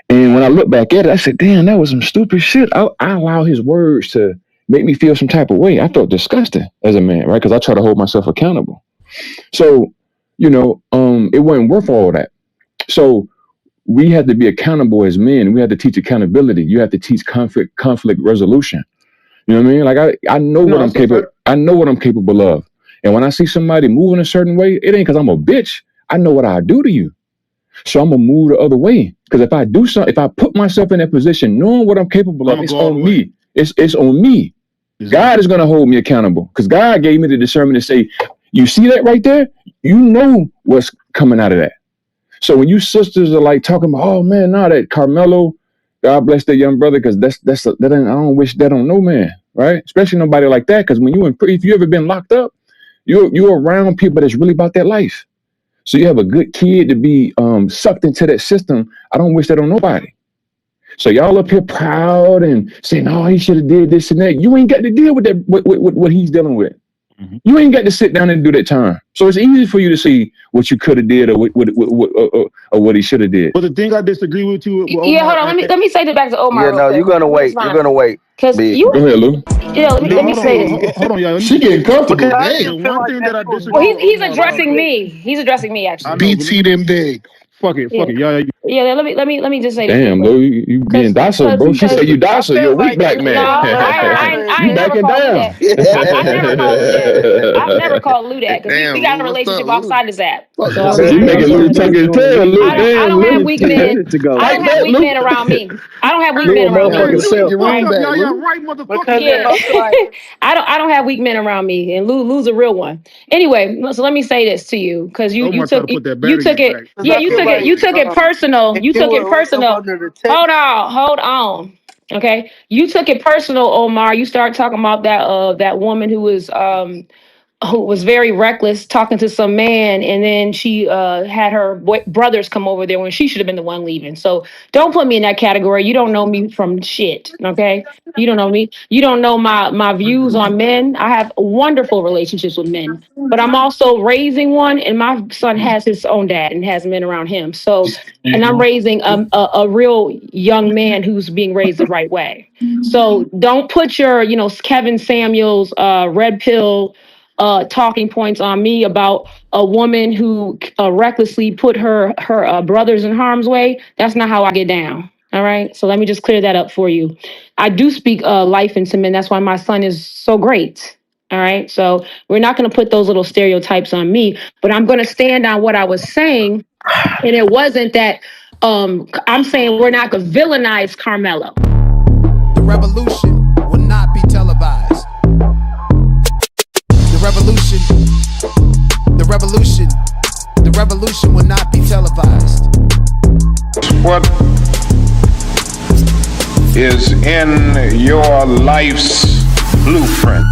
Speaker 5: And when I look back at it, I said, damn, that was some stupid shit. I allow his words to make me feel some type of way. I felt disgusting as a man, right? Because I try to hold myself accountable. So, it wasn't worth all that. So we had to be accountable as men. We had to teach accountability. You have to teach conflict resolution. You know what I mean? Like I know what I'm capable. I know what I'm capable of. And when I see somebody moving a certain way, it ain't because I'm a bitch. I know what I do to you. So I'm gonna move the other way. Because if I do something, if I put myself in that position, knowing what I'm capable of, it's on me. It's on me. God is gonna hold me accountable. Because God gave me the discernment to say, you see that right there? You know what's coming out of that. So when you sisters are like talking about, oh man, that Karmelo, God bless that young brother, because I don't wish that on no man, right? Especially nobody like that. Because when if you ever been locked up, you're around people that's really about that life. So you have a good kid to be sucked into that system. I don't wish that on nobody. So y'all up here proud and saying, oh, he should have did this and that. You ain't got to deal with that, what he's dealing with. Mm-hmm. You ain't got to sit down and do that time. So it's easy for you to see what you could have did or what he should have did.
Speaker 12: But the thing I disagree with you.
Speaker 14: Hold on. Let me say this back to Omar.
Speaker 11: Yeah, no, you're gonna wait. You're gonna wait.
Speaker 14: Because you.
Speaker 5: Go ahead, Lou.
Speaker 14: Let me say this.
Speaker 12: Hold on, y'all.
Speaker 17: She getting comfortable.
Speaker 12: One thing that I disagree.
Speaker 14: Well, he's addressing me. He's addressing me actually.
Speaker 17: BT them big.
Speaker 12: Fuck it. Y'all.
Speaker 14: Yeah, let me just say this.
Speaker 5: Damn, Lou, you being docile, bro. She said you docile. You're a weak black man.
Speaker 14: No, I ain't never called Lou that. I've never called Lou that because we got a relationship outside this app.
Speaker 5: You making Lou tuck his tail, Lou.
Speaker 14: I don't have weak men. I don't have weak men around me. I don't have weak men around me.
Speaker 12: Right, motherfucker.
Speaker 14: I don't have weak men around me, and Lou's a real one. Anyway, so let me say this to you because you took it. Yeah, you took it personal. You took it personal. Hold on. Okay, you took it personal, Omar. You started talking about that woman who was very reckless talking to some man, and then she had her brothers come over there when she should have been the one leaving. So don't put me in that category. You don't know me from shit, okay? You don't know me. You don't know my views on men. I have wonderful relationships with men, but I'm also raising one, and my son has his own dad and has men around him. So, and I'm raising a real young man who's being raised the right way. So don't put your, Kevin Samuels red pill talking points on me about a woman who recklessly put her brothers in harm's way. That's not how I get down. All right. So let me just clear that up for you. I do speak life into men. That's why my son is so great. All right. So we're not going to put those little stereotypes on me, but I'm going to stand on what I was saying. And it wasn't that I'm saying we're not going to villainize Karmelo.
Speaker 1: The revolution will not be televised. The revolution will not be televised.
Speaker 4: What is in your life's blueprint?